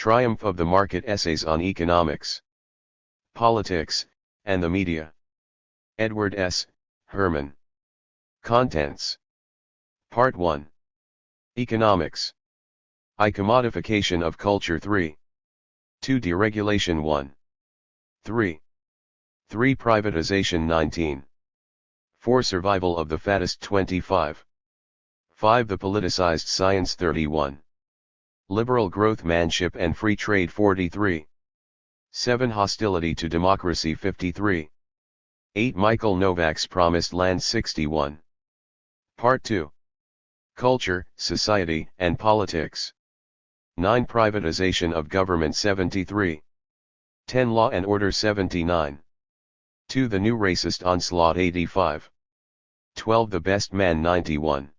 Triumph of the Market. Essays on Economics, Politics, and the Media. Edward S. Herman. Contents. Part 1. Economics. I-commodification of culture. 3. 2. Deregulation. 1. 3. 3. Privatization. 19. 4. Survival of the fattest. 25. 5. The politicized science. 31. Liberal growth, manship and free trade. 43. 7. Hostility to democracy. 53. 8. Michael Novak's Promised Land. 61. Part 2. Culture, Society, and Politics. 9. Privatization of Government. 73. 10. Law and Order. 79. 2. The New Racist Onslaught. 85. 12. The Best Man. 91.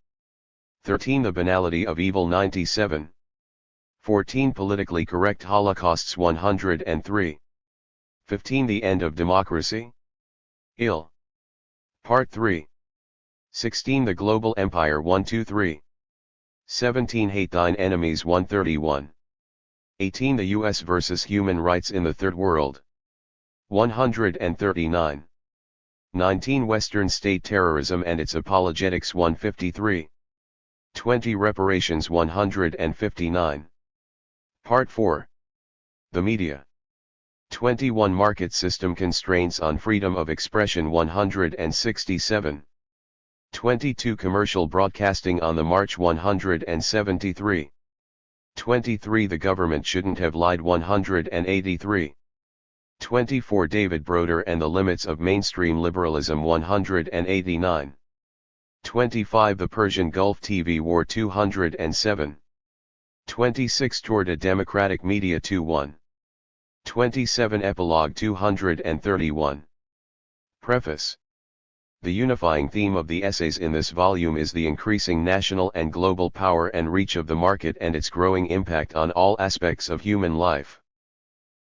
13. The Banality of Evil. 97. 14. Politically Correct Holocausts. 103. 15. The End of Democracy? Ill. Part 3. 16. The Global Empire. 123. 17. Hate Thine Enemies. 131. 18. The U.S. versus Human Rights in the Third World. 139. 19. Western State Terrorism and Its Apologetics. 153. 20. Reparations. 159. Part 4. The Media. 21. Market System Constraints on Freedom of Expression. 167. 22. Commercial Broadcasting on the March. 173. 23. The Government Shouldn't Have Lied. 183. 24. David Broder and the Limits of Mainstream Liberalism. 189. 25. The Persian Gulf TV War. 207. 26. Toward a Democratic Media. 21. 27. Epilogue. 231. Preface. The unifying theme of the essays in this volume is the increasing national and global power and reach of the market and its growing impact on all aspects of human life.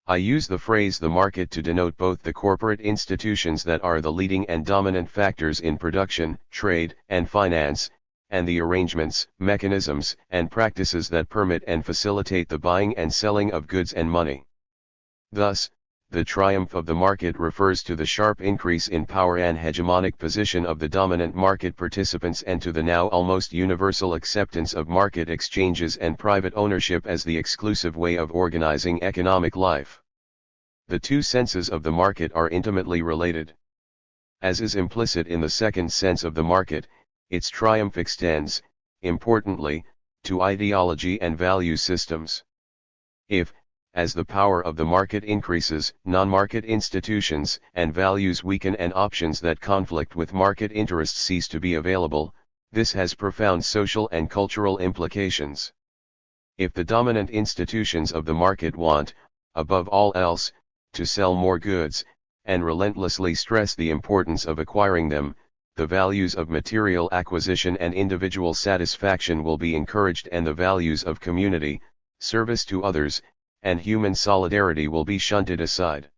I use the phrase the market to denote both the corporate institutions that are the leading and dominant factors in production, trade, and finance, and the arrangements, mechanisms, and practices that permit and facilitate the buying and selling of goods and money. Thus, the triumph of the market refers to the sharp increase in power and hegemonic position of the dominant market participants and to the now almost universal acceptance of market exchanges and private ownership as the exclusive way of organizing economic life. The two senses of the market are intimately related. As is implicit in the second sense of the market, its triumph extends, importantly, to ideology and value systems. If, as the power of the market increases, non-market institutions and values weaken and options that conflict with market interests cease to be available, this has profound social and cultural implications. If the dominant institutions of the market want, above all else, to sell more goods, and relentlessly stress the importance of acquiring them, the values of material acquisition and individual satisfaction will be encouraged and the values of community, service to others, and human solidarity will be shunted aside.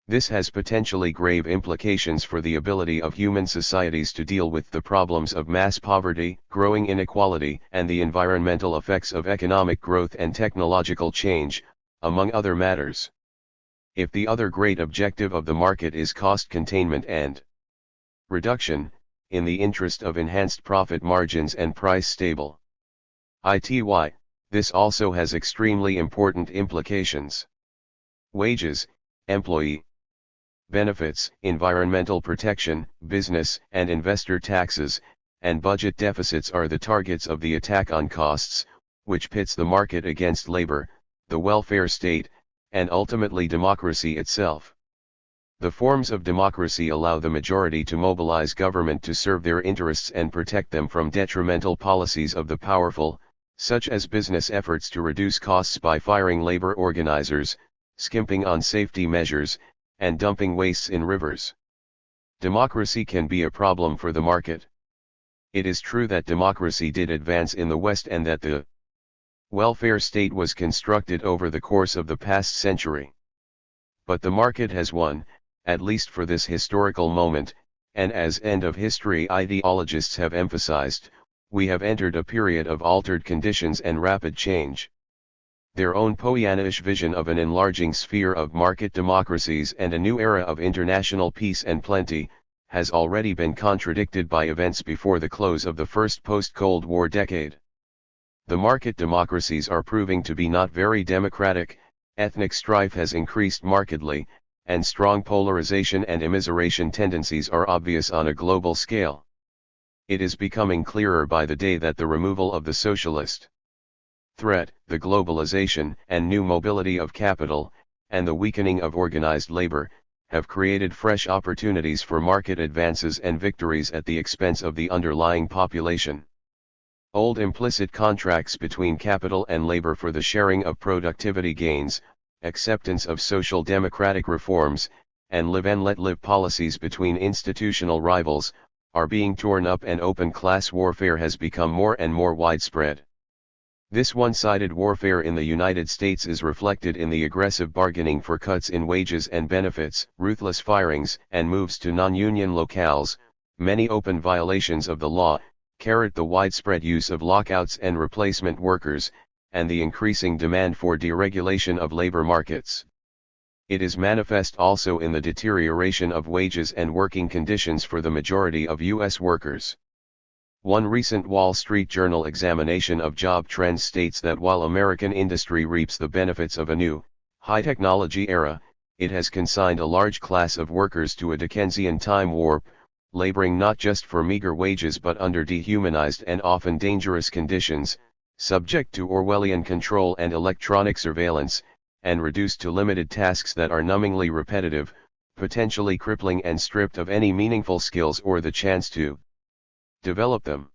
This has potentially grave implications for the ability of human societies to deal with the problems of mass poverty, growing inequality, and the environmental effects of economic growth and technological change, among other matters. If the other great objective of the market is cost containment and reduction, in the interest of enhanced profit margins and price stable ITY, this also has extremely important implications. Wages, employee benefits, environmental protection, business and investor taxes, and budget deficits are the targets of the attack on costs, which pits the market against labor, the welfare state, and ultimately democracy itself. The forms of democracy allow the majority to mobilize government to serve their interests and protect them from detrimental policies of the powerful, such as business efforts to reduce costs by firing labor organizers, skimping on safety measures, and dumping wastes in rivers. Democracy can be a problem for the market. It is true that democracy did advance in the West and that the welfare state was constructed over the course of the past century. But the market has won, at least for this historical moment, and as end of history ideologists have emphasized, we have entered a period of altered conditions and rapid change. Their own Poianish vision of an enlarging sphere of market democracies and a new era of international peace and plenty, has already been contradicted by events before the close of the first post-Cold War decade. The market democracies are proving to be not very democratic, ethnic strife has increased markedly, and strong polarization and immiseration tendencies are obvious on a global scale. It is becoming clearer by the day that the removal of the socialist threat, the globalization and new mobility of capital, and the weakening of organized labor, have created fresh opportunities for market advances and victories at the expense of the underlying population. Old implicit contracts between capital and labor for the sharing of productivity gains, acceptance of social democratic reforms, and live and let live policies between institutional rivals, are being torn up and open class warfare has become more and more widespread. This one-sided warfare in the United States is reflected in the aggressive bargaining for cuts in wages and benefits, ruthless firings and moves to non-union locales, many open violations of the law, the widespread use of lockouts and replacement workers, and the increasing demand for deregulation of labor markets. It is manifest also in the deterioration of wages and working conditions for the majority of U.S. workers. One recent Wall Street Journal examination of job trends states that while American industry reaps the benefits of a new, high-technology era, it has consigned a large class of workers to a Dickensian time warp, laboring not just for meager wages but under dehumanized and often dangerous conditions, subject to Orwellian control and electronic surveillance, and reduced to limited tasks that are numbingly repetitive, potentially crippling and stripped of any meaningful skills or the chance to develop them.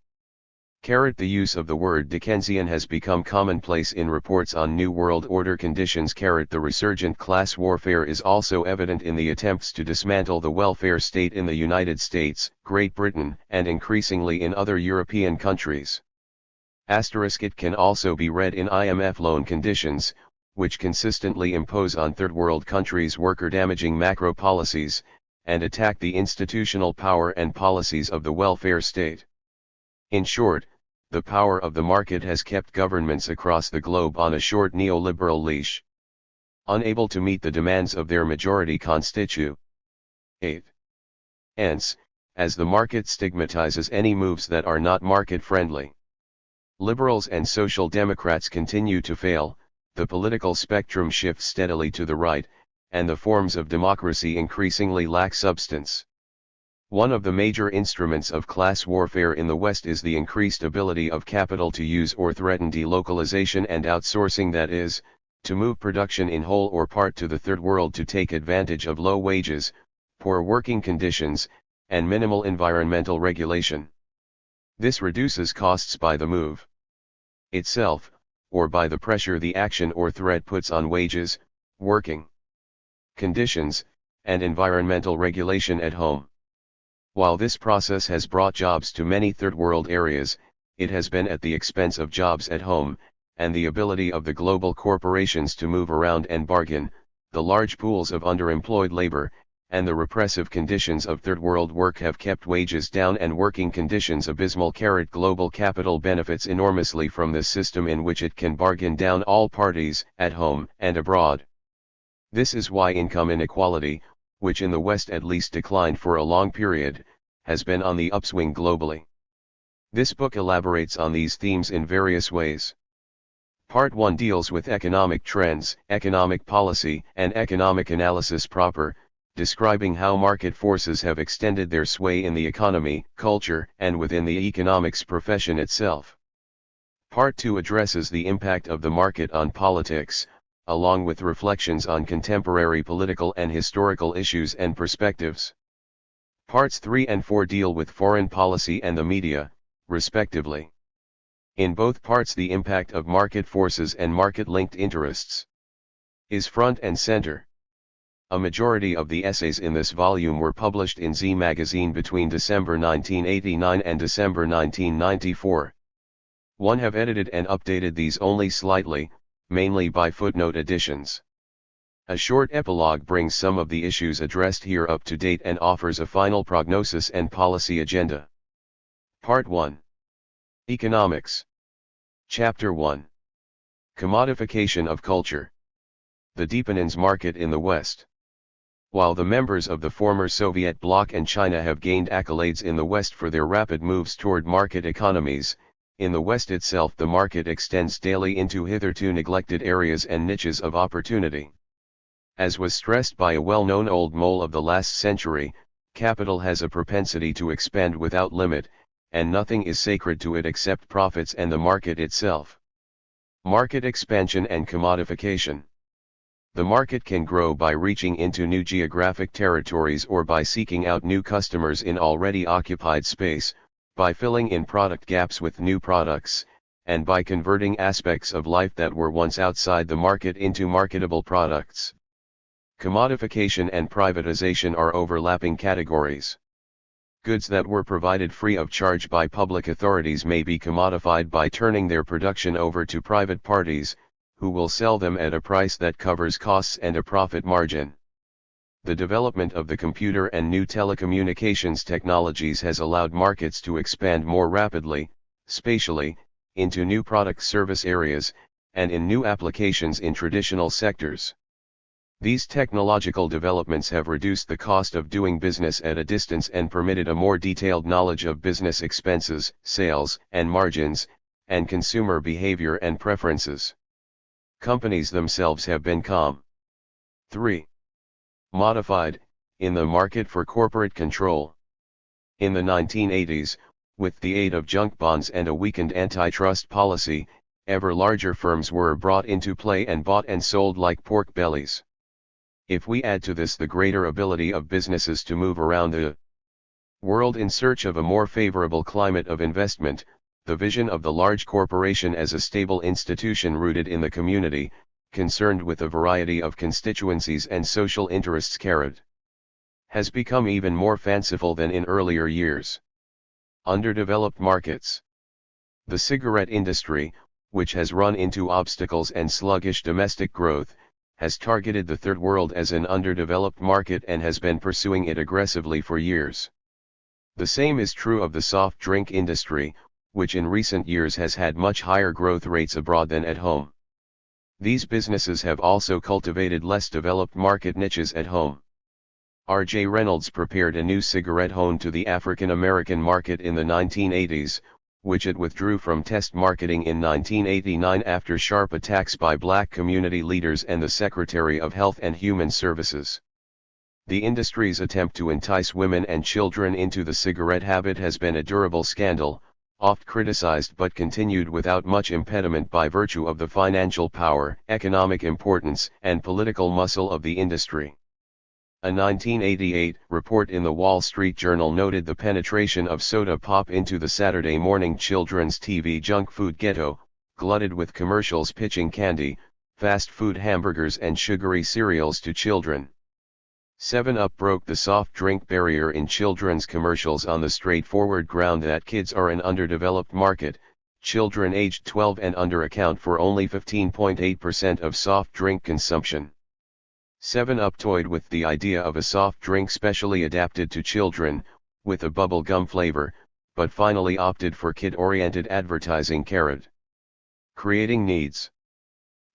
The use of the word Dickensian has become commonplace in reports on New World Order conditions. The resurgent class warfare is also evident in the attempts to dismantle the welfare state in the United States, Great Britain, and increasingly in other European countries. It can also be read in IMF loan conditions, which consistently impose on third world countries worker-damaging macro policies, and attack the institutional power and policies of the welfare state. In short, the power of the market has kept governments across the globe on a short neoliberal leash, unable to meet the demands of their majority constituents. Hence, as the market stigmatizes any moves that are not market-friendly, liberals and social democrats continue to fail, the political spectrum shifts steadily to the right, and the forms of democracy increasingly lack substance. One of the major instruments of class warfare in the West is the increased ability of capital to use or threaten delocalization and outsourcing, that is, to move production in whole or part to the third world to take advantage of low wages, poor working conditions, and minimal environmental regulation. This reduces costs by the move itself, or by the pressure the action or threat puts on wages, working conditions, and environmental regulation at home. While this process has brought jobs to many third world areas, it has been at the expense of jobs at home, and the ability of the global corporations to move around and bargain, the large pools of underemployed labor, and the repressive conditions of third world work have kept wages down and working conditions abysmal. Global capital benefits enormously from this system in which it can bargain down all parties, at home and abroad. This is why income inequality, which in the West at least declined for a long period, has been on the upswing globally. This book elaborates on these themes in various ways. Part 1 deals with economic trends, economic policy, and economic analysis proper, describing how market forces have extended their sway in the economy, culture, and within the economics profession itself. Part 2 addresses the impact of the market on politics, along with reflections on contemporary political and historical issues and perspectives. Parts 3 and 4 deal with foreign policy and the media, respectively. In both parts, the impact of market forces and market-linked interests is front and center. A majority of the essays in this volume were published in Z Magazine between December 1989 and December 1994. One have edited and updated these only slightly, mainly by footnote additions. A short epilogue brings some of the issues addressed here up to date and offers a final prognosis and policy agenda. Part 1. Economics. Chapter 1. Commodification of culture. The deepenings market in the West. While the members of the former Soviet bloc and China have gained accolades in the West for their rapid moves toward market economies, in the West itself the market extends daily into hitherto neglected areas and niches of opportunity. As was stressed by a well-known old mole of the last century, capital has a propensity to expand without limit, and nothing is sacred to it except profits and the market itself. Market expansion and commodification. The market can grow by reaching into new geographic territories or by seeking out new customers in already occupied space, by filling in product gaps with new products, and by converting aspects of life that were once outside the market into marketable products. Commodification and privatization are overlapping categories. Goods that were provided free of charge by public authorities may be commodified by turning their production over to private parties, who will sell them at a price that covers costs and a profit margin. The development of the computer and new telecommunications technologies has allowed markets to expand more rapidly, spatially, into new product service areas, and in new applications in traditional sectors. These technological developments have reduced the cost of doing business at a distance and permitted a more detailed knowledge of business expenses, sales and margins, and consumer behavior and preferences. Companies themselves have been 3. Modified, in the market for corporate control. In the 1980s, with the aid of junk bonds and a weakened antitrust policy, ever larger firms were brought into play and bought and sold like pork bellies. If we add to this the greater ability of businesses to move around the world in search of a more favorable climate of investment, the vision of the large corporation as a stable institution rooted in the community, concerned with a variety of constituencies and social interests has become even more fanciful than in earlier years. Underdeveloped markets. The cigarette industry, which has run into obstacles and sluggish domestic growth, has targeted the Third World as an underdeveloped market and has been pursuing it aggressively for years. The same is true of the soft drink industry, which in recent years has had much higher growth rates abroad than at home. These businesses have also cultivated less developed market niches at home. R.J. Reynolds prepared a new cigarette honed to the African American market in the 1980s, which it withdrew from test marketing in 1989 after sharp attacks by black community leaders and the Secretary of Health and Human Services. The industry's attempt to entice women and children into the cigarette habit has been a durable scandal, oft criticized but continued without much impediment by virtue of the financial power, economic importance, and political muscle of the industry. A 1988 report in the Wall Street Journal noted the penetration of soda pop into the Saturday morning children's TV junk food ghetto, glutted with commercials pitching candy, fast food hamburgers and sugary cereals to children. 7-Up broke the soft drink barrier in children's commercials on the straightforward ground that kids are an underdeveloped market. Children aged 12 and under account for only 15.8% of soft drink consumption. 7-Up toyed with the idea of a soft drink specially adapted to children, with a bubble gum flavor, but finally opted for kid-oriented advertising. Creating needs.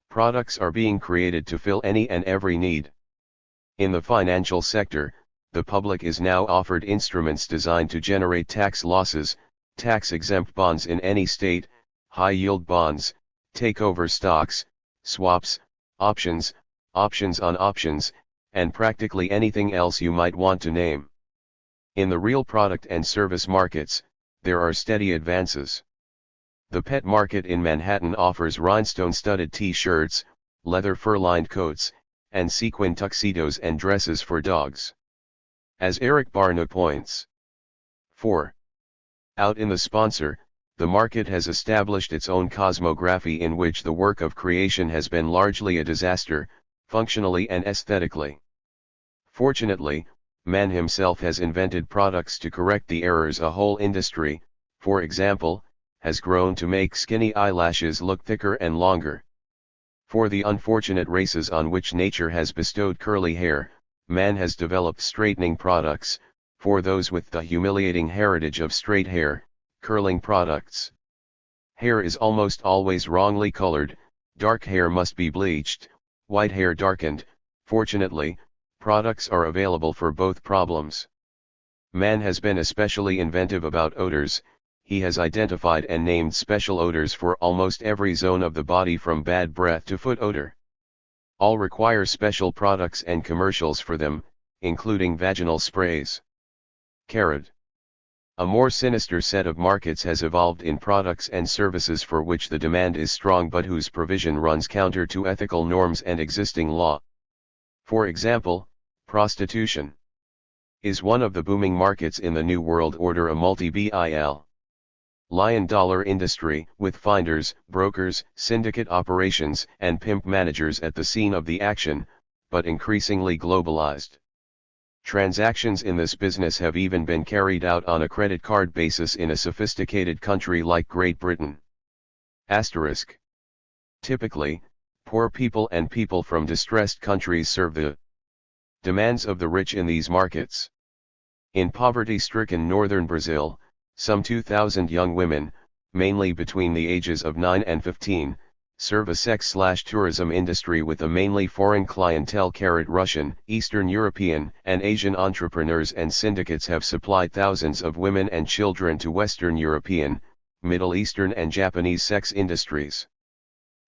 Products are being created to fill any and every need. In the financial sector, the public is now offered instruments designed to generate tax losses, tax-exempt bonds in any state, high-yield bonds, takeover stocks, swaps, options, options on options, and practically anything else you might want to name. In the real product and service markets, there are steady advances. The pet market in Manhattan offers rhinestone-studded t-shirts, leather fur-lined coats, and sequin tuxedos and dresses for dogs. As Eric Barna points. 4. Out in the sponsor, the market has established its own cosmography in which the work of creation has been largely a disaster, functionally and aesthetically. Fortunately, man himself has invented products to correct the errors. A whole industry, for example, has grown to make skinny eyelashes look thicker and longer. For the unfortunate races on which nature has bestowed curly hair, man has developed straightening products. For those with the humiliating heritage of straight hair, curling products. Hair is almost always wrongly colored, Dark hair must be bleached, white hair darkened. Fortunately, products are available for both problems. Man has been especially inventive about odors. He has identified and named special odors for almost every zone of the body, from bad breath to foot odor. All require special products and commercials for them, including vaginal sprays. Carrot. A more sinister set of markets has evolved in products and services for which the demand is strong but whose provision runs counter to ethical norms and existing law. For example, prostitution is one of the booming markets in the New World Order, a multi-billion dollar industry, with finders, brokers, syndicate operations, and pimp managers at the scene of the action, but increasingly globalized. Transactions in this business have even been carried out on a credit card basis in a sophisticated country like Great Britain. Asterisk. Typically, poor people and people from distressed countries serve the demands of the rich in these markets. In poverty-stricken northern Brazil, some 2,000 young women, mainly between the ages of 9 and 15, serve a sex/tourism industry with a mainly foreign clientele. Russian, Eastern European, and Asian entrepreneurs and syndicates have supplied thousands of women and children to Western European, Middle Eastern and Japanese sex industries.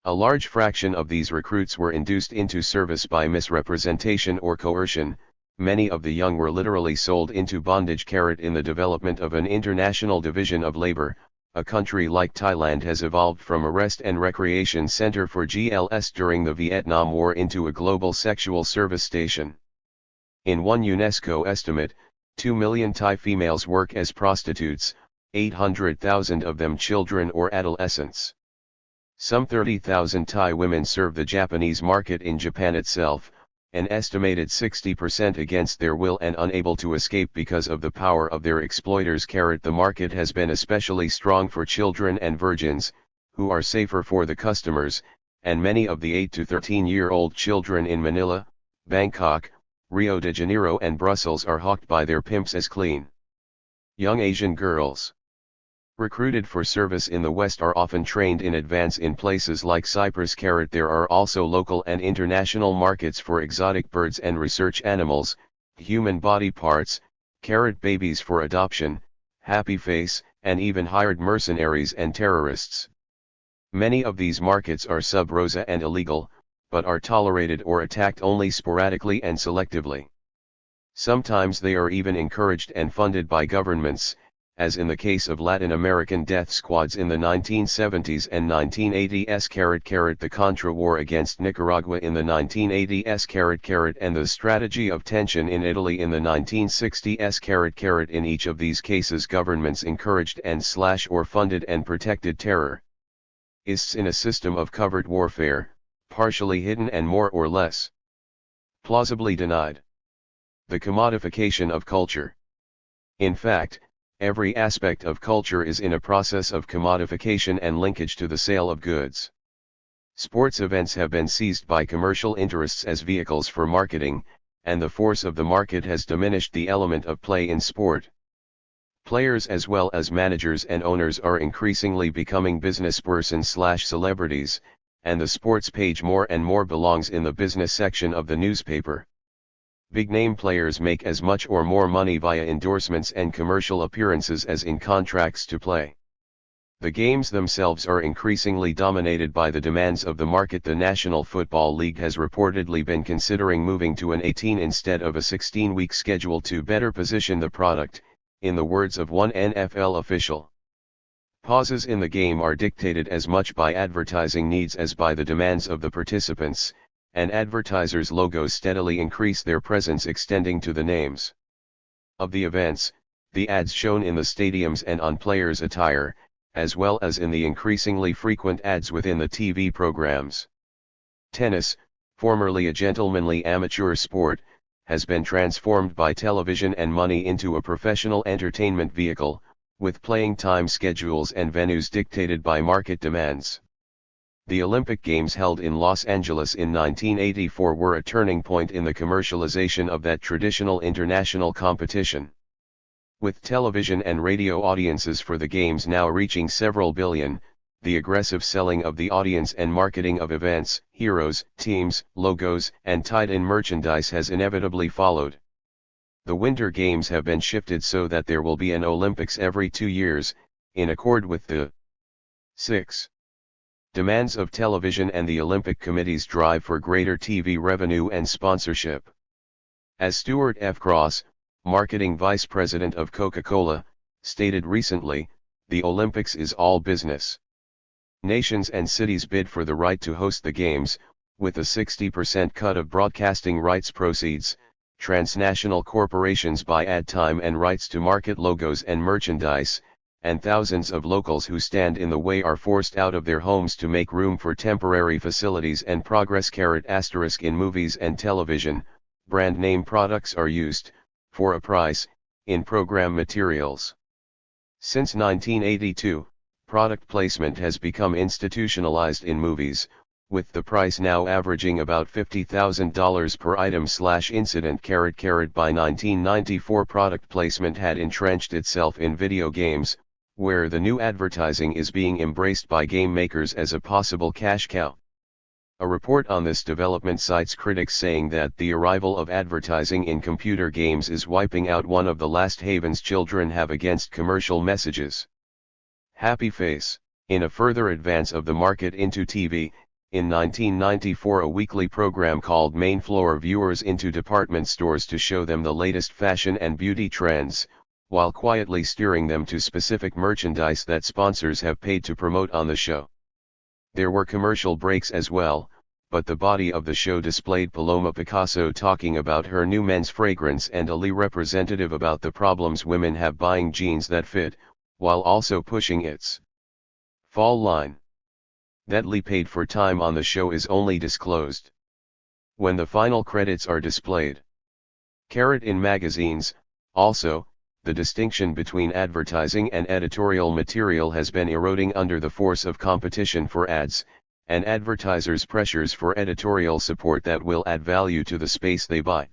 A large fraction of these recruits were induced into service by misrepresentation or coercion. Many of the young were literally sold into bondage. In the development of an international division of labor, a country like Thailand has evolved from a rest and recreation center for GLS during the Vietnam War into a global sexual service station. In one UNESCO estimate, 2 million Thai females work as prostitutes, 800,000 of them children or adolescents. Some 30,000 Thai women serve the Japanese market in Japan itself, an estimated 60% against their will and unable to escape because of the power of their exploiters. The market has been especially strong for children and virgins, who are safer for the customers, and many of the 8 to 13-year-old children in Manila, Bangkok, Rio de Janeiro and Brussels are hawked by their pimps as clean young Asian girls. Recruited for service in the West are often trained in advance in places like Cyprus. There are also local and international markets for exotic birds and research animals, human body parts, babies for adoption, happy face, and even hired mercenaries and terrorists. Many of these markets are sub rosa and illegal, but are tolerated or attacked only sporadically and selectively. Sometimes they are even encouraged and funded by governments, as in the case of Latin American death squads in the 1970s and 1980s. The Contra War against Nicaragua in the 1980s. And the strategy of tension in Italy in the 1960s. In each of these cases, governments encouraged and/or funded and protected terrorists in a system of covert warfare, partially hidden and more or less plausibly denied. The commodification of culture. In fact, every aspect of culture is in a process of commodification and linkage to the sale of goods. Sports events have been seized by commercial interests as vehicles for marketing, and the force of the market has diminished the element of play in sport. Players as well as managers and owners are increasingly becoming businesspersons/celebrities, and the sports page more and more belongs in the business section of the newspaper. Big-name players make as much or more money via endorsements and commercial appearances as in contracts to play. The games themselves are increasingly dominated by the demands of the market. The National Football League has reportedly been considering moving to an 18 instead of a 16-week schedule to better position the product, in the words of one NFL official. Pauses in the game are dictated as much by advertising needs as by the demands of the participants, and advertisers' logos steadily increase their presence, extending to the names of the events, the ads shown in the stadiums and on players' attire, as well as in the increasingly frequent ads within the TV programs. Tennis, formerly a gentlemanly amateur sport, has been transformed by television and money into a professional entertainment vehicle, with playing time schedules and venues dictated by market demands. The Olympic Games held in Los Angeles in 1984 were a turning point in the commercialization of that traditional international competition. With television and radio audiences for the Games now reaching several billion, the aggressive selling of the audience and marketing of events, heroes, teams, logos, and tied-in merchandise has inevitably followed. The Winter Games have been shifted so that there will be an Olympics every 2 years, in accord with the 6. demands of television and the Olympic Committee's drive for greater TV revenue and sponsorship. As Stuart F. Cross, marketing vice president of Coca-Cola, stated recently, the Olympics is all business. Nations and cities bid for the right to host the Games, with a 60% cut of broadcasting rights proceeds. Transnational corporations buy ad time and rights to market logos and merchandise, and thousands of locals who stand in the way are forced out of their homes to make room for temporary facilities and progress. In movies and television, brand name products are used, for a price, in program materials. Since 1982, product placement has become institutionalized in movies, with the price now averaging about $50,000 per item/incident. By 1994, product placement had entrenched itself in video games, where the new advertising is being embraced by game makers as a possible cash cow. A report on this development cites critics saying that the arrival of advertising in computer games is wiping out one of the last havens children have against commercial messages. Happy Face. In a further advance of the market into TV, in 1994 a weekly program called Main Floor viewers into department stores to show them the latest fashion and beauty trends, while quietly steering them to specific merchandise that sponsors have paid to promote on the show. There were commercial breaks as well, but the body of the show displayed Paloma Picasso talking about her new men's fragrance and a Lee representative about the problems women have buying jeans that fit, while also pushing its fall line. That Lee paid for time on the show is only disclosed when the final credits are displayed. In magazines, also, the distinction between advertising and editorial material has been eroding under the force of competition for ads, and advertisers' pressures for editorial support that will add value to the space they buy.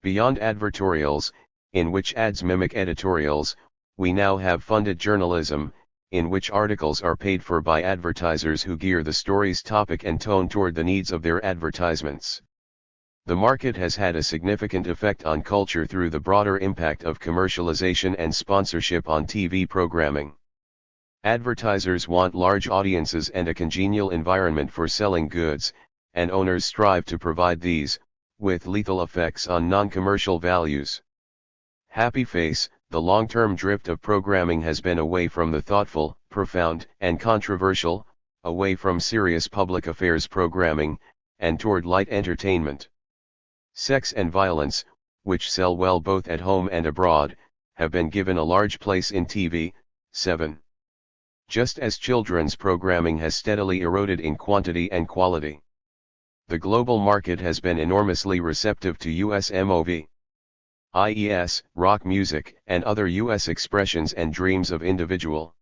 Beyond advertorials, in which ads mimic editorials, we now have funded journalism, in which articles are paid for by advertisers who gear the story's topic and tone toward the needs of their advertisements. The market has had a significant effect on culture through the broader impact of commercialization and sponsorship on TV programming. Advertisers want large audiences and a congenial environment for selling goods, and owners strive to provide these, with lethal effects on non-commercial values. Happy Face. The long-term drift of programming has been away from the thoughtful, profound, and controversial, away from serious public affairs programming, and toward light entertainment. Sex and violence, which sell well both at home and abroad, have been given a large place in TV. 7. Just as children's programming has steadily eroded in quantity and quality. The global market has been enormously receptive to US MOV. IES, rock music, and other U.S. expressions and dreams of individual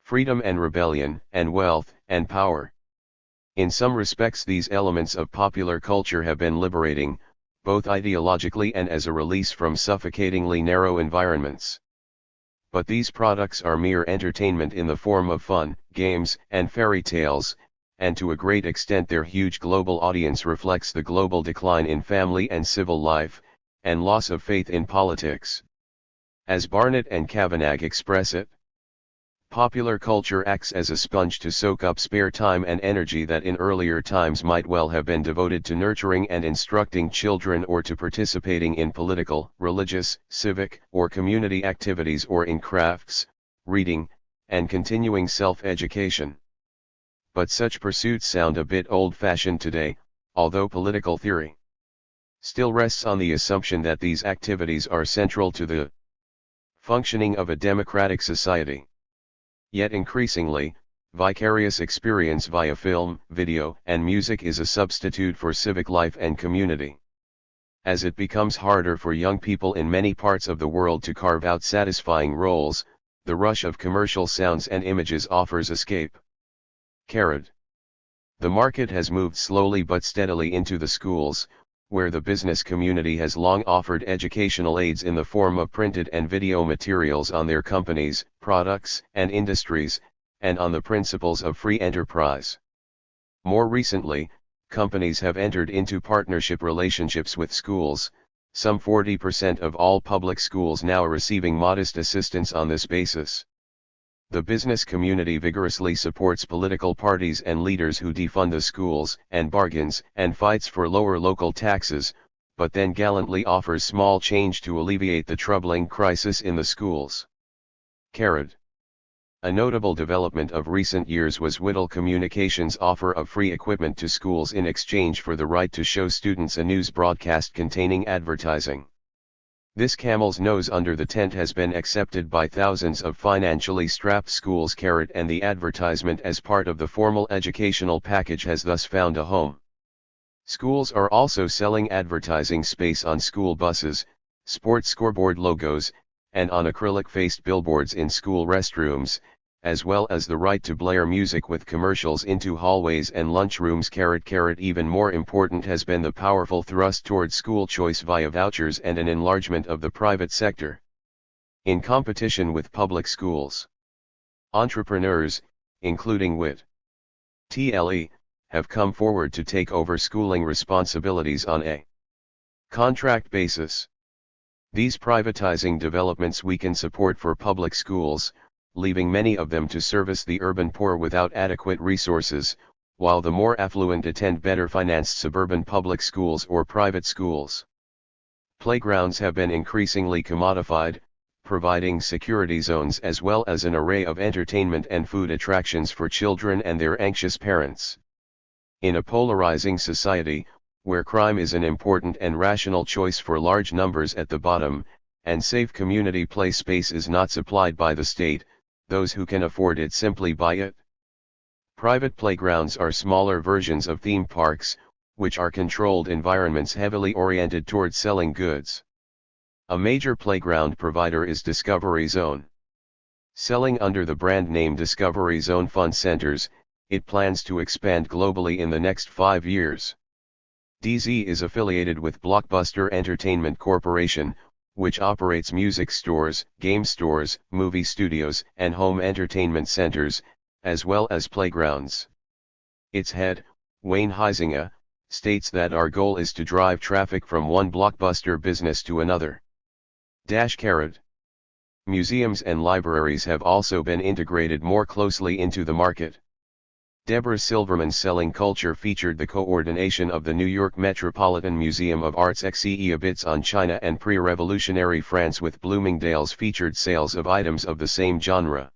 freedom and rebellion, and wealth, and power. In some respects these elements of popular culture have been liberating, both ideologically and as a release from suffocatingly narrow environments. But these products are mere entertainment in the form of fun, games, and fairy tales, and to a great extent their huge global audience reflects the global decline in family and civil life, and loss of faith in politics. As Barnett and Kavanagh express it, popular culture acts as a sponge to soak up spare time and energy that in earlier times might well have been devoted to nurturing and instructing children or to participating in political, religious, civic, or community activities or in crafts, reading, and continuing self-education. But such pursuits sound a bit old-fashioned today, although political theory still rests on the assumption that these activities are central to the functioning of a democratic society. Yet increasingly, vicarious experience via film, video, and music is a substitute for civic life and community. As it becomes harder for young people in many parts of the world to carve out satisfying roles, the rush of commercial sounds and images offers escape. The market has moved slowly but steadily into the schools, where the business community has long offered educational aids in the form of printed and video materials on their companies, products, and industries, and on the principles of free enterprise. More recently, companies have entered into partnership relationships with schools, some 40% of all public schools now are receiving modest assistance on this basis. The business community vigorously supports political parties and leaders who defund the schools and bargains and fights for lower local taxes, but then gallantly offers small change to alleviate the troubling crisis in the schools. Carrot. A notable development of recent years was Whittle Communications' offer of free equipment to schools in exchange for the right to show students a news broadcast containing advertising. This camel's nose under the tent has been accepted by thousands of financially strapped schools. Carrot, and the advertisement as part of the formal educational package has thus found a home. Schools are also selling advertising space on school buses, sports scoreboard logos, and on acrylic-faced billboards in school restrooms, as well as the right to blare music with commercials into hallways and lunchrooms. Even more important has been the powerful thrust towards school choice via vouchers and an enlargement of the private sector. In competition with public schools, entrepreneurs, including WIT, TLE, have come forward to take over schooling responsibilities on a contract basis. These privatizing developments weaken support for public schools, leaving many of them to service the urban poor without adequate resources, while the more affluent attend better financed suburban public schools or private schools. Playgrounds have been increasingly commodified, providing security zones as well as an array of entertainment and food attractions for children and their anxious parents. In a polarizing society, where crime is an important and rational choice for large numbers at the bottom, and safe community play space is not supplied by the state, those who can afford it simply buy it. Private playgrounds are smaller versions of theme parks, which are controlled environments heavily oriented towards selling goods. A major playground provider is Discovery Zone. Selling under the brand name Discovery Zone Fun Centers, it plans to expand globally in the next 5 years. DZ is affiliated with Blockbuster Entertainment Corporation, which operates music stores, game stores, movie studios, and home entertainment centers, as well as playgrounds. Its head, Wayne Huizinga, states that our goal is to drive traffic from one Blockbuster business to another. Museums and libraries have also been integrated more closely into the market. Deborah Silverman's Selling Culture featured the coordination of the New York Metropolitan Museum of Art's exhibits on China and pre-revolutionary France with Bloomingdale's featured sales of items of the same genre.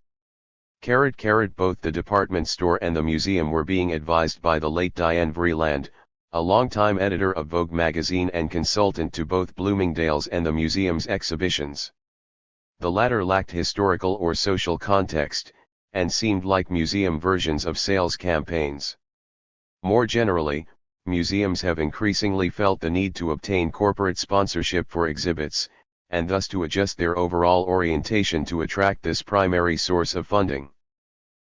Both the department store and the museum were being advised by the late Diane Vreeland, a longtime editor of Vogue magazine and consultant to both Bloomingdale's and the museum's exhibitions. The latter lacked historical or social context, and seemed like museum versions of sales campaigns. More generally, museums have increasingly felt the need to obtain corporate sponsorship for exhibits, and thus to adjust their overall orientation to attract this primary source of funding.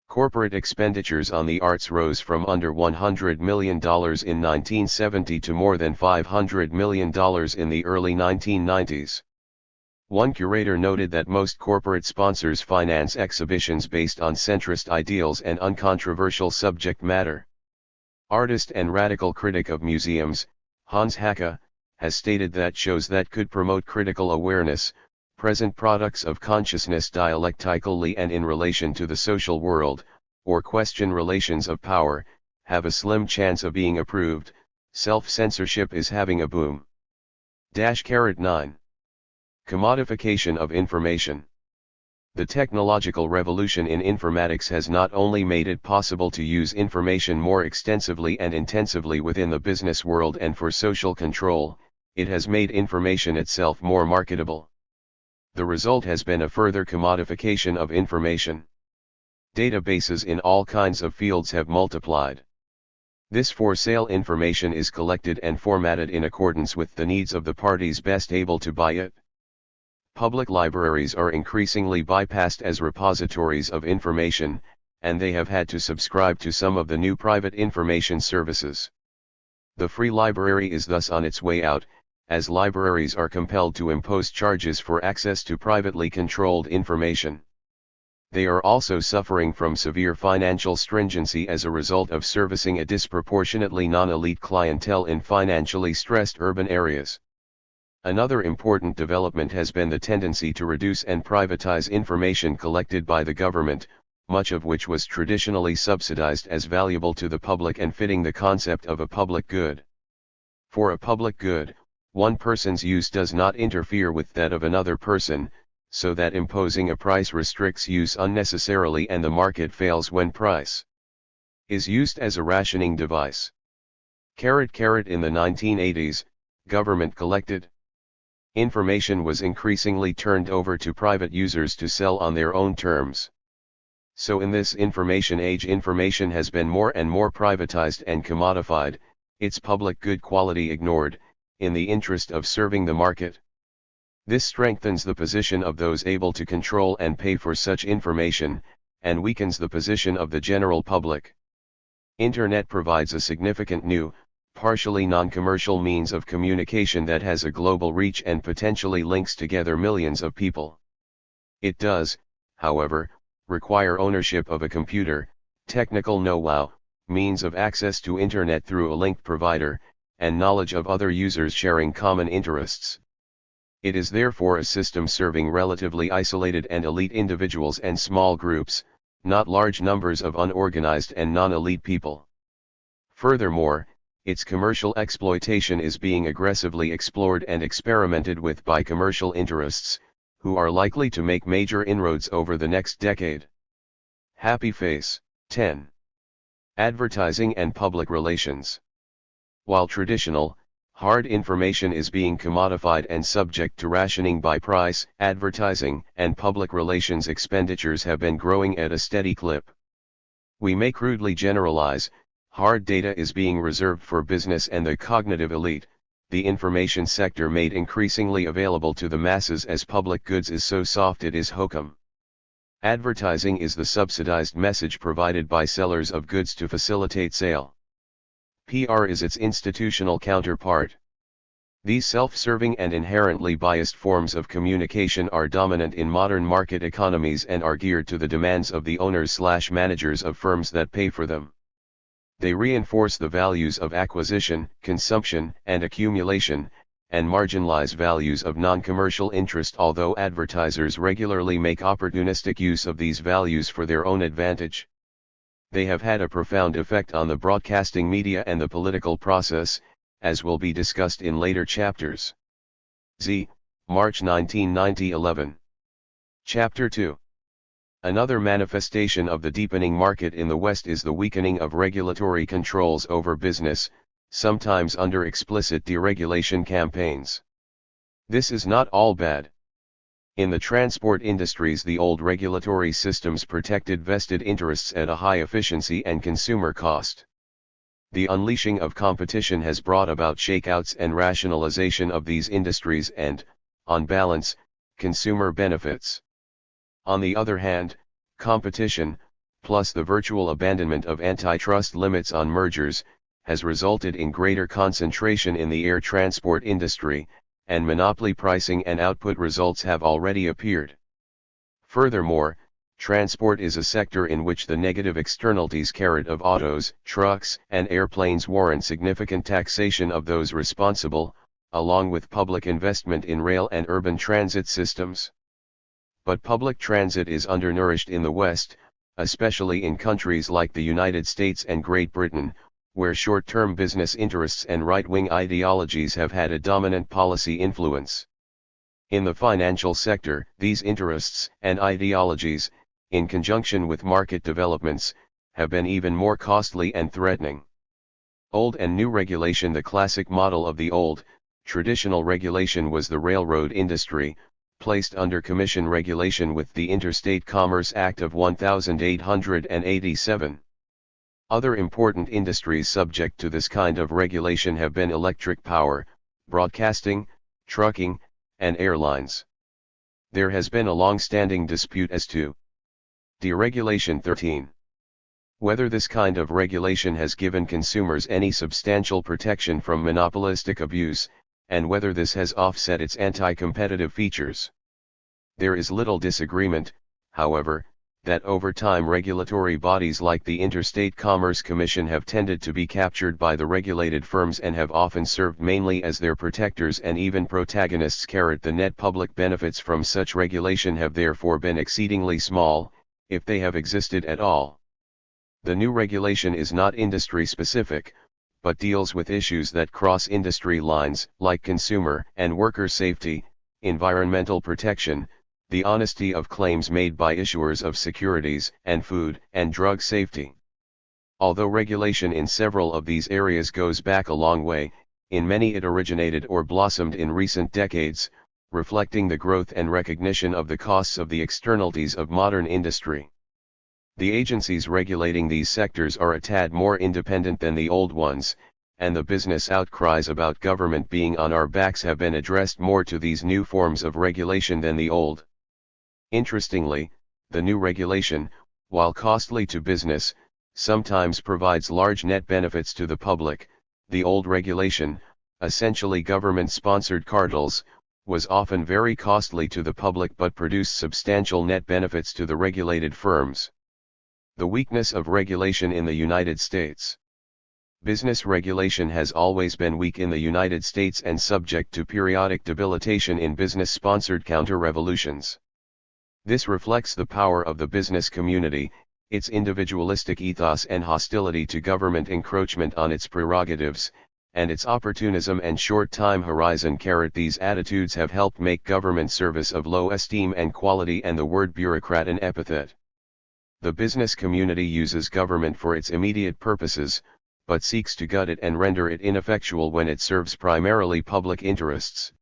Corporate expenditures on the arts rose from under $100 million in 1970 to more than $500 million in the early 1990s. One curator noted that most corporate sponsors finance exhibitions based on centrist ideals and uncontroversial subject matter. Artist and radical critic of museums, Hans Hacke, has stated that shows that could promote critical awareness, present products of consciousness dialectically and in relation to the social world, or question relations of power, have a slim chance of being approved. Self-censorship is having a boom. 9. Commodification of information. The technological revolution in informatics has not only made it possible to use information more extensively and intensively within the business world and for social control, it has made information itself more marketable. The result has been a further commodification of information. Databases in all kinds of fields have multiplied. This for-sale information is collected and formatted in accordance with the needs of the parties best able to buy it. Public libraries are increasingly bypassed as repositories of information, and they have had to subscribe to some of the new private information services. The free library is thus on its way out, as libraries are compelled to impose charges for access to privately controlled information. They are also suffering from severe financial stringency as a result of servicing a disproportionately non-elite clientele in financially stressed urban areas. Another important development has been the tendency to reduce and privatize information collected by the government, much of which was traditionally subsidized as valuable to the public and fitting the concept of a public good. For a public good, one person's use does not interfere with that of another person, so that imposing a price restricts use unnecessarily and the market fails when price is used as a rationing device. In the 1980s, government collected information was increasingly turned over to private users to sell on their own terms. So in this information age, information has been more and more privatized and commodified, its public good quality ignored, in the interest of serving the market. This strengthens the position of those able to control and pay for such information, and weakens the position of the general public. Internet provides a significant new, partially non-commercial means of communication that has a global reach and potentially links together millions of people. It does, however, require ownership of a computer, technical know-how, means of access to Internet through a linked provider, and knowledge of other users sharing common interests. It is therefore a system serving relatively isolated and elite individuals and small groups, not large numbers of unorganized and non-elite people. Furthermore, its commercial exploitation is being aggressively explored and experimented with by commercial interests, who are likely to make major inroads over the next decade. Happy Face. 10. Advertising and public relations. While traditional, hard information is being commodified and subject to rationing by price, advertising and public relations expenditures have been growing at a steady clip. We may crudely generalize, hard data is being reserved for business and the cognitive elite, the information sector made increasingly available to the masses as public goods is so soft it is hokum. Advertising is the subsidized message provided by sellers of goods to facilitate sale. PR is its institutional counterpart. These self-serving and inherently biased forms of communication are dominant in modern market economies and are geared to the demands of the owners/managers of firms that pay for them. They reinforce the values of acquisition, consumption, and accumulation, and marginalize values of non-commercial interest, although advertisers regularly make opportunistic use of these values for their own advantage. They have had a profound effect on the broadcasting media and the political process, as will be discussed in later chapters. Z. March 1990 11. Chapter 2. Another manifestation of the deepening market in the West is the weakening of regulatory controls over business, sometimes under explicit deregulation campaigns. This is not all bad. In the transport industries, the old regulatory systems protected vested interests at a high efficiency and consumer cost. The unleashing of competition has brought about shakeouts and rationalization of these industries and, on balance, consumer benefits. On the other hand, competition, plus the virtual abandonment of antitrust limits on mergers, has resulted in greater concentration in the air transport industry, and monopoly pricing and output results have already appeared. Furthermore, transport is a sector in which the negative externalities of autos, trucks, and airplanes warrant significant taxation of those responsible, along with public investment in rail and urban transit systems. But public transit is undernourished in the West, especially in countries like the United States and Great Britain, where short-term business interests and right-wing ideologies have had a dominant policy influence. In the financial sector, these interests and ideologies, in conjunction with market developments, have been even more costly and threatening. Old and new regulation. The classic model of the old, traditional regulation was the railroad industry, placed under commission regulation with the Interstate Commerce Act of 1887. Other important industries subject to this kind of regulation have been electric power, broadcasting, trucking, and airlines. There has been a long-standing dispute as to deregulation. 13. Whether this kind of regulation has given consumers any substantial protection from monopolistic abuse, and whether this has offset its anti-competitive features. There is little disagreement, however, that over time regulatory bodies like the Interstate Commerce Commission have tended to be captured by the regulated firms and have often served mainly as their protectors and even protagonists. The net public benefits from such regulation have therefore been exceedingly small, if they have existed at all. The new regulation is not industry specific, but deals with issues that cross industry lines, like consumer and worker safety, environmental protection, the honesty of claims made by issuers of securities, and food and drug safety. Although regulation in several of these areas goes back a long way, in many it originated or blossomed in recent decades, reflecting the growth and recognition of the costs of the externalities of modern industry. The agencies regulating these sectors are a tad more independent than the old ones, and the business outcries about government being on our backs have been addressed more to these new forms of regulation than the old. Interestingly, the new regulation, while costly to business, sometimes provides large net benefits to the public. The old regulation, essentially government-sponsored cartels, was often very costly to the public but produced substantial net benefits to the regulated firms. The weakness of regulation in the United States. Business regulation has always been weak in the United States and subject to periodic debilitation in business-sponsored counter-revolutions. This reflects the power of the business community, its individualistic ethos and hostility to government encroachment on its prerogatives, and its opportunism and short time horizon. These attitudes have helped make government service of low esteem and quality and the word bureaucrat an epithet. The business community uses government for its immediate purposes, but seeks to gut it and render it ineffectual when it serves primarily public interests.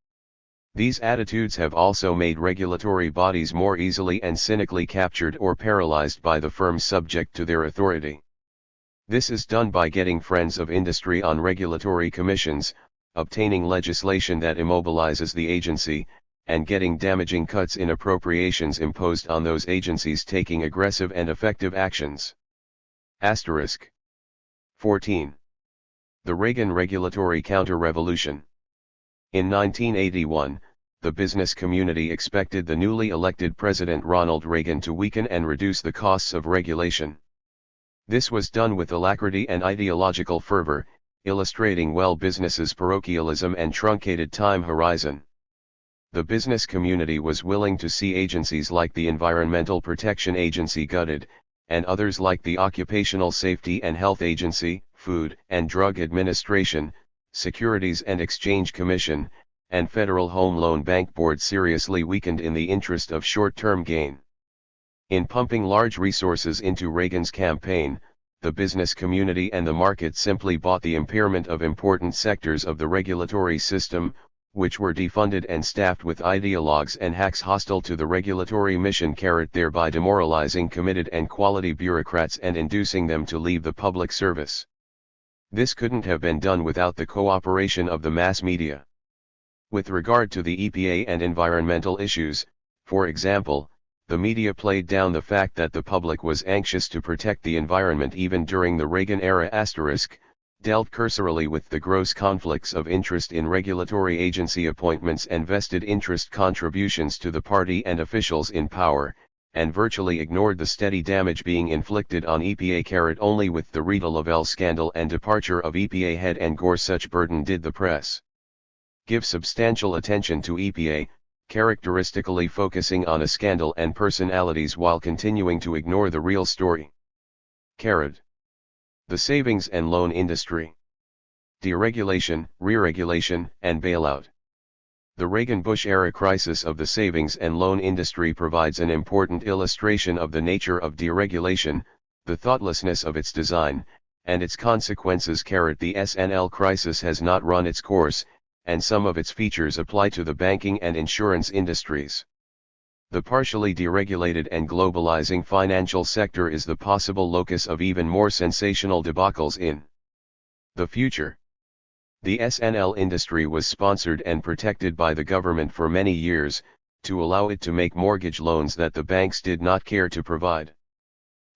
These attitudes have also made regulatory bodies more easily and cynically captured or paralyzed by the firms subject to their authority. This is done by getting friends of industry on regulatory commissions, obtaining legislation that immobilizes the agency, and getting damaging cuts in appropriations imposed on those agencies taking aggressive and effective actions. Asterisk. 14. The Reagan Regulatory Counter-Revolution. In 1981, the business community expected the newly elected President Ronald Reagan to weaken and reduce the costs of regulation. This was done with alacrity and ideological fervor, illustrating well business's parochialism and truncated time horizon. The business community was willing to see agencies like the Environmental Protection Agency gutted, and others like the Occupational Safety and Health Agency, Food and Drug Administration, Securities and Exchange Commission, and Federal Home Loan Bank Board seriously weakened in the interest of short-term gain. In pumping large resources into Reagan's campaign, the business community and the market simply bought the impairment of important sectors of the regulatory system, which were defunded and staffed with ideologues and hacks hostile to the regulatory mission, thereby demoralizing committed and quality bureaucrats and inducing them to leave the public service. This couldn't have been done without the cooperation of the mass media. With regard to the EPA and environmental issues, for example, the media played down the fact that the public was anxious to protect the environment even during the Reagan era. Dealt cursorily with the gross conflicts of interest in regulatory agency appointments and vested interest contributions to the party and officials in power, and virtually ignored the steady damage being inflicted on EPA. Only with the Rita Lavelle scandal and departure of EPA head Ann Gorsuch burden did the press give substantial attention to EPA, characteristically focusing on a scandal and personalities while continuing to ignore the real story. The savings and loan industry. Deregulation, re-regulation, and bailout. The Reagan-Bush-era crisis of the savings and loan industry provides an important illustration of the nature of deregulation, the thoughtlessness of its design, and its consequences. The S&L crisis has not run its course, and some of its features apply to the banking and insurance industries. The partially deregulated and globalizing financial sector is the possible locus of even more sensational debacles in the future. The S&L industry was sponsored and protected by the government for many years, to allow it to make mortgage loans that the banks did not care to provide.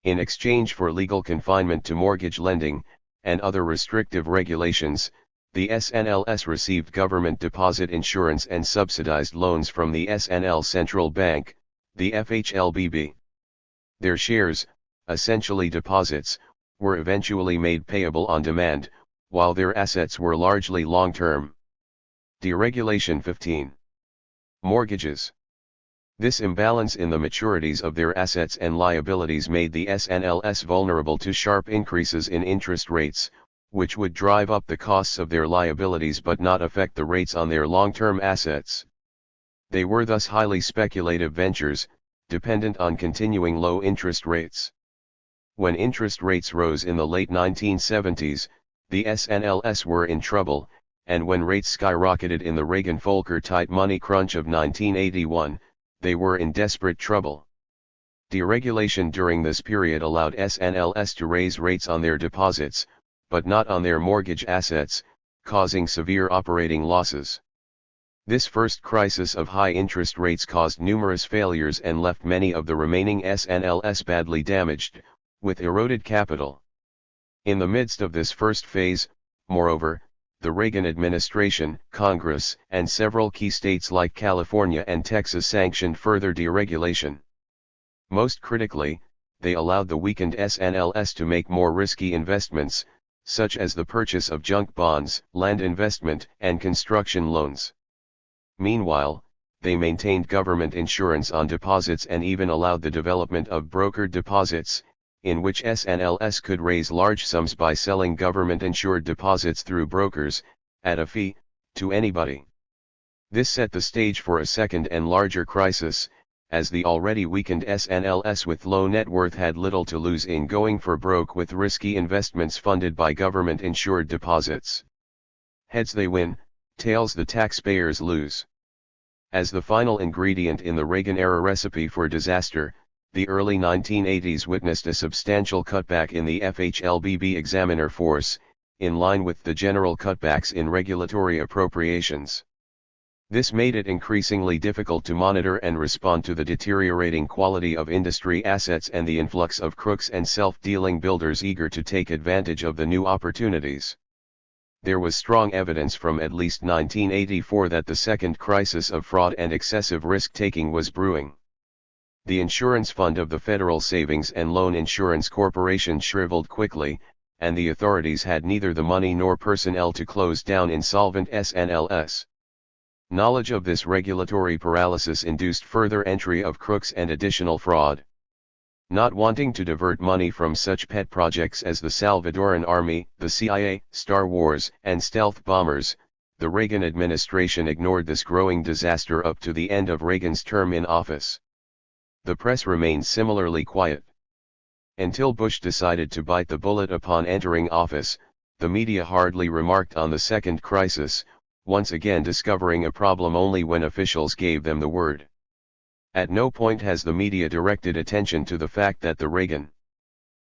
In exchange for legal confinement to mortgage lending, and other restrictive regulations, the S&Ls received government deposit insurance and subsidized loans from the S&L Central Bank, the FHLBB. Their shares, essentially deposits, were eventually made payable on demand, while their assets were largely long-term. Deregulation 15. Mortgages. This imbalance in the maturities of their assets and liabilities made the SNLS vulnerable to sharp increases in interest rates, which would drive up the costs of their liabilities but not affect the rates on their long-term assets. They were thus highly speculative ventures, dependent on continuing low interest rates. When interest rates rose in the late 1970s, the SNLS were in trouble, and when rates skyrocketed in the Reagan-Volcker tight money crunch of 1981, they were in desperate trouble. Deregulation during this period allowed SNLS to raise rates on their deposits, but not on their mortgage assets, causing severe operating losses. This first crisis of high interest rates caused numerous failures and left many of the remaining SNLS badly damaged, with eroded capital. In the midst of this first phase, moreover, the Reagan administration, Congress, and several key states like California and Texas sanctioned further deregulation. Most critically, they allowed the weakened SNLS to make more risky investments, such as the purchase of junk bonds, land investment, and construction loans. Meanwhile, they maintained government insurance on deposits and even allowed the development of brokered deposits, in which SNLS could raise large sums by selling government-insured deposits through brokers, at a fee, to anybody. This set the stage for a second and larger crisis, as the already weakened SNLS with low net worth had little to lose in going for broke with risky investments funded by government-insured deposits. Heads they win, tails the taxpayers lose. As the final ingredient in the Reagan-era recipe for disaster, the early 1980s witnessed a substantial cutback in the FHLBB examiner force, in line with the general cutbacks in regulatory appropriations. This made it increasingly difficult to monitor and respond to the deteriorating quality of industry assets and the influx of crooks and self-dealing builders eager to take advantage of the new opportunities. There was strong evidence from at least 1984 that the second crisis of fraud and excessive risk-taking was brewing. The insurance fund of the Federal Savings and Loan Insurance Corporation shriveled quickly, and the authorities had neither the money nor personnel to close down insolvent SNLS. Knowledge of this regulatory paralysis induced further entry of crooks and additional fraud. Not wanting to divert money from such pet projects as the Salvadoran Army, the CIA, Star Wars, and stealth bombers, the Reagan administration ignored this growing disaster up to the end of Reagan's term in office. The press remained similarly quiet. Until Bush decided to bite the bullet upon entering office, the media hardly remarked on the second crisis, once again discovering a problem only when officials gave them the word. At no point has the media directed attention to the fact that the Reagan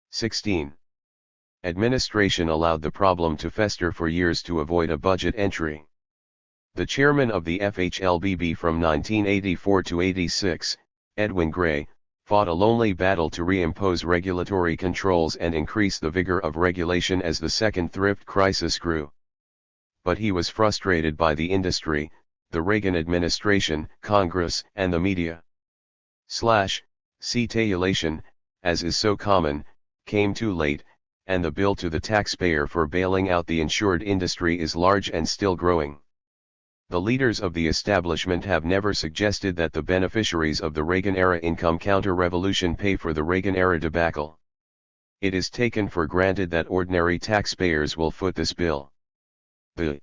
16 administration allowed the problem to fester for years to avoid a budget entry. The chairman of the FHLBB from 1984 to 86, Edwin Gray, fought a lonely battle to reimpose regulatory controls and increase the vigor of regulation as the second thrift crisis grew. But he was frustrated by the industry, the Reagan administration, Congress, and the media. Cetalation, as is so common, came too late, and the bill to the taxpayer for bailing out the insured industry is large and still growing. The leaders of the establishment have never suggested that the beneficiaries of the Reagan-era income counter-revolution pay for the Reagan-era debacle. It is taken for granted that ordinary taxpayers will foot this bill. The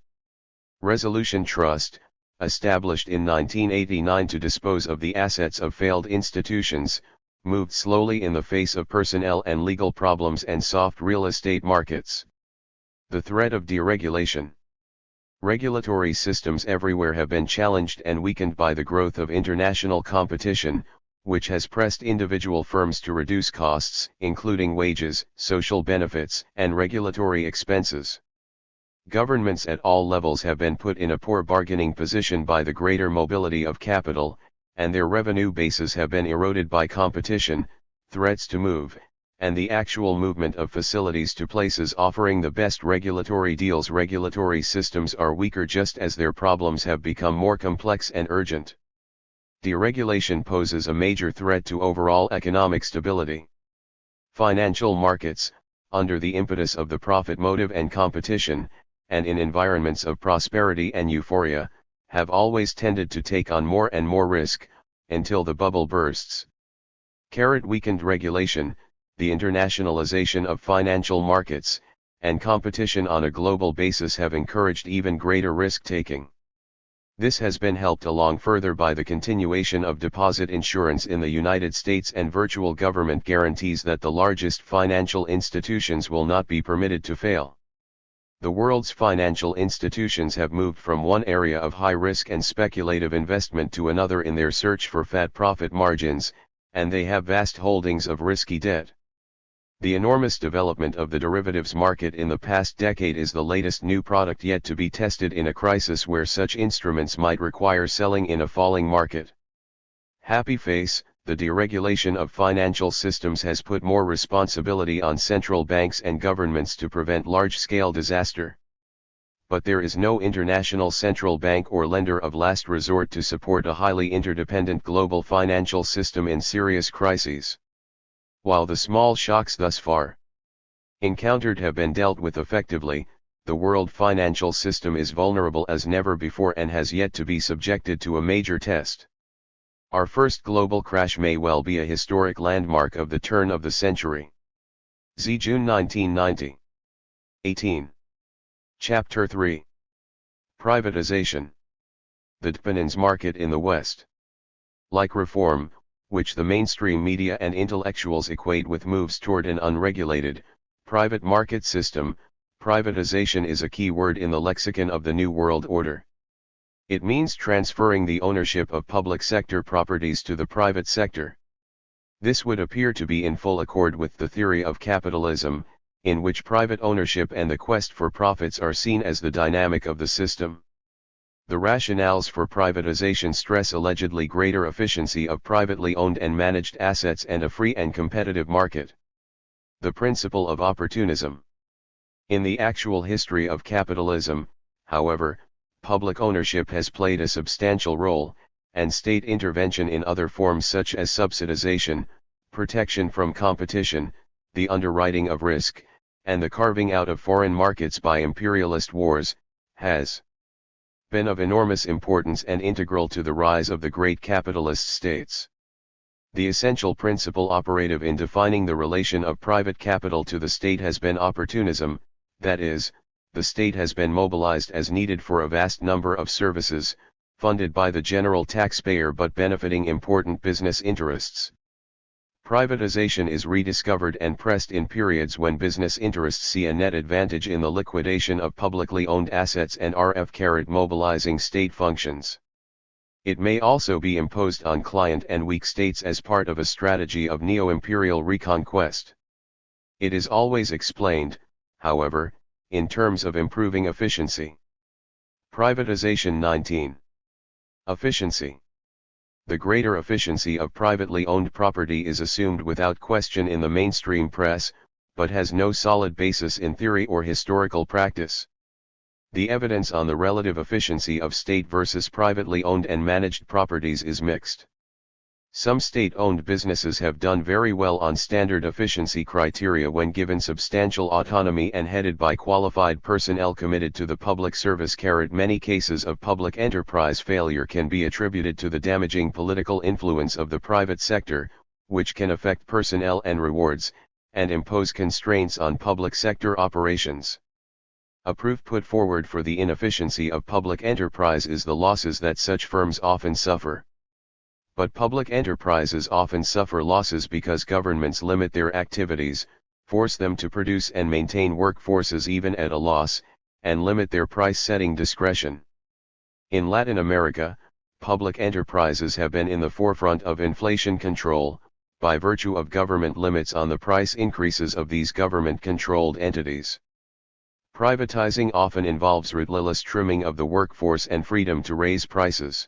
Resolution Trust, established in 1989 to dispose of the assets of failed institutions, moved slowly in the face of personnel and legal problems and soft real estate markets. The threat of deregulation. Regulatory systems everywhere have been challenged and weakened by the growth of international competition, which has pressed individual firms to reduce costs, including wages, social benefits, and regulatory expenses. Governments at all levels have been put in a poor bargaining position by the greater mobility of capital, and their revenue bases have been eroded by competition, threats to move, and the actual movement of facilities to places offering the best regulatory deals. Regulatory systems are weaker just as their problems have become more complex and urgent. Deregulation poses a major threat to overall economic stability. Financial markets, under the impetus of the profit motive and competition, and in environments of prosperity and euphoria, have always tended to take on more and more risk, until the bubble bursts. Weakened regulation, the internationalization of financial markets, and competition on a global basis have encouraged even greater risk-taking. This has been helped along further by the continuation of deposit insurance in the United States and virtual government guarantees that the largest financial institutions will not be permitted to fail. The world's financial institutions have moved from one area of high risk and speculative investment to another in their search for fat profit margins, and they have vast holdings of risky debt. The enormous development of the derivatives market in the past decade is the latest new product yet to be tested in a crisis where such instruments might require selling in a falling market. Happy face, the deregulation of financial systems has put more responsibility on central banks and governments to prevent large-scale disaster. But there is no international central bank or lender of last resort to support a highly interdependent global financial system in serious crises. While the small shocks thus far encountered have been dealt with effectively, the world financial system is vulnerable as never before and has yet to be subjected to a major test. Our first global crash may well be a historic landmark of the turn of the century. June 1990. 18. Chapter 3. Privatization. The dependence market in the West. Like reform, which the mainstream media and intellectuals equate with moves toward an unregulated, private market system, privatization is a key word in the lexicon of the New World Order. It means transferring the ownership of public sector properties to the private sector. This would appear to be in full accord with the theory of capitalism, in which private ownership and the quest for profits are seen as the dynamic of the system. The rationales for privatization stress allegedly greater efficiency of privately owned and managed assets and a free and competitive market. The principle of opportunism. In the actual history of capitalism, however, public ownership has played a substantial role, and state intervention in other forms such as subsidization, protection from competition, the underwriting of risk, and the carving out of foreign markets by imperialist wars, has been of enormous importance and integral to the rise of the great capitalist states. The essential principle operative in defining the relation of private capital to the state has been opportunism, that is, the state has been mobilized as needed for a vast number of services, funded by the general taxpayer but benefiting important business interests. Privatization is rediscovered and pressed in periods when business interests see a net advantage in the liquidation of publicly owned assets and mobilizing state functions. It may also be imposed on client and weak states as part of a strategy of neo-imperial reconquest. It is always explained, however, in terms of improving efficiency. Privatization 19. Efficiency. The greater efficiency of privately owned property is assumed without question in the mainstream press, but has no solid basis in theory or historical practice. The evidence on the relative efficiency of state versus privately owned and managed properties is mixed. Some state-owned businesses have done very well on standard efficiency criteria when given substantial autonomy and headed by qualified personnel committed to the public service. Many cases of public enterprise failure can be attributed to the damaging political influence of the private sector, which can affect personnel and rewards, and impose constraints on public sector operations. A proof put forward for the inefficiency of public enterprise is the losses that such firms often suffer. But public enterprises often suffer losses because governments limit their activities, force them to produce and maintain workforces even at a loss, and limit their price-setting discretion. In Latin America, public enterprises have been in the forefront of inflation control, by virtue of government limits on the price increases of these government-controlled entities. Privatizing often involves ruthless trimming of the workforce and freedom to raise prices.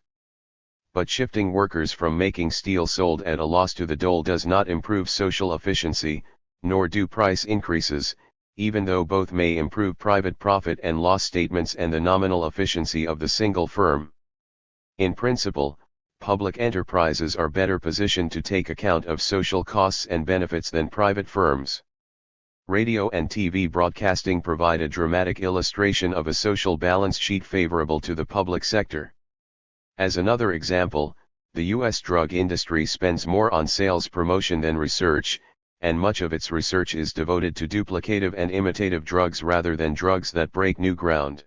But shifting workers from making steel sold at a loss to the dole does not improve social efficiency, nor do price increases, even though both may improve private profit and loss statements and the nominal efficiency of the single firm. In principle, public enterprises are better positioned to take account of social costs and benefits than private firms. Radio and TV broadcasting provide a dramatic illustration of a social balance sheet favorable to the public sector. As another example, the U.S. drug industry spends more on sales promotion than research, and much of its research is devoted to duplicative and imitative drugs rather than drugs that break new ground.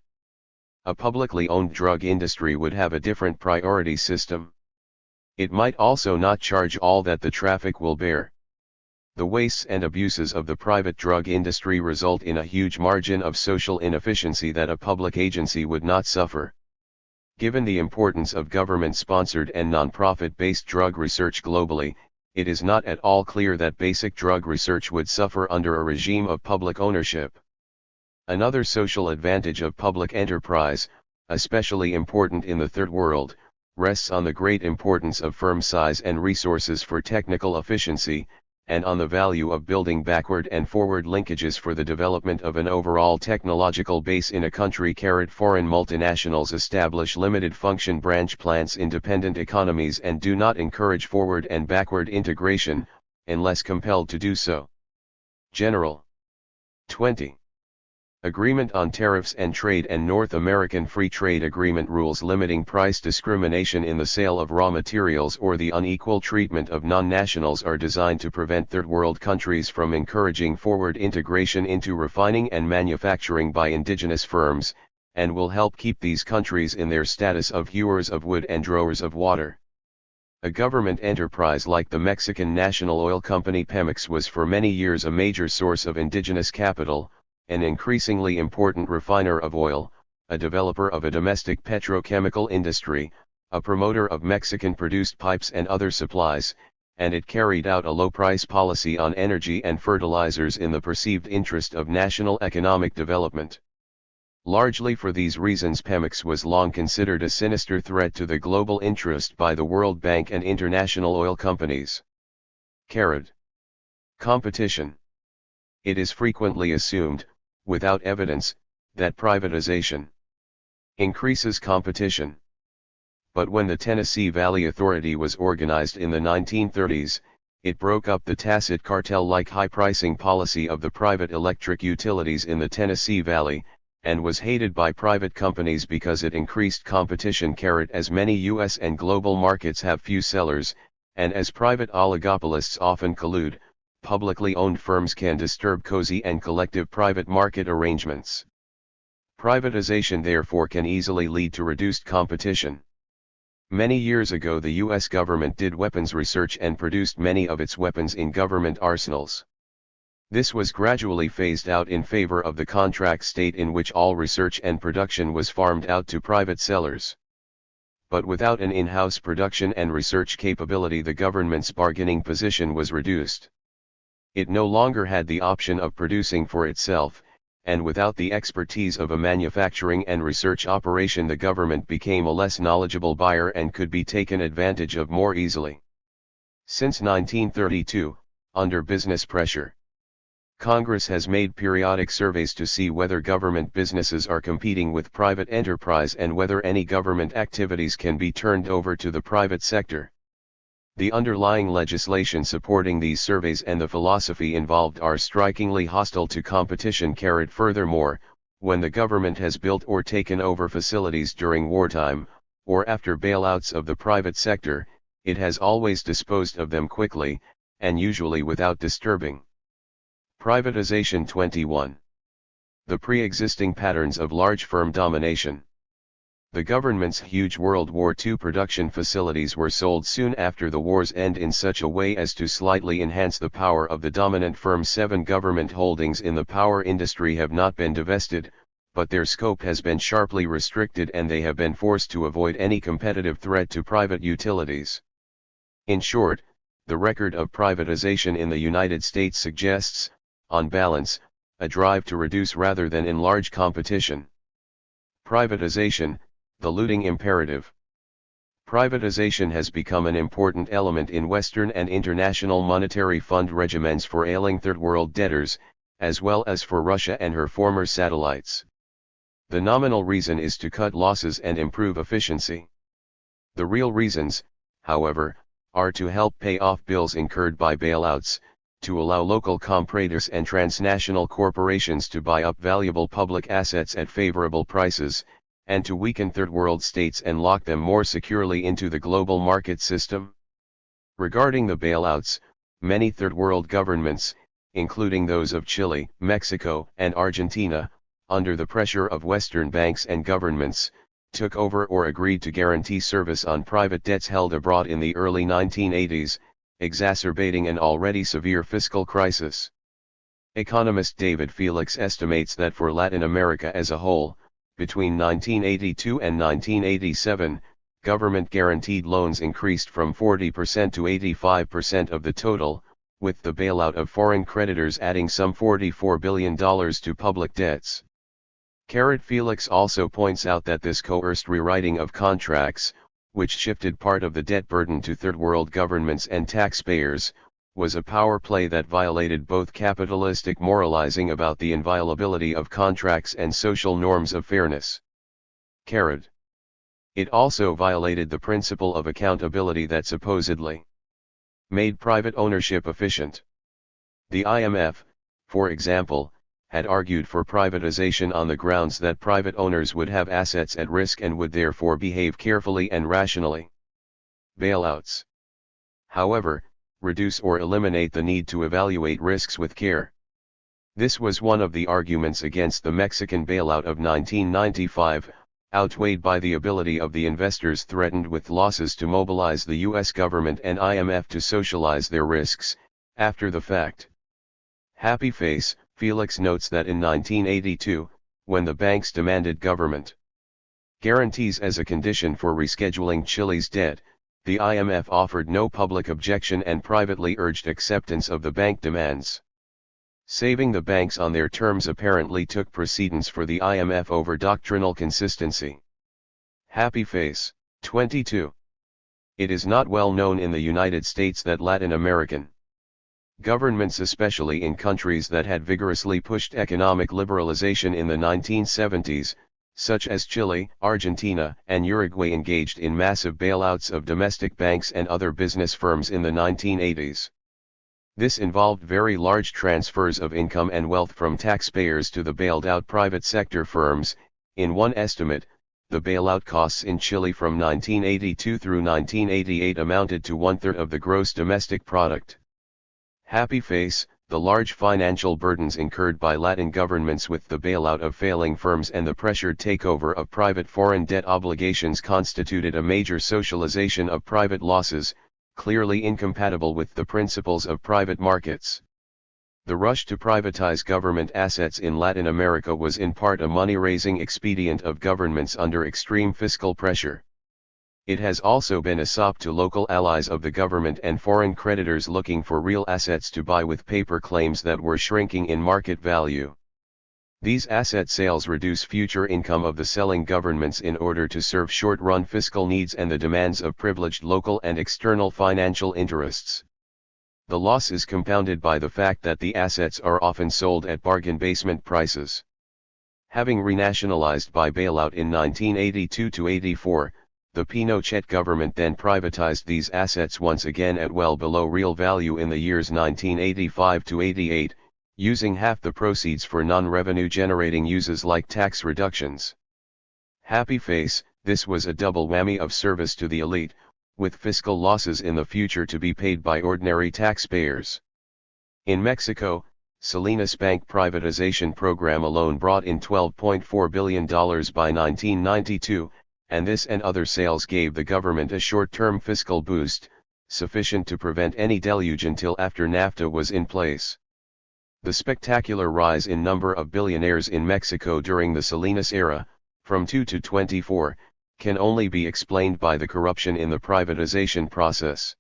A publicly owned drug industry would have a different priority system. It might also not charge all that the traffic will bear. The wastes and abuses of the private drug industry result in a huge margin of social inefficiency that a public agency would not suffer. Given the importance of government-sponsored and non-profit-based drug research globally, it is not at all clear that basic drug research would suffer under a regime of public ownership. Another social advantage of public enterprise, especially important in the Third World, rests on the great importance of firm size and resources for technical efficiency, and on the value of building backward and forward linkages for the development of an overall technological base in a country. Foreign multinationals establish limited function branch plants, independent economies, and do not encourage forward and backward integration, unless compelled to do so. General 20. Agreement on Tariffs and Trade and North American Free Trade Agreement rules limiting price discrimination in the sale of raw materials or the unequal treatment of non-nationals are designed to prevent Third World countries from encouraging forward integration into refining and manufacturing by indigenous firms, and will help keep these countries in their status of hewers of wood and drawers of water. A government enterprise like the Mexican National Oil Company Pemex was for many years a major source of indigenous capital, an increasingly important refiner of oil, a developer of a domestic petrochemical industry, a promoter of Mexican-produced pipes and other supplies, and it carried out a low-price policy on energy and fertilizers in the perceived interest of national economic development. Largely for these reasons, Pemex was long considered a sinister threat to the global interest by the World Bank and international oil companies. Competition. It is frequently assumed, without evidence, that privatization increases competition. But when the Tennessee Valley Authority was organized in the 1930s, it broke up the tacit cartel-like high pricing policy of the private electric utilities in the Tennessee Valley, and was hated by private companies because it increased competition. As many U.S. and global markets have few sellers, and as private oligopolists often collude, publicly owned firms can disturb cozy and collective private market arrangements. Privatization therefore can easily lead to reduced competition. Many years ago the U.S. government did weapons research and produced many of its weapons in government arsenals. This was gradually phased out in favor of the contract state in which all research and production was farmed out to private sellers. But without an in-house production and research capability, the government's bargaining position was reduced. It no longer had the option of producing for itself, and without the expertise of a manufacturing and research operation, the government became a less knowledgeable buyer and could be taken advantage of more easily. Since 1932, under business pressure, Congress has made periodic surveys to see whether government businesses are competing with private enterprise and whether any government activities can be turned over to the private sector. The underlying legislation supporting these surveys and the philosophy involved are strikingly hostile to competition. Furthermore, when the government has built or taken over facilities during wartime, or after bailouts of the private sector, it has always disposed of them quickly, and usually without disturbing. Privatization. 21. The pre-existing patterns of large firm domination. The government's huge World War II production facilities were sold soon after the war's end in such a way as to slightly enhance the power of the dominant firm. 7 Government holdings in the power industry have not been divested, but their scope has been sharply restricted and they have been forced to avoid any competitive threat to private utilities. In short, the record of privatization in the United States suggests, on balance, a drive to reduce rather than enlarge competition. Privatization, the looting imperative. Privatization has become an important element in Western and international monetary fund regimens for ailing Third World debtors, as well as for Russia and her former satellites. The nominal reason is to cut losses and improve efficiency. The real reasons, however, are to help pay off bills incurred by bailouts, to allow local compradors and transnational corporations to buy up valuable public assets at favorable prices, and to weaken third world states and lock them more securely into the global market system. Regarding the bailouts, many third world governments, including those of Chile, Mexico, and Argentina, under the pressure of Western banks and governments, took over or agreed to guarantee service on private debts held abroad in the early 1980s, exacerbating an already severe fiscal crisis. Economist David Felix estimates that for Latin America as a whole, between 1982 and 1987, government-guaranteed loans increased from 40% to 85% of the total, with the bailout of foreign creditors adding some $44 billion to public debts. Felix also points out that this coerced rewriting of contracts, which shifted part of the debt burden to third world governments and taxpayers, was a power play that violated both capitalistic moralizing about the inviolability of contracts and social norms of fairness. It also violated the principle of accountability that supposedly made private ownership efficient. The IMF, for example, had argued for privatization on the grounds that private owners would have assets at risk and would therefore behave carefully and rationally. Bailouts, however, reduce or eliminate the need to evaluate risks with care. This was one of the arguments against the Mexican bailout of 1995, outweighed by the ability of the investors threatened with losses to mobilize the U.S. government and IMF to socialize their risks, after the fact. Happy face, Felix notes that in 1982, when the banks demanded government guarantees as a condition for rescheduling Chile's debt, the IMF offered no public objection and privately urged acceptance of the bank demands. Saving the banks on their terms apparently took precedence for the IMF over doctrinal consistency. Happy face, 22. It is not well known in the United States that Latin American governments, especially in countries that had vigorously pushed economic liberalization in the 1970s, such as Chile, Argentina, and Uruguay, engaged in massive bailouts of domestic banks and other business firms in the 1980s. This involved very large transfers of income and wealth from taxpayers to the bailed-out private sector firms. In one estimate, the bailout costs in Chile from 1982 through 1988 amounted to one-third of the gross domestic product. Happy face, the large financial burdens incurred by Latin governments with the bailout of failing firms and the pressured takeover of private foreign debt obligations constituted a major socialization of private losses, clearly incompatible with the principles of private markets. The rush to privatize government assets in Latin America was in part a money-raising expedient of governments under extreme fiscal pressure. It has also been a sop to local allies of the government and foreign creditors looking for real assets to buy with paper claims that were shrinking in market value. These asset sales reduce future income of the selling governments in order to serve short-run fiscal needs and the demands of privileged local and external financial interests. The loss is compounded by the fact that the assets are often sold at bargain basement prices. Having renationalized by bailout in 1982-84, the Pinochet government then privatized these assets once again at well below real value in the years 1985-88, using half the proceeds for non-revenue generating uses like tax reductions. Happy face, this was a double whammy of service to the elite, with fiscal losses in the future to be paid by ordinary taxpayers. In Mexico, Salinas Bank privatization program alone brought in $12.4 billion by 1992, and this and other sales gave the government a short-term fiscal boost, sufficient to prevent any deluge until after NAFTA was in place. The spectacular rise in number of billionaires in Mexico during the Salinas era, from 2 to 24, can only be explained by the corruption in the privatization process.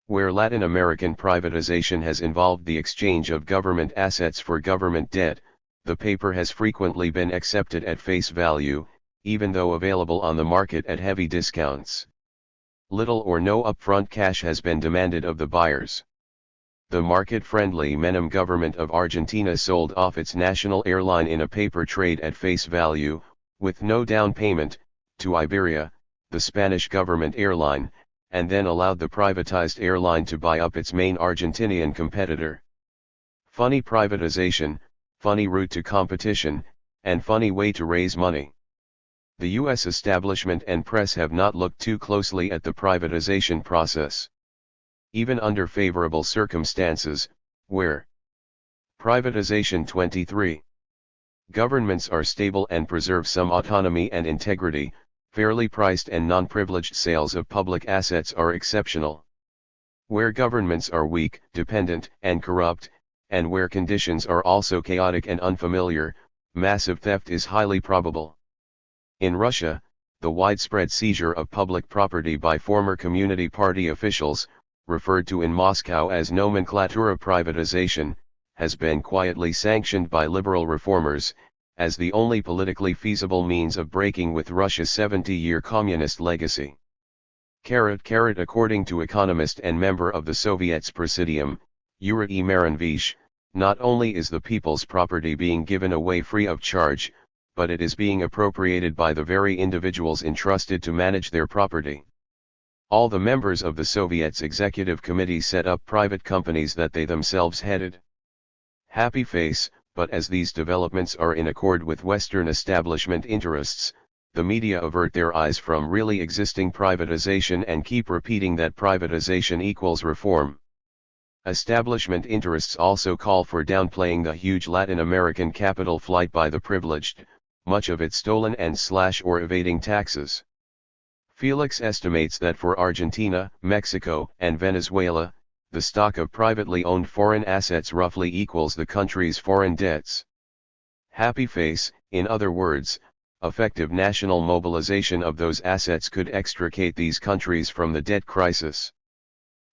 Where Latin American privatization has involved the exchange of government assets for government debt, the paper has frequently been accepted at face value, even though available on the market at heavy discounts. Little or no upfront cash has been demanded of the buyers. The market-friendly Menem government of Argentina sold off its national airline in a paper trade at face value, with no down payment, to Iberia, the Spanish government airline, and then allowed the privatized airline to buy up its main Argentinian competitor. Funny privatization, funny route to competition, and funny way to raise money. The US establishment and press have not looked too closely at the privatization process. Even under favorable circumstances, where privatization 23. Governments are stable and preserve some autonomy and integrity, fairly priced and non-privileged sales of public assets are exceptional. Where governments are weak, dependent, and corrupt, and where conditions are also chaotic and unfamiliar, massive theft is highly probable. In Russia, the widespread seizure of public property by former Community Party officials, referred to in Moscow as nomenklatura privatization, has been quietly sanctioned by liberal reformers, as the only politically feasible means of breaking with Russia's 70-year communist legacy. According to economist and member of the Soviet's Presidium, Yuri Marinvich, not only is the people's property being given away free of charge, but it is being appropriated by the very individuals entrusted to manage their property. All the members of the Soviet's executive committee set up private companies that they themselves headed. Happy face, but as these developments are in accord with Western establishment interests, the media avert their eyes from really existing privatization and keep repeating that privatization equals reform. Establishment interests also call for downplaying the huge Latin American capital flight by the privileged, much of it stolen and or evading taxes. Felix estimates that for Argentina, Mexico, and Venezuela, the stock of privately owned foreign assets roughly equals the country's foreign debts. Happy face, in other words, effective national mobilization of those assets could extricate these countries from the debt crisis.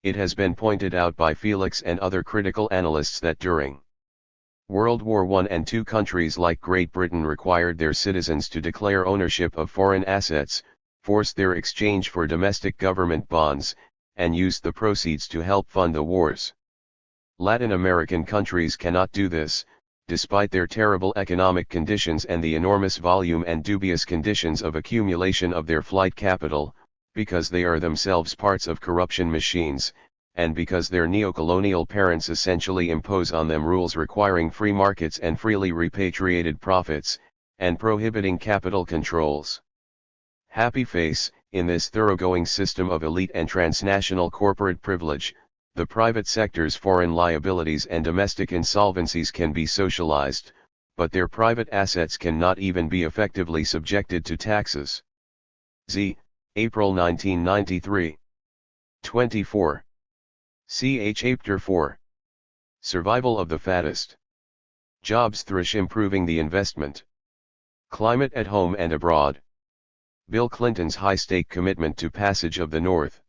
It has been pointed out by Felix and other critical analysts that during World War I and II countries like Great Britain required their citizens to declare ownership of foreign assets, forced their exchange for domestic government bonds, and used the proceeds to help fund the wars. Latin American countries cannot do this, despite their terrible economic conditions and the enormous volume and dubious conditions of accumulation of their flight capital, because they are themselves parts of corruption machines, and because their neocolonial parents essentially impose on them rules requiring free markets and freely repatriated profits, and prohibiting capital controls. Happy face, in this thoroughgoing system of elite and transnational corporate privilege, the private sector's foreign liabilities and domestic insolvencies can be socialized, but their private assets cannot even be effectively subjected to taxes. Z. April 1993. 24. Ch. Chapter 4. Survival of the fattest. Jobs thrish improving the investment. Climate at home and abroad. Bill Clinton's high-stake commitment to passage of the North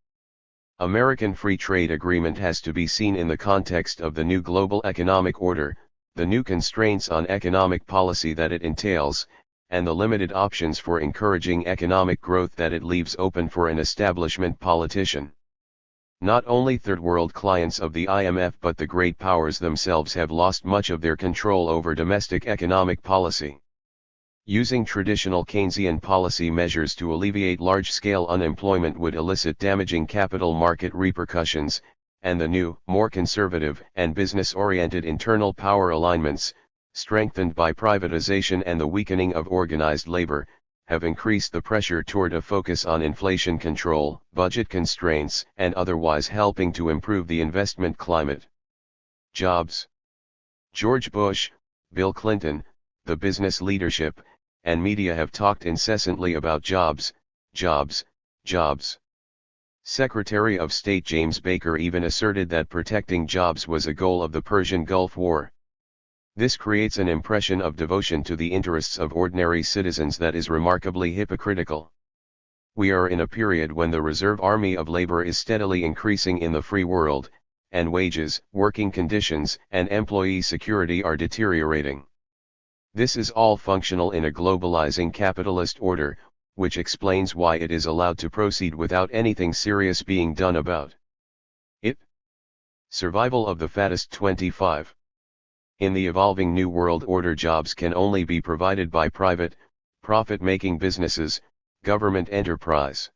American Free Trade Agreement has to be seen in the context of the new global economic order, the new constraints on economic policy that it entails, and the limited options for encouraging economic growth that it leaves open for an establishment politician. Not only third world clients of the IMF but the great powers themselves have lost much of their control over domestic economic policy. Using traditional Keynesian policy measures to alleviate large-scale unemployment would elicit damaging capital market repercussions, and the new, more conservative and business-oriented internal power alignments, strengthened by privatization and the weakening of organized labor, have increased the pressure toward a focus on inflation control, budget constraints, and otherwise helping to improve the investment climate. Jobs. George Bush, Bill Clinton, the business leadership, and media have talked incessantly about jobs, jobs, jobs. Secretary of State James Baker even asserted that protecting jobs was a goal of the Persian Gulf War. This creates an impression of devotion to the interests of ordinary citizens that is remarkably hypocritical. We are in a period when the reserve army of labor is steadily increasing in the free world, and wages, working conditions, and employee security are deteriorating. This is all functional in a globalizing capitalist order, which explains why it is allowed to proceed without anything serious being done about it. Survival of the fattest 25. In the evolving New World Order, jobs can only be provided by private, profit-making businesses, government enterprise.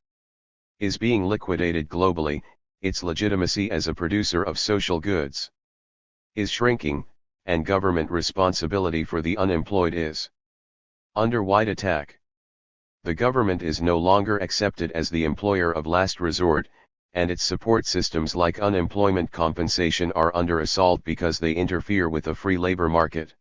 is being liquidated globally, its legitimacy as a producer of social goods is shrinking, and government responsibility for the unemployed is under wide attack. The government is no longer accepted as the employer of last resort, and its support systems like unemployment compensation are under assault because they interfere with a free labor market.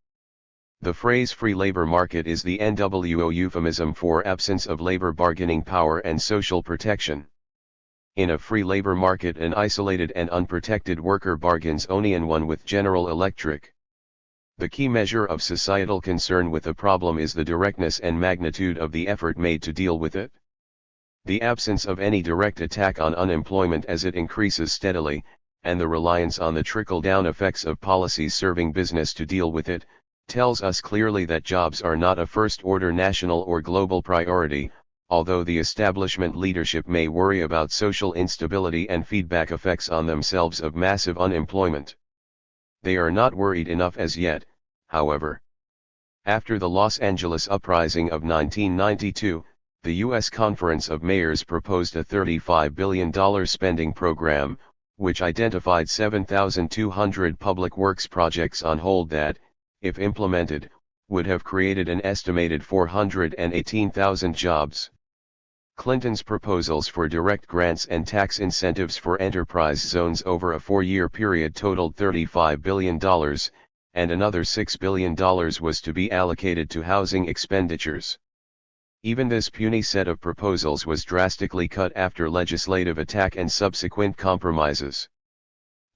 The phrase free labor market is the NWO euphemism for absence of labor bargaining power and social protection. In a free labor market, an isolated and unprotected worker bargains only in one with General Electric. The key measure of societal concern with a problem is the directness and magnitude of the effort made to deal with it. The absence of any direct attack on unemployment as it increases steadily, and the reliance on the trickle-down effects of policies serving business to deal with it, tells us clearly that jobs are not a first-order national or global priority, although the establishment leadership may worry about social instability and feedback effects on themselves of massive unemployment. They are not worried enough as yet, however. After the Los Angeles uprising of 1992, the U.S. Conference of Mayors proposed a $35 billion spending program, which identified 7,200 public works projects on hold that, if implemented, would have created an estimated 418,000 jobs. Clinton's proposals for direct grants and tax incentives for enterprise zones over a 4-year period totaled $35 billion, and another $6 billion was to be allocated to housing expenditures. Even this puny set of proposals was drastically cut after legislative attack and subsequent compromises.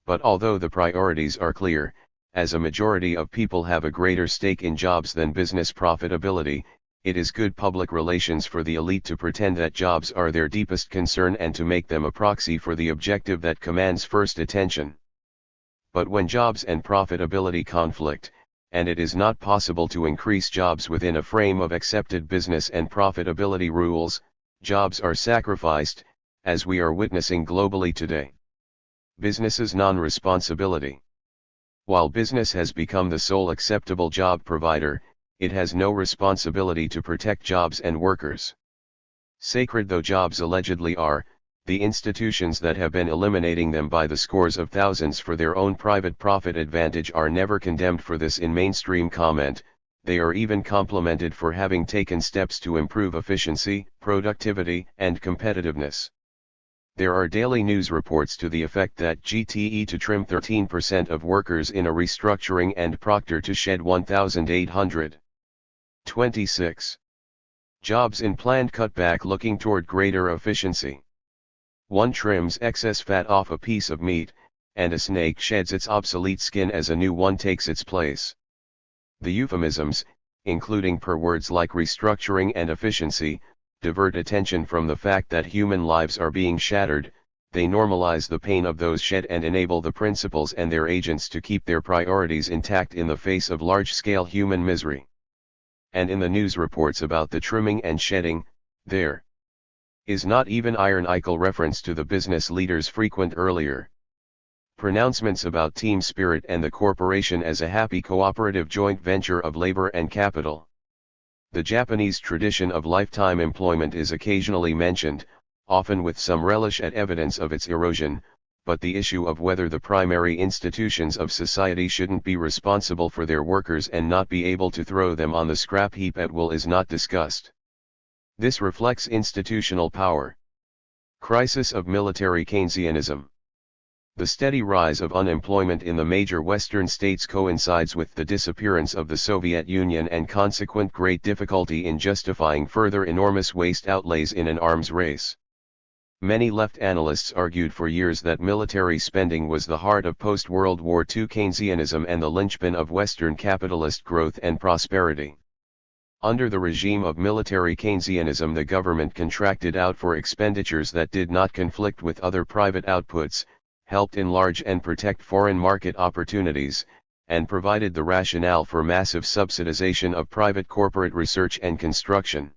But although the priorities are clear, as a majority of people have a greater stake in jobs than business profitability, it is good public relations for the elite to pretend that jobs are their deepest concern and to make them a proxy for the objective that commands first attention. But when jobs and profitability conflict, and it is not possible to increase jobs within a frame of accepted business and profitability rules, jobs are sacrificed, as we are witnessing globally today. Business's non-responsibility. While business has become the sole acceptable job provider, it has no responsibility to protect jobs and workers. Sacred though jobs allegedly are, the institutions that have been eliminating them by the scores of thousands for their own private profit advantage are never condemned for this in mainstream comment. They are even complimented for having taken steps to improve efficiency, productivity, and competitiveness. There are daily news reports to the effect that GTE to trim 13% of workers in a restructuring and Procter to shed 1,826 jobs in planned cutback looking toward greater efficiency. One trims excess fat off a piece of meat, and a snake sheds its obsolete skin as a new one takes its place. The euphemisms, including per words like restructuring and efficiency, divert attention from the fact that human lives are being shattered. They normalize the pain of those shed and enable the principals and their agents to keep their priorities intact in the face of large-scale human misery. And in the news reports about the trimming and shedding, there is not even ironical reference to the business leaders' frequent earlier pronouncements about team spirit and the corporation as a happy cooperative joint venture of labor and capital. The Japanese tradition of lifetime employment is occasionally mentioned, often with some relish at evidence of its erosion, but the issue of whether the primary institutions of society shouldn't be responsible for their workers and not be able to throw them on the scrap heap at will is not discussed. This reflects institutional power. Crisis of military Keynesianism. The steady rise of unemployment in the major Western states coincides with the disappearance of the Soviet Union and consequent great difficulty in justifying further enormous waste outlays in an arms race. Many left analysts argued for years that military spending was the heart of post-World War II Keynesianism and the linchpin of Western capitalist growth and prosperity. Under the regime of military Keynesianism, the government contracted out for expenditures that did not conflict with other private outputs, helped enlarge and protect foreign market opportunities, and provided the rationale for massive subsidization of private corporate research and construction.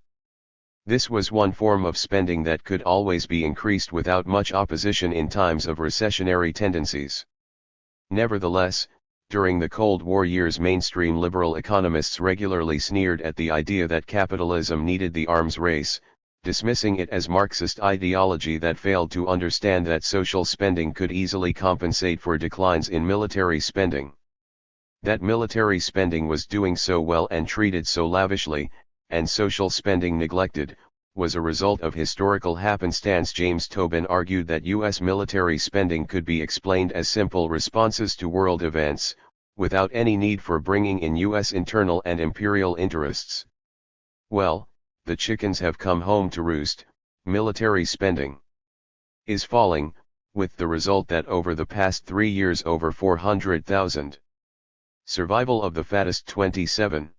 This was one form of spending that could always be increased without much opposition in times of recessionary tendencies. Nevertheless, during the Cold War years, mainstream liberal economists regularly sneered at the idea that capitalism needed the arms race, dismissing it as Marxist ideology that failed to understand that social spending could easily compensate for declines in military spending. That military spending was doing so well and treated so lavishly, and social spending neglected, was a result of historical happenstance. James Tobin argued that U.S. military spending could be explained as simple responses to world events, without any need for bringing in U.S. internal and imperial interests. Well, the chickens have come home to roost. Military spending is falling, with the result that over the past 3 years over 400,000. Survival of the fattest 27.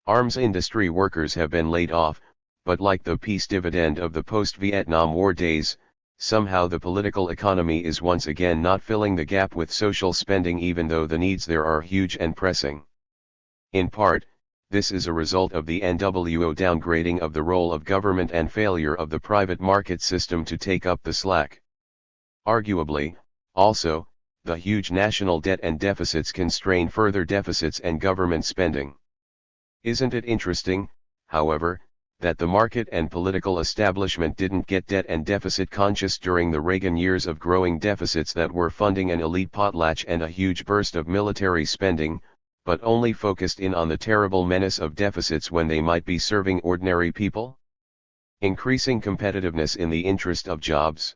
Arms industry workers have been laid off, but like the peace dividend of the post-Vietnam War days, somehow the political economy is once again not filling the gap with social spending even though the needs there are huge and pressing. In part, this is a result of the NWO downgrading of the role of government and failure of the private market system to take up the slack. Arguably, also, the huge national debt and deficits constrain further deficits and government spending. Isn't it interesting, however, that the market and political establishment didn't get debt and deficit conscious during the Reagan years of growing deficits that were funding an elite potlatch and a huge burst of military spending, but only focused in on the terrible menace of deficits when they might be serving ordinary people? Increasing competitiveness in the interest of jobs.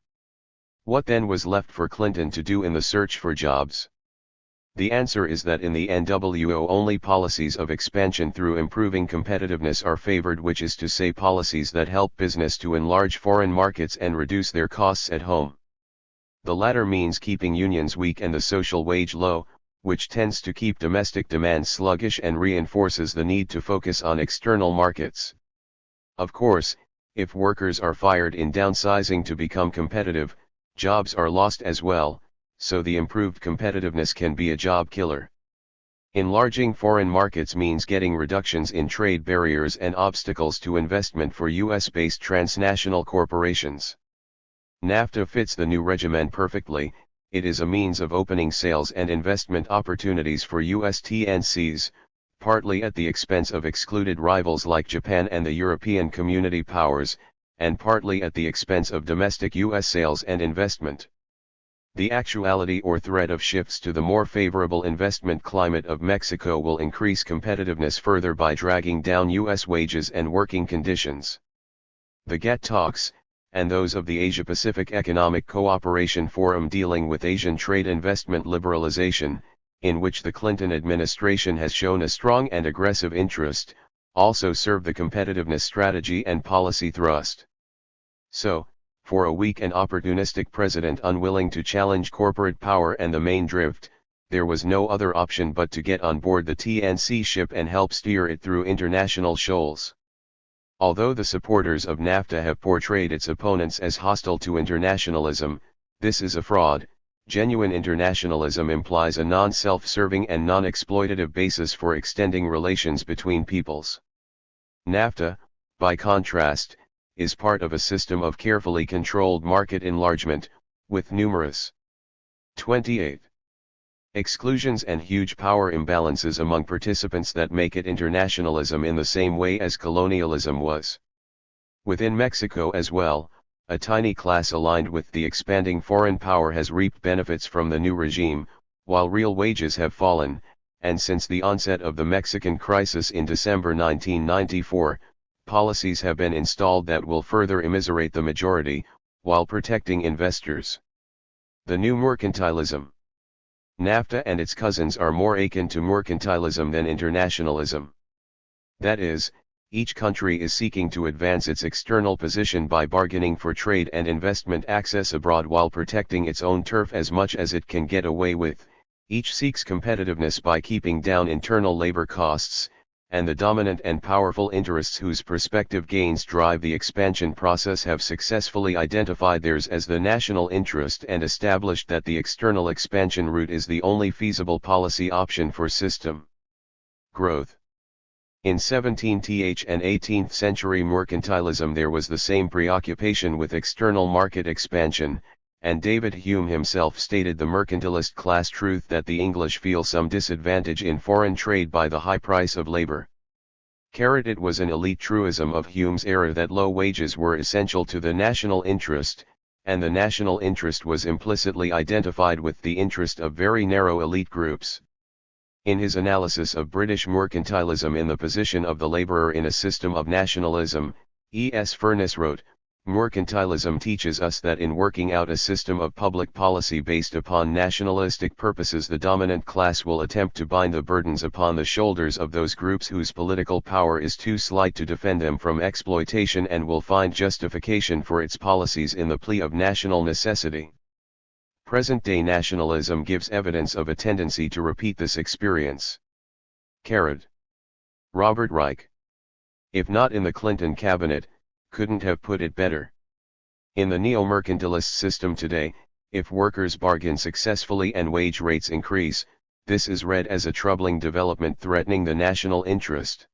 What then was left for Clinton to do in the search for jobs? The answer is that in the NWO only policies of expansion through improving competitiveness are favored, which is to say policies that help business to enlarge foreign markets and reduce their costs at home. The latter means keeping unions weak and the social wage low, which tends to keep domestic demand sluggish and reinforces the need to focus on external markets. Of course, if workers are fired in downsizing to become competitive, jobs are lost as well, so the improved competitiveness can be a job killer. Enlarging foreign markets means getting reductions in trade barriers and obstacles to investment for US-based transnational corporations. NAFTA fits the new regimen perfectly. It is a means of opening sales and investment opportunities for US TNCs, partly at the expense of excluded rivals like Japan and the European Community powers, and partly at the expense of domestic US sales and investment. The actuality or threat of shifts to the more favorable investment climate of Mexico will increase competitiveness further by dragging down US wages and working conditions. The GATT talks, and those of the Asia-Pacific Economic Cooperation Forum dealing with Asian trade investment liberalization, in which the Clinton administration has shown a strong and aggressive interest, also serve the competitiveness strategy and policy thrust. So, for a weak and opportunistic president unwilling to challenge corporate power and the main drift, there was no other option but to get on board the TNC ship and help steer it through international shoals. Although the supporters of NAFTA have portrayed its opponents as hostile to internationalism, this is a fraud. Genuine internationalism implies a non-self-serving and non-exploitative basis for extending relations between peoples. NAFTA, by contrast, is part of a system of carefully controlled market enlargement, with numerous 28 exclusions and huge power imbalances among participants that make it internationalism in the same way as colonialism was. Within Mexico as well, a tiny class aligned with the expanding foreign power has reaped benefits from the new regime, while real wages have fallen, and since the onset of the Mexican crisis in December 1994, policies have been installed that will further immiserate the majority, while protecting investors. The new mercantilism. NAFTA and its cousins are more akin to mercantilism than internationalism. That is, each country is seeking to advance its external position by bargaining for trade and investment access abroad while protecting its own turf as much as it can get away with. Each seeks competitiveness by keeping down internal labor costs, and the dominant and powerful interests whose prospective gains drive the expansion process have successfully identified theirs as the national interest and established that the external expansion route is the only feasible policy option for system growth. In 17th and 18th century mercantilism there was the same preoccupation with external market expansion, and David Hume himself stated the mercantilist class truth that the English feel some disadvantage in foreign trade by the high price of labor. It was an elite truism of Hume's era that low wages were essential to the national interest, and the national interest was implicitly identified with the interest of very narrow elite groups. In his analysis of British mercantilism in the position of the labourer in a system of nationalism, E.S. Furness wrote, "Mercantilism teaches us that in working out a system of public policy based upon nationalistic purposes, the dominant class will attempt to bind the burdens upon the shoulders of those groups whose political power is too slight to defend them from exploitation, and will find justification for its policies in the plea of national necessity." Present-day nationalism gives evidence of a tendency to repeat this experience. Robert Reich. If not in the Clinton cabinet, couldn't have put it better. In the neo-mercantilist system today, if workers bargain successfully and wage rates increase, this is read as a troubling development threatening the national interest.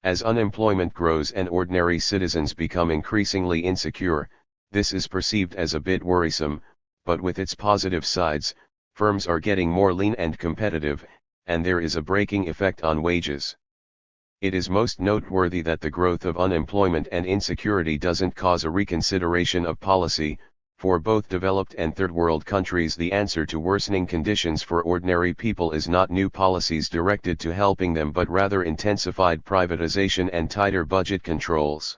As unemployment grows and ordinary citizens become increasingly insecure, this is perceived as a bit worrisome, but with its positive sides, firms are getting more lean and competitive, and there is a braking effect on wages. It is most noteworthy that the growth of unemployment and insecurity doesn't cause a reconsideration of policy. For both developed and third world countries, the answer to worsening conditions for ordinary people is not new policies directed to helping them, but rather intensified privatization and tighter budget controls.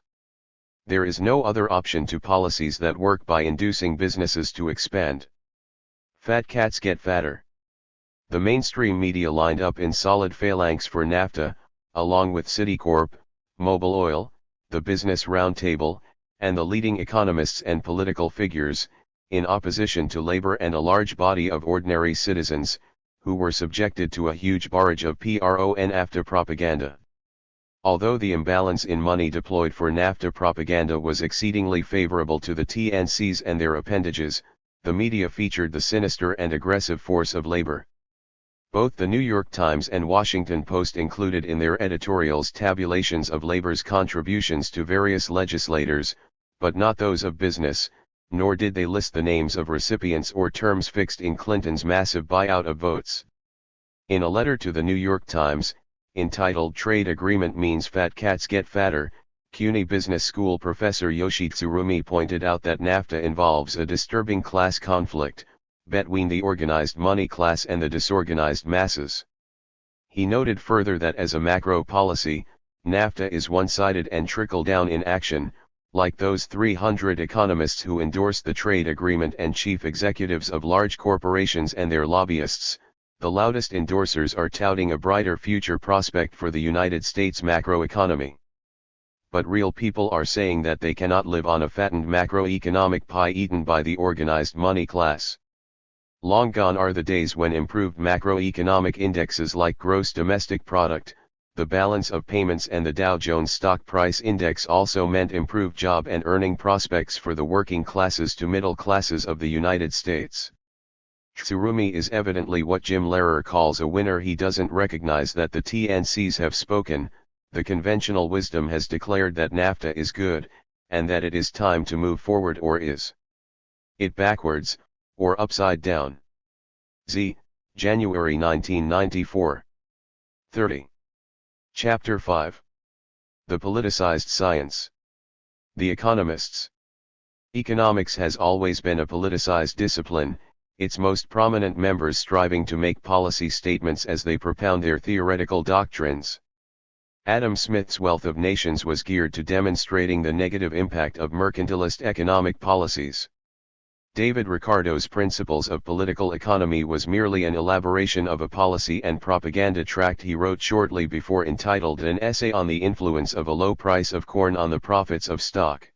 There is no other option to policies that work by inducing businesses to expand. Fat cats get fatter. The mainstream media lined up in solid phalanx for NAFTA, along with Citicorp, Mobil Oil, the Business Roundtable, and the leading economists and political figures, in opposition to labor and a large body of ordinary citizens, who were subjected to a huge barrage of pro-NAFTA propaganda. Although the imbalance in money deployed for NAFTA propaganda was exceedingly favorable to the TNCs and their appendages, the media featured the sinister and aggressive force of labor. Both the New York Times and Washington Post included in their editorials tabulations of labor's contributions to various legislators, but not those of business, nor did they list the names of recipients or terms fixed in Clinton's massive buyout of votes. In a letter to the New York Times, entitled "Trade Agreement Means Fat Cats Get Fatter," CUNY Business School professor Yoshi Tsurumi pointed out that NAFTA involves a disturbing class conflict between the organized money class and the disorganized masses. He noted further that as a macro policy, NAFTA is one-sided and trickle-down in action, like those 300 economists who endorsed the trade agreement and chief executives of large corporations and their lobbyists. The loudest endorsers are touting a brighter future prospect for the United States macroeconomy. But real people are saying that they cannot live on a fattened macroeconomic pie eaten by the organized money class. Long gone are the days when improved macroeconomic indexes like gross domestic product, the balance of payments and the Dow Jones Stock Price Index also meant improved job and earning prospects for the working classes to middle classes of the United States. Tsurumi is evidently what Jim Lehrer calls a winner. He doesn't recognize that the TNCs have spoken. The conventional wisdom has declared that NAFTA is good, and that it is time to move forward, or is it backwards, or upside down. January 1994. 30. Chapter 5. The Politicized Science. The Economists. Economics has always been a politicized discipline, its most prominent members striving to make policy statements as they propound their theoretical doctrines. Adam Smith's Wealth of Nations was geared to demonstrating the negative impact of mercantilist economic policies. David Ricardo's Principles of Political Economy was merely an elaboration of a policy and propaganda tract he wrote shortly before, entitled An Essay on the Influence of a Low Price of Corn on the Profits of Stock.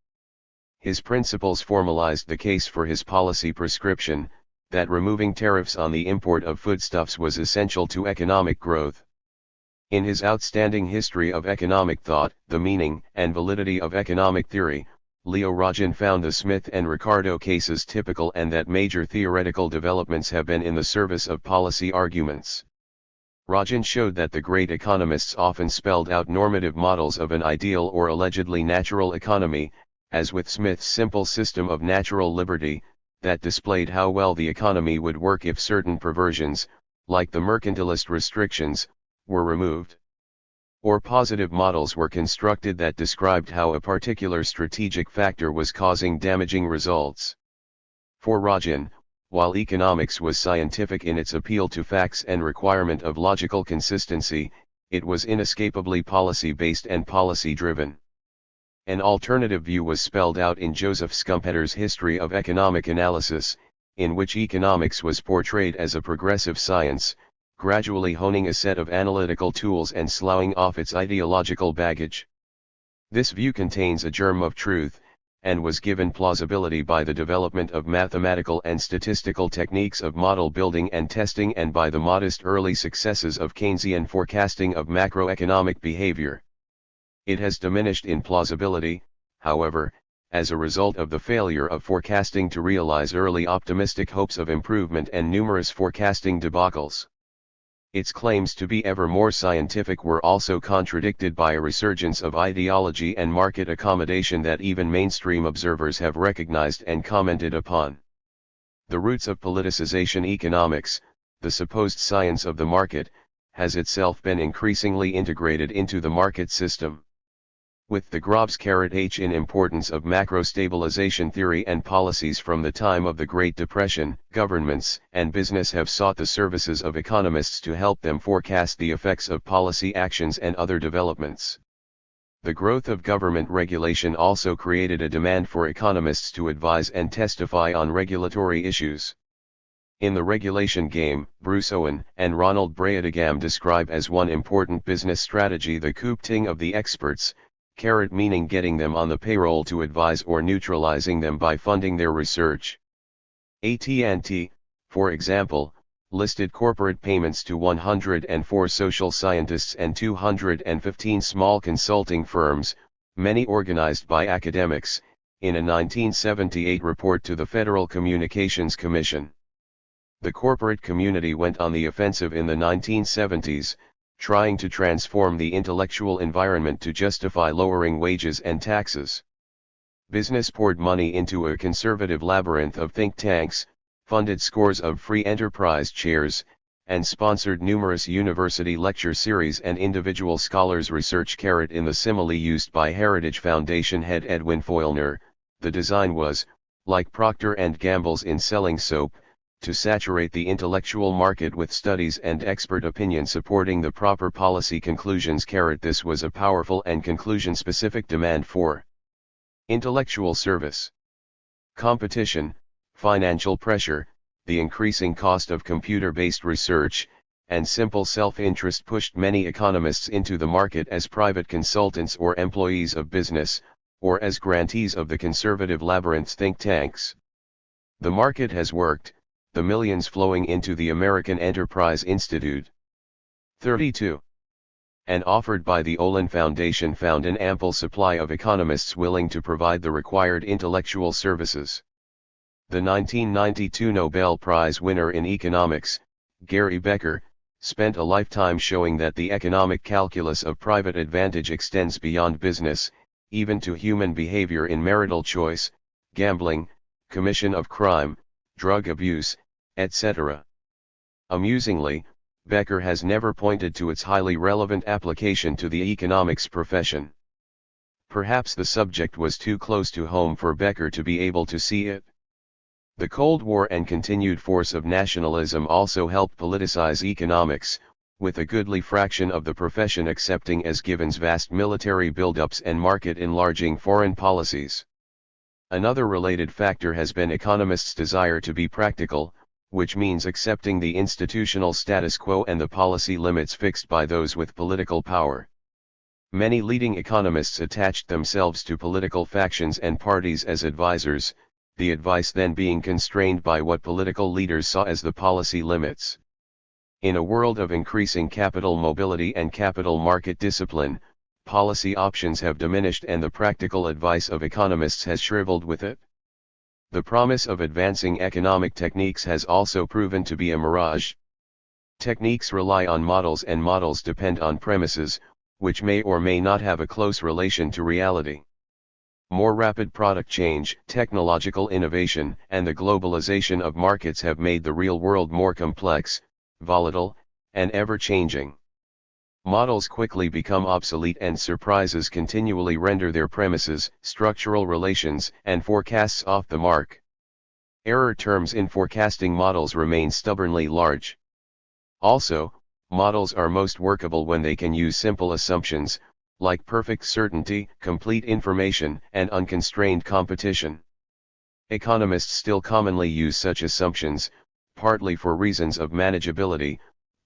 His principles formalized the case for his policy prescription, that removing tariffs on the import of foodstuffs was essential to economic growth. In his outstanding History of Economic Thought, The Meaning and Validity of Economic Theory, Leo Rajan found the Smith and Ricardo cases typical, and that major theoretical developments have been in the service of policy arguments. Rajan showed that the great economists often spelled out normative models of an ideal or allegedly natural economy, as with Smith's simple system of natural liberty, that displayed how well the economy would work if certain perversions, like the mercantilist restrictions, were removed. or positive models were constructed that described how a particular strategic factor was causing damaging results. For Rajan, while economics was scientific in its appeal to facts and requirement of logical consistency, it was inescapably policy-based and policy-driven. An alternative view was spelled out in Joseph Schumpeter's History of Economic Analysis, in which economics was portrayed as a progressive science, gradually honing a set of analytical tools and sloughing off its ideological baggage. This view contains a germ of truth, and was given plausibility by the development of mathematical and statistical techniques of model building and testing and by the modest early successes of Keynesian forecasting of macroeconomic behavior. It has diminished in plausibility, however, as a result of the failure of forecasting to realize early optimistic hopes of improvement and numerous forecasting debacles. Its claims to be ever more scientific were also contradicted by a resurgence of ideology and market accommodation that even mainstream observers have recognized and commented upon. The roots of politicization economics, the supposed science of the market, has itself been increasingly integrated into the market system. With the Grobs-H in importance of macro-stabilization theory and policies from the time of the Great Depression, governments and business have sought the services of economists to help them forecast the effects of policy actions and other developments. The growth of government regulation also created a demand for economists to advise and testify on regulatory issues. In The Regulation Game, Bruce Owen and Ronald Braedigam describe as one important business strategy the coopting of the experts, carrot meaning getting them on the payroll to advise or neutralizing them by funding their research. AT&T, for example, listed corporate payments to 104 social scientists and 215 small consulting firms, many organized by academics, in a 1978 report to the Federal Communications Commission. The corporate community went on the offensive in the 1970s, trying to transform the intellectual environment to justify lowering wages and taxes. Business poured money into a conservative labyrinth of think tanks, funded scores of free enterprise chairs, and sponsored numerous university lecture series and individual scholars' research. In the simile used by Heritage Foundation head Edwin Foilner, the design was, like Procter & Gamble's in selling soap, to saturate the intellectual market with studies and expert opinion supporting the proper policy conclusions. This was a powerful and conclusion-specific demand for intellectual service. Competition, financial pressure, the increasing cost of computer-based research, and simple self-interest pushed many economists into the market as private consultants or employees of business, or as grantees of the conservative labyrinth's think tanks. The market has worked, the millions flowing into the American Enterprise Institute. 32. And offered by the Olin Foundation found an ample supply of economists willing to provide the required intellectual services. The 1992 Nobel Prize winner in economics, Gary Becker, spent a lifetime showing that the economic calculus of private advantage extends beyond business, even to human behavior in marital choice, gambling, commission of crime, drug abuse, etc. Amusingly, Becker has never pointed to its highly relevant application to the economics profession. Perhaps the subject was too close to home for Becker to be able to see it. The Cold War and continued force of nationalism also helped politicize economics, with a goodly fraction of the profession accepting as givens vast military buildups and market-enlarging foreign policies. Another related factor has been economists' desire to be practical, which means accepting the institutional status quo and the policy limits fixed by those with political power. Many leading economists attached themselves to political factions and parties as advisors, the advice then being constrained by what political leaders saw as the policy limits. In a world of increasing capital mobility and capital market discipline, policy options have diminished and the practical advice of economists has shriveled with it. The promise of advancing economic techniques has also proven to be a mirage. Techniques rely on models and models depend on premises, which may or may not have a close relation to reality. More rapid product change, technological innovation, and the globalization of markets have made the real world more complex, volatile, and ever-changing. Models quickly become obsolete and surprises continually render their premises, structural relations, and forecasts off the mark. Error terms in forecasting models remain stubbornly large. Also, models are most workable when they can use simple assumptions, like perfect certainty, complete information, and unconstrained competition. Economists still commonly use such assumptions, partly for reasons of manageability,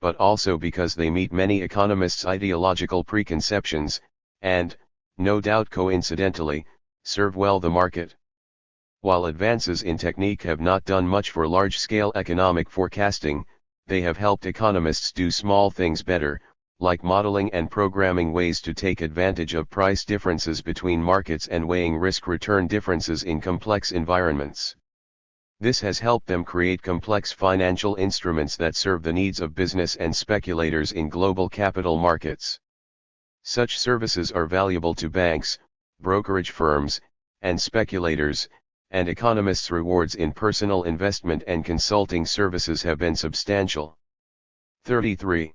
but also because they meet many economists' ideological preconceptions, and, no doubt coincidentally, serve well the market. While advances in technique have not done much for large-scale economic forecasting, they have helped economists do small things better, like modeling and programming ways to take advantage of price differences between markets and weighing risk-return differences in complex environments. This has helped them create complex financial instruments that serve the needs of business and speculators in global capital markets. Such services are valuable to banks, brokerage firms, and speculators, and economists' rewards in personal investment and consulting services have been substantial. 33.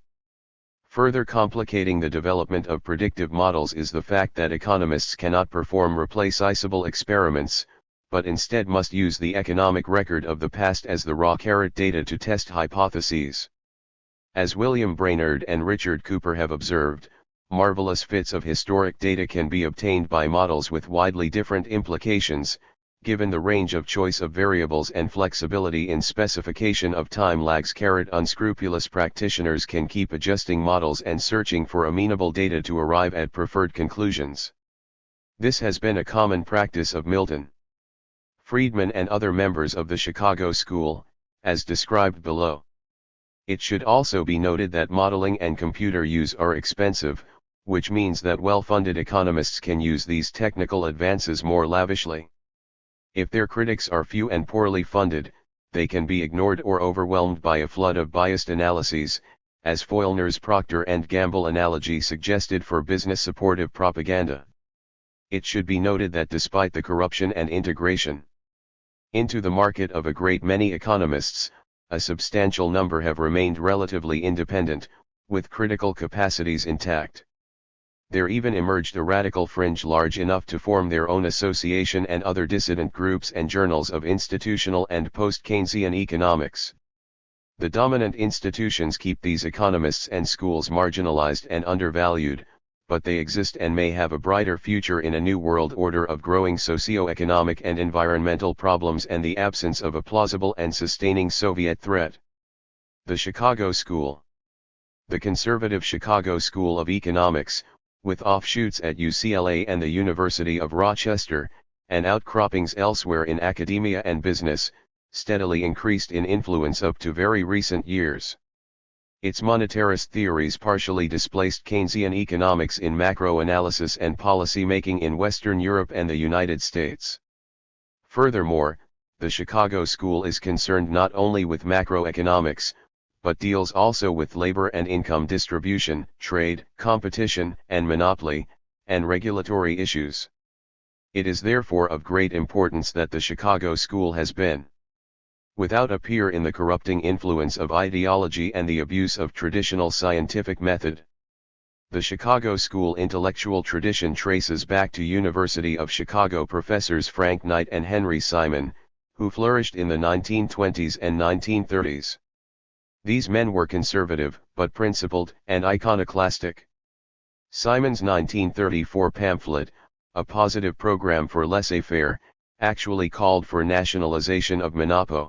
Further complicating the development of predictive models is the fact that economists cannot perform replaceable experiments, but instead must use the economic record of the past as the raw data to test hypotheses. As William Brainerd and Richard Cooper have observed, marvelous fits of historic data can be obtained by models with widely different implications, given the range of choice of variables and flexibility in specification of time lags. Unscrupulous practitioners can keep adjusting models and searching for amenable data to arrive at preferred conclusions. This has been a common practice of Milton Friedman and other members of the Chicago School, as described below. It should also be noted that modeling and computer use are expensive, which means that well-funded economists can use these technical advances more lavishly. If their critics are few and poorly funded, they can be ignored or overwhelmed by a flood of biased analyses, as Foylner's Procter & Gamble analogy suggested for business-supportive propaganda. It should be noted that despite the corruption and integration into the market of a great many economists, a substantial number have remained relatively independent, with critical capacities intact. There even emerged a radical fringe large enough to form their own association and other dissident groups and journals of institutional and post-Keynesian economics. The dominant institutions keep these economists and schools marginalized and undervalued, but they exist and may have a brighter future in a new world order of growing socio-economic and environmental problems and the absence of a plausible and sustaining Soviet threat. The Chicago School. The conservative Chicago School of Economics, with offshoots at UCLA and the University of Rochester, and outcroppings elsewhere in academia and business, steadily increased in influence up to very recent years. Its monetarist theories partially displaced Keynesian economics in macro-analysis and policy-making in Western Europe and the United States. Furthermore, the Chicago School is concerned not only with macroeconomics, but deals also with labor and income distribution, trade, competition, and monopoly, and regulatory issues. It is therefore of great importance that the Chicago School has been without a peer in the corrupting influence of ideology and the abuse of traditional scientific method. The Chicago School intellectual tradition traces back to University of Chicago professors Frank Knight and Henry Simon, who flourished in the 1920s and 1930s. These men were conservative, but principled, and iconoclastic. Simon's 1934 pamphlet, A Positive Program for Laissez-faire, actually called for nationalization of monopoly.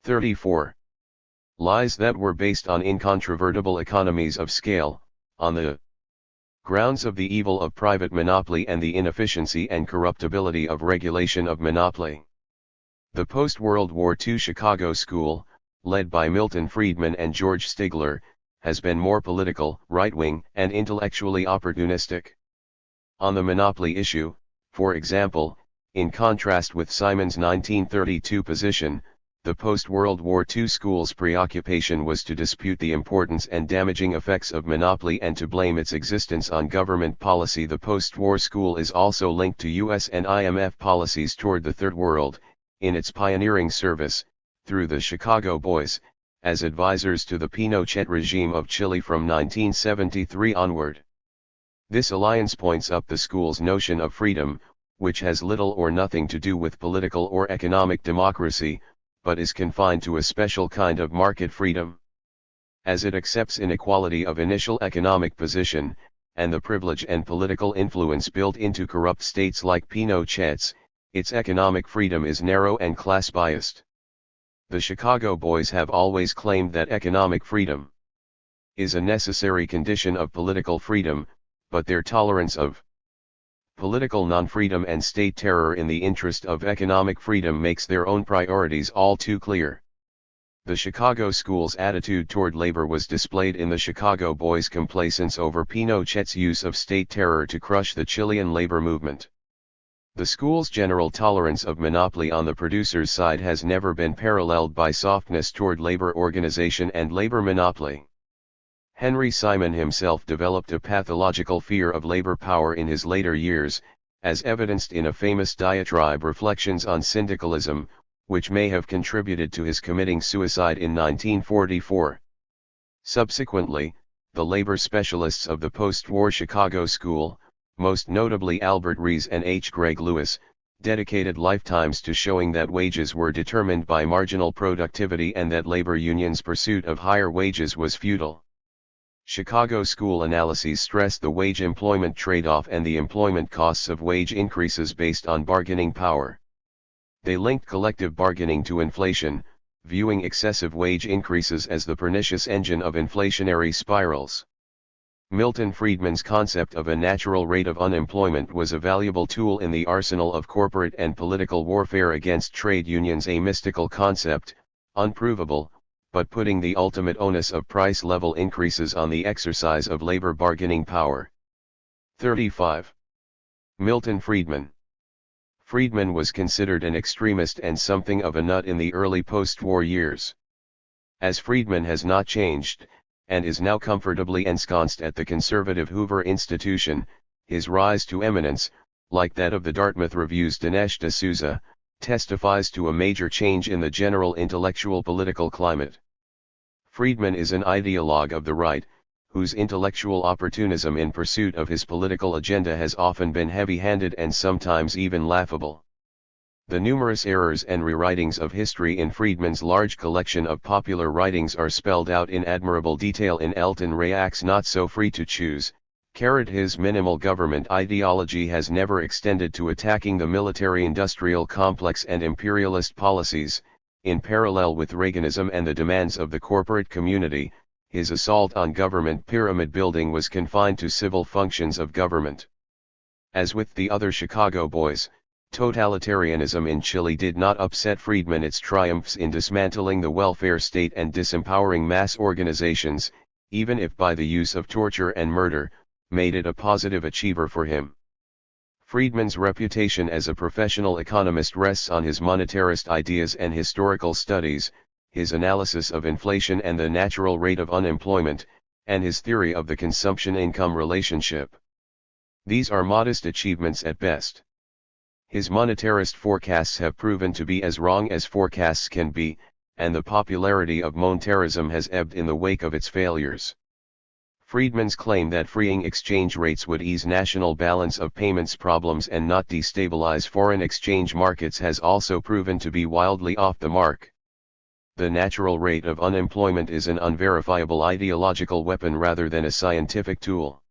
34. Lies that were based on incontrovertible economies of scale, on the grounds of the evil of private monopoly and the inefficiency and corruptibility of regulation of monopoly. The post-World War II Chicago School, led by Milton Friedman and George Stigler, has been more political, right-wing, and intellectually opportunistic. On the monopoly issue, for example, in contrast with Simon's 1932 position, the post-World War II school's preoccupation was to dispute the importance and damaging effects of monopoly and to blame its existence on government policy. The post-war school is also linked to US and IMF policies toward the Third World, in its pioneering service, through the Chicago Boys, as advisors to the Pinochet regime of Chile from 1973 onward. This alliance points up the school's notion of freedom, which has little or nothing to do with political or economic democracy, but is confined to a special kind of market freedom. As it accepts inequality of initial economic position, and the privilege and political influence built into corrupt states like Pinochet's, its economic freedom is narrow and class-biased. The Chicago Boys have always claimed that economic freedom is a necessary condition of political freedom, but their tolerance of political non-freedom and state terror in the interest of economic freedom makes their own priorities all too clear. The Chicago school's attitude toward labor was displayed in the Chicago Boys' complacence over Pinochet's use of state terror to crush the Chilean labor movement. The school's general tolerance of monopoly on the producer's side has never been paralleled by softness toward labor organization and labor monopoly. Henry Simon himself developed a pathological fear of labor power in his later years, as evidenced in a famous diatribe, Reflections on Syndicalism, which may have contributed to his committing suicide in 1944. Subsequently, the labor specialists of the post-war Chicago School, most notably Albert Rees and H. Gregg Lewis, dedicated lifetimes to showing that wages were determined by marginal productivity and that labor unions' pursuit of higher wages was futile. Chicago School analyses stressed the wage-employment trade-off and the employment costs of wage increases based on bargaining power. They linked collective bargaining to inflation, viewing excessive wage increases as the pernicious engine of inflationary spirals. Milton Friedman's concept of a natural rate of unemployment was a valuable tool in the arsenal of corporate and political warfare against trade unions, a mystical concept, unprovable, but putting the ultimate onus of price level increases on the exercise of labor bargaining power. 35. Milton Friedman. Friedman was considered an extremist and something of a nut in the early post-war years. As Friedman has not changed, and is now comfortably ensconced at the conservative Hoover Institution, his rise to eminence, like that of the Dartmouth Review's Dinesh D'Souza, testifies to a major change in the general intellectual political climate. Friedman is an ideologue of the right, whose intellectual opportunism in pursuit of his political agenda has often been heavy-handed and sometimes even laughable. The numerous errors and rewritings of history in Friedman's large collection of popular writings are spelled out in admirable detail in Elton Rayak's Not So Free to Choose. His minimal government ideology has never extended to attacking the military-industrial complex and imperialist policies. In parallel with Reaganism and the demands of the corporate community, his assault on government pyramid building was confined to civil functions of government. As with the other Chicago Boys, totalitarianism in Chile did not upset Friedman. Its triumphs in dismantling the welfare state and disempowering mass organizations, even if by the use of torture and murder, made it a positive achiever for him. Friedman's reputation as a professional economist rests on his monetarist ideas and historical studies, his analysis of inflation and the natural rate of unemployment, and his theory of the consumption-income relationship. These are modest achievements at best. His monetarist forecasts have proven to be as wrong as forecasts can be, and the popularity of monetarism has ebbed in the wake of its failures. Friedman's claim that freeing exchange rates would ease national balance of payments problems and not destabilize foreign exchange markets has also proven to be wildly off the mark. The natural rate of unemployment is an unverifiable ideological weapon rather than a scientific tool.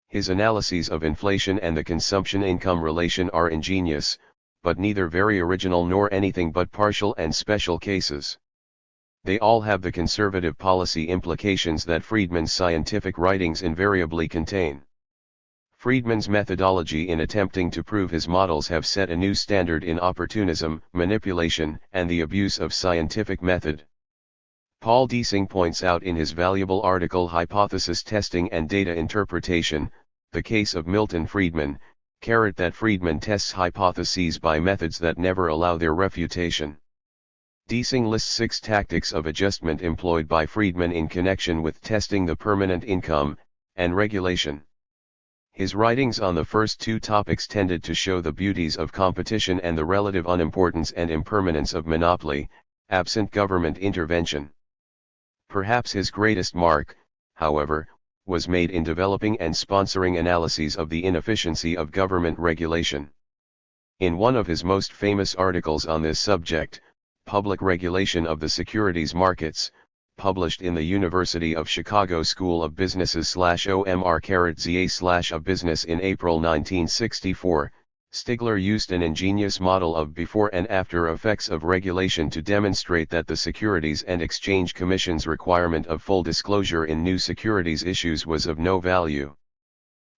His analyses of inflation and the consumption-income relation are ingenious, but neither very original nor anything but partial and special cases. They all have the conservative policy implications that Friedman's scientific writings invariably contain. Friedman's methodology in attempting to prove his models have set a new standard in opportunism, manipulation, and the abuse of scientific method. Paul Dissing points out in his valuable article Hypothesis Testing and Data Interpretation, the case of Milton Friedman, that Friedman tests hypotheses by methods that never allow their refutation. Dissing lists 6 tactics of adjustment employed by Friedman in connection with testing the permanent income, and regulation. His writings on the first 2 topics tended to show the beauties of competition and the relative unimportance and impermanence of monopoly, absent government intervention. Perhaps his greatest mark, however, was made in developing and sponsoring analyses of the inefficiency of government regulation. In one of his most famous articles on this subject, Public Regulation of the Securities Markets, published in the University of Chicago School of Businesses/OMR/ZA/of Business in April 1964, Stigler used an ingenious model of before and after effects of regulation to demonstrate that the Securities and Exchange Commission's requirement of full disclosure in new securities issues was of no value.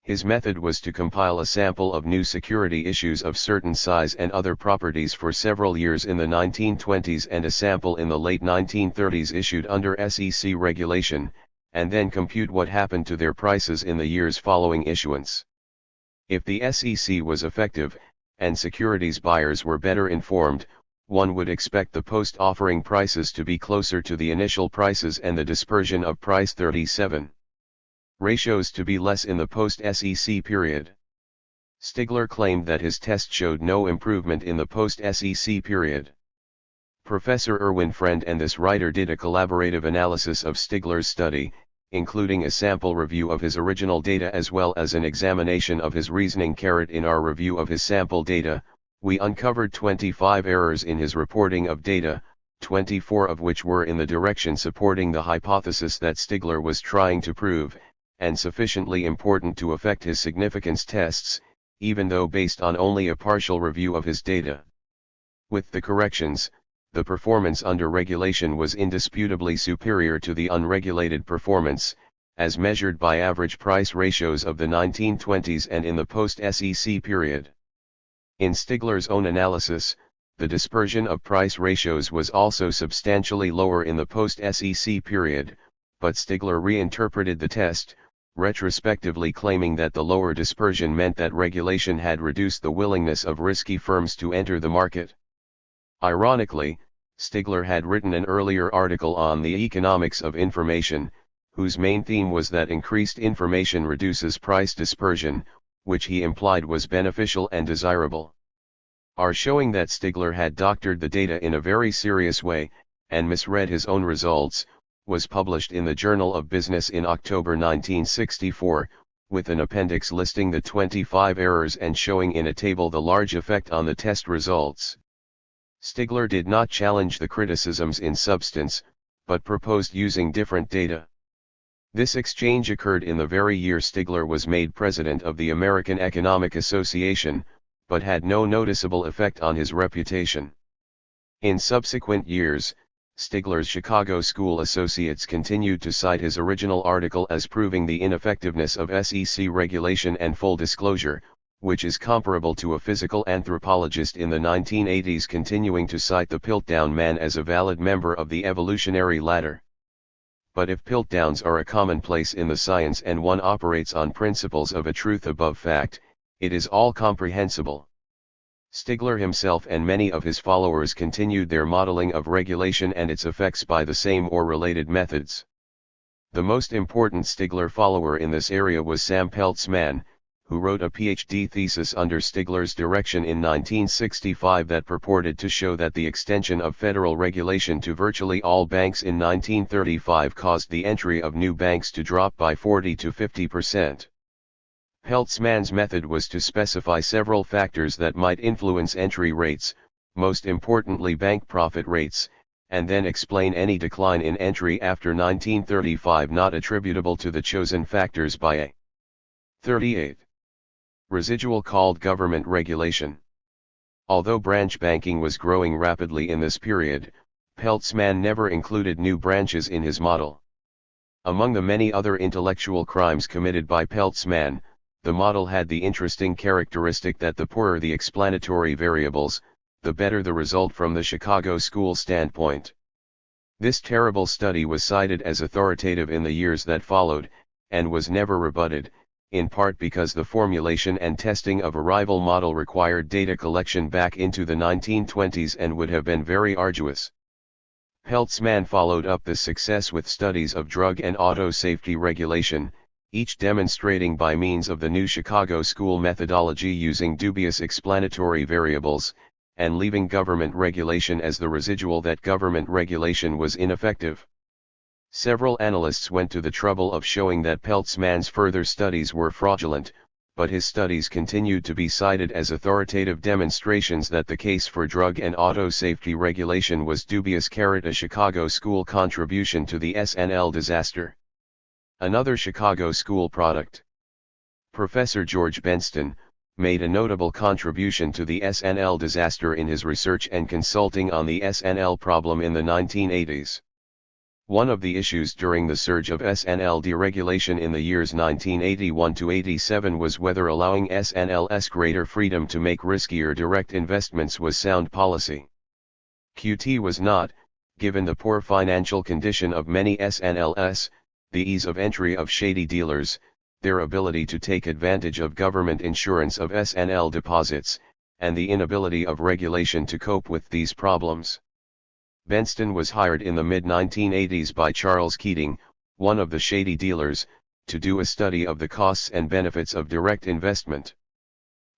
His method was to compile a sample of new security issues of certain size and other properties for several years in the 1920s and a sample in the late 1930s issued under SEC regulation, and then compute what happened to their prices in the years following issuance. If the SEC was effective, and securities buyers were better informed, one would expect the post-offering prices to be closer to the initial prices and the dispersion of price 37 ratios to be less in the post-SEC period. Stigler claimed that his test showed no improvement in the post-SEC period. Professor Erwin Friend and this writer did a collaborative analysis of Stigler's study, including a sample review of his original data as well as an examination of his reasoning. In our review of his sample data, we uncovered 25 errors in his reporting of data, 24 of which were in the direction supporting the hypothesis that Stigler was trying to prove, and sufficiently important to affect his significance tests, even though based on only a partial review of his data. With the corrections, the performance under regulation was indisputably superior to the unregulated performance, as measured by average price ratios of the 1920s and in the post-SEC period. In Stigler's own analysis, the dispersion of price ratios was also substantially lower in the post-SEC period, but Stigler reinterpreted the test, retrospectively claiming that the lower dispersion meant that regulation had reduced the willingness of risky firms to enter the market. Ironically, Stigler had written an earlier article on the economics of information, whose main theme was that increased information reduces price dispersion, which he implied was beneficial and desirable. Are showing that Stigler had doctored the data in a very serious way, and misread his own results, was published in the Journal of Business in October 1964, with an appendix listing the 25 errors and showing in a table the large effect on the test results. Stigler did not challenge the criticisms in substance, but proposed using different data. This exchange occurred in the very year Stigler was made president of the American Economic Association, but had no noticeable effect on his reputation. In subsequent years, Stigler's Chicago School associates continued to cite his original article as proving the ineffectiveness of SEC regulation and full disclosure, which is comparable to a physical anthropologist in the 1980s continuing to cite the Piltdown man as a valid member of the evolutionary ladder. But if Piltdowns are a commonplace in the science and one operates on principles of a truth above fact, it is all comprehensible. Stigler himself and many of his followers continued their modeling of regulation and its effects by the same or related methods. The most important Stigler follower in this area was Sam Peltzman, who wrote a PhD thesis under Stigler's direction in 1965 that purported to show that the extension of federal regulation to virtually all banks in 1935 caused the entry of new banks to drop by 40 to 50%. Peltzman's method was to specify several factors that might influence entry rates, most importantly bank profit rates, and then explain any decline in entry after 1935 not attributable to the chosen factors by a 38. Residual called government regulation. Although branch banking was growing rapidly in this period, Peltzman never included new branches in his model. Among the many other intellectual crimes committed by Peltzman, the model had the interesting characteristic that the poorer the explanatory variables, the better the result from the Chicago School standpoint. This terrible study was cited as authoritative in the years that followed, and was never rebutted, in part because the formulation and testing of a rival model required data collection back into the 1920s and would have been very arduous. Peltzman followed up this success with studies of drug and auto safety regulation, each demonstrating by means of the new Chicago School methodology using dubious explanatory variables, and leaving government regulation as the residual that government regulation was ineffective. Several analysts went to the trouble of showing that Peltzman's further studies were fraudulent, but his studies continued to be cited as authoritative demonstrations that the case for drug and auto safety regulation was dubious. A Chicago school contribution to the SNL disaster. Another Chicago school product. Professor George Benston made a notable contribution to the SNL disaster in his research and consulting on the SNL problem in the 1980s. One of the issues during the surge of SNL deregulation in the years 1981 to 87 was whether allowing SNLs greater freedom to make riskier direct investments was sound policy. QT was not, given the poor financial condition of many SNLs, the ease of entry of shady dealers, their ability to take advantage of government insurance of SNL deposits, and the inability of regulation to cope with these problems. Benston was hired in the mid-1980s by Charles Keating, one of the shady dealers, to do a study of the costs and benefits of direct investment.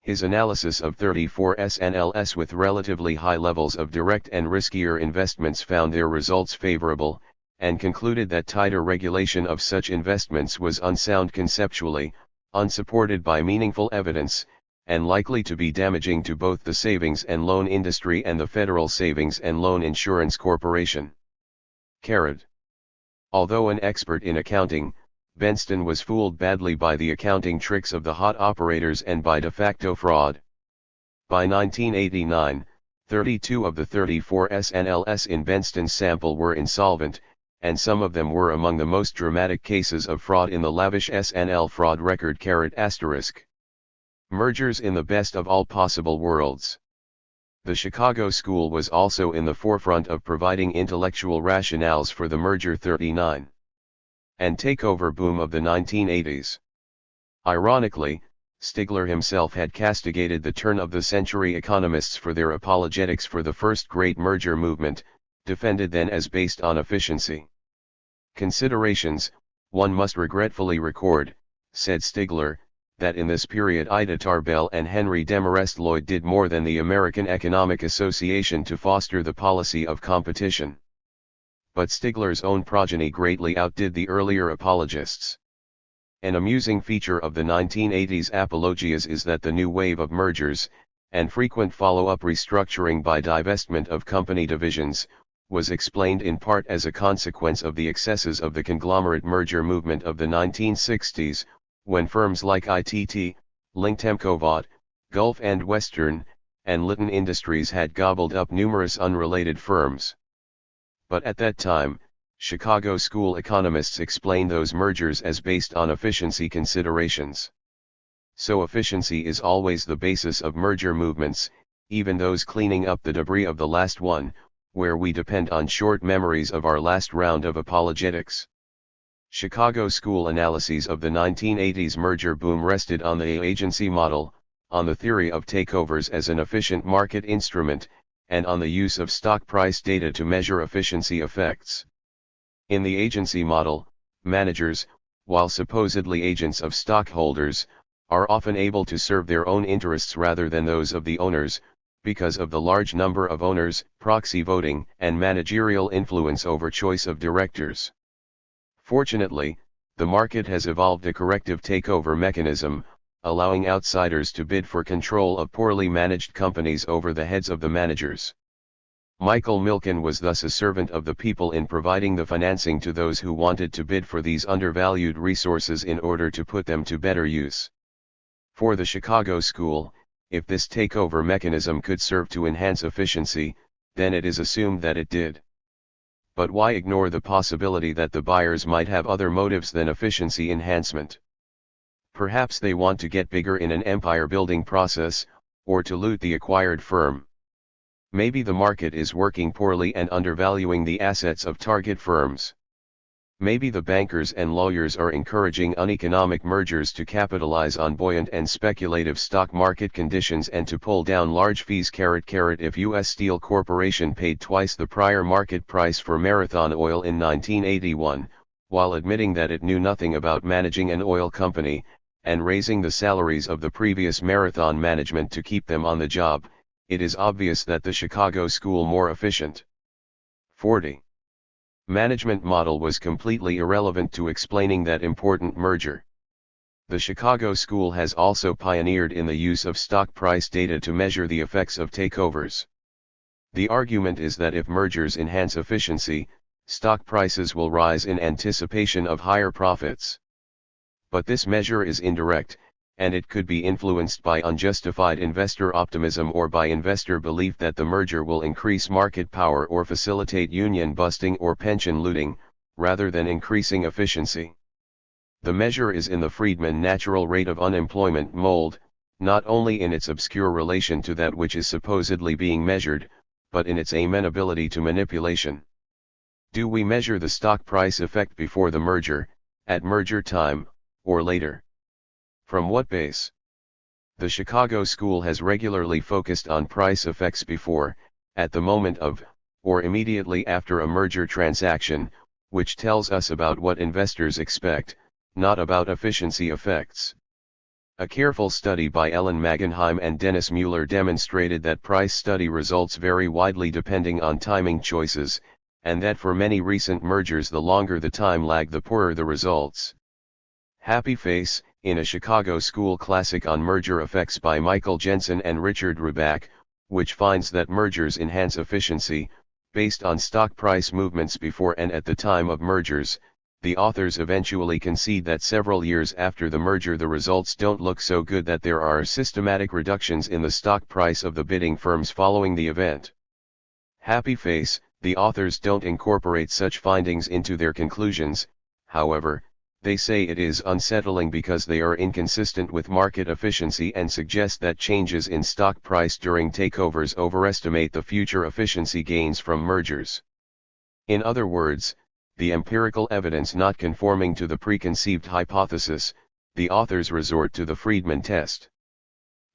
His analysis of 34 SNLs with relatively high levels of direct and riskier investments found their results favorable, and concluded that tighter regulation of such investments was unsound conceptually, unsupported by meaningful evidence, and likely to be damaging to both the savings and loan industry and the Federal Savings and Loan Insurance Corporation. Although an expert in accounting, Benston was fooled badly by the accounting tricks of the hot operators and by de facto fraud. By 1989, 32 of the 34 SNLs in Benston's sample were insolvent, and some of them were among the most dramatic cases of fraud in the lavish SNL fraud record. Mergers in the best of all possible worlds. The Chicago School was also in the forefront of providing intellectual rationales for the merger 39 and takeover boom of the 1980s. Ironically, Stigler himself had castigated the turn-of-the-century economists for their apologetics for the first great merger movement, defended then as based on efficiency. Considerations, one must regretfully record, said Stigler, that in this period Ida Tarbell and Henry Demarest Lloyd did more than the American Economic Association to foster the policy of competition. But Stigler's own progeny greatly outdid the earlier apologists. An amusing feature of the 1980s apologias is that the new wave of mergers, and frequent follow-up restructuring by divestment of company divisions, was explained in part as a consequence of the excesses of the conglomerate merger movement of the 1960s, when firms like ITT, Linktemco-Vought, Gulf and Western, and Litton Industries had gobbled up numerous unrelated firms. But at that time, Chicago school economists explained those mergers as based on efficiency considerations. So efficiency is always the basis of merger movements, even those cleaning up the debris of the last one, where we depend on short memories of our last round of apologetics. Chicago school analyses of the 1980s merger boom rested on the agency model, on the theory of takeovers as an efficient market instrument, and on the use of stock price data to measure efficiency effects. In the agency model, managers, while supposedly agents of stockholders, are often able to serve their own interests rather than those of the owners, because of the large number of owners, proxy voting, and managerial influence over choice of directors. Fortunately, the market has evolved a corrective takeover mechanism, allowing outsiders to bid for control of poorly managed companies over the heads of the managers. Michael Milken was thus a servant of the people in providing the financing to those who wanted to bid for these undervalued resources in order to put them to better use. For the Chicago School, if this takeover mechanism could serve to enhance efficiency, then it is assumed that it did. But why ignore the possibility that the buyers might have other motives than efficiency enhancement? Perhaps they want to get bigger in an empire-building process, or to loot the acquired firm. Maybe the market is working poorly and undervaluing the assets of target firms. Maybe the bankers and lawyers are encouraging uneconomic mergers to capitalize on buoyant and speculative stock market conditions and to pull down large fees. If U.S. Steel Corporation paid twice the prior market price for Marathon Oil in 1981, while admitting that it knew nothing about managing an oil company, and raising the salaries of the previous Marathon management to keep them on the job, it is obvious that the Chicago School more efficient. 40. Management model was completely irrelevant to explaining that important merger. The Chicago School has also pioneered in the use of stock price data to measure the effects of takeovers. The argument is that if mergers enhance efficiency, stock prices will rise in anticipation of higher profits. But this measure is indirect, and it could be influenced by unjustified investor optimism or by investor belief that the merger will increase market power or facilitate union busting or pension looting, rather than increasing efficiency. The measure is in the Friedman natural rate of unemployment mold, not only in its obscure relation to that which is supposedly being measured, but in its amenability to manipulation. Do we measure the stock price effect before the merger, at merger time, or later? From what base? The Chicago School has regularly focused on price effects before, at the moment of, or immediately after a merger transaction, which tells us about what investors expect, not about efficiency effects. A careful study by Ellen Magenheim and Dennis Mueller demonstrated that price study results vary widely depending on timing choices, and that for many recent mergers the longer the time lag the poorer the results. Happy Face, in a Chicago School classic on merger effects by Michael Jensen and Richard Rubach, which finds that mergers enhance efficiency, based on stock price movements before and at the time of mergers, the authors eventually concede that several years after the merger the results don't look so good, that there are systematic reductions in the stock price of the bidding firms following the event. Happy Face, the authors don't incorporate such findings into their conclusions, however, they say it is unsettling because they are inconsistent with market efficiency and suggest that changes in stock price during takeovers overestimate the future efficiency gains from mergers. In other words, the empirical evidence not conforming to the preconceived hypothesis, the authors resort to the Friedman test.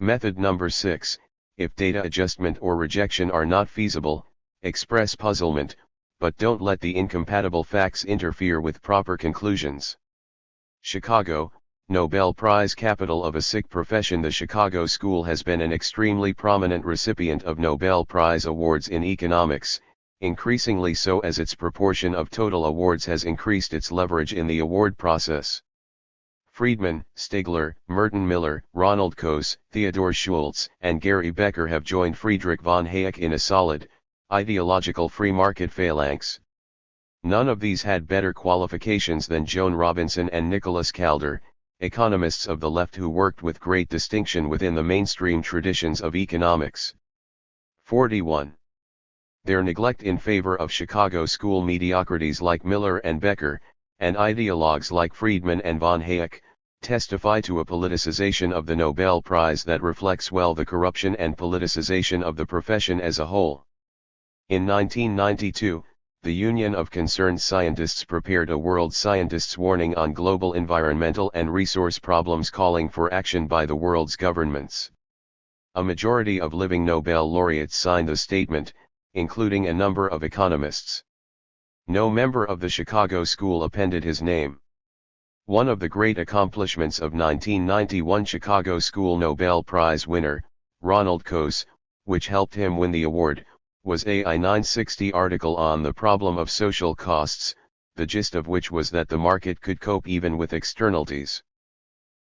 Method number 6, if data adjustment or rejection are not feasible, express puzzlement, but don't let the incompatible facts interfere with proper conclusions. Chicago, Nobel Prize capital of a sick profession. The Chicago School has been an extremely prominent recipient of Nobel Prize awards in economics, increasingly so as its proportion of total awards has increased its leverage in the award process. Friedman, Stigler, Merton Miller, Ronald Coase, Theodore Schultz, and Gary Becker have joined Friedrich von Hayek in a solid, ideological free market phalanx. None of these had better qualifications than Joan Robinson and Nicholas Calder, economists of the left who worked with great distinction within the mainstream traditions of economics. 41. Their neglect in favor of Chicago School mediocrities like Miller and Becker, and ideologues like Friedman and von Hayek, testify to a politicization of the Nobel Prize that reflects well the corruption and politicization of the profession as a whole. In 1992, the Union of Concerned Scientists prepared a World Scientists' Warning on global environmental and resource problems, calling for action by the world's governments. A majority of living Nobel laureates signed the statement, including a number of economists. No member of the Chicago School appended his name. One of the great accomplishments of 1991 Chicago School Nobel Prize winner, Ronald Coase, which helped him win the award, was a I-960 article on the problem of social costs, the gist of which was that the market could cope even with externalities.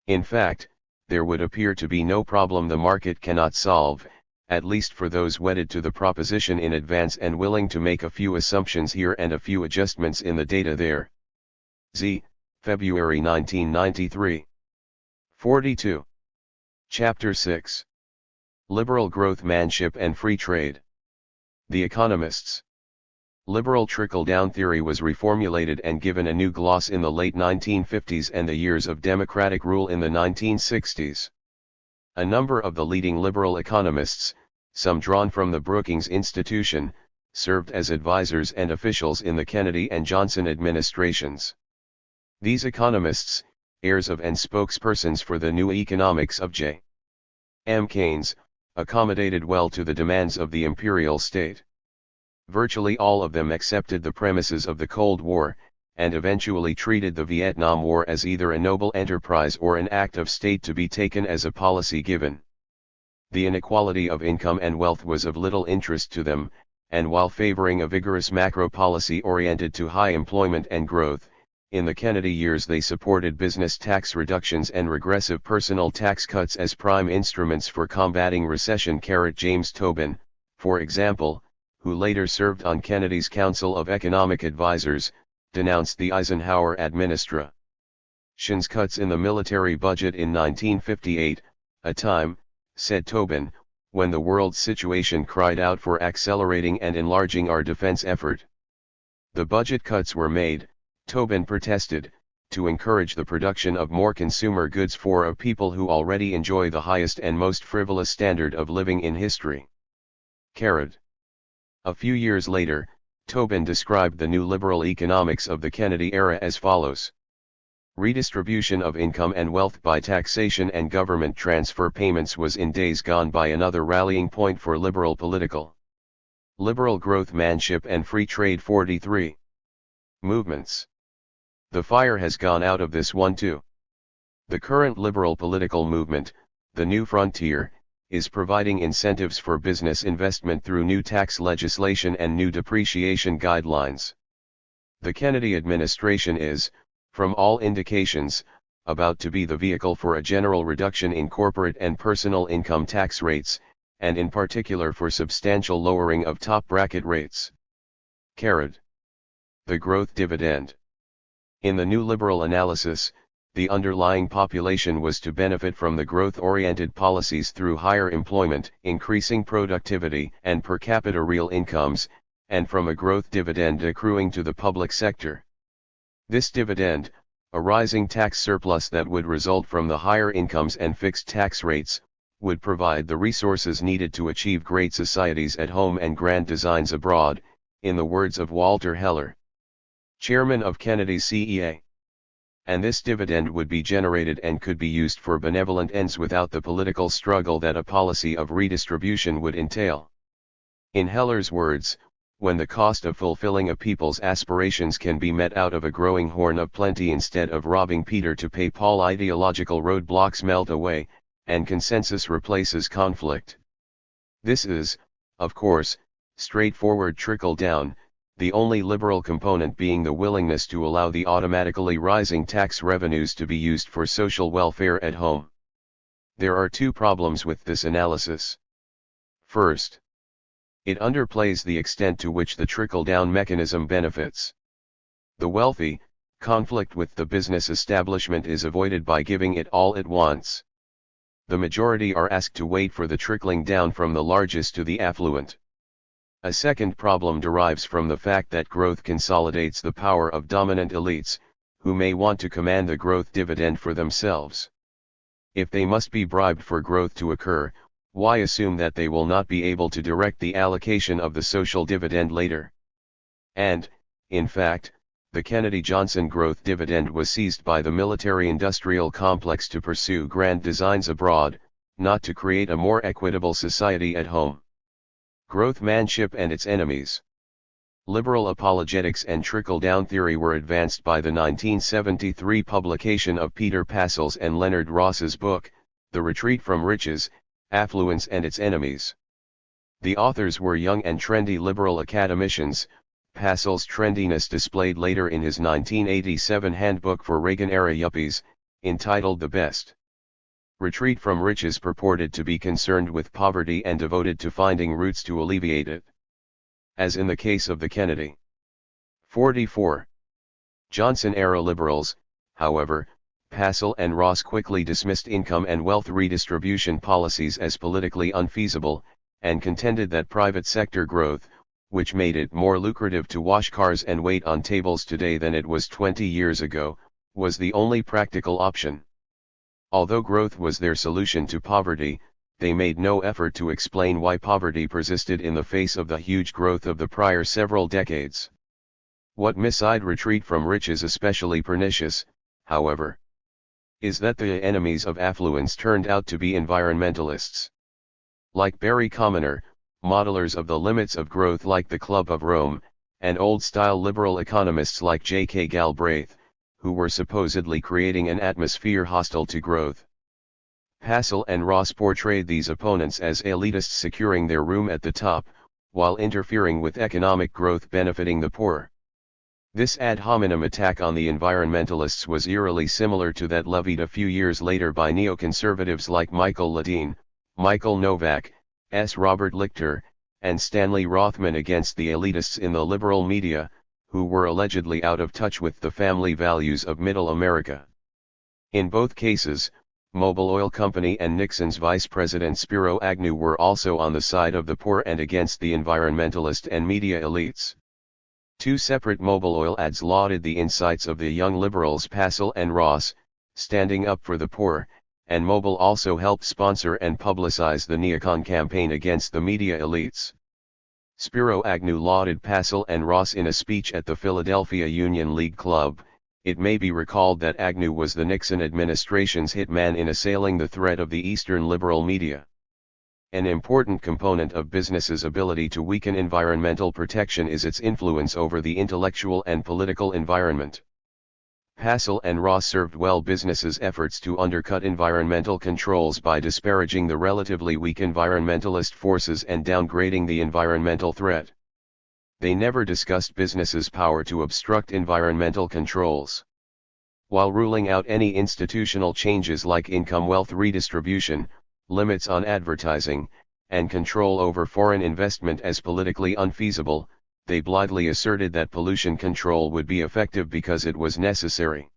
In fact, there would appear to be no problem the market cannot solve, at least for those wedded to the proposition in advance and willing to make a few assumptions here and a few adjustments in the data there. Z. February 1993. 42. Chapter 6. Liberal Growthmanship and Free Trade. The Economists. Liberal trickle-down theory was reformulated and given a new gloss in the late 1950s and the years of democratic rule in the 1960s. A number of the leading liberal economists, some drawn from the Brookings Institution, served as advisors and officials in the Kennedy and Johnson administrations. These economists, heirs of and spokespersons for the new economics of J. M. Keynes, accommodated well to the demands of the imperial state. Virtually all of them accepted the premises of the Cold War, and eventually treated the Vietnam War as either a noble enterprise or an act of state to be taken as a policy given. The inequality of income and wealth was of little interest to them, and while favoring a vigorous macro policy oriented to high employment and growth, in the Kennedy years they supported business tax reductions and regressive personal tax cuts as prime instruments for combating recession. James Tobin, for example, who later served on Kennedy's Council of Economic Advisers, denounced the Eisenhower administration's cuts in the military budget in 1958, a time, said Tobin, when the world's situation cried out for accelerating and enlarging our defense effort. The budget cuts were made, Tobin protested, to encourage the production of more consumer goods for a people who already enjoy the highest and most frivolous standard of living in history. A few years later, Tobin described the new liberal economics of the Kennedy era as follows. Redistribution of income and wealth by taxation and government transfer payments was in days gone by another rallying point for liberal liberal growth-manship and free trade 43 movements. The fire has gone out of this one too. The current liberal political movement, the New Frontier, is providing incentives for business investment through new tax legislation and new depreciation guidelines. The Kennedy administration is, from all indications, about to be the vehicle for a general reduction in corporate and personal income tax rates, and in particular for substantial lowering of top bracket rates. The growth dividend. In the new liberal analysis, the underlying population was to benefit from the growth-oriented policies through higher employment, increasing productivity and per capita real incomes, and from a growth dividend accruing to the public sector. This dividend, a rising tax surplus that would result from the higher incomes and fixed tax rates, would provide the resources needed to achieve great societies at home and grand designs abroad, in the words of Walter Heller, chairman of Kennedy's CEA. And this dividend would be generated and could be used for benevolent ends without the political struggle that a policy of redistribution would entail. In Heller's words, when the cost of fulfilling a people's aspirations can be met out of a growing horn of plenty instead of robbing Peter to pay Paul, ideological roadblocks melt away, and consensus replaces conflict. This is, of course, straightforward trickle-down, the only liberal component being the willingness to allow the automatically rising tax revenues to be used for social welfare at home. There are two problems with this analysis. First, it underplays the extent to which the trickle-down mechanism benefits the wealthy. Conflict with the business establishment is avoided by giving it all at once. The majority are asked to wait for the trickling down from the largest to the affluent. A second problem derives from the fact that growth consolidates the power of dominant elites, who may want to command the growth dividend for themselves. If they must be bribed for growth to occur, why assume that they will not be able to direct the allocation of the social dividend later? And, in fact, the Kennedy-Johnson growth dividend was seized by the military-industrial complex to pursue grand designs abroad, not to create a more equitable society at home. Growth-manship and its enemies. Liberal apologetics and trickle-down theory were advanced by the 1973 publication of Peter Passel's and Leonard Ross's book, The Retreat from Riches, Affluence and Its Enemies. The authors were young and trendy liberal academicians, Passel's trendiness displayed later in his 1987 handbook for Reagan-era yuppies, entitled The Best Retreat from Riches purported to be concerned with poverty and devoted to finding routes to alleviate it. As in the case of the Kennedy 44 Johnson-era liberals, however, Passel and Ross quickly dismissed income and wealth redistribution policies as politically unfeasible, and contended that private sector growth, which made it more lucrative to wash cars and wait on tables today than it was 20 years ago, was the only practical option. Although growth was their solution to poverty, they made no effort to explain why poverty persisted in the face of the huge growth of the prior several decades. What made retreat from riches especially pernicious, however, is that the enemies of affluence turned out to be environmentalists. Like Barry Commoner, modelers of the limits of growth like the Club of Rome, and old-style liberal economists like J.K. Galbraith, who were supposedly creating an atmosphere hostile to growth. Passel and Ross portrayed these opponents as elitists securing their room at the top, while interfering with economic growth benefiting the poor. This ad hominem attack on the environmentalists was eerily similar to that levied a few years later by neoconservatives like Michael Ledeen, Michael Novak, S. Robert Lichter, and Stanley Rothman against the elitists in the liberal media, who were allegedly out of touch with the family values of Middle America. In both cases, Mobil Oil Company and Nixon's Vice President Spiro Agnew were also on the side of the poor and against the environmentalist and media elites. Two separate Mobil Oil ads lauded the insights of the young liberals Passel and Ross, standing up for the poor, and Mobil also helped sponsor and publicize the neocon campaign against the media elites. Spiro Agnew lauded Passel and Ross in a speech at the Philadelphia Union League Club. It may be recalled that Agnew was the Nixon administration's hitman in assailing the threat of the Eastern liberal media. An important component of business's ability to weaken environmental protection is its influence over the intellectual and political environment. Passel and Ross served well business's efforts to undercut environmental controls by disparaging the relatively weak environmentalist forces and downgrading the environmental threat. They never discussed business's power to obstruct environmental controls. While ruling out any institutional changes like income wealth redistribution, limits on advertising, and control over foreign investment as politically unfeasible, they blithely asserted that pollution control would be effective because it was necessary.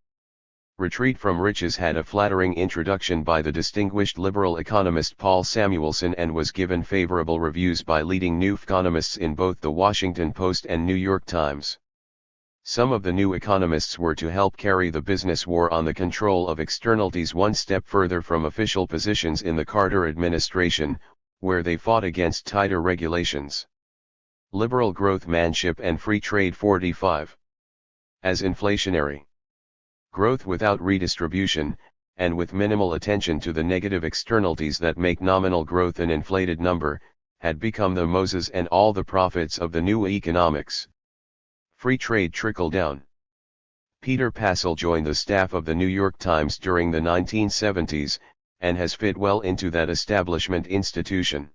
Retreat from Riches had a flattering introduction by the distinguished liberal economist Paul Samuelson and was given favorable reviews by leading new economists in both the Washington Post and New York Times. Some of the new economists were to help carry the business war on the control of externalities one step further from official positions in the Carter administration, where they fought against tighter regulations. Liberal growth-manship and free trade 45. As inflationary. Growth without redistribution, and with minimal attention to the negative externalities that make nominal growth an inflated number, had become the Moses and all the prophets of the new economics. Free trade trickle-down. Peter Passel joined the staff of the New York Times during the 1970s, and has fit well into that establishment institution.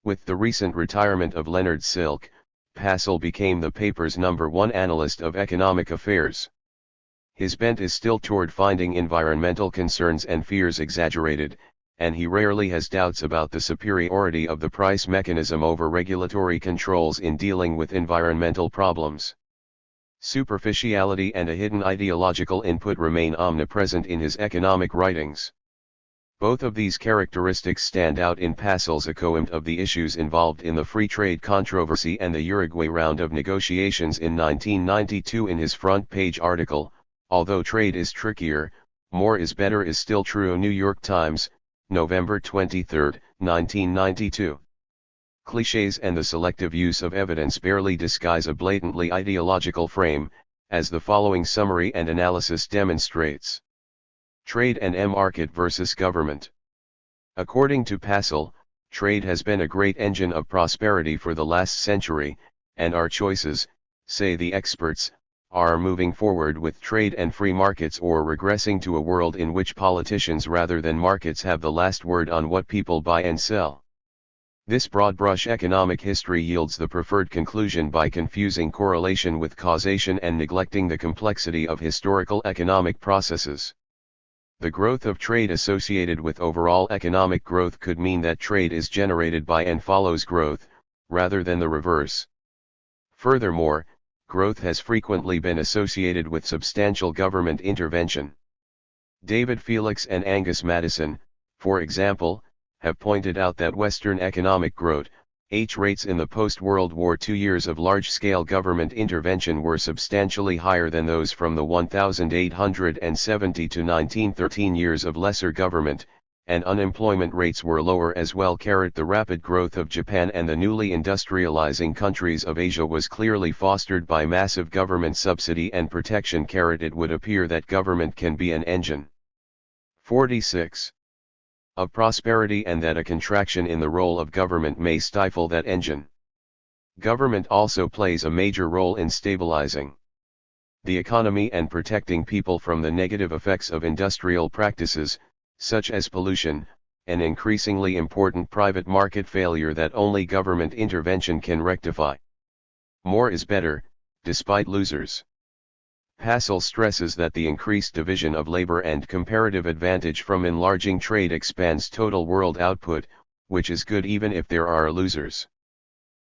With the recent retirement of Leonard Silk, Passel became the paper's #1 analyst of economic affairs. His bent is still toward finding environmental concerns and fears exaggerated, and he rarely has doubts about the superiority of the price mechanism over regulatory controls in dealing with environmental problems. Superficiality and a hidden ideological input remain omnipresent in his economic writings. Both of these characteristics stand out in Passel's account of the issues involved in the free trade controversy and the Uruguay round of negotiations in 1992 in his front-page article, "Although Trade is Trickier, More is Better" is still true. New York Times, November 23, 1992. Clichés and the selective use of evidence barely disguise a blatantly ideological frame, as the following summary and analysis demonstrates. Trade and market versus government. According to Passel, trade has been a great engine of prosperity for the last century, and our choices, say the experts, are moving forward with trade and free markets or regressing to a world in which politicians rather than markets have the last word on what people buy and sell. This broad-brush economic history yields the preferred conclusion by confusing correlation with causation and neglecting the complexity of historical economic processes. The growth of trade associated with overall economic growth could mean that trade is generated by and follows growth, rather than the reverse. Furthermore, growth has frequently been associated with substantial government intervention. David Felix and Angus Madison, for example, have pointed out that Western economic growth, rates in the post-World War II years of large-scale government intervention were substantially higher than those from the 1870 to 1913 years of lesser government, and unemployment rates were lower as well. The rapid growth of Japan and the newly industrializing countries of Asia was clearly fostered by massive government subsidy and protection. It would appear that government can be an engine 46 of prosperity, and that a contraction in the role of government may stifle that engine. Government also plays a major role in stabilizing the economy and protecting people from the negative effects of industrial practices, such as pollution, an increasingly important private market failure that only government intervention can rectify. More is better, despite losers. Passel stresses that the increased division of labor and comparative advantage from enlarging trade expands total world output, which is good even if there are losers.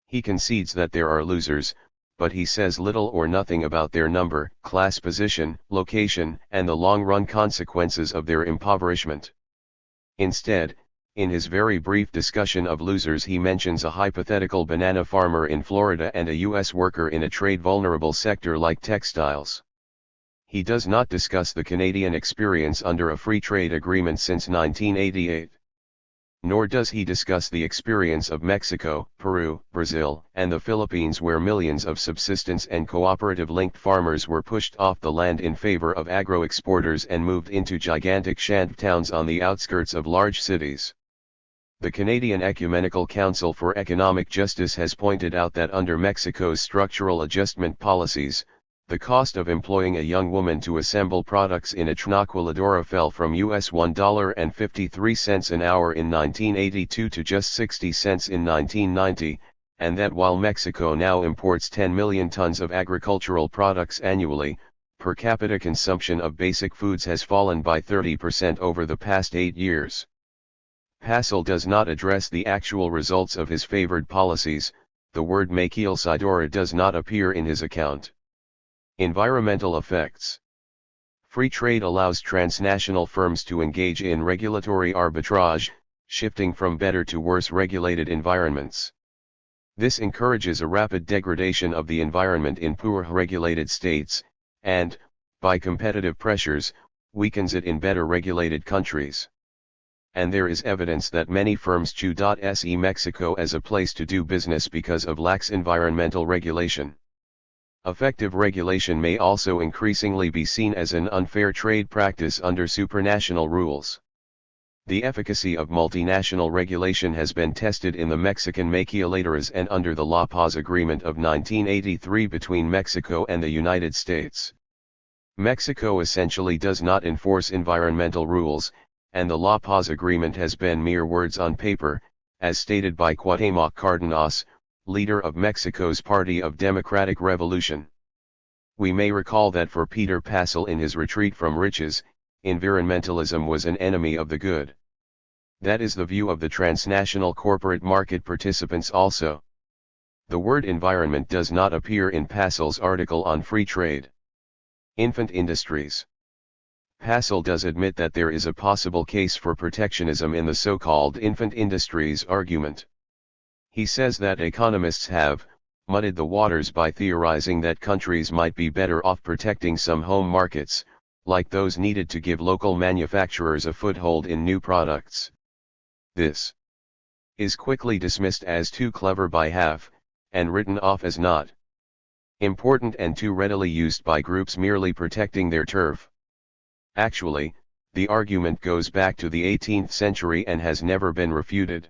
He concedes that there are losers, but he says little or nothing about their number, class position, location, and the long-run consequences of their impoverishment. Instead, in his very brief discussion of losers, he mentions a hypothetical banana farmer in Florida and a U.S. worker in a trade-vulnerable sector like textiles. He does not discuss the Canadian experience under a free trade agreement since 1988. Nor does he discuss the experience of Mexico, Peru, Brazil, and the Philippines, where millions of subsistence and cooperative-linked farmers were pushed off the land in favor of agro-exporters and moved into gigantic shanty towns on the outskirts of large cities. The Canadian Ecumenical Council for Economic Justice has pointed out that under Mexico's structural adjustment policies, the cost of employing a young woman to assemble products in a trinaculadora fell from US $1.53 an hour in 1982 to just 60 cents in 1990, and that while Mexico now imports 10 million tons of agricultural products annually, per capita consumption of basic foods has fallen by 30% over the past 8 years. Passel does not address the actual results of his favored policies. The word maquiladora does not appear in his account. Environmental effects. Free trade allows transnational firms to engage in regulatory arbitrage, shifting from better to worse regulated environments. This encourages a rapid degradation of the environment in poor regulated states, and, by competitive pressures, weakens it in better regulated countries. And there is evidence that many firms choose Mexico as a place to do business because of lax environmental regulation. Effective regulation may also increasingly be seen as an unfair trade practice under supranational rules. The efficacy of multinational regulation has been tested in the Mexican maquiladoras and under the La Paz Agreement of 1983 between Mexico and the United States. Mexico essentially does not enforce environmental rules, and the La Paz Agreement has been mere words on paper, as stated by Cuauhtémoc Cárdenas, leader of Mexico's Party of Democratic Revolution. We may recall that for Peter Passel in his Retreat from Riches, environmentalism was an enemy of the good. That is the view of the transnational corporate market participants also. The word environment does not appear in Passel's article on free trade. Infant industries. Passel does admit that there is a possible case for protectionism in the so-called infant industries argument. He says that economists have muddied the waters by theorizing that countries might be better off protecting some home markets, like those needed to give local manufacturers a foothold in new products. This is quickly dismissed as too clever by half, and written off as not important and too readily used by groups merely protecting their turf. Actually, the argument goes back to the 18th century and has never been refuted.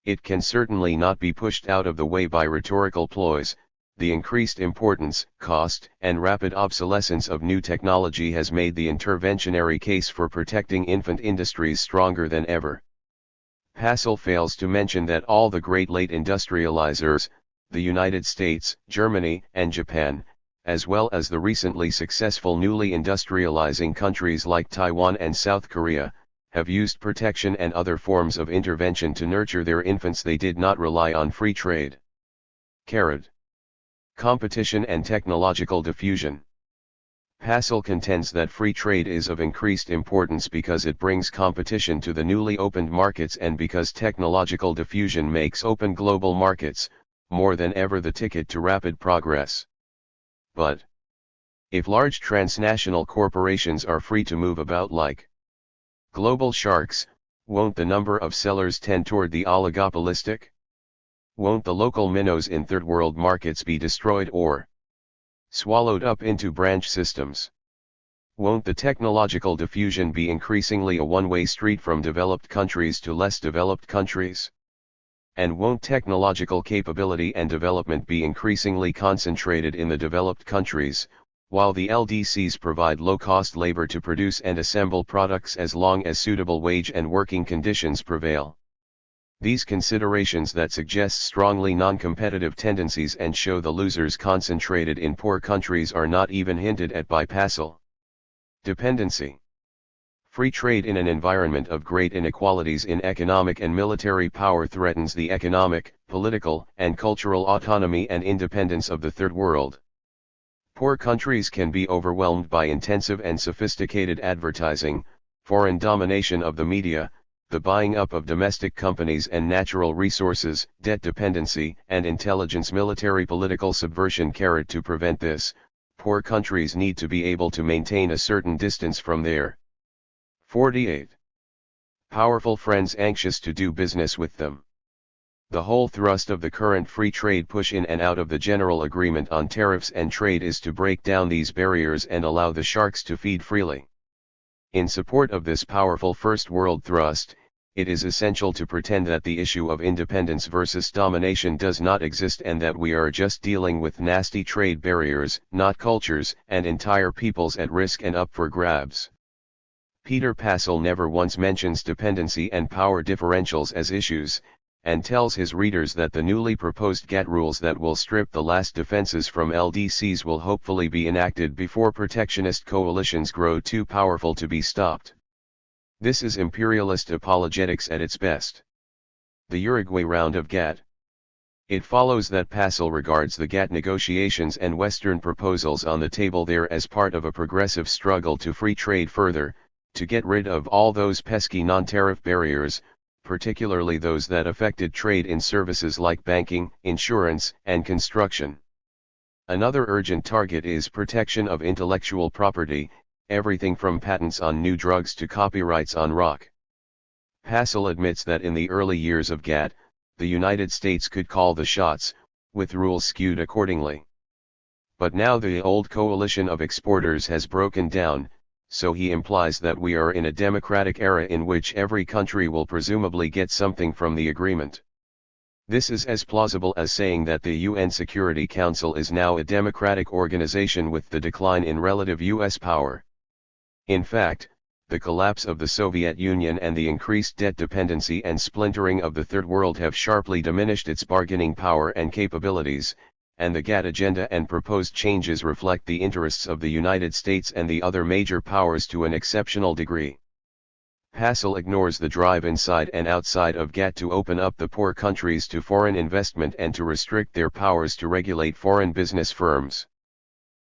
It can certainly not be pushed out of the way by rhetorical ploys. The increased importance, cost, and rapid obsolescence of new technology has made the interventionary case for protecting infant industries stronger than ever. Passel fails to mention that all the great late industrializers, the United States, Germany, and Japan, as well as the recently successful newly industrializing countries like Taiwan and South Korea, have used protection and other forms of intervention to nurture their infants. They did not rely on free trade. Competition and technological diffusion. Passel contends that free trade is of increased importance because it brings competition to the newly opened markets and because technological diffusion makes open global markets, more than ever, the ticket to rapid progress. But if large transnational corporations are free to move about like global sharks, won't the number of sellers tend toward the oligopolistic? Won't the local minnows in third world markets be destroyed or swallowed up into branch systems? Won't the technological diffusion be increasingly a one-way street from developed countries to less developed countries? And won't technological capability and development be increasingly concentrated in the developed countries, While the LDCs provide low-cost labor to produce and assemble products as long as suitable wage and working conditions prevail. These considerations that suggest strongly non-competitive tendencies and show the losers concentrated in poor countries are not even hinted at by Passel. Dependency. Free trade in an environment of great inequalities in economic and military power threatens the economic, political, and cultural autonomy and independence of the Third World. Poor countries can be overwhelmed by intensive and sophisticated advertising, foreign domination of the media, the buying up of domestic companies and natural resources, debt dependency, and intelligence military political subversion. To prevent this, poor countries need to be able to maintain a certain distance from their 48 powerful friends anxious to do business with them. The whole thrust of the current free trade push in and out of the general agreement on tariffs and trade is to break down these barriers and allow the sharks to feed freely. In support of this powerful first world thrust, it is essential to pretend that the issue of independence versus domination does not exist and that we are just dealing with nasty trade barriers, not cultures and entire peoples at risk and up for grabs. Peter Passel never once mentions dependency and power differentials as issues, and tells his readers that the newly proposed GATT rules that will strip the last defenses from LDCs will hopefully be enacted before protectionist coalitions grow too powerful to be stopped. This is imperialist apologetics at its best. The Uruguay round of GATT. It follows that Passel regards the GATT negotiations and Western proposals on the table there as part of a progressive struggle to free trade further, to get rid of all those pesky non-tariff barriers, particularly those that affected trade in services like banking, insurance, and construction. Another urgent target is protection of intellectual property, everything from patents on new drugs to copyrights on rock. Passel admits that in the early years of GATT, the United States could call the shots, with rules skewed accordingly. But now the old coalition of exporters has broken down, so he implies that we are in a democratic era in which every country will presumably get something from the agreement. This is as plausible as saying that the UN Security Council is now a democratic organization with the decline in relative US power. In fact, the collapse of the Soviet Union and the increased debt dependency and splintering of the Third World have sharply diminished its bargaining power and capabilities, and the GATT agenda and proposed changes reflect the interests of the United States and the other major powers to an exceptional degree. Passel ignores the drive inside and outside of GATT to open up the poor countries to foreign investment and to restrict their powers to regulate foreign business firms.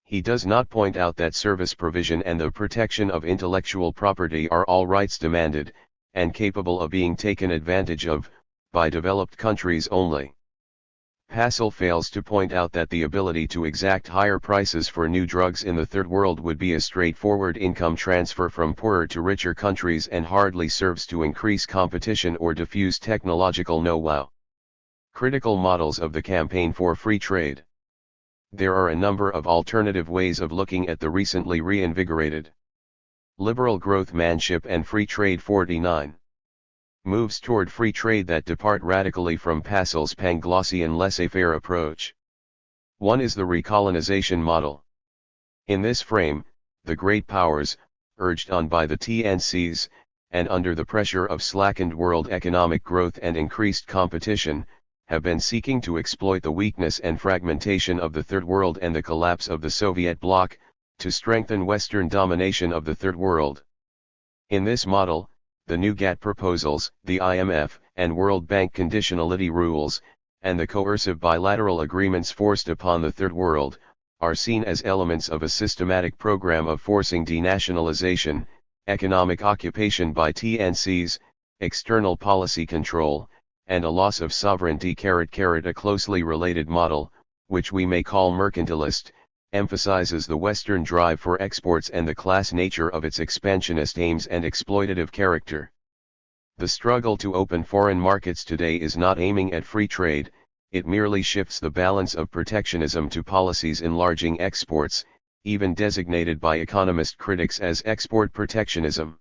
He does not point out that service provision and the protection of intellectual property are all rights demanded, and capable of being taken advantage of, by developed countries only. Passel fails to point out that the ability to exact higher prices for new drugs in the Third World would be a straightforward income transfer from poorer to richer countries and hardly serves to increase competition or diffuse technological know-how. Critical models of the campaign for free trade. There are a number of alternative ways of looking at the recently reinvigorated liberal growth manship and free trade. 49. Moves toward free trade that depart radically from Passel's Panglossian laissez-faire approach. One is the recolonization model. In this frame, the great powers, urged on by the TNCs, and under the pressure of slackened world economic growth and increased competition, have been seeking to exploit the weakness and fragmentation of the Third World and the collapse of the Soviet bloc, to strengthen Western domination of the Third World. In this model, the new GATT proposals, the IMF and World Bank conditionality rules, and the coercive bilateral agreements forced upon the Third World, are seen as elements of a systematic program of forcing denationalization, economic occupation by TNCs, external policy control, and a loss of sovereignty. A closely related model, which we may call mercantilist, emphasizes the Western drive for exports and the class nature of its expansionist aims and exploitative character. The struggle to open foreign markets today is not aiming at free trade, it merely shifts the balance of protectionism to policies enlarging exports, even designated by economist critics as export protectionism.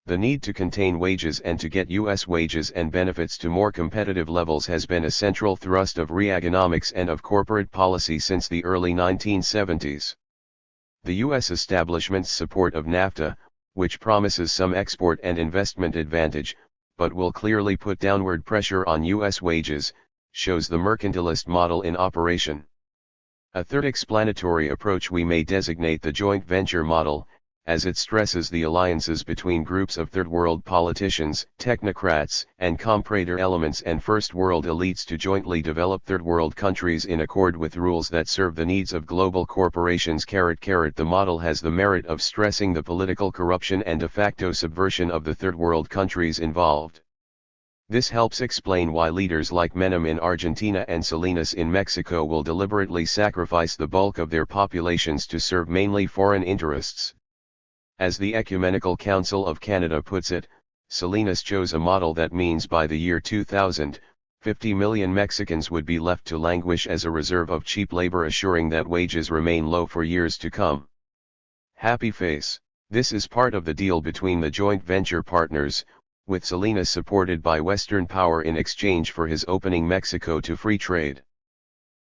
The need to contain wages and to get U.S. wages and benefits to more competitive levels has been a central thrust of Reaganomics and of corporate policy since the early 1970s. The U.S. establishment's support of NAFTA, which promises some export and investment advantage, but will clearly put downward pressure on U.S. wages, shows the mercantilist model in operation. A third explanatory approach we may designate the joint venture model, as it stresses the alliances between groups of third-world politicians, technocrats, and comprador elements and first-world elites to jointly develop third-world countries in accord with rules that serve the needs of global corporations. The model has the merit of stressing the political corruption and de facto subversion of the third-world countries involved. This helps explain why leaders like Menem in Argentina and Salinas in Mexico will deliberately sacrifice the bulk of their populations to serve mainly foreign interests. As the Ecumenical Council of Canada puts it, Salinas chose a model that means by the year 2000, 50 million Mexicans would be left to languish as a reserve of cheap labor, assuring that wages remain low for years to come. Happy face. This is part of the deal between the joint venture partners, with Salinas supported by Western power in exchange for his opening Mexico to free trade.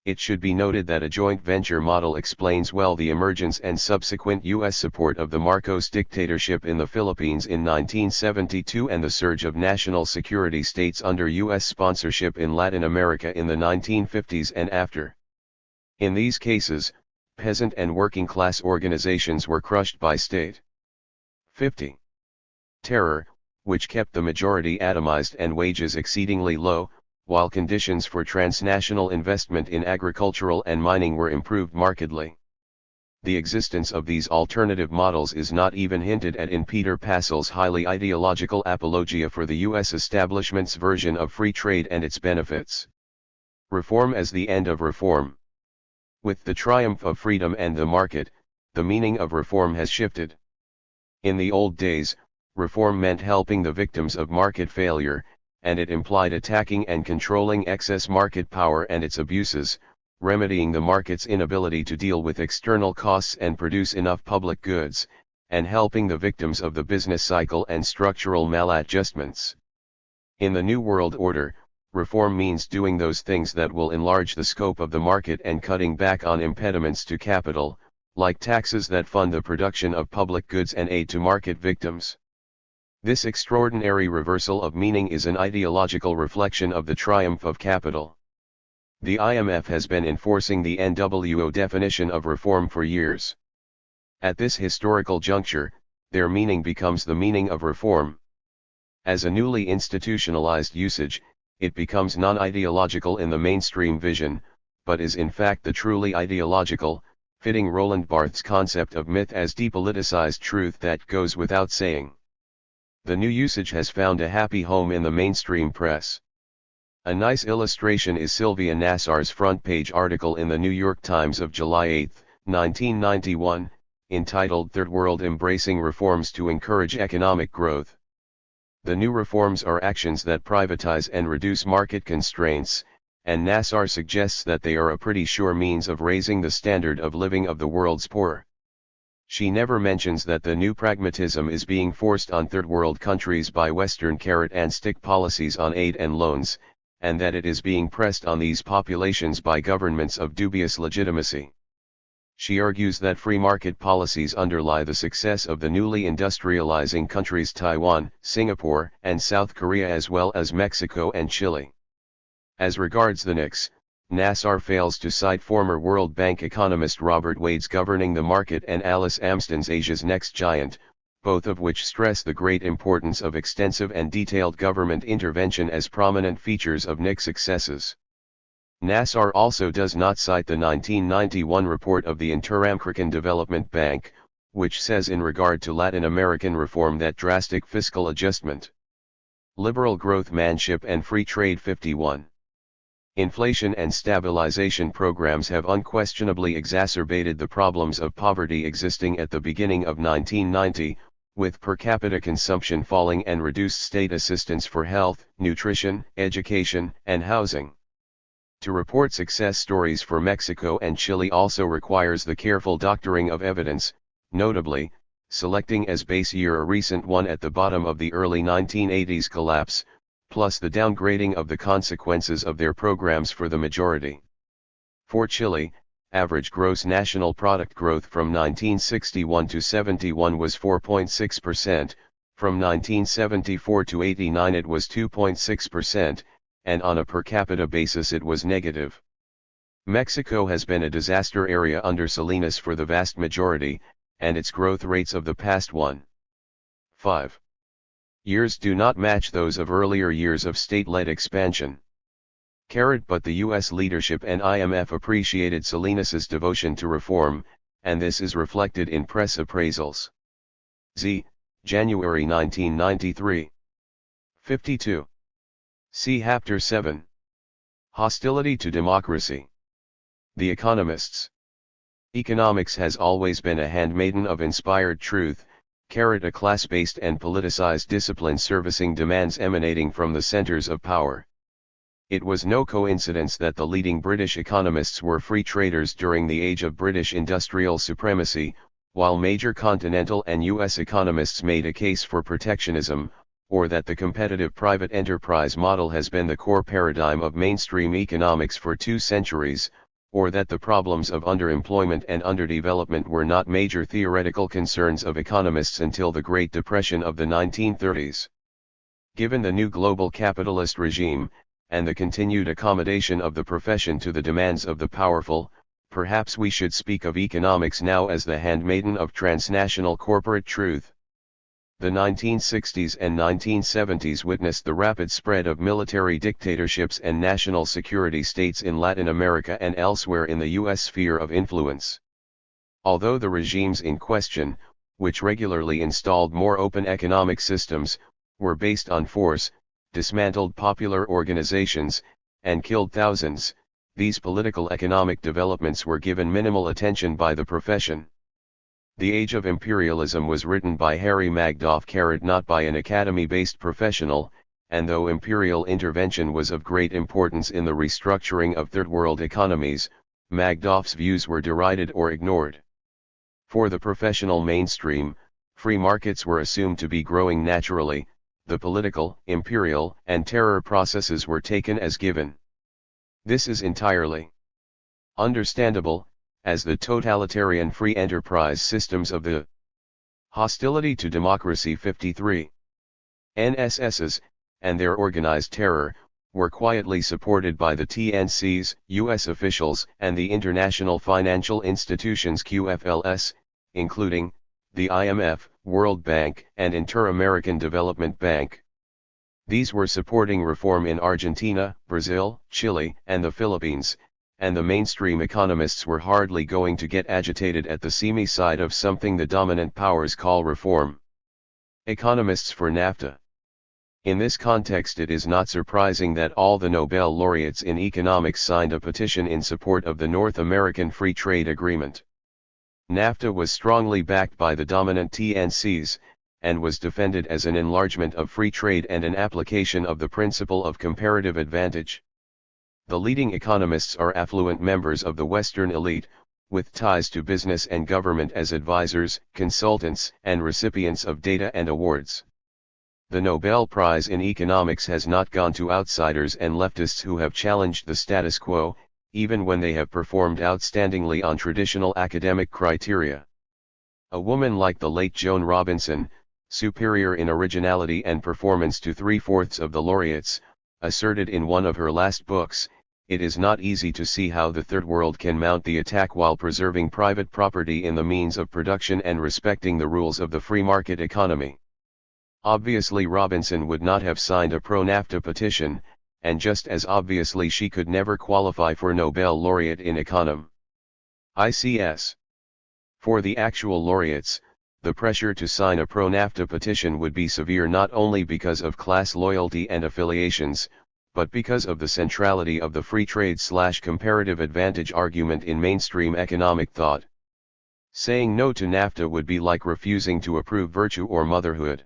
It should be noted that a joint venture model explains well the emergence and subsequent U.S. support of the Marcos dictatorship in the Philippines in 1972 and the surge of national security states under U.S. sponsorship in Latin America in the 1950s and after. In these cases, peasant and working class organizations were crushed by state 50. Terror, which kept the majority atomized and wages exceedingly low, while conditions for transnational investment in agricultural and mining were improved markedly. The existence of these alternative models is not even hinted at in Peter Passel's highly ideological apologia for the U.S. establishment's version of free trade and its benefits. Reform as the end of reform. With the triumph of freedom and the market, the meaning of reform has shifted. In the old days, reform meant helping the victims of market failure, and it implied attacking and controlling excess market power and its abuses, remedying the market's inability to deal with external costs and produce enough public goods, and helping the victims of the business cycle and structural maladjustments. In the New World Order, reform means doing those things that will enlarge the scope of the market and cutting back on impediments to capital, like taxes that fund the production of public goods and aid to market victims. This extraordinary reversal of meaning is an ideological reflection of the triumph of capital. The IMF has been enforcing the NWO definition of reform for years. At this historical juncture, their meaning becomes the meaning of reform. As a newly institutionalized usage, it becomes non-ideological in the mainstream vision, but is in fact the truly ideological, fitting Roland Barthes' concept of myth as depoliticized truth that goes without saying. The new usage has found a happy home in the mainstream press. A nice illustration is Sylvia Nassar's front-page article in the New York Times of July 8, 1991, entitled "Third World Embracing Reforms to Encourage Economic Growth." The new reforms are actions that privatize and reduce market constraints, and Nassar suggests that they are a pretty sure means of raising the standard of living of the world's poor. She never mentions that the new pragmatism is being forced on third-world countries by Western carrot-and-stick policies on aid and loans, and that it is being pressed on these populations by governments of dubious legitimacy. She argues that free market policies underlie the success of the newly industrializing countries Taiwan, Singapore, and South Korea, as well as Mexico and Chile. As regards the NICs, Nassar fails to cite former World Bank economist Robert Wade's Governing the Market and Alice Amston's Asia's Next Giant, both of which stress the great importance of extensive and detailed government intervention as prominent features of NIC successes. Nassar also does not cite the 1991 report of the Interamerican Development Bank, which says in regard to Latin American reform that drastic fiscal adjustment, liberal growth manship and free trade 51. Inflation and stabilization programs have unquestionably exacerbated the problems of poverty existing at the beginning of 1990, with per capita consumption falling and reduced state assistance for health, nutrition, education, and housing. To report success stories for Mexico and Chile also requires the careful doctoring of evidence, notably, selecting as base year a recent one at the bottom of the early 1980s collapse, plus the downgrading of the consequences of their programs for the majority. For Chile, average gross national product growth from 1961 to 71 was 4.6%, from 1974 to 89 it was 2.6%, and on a per capita basis it was negative. Mexico has been a disaster area under Salinas for the vast majority, and its growth rates of the past 1.5 years do not match those of earlier years of state-led expansion. But the U.S. leadership and IMF appreciated Salinas's devotion to reform, and this is reflected in press appraisals. January 1993. 52. See Chapter 7. Hostility to Democracy. The Economists. Economics has always been a handmaiden of inspired truth, a class-based and politicized discipline servicing demands emanating from the centers of power. It was no coincidence that the leading British economists were free traders during the age of British industrial supremacy, while major continental and U.S. economists made a case for protectionism, or that the competitive private enterprise model has been the core paradigm of mainstream economics for 2 centuries, or that the problems of underemployment and underdevelopment were not major theoretical concerns of economists until the Great Depression of the 1930s. Given the new global capitalist regime, and the continued accommodation of the profession to the demands of the powerful, perhaps we should speak of economics now as the handmaiden of transnational corporate truth. The 1960s and 1970s witnessed the rapid spread of military dictatorships and national security states in Latin America and elsewhere in the U.S. sphere of influence. Although the regimes in question, which regularly installed more open economic systems, were based on force, dismantled popular organizations, and killed thousands, these political economic developments were given minimal attention by the profession. The Age of Imperialism was written by Harry Magdoff, not by an academy-based professional, and though imperial intervention was of great importance in the restructuring of third-world economies, Magdoff's views were derided or ignored. For the professional mainstream, free markets were assumed to be growing naturally, the political, imperial, and terror processes were taken as given. This is entirely understandable, as the totalitarian free enterprise systems of the hostility to democracy 53 NSSs, and their organized terror, were quietly supported by the TNCs, U.S. officials, and the international financial institutions QFLS, including the IMF, World Bank, and Inter-American Development Bank. These were supporting reform in Argentina, Brazil, Chile, and the Philippines, and the mainstream economists were hardly going to get agitated at the seamy side of something the dominant powers call reform. Economists for NAFTA. In this context, it is not surprising that all the Nobel laureates in economics signed a petition in support of the North American Free Trade Agreement. NAFTA was strongly backed by the dominant TNCs, and was defended as an enlargement of free trade and an application of the principle of comparative advantage. The leading economists are affluent members of the Western elite, with ties to business and government as advisors, consultants, and recipients of data and awards. The Nobel Prize in Economics has not gone to outsiders and leftists who have challenged the status quo, even when they have performed outstandingly on traditional academic criteria. A woman like the late Joan Robinson, superior in originality and performance to 3/4 of the laureates, asserted in one of her last books, "It is not easy to see how the Third World can mount the attack while preserving private property in the means of production and respecting the rules of the free market economy." Obviously Robinson would not have signed a pro-NAFTA petition, and just as obviously she could never qualify for Nobel laureate in Econom. ICS. For the actual laureates, the pressure to sign a pro-NAFTA petition would be severe not only because of class loyalty and affiliations, but because of the centrality of the free trade/comparative advantage argument in mainstream economic thought. Saying no to NAFTA would be like refusing to approve virtue or motherhood.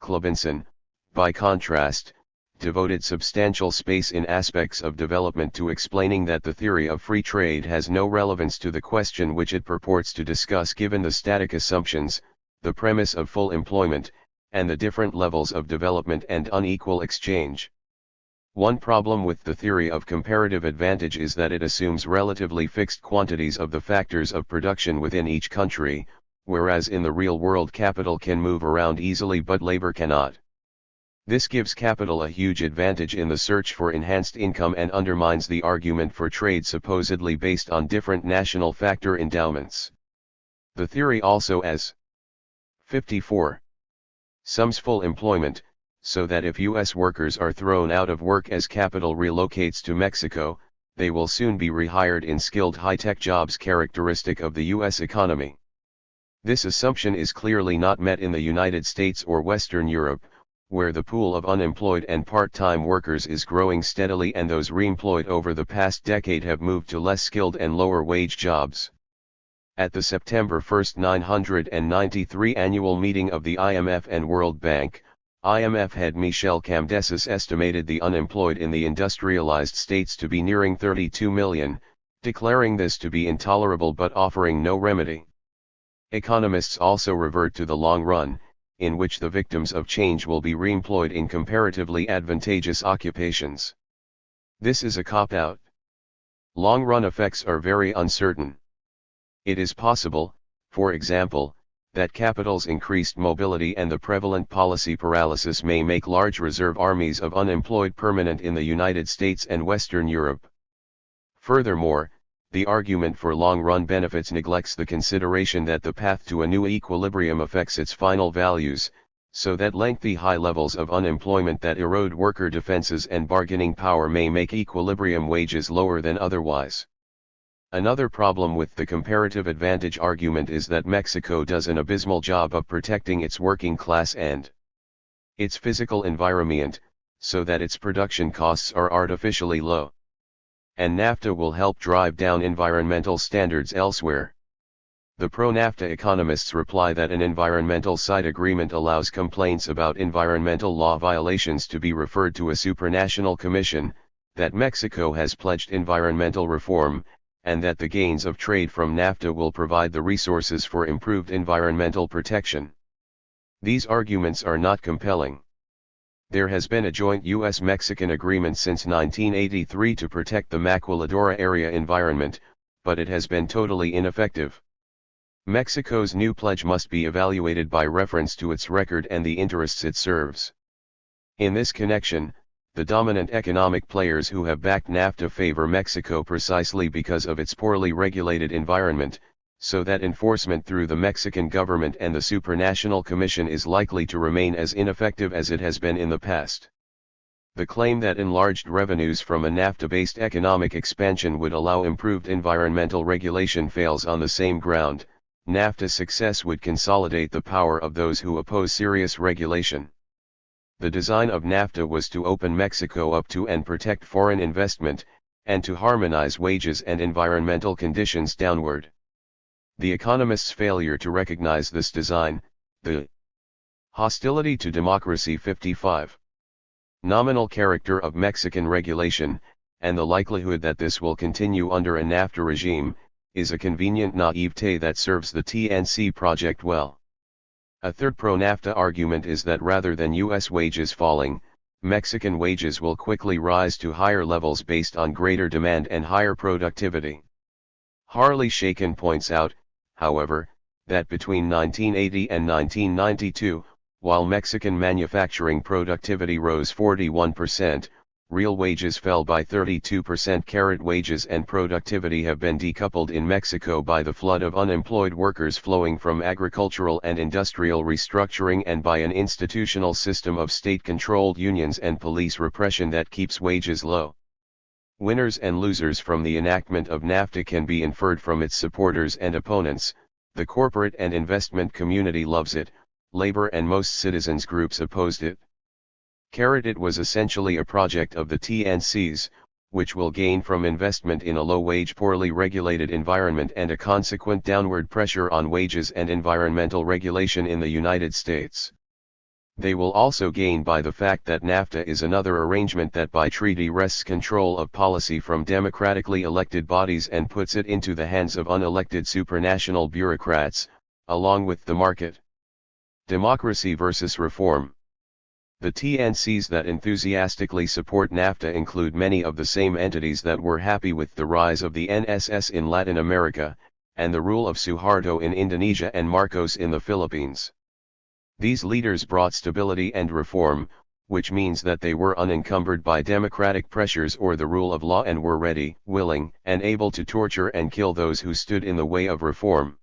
Klebinson, by contrast, devoted substantial space in Aspects of Development to explaining that the theory of free trade has no relevance to the question which it purports to discuss given the static assumptions, the premise of full employment, and the different levels of development and unequal exchange. One problem with the theory of comparative advantage is that it assumes relatively fixed quantities of the factors of production within each country, whereas in the real world capital can move around easily but labor cannot. This gives capital a huge advantage in the search for enhanced income and undermines the argument for trade supposedly based on different national factor endowments. The theory also as 54 sums full employment, so that if U.S. workers are thrown out of work as capital relocates to Mexico, they will soon be rehired in skilled high-tech jobs characteristic of the U.S. economy. This assumption is clearly not met in the United States or Western Europe, where the pool of unemployed and part-time workers is growing steadily and those reemployed over the past decade have moved to less skilled and lower-wage jobs. At the September 1, 993 annual meeting of the IMF and World Bank, IMF head Michel Camdesis estimated the unemployed in the industrialized states to be nearing 32 million, declaring this to be intolerable but offering no remedy. Economists also revert to the long run, in which the victims of change will be reemployed in comparatively advantageous occupations. This is a cop-out. Long-run effects are very uncertain. It is possible, for example, that capital's increased mobility and the prevalent policy paralysis may make large reserve armies of unemployed permanent in the United States and Western Europe. Furthermore, the argument for long-run benefits neglects the consideration that the path to a new equilibrium affects its final values, so that lengthy high levels of unemployment that erode worker defenses and bargaining power may make equilibrium wages lower than otherwise. Another problem with the comparative advantage argument is that Mexico does an abysmal job of protecting its working class and its physical environment, so that its production costs are artificially low. And NAFTA will help drive down environmental standards elsewhere. The pro-NAFTA economists reply that an environmental side agreement allows complaints about environmental law violations to be referred to a supranational commission, that Mexico has pledged environmental reform, and that the gains of trade from NAFTA will provide the resources for improved environmental protection. These arguments are not compelling. There has been a joint U.S.-Mexican agreement since 1983 to protect the Maquiladora area environment, but it has been totally ineffective. Mexico's new pledge must be evaluated by reference to its record and the interests it serves. In this connection, the dominant economic players who have backed NAFTA favor Mexico precisely because of its poorly regulated environment, so that enforcement through the Mexican government and the supranational commission is likely to remain as ineffective as it has been in the past. The claim that enlarged revenues from a NAFTA-based economic expansion would allow improved environmental regulation fails on the same ground. NAFTA's success would consolidate the power of those who oppose serious regulation. The design of NAFTA was to open Mexico up to and protect foreign investment, and to harmonize wages and environmental conditions downward. The economists' failure to recognize this design, the hostility to democracy 55, nominal character of Mexican regulation, and the likelihood that this will continue under a NAFTA regime, is a convenient naivete that serves the TNC project well. A third pro-NAFTA argument is that rather than U.S. wages falling, Mexican wages will quickly rise to higher levels based on greater demand and higher productivity. Harley Shaken points out, however, that between 1980 and 1992, while Mexican manufacturing productivity rose 41%, real wages fell by 32%. Carrot wages and productivity have been decoupled in Mexico by the flood of unemployed workers flowing from agricultural and industrial restructuring and by an institutional system of state-controlled unions and police repression that keeps wages low. Winners and losers from the enactment of NAFTA can be inferred from its supporters and opponents. The corporate and investment community loves it, labor and most citizens groups opposed it. It was essentially a project of the TNCs, which will gain from investment in a low-wage poorly regulated environment and a consequent downward pressure on wages and environmental regulation in the United States. They will also gain by the fact that NAFTA is another arrangement that by treaty wrests control of policy from democratically elected bodies and puts it into the hands of unelected supranational bureaucrats, along with the market. Democracy versus reform. The TNCs that enthusiastically support NAFTA include many of the same entities that were happy with the rise of the NSS in Latin America, and the rule of Suharto in Indonesia and Marcos in the Philippines. These leaders brought stability and reform, which means that they were unencumbered by democratic pressures or the rule of law and were ready, willing, and able to torture and kill those who stood in the way of reform.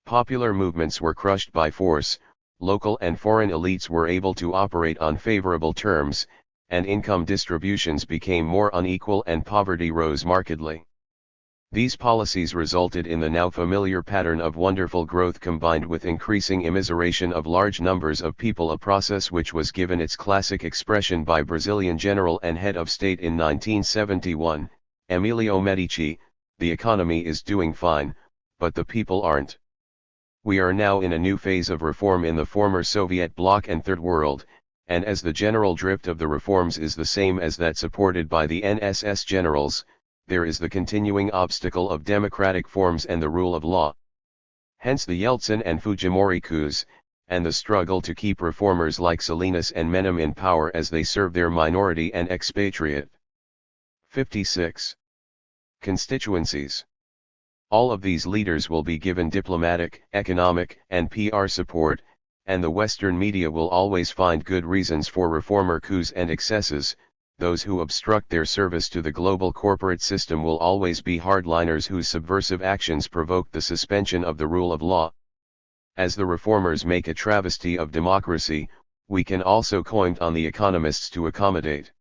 Popular movements were crushed by force, local and foreign elites were able to operate on favorable terms, and income distributions became more unequal and poverty rose markedly. These policies resulted in the now familiar pattern of wonderful growth combined with increasing immiseration of large numbers of people, a process which was given its classic expression by Brazilian general and head of state in 1971, Emilio Medici: "The economy is doing fine, but the people aren't." We are now in a new phase of reform in the former Soviet bloc and Third World, and as the general drift of the reforms is the same as that supported by the NSS generals, there is the continuing obstacle of democratic forms and the rule of law. Hence the Yeltsin and Fujimori coups, and the struggle to keep reformers like Salinas and Menem in power as they serve their minority and expatriate. 56. Constituencies. All of these leaders will be given diplomatic, economic, and PR support, and the Western media will always find good reasons for reformer coups and excesses. Those who obstruct their service to the global corporate system will always be hardliners whose subversive actions provoke the suspension of the rule of law. As the reformers make a travesty of democracy, we can also count on the economists to accommodate.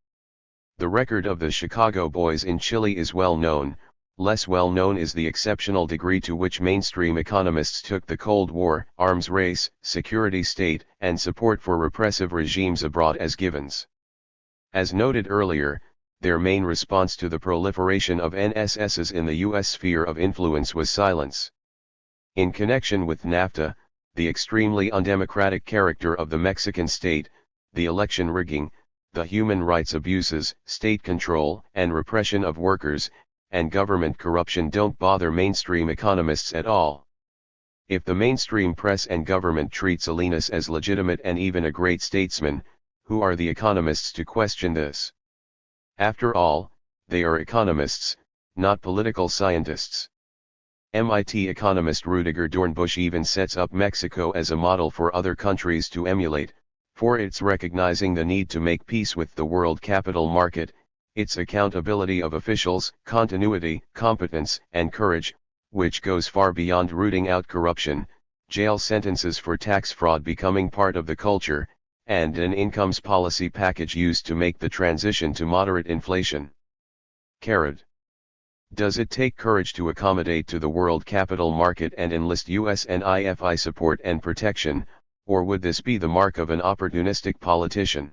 The record of the Chicago Boys in Chile is well known. Less well known is the exceptional degree to which mainstream economists took the Cold War, arms race, security state, and support for repressive regimes abroad as givens. As noted earlier, their main response to the proliferation of NSSs in the U.S. sphere of influence was silence. In connection with NAFTA, the extremely undemocratic character of the Mexican state, the election rigging, the human rights abuses, state control and repression of workers, and government corruption don't bother mainstream economists at all. If the mainstream press and government treat Salinas as legitimate and even a great statesman, who are the economists to question this? After all, they are economists, not political scientists. MIT economist Rudiger Dornbusch even sets up Mexico as a model for other countries to emulate, for its recognizing the need to make peace with the world capital market, its accountability of officials, continuity, competence, and courage, which goes far beyond rooting out corruption, jail sentences for tax fraud becoming part of the culture, and an incomes policy package used to make the transition to moderate inflation. Carrot. Does it take courage to accommodate to the world capital market and enlist US and IFI support and protection, or would this be the mark of an opportunistic politician?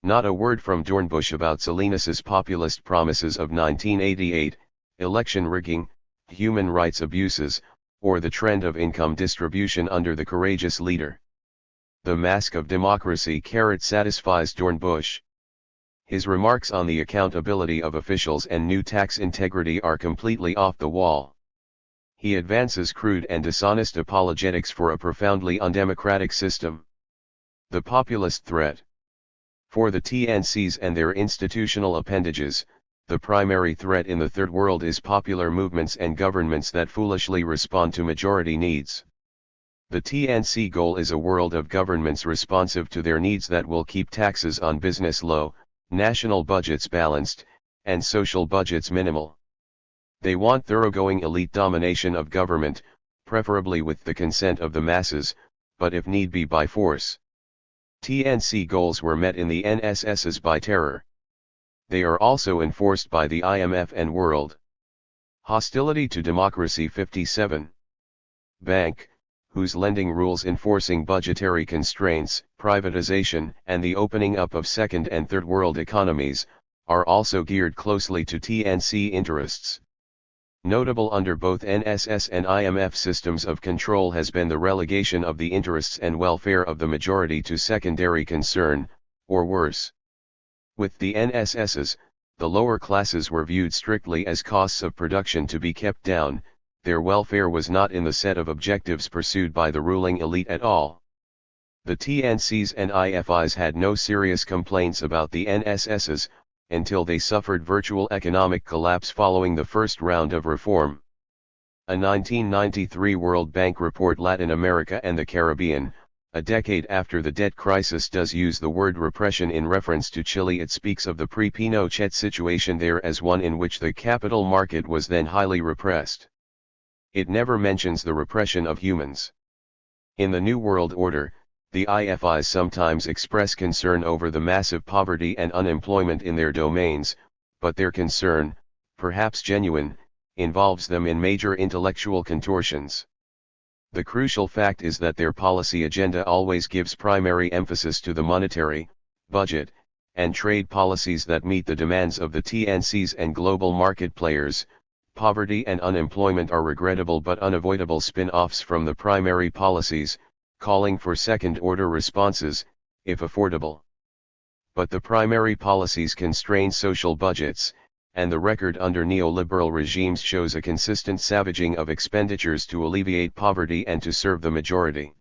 Not a word from Dornbusch about Salinas's populist promises of 1988, election rigging, human rights abuses, or the trend of income distribution under the courageous leader. The mask of democracy satisfies Dornbusch. His remarks on the accountability of officials and new tax integrity are completely off the wall. He advances crude and dishonest apologetics for a profoundly undemocratic system. The populist threat. For the TNCs and their institutional appendages, the primary threat in the Third World is popular movements and governments that foolishly respond to majority needs. The TNC goal is a world of governments responsive to their needs that will keep taxes on business low, national budgets balanced, and social budgets minimal. They want thoroughgoing elite domination of government, preferably with the consent of the masses, but if need be by force. TNC goals were met in the NSSs by terror. They are also enforced by the IMF and world. Hostility to democracy. 57. Bank, whose lending rules enforcing budgetary constraints, privatization, and the opening up of second and third world economies, are also geared closely to TNC interests. Notable under both NSS and IMF systems of control has been the relegation of the interests and welfare of the majority to secondary concern, or worse. With the NSSs, the lower classes were viewed strictly as costs of production to be kept down, their welfare was not in the set of objectives pursued by the ruling elite at all. The TNCs and IFIs had no serious complaints about the NSSs, until they suffered virtual economic collapse following the first round of reform. A 1993 World Bank report Latin America and the Caribbean, a decade after the debt crisis, does use the word repression in reference to Chile. It speaks of the pre-Pinochet situation there as one in which the capital market was then highly repressed. It never mentions the repression of humans. In the New World Order, the IFIs sometimes express concern over the massive poverty and unemployment in their domains, but their concern, perhaps genuine, involves them in major intellectual contortions. The crucial fact is that their policy agenda always gives primary emphasis to the monetary, budget, and trade policies that meet the demands of the TNCs and global market players. Poverty and unemployment are regrettable but unavoidable spin-offs from the primary policies, calling for second-order responses, if affordable. But the primary policies constrain social budgets, and the record under neoliberal regimes shows a consistent savaging of expenditures to alleviate poverty and to serve the majority.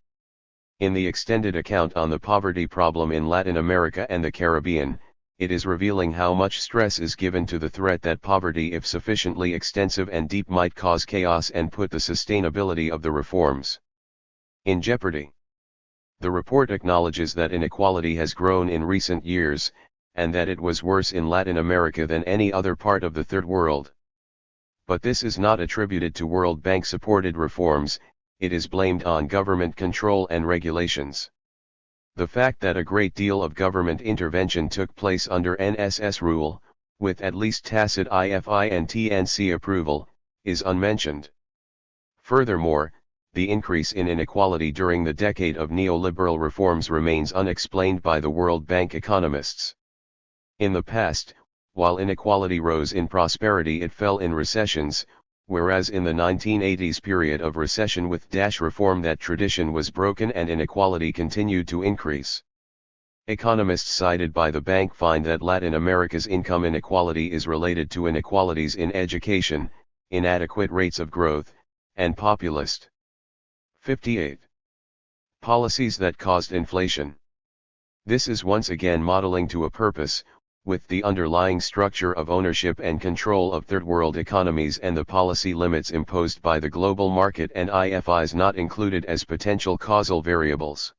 In the extended account on the poverty problem in Latin America and the Caribbean, it is revealing how much stress is given to the threat that poverty, if sufficiently extensive and deep, might cause chaos and put the sustainability of the reforms in jeopardy. The report acknowledges that inequality has grown in recent years, and that it was worse in Latin America than any other part of the Third World. But this is not attributed to World Bank-supported reforms, it is blamed on government control and regulations. The fact that a great deal of government intervention took place under NSS rule, with at least tacit IFI and TNC approval, is unmentioned. Furthermore, the increase in inequality during the decade of neoliberal reforms remains unexplained by the World Bank economists. In the past, while inequality rose in prosperity, it fell in recessions, whereas in the 1980s period of recession with reform, that tradition was broken and inequality continued to increase. Economists cited by the bank find that Latin America's income inequality is related to inequalities in education, inadequate rates of growth, and populist. 58. Policies that caused inflation. This is once again modeling to a purpose, with the underlying structure of ownership and control of third world economies and the policy limits imposed by the global market and IFIs not included as potential causal variables.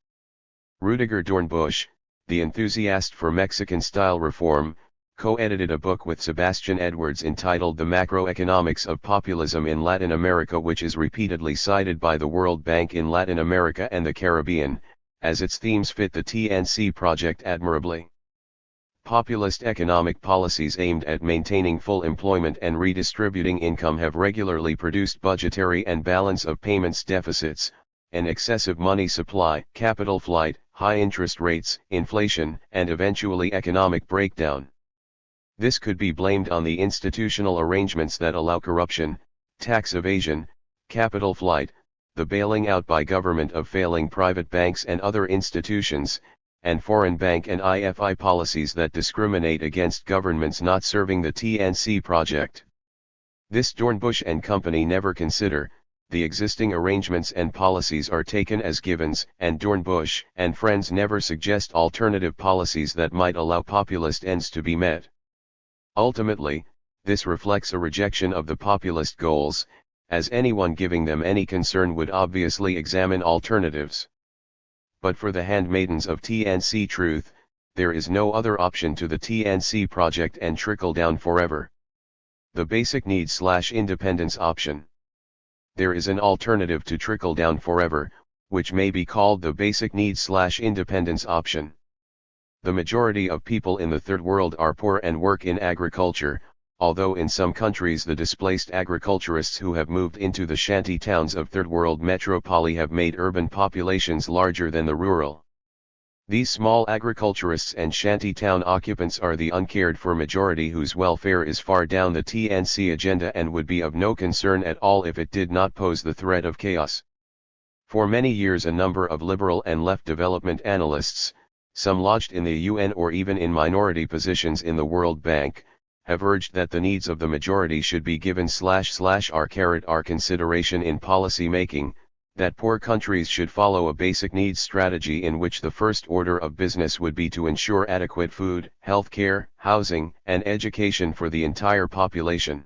Rudiger Dornbusch, the enthusiast for Mexican-style reform, co-edited a book with Sebastian Edwards entitled The Macroeconomics of Populism in Latin America, which is repeatedly cited by the World Bank in Latin America and the Caribbean, as its themes fit the TNC project admirably. Populist economic policies aimed at maintaining full employment and redistributing income have regularly produced budgetary and balance of payments deficits, an excessive money supply, capital flight, high interest rates, inflation, and eventually economic breakdown. This could be blamed on the institutional arrangements that allow corruption, tax evasion, capital flight, the bailing out by government of failing private banks and other institutions, and foreign bank and IFI policies that discriminate against governments not serving the TNC project. This Dornbusch and company never consider. The existing arrangements and policies are taken as givens, and Dornbusch and friends never suggest alternative policies that might allow populist ends to be met. Ultimately, this reflects a rejection of the populist goals, as anyone giving them any concern would obviously examine alternatives. But for the handmaidens of TNC truth, there is no other option to the TNC project and trickle down forever. The basic needs/independence option. There is an alternative to trickle down forever, which may be called the basic needs/independence option. The majority of people in the Third World are poor and work in agriculture, although in some countries the displaced agriculturists who have moved into the shanty towns of Third World metropoli have made urban populations larger than the rural. These small agriculturists and shanty town occupants are the uncared for majority whose welfare is far down the TNC agenda and would be of no concern at all if it did not pose the threat of chaos. For many years a number of liberal and left development analysts, some lodged in the UN or even in minority positions in the World Bank, have urged that the needs of the majority should be given /r consideration in policy making, that poor countries should follow a basic needs strategy in which the first order of business would be to ensure adequate food, health care, housing, and education for the entire population.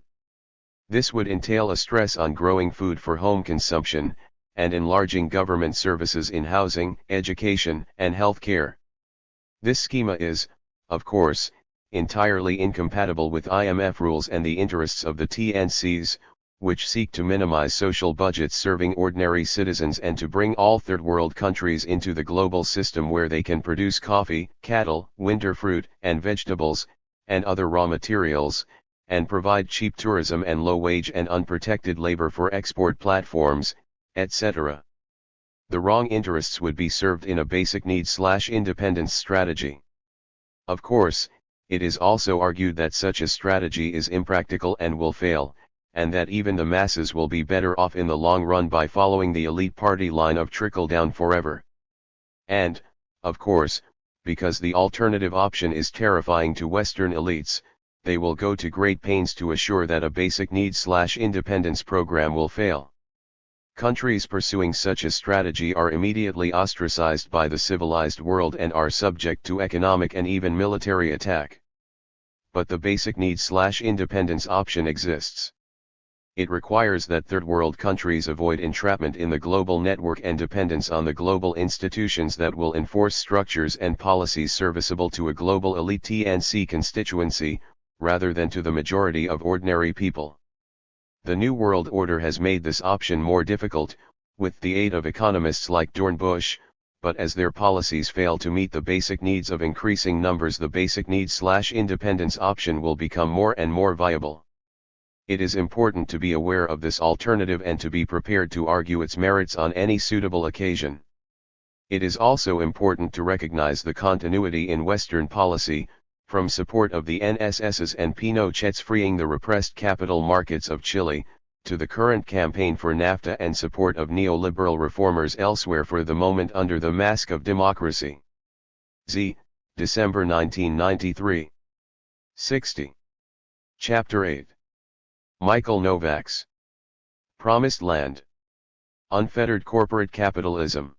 This would entail a stress on growing food for home consumption, and enlarging government services in housing, education, and health care. This schema is, of course, entirely incompatible with IMF rules and the interests of the TNCs, which seek to minimize social budgets serving ordinary citizens and to bring all third world countries into the global system where they can produce coffee, cattle, winter fruit and vegetables, and other raw materials, and provide cheap tourism and low-wage and unprotected labor for export platforms, etc. The wrong interests would be served in a basic needs/independence strategy. Of course, it is also argued that such a strategy is impractical and will fail, and that even the masses will be better off in the long run by following the elite party line of trickle-down forever. And, of course, because the alternative option is terrifying to Western elites, they will go to great pains to assure that a basic needs/independence program will fail. Countries pursuing such a strategy are immediately ostracized by the civilized world and are subject to economic and even military attack. But the basic needs/independence option exists. It requires that third world countries avoid entrapment in the global network and dependence on the global institutions that will enforce structures and policies serviceable to a global elite TNC constituency, rather than to the majority of ordinary people. The New World Order has made this option more difficult, with the aid of economists like Dornbusch, but as their policies fail to meet the basic needs of increasing numbers, the basic needs/independence option will become more and more viable. It is important to be aware of this alternative and to be prepared to argue its merits on any suitable occasion. It is also important to recognize the continuity in Western policy, from support of the NSS's and Pinochet's freeing the repressed capital markets of Chile, to the current campaign for NAFTA and support of neoliberal reformers elsewhere for the moment under the mask of democracy. Z. December 1993. 60. Chapter 8. Michael Novak's Promised Land. Unfettered Corporate Capitalism.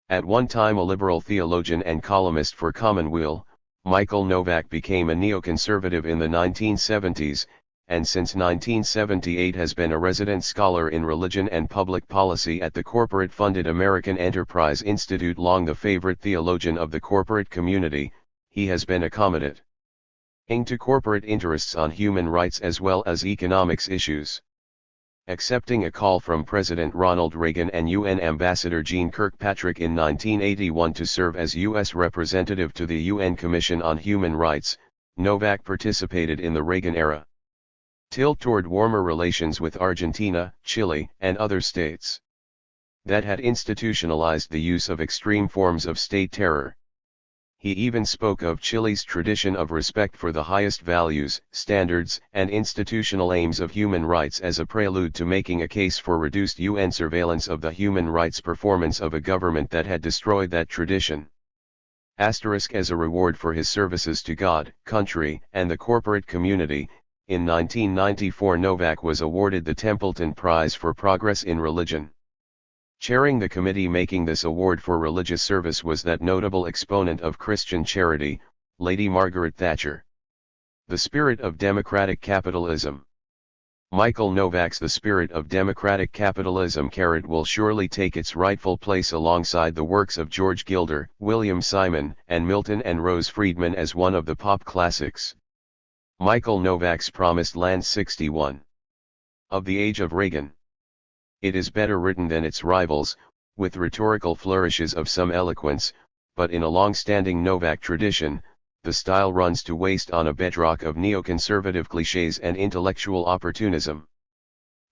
At one time a liberal theologian and columnist for Commonweal, Michael Novak became a neoconservative in the 1970s, and since 1978 has been a resident scholar in religion and public policy at the corporate-funded American Enterprise Institute. Long the favorite theologian of the corporate community, he has been accommodating to corporate interests on human rights as well as economics issues. Accepting a call from President Ronald Reagan and UN Ambassador Jeane Kirkpatrick in 1981 to serve as U.S. representative to the UN Commission on Human Rights, Novak participated in the Reagan era tilt toward warmer relations with Argentina, Chile, and other states that had institutionalized the use of extreme forms of state terror. He even spoke of Chile's tradition of respect for the highest values, standards, and institutional aims of human rights as a prelude to making a case for reduced UN surveillance of the human rights performance of a government that had destroyed that tradition. As a reward for his services to God, country, and the corporate community, in 1994 Novak was awarded the Templeton Prize for Progress in Religion. Chairing the committee making this award for religious service was that notable exponent of Christian charity, Lady Margaret Thatcher. The Spirit of Democratic Capitalism. Michael Novak's The Spirit of Democratic Capitalism will surely take its rightful place alongside the works of George Gilder, William Simon, and Milton and Rose Friedman as one of the pop classics. Michael Novak's Promised Land. 61. Of the Age of Reagan. It is better written than its rivals, with rhetorical flourishes of some eloquence, but in a long-standing Novak tradition, the style runs to waste on a bedrock of neoconservative clichés and intellectual opportunism.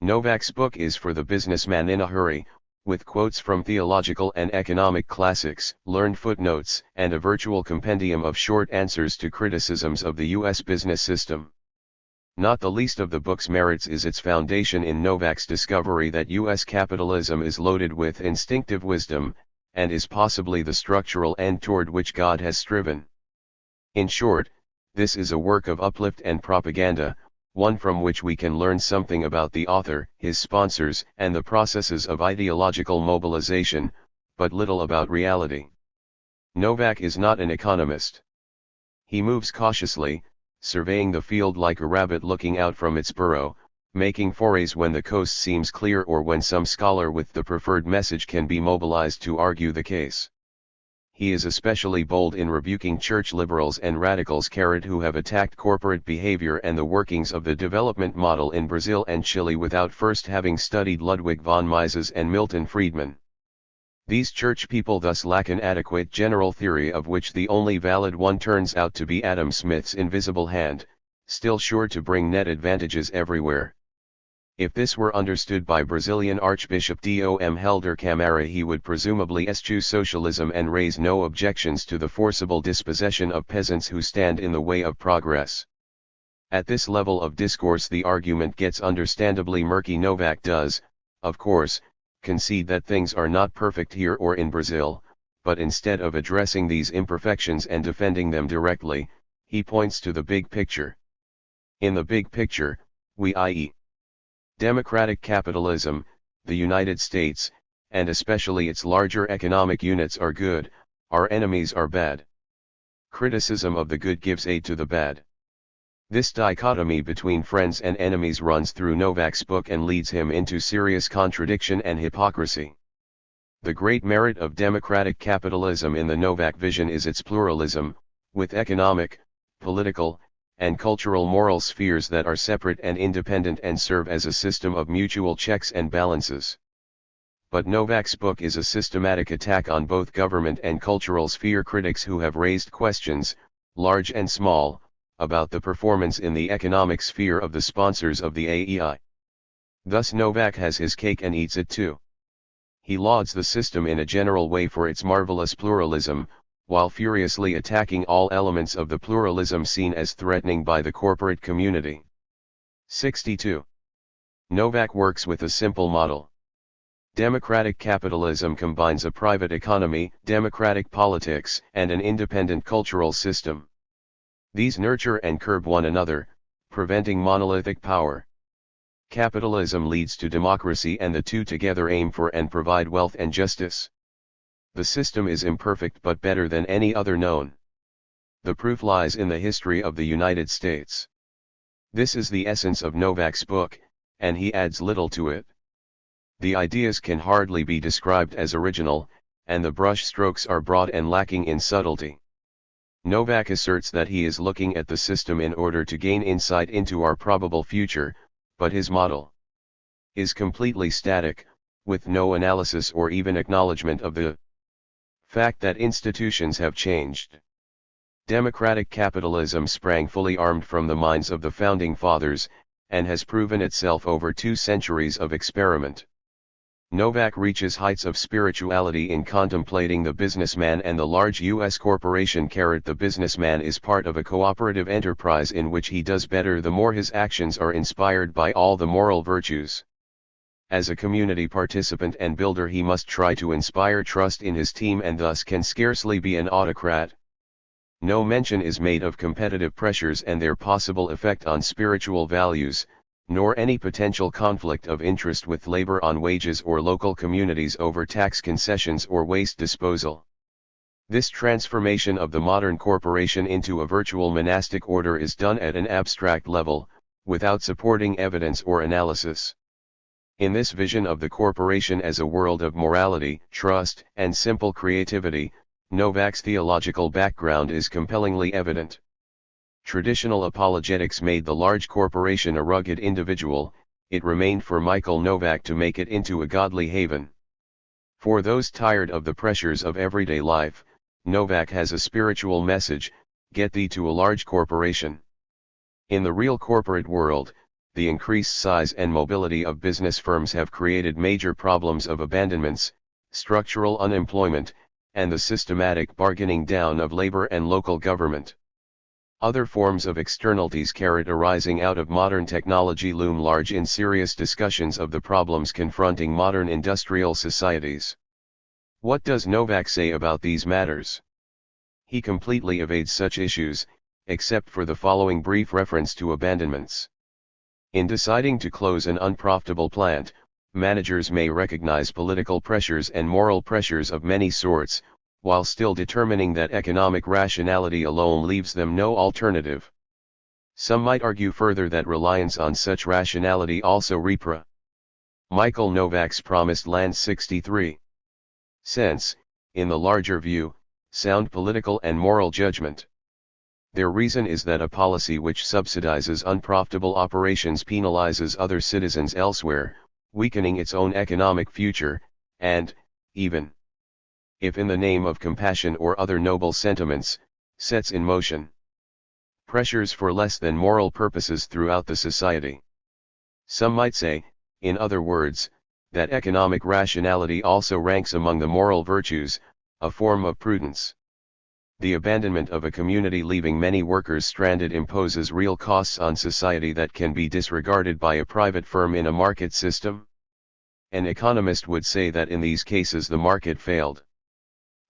Novak's book is for the businessman in a hurry, with quotes from theological and economic classics, learned footnotes, and a virtual compendium of short answers to criticisms of the U.S. business system. Not the least of the book's merits is its foundation in Novak's discovery that U.S. capitalism is loaded with instinctive wisdom, and is possibly the structural end toward which God has striven. In short, this is a work of uplift and propaganda, one from which we can learn something about the author, his sponsors, and the processes of ideological mobilization, but little about reality. Novak is not an economist. He moves cautiously, surveying the field like a rabbit looking out from its burrow, making forays when the coast seems clear or when some scholar with the preferred message can be mobilized to argue the case. He is especially bold in rebuking church liberals and radicals who have attacked corporate behavior and the workings of the development model in Brazil and Chile without first having studied Ludwig von Mises and Milton Friedman. These church people thus lack an adequate general theory, of which the only valid one turns out to be Adam Smith's invisible hand, still sure to bring net advantages everywhere. If this were understood by Brazilian Archbishop Dom Helder Camara, he would presumably eschew socialism and raise no objections to the forcible dispossession of peasants who stand in the way of progress. At this level of discourse the argument gets understandably murky. Novak does, of course, concede that things are not perfect here or in Brazil, but instead of addressing these imperfections and defending them directly, he points to the big picture. In the big picture, we, i.e., democratic capitalism, the United States, and especially its larger economic units are good, our enemies are bad. Criticism of the good gives aid to the bad. This dichotomy between friends and enemies runs through Novak's book and leads him into serious contradiction and hypocrisy. The great merit of democratic capitalism in the Novak vision is its pluralism, with economic, political, and cultural moral spheres that are separate and independent and serve as a system of mutual checks and balances. But Novak's book is a systematic attack on both government and cultural sphere critics who have raised questions, large and small, about the performance in the economic sphere of the sponsors of the AEI. Thus Novak has his cake and eats it too. He lauds the system in a general way for its marvelous pluralism, while furiously attacking all elements of the pluralism seen as threatening by the corporate community. 62. Novak works with a simple model. Democratic capitalism combines a private economy, democratic politics, and an independent cultural system. These nurture and curb one another, preventing monolithic power. Capitalism leads to democracy, and the two together aim for and provide wealth and justice. The system is imperfect but better than any other known. The proof lies in the history of the United States. This is the essence of Novak's book, and he adds little to it. The ideas can hardly be described as original, and the brush strokes are broad and lacking in subtlety. Novak asserts that he is looking at the system in order to gain insight into our probable future, but his model is completely static, with no analysis or even acknowledgement of the fact that institutions have changed. Democratic capitalism sprang fully armed from the minds of the Founding Fathers, and has proven itself over 2 centuries of experiment. Novak reaches heights of spirituality in contemplating the businessman and the large U.S. corporation. The businessman is part of a cooperative enterprise in which he does better the more his actions are inspired by all the moral virtues. As a community participant and builder, he must try to inspire trust in his team and thus can scarcely be an autocrat. No mention is made of competitive pressures and their possible effect on spiritual values, nor any potential conflict of interest with labor on wages or local communities over tax concessions or waste disposal. This transformation of the modern corporation into a virtual monastic order is done at an abstract level, without supporting evidence or analysis. In this vision of the corporation as a world of morality, trust, and simple creativity, Novak's theological background is compellingly evident. Traditional apologetics made the large corporation a rugged individual, it remained for Michael Novak to make it into a godly haven. For those tired of the pressures of everyday life, Novak has a spiritual message: get thee to a large corporation. In the real corporate world, the increased size and mobility of business firms have created major problems of abandonments, structural unemployment, and the systematic bargaining down of labor and local government. Other forms of externalities arising out of modern technology loom large in serious discussions of the problems confronting modern industrial societies. What does Novak say about these matters? He completely evades such issues, except for the following brief reference to abandonments. In deciding to close an unprofitable plant, managers may recognize political pressures and moral pressures of many sorts, while still determining that economic rationality alone leaves them no alternative. Some might argue further that reliance on such rationality also Michael Novak's promised land 63 cents, in the larger view, sound political and moral judgment. Their reason is that a policy which subsidizes unprofitable operations penalizes other citizens elsewhere, weakening its own economic future, and, even if in the name of compassion or other noble sentiments, sets in motion pressures for less than moral purposes throughout the society. Some might say, in other words, that economic rationality also ranks among the moral virtues, a form of prudence. The abandonment of a community leaving many workers stranded imposes real costs on society that can be disregarded by a private firm in a market system. An economist would say that in these cases the market failed.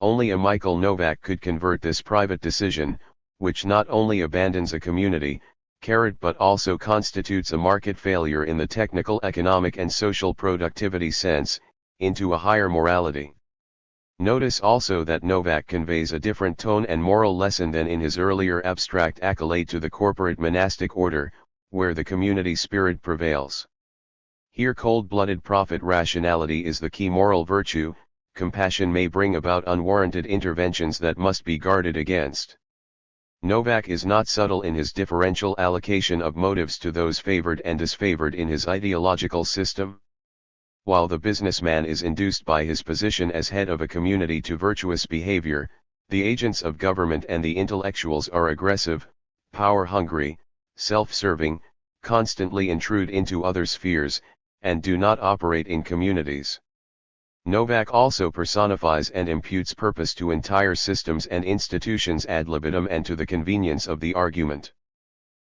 Only a Michael Novak could convert this private decision, which not only abandons a community, but also constitutes a market failure in the technical, economic and social productivity sense, into a higher morality. Notice also that Novak conveys a different tone and moral lesson than in his earlier abstract accolade to the corporate monastic order, where the community spirit prevails. Here cold-blooded profit rationality is the key moral virtue. Compassion may bring about unwarranted interventions that must be guarded against. Novak is not subtle in his differential allocation of motives to those favored and disfavored in his ideological system. While the businessman is induced by his position as head of a community to virtuous behavior, the agents of government and the intellectuals are aggressive, power-hungry, self-serving, constantly intrude into other spheres, and do not operate in communities. Novak also personifies and imputes purpose to entire systems and institutions ad libitum and to the convenience of the argument.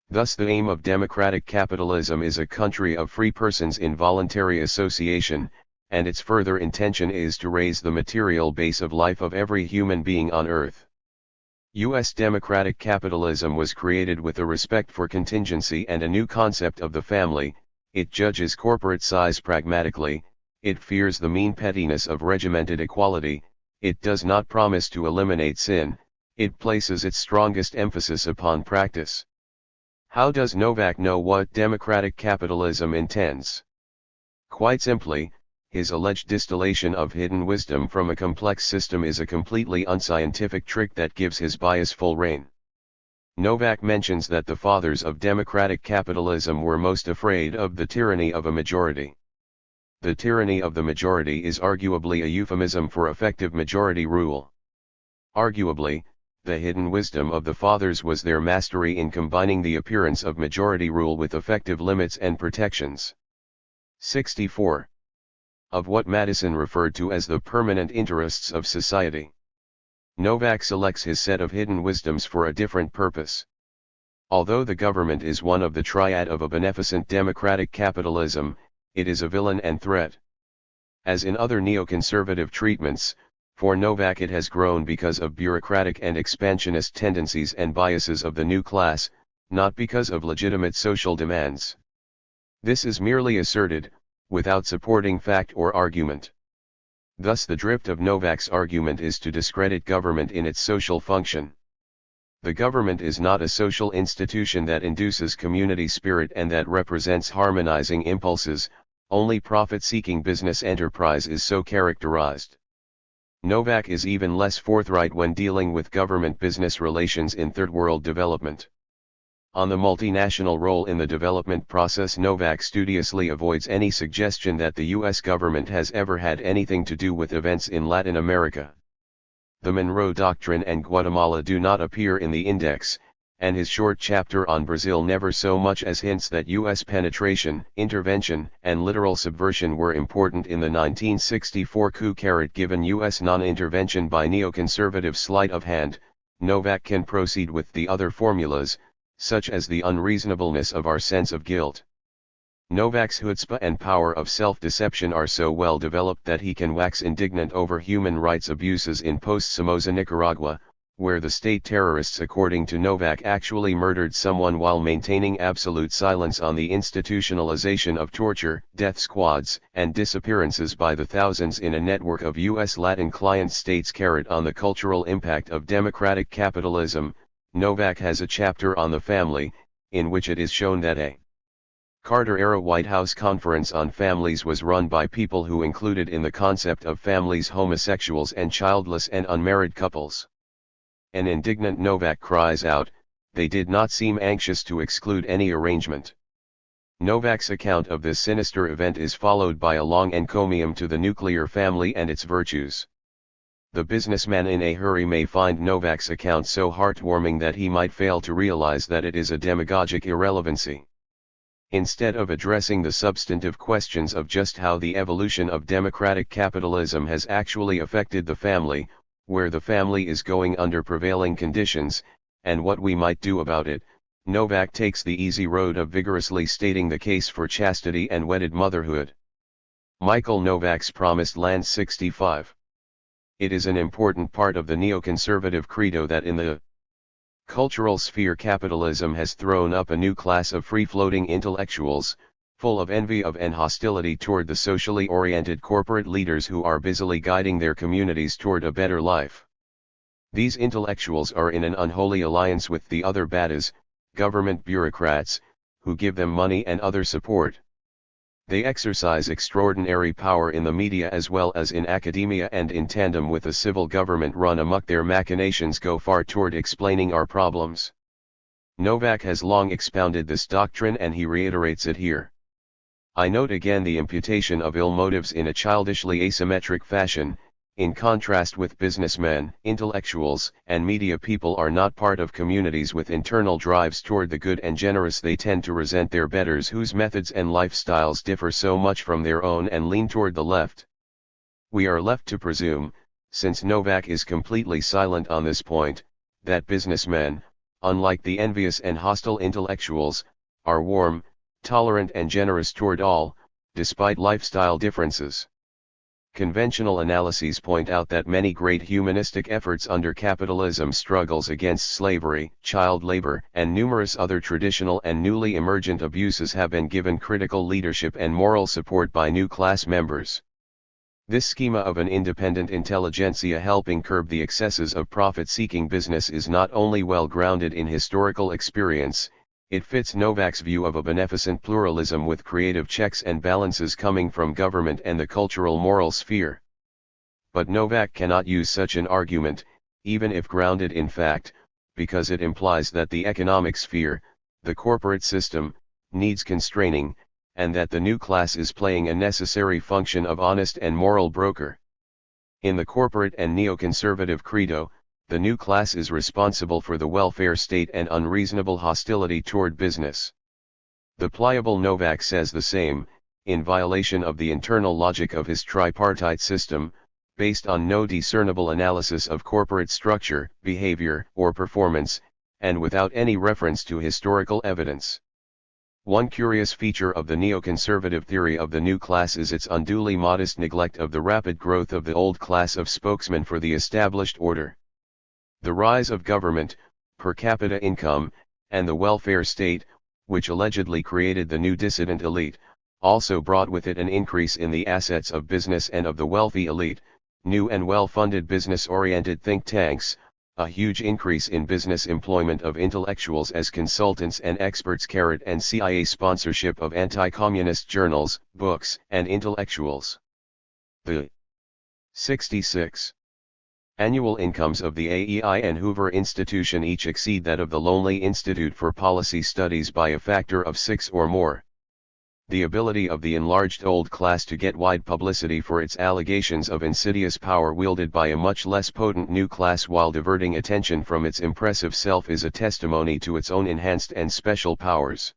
Thus the aim of democratic capitalism is a country of free persons in voluntary association, and its further intention is to raise the material base of life of every human being on earth. U.S. democratic capitalism was created with a respect for contingency and a new concept of the family. It judges corporate size pragmatically. It fears the mean pettiness of regimented equality. It does not promise to eliminate sin. It places its strongest emphasis upon practice. How does Novak know what democratic capitalism intends? Quite simply, his alleged distillation of hidden wisdom from a complex system is a completely unscientific trick that gives his bias full rein. Novak mentions that the fathers of democratic capitalism were most afraid of the tyranny of a majority. The tyranny of the majority is arguably a euphemism for effective majority rule. Arguably, the hidden wisdom of the fathers was their mastery in combining the appearance of majority rule with effective limits and protections. 64. Of what Madison referred to as the permanent interests of society. Novak selects his set of hidden wisdoms for a different purpose. Although the government is one of the triad of a beneficent democratic capitalism, it is a villain and threat. As in other neoconservative treatments, for Novak it has grown because of bureaucratic and expansionist tendencies and biases of the new class, not because of legitimate social demands. This is merely asserted, without supporting fact or argument. Thus the drift of Novak's argument is to discredit government in its social function. The government is not a social institution that induces community spirit and that represents harmonizing impulses. Only profit-seeking business enterprise is so characterized. Novak is even less forthright when dealing with government-business relations in third-world development. On the multinational role in the development process, Novak studiously avoids any suggestion that the U.S. government has ever had anything to do with events in Latin America. The Monroe Doctrine and Guatemala do not appear in the index, and his short chapter on Brazil never so much as hints that U.S. penetration, intervention, and literal subversion were important in the 1964 coup. Given U.S. non-intervention by neoconservative sleight of hand, Novak can proceed with the other formulas, such as the unreasonableness of our sense of guilt. Novak's chutzpah and power of self-deception are so well developed that he can wax indignant over human rights abuses in post-Somoza Nicaragua, where the state terrorists, according to Novak, actually murdered someone while maintaining absolute silence on the institutionalization of torture, death squads, and disappearances by the thousands in a network of U.S. Latin client states. On the cultural impact of democratic capitalism, Novak has a chapter on the family, in which it is shown that a Carter-era White House conference on families was run by people who included in the concept of families homosexuals and childless and unmarried couples. An indignant Novak cries out, they did not seem anxious to exclude any arrangement. Novak's account of this sinister event is followed by a long encomium to the nuclear family and its virtues. The businessman in a hurry may find Novak's account so heartwarming that he might fail to realize that it is a demagogic irrelevancy. Instead of addressing the substantive questions of just how the evolution of democratic capitalism has actually affected the family, where the family is going under prevailing conditions, and what we might do about it, Novak takes the easy road of vigorously stating the case for chastity and wedded motherhood. Michael Novak's Promised Land 65. It is an important part of the neoconservative credo that in the cultural sphere capitalism has thrown up a new class of free-floating intellectuals, full of envy of and hostility toward the socially oriented corporate leaders who are busily guiding their communities toward a better life. These intellectuals are in an unholy alliance with the other baddies, government bureaucrats, who give them money and other support. They exercise extraordinary power in the media as well as in academia, and in tandem with a civil government run amok, their machinations go far toward explaining our problems. Novak has long expounded this doctrine and he reiterates it here. I note again the imputation of ill motives in a childishly asymmetric fashion. In contrast with businessmen, intellectuals, and media people are not part of communities with internal drives toward the good and generous. They tend to resent their betters whose methods and lifestyles differ so much from their own and lean toward the left. We are left to presume, since Novak is completely silent on this point, that businessmen, unlike the envious and hostile intellectuals, are warm, tolerant and generous toward all, despite lifestyle differences. Conventional analyses point out that many great humanistic efforts under capitalism struggles against slavery, child labor, and numerous other traditional and newly emergent abuses have been given critical leadership and moral support by new class members. This schema of an independent intelligentsia helping curb the excesses of profit-seeking business is not only well grounded in historical experience, it fits Novak's view of a beneficent pluralism with creative checks and balances coming from government and the cultural moral sphere. But Novak cannot use such an argument, even if grounded in fact, because it implies that the economic sphere, the corporate system, needs constraining, and that the new class is playing a necessary function of honest and moral broker. In the corporate and neoconservative credo, the new class is responsible for the welfare state and unreasonable hostility toward business. The pliable Novak says the same, in violation of the internal logic of his tripartite system, based on no discernible analysis of corporate structure, behavior, or performance, and without any reference to historical evidence. One curious feature of the neoconservative theory of the new class is its unduly modest neglect of the rapid growth of the old class of spokesmen for the established order. The rise of government, per capita income, and the welfare state, which allegedly created the new dissident elite, also brought with it an increase in the assets of business and of the wealthy elite, new and well-funded business-oriented think tanks, a huge increase in business employment of intellectuals as consultants and experts, and CIA sponsorship of anti-communist journals, books, and intellectuals. The 66 annual incomes of the AEI and Hoover Institution each exceed that of the Lonely Institute for Policy Studies by a factor of 6 or more. The ability of the enlarged old class to get wide publicity for its allegations of insidious power wielded by a much less potent new class while diverting attention from its impressive self is a testimony to its own enhanced and special powers.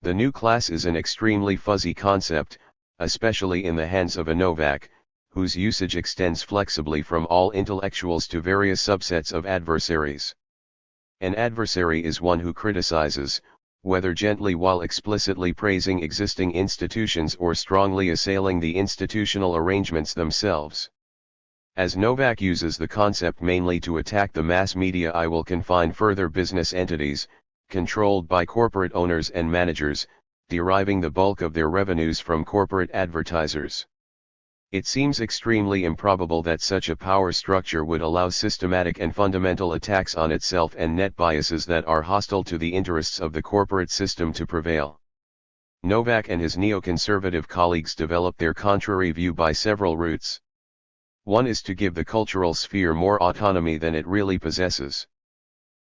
The new class is an extremely fuzzy concept, especially in the hands of a Novak, whose usage extends flexibly from all intellectuals to various subsets of adversaries. An adversary is one who criticizes, whether gently while explicitly praising existing institutions or strongly assailing the institutional arrangements themselves. As Novak uses the concept mainly to attack the mass media, I will confine further business entities, controlled by corporate owners and managers, deriving the bulk of their revenues from corporate advertisers. It seems extremely improbable that such a power structure would allow systematic and fundamental attacks on itself and net biases that are hostile to the interests of the corporate system to prevail. Novak and his neoconservative colleagues develop their contrary view by several routes. One is to give the cultural sphere more autonomy than it really possesses.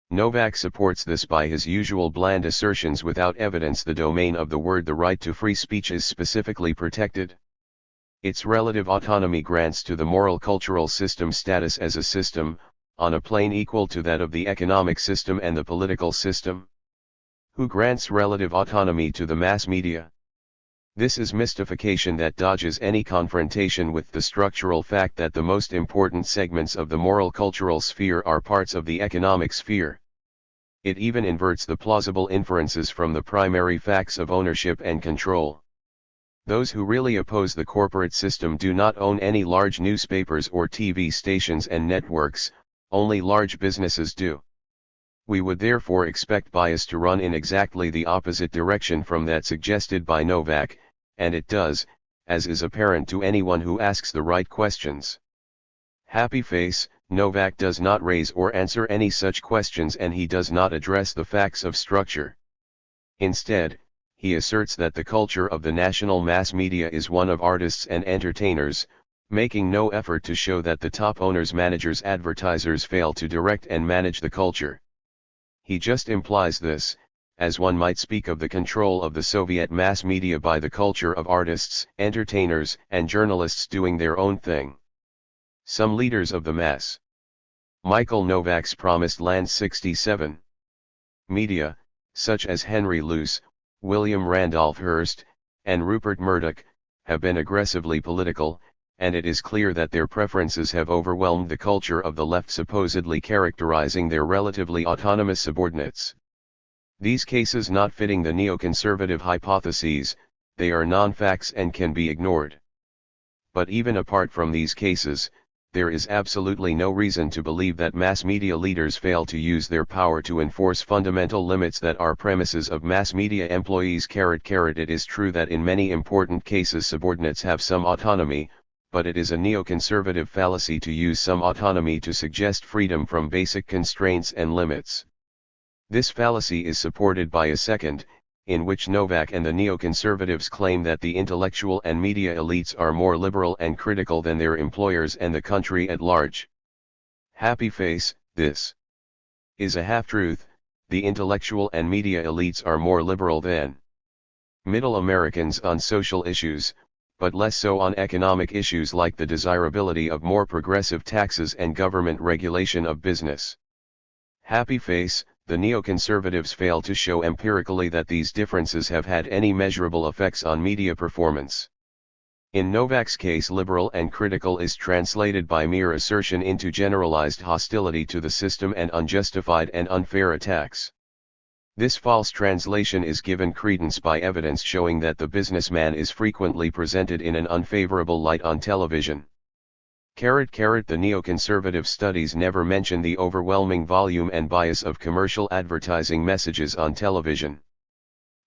Novak supports this by his usual bland assertions without evidence. The domain of the word, the right to free speech, is specifically protected. Its relative autonomy grants to the moral cultural system status as a system, on a plane equal to that of the economic system and the political system. Who grants relative autonomy to the mass media? This is mystification that dodges any confrontation with the structural fact that the most important segments of the moral cultural sphere are parts of the economic sphere. It even inverts the plausible inferences from the primary facts of ownership and control. Those who really oppose the corporate system do not own any large newspapers or TV stations and networks, only large businesses do. We would therefore expect bias to run in exactly the opposite direction from that suggested by Novak, and it does, as is apparent to anyone who asks the right questions. Happy face, Novak does not raise or answer any such questions, and he does not address the facts of structure. Instead, he asserts that the culture of the national mass media is one of artists and entertainers, making no effort to show that the top owners, managers, advertisers fail to direct and manage the culture. He just implies this, as one might speak of the control of the Soviet mass media by the culture of artists, entertainers, and journalists doing their own thing. Some leaders of the mass. Michael Novak's Promised Land 67. Media, such as Henry Luce, William Randolph Hearst, and Rupert Murdoch, have been aggressively political, and it is clear that their preferences have overwhelmed the culture of the left, supposedly characterizing their relatively autonomous subordinates. These cases not fitting the neoconservative hypotheses, they are non-facts and can be ignored. But even apart from these cases, there is absolutely no reason to believe that mass media leaders fail to use their power to enforce fundamental limits that are premises of mass media employees. It is true that in many important cases subordinates have some autonomy, but it is a neoconservative fallacy to use some autonomy to suggest freedom from basic constraints and limits. This fallacy is supported by a second, in which Novak and the neoconservatives claim that the intellectual and media elites are more liberal and critical than their employers and the country at large. Happy face, this is a half-truth. The intellectual and media elites are more liberal than middle Americans on social issues, but less so on economic issues like the desirability of more progressive taxes and government regulation of business. Happy face, the neoconservatives fail to show empirically that these differences have had any measurable effects on media performance. In Novak's case, liberal and critical is translated by mere assertion into generalized hostility to the system and unjustified and unfair attacks. This false translation is given credence by evidence showing that the businessman is frequently presented in an unfavorable light on television. The neoconservative studies never mention the overwhelming volume and bias of commercial advertising messages on television.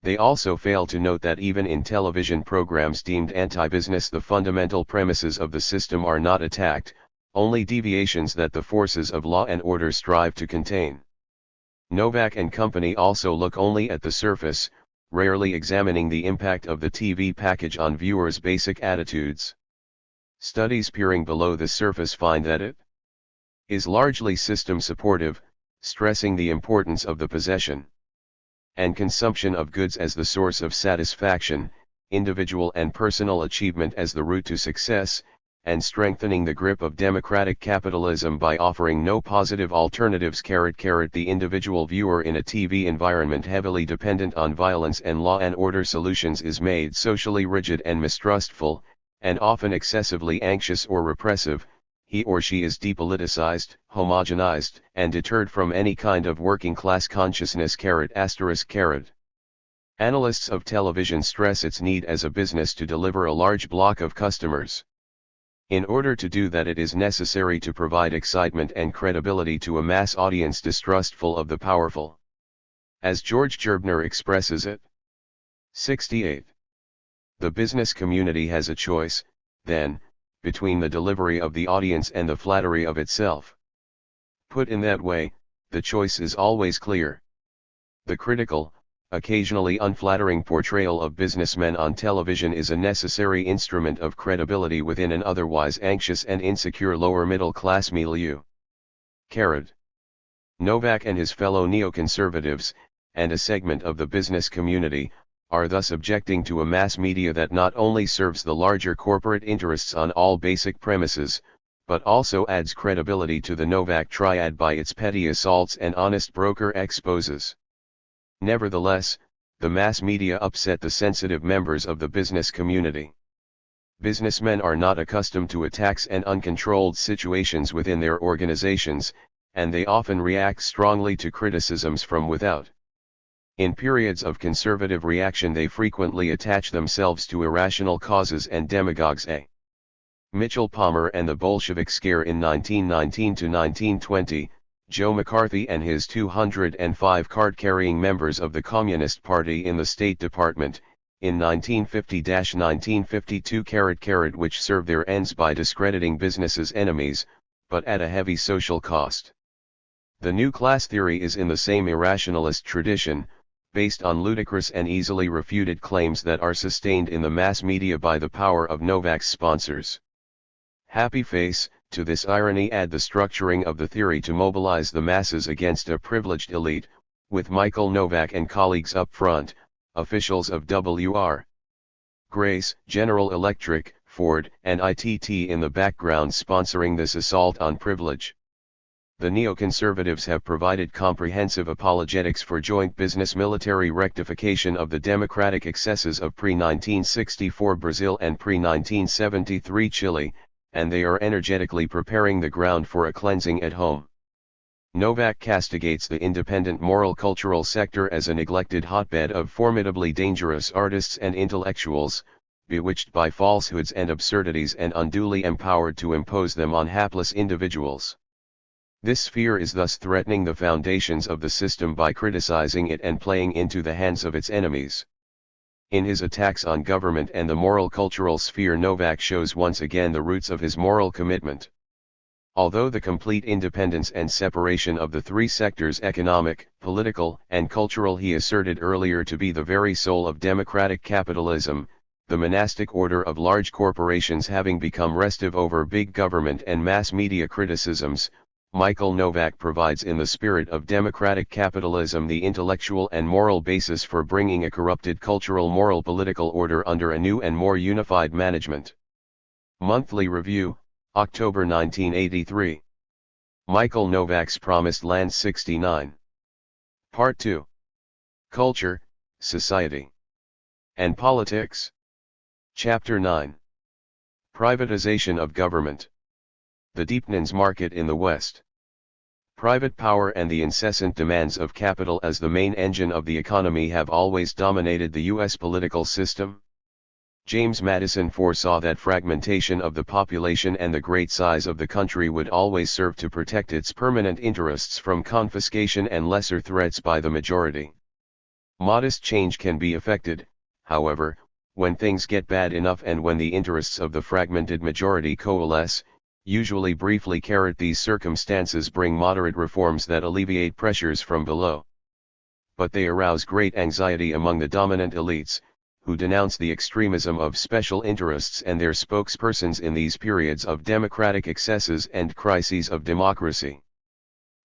They also fail to note that even in television programs deemed anti-business, the fundamental premises of the system are not attacked, only deviations that the forces of law and order strive to contain. Novak and company also look only at the surface, rarely examining the impact of the TV package on viewers' basic attitudes. Studies peering below the surface find that it is largely system supportive, stressing the importance of the possession and consumption of goods as the source of satisfaction, individual and personal achievement as the route to success, and strengthening the grip of democratic capitalism by offering no positive alternatives. The individual viewer in a TV environment heavily dependent on violence and law and order solutions is made socially rigid and mistrustful, and often excessively anxious or repressive. He or she is depoliticized, homogenized, and deterred from any kind of working-class consciousness. Analysts of television stress its need as a business to deliver a large block of customers. In order to do that, it is necessary to provide excitement and credibility to a mass audience distrustful of the powerful. As George Gerbner expresses it. 68. The business community has a choice, then, between the delivery of the audience and the flattery of itself. Put in that way, the choice is always clear. The critical, occasionally unflattering portrayal of businessmen on television is a necessary instrument of credibility within an otherwise anxious and insecure lower middle-class milieu. Novak and his fellow neoconservatives, and a segment of the business community, are thus objecting to a mass media that not only serves the larger corporate interests on all basic premises, but also adds credibility to the Novak triad by its petty assaults and honest broker exposes. Nevertheless, the mass media upset the sensitive members of the business community. Businessmen are not accustomed to attacks and uncontrolled situations within their organizations, and they often react strongly to criticisms from without. In periods of conservative reaction, they frequently attach themselves to irrational causes and demagogues. A. Mitchell Palmer and the Bolshevik Scare in 1919 to 1920, Joe McCarthy and his 205 card-carrying members of the Communist Party in the State Department, in 1950-1952, which serve their ends by discrediting business's enemies, but at a heavy social cost. The new class theory is in the same irrationalist tradition, based on ludicrous and easily refuted claims that are sustained in the mass media by the power of Novak's sponsors. Happy face, to this irony add the structuring of the theory to mobilize the masses against a privileged elite, with Michael Novak and colleagues up front, officials of W.R. Grace, General Electric, Ford, and ITT in the background sponsoring this assault on privilege. The neoconservatives have provided comprehensive apologetics for joint business-military rectification of the democratic excesses of pre-1964 Brazil and pre-1973 Chile, and they are energetically preparing the ground for a cleansing at home. Novak castigates the independent moral-cultural sector as a neglected hotbed of formidably dangerous artists and intellectuals, bewitched by falsehoods and absurdities and unduly empowered to impose them on hapless individuals. This sphere is thus threatening the foundations of the system by criticizing it and playing into the hands of its enemies. In his attacks on government and the moral-cultural sphere, Novak shows once again the roots of his moral commitment. Although the complete independence and separation of the three sectors, economic, political, and cultural, he asserted earlier to be the very soul of democratic capitalism, the monastic order of large corporations having become restive over big government and mass media criticisms, Michael Novak provides in the spirit of democratic capitalism the intellectual and moral basis for bringing a corrupted cultural moral political order under a new and more unified management. Monthly Review, October 1983. Michael Novak's Promised Land 69. Part 2. Culture, Society, and Politics. Chapter 9. Privatization of Government. The Deepness Market in the West. Private power and the incessant demands of capital as the main engine of the economy have always dominated the U.S. political system. James Madison foresaw that fragmentation of the population and the great size of the country would always serve to protect its permanent interests from confiscation and lesser threats by the majority. Modest change can be effected, however, when things get bad enough and when the interests of the fragmented majority coalesce. Usually briefly, these circumstances bring moderate reforms that alleviate pressures from below. But they arouse great anxiety among the dominant elites, who denounce the extremism of special interests and their spokespersons in these periods of democratic excesses and crises of democracy.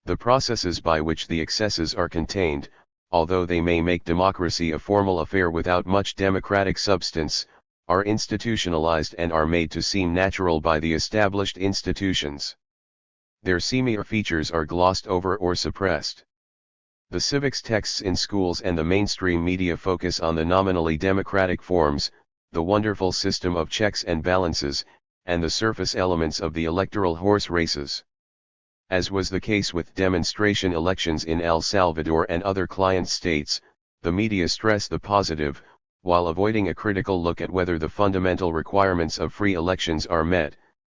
The processes by which the excesses are contained, although they may make democracy a formal affair without much democratic substance, are institutionalized and are made to seem natural by the established institutions. Their seamier features are glossed over or suppressed. The civics texts in schools and the mainstream media focus on the nominally democratic forms, the wonderful system of checks and balances, and the surface elements of the electoral horse races. As was the case with demonstration elections in El Salvador and other client states, the media stress the positive, while avoiding a critical look at whether the fundamental requirements of free elections are met,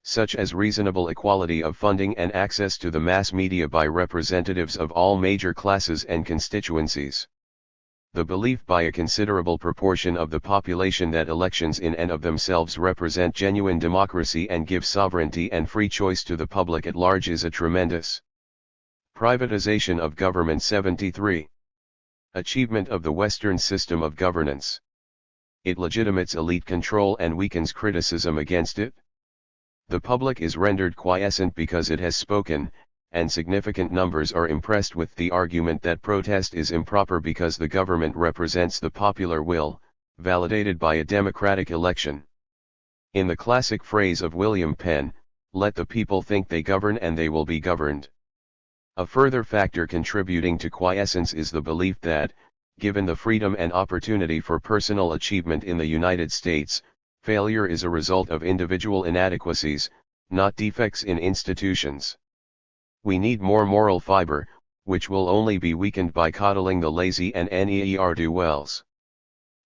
such as reasonable equality of funding and access to the mass media by representatives of all major classes and constituencies. The belief by a considerable proportion of the population that elections in and of themselves represent genuine democracy and give sovereignty and free choice to the public at large is a tremendous privatization of government. 73. Achievement of the Western system of governance. It legitimates elite control and weakens criticism against it. The public is rendered quiescent because it has spoken, and significant numbers are impressed with the argument that protest is improper because the government represents the popular will, validated by a democratic election. In the classic phrase of William Penn, "Let the people think they govern and they will be governed." A further factor contributing to quiescence is the belief that, given the freedom and opportunity for personal achievement in the United States, failure is a result of individual inadequacies, not defects in institutions. We need more moral fiber, which will only be weakened by coddling the lazy and ne'er-do-wells.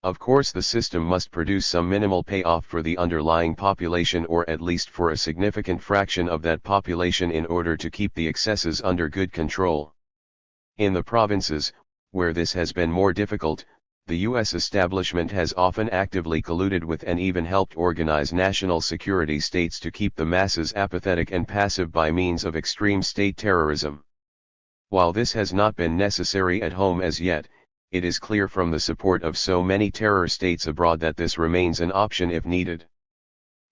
Of course, the system must produce some minimal payoff for the underlying population, or at least for a significant fraction of that population, in order to keep the excesses under good control. In the provinces, where this has been more difficult, the U.S. establishment has often actively colluded with and even helped organize national security states to keep the masses apathetic and passive by means of extreme state terrorism. While this has not been necessary at home as yet, it is clear from the support of so many terror states abroad that this remains an option if needed.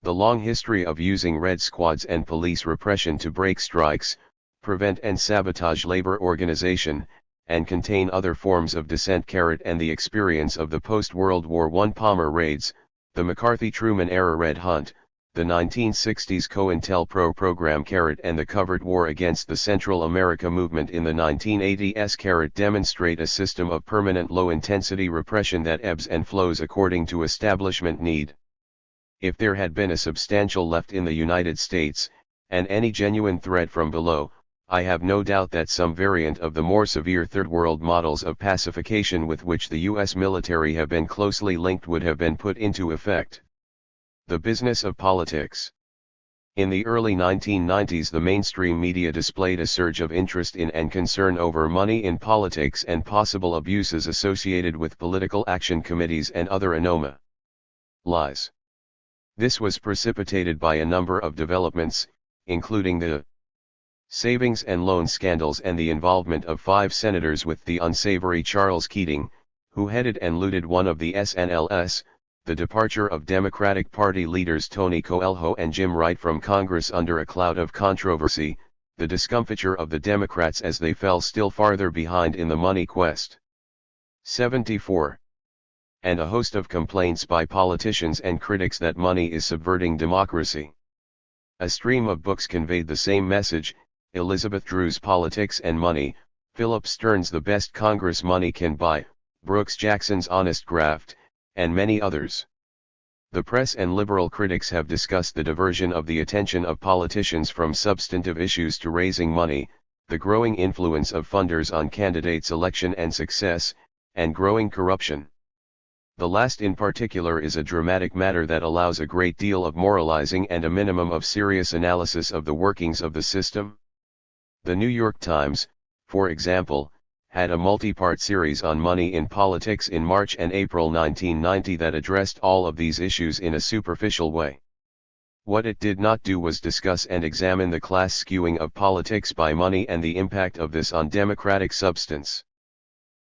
The long history of using red squads and police repression to break strikes, prevent and sabotage labor organization, and contain other forms of dissent, and the experience of the post-World War I Palmer raids, the McCarthy-Truman era Red Hunt, the 1960s COINTELPRO program, and the covert war against the Central America movement in the 1980s demonstrate a system of permanent low-intensity repression that ebbs and flows according to establishment need. If there had been a substantial left in the United States, and any genuine threat from below, I have no doubt that some variant of the more severe Third World models of pacification with which the U.S. military have been closely linked would have been put into effect. The business of politics. In the early 1990s, the mainstream media displayed a surge of interest in and concern over money in politics and possible abuses associated with political action committees and other anomalies. This was precipitated by a number of developments, including the savings and loan scandals and the involvement of 5 senators with the unsavory Charles Keating, who headed and looted one of the SNLs, the departure of Democratic Party leaders Tony Coelho and Jim Wright from Congress under a cloud of controversy, the discomfiture of the Democrats as they fell still farther behind in the money quest. 74. And a host of complaints by politicians and critics that money is subverting democracy. A stream of books conveyed the same message: Elizabeth Drew's Politics and Money, Philip Stern's The Best Congress Money Can Buy, Brooks Jackson's Honest Graft, and many others. The press and liberal critics have discussed the diversion of the attention of politicians from substantive issues to raising money, the growing influence of funders on candidates' election and success, and growing corruption. The last in particular is a dramatic matter that allows a great deal of moralizing and a minimum of serious analysis of the workings of the system. The New York Times, for example, had a multi-part series on money in politics in March and April 1990 that addressed all of these issues in a superficial way. What it did not do was discuss and examine the class skewing of politics by money and the impact of this on democratic substance.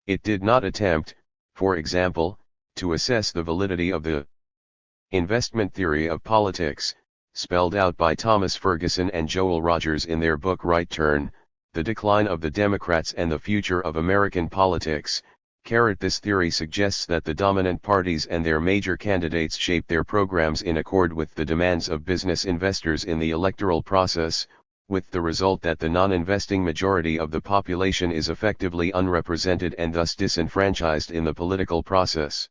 It did not attempt, for example, to assess the validity of the investment theory of politics, spelled out by Thomas Ferguson and Joel Rogers in their book Right Turn, The Decline of the Democrats and the Future of American Politics. This theory suggests that the dominant parties and their major candidates shape their programs in accord with the demands of business investors in the electoral process, with the result that the non-investing majority of the population is effectively unrepresented and thus disenfranchised in the political process.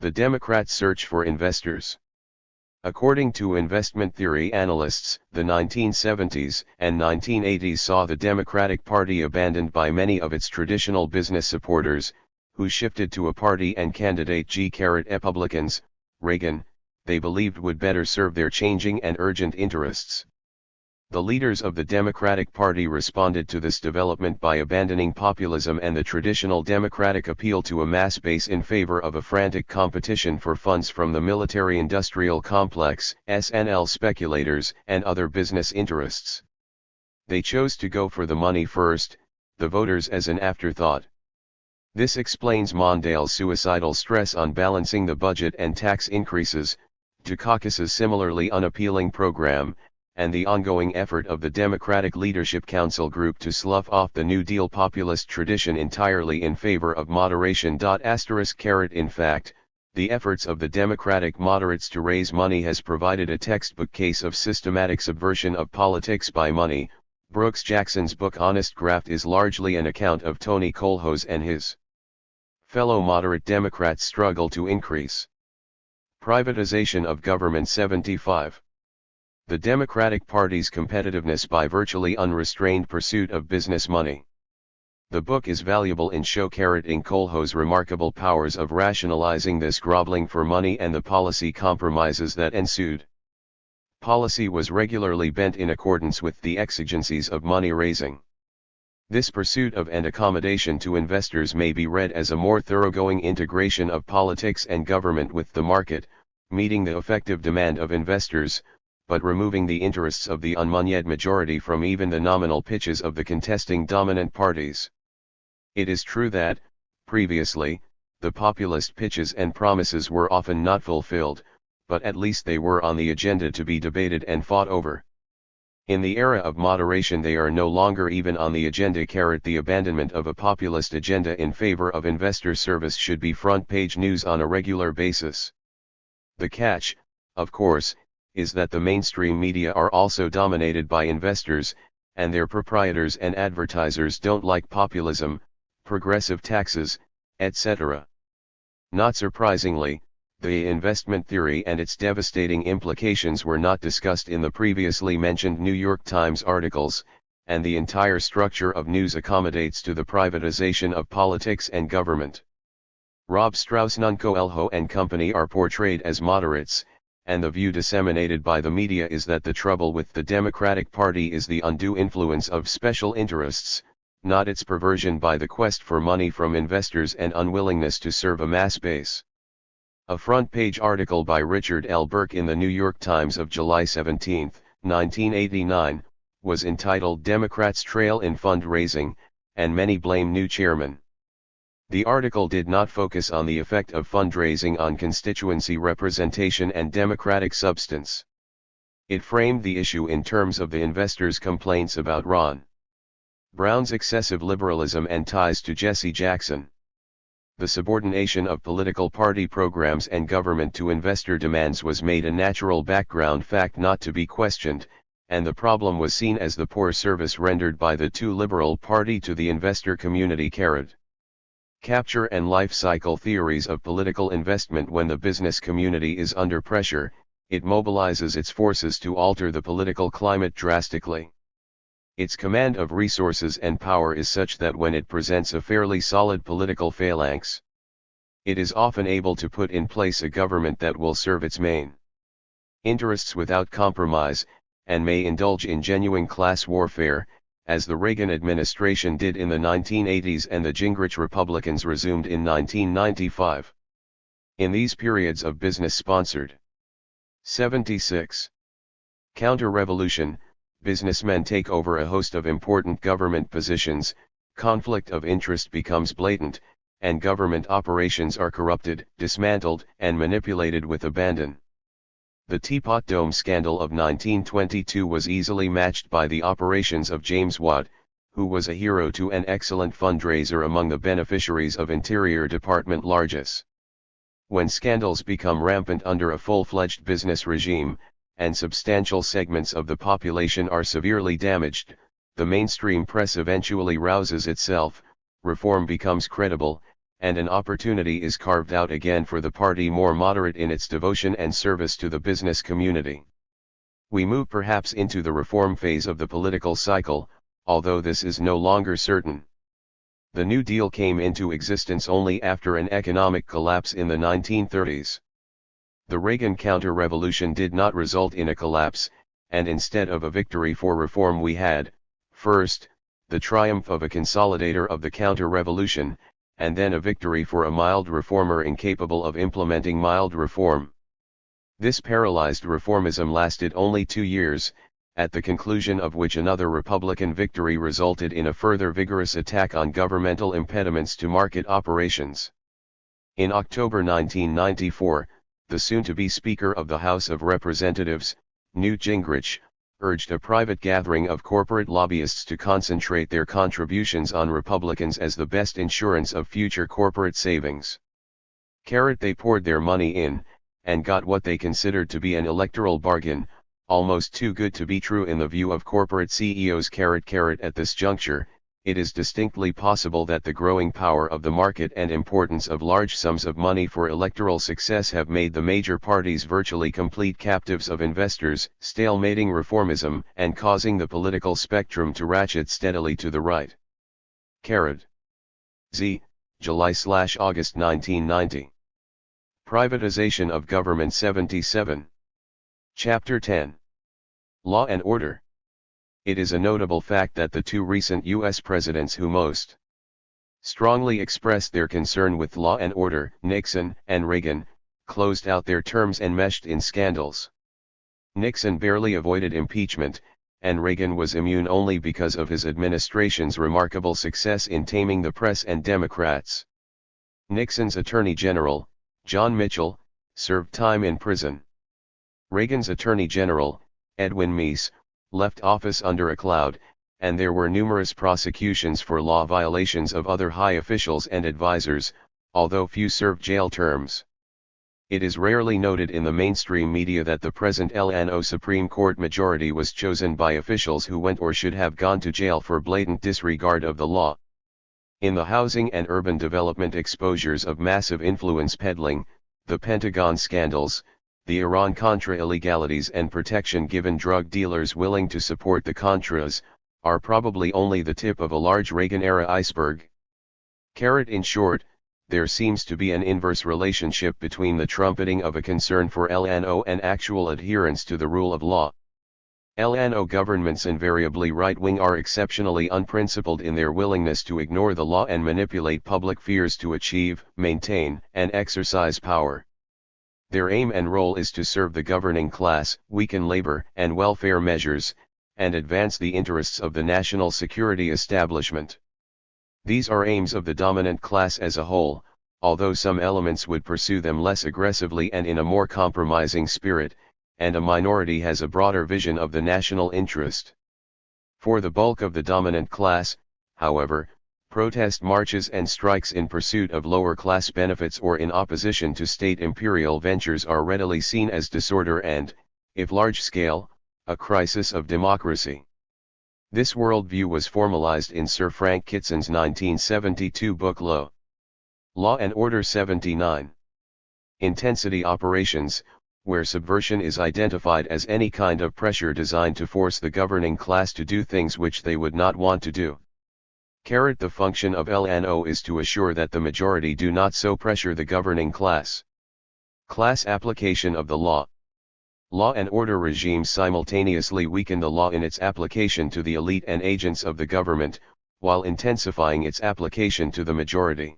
The Democrats' search for investors. According to investment theory analysts, the 1970s and 1980s saw the Democratic Party abandoned by many of its traditional business supporters, who shifted to a party and candidate Republicans, Reagan, they believed would better serve their changing and urgent interests. The leaders of the Democratic Party responded to this development by abandoning populism and the traditional democratic appeal to a mass base in favor of a frantic competition for funds from the military-industrial complex, SNL speculators, and other business interests. They chose to go for the money first, the voters as an afterthought. This explains Mondale's suicidal stress on balancing the budget and tax increases, Dukakis's similarly unappealing program, and the ongoing effort of the Democratic Leadership Council group to slough off the New Deal populist tradition entirely in favor of moderation. In fact, the efforts of the Democratic moderates to raise money has provided a textbook case of systematic subversion of politics by money. Brooks Jackson's book Honest Graft is largely an account of Tony Kohlhaas and his fellow moderate Democrats' struggle to increase privatization of government. 75. The Democratic Party's competitiveness by virtually unrestrained pursuit of business money. The book is valuable in showcasing Kohlhaas' remarkable powers of rationalizing this groveling for money and the policy compromises that ensued. Policy was regularly bent in accordance with the exigencies of money raising. This pursuit of and accommodation to investors may be read as a more thoroughgoing integration of politics and government with the market, meeting the effective demand of investors, but removing the interests of the unmoneyed majority from even the nominal pitches of the contesting dominant parties. It is true that, previously, the populist pitches and promises were often not fulfilled, but at least they were on the agenda to be debated and fought over. In the era of moderation they are no longer even on the agenda. The abandonment of a populist agenda in favor of investor service should be front-page news on a regular basis. The catch, of course, is that the mainstream media are also dominated by investors, and their proprietors and advertisers don't like populism, progressive taxes, etc. Not surprisingly, the investment theory and its devastating implications were not discussed in the previously mentioned New York Times articles, and the entire structure of news accommodates to the privatization of politics and government. Rob Strauss, Nunco and company are portrayed as moderates, and the view disseminated by the media is that the trouble with the Democratic Party is the undue influence of special interests, not its perversion by the quest for money from investors and unwillingness to serve a mass base. A front-page article by Richard L. Burke in the New York Times of July 17, 1989, was entitled "Democrats Trail in Fundraising, and Many Blame New Chairman." The article did not focus on the effect of fundraising on constituency representation and democratic substance. It framed the issue in terms of the investors' complaints about Ron Brown's excessive liberalism and ties to Jesse Jackson. The subordination of political party programs and government to investor demands was made a natural background fact not to be questioned, and the problem was seen as the poor service rendered by the too liberal party to the investor community. Capture and life cycle theories of political investment. When the business community is under pressure, it mobilizes its forces to alter the political climate drastically. Its command of resources and power is such that when it presents a fairly solid political phalanx, it is often able to put in place a government that will serve its main interests without compromise, and may indulge in genuine class warfare, as the Reagan administration did in the 1980s and the Gingrich Republicans resumed in 1995. In these periods of business-sponsored 76 counter-revolution, businessmen take over a host of important government positions, conflict of interest becomes blatant, and government operations are corrupted, dismantled, and manipulated with abandon. The Teapot Dome scandal of 1922 was easily matched by the operations of James Watt, who was a hero to an excellent fundraiser among the beneficiaries of Interior Department largesse. When scandals become rampant under a full-fledged business regime, and substantial segments of the population are severely damaged, the mainstream press eventually rouses itself, reform becomes credible, and an opportunity is carved out again for the party more moderate in its devotion and service to the business community. We move perhaps into the reform phase of the political cycle, although this is no longer certain. The New Deal came into existence only after an economic collapse in the 1930s. The Reagan counter-revolution did not result in a collapse, and instead of a victory for reform we had, first, the triumph of a consolidator of the counter-revolution, and then a victory for a mild reformer incapable of implementing mild reform. This paralyzed reformism lasted only 2 years, at the conclusion of which another Republican victory resulted in a further vigorous attack on governmental impediments to market operations. In October 1994, the soon-to-be Speaker of the House of Representatives, Newt Gingrich, urged a private gathering of corporate lobbyists to concentrate their contributions on Republicans as the best insurance of future corporate savings. They poured their money in, and got what they considered to be an electoral bargain, almost too good to be true in the view of corporate CEOs. At this juncture, it is distinctly possible that the growing power of the market and importance of large sums of money for electoral success have made the major parties virtually complete captives of investors, stalemating reformism and causing the political spectrum to ratchet steadily to the right. Z. July/August 1990. Privatization of Government 77. Chapter 10. Law and Order. It is a notable fact that the two recent U.S. presidents who most strongly expressed their concern with law and order, Nixon and Reagan, closed out their terms enmeshed in scandals. Nixon barely avoided impeachment, and Reagan was immune only because of his administration's remarkable success in taming the press and Democrats. Nixon's Attorney General, John Mitchell, served time in prison. Reagan's Attorney General, Edwin Meese, left office under a cloud, and there were numerous prosecutions for law violations of other high officials and advisors, although few served jail terms. It is rarely noted in the mainstream media that the present LNO Supreme Court majority was chosen by officials who went or should have gone to jail for blatant disregard of the law. In the housing and urban development exposures of massive influence peddling, the Pentagon scandals, the Iran-Contra illegalities and protection given drug dealers willing to support the Contras, are probably only the tip of a large Reagan-era iceberg. In short, there seems to be an inverse relationship between the trumpeting of a concern for LNO and actual adherence to the rule of law. LNO governments, invariably right-wing, are exceptionally unprincipled in their willingness to ignore the law and manipulate public fears to achieve, maintain, and exercise power. Their aim and role is to serve the governing class, weaken labor and welfare measures, and advance the interests of the national security establishment. These are aims of the dominant class as a whole, although some elements would pursue them less aggressively and in a more compromising spirit, and a minority has a broader vision of the national interest. For the bulk of the dominant class, however, protest marches and strikes in pursuit of lower-class benefits or in opposition to state imperial ventures are readily seen as disorder and, if large-scale, a crisis of democracy. This worldview was formalized in Sir Frank Kitson's 1972 book Law and Order 79. Intensity operations, where subversion is identified as any kind of pressure designed to force the governing class to do things which they would not want to do. The function of LNO is to assure that the majority do not so pressure the governing class. Class application of the law. Law and order regimes simultaneously weaken the law in its application to the elite and agents of the government, while intensifying its application to the majority.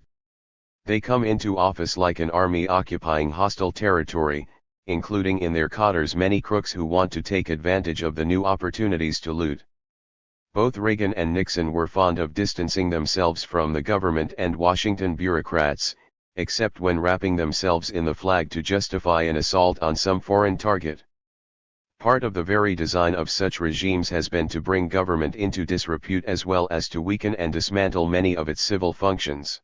They come into office like an army occupying hostile territory, including in their cotters many crooks who want to take advantage of the new opportunities to loot. Both Reagan and Nixon were fond of distancing themselves from the government and Washington bureaucrats, except when wrapping themselves in the flag to justify an assault on some foreign target. Part of the very design of such regimes has been to bring government into disrepute as well as to weaken and dismantle many of its civil functions.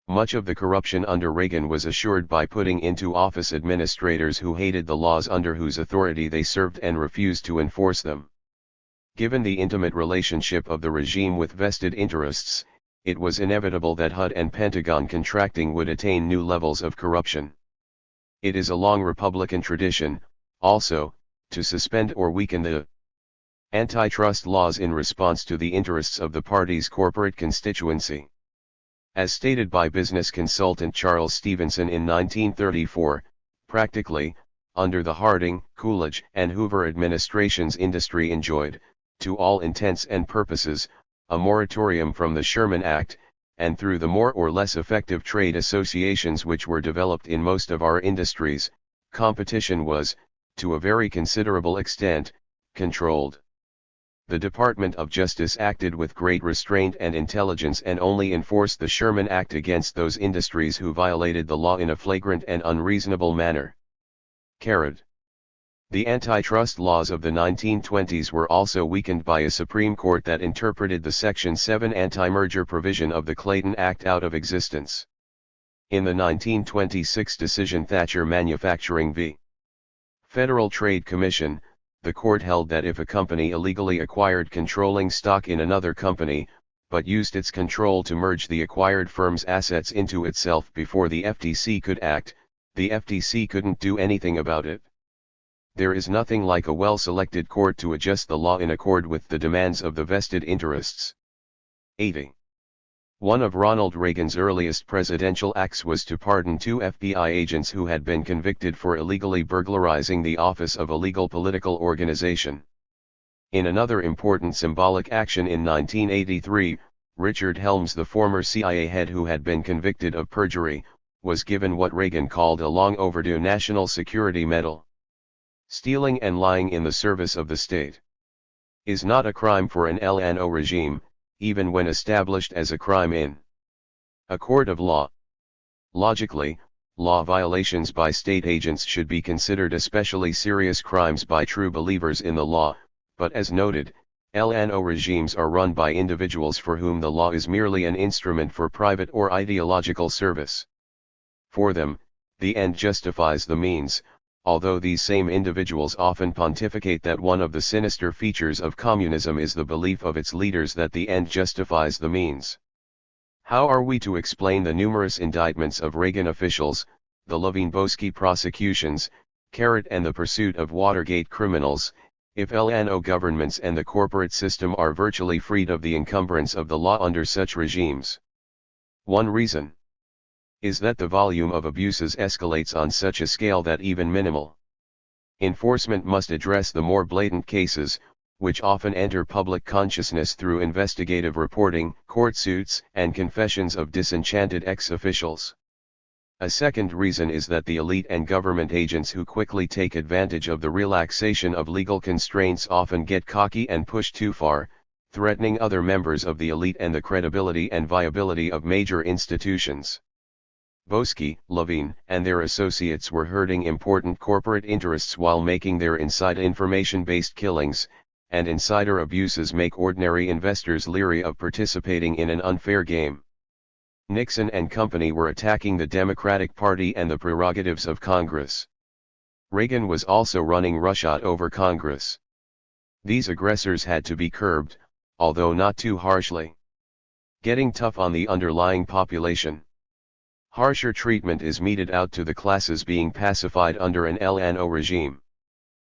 Much of the corruption under Reagan was assured by putting into office administrators who hated the laws under whose authority they served and refused to enforce them. Given the intimate relationship of the regime with vested interests, it was inevitable that HUD and Pentagon contracting would attain new levels of corruption. It is a long Republican tradition, also, to suspend or weaken the antitrust laws in response to the interests of the party's corporate constituency. As stated by business consultant Charles Stevenson in 1934, Practically, under the Harding, Coolidge, and Hoover administrations, industry enjoyed, to all intents and purposes, a moratorium from the Sherman Act, and through the more or less effective trade associations which were developed in most of our industries, competition was, to a very considerable extent, controlled. The Department of Justice acted with great restraint and intelligence and only enforced the Sherman Act against those industries who violated the law in a flagrant and unreasonable manner. The antitrust laws of the 1920s were also weakened by a Supreme Court that interpreted the Section 7 anti-merger provision of the Clayton Act out of existence. In the 1926 decision Thatcher Manufacturing v. Federal Trade Commission, the court held that if a company illegally acquired controlling stock in another company, but used its control to merge the acquired firm's assets into itself before the FTC could act, the FTC couldn't do anything about it. There is nothing like a well-selected court to adjust the law in accord with the demands of the vested interests. 80. One of Ronald Reagan's earliest presidential acts was to pardon 2 FBI agents who had been convicted for illegally burglarizing the office of a legal political organization. In another important symbolic action in 1983, Richard Helms, the former CIA head who had been convicted of perjury, was given what Reagan called a long-overdue National Security Medal. Stealing and lying in the service of the state is not a crime for an LNO regime, even when established as a crime in a court of law. Logically, law violations by state agents should be considered especially serious crimes by true believers in the law, but as noted, LNO regimes are run by individuals for whom the law is merely an instrument for private or ideological service. For them, the end justifies the means, although these same individuals often pontificate that one of the sinister features of communism is the belief of its leaders that the end justifies the means. How are we to explain the numerous indictments of Reagan officials, the Levine-Boesky prosecutions, and the pursuit of Watergate criminals, if LNO governments and the corporate system are virtually freed of the encumbrance of the law under such regimes? One reason is that the volume of abuses escalates on such a scale that even minimal enforcement must address the more blatant cases, which often enter public consciousness through investigative reporting, court suits, and confessions of disenchanted ex-officials. A second reason is that the elite and government agents who quickly take advantage of the relaxation of legal constraints often get cocky and push too far, threatening other members of the elite and the credibility and viability of major institutions. Boesky, Levine, and their associates were hurting important corporate interests while making their inside information-based killings, and insider abuses make ordinary investors leery of participating in an unfair game. Nixon and company were attacking the Democratic Party and the prerogatives of Congress. Reagan was also running roughshod over Congress. These aggressors had to be curbed, although not too harshly. Getting tough on the underlying population. Harsher treatment is meted out to the classes being pacified under an LNO regime.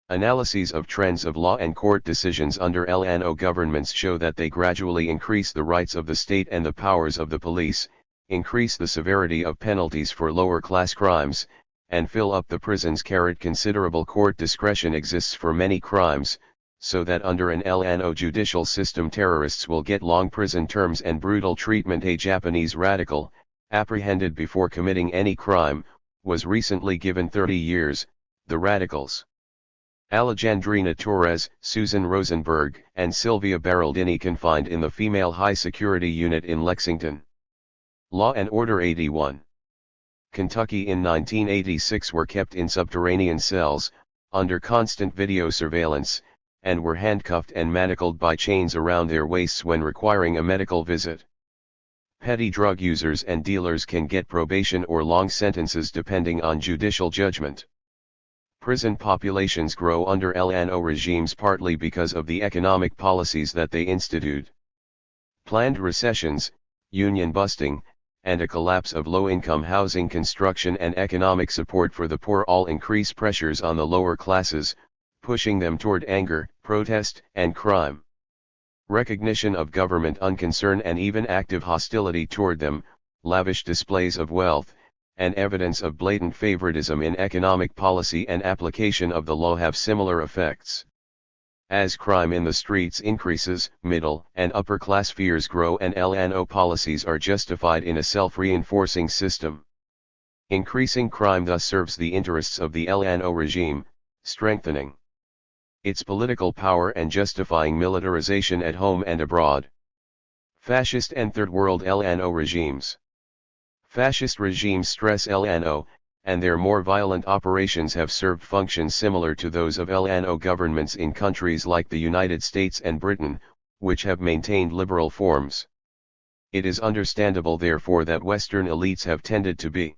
Analyses of trends of law and court decisions under LNO governments show that they gradually increase the rights of the state and the powers of the police, increase the severity of penalties for lower-class crimes, and fill up the prisons. Considerable court discretion exists for many crimes, so that under an LNO judicial system terrorists will get long prison terms and brutal treatment. A Japanese radical, apprehended before committing any crime, was recently given 30 years, the radicals Alejandrina Torres, Susan Rosenberg, and Sylvia Beraldini confined in the female high-security unit in Lexington. Law and Order 81. Kentucky in 1986 were kept in subterranean cells, under constant video surveillance, and were handcuffed and manacled by chains around their waists when requiring a medical visit. Petty drug users and dealers can get probation or long sentences depending on judicial judgment. Prison populations grow under LNO regimes partly because of the economic policies that they institute. Planned recessions, union busting, and a collapse of low-income housing construction and economic support for the poor all increase pressures on the lower classes, pushing them toward anger, protest, and crime. Recognition of government unconcern and even active hostility toward them, lavish displays of wealth, and evidence of blatant favoritism in economic policy and application of the law have similar effects. As crime in the streets increases, middle and upper class fears grow and LNO policies are justified in a self-reinforcing system. Increasing crime thus serves the interests of the LNO regime, strengthening its political power and justifying militarization at home and abroad. Fascist and Third World LNO regimes. Fascist regimes stress LNO, and their more violent operations have served functions similar to those of LNO governments in countries like the United States and Britain, which have maintained liberal forms. It is understandable therefore that Western elites have tended to be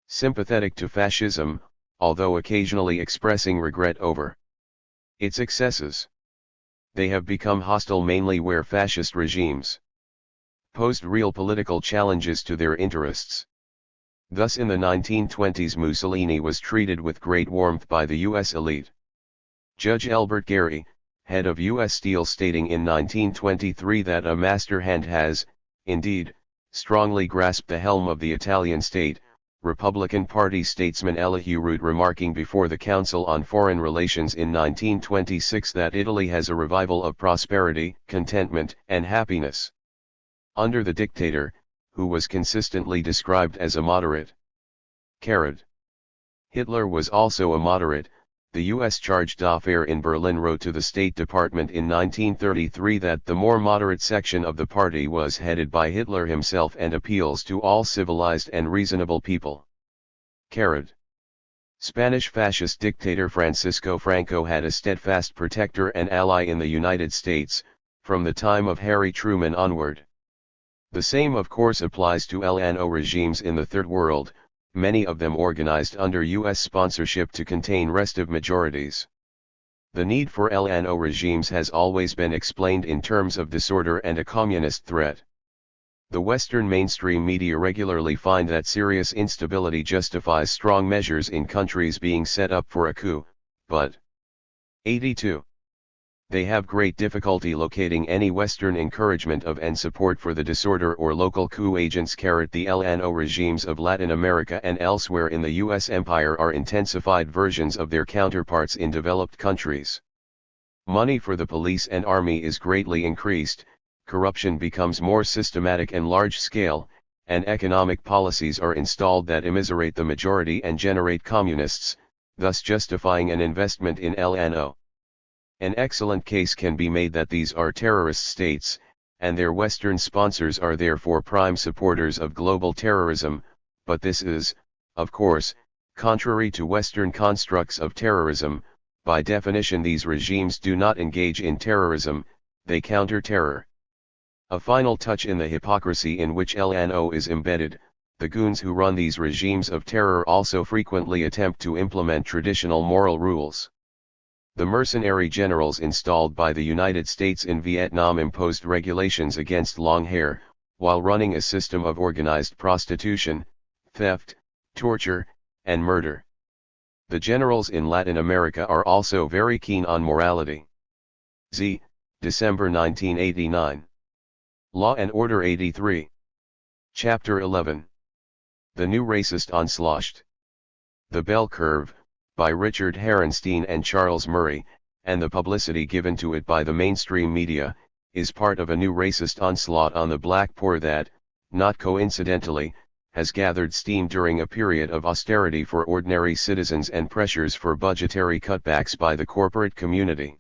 sympathetic to fascism, although occasionally expressing regret over its excesses. They have become hostile mainly where fascist regimes posed real political challenges to their interests. Thus in the 1920s Mussolini was treated with great warmth by the U.S. elite. Judge Elbert Gary, head of U.S. Steel, stating in 1923 that a master hand has, indeed, strongly grasped the helm of the Italian state, Republican Party statesman Elihu Root remarking before the Council on Foreign Relations in 1926 that Italy has a revival of prosperity, contentment, and happiness under the dictator, who was consistently described as a moderate. Hitler was also a moderate. The U.S. charge d'affaires in Berlin wrote to the State Department in 1933 that the more moderate section of the party was headed by Hitler himself and appeals to all civilized and reasonable people. Spanish fascist dictator Francisco Franco had a steadfast protector and ally in the United States, from the time of Harry Truman onward. The same of course applies to LNO regimes in the Third World, many of them organized under U.S. sponsorship to contain restive majorities. The need for LNO regimes has always been explained in terms of disorder and a communist threat. The Western mainstream media regularly find that serious instability justifies strong measures in countries being set up for a coup, but 82. They have great difficulty locating any Western encouragement of and support for the disorder or local coup agents. The LNO regimes of Latin America and elsewhere in the U.S. empire are intensified versions of their counterparts in developed countries. Money for the police and army is greatly increased, corruption becomes more systematic and large-scale, and economic policies are installed that immiserate the majority and generate communists, thus justifying an investment in LNO. An excellent case can be made that these are terrorist states, and their Western sponsors are therefore prime supporters of global terrorism, but this is, of course, contrary to Western constructs of terrorism. By definition these regimes do not engage in terrorism, they counter terror. A final touch in the hypocrisy in which LNO is embedded, the goons who run these regimes of terror also frequently attempt to implement traditional moral rules. The mercenary generals installed by the United States in Vietnam imposed regulations against long hair, while running a system of organized prostitution, theft, torture, and murder. The generals in Latin America are also very keen on morality. December 1989. Law and Order 83. Chapter 11. The New Racist Onslaught. The Bell Curve, by Richard Herrenstein and Charles Murray, and the publicity given to it by the mainstream media, is part of a new racist onslaught on the black poor that, not coincidentally, has gathered steam during a period of austerity for ordinary citizens and pressures for budgetary cutbacks by the corporate community.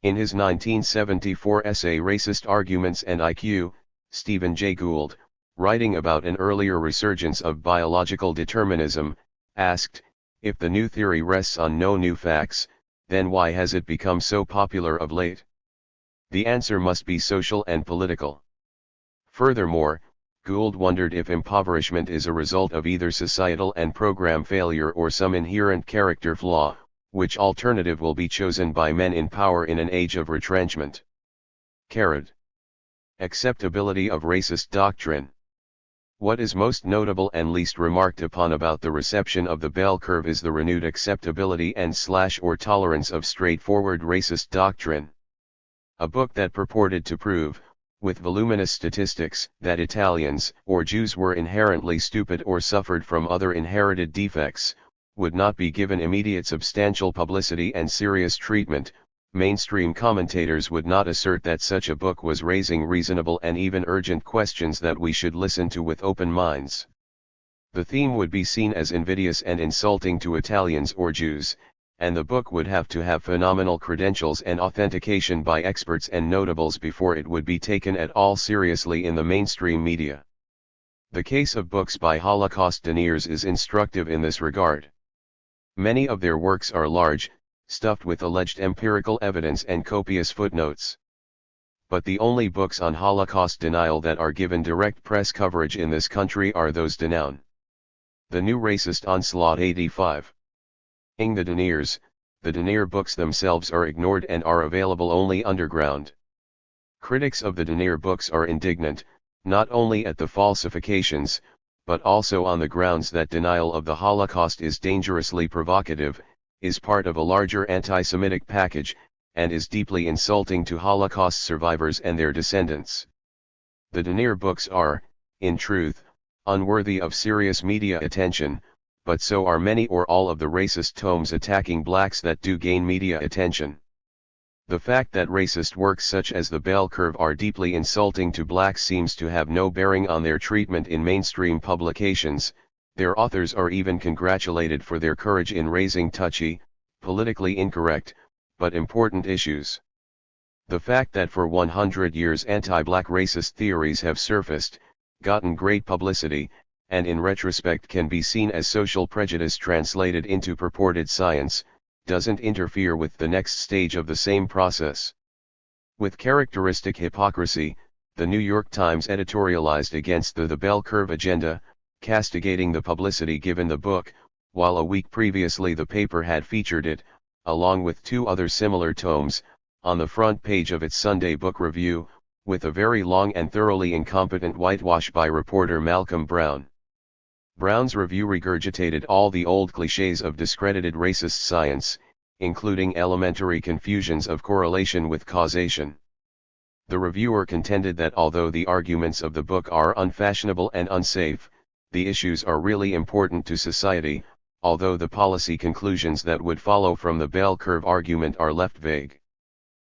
In his 1974 essay Racist Arguments and IQ, Stephen Jay Gould, writing about an earlier resurgence of biological determinism, asked, if the new theory rests on no new facts, then why has it become so popular of late? The answer must be social and political. Furthermore, Gould wondered if impoverishment is a result of either societal and program failure or some inherent character flaw, which alternative will be chosen by men in power in an age of retrenchment. Acceptability of racist doctrine. What is most notable and least remarked upon about the reception of the Bell Curve is the renewed acceptability and/or tolerance of straightforward racist doctrine. A book that purported to prove, with voluminous statistics, that Italians or Jews were inherently stupid or suffered from other inherited defects, would not be given immediate substantial publicity and serious treatment, mainstream commentators would not assert that such a book was raising reasonable and even urgent questions that we should listen to with open minds. The theme would be seen as invidious and insulting to Italians or Jews, and the book would have to have phenomenal credentials and authentication by experts and notables before it would be taken at all seriously in the mainstream media. The case of books by Holocaust deniers is instructive in this regard. Many of their works are large, stuffed with alleged empirical evidence and copious footnotes. But the only books on Holocaust denial that are given direct press coverage in this country are those denounced. The New Racist Onslaught 85. In the deniers, the denier books themselves are ignored and are available only underground. Critics of the denier books are indignant, not only at the falsifications, but also on the grounds that denial of the Holocaust is dangerously provocative, is part of a larger anti-Semitic package, and is deeply insulting to Holocaust survivors and their descendants. The denier books are, in truth, unworthy of serious media attention, but so are many or all of the racist tomes attacking blacks that do gain media attention. The fact that racist works such as The Bell Curve are deeply insulting to blacks seems to have no bearing on their treatment in mainstream publications. Their authors are even congratulated for their courage in raising touchy, politically incorrect, but important issues. The fact that for 100 years anti-black racist theories have surfaced, gotten great publicity, and in retrospect can be seen as social prejudice translated into purported science, doesn't interfere with the next stage of the same process. With characteristic hypocrisy, the New York Times editorialized against the Bell Curve agenda, castigating the publicity given the book, while a week previously the paper had featured it, along with two other similar tomes, on the front page of its Sunday book review, with a very long and thoroughly incompetent whitewash by reporter Malcolm Brown. Brown's review regurgitated all the old clichés of discredited racist science, including elementary confusions of correlation with causation. The reviewer contended that although the arguments of the book are unfashionable and unsafe, the issues are really important to society, although the policy conclusions that would follow from the Bell Curve argument are left vague.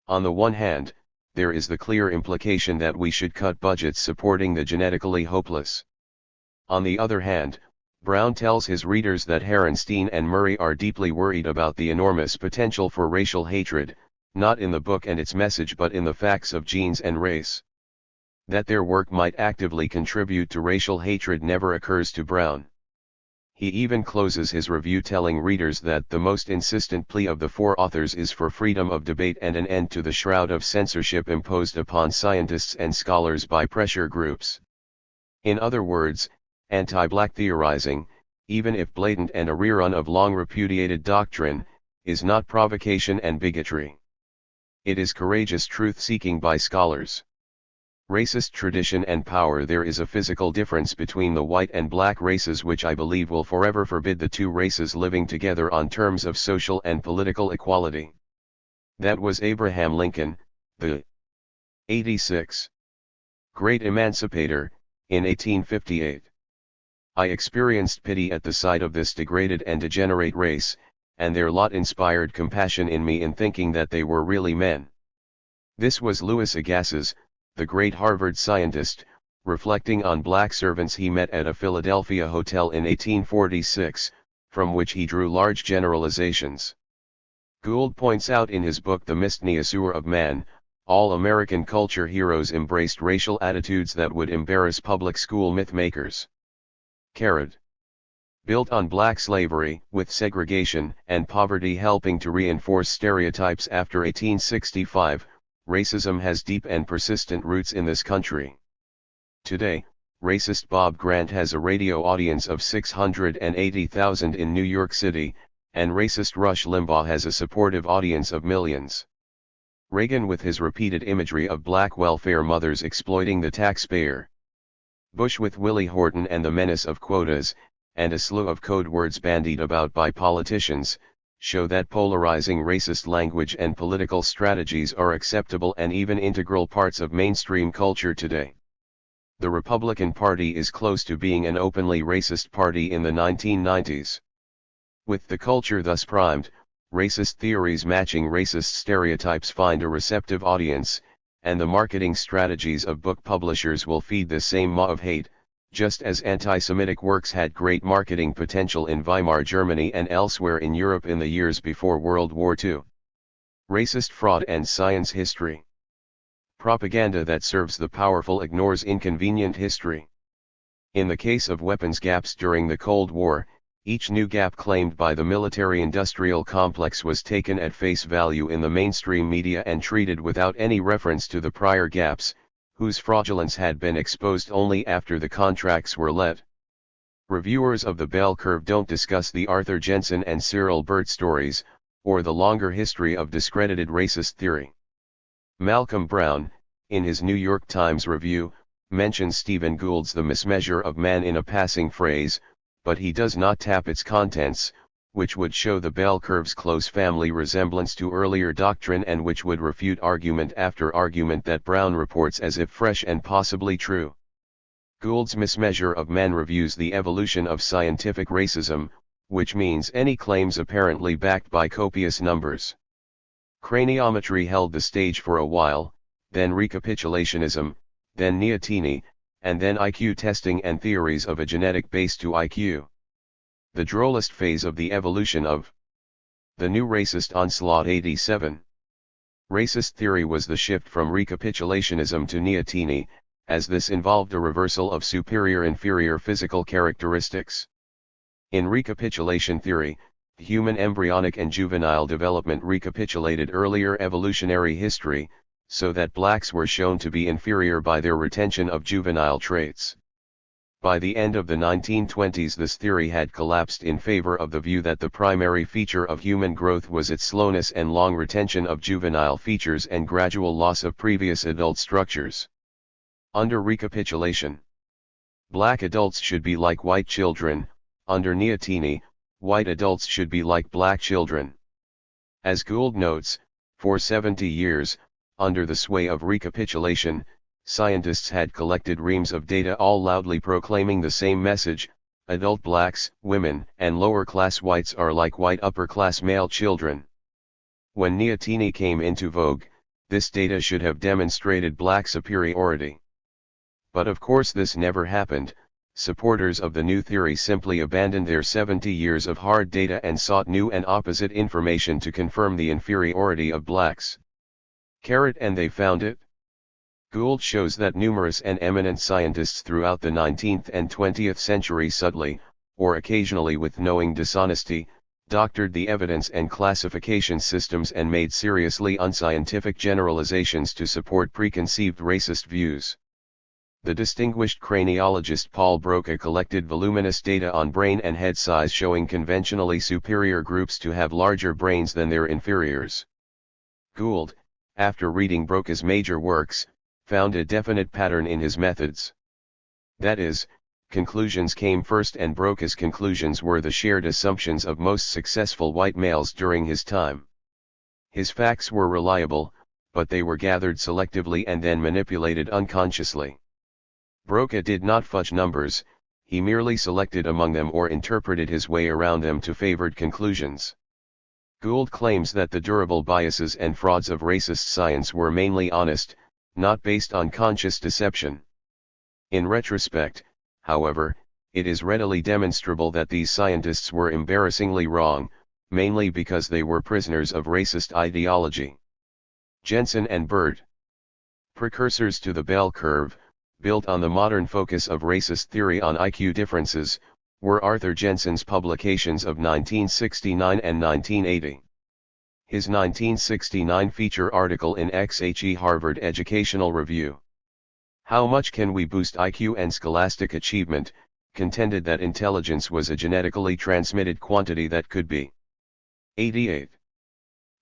On the one hand, there is the clear implication that we should cut budgets supporting the genetically hopeless. On the other hand, Brown tells his readers that Herenstein and Murray are deeply worried about the enormous potential for racial hatred, not in the book and its message but in the facts of genes and race. That their work might actively contribute to racial hatred never occurs to Brown. He even closes his review telling readers that the most insistent plea of the four authors is for freedom of debate and an end to the shroud of censorship imposed upon scientists and scholars by pressure groups. In other words, anti-black theorizing, even if blatant and a rerun of long repudiated doctrine, is not provocation and bigotry. It is courageous truth-seeking by scholars. Racist tradition and power. There is a physical difference between the white and black races which I believe will forever forbid the two races living together on terms of social and political equality. That was Abraham Lincoln, the 86. Great emancipator, in 1858. I experienced pity at the sight of this degraded and degenerate race, and their lot inspired compassion in me in thinking that they were really men. This was Louis Agassiz, the great Harvard scientist, reflecting on black servants he met at a Philadelphia hotel in 1846, from which he drew large generalizations. Gould points out in his book The Mystneissure of Man, all American culture heroes embraced racial attitudes that would embarrass public school myth-makers. Carrot. Built on black slavery, with segregation and poverty helping to reinforce stereotypes after 1865, racism has deep and persistent roots in this country. Today, racist Bob Grant has a radio audience of 680,000 in New York City, and racist Rush Limbaugh has a supportive audience of millions. Reagan with his repeated imagery of black welfare mothers exploiting the taxpayer. Bush with Willie Horton and the menace of quotas, and a slew of code words bandied about by politicians, show that polarizing racist language and political strategies are acceptable and even integral parts of mainstream culture today. The Republican Party is close to being an openly racist party in the 1990s. With the culture thus primed, racist theories matching racist stereotypes find a receptive audience, and the marketing strategies of book publishers will feed this same maw of hate, just as anti-Semitic works had great marketing potential in Weimar Germany and elsewhere in Europe in the years before World War II. Racist fraud and science history. Propaganda that serves the powerful ignores inconvenient history. In the case of weapons gaps during the Cold War, each new gap claimed by the military-industrial complex was taken at face value in the mainstream media and treated without any reference to the prior gaps, whose fraudulence had been exposed only after the contracts were let. Reviewers of the bell curve don't discuss the Arthur Jensen and Cyril Burt stories, or the longer history of discredited racist theory. Malcolm Brown, in his New York Times review, mentions Stephen Gould's The Mismeasure of Man in a passing phrase, but he does not tap its contents, which would show the bell curve's close family resemblance to earlier doctrine and which would refute argument after argument that Brown reports as if fresh and possibly true. Gould's Mismeasure of Man reviews the evolution of scientific racism, which means any claims apparently backed by copious numbers. Craniometry held the stage for a while, then recapitulationism, then neoteny, and then IQ testing and theories of a genetic base to IQ. The drollest phase of the evolution of the new racist onslaught 87. Racist theory was the shift from recapitulationism to neoteny, as this involved a reversal of superior-inferior physical characteristics. In recapitulation theory, human embryonic and juvenile development recapitulated earlier evolutionary history, so that blacks were shown to be inferior by their retention of juvenile traits. By the end of the 1920s, this theory had collapsed in favor of the view that the primary feature of human growth was its slowness and long retention of juvenile features and gradual loss of previous adult structures. Under recapitulation, black adults should be like white children; under neoteny, white adults should be like black children. As Gould notes, for 70 years, under the sway of recapitulation, scientists had collected reams of data all loudly proclaiming the same message: adult blacks, women, and lower-class whites are like white upper-class male children. When neoteny came into vogue, this data should have demonstrated black superiority. But of course this never happened. Supporters of the new theory simply abandoned their 70 years of hard data and sought new and opposite information to confirm the inferiority of blacks. And they found it. Gould shows that numerous and eminent scientists throughout the 19th and 20th century subtly, or occasionally with knowing dishonesty, doctored the evidence and classification systems and made seriously unscientific generalizations to support preconceived racist views. The distinguished craniologist Paul Broca collected voluminous data on brain and head size showing conventionally superior groups to have larger brains than their inferiors. Gould, after reading Broca's major works, found a definite pattern in his methods. That is, conclusions came first, and Broca's conclusions were the shared assumptions of most successful white males during his time. His facts were reliable, but they were gathered selectively and then manipulated unconsciously. Broca did not fudge numbers, he merely selected among them or interpreted his way around them to favored conclusions. Gould claims that the durable biases and frauds of racist science were mainly honest, not based on conscious deception. In retrospect, however, it is readily demonstrable that these scientists were embarrassingly wrong, mainly because they were prisoners of racist ideology. Jensen and Burt, precursors to the bell curve, built on the modern focus of racist theory on IQ differences, were Arthur Jensen's publications of 1969 and 1980. His 1969 feature article in XHE Harvard Educational Review, "How Much Can We Boost IQ and Scholastic Achievement?" contended that intelligence was a genetically transmitted quantity that could be 88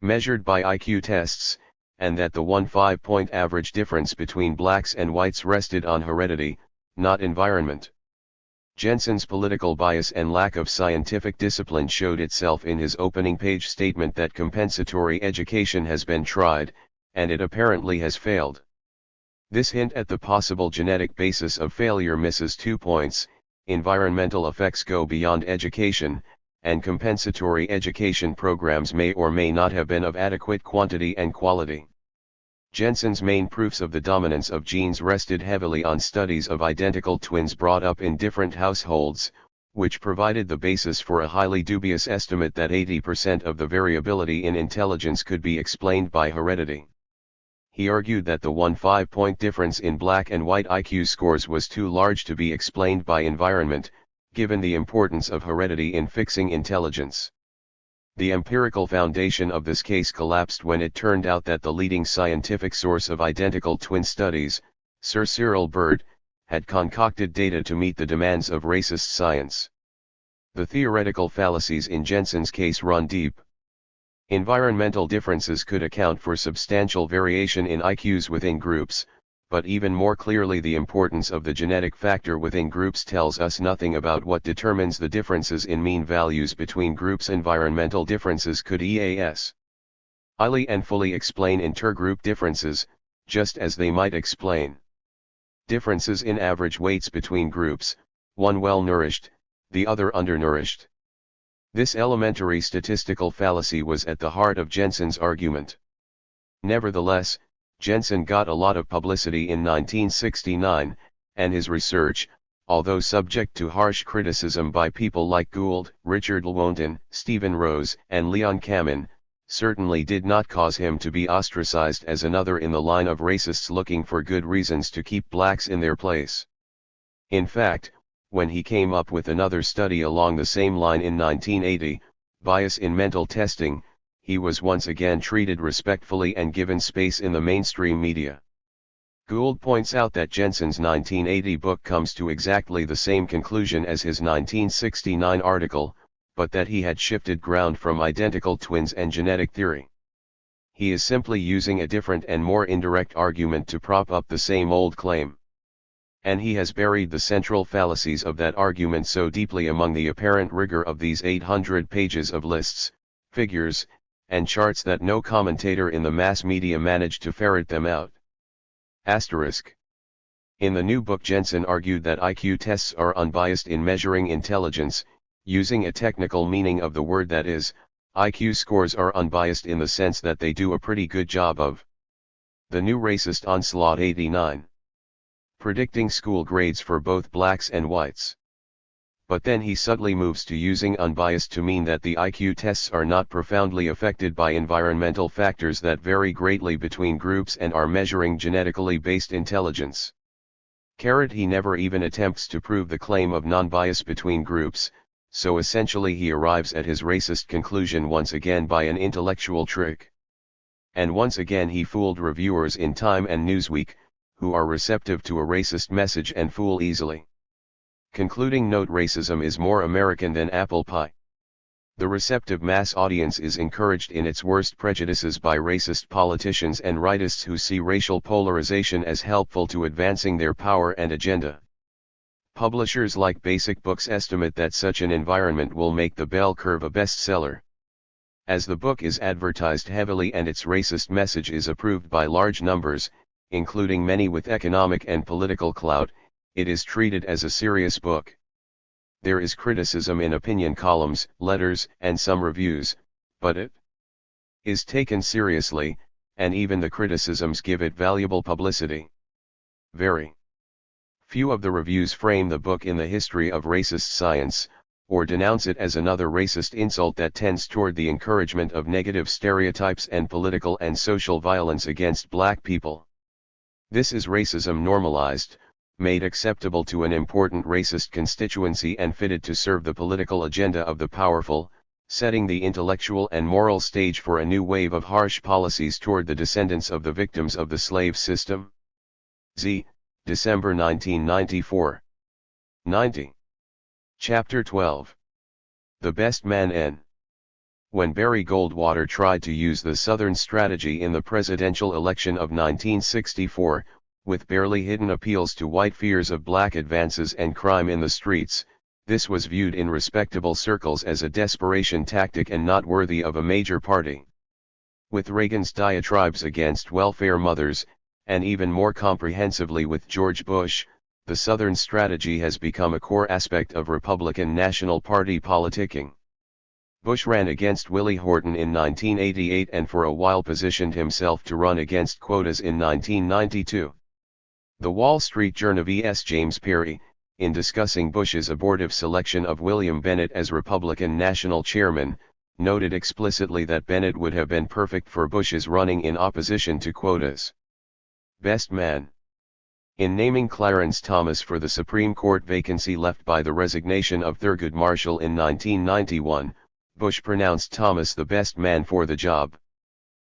measured by IQ tests, and that the 1 5-point average difference between blacks and whites rested on heredity, not environment. Jensen's political bias and lack of scientific discipline showed itself in his opening page statement that compensatory education has been tried, and it apparently has failed. This hint at the possible genetic basis of failure misses 2 points. Environmental effects go beyond education, and compensatory education programs may or may not have been of adequate quantity and quality. Jensen's main proofs of the dominance of genes rested heavily on studies of identical twins brought up in different households, which provided the basis for a highly dubious estimate that 80% of the variability in intelligence could be explained by heredity. He argued that the 1 5-point difference in black and white IQ scores was too large to be explained by environment, given the importance of heredity in fixing intelligence. The empirical foundation of this case collapsed when it turned out that the leading scientific source of identical twin studies, Sir Cyril Bird, had concocted data to meet the demands of racist science. The theoretical fallacies in Jensen's case run deep. Environmental differences could account for substantial variation in IQs within groups, but even more clearly the importance of the genetic factor within groups tells us nothing about what determines the differences in mean values between groups. Environmental differences could easily and fully explain intergroup differences, just as they might explain differences in average weights between groups, one well-nourished, the other undernourished. This elementary statistical fallacy was at the heart of Jensen's argument. Nevertheless, Jensen got a lot of publicity in 1969, and his research, although subject to harsh criticism by people like Gould, Richard Lewontin, Stephen Rose, and Leon Kamin, certainly did not cause him to be ostracized as another in the line of racists looking for good reasons to keep blacks in their place. In fact, when he came up with another study along the same line in 1980, Bias in Mental Testing, he was once again treated respectfully and given space in the mainstream media. Gould points out that Jensen's 1980 book comes to exactly the same conclusion as his 1969 article, but that he had shifted ground from identical twins and genetic theory. He is simply using a different and more indirect argument to prop up the same old claim. And he has buried the central fallacies of that argument so deeply among the apparent rigor of these 800 pages of lists, figures, and charts that no commentator in the mass media managed to ferret them out. Asterisk. In the new book, Jensen argued that IQ tests are unbiased in measuring intelligence, using a technical meaning of the word, that is, IQ scores are unbiased in the sense that they do a pretty good job of the new racist onslaught 89. Predicting school grades for both blacks and whites. But then he subtly moves to using unbiased to mean that the IQ tests are not profoundly affected by environmental factors that vary greatly between groups and are measuring genetically based intelligence. He never even attempts to prove the claim of non-bias between groups, so essentially he arrives at his racist conclusion once again by an intellectual trick. And once again he fooled reviewers in Time and Newsweek, who are receptive to a racist message and fool easily. Concluding note: racism is more American than apple pie. The receptive mass audience is encouraged in its worst prejudices by racist politicians and rightists who see racial polarization as helpful to advancing their power and agenda. Publishers like Basic Books estimate that such an environment will make The Bell Curve a bestseller. As the book is advertised heavily and its racist message is approved by large numbers, including many with economic and political clout, it is treated as a serious book. There is criticism in opinion columns, letters, and some reviews, but it is taken seriously, and even the criticisms give it valuable publicity. Very few of the reviews frame the book in the history of racist science, or denounce it as another racist insult that tends toward the encouragement of negative stereotypes and political and social violence against black people. This is racism normalized, made acceptable to an important racist constituency and fitted to serve the political agenda of the powerful, setting the intellectual and moral stage for a new wave of harsh policies toward the descendants of the victims of the slave system. December 1994. 90. Chapter 12. The Best Man N. When Barry Goldwater tried to use the Southern strategy in the presidential election of 1964, with barely hidden appeals to white fears of black advances and crime in the streets. This was viewed in respectable circles as a desperation tactic and not worthy of a major party. With Reagan's diatribes against welfare mothers, and even more comprehensively with George Bush, the Southern strategy has become a core aspect of Republican National Party politicking. Bush ran against Willie Horton in 1988 and for a while positioned himself to run against quotas in 1992. The Wall Street Journal vs. James Perry, in discussing Bush's abortive selection of William Bennett as Republican National Chairman, noted explicitly that Bennett would have been perfect for Bush's running in opposition to quotas. Best man. In naming Clarence Thomas for the Supreme Court vacancy left by the resignation of Thurgood Marshall in 1991, Bush pronounced Thomas the best man for the job.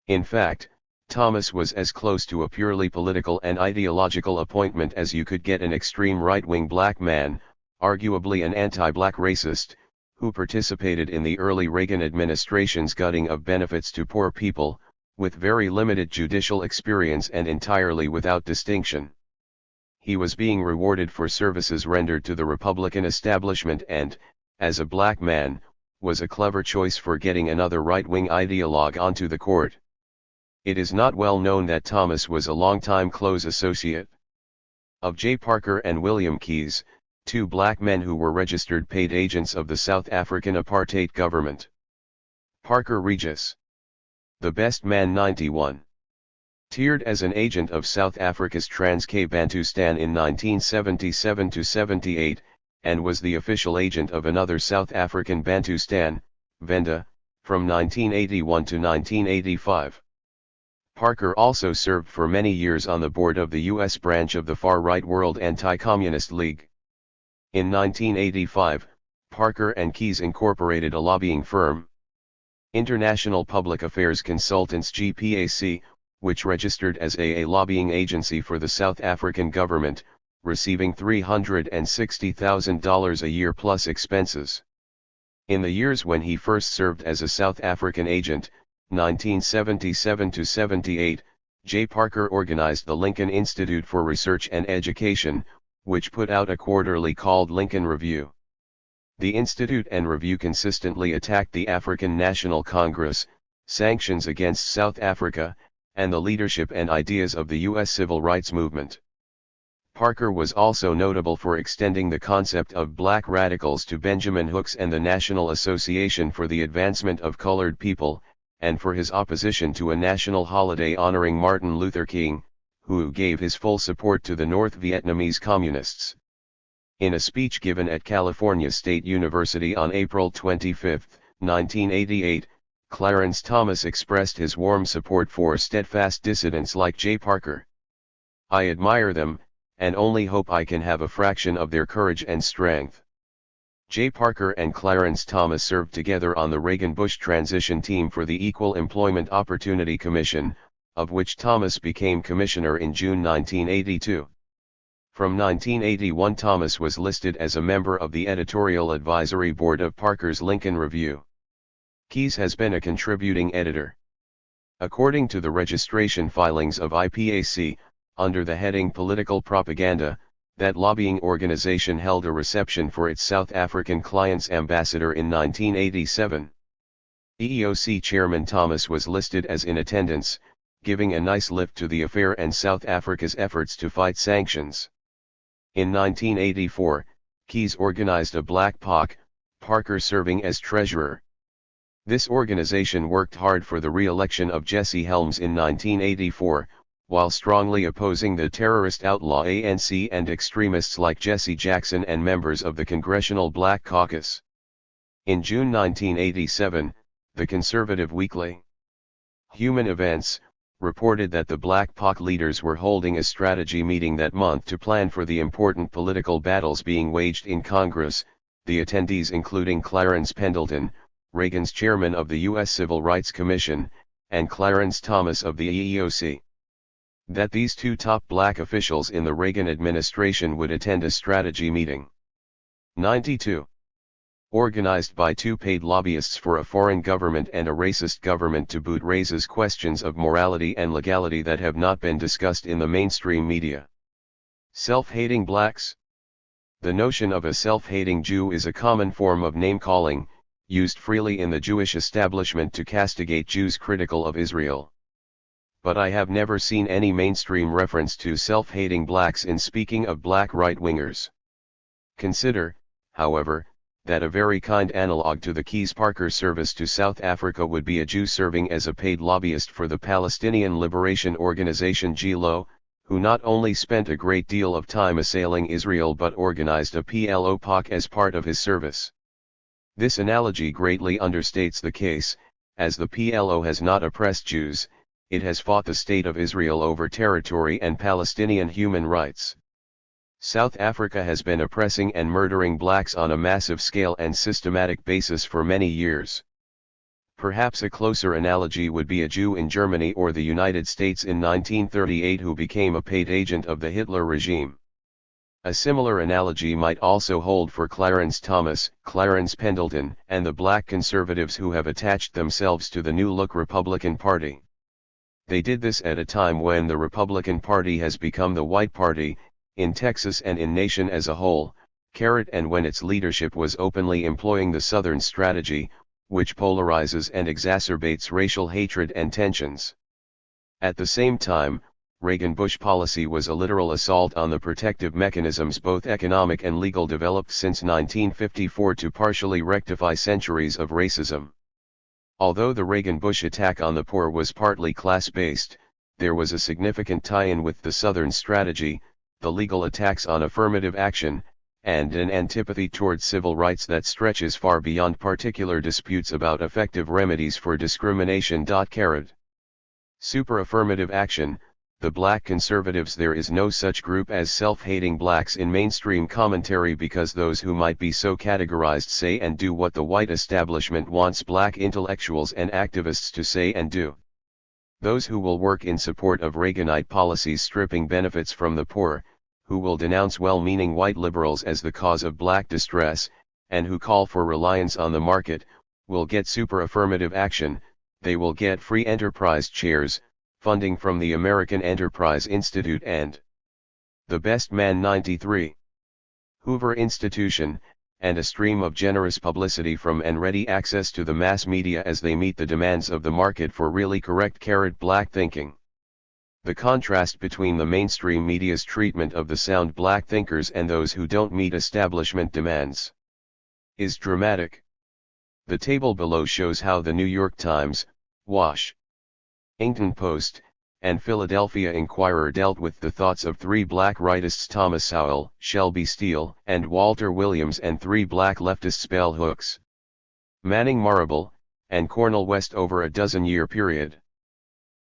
In fact, Thomas was as close to a purely political and ideological appointment as you could get an extreme right-wing black man, arguably an anti-black racist, who participated in the early Reagan administration's gutting of benefits to poor people, with very limited judicial experience and entirely without distinction. He was being rewarded for services rendered to the Republican establishment and, as a black man, was a clever choice for getting another right-wing ideologue onto the court. It is not well known that Thomas was a longtime close associate of J. Parker and William Keyes, two black men who were registered paid agents of the South African apartheid government. Parker Regis. The Best Man 91. Tiered as an agent of South Africa's Transkei Bantustan in 1977–78, and was the official agent of another South African Bantustan, Venda, from 1981 to 1985. Parker also served for many years on the board of the U.S. branch of the far-right World Anti-Communist League. In 1985, Parker and Keyes incorporated a lobbying firm, International Public Affairs Consultants GPAC, which registered as a lobbying agency for the South African government, receiving $360,000 a year plus expenses. In the years when he first served as a South African agent, 1977–78, J. Parker organized the Lincoln Institute for Research and Education, which put out a quarterly called Lincoln Review. The Institute and Review consistently attacked the African National Congress, sanctions against South Africa, and the leadership and ideas of the U.S. civil rights movement. Parker was also notable for extending the concept of black radicals to Benjamin Hooks and the National Association for the Advancement of Colored People, and for his opposition to a national holiday honoring Martin Luther King, who gave his full support to the North Vietnamese Communists. In a speech given at California State University on April 25, 1988, Clarence Thomas expressed his warm support for steadfast dissidents like J. Parker. "I admire them, and only hope I can have a fraction of their courage and strength." J. Parker and Clarence Thomas served together on the Reagan-Bush transition team for the Equal Employment Opportunity Commission, of which Thomas became commissioner in June 1982. From 1981, Thomas was listed as a member of the editorial advisory board of Parker's Lincoln Review. Keyes has been a contributing editor. According to the registration filings of IPAC, under the heading Political Propaganda, that lobbying organization held a reception for its South African client's ambassador in 1987. EEOC Chairman Thomas was listed as in attendance, giving a nice lift to the affair and South Africa's efforts to fight sanctions. In 1984, Keyes organized a Black POC, Parker serving as treasurer. This organization worked hard for the re-election of Jesse Helms in 1984, while strongly opposing the terrorist outlaw ANC and extremists like Jesse Jackson and members of the Congressional Black Caucus. In June 1987, the conservative weekly Human Events reported that the Black POC leaders were holding a strategy meeting that month to plan for the important political battles being waged in Congress, the attendees including Clarence Pendleton, Reagan's chairman of the U.S. Civil Rights Commission, and Clarence Thomas of the EEOC. That these two top black officials in the Reagan administration would attend a strategy meeting. 92. Organized by two paid lobbyists for a foreign government and a racist government to boot, raises questions of morality and legality that have not been discussed in the mainstream media. Self-hating blacks? The notion of a self-hating Jew is a common form of name-calling, used freely in the Jewish establishment to castigate Jews critical of Israel. But I have never seen any mainstream reference to self-hating blacks in speaking of black right-wingers. Consider, however, that a very kind analog to the Keys Parker service to South Africa would be a Jew serving as a paid lobbyist for the Palestinian Liberation Organization GLO, who not only spent a great deal of time assailing Israel but organized a PLO POC as part of his service. This analogy greatly understates the case, as the PLO has not oppressed Jews, it has fought the state of Israel over territory and Palestinian human rights. South Africa has been oppressing and murdering blacks on a massive scale and systematic basis for many years. Perhaps a closer analogy would be a Jew in Germany or the United States in 1938 who became a paid agent of the Hitler regime. A similar analogy might also hold for Clarence Thomas, Clarence Pendleton, and the black conservatives who have attached themselves to the New Look Republican Party. They did this at a time when the Republican Party has become the white party, in Texas and in nation as a whole, and when its leadership was openly employing the Southern strategy, which polarizes and exacerbates racial hatred and tensions. At the same time, Reagan-Bush policy was a literal assault on the protective mechanisms both economic and legal developed since 1954 to partially rectify centuries of racism. Although the Reagan-Bush attack on the poor was partly class-based, there was a significant tie-in with the Southern strategy, the legal attacks on affirmative action, and an antipathy towards civil rights that stretches far beyond particular disputes about effective remedies for discrimination. Super affirmative action, the black conservatives. There is no such group as self-hating blacks in mainstream commentary because those who might be so categorized say and do what the white establishment wants black intellectuals and activists to say and do. Those who will work in support of Reaganite policies stripping benefits from the poor, who will denounce well-meaning white liberals as the cause of black distress, and who call for reliance on the market, will get super affirmative action. They will get free enterprise chairs, funding from the American Enterprise Institute and the Best Man 93 Hoover Institution, and a stream of generous publicity from and ready access to the mass media as they meet the demands of the market for really correct black thinking. The contrast between the mainstream media's treatment of the sound black thinkers and those who don't meet establishment demands is dramatic. The table below shows how the New York Times, Washington Post, and Philadelphia Inquirer dealt with the thoughts of three black rightists, Thomas Sowell, Shelby Steele, and Walter Williams, and three black leftists, Bell Hooks, Manning Marable, and Cornel West, over a dozen-year period.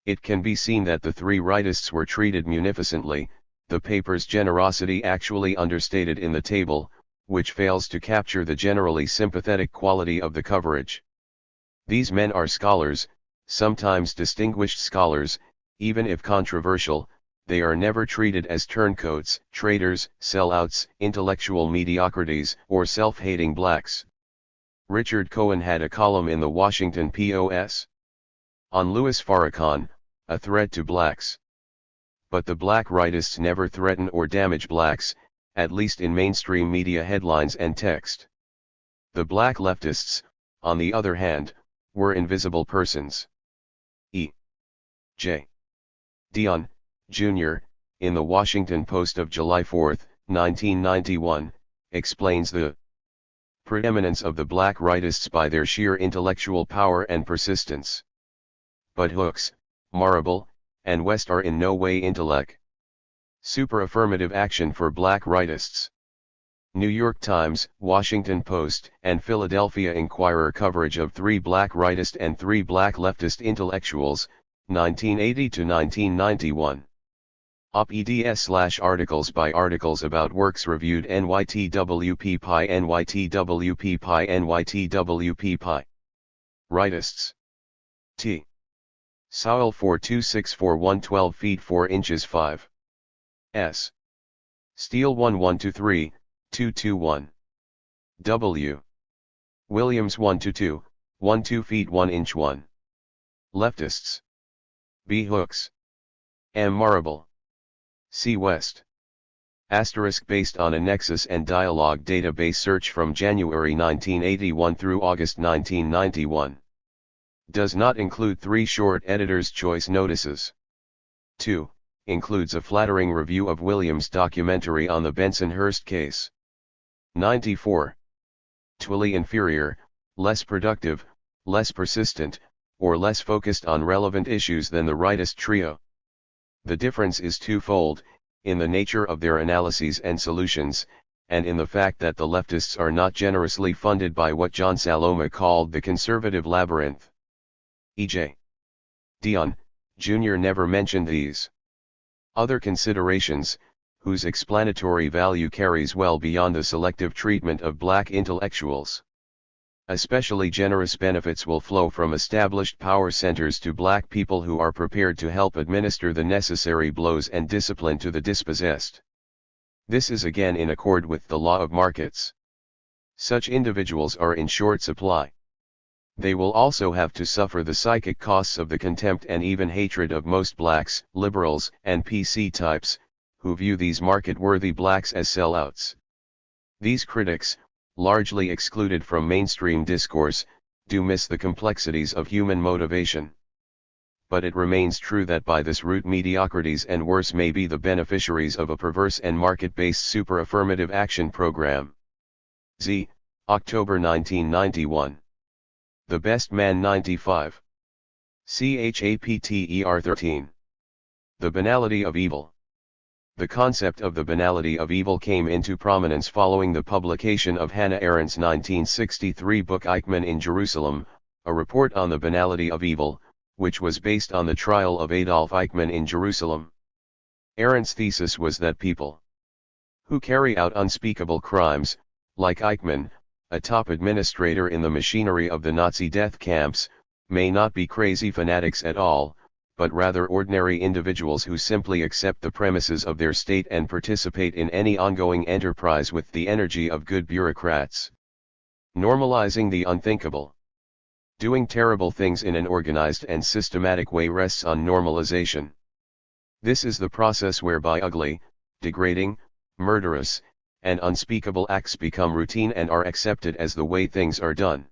It can be seen that the three rightists were treated munificently, the paper's generosity actually understated in the table, which fails to capture the generally sympathetic quality of the coverage. These men are scholars, sometimes distinguished scholars. Even if controversial, they are never treated as turncoats, traitors, sellouts, intellectual mediocrities, or self-hating blacks. Richard Cohen had a column in the Washington Post on Louis Farrakhan, a threat to blacks. But the black rightists never threaten or damage blacks, at least in mainstream media headlines and text. The black leftists, on the other hand, were invisible persons. E. J. Dion, Jr., in the Washington Post of July 4, 1991, explains the preeminence of the black rightists by their sheer intellectual power and persistence. But Hooks, Marable, and West are in no way intellect. Super affirmative action for black rightists. New York Times, Washington Post, and Philadelphia Inquirer coverage of three black rightist and three black leftist intellectuals, 1980 to 1991. Op-eds/articles by articles about works reviewed. NYTWP Pi NYTWP Pi NYTWP Pi. Rightists. T. Sowell 4264 112 feet 4 inches 5. S. Steele 1123, 221. W. Williams 1-2, 1 2 feet 1 inch 1. Leftists. B. Hooks. M. Marable. C. West. Asterisk based on a Nexus and Dialogue database search from January 1981 through August 1991. Does not include 3 short editor's choice notices. 2. Includes a flattering review of Williams' documentary on the Bensonhurst case. 94. Twilly inferior, less productive, less persistent, or less focused on relevant issues than the rightist trio. The difference is twofold, in the nature of their analyses and solutions, and in the fact that the leftists are not generously funded by what John Saloma called the conservative labyrinth. E.J. Dion, Jr. never mentioned these other considerations, whose explanatory value carries well beyond the selective treatment of black intellectuals. Especially generous benefits will flow from established power centers to black people who are prepared to help administer the necessary blows and discipline to the dispossessed. This is again in accord with the law of markets. Such individuals are in short supply. They will also have to suffer the psychic costs of the contempt and even hatred of most blacks, liberals, and PC types, who view these market-worthy blacks as sellouts. These critics, largely excluded from mainstream discourse, do miss the complexities of human motivation. But it remains true that by this route mediocrities and worse may be the beneficiaries of a perverse and market-based super-affirmative action program. Z. October 1991. The Best Man 95. Chapter 13. The Banality of Evil. The concept of the banality of evil came into prominence following the publication of Hannah Arendt's 1963 book Eichmann in Jerusalem, a report on the banality of evil, which was based on the trial of Adolf Eichmann in Jerusalem. Arendt's thesis was that people who carry out unspeakable crimes, like Eichmann, a top administrator in the machinery of the Nazi death camps, may not be crazy fanatics at all, but rather ordinary individuals who simply accept the premises of their state and participate in any ongoing enterprise with the energy of good bureaucrats. Normalizing the unthinkable. Doing terrible things in an organized and systematic way rests on normalization. This is the process whereby ugly, degrading, murderous, and unspeakable acts become routine and are accepted as the way things are done.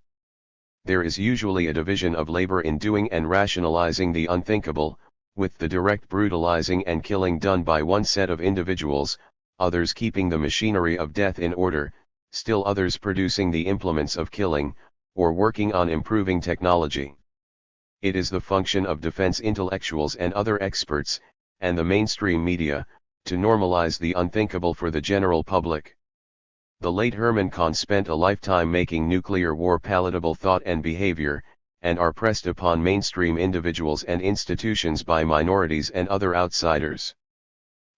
There is usually a division of labor in doing and rationalizing the unthinkable, with the direct brutalizing and killing done by one set of individuals, others keeping the machinery of death in order, still others producing the implements of killing, or working on improving technology. It is the function of defense intellectuals and other experts, and the mainstream media, to normalize the unthinkable for the general public. The late Herman Kahn spent a lifetime making nuclear war palatable thought and behavior, and are pressed upon mainstream individuals and institutions by minorities and other outsiders.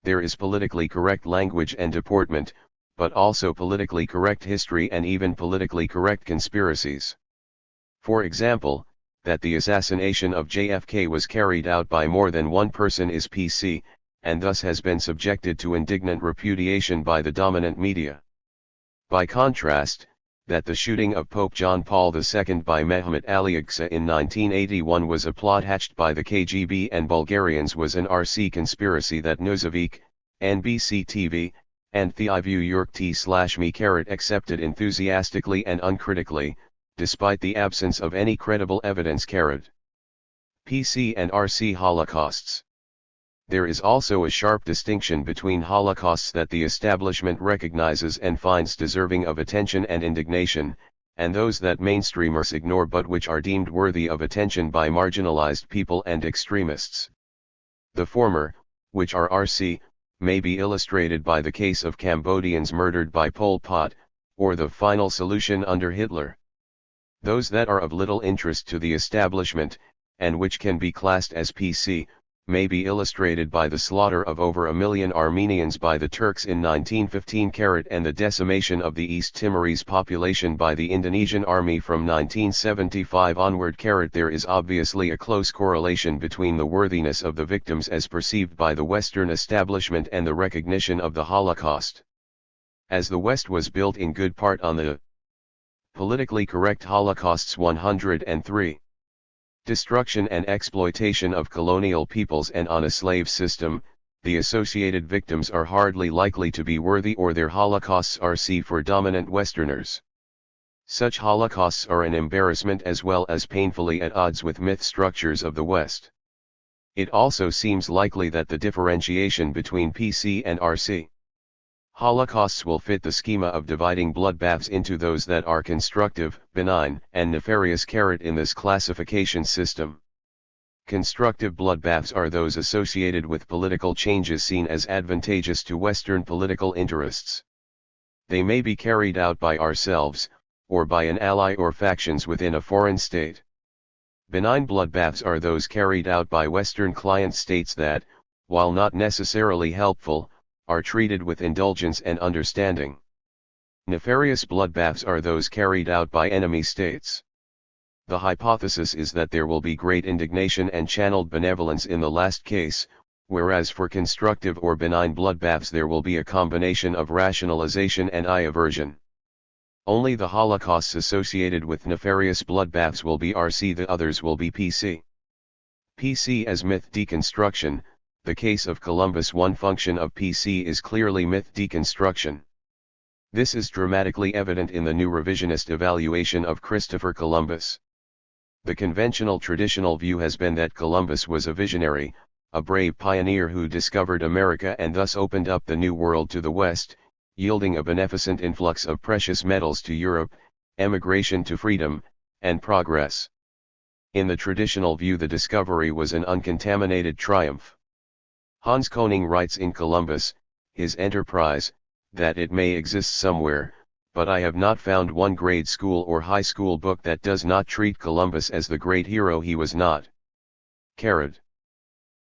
There is politically correct language and deportment, but also politically correct history and even politically correct conspiracies. For example, that the assassination of JFK was carried out by more than one person is PC, and thus has been subjected to indignant repudiation by the dominant media. By contrast, that the shooting of Pope John Paul II by Mehmet Ali Agca in 1981 was a plot hatched by the KGB and Bulgarians was an RC conspiracy that Newsweek, NBC TV, and THIVU accepted enthusiastically and uncritically, despite the absence of any credible evidence. PC and RC Holocausts. There is also a sharp distinction between holocausts that the establishment recognizes and finds deserving of attention and indignation, and those that mainstreamers ignore but which are deemed worthy of attention by marginalized people and extremists. The former, which are RC, may be illustrated by the case of Cambodians murdered by Pol Pot, or the final solution under Hitler. Those that are of little interest to the establishment, and which can be classed as PC, may be illustrated by the slaughter of over 1 million Armenians by the Turks in 1915 and the decimation of the East Timorese population by the Indonesian army from 1975 onward. There is obviously a close correlation between the worthiness of the victims as perceived by the Western establishment and the recognition of the Holocaust. As the West was built in good part on the Politically correct Holocausts 103. Destruction and exploitation of colonial peoples and on a slave system, the associated victims are hardly likely to be worthy or their holocausts are for dominant Westerners. Such holocausts are an embarrassment as well as painfully at odds with myth structures of the West. It also seems likely that the differentiation between PC and RC holocausts will fit the schema of dividing bloodbaths into those that are constructive, benign, and nefarious in this classification system. Constructive bloodbaths are those associated with political changes seen as advantageous to Western political interests. They may be carried out by ourselves, or by an ally or factions within a foreign state. Benign bloodbaths are those carried out by Western client states that, while not necessarily helpful, are treated with indulgence and understanding. Nefarious bloodbaths are those carried out by enemy states. The hypothesis is that there will be great indignation and channeled benevolence in the last case, whereas for constructive or benign bloodbaths there will be a combination of rationalization and aversion. Only the holocausts associated with nefarious bloodbaths will be RC, the others will be PC. PC as myth deconstruction. The case of Columbus. One function of PC is clearly myth deconstruction. This is dramatically evident in the new revisionist evaluation of Christopher Columbus. The conventional traditional view has been that Columbus was a visionary, a brave pioneer who discovered America and thus opened up the New World to the West, yielding a beneficent influx of precious metals to Europe, emigration to freedom, and progress. In the traditional view, the discovery was an uncontaminated triumph. Hans Koning writes in Columbus, his enterprise, that it may exist somewhere, but I have not found one grade school or high school book that does not treat Columbus as the great hero he was not.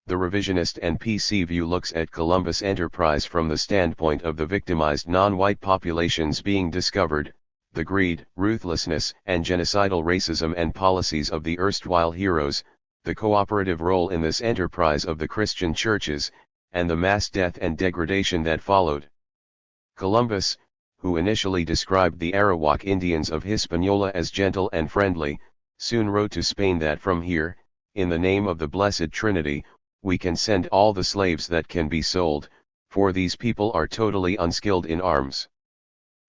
The revisionist and PC view looks at Columbus' enterprise from the standpoint of the victimized non-white populations being discovered, the greed, ruthlessness, and genocidal racism and policies of the erstwhile heroes, the cooperative role in this enterprise of the Christian churches, and the mass death and degradation that followed. Columbus, who initially described the Arawak Indians of Hispaniola as gentle and friendly, soon wrote to Spain that from here, in the name of the Blessed Trinity, we can send all the slaves that can be sold, for these people are totally unskilled in arms.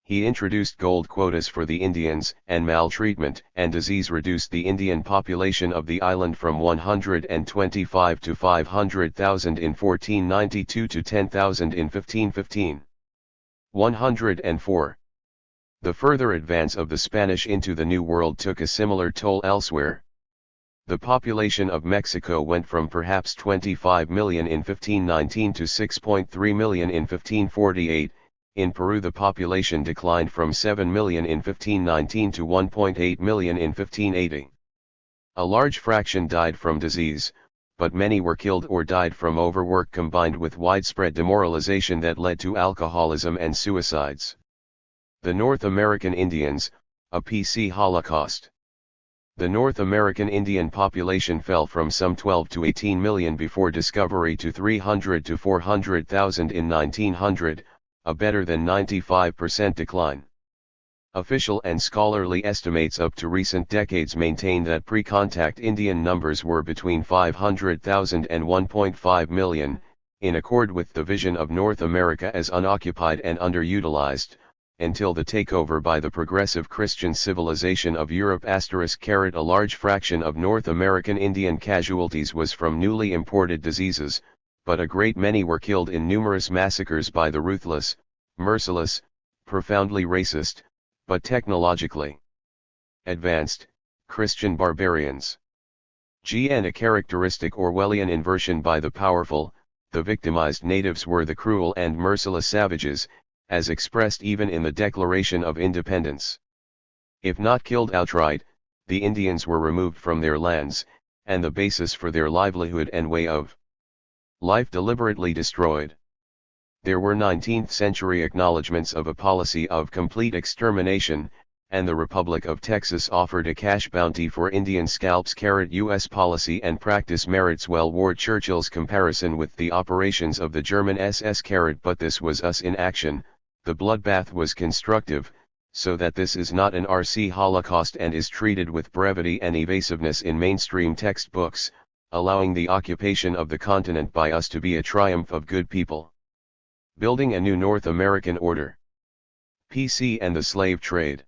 He introduced gold quotas for the Indians, and maltreatment and disease reduced the Indian population of the island from 125 to 500,000 in 1492 to 10,000 in 1515. 104. The further advance of the Spanish into the New World took a similar toll elsewhere. The population of Mexico went from perhaps 25 million in 1519 to 6.3 million in 1548. In Peru the population declined from 7 million in 1519 to 1.8 million in 1580. A large fraction died from disease, but many were killed or died from overwork combined with widespread demoralization that led to alcoholism and suicides. The North American Indians, a PC Holocaust. The North American Indian population fell from some 12 to 18 million before discovery to 300 to 400,000 in 1900, a better than 95% decline. Official and scholarly estimates up to recent decades maintain that pre-contact Indian numbers were between 500,000 and 1.5 million, in accord with the vision of North America as unoccupied and underutilized, until the takeover by the progressive Christian civilization of Europe. A large fraction of North American Indian casualties was from newly imported diseases, but a great many were killed in numerous massacres by the ruthless, merciless, profoundly racist, but technologically advanced, Christian barbarians. And a characteristic Orwellian inversion by the powerful, the victimized natives were the cruel and merciless savages, as expressed even in the Declaration of Independence. If not killed outright, the Indians were removed from their lands, and the basis for their livelihood and way of life deliberately destroyed. There were 19th-century acknowledgments of a policy of complete extermination, and the Republic of Texas offered a cash bounty for Indian scalps. U.S. policy and practice merits well. Churchill's comparison with the operations of the German SS. But this was us in action, the bloodbath was constructive, so that this is not an RC Holocaust and is treated with brevity and evasiveness in mainstream textbooks, allowing the occupation of the continent by us to be a triumph of good people. Building a new North American order. PC and the slave trade.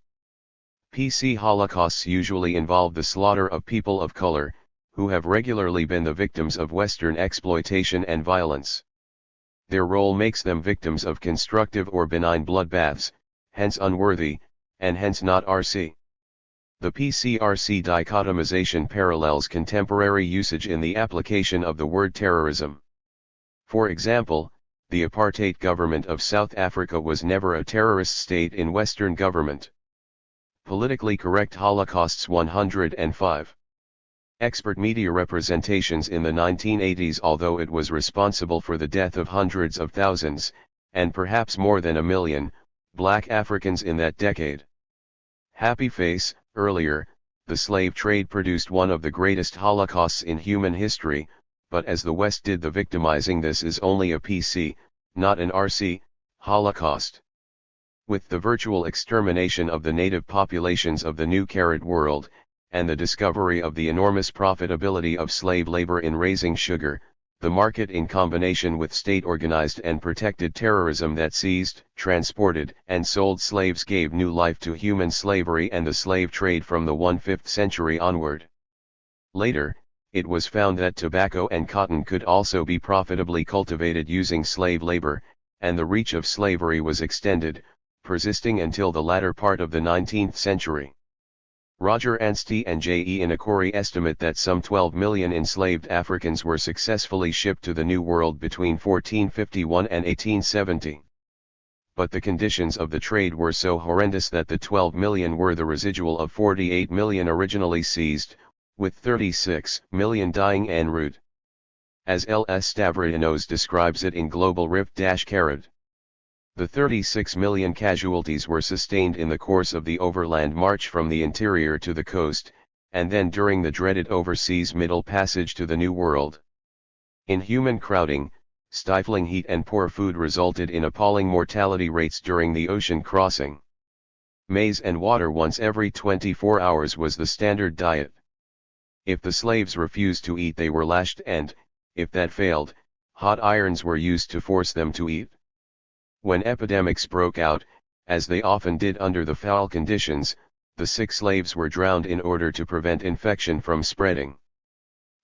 PC Holocausts usually involve the slaughter of people of color, who have regularly been the victims of Western exploitation and violence. Their role makes them victims of constructive or benign bloodbaths, hence unworthy, and hence not RC. The PC-RC dichotomization parallels contemporary usage in the application of the word terrorism. For example, the apartheid government of South Africa was never a terrorist state in Western government. Politically correct Holocausts 105. Expert media representations in the 1980s. Although it was responsible for the death of hundreds of thousands, and perhaps more than 1 million, Black Africans in that decade. Happy face. Earlier, the slave trade produced one of the greatest holocausts in human history, but as the West did the victimizing, this is only a PC, not an RC, Holocaust. With the virtual extermination of the native populations of the New World, and the discovery of the enormous profitability of slave labor in raising sugar, the market in combination with state-organized and protected terrorism that seized, transported, and sold slaves gave new life to human slavery and the slave trade from the 15th century onward. Later, it was found that tobacco and cotton could also be profitably cultivated using slave labor, and the reach of slavery was extended, persisting until the latter part of the 19th century. Roger Anstey and J.E. Inakori estimate that some 12 million enslaved Africans were successfully shipped to the New World between 1451 and 1870. But the conditions of the trade were so horrendous that the 12 million were the residual of 48 million originally seized, with 36 million dying en route. As L.S. Stavridis describes it in Global Rift-Carrot. The 36 million casualties were sustained in the course of the overland march from the interior to the coast, and then during the dreaded overseas Middle Passage to the New World. Inhuman crowding, stifling heat and poor food resulted in appalling mortality rates during the ocean crossing. Maize and water once every 24 hours was the standard diet. If the slaves refused to eat, they were lashed and, if that failed, hot irons were used to force them to eat. When epidemics broke out, as they often did under the foul conditions, the sick slaves were drowned in order to prevent infection from spreading.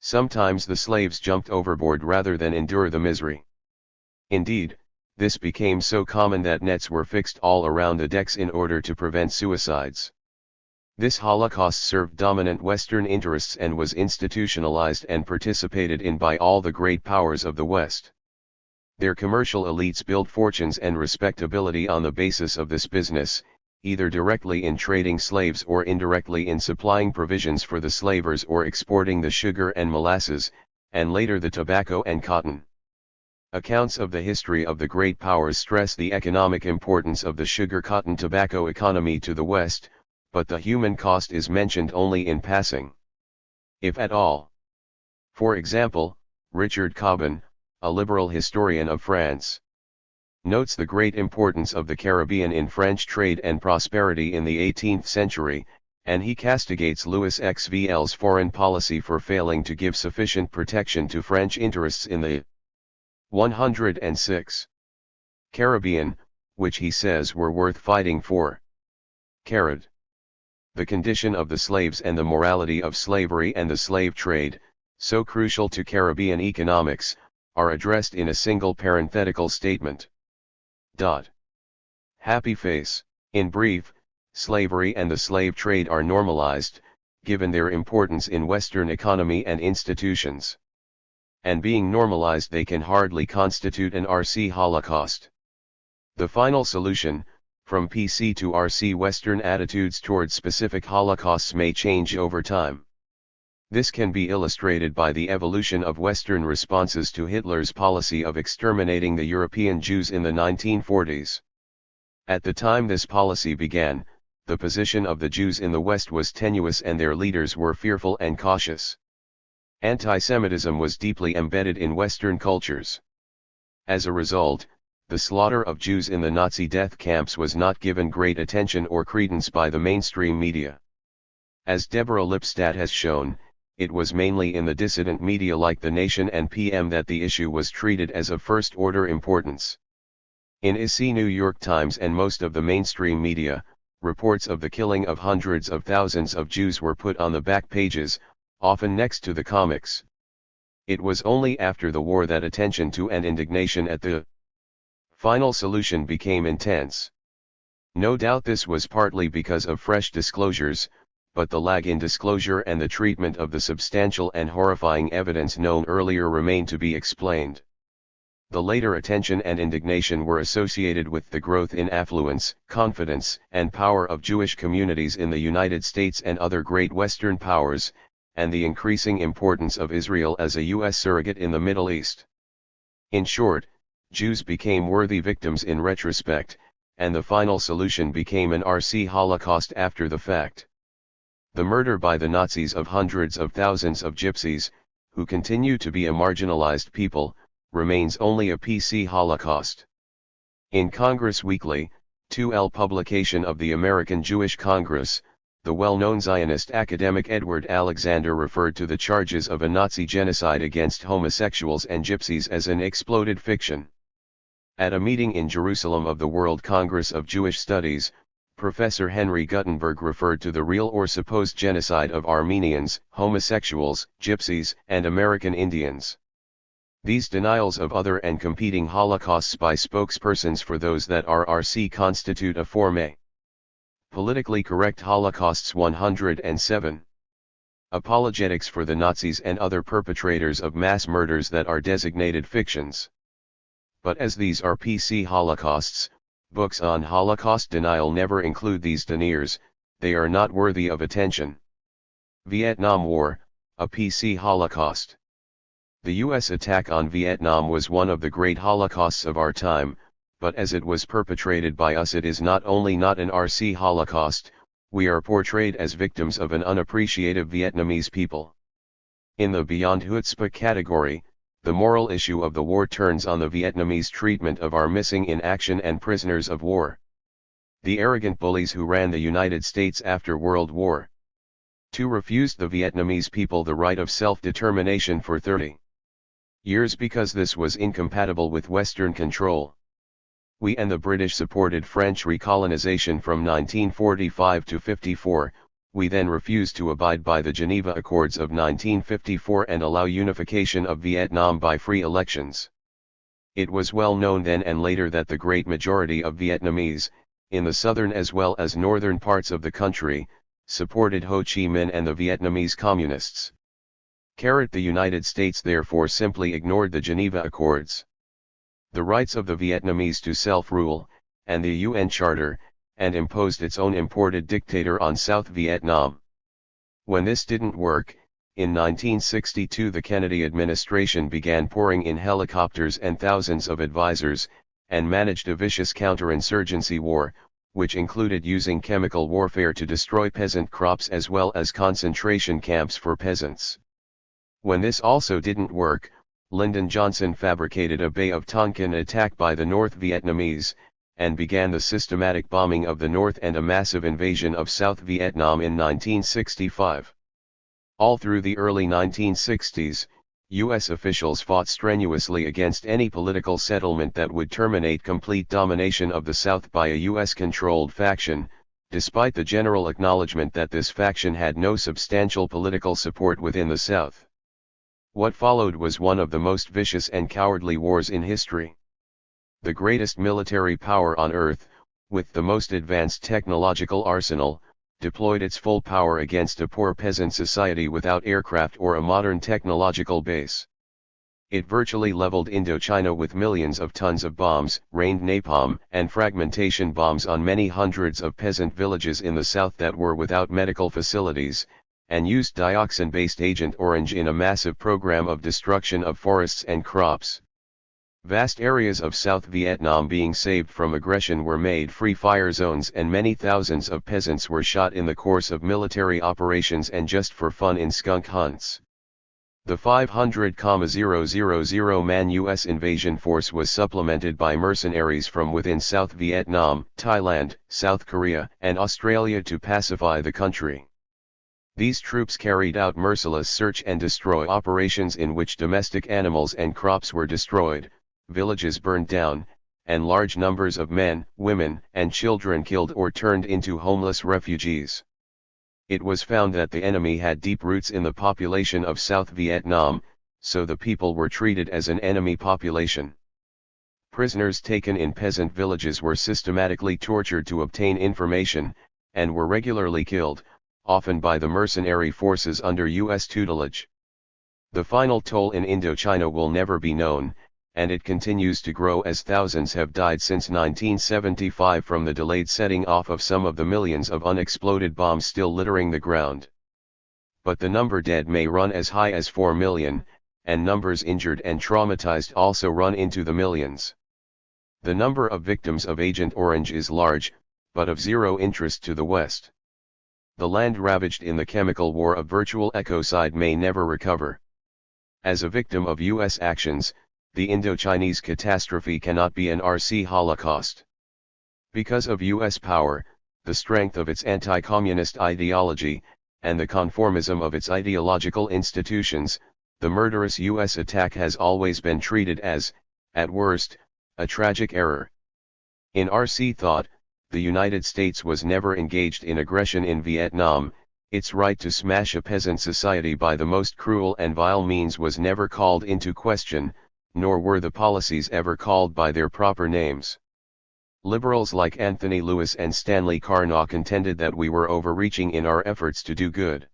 Sometimes the slaves jumped overboard rather than endure the misery. Indeed, this became so common that nets were fixed all around the decks in order to prevent suicides. This Holocaust served dominant Western interests and was institutionalized and participated in by all the great powers of the West. Their commercial elites built fortunes and respectability on the basis of this business, either directly in trading slaves or indirectly in supplying provisions for the slavers or exporting the sugar and molasses, and later the tobacco and cotton. Accounts of the history of the great powers stress the economic importance of the sugar-cotton-tobacco economy to the West, but the human cost is mentioned only in passing, if at all. For example, Richard Cobban, a liberal historian of France, notes the great importance of the Caribbean in French trade and prosperity in the 18th century, and he castigates Louis XVL's foreign policy for failing to give sufficient protection to French interests in the 106 Caribbean, which he says were worth fighting for. Carrot. The condition of the slaves and the morality of slavery and the slave trade, so crucial to Caribbean economics, are addressed in a single parenthetical statement. Happy face. In brief, slavery and the slave trade are normalized, given their importance in Western economy and institutions. And being normalized, they can hardly constitute an RC Holocaust. The final solution, from PC to RC, Western attitudes toward specific Holocausts may change over time. This can be illustrated by the evolution of Western responses to Hitler's policy of exterminating the European Jews in the 1940s. At the time this policy began, the position of the Jews in the West was tenuous and their leaders were fearful and cautious. Anti-Semitism was deeply embedded in Western cultures. As a result, the slaughter of Jews in the Nazi death camps was not given great attention or credence by the mainstream media. As Deborah Lipstadt has shown, it was mainly in the dissident media like The Nation and PM that the issue was treated as of first-order importance. In ESSAYS New York Times and most of the mainstream media, reports of the killing of hundreds of thousands of Jews were put on the back pages, often next to the comics. It was only after the war that attention to and indignation at the final solution became intense. No doubt this was partly because of fresh disclosures, but the lag in disclosure and the treatment of the substantial and horrifying evidence known earlier remained to be explained. The later attention and indignation were associated with the growth in affluence, confidence, and power of Jewish communities in the United States and other great Western powers, and the increasing importance of Israel as a U.S. surrogate in the Middle East. In short, Jews became worthy victims in retrospect, and the final solution became an RC Holocaust after the fact. The murder by the Nazis of hundreds of thousands of Gypsies, who continue to be a marginalized people, remains only a PC Holocaust. In Congress Weekly, 2L publication of the American Jewish Congress, the well-known Zionist academic Edward Alexander referred to the charges of a Nazi genocide against homosexuals and Gypsies as an exploded fiction. At a meeting in Jerusalem of the World Congress of Jewish Studies, Professor Henry Guttenberg referred to the real or supposed genocide of Armenians, homosexuals, Gypsies, and American Indians. These denials of other and competing holocausts by spokespersons for those that are RC constitute a form A. Politically correct Holocausts 107. Apologetics for the Nazis and other perpetrators of mass murders that are designated fictions. But as these are PC Holocausts, books on Holocaust denial never include these deniers, they are not worthy of attention. Vietnam War, a PC Holocaust. The U.S. attack on Vietnam was one of the great Holocausts of our time, but as it was perpetrated by us it is not only not an RC Holocaust, we are portrayed as victims of an unappreciative Vietnamese people. In the beyond chutzpah category, the moral issue of the war turns on the Vietnamese treatment of our missing in action and prisoners of war. The arrogant bullies who ran the United States after World War II refused the Vietnamese people the right of self-determination for 30 years because this was incompatible with Western control. We and the British supported French recolonization from 1945 to 54, we then refused to abide by the Geneva Accords of 1954 and allow unification of Vietnam by free elections. It was well known then and later that the great majority of Vietnamese, in the southern as well as northern parts of the country, supported Ho Chi Minh and the Vietnamese Communists. The United States therefore simply ignored the Geneva Accords, the rights of the Vietnamese to self-rule, and the UN Charter, and imposed its own imported dictator on South Vietnam. When this didn't work, in 1962 the Kennedy administration began pouring in helicopters and thousands of advisors, and managed a vicious counterinsurgency war, which included using chemical warfare to destroy peasant crops as well as concentration camps for peasants. When this also didn't work, Lyndon Johnson fabricated a Bay of Tonkin attack by the North Vietnamese, and began the systematic bombing of the North and a massive invasion of South Vietnam in 1965. All through the early 1960s, U.S. officials fought strenuously against any political settlement that would terminate complete domination of the South by a U.S.-controlled faction, despite the general acknowledgement that this faction had no substantial political support within the South. What followed was one of the most vicious and cowardly wars in history. The greatest military power on earth, with the most advanced technological arsenal, deployed its full power against a poor peasant society without aircraft or a modern technological base. It virtually leveled Indochina with millions of tons of bombs, rained napalm and fragmentation bombs on many hundreds of peasant villages in the south that were without medical facilities, and used dioxin-based Agent Orange in a massive program of destruction of forests and crops. Vast areas of South Vietnam being saved from aggression were made free fire zones and many thousands of peasants were shot in the course of military operations and just for fun in skunk hunts. The 500,000-man U.S. invasion force was supplemented by mercenaries from within South Vietnam, Thailand, South Korea, and Australia to pacify the country. These troops carried out merciless search and destroy operations in which domestic animals and crops were destroyed, villages burned down, and large numbers of men, women, and children killed or turned into homeless refugees. It was found that the enemy had deep roots in the population of South Vietnam, so the people were treated as an enemy population. Prisoners taken in peasant villages were systematically tortured to obtain information, and were regularly killed, often by the mercenary forces under U.S. tutelage. The final toll in Indochina will never be known, and it continues to grow as thousands have died since 1975 from the delayed setting off of some of the millions of unexploded bombs still littering the ground. But the number dead may run as high as 4 million, and numbers injured and traumatized also run into the millions. The number of victims of Agent Orange is large, but of zero interest to the West. The land ravaged in the chemical war of virtual ecocide may never recover. As a victim of U.S. actions, the Indochinese catastrophe cannot be an RC Holocaust. Because of U.S. power, the strength of its anti-communist ideology, and the conformism of its ideological institutions, the murderous U.S. attack has always been treated as, at worst, a tragic error. In RC thought, the United States was never engaged in aggression in Vietnam. Its right to smash a peasant society by the most cruel and vile means was never called into question, nor were the policies ever called by their proper names. Liberals like Anthony Lewis and Stanley Carnot contended that we were overreaching in our efforts to do good.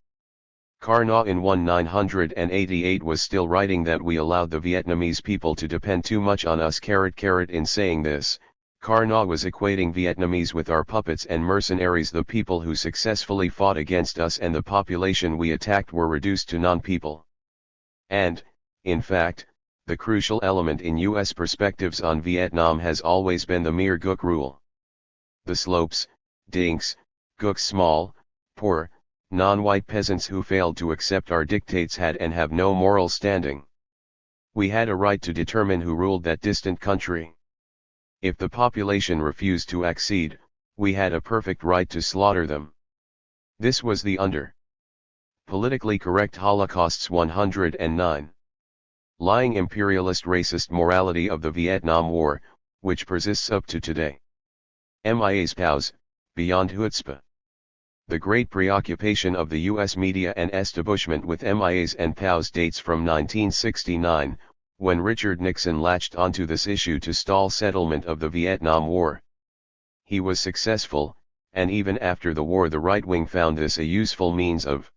Carnot in 1988 was still writing that we allowed the Vietnamese people to depend too much on us. In saying this, Carnot was equating Vietnamese with our puppets and mercenaries. The people who successfully fought against us and the population we attacked were reduced to non-people. And, in fact, the crucial element in U.S. perspectives on Vietnam has always been the mere Gook rule. The slopes, dinks, Gooks, small, poor, non-white peasants who failed to accept our dictates had and have no moral standing. We had a right to determine who ruled that distant country. If the population refused to accede, we had a perfect right to slaughter them. This was the politically correct Holocaust's 109. Lying imperialist racist morality of the Vietnam War, which persists up to today. MIA's POWs, beyond chutzpah. The great preoccupation of the U.S. media and establishment with MIAs and POWs dates from 1969, when Richard Nixon latched onto this issue to stall settlement of the Vietnam War. He was successful, and even after the war the right wing found this a useful means of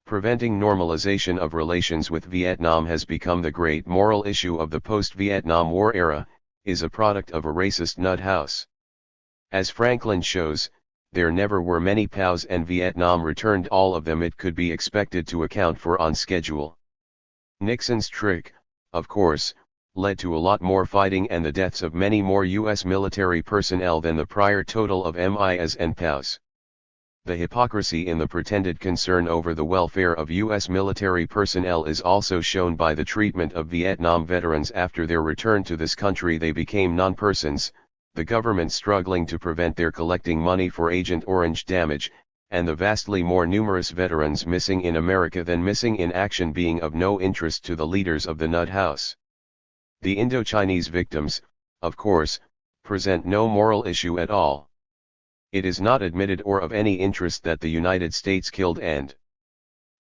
preventing normalization of relations with Vietnam. Has become the great moral issue of the post-Vietnam War era, is a product of a racist nut house. As Franklin shows, there never were many POWs and Vietnam returned all of them it could be expected to account for on schedule. Nixon's trick, of course, led to a lot more fighting and the deaths of many more U.S. military personnel than the prior total of MIAs and POWs. The hypocrisy in the pretended concern over the welfare of U.S. military personnel is also shown by the treatment of Vietnam veterans after their return to this country. They became non-persons, the government struggling to prevent their collecting money for Agent Orange damage, and the vastly more numerous veterans missing in America than missing in action being of no interest to the leaders of the nut house. The Indochinese victims, of course, present no moral issue at all. It is not admitted or of any interest that the United States killed and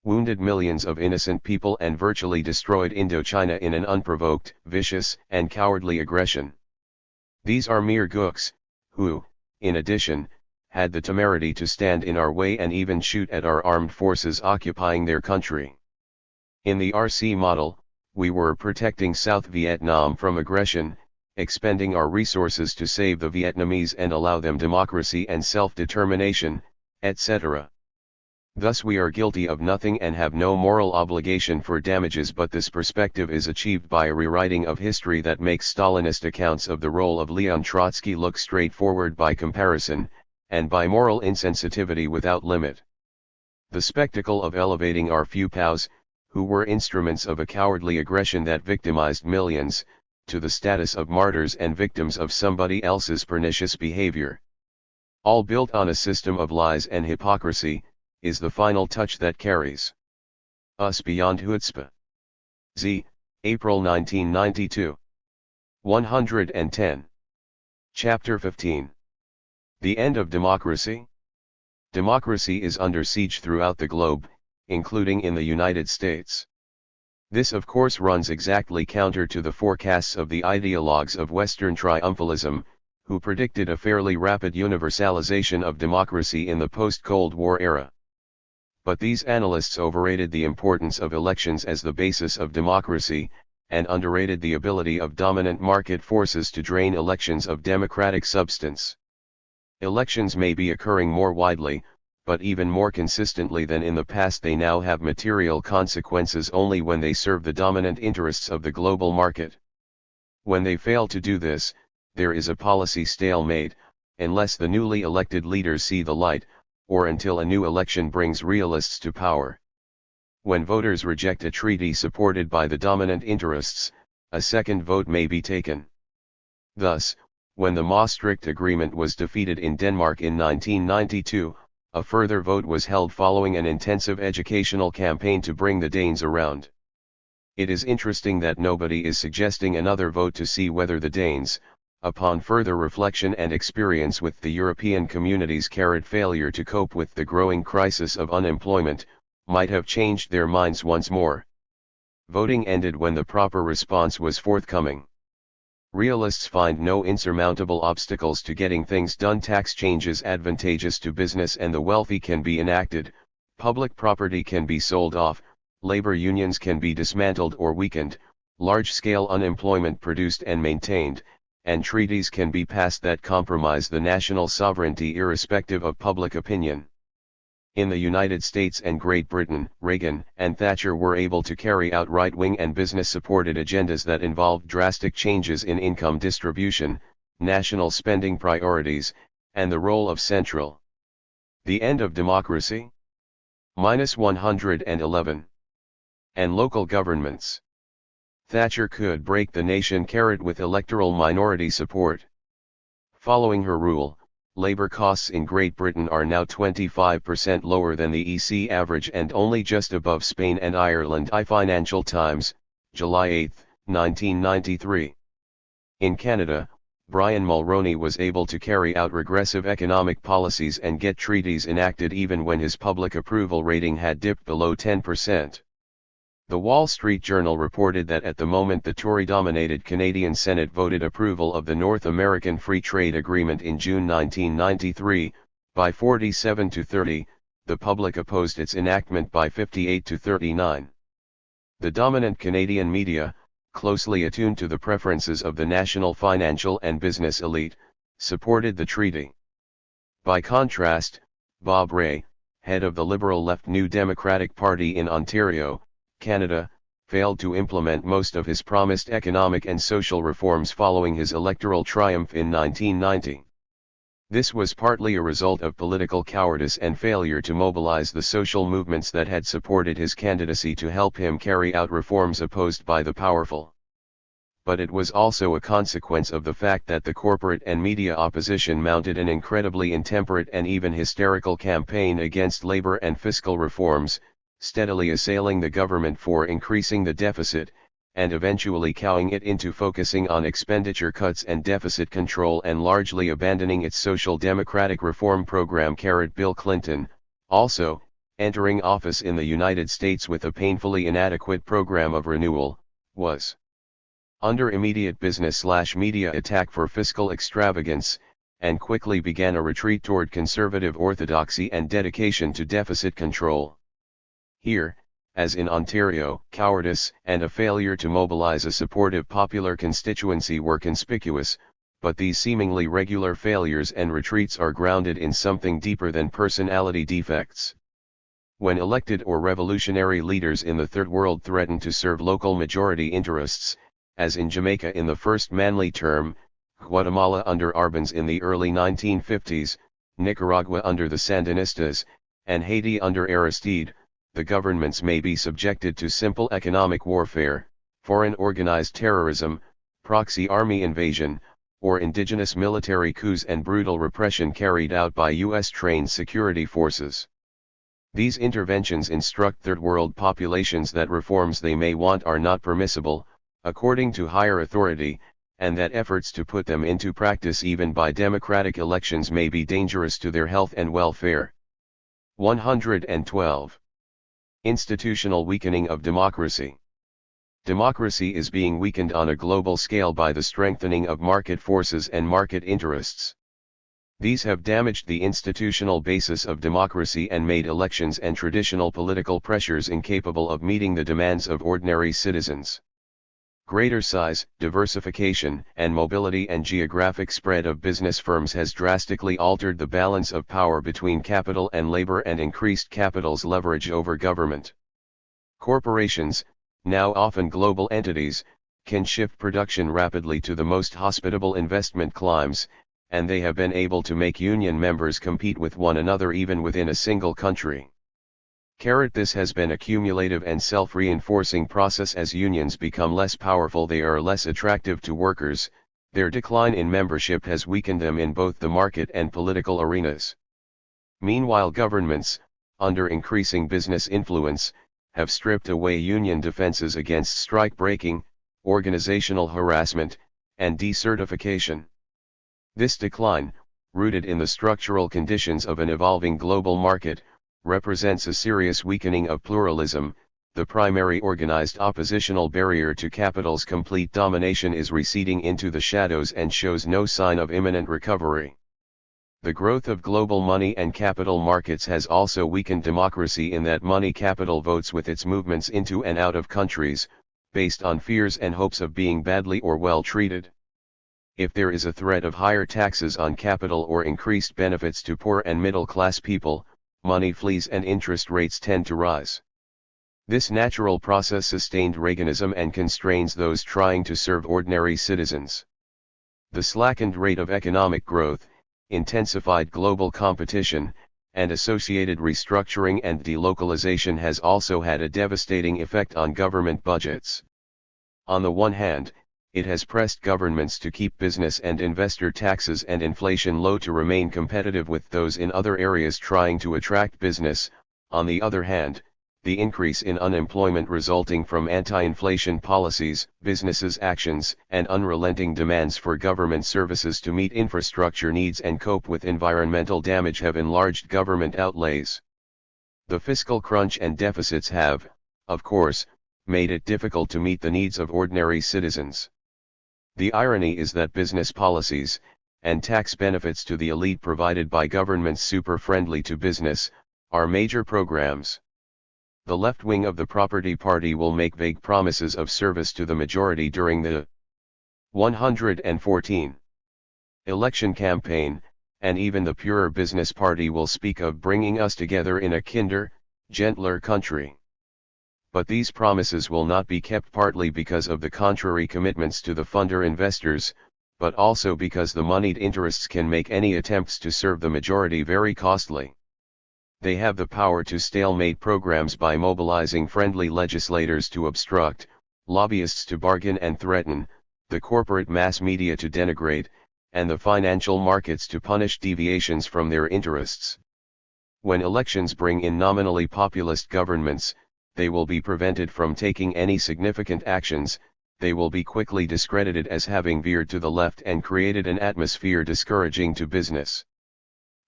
wounded millions of innocent people and virtually destroyed Indochina in an unprovoked, vicious, and cowardly aggression. These are mere gooks, who, in addition, had the temerity to stand in our way and even shoot at our armed forces occupying their country. In the RC model, we were protecting South Vietnam from aggression, expending our resources to save the Vietnamese and allow them democracy and self-determination, etc. Thus we are guilty of nothing and have no moral obligation for damages, but this perspective is achieved by a rewriting of history that makes Stalinist accounts of the role of Leon Trotsky look straightforward by comparison, and by moral insensitivity without limit. The spectacle of elevating our few POWs, who were instruments of a cowardly aggression that victimized millions, to the status of martyrs and victims of somebody else's pernicious behavior. All built on a system of lies and hypocrisy, is the final touch that carries us beyond chutzpah. Z. April 1992. 110. Chapter 15. The End of Democracy. Democracy is under siege throughout the globe, including in the United States. This of course runs exactly counter to the forecasts of the ideologues of Western triumphalism, who predicted a fairly rapid universalization of democracy in the post-Cold War era. But these analysts overrated the importance of elections as the basis of democracy, and underrated the ability of dominant market forces to drain elections of democratic substance. Elections may be occurring more widely, but even more consistently than in the past they now have material consequences only when they serve the dominant interests of the global market. When they fail to do this, there is a policy stalemate, unless the newly elected leaders see the light, or until a new election brings realists to power. When voters reject a treaty supported by the dominant interests, a second vote may be taken. Thus, when the Maastricht Agreement was defeated in Denmark in 1992, a further vote was held following an intensive educational campaign to bring the Danes around. It is interesting that nobody is suggesting another vote to see whether the Danes, upon further reflection and experience with the European community's failure to cope with the growing crisis of unemployment, might have changed their minds once more. Voting ended when the proper response was forthcoming. Realists find no insurmountable obstacles to getting things done. Tax changes advantageous to business and the wealthy can be enacted, public property can be sold off, labor unions can be dismantled or weakened, large-scale unemployment produced and maintained, and treaties can be passed that compromise the national sovereignty irrespective of public opinion. In the United States and Great Britain, Reagan and Thatcher were able to carry out right-wing and business-supported agendas that involved drastic changes in income distribution, national spending priorities, and the role of central. The End of Democracy? -111. And local governments. Thatcher could break the nation with electoral minority support. Following her rule, labor costs in Great Britain are now 25% lower than the EC average and only just above Spain and Ireland. Financial Times, July 8, 1993. In Canada, Brian Mulroney was able to carry out regressive economic policies and get treaties enacted even when his public approval rating had dipped below 10%. The Wall Street Journal reported that at the moment the Tory-dominated Canadian Senate voted approval of the North American Free Trade Agreement in June 1993, by 47 to 30, the public opposed its enactment by 58 to 39. The dominant Canadian media, closely attuned to the preferences of the national financial and business elite, supported the treaty. By contrast, Bob Rae, head of the Liberal left New Democratic Party in Ontario, Canada, failed to implement most of his promised economic and social reforms following his electoral triumph in 1990. This was partly a result of political cowardice and failure to mobilize the social movements that had supported his candidacy to help him carry out reforms opposed by the powerful. But it was also a consequence of the fact that the corporate and media opposition mounted an incredibly intemperate and even hysterical campaign against labor and fiscal reforms, steadily assailing the government for increasing the deficit, and eventually cowing it into focusing on expenditure cuts and deficit control and largely abandoning its social democratic reform program. Bill Clinton, also, entering office in the United States with a painfully inadequate program of renewal, was under immediate business/media attack for fiscal extravagance, and quickly began a retreat toward conservative orthodoxy and dedication to deficit control. Here, as in Ontario, cowardice and a failure to mobilize a supportive popular constituency were conspicuous, but these seemingly regular failures and retreats are grounded in something deeper than personality defects. When elected or revolutionary leaders in the Third World threaten to serve local majority interests, as in Jamaica in the first Manley term, Guatemala under Arbenz in the early 1950s, Nicaragua under the Sandinistas, and Haiti under Aristide, the governments may be subjected to simple economic warfare, foreign organized terrorism, proxy army invasion, or indigenous military coups and brutal repression carried out by US-trained security forces. These interventions instruct third world populations that reforms they may want are not permissible, according to higher authority, and that efforts to put them into practice even by democratic elections may be dangerous to their health and welfare. 112. Institutional weakening of democracy. Democracy is being weakened on a global scale by the strengthening of market forces and market interests. These have damaged the institutional basis of democracy and made elections and traditional political pressures incapable of meeting the demands of ordinary citizens. Greater size, diversification, and mobility and geographic spread of business firms has drastically altered the balance of power between capital and labor and increased capital's leverage over government. Corporations, now often global entities, can shift production rapidly to the most hospitable investment climes, and they have been able to make union members compete with one another even within a single country. This has been a cumulative and self-reinforcing process. As unions become less powerful, they are less attractive to workers. Their decline in membership has weakened them in both the market and political arenas. Meanwhile, governments, under increasing business influence, have stripped away union defenses against strike breaking, organizational harassment, and decertification. This decline, rooted in the structural conditions of an evolving global market, represents a serious weakening of pluralism. The primary organized oppositional barrier to capital's complete domination is receding into the shadows and shows no sign of imminent recovery. The growth of global money and capital markets has also weakened democracy in that money capital votes with its movements into and out of countries, based on fears and hopes of being badly or well treated. If there is a threat of higher taxes on capital or increased benefits to poor and middle-class people, money flees and interest rates tend to rise. This natural process sustained Reaganism and constrains those trying to serve ordinary citizens. The slackened rate of economic growth, intensified global competition, and associated restructuring and delocalization has also had a devastating effect on government budgets. On the one hand, it has pressed governments to keep business and investor taxes and inflation low to remain competitive with those in other areas trying to attract business. On the other hand, the increase in unemployment resulting from anti-inflation policies, businesses' actions, and unrelenting demands for government services to meet infrastructure needs and cope with environmental damage have enlarged government outlays. The fiscal crunch and deficits have, of course, made it difficult to meet the needs of ordinary citizens. The irony is that business policies, and tax benefits to the elite provided by governments super friendly to business, are major programs. The left wing of the Property Party will make vague promises of service to the majority during the 114 election campaign, and even the purer Business Party will speak of bringing us together in a kinder, gentler country. But these promises will not be kept, partly because of the contrary commitments to the funder investors, but also because the moneyed interests can make any attempts to serve the majority very costly. They have the power to stalemate programs by mobilizing friendly legislators to obstruct, lobbyists to bargain and threaten, the corporate mass media to denigrate, and the financial markets to punish deviations from their interests. When elections bring in nominally populist governments, they will be prevented from taking any significant actions. They will be quickly discredited as having veered to the left and created an atmosphere discouraging to business.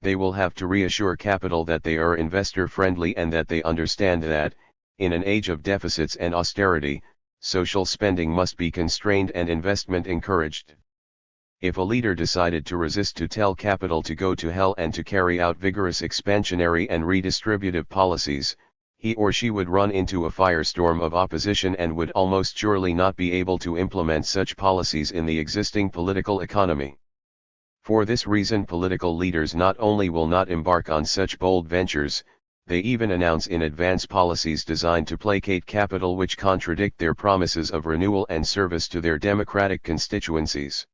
They will have to reassure capital that they are investor-friendly and that they understand that, in an age of deficits and austerity, social spending must be constrained and investment encouraged. If a leader decided to resist, to tell capital to go to hell and to carry out vigorous expansionary and redistributive policies, he or she would run into a firestorm of opposition and would almost surely not be able to implement such policies in the existing political economy. For this reason, political leaders not only will not embark on such bold ventures, they even announce in advance policies designed to placate capital which contradict their promises of renewal and service to their democratic constituencies.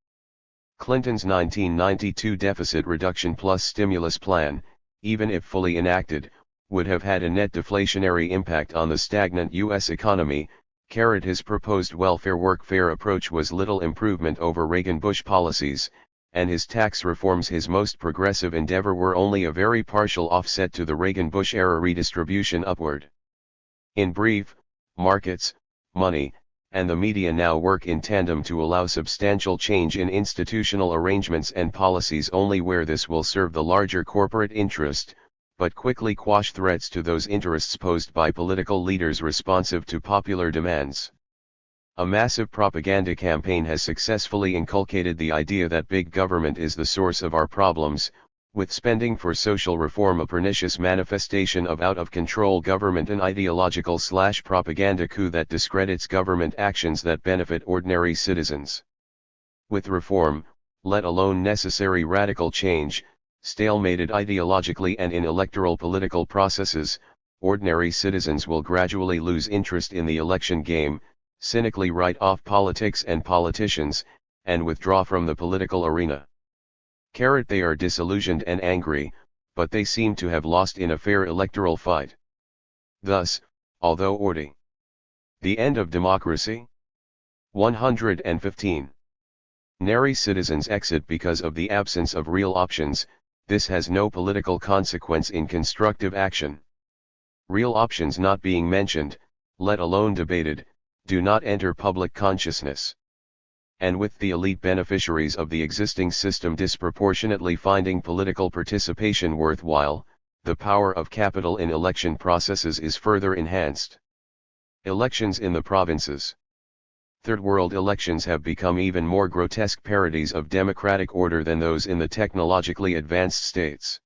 Clinton's 1992 deficit reduction plus stimulus plan, even if fully enacted, would have had a net deflationary impact on the stagnant U.S. economy. His proposed welfare workfare approach was little improvement over Reagan-Bush policies, and his tax reforms, his most progressive endeavor, were only a very partial offset to the Reagan-Bush era redistribution upward. In brief, markets, money, and the media now work in tandem to allow substantial change in institutional arrangements and policies only where this will serve the larger corporate interest, but quickly quash threats to those interests posed by political leaders responsive to popular demands. A massive propaganda campaign has successfully inculcated the idea that big government is the source of our problems, with spending for social reform a pernicious manifestation of out-of-control government, an ideological/propaganda coup that discredits government actions that benefit ordinary citizens. With reform, let alone necessary radical change, stalemated ideologically and in electoral political processes, ordinary citizens will gradually lose interest in the election game, cynically write off politics and politicians, and withdraw from the political arena. They are disillusioned and angry, but they seem to have lost in a fair electoral fight. Thus, although the end of democracy? 115. Nary citizens exit because of the absence of real options. This has no political consequence in constructive action. Real options not being mentioned, let alone debated, do not enter public consciousness. And with the elite beneficiaries of the existing system disproportionately finding political participation worthwhile, the power of capital in election processes is further enhanced. Elections in the provinces. Third world elections have become even more grotesque parodies of democratic order than those in the technologically advanced states.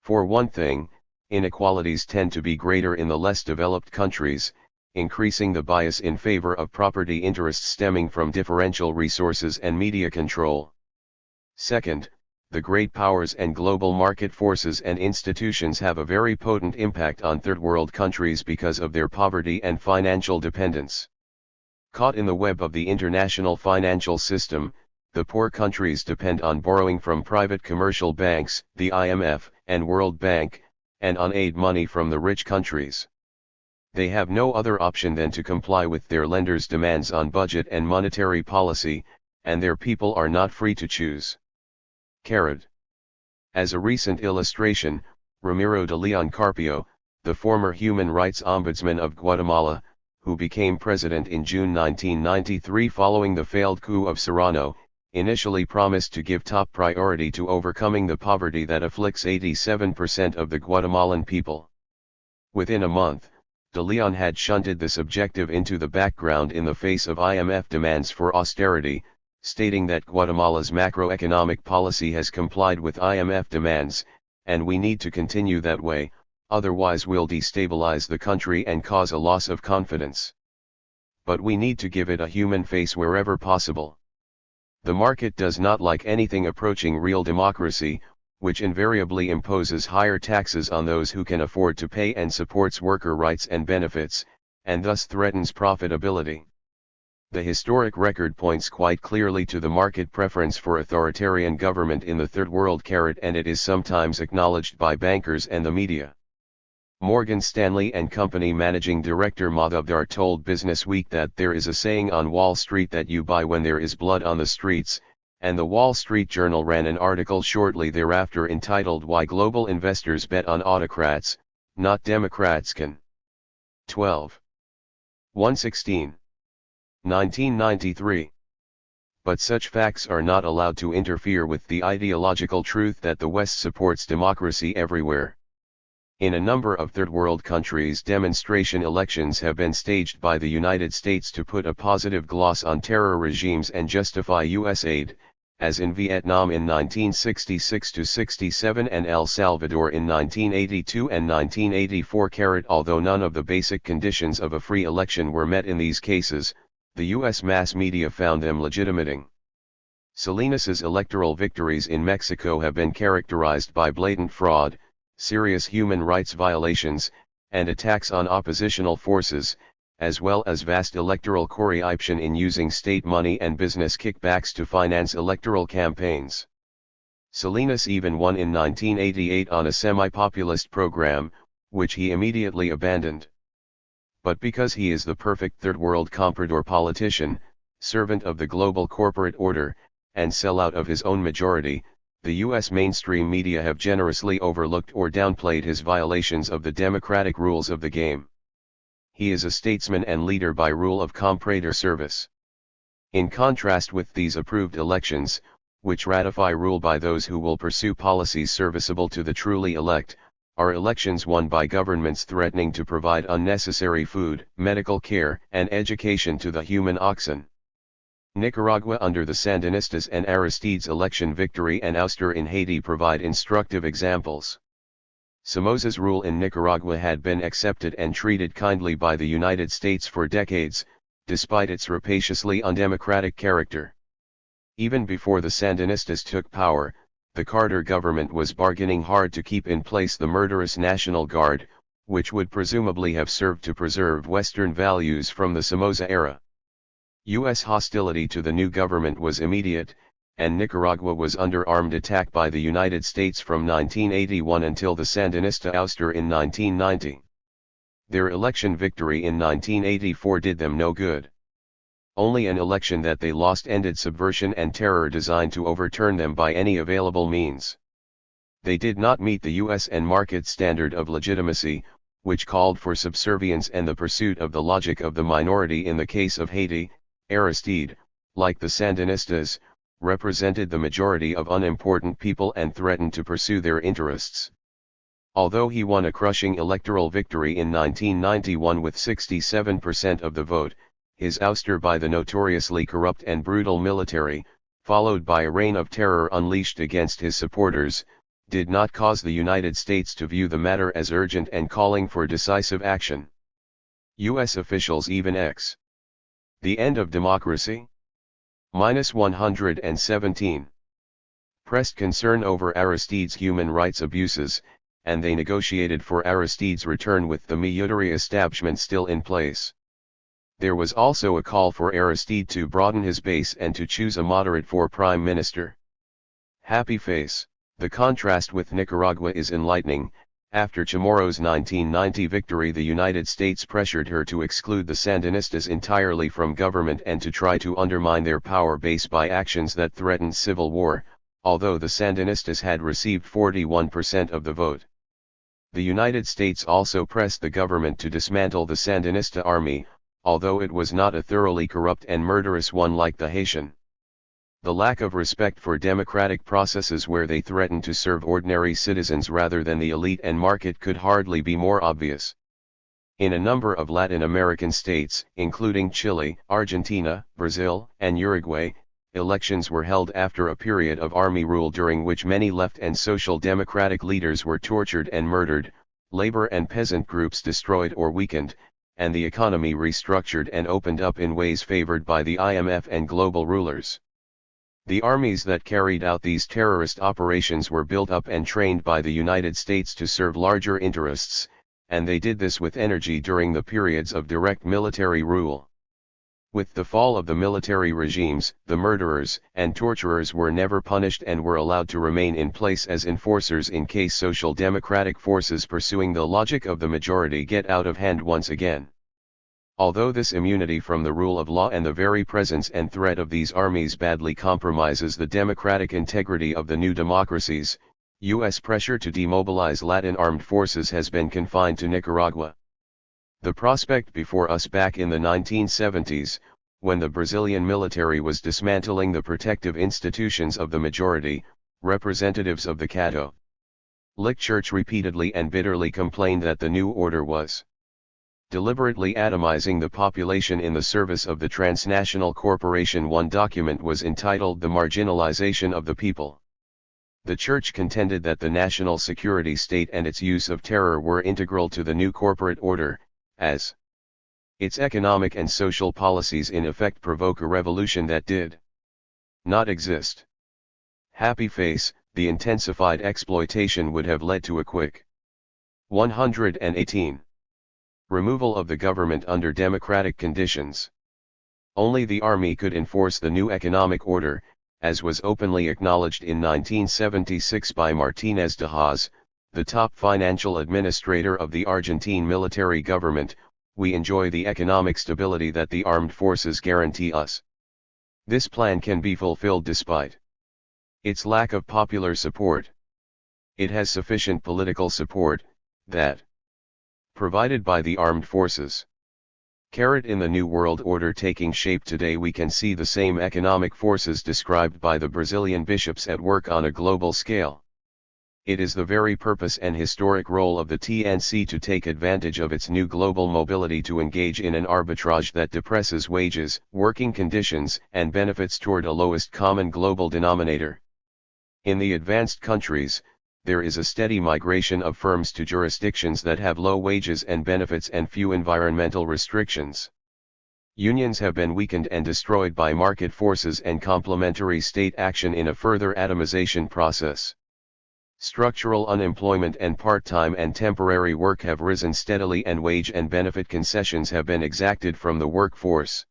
For one thing, inequalities tend to be greater in the less developed countries, increasing the bias in favor of property interests stemming from differential resources and media control. Second, the great powers and global market forces and institutions have a very potent impact on third world countries because of their poverty and financial dependence. Caught in the web of the international financial system, the poor countries depend on borrowing from private commercial banks, the IMF and World Bank, and on aid money from the rich countries. They have no other option than to comply with their lenders' demands on budget and monetary policy, and their people are not free to choose. As a recent illustration, Ramiro de Leon Carpio, the former human rights ombudsman of Guatemala, who became president in June 1993 following the failed coup of Serrano, initially promised to give top priority to overcoming the poverty that afflicts 87% of the Guatemalan people. Within a month, de Leon had shunted this objective into the background in the face of IMF demands for austerity, stating that Guatemala's macroeconomic policy has complied with IMF demands, and we need to continue that way, otherwise we'll destabilize the country and cause a loss of confidence. But we need to give it a human face wherever possible. The market does not like anything approaching real democracy, which invariably imposes higher taxes on those who can afford to pay and supports worker rights and benefits, and thus threatens profitability. The historic record points quite clearly to the market preference for authoritarian government in the Third World, and it is sometimes acknowledged by bankers and the media. Morgan Stanley and Company Managing Director Madhavdar told Business Week that there is a saying on Wall Street that you buy when there is blood on the streets, and the Wall Street Journal ran an article shortly thereafter entitled "Why Global Investors Bet on Autocrats, Not Democrats." 12. 116. 1993. But such facts are not allowed to interfere with the ideological truth that the West supports democracy everywhere. In a number of third world countries, demonstration elections have been staged by the United States to put a positive gloss on terror regimes and justify U.S. aid, as in Vietnam in 1966-67 and El Salvador in 1982 and 1984. Although none of the basic conditions of a free election were met in these cases, the U.S. mass media found them legitimating. Salinas's electoral victories in Mexico have been characterized by blatant fraud, serious human rights violations, and attacks on oppositional forces, as well as vast electoral corruption in using state money and business kickbacks to finance electoral campaigns. Salinas even won in 1988 on a semi-populist program, which he immediately abandoned. But because he is the perfect third world comprador politician, servant of the global corporate order, and sellout of his own majority, the US mainstream media have generously overlooked or downplayed his violations of the democratic rules of the game. He is a statesman and leader by rule of comprador service. In contrast with these approved elections, which ratify rule by those who will pursue policies serviceable to the truly elect, are elections won by governments threatening to provide unnecessary food, medical care, and education to the human oxen. Nicaragua under the Sandinistas and Aristide's election victory and ouster in Haiti provide instructive examples. Somoza's rule in Nicaragua had been accepted and treated kindly by the United States for decades, despite its rapaciously undemocratic character. Even before the Sandinistas took power, the Carter government was bargaining hard to keep in place the murderous National Guard, which would presumably have served to preserve Western values from the Somoza era. U.S. hostility to the new government was immediate, and Nicaragua was under armed attack by the United States from 1981 until the Sandinista ouster in 1990. Their election victory in 1984 did them no good. Only an election that they lost ended subversion and terror designed to overturn them by any available means. They did not meet the U.S. and market standard of legitimacy, which called for subservience and the pursuit of the logic of the minority. In the case of Haiti, Aristide, like the Sandinistas, represented the majority of unimportant people and threatened to pursue their interests. Although he won a crushing electoral victory in 1991 with 67% of the vote, his ouster by the notoriously corrupt and brutal military, followed by a reign of terror unleashed against his supporters, did not cause the United States to view the matter as urgent and calling for decisive action. U.S. officials even the end of democracy? -117. Pressed concern over Aristide's human rights abuses, and they negotiated for Aristide's return with the military establishment still in place. There was also a call for Aristide to broaden his base and to choose a moderate for prime minister. Happy face, the contrast with Nicaragua is enlightening. After Chamorro's 1990 victory, the United States pressured her to exclude the Sandinistas entirely from government and to try to undermine their power base by actions that threatened civil war, although the Sandinistas had received 41% of the vote. The United States also pressed the government to dismantle the Sandinista army, although it was not a thoroughly corrupt and murderous one like the Haitian. The lack of respect for democratic processes where they threatened to serve ordinary citizens rather than the elite and market could hardly be more obvious. In a number of Latin American states, including Chile, Argentina, Brazil, and Uruguay, elections were held after a period of army rule during which many left and social democratic leaders were tortured and murdered, labor and peasant groups destroyed or weakened, and the economy restructured and opened up in ways favored by the IMF and global rulers. The armies that carried out these terrorist operations were built up and trained by the United States to serve larger interests, and they did this with energy during the periods of direct military rule. With the fall of the military regimes, the murderers and torturers were never punished and were allowed to remain in place as enforcers in case social democratic forces pursuing the logic of the majority get out of hand once again. Although this immunity from the rule of law and the very presence and threat of these armies badly compromises the democratic integrity of the new democracies, U.S. pressure to demobilize Latin armed forces has been confined to Nicaragua. The prospect before us back in the 1970s, when the Brazilian military was dismantling the protective institutions of the majority, representatives of the Catholic Church repeatedly and bitterly complained that the new order was deliberately atomizing the population in the service of the transnational corporation. One document was entitled The Marginalization of the People. The Church contended that the national security state and its use of terror were integral to the new corporate order, as its economic and social policies in effect provoke a revolution that did not exist. Happy face, the intensified exploitation would have led to a quick 118. Removal of the government under democratic conditions. Only the army could enforce the new economic order, as was openly acknowledged in 1976 by Martínez de Haas, the top financial administrator of the Argentine military government, we enjoy the economic stability that the armed forces guarantee us. This plan can be fulfilled despite its lack of popular support. It has sufficient political support, that provided by the armed forces. In the New World Order taking shape today, we can see the same economic forces described by the Brazilian bishops at work on a global scale. It is the very purpose and historic role of the TNC to take advantage of its new global mobility to engage in an arbitrage that depresses wages, working conditions, and benefits toward a lowest common global denominator. In the advanced countries, there is a steady migration of firms to jurisdictions that have low wages and benefits and few environmental restrictions. Unions have been weakened and destroyed by market forces and complementary state action in a further atomization process. Structural unemployment and part-time and temporary work have risen steadily, and wage and benefit concessions have been exacted from the workforce.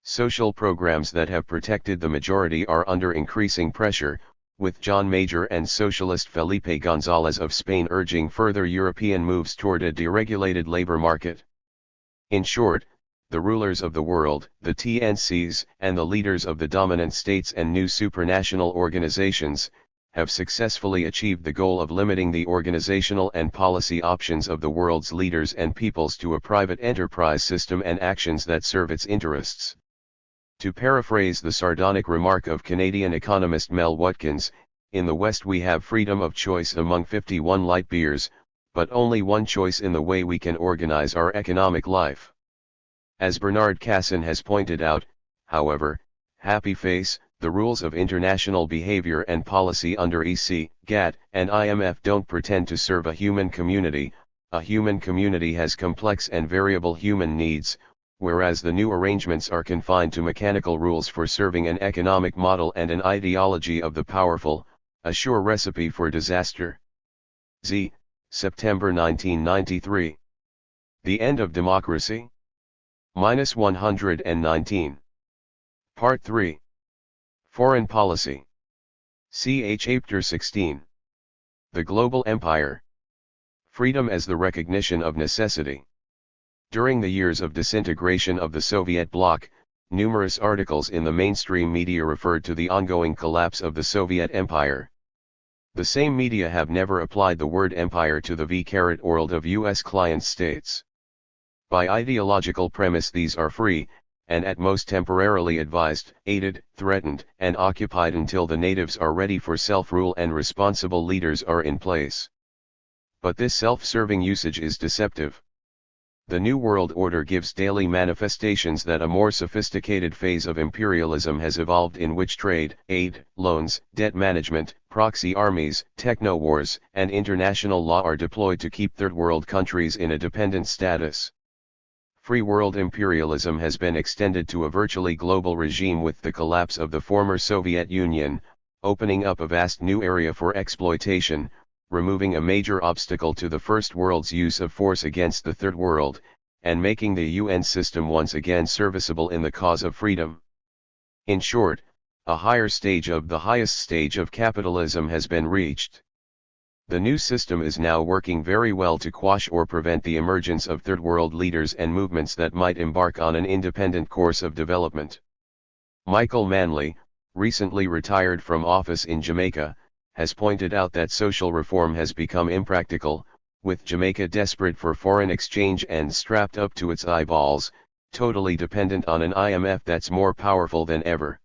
Social programs that have protected the majority are under increasing pressure, with John Major and socialist Felipe González of Spain urging further European moves toward a deregulated labor market. In short, the rulers of the world, the TNCs, and the leaders of the dominant states and new supranational organizations, have successfully achieved the goal of limiting the organizational and policy options of the world's leaders and peoples to a private enterprise system and actions that serve its interests. To paraphrase the sardonic remark of Canadian economist Mel Watkins, in the West we have freedom of choice among 51 light beers, but only one choice in the way we can organize our economic life. As Bernard Casson has pointed out, however, happy face, the rules of international behavior and policy under EC, GATT, and IMF don't pretend to serve a human community. A human community has complex and variable human needs, whereas the new arrangements are confined to mechanical rules for serving an economic model and an ideology of the powerful, a sure recipe for disaster. September 1993. The End of Democracy? -119. Part 3. Foreign Policy. Ch. Chapter 16. The Global Empire. Freedom as the Recognition of Necessity. During the years of disintegration of the Soviet bloc, numerous articles in the mainstream media referred to the ongoing collapse of the Soviet Empire. The same media have never applied the word empire to the world of US client states. By ideological premise, these are free, and at most temporarily advised, aided, threatened, and occupied until the natives are ready for self-rule and responsible leaders are in place. But this self-serving usage is deceptive. The New World Order gives daily manifestations that a more sophisticated phase of imperialism has evolved, in which trade, aid, loans, debt management, proxy armies, techno-wars, and international law are deployed to keep third world countries in a dependent status. Free world imperialism has been extended to a virtually global regime with the collapse of the former Soviet Union, opening up a vast new area for exploitation, removing a major obstacle to the First World's use of force against the Third World, and making the UN system once again serviceable in the cause of freedom. In short, a higher stage of the highest stage of capitalism has been reached. The new system is now working very well to quash or prevent the emergence of Third World leaders and movements that might embark on an independent course of development. Michael Manley, recently retired from office in Jamaica, has pointed out that social reform has become impractical, with Jamaica desperate for foreign exchange and strapped up to its eyeballs, totally dependent on an IMF that's more powerful than ever.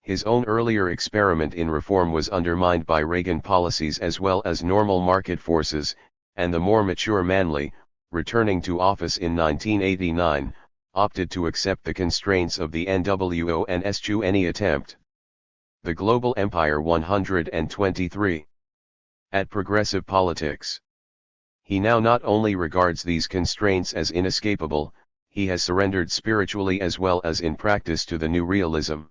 His own earlier experiment in reform was undermined by Reagan policies as well as normal market forces, and the more mature Manley, returning to office in 1989, opted to accept the constraints of the NWO and eschew any attempt. The Global Empire 123. At Progressive Politics. He now not only regards these constraints as inescapable, he has surrendered spiritually as well as in practice to the new realism.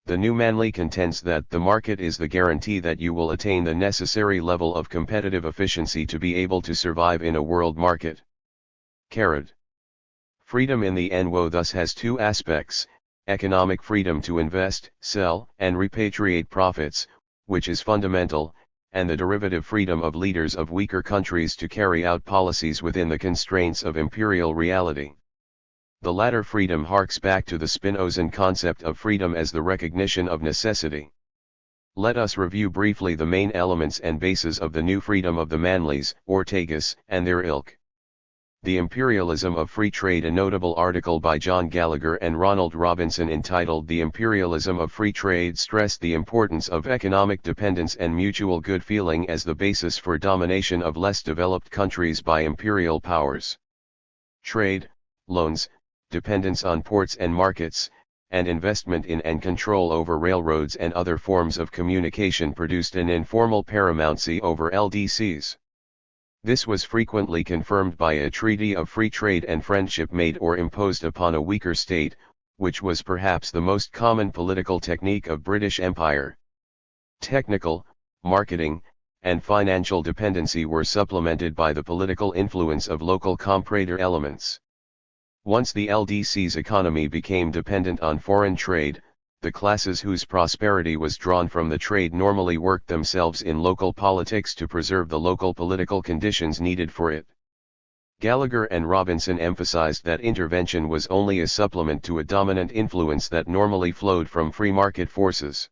The new Manley contends that the market is the guarantee that you will attain the necessary level of competitive efficiency to be able to survive in a world market. Freedom in the NWO thus has two aspects: economic freedom to invest, sell, and repatriate profits, which is fundamental, and the derivative freedom of leaders of weaker countries to carry out policies within the constraints of imperial reality. The latter freedom harks back to the Spinozan concept of freedom as the recognition of necessity. Let us review briefly the main elements and bases of the new freedom of the Manleys, Ortegas, and their ilk. The Imperialism of Free Trade. A notable article by John Gallagher and Ronald Robinson entitled The Imperialism of Free Trade stressed the importance of economic dependence and mutual good feeling as the basis for domination of less developed countries by imperial powers. Trade, loans, dependence on ports and markets, and investment in and control over railroads and other forms of communication produced an informal paramountcy over LDCs. This was frequently confirmed by a treaty of free trade and friendship made or imposed upon a weaker state, which was perhaps the most common political technique of British Empire. Technical, marketing, and financial dependency were supplemented by the political influence of local comprador elements. Once the LDC's economy became dependent on foreign trade, the classes whose prosperity was drawn from the trade normally worked themselves in local politics to preserve the local political conditions needed for it. Gallagher and Robinson emphasized that intervention was only a supplement to a dominant influence that normally flowed from free market forces.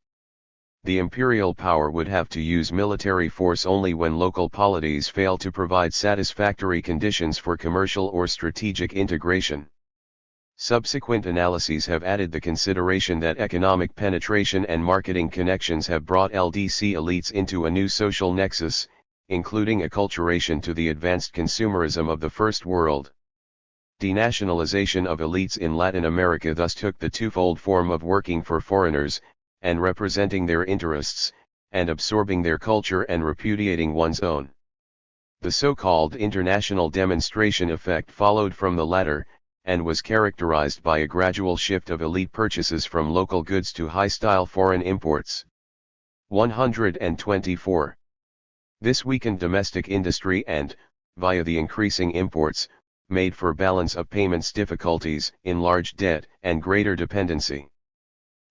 The imperial power would have to use military force only when local polities fail to provide satisfactory conditions for commercial or strategic integration. Subsequent analyses have added the consideration that economic penetration and marketing connections have brought LDC elites into a new social nexus, including acculturation to the advanced consumerism of the First World. Denationalization of elites in Latin America thus took the twofold form of working for foreigners, and representing their interests, and absorbing their culture and repudiating one's own. The so-called international demonstration effect followed from the latter, and was characterized by a gradual shift of elite purchases from local goods to high-style foreign imports. 124. This weakened domestic industry and, via the increasing imports, made for balance of payments difficulties, enlarged debt, and greater dependency.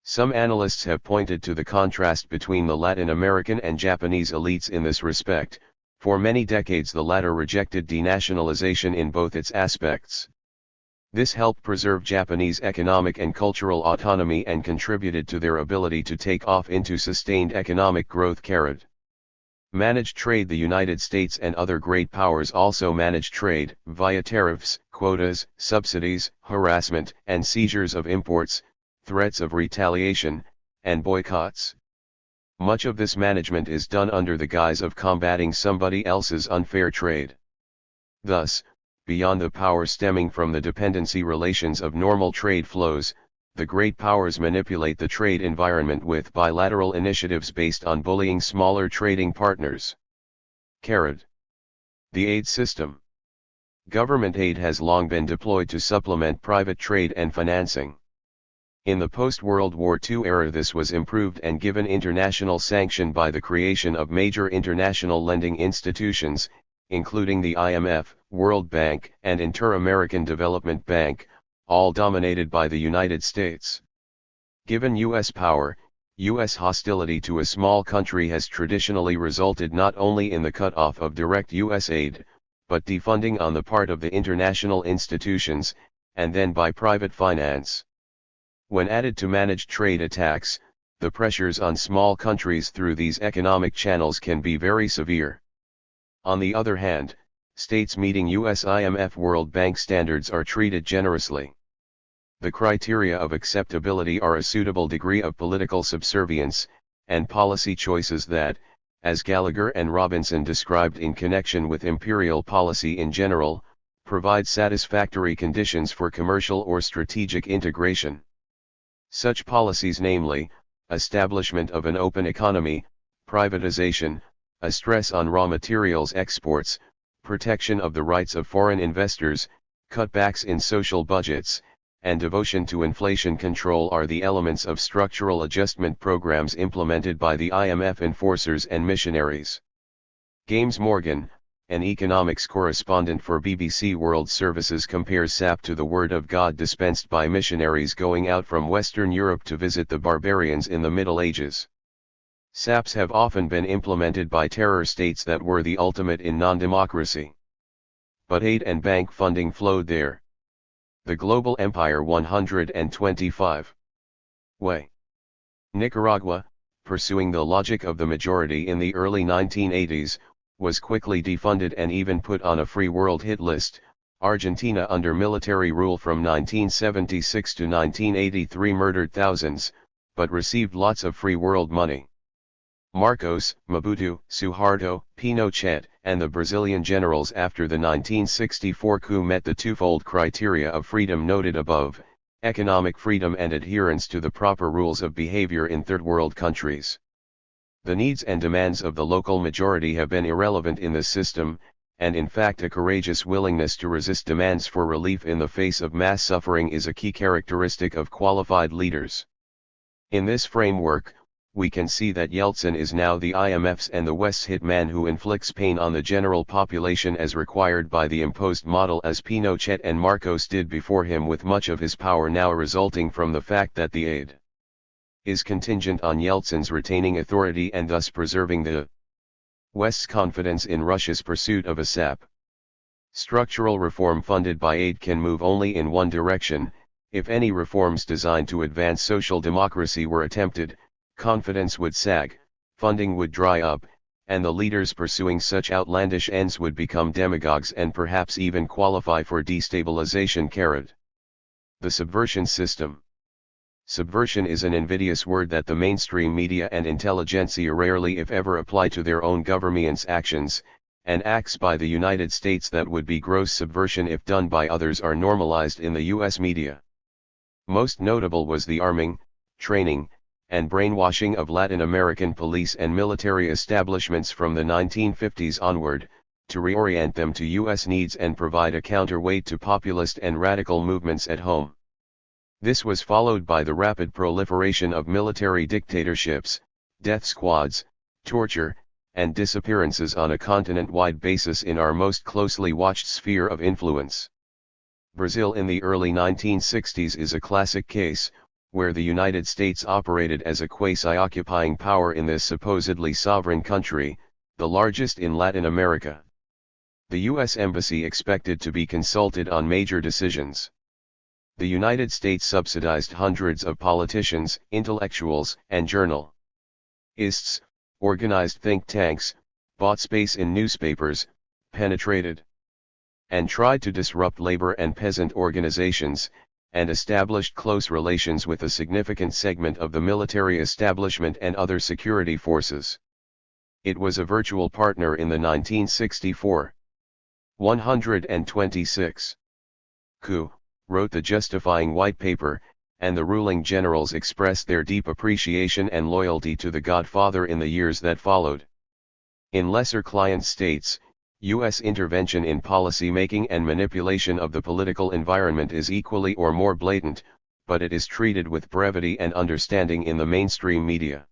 Some analysts have pointed to the contrast between the Latin American and Japanese elites in this respect. For many decades the latter rejected denationalization in both its aspects. This helped preserve Japanese economic and cultural autonomy and contributed to their ability to take off into sustained economic growth. Managed trade. The United States and other great powers also managed trade, via tariffs, quotas, subsidies, harassment and seizures of imports, threats of retaliation, and boycotts. Much of this management is done under the guise of combating somebody else's unfair trade. Thus, beyond the power stemming from the dependency relations of normal trade flows, the great powers manipulate the trade environment with bilateral initiatives based on bullying smaller trading partners. The aid system. Government aid has long been deployed to supplement private trade and financing. In the post-World War II era this was improved and given international sanction by the creation of major international lending institutions, including the IMF, World Bank, and Inter-American Development Bank, all dominated by the United States. Given U.S. power, U.S. hostility to a small country has traditionally resulted not only in the cutoff of direct U.S. aid, but defunding on the part of the international institutions, and then by private finance. When added to managed trade attacks, the pressures on small countries through these economic channels can be very severe. On the other hand, states meeting US IMF World Bank standards are treated generously. The criteria of acceptability are a suitable degree of political subservience, and policy choices that, as Gallagher and Robinson described in connection with imperial policy in general, provide satisfactory conditions for commercial or strategic integration. Such policies namely, establishment of an open economy, privatization, a stress on raw materials exports, protection of the rights of foreign investors, cutbacks in social budgets, and devotion to inflation control are the elements of structural adjustment programs implemented by the IMF enforcers and missionaries. James Morgan, an economics correspondent for BBC World Services, compares SAP to the Word of God dispensed by missionaries going out from Western Europe to visit the barbarians in the Middle Ages. SAPs have often been implemented by terror states that were the ultimate in non-democracy. But aid and bank funding flowed there. The Global Empire 125. Way. Nicaragua, pursuing the logic of the majority in the early 1980s, was quickly defunded and even put on a free world hit list. Argentina under military rule from 1976 to 1983 murdered thousands, but received lots of free world money. Marcos, Mobutu, Suharto, Pinochet, and the Brazilian generals after the 1964 coup met the twofold criteria of freedom noted above, economic freedom and adherence to the proper rules of behavior in third world countries. The needs and demands of the local majority have been irrelevant in this system, and in fact a courageous willingness to resist demands for relief in the face of mass suffering is a key characteristic of qualified leaders. In this framework, we can see that Yeltsin is now the IMF's and the West's hitman who inflicts pain on the general population as required by the imposed model, as Pinochet and Marcos did before him, with much of his power now resulting from the fact that the aid is contingent on Yeltsin's retaining authority and thus preserving the West's confidence in Russia's pursuit of a SAP. Structural reform funded by aid can move only in one direction. If any reforms designed to advance social democracy were attempted, confidence would sag, funding would dry up, and the leaders pursuing such outlandish ends would become demagogues and perhaps even qualify for destabilization. The subversion system. Subversion is an invidious word that the mainstream media and intelligentsia rarely if ever apply to their own government's actions, and acts by the United States that would be gross subversion if done by others are normalized in the US media. Most notable was the arming, training, and brainwashing of Latin American police and military establishments from the 1950s onward, to reorient them to US needs and provide a counterweight to populist and radical movements at home. This was followed by the rapid proliferation of military dictatorships, death squads, torture, and disappearances on a continent-wide basis in our most closely watched sphere of influence. Brazil in the early 1960s is a classic case, where the United States operated as a quasi-occupying power in this supposedly sovereign country, the largest in Latin America. The U.S. Embassy expected to be consulted on major decisions. The United States subsidized hundreds of politicians, intellectuals, and journalists, organized think tanks, bought space in newspapers, penetrated and tried to disrupt labor and peasant organizations, and established close relations with a significant segment of the military establishment and other security forces. It was a virtual partner in the 1964 126 coup, wrote the justifying white paper, and the ruling generals expressed their deep appreciation and loyalty to the Godfather in the years that followed. In lesser client states, U.S. intervention in policy making and manipulation of the political environment is equally or more blatant, but it is treated with brevity and understanding in the mainstream media.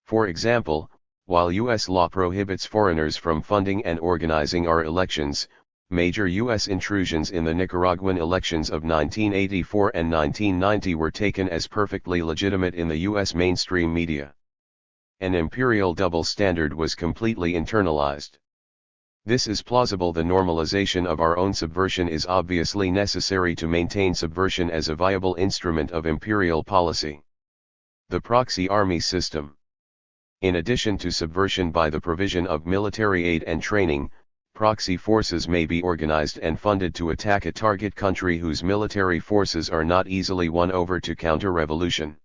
For example, while U.S. law prohibits foreigners from funding and organizing our elections, major U.S. intrusions in the Nicaraguan elections of 1984 and 1990 were taken as perfectly legitimate in the U.S. mainstream media. An imperial double standard was completely internalized. This is plausible. The normalization of our own subversion is obviously necessary to maintain subversion as a viable instrument of imperial policy. The proxy army system. In addition to subversion by the provision of military aid and training, proxy forces may be organized and funded to attack a target country whose military forces are not easily won over to counter-revolution.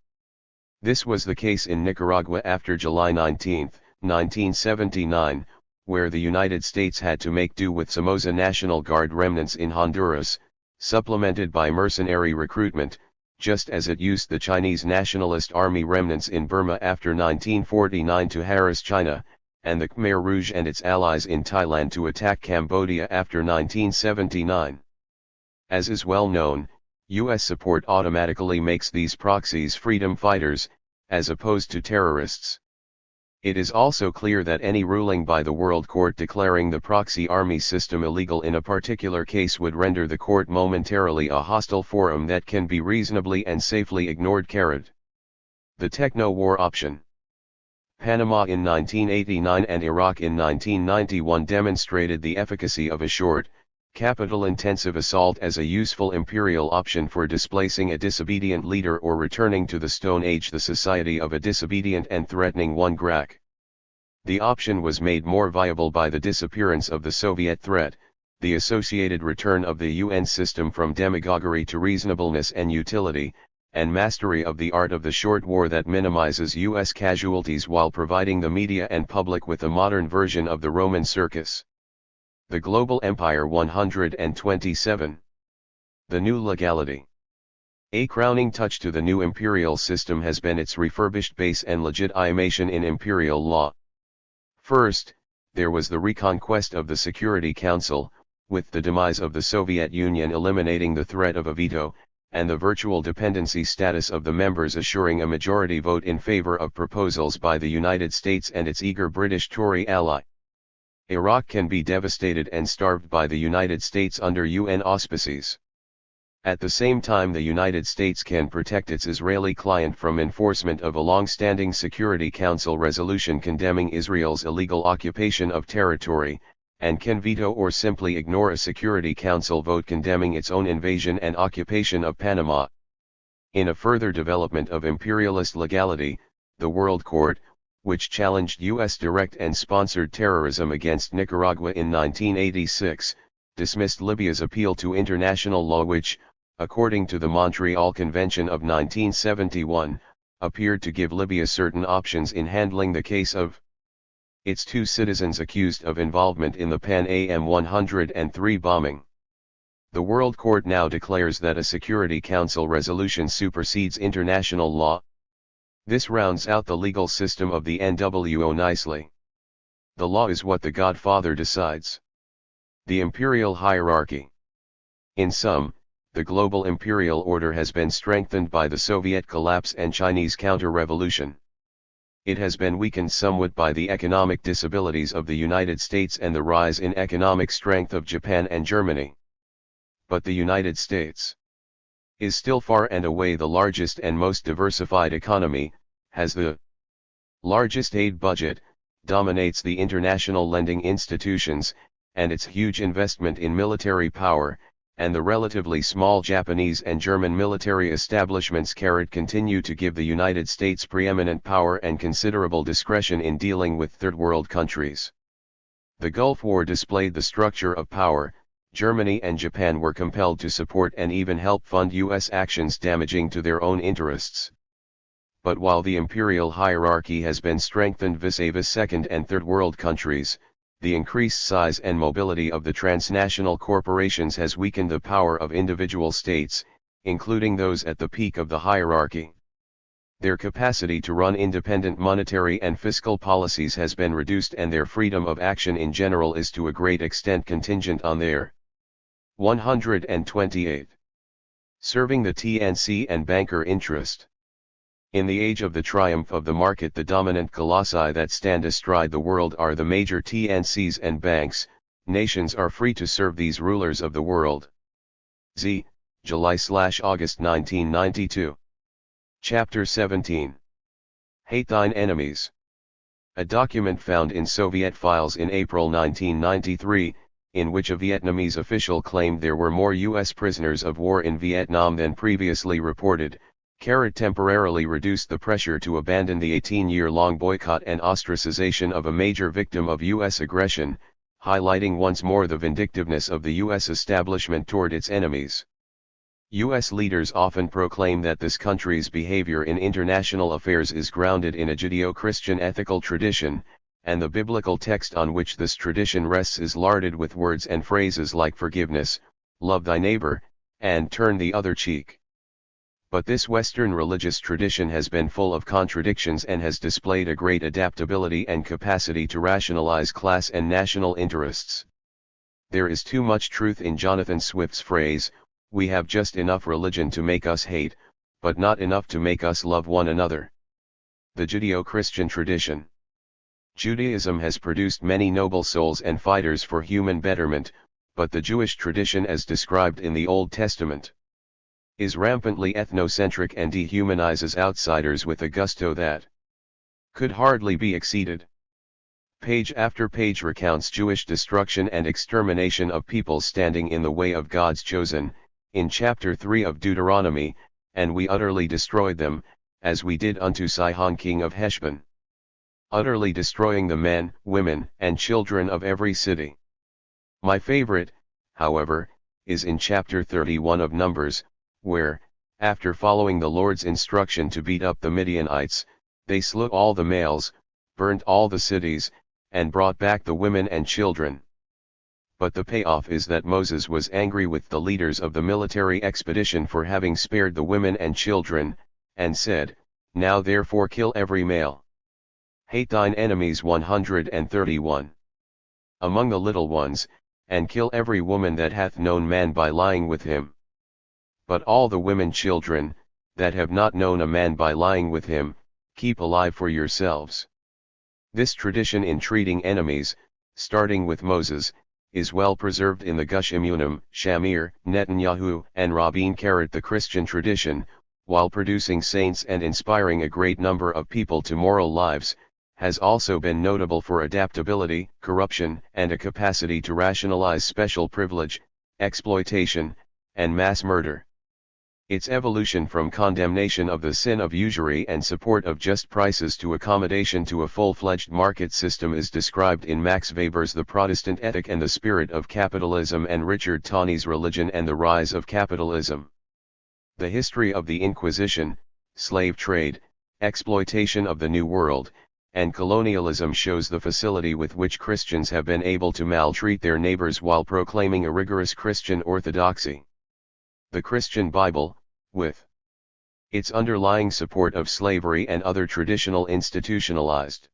This was the case in Nicaragua after July 19, 1979, where the United States had to make do with Somoza National Guard remnants in Honduras, supplemented by mercenary recruitment, just as it used the Chinese Nationalist Army remnants in Burma after 1949 to harass China, and the Khmer Rouge and its allies in Thailand to attack Cambodia after 1979. As is well known, U.S. support automatically makes these proxies freedom fighters, as opposed to terrorists. It is also clear that any ruling by the World Court declaring the proxy army system illegal in a particular case would render the court momentarily a hostile forum that can be reasonably and safely ignored. The techno-war option. Panama in 1989 and Iraq in 1991 demonstrated the efficacy of a short, capital-intensive assault as a useful imperial option for displacing a disobedient leader or returning to the Stone Age, the society of a disobedient and threatening one Grak. The option was made more viable by the disappearance of the Soviet threat, the associated return of the UN system from demagoguery to reasonableness and utility, and mastery of the art of the short war that minimizes US casualties while providing the media and public with a modern version of the Roman circus. The Global Empire 127. The new legality. A crowning touch to the new imperial system has been its refurbished base and legitimation in imperial law. First, there was the reconquest of the Security Council, with the demise of the Soviet Union eliminating the threat of a veto, and the virtual dependency status of the members assuring a majority vote in favor of proposals by the United States and its eager British Tory ally. Iraq can be devastated and starved by the United States under UN auspices. At the same time, the United States can protect its Israeli client from enforcement of a long-standing Security Council resolution condemning Israel's illegal occupation of territory, and can veto or simply ignore a Security Council vote condemning its own invasion and occupation of Panama. In a further development of imperialist legality, the World Court, which challenged U.S. direct and sponsored terrorism against Nicaragua in 1986, dismissed Libya's appeal to international law which, according to the Montreal Convention of 1971, appeared to give Libya certain options in handling the case of its two citizens accused of involvement in the Pan Am 103 bombing. The World Court now declares that a Security Council resolution supersedes international law. This rounds out the legal system of the NWO nicely. The law is what the Godfather decides. The imperial hierarchy. In sum, the global imperial order has been strengthened by the Soviet collapse and Chinese counter-revolution. It has been weakened somewhat by the economic disabilities of the United States and the rise in economic strength of Japan and Germany. But the United States is still far and away the largest and most diversified economy, has the largest aid budget, dominates the international lending institutions, and its huge investment in military power, and the relatively small Japanese and German military establishments continue to give the United States preeminent power and considerable discretion in dealing with third world countries. The Gulf War displayed the structure of power. Germany and Japan were compelled to support and even help fund U.S. actions damaging to their own interests. But while the imperial hierarchy has been strengthened vis-a-vis second and third world countries, the increased size and mobility of the transnational corporations has weakened the power of individual states, including those at the peak of the hierarchy. Their capacity to run independent monetary and fiscal policies has been reduced, and their freedom of action in general is to a great extent contingent on their 128. Serving the TNC and banker interest. In the age of the triumph of the market, the dominant colossi that stand astride the world are the major TNCs and banks. Nations are free to serve these rulers of the world. Z. July/August 1992. Chapter 17. Hate Thine Enemies. A document found in Soviet files in April 1993, in which a Vietnamese official claimed there were more U.S. prisoners of war in Vietnam than previously reported, temporarily reduced the pressure to abandon the 18-year-long boycott and ostracization of a major victim of U.S. aggression, highlighting once more the vindictiveness of the U.S. establishment toward its enemies. U.S. leaders often proclaim that this country's behavior in international affairs is grounded in a Judeo-Christian ethical tradition, and the biblical text on which this tradition rests is larded with words and phrases like forgiveness, love thy neighbor, and turn the other cheek. But this Western religious tradition has been full of contradictions and has displayed a great adaptability and capacity to rationalize class and national interests. There is too much truth in Jonathan Swift's phrase, "We have just enough religion to make us hate, but not enough to make us love one another." The Judeo-Christian tradition. Judaism has produced many noble souls and fighters for human betterment, but the Jewish tradition as described in the Old Testament is rampantly ethnocentric and dehumanizes outsiders with a gusto that could hardly be exceeded. Page after page recounts Jewish destruction and extermination of peoples standing in the way of God's chosen, in chapter 3 of Deuteronomy, and we utterly destroyed them, as we did unto Sihon king of Heshbon. Utterly destroying the men, women, and children of every city. My favorite, however, is in chapter 31 of Numbers, where, after following the Lord's instruction to beat up the Midianites, they slew all the males, burnt all the cities, and brought back the women and children. But the payoff is that Moses was angry with the leaders of the military expedition for having spared the women and children, and said, "Now therefore kill every male. Hate thine enemies." 131. Among the little ones, and kill every woman that hath known man by lying with him. But all the women children, that have not known a man by lying with him, keep alive for yourselves. This tradition in treating enemies, starting with Moses, is well preserved in the Gush Emunim, Shamir, Netanyahu, and Rabin Karat. The Christian tradition, while producing saints and inspiring a great number of people to moral lives, has also been notable for adaptability, corruption, and a capacity to rationalize special privilege, exploitation, and mass murder. Its evolution from condemnation of the sin of usury and support of just prices to accommodation to a full-fledged market system is described in Max Weber's The Protestant Ethic and the Spirit of Capitalism and Richard Tawney's Religion and the Rise of Capitalism. The history of the Inquisition, slave trade, exploitation of the New World, and colonialism shows the facility with which Christians have been able to maltreat their neighbors while proclaiming a rigorous Christian orthodoxy. The Christian Bible, with its underlying support of slavery and other traditional institutionalized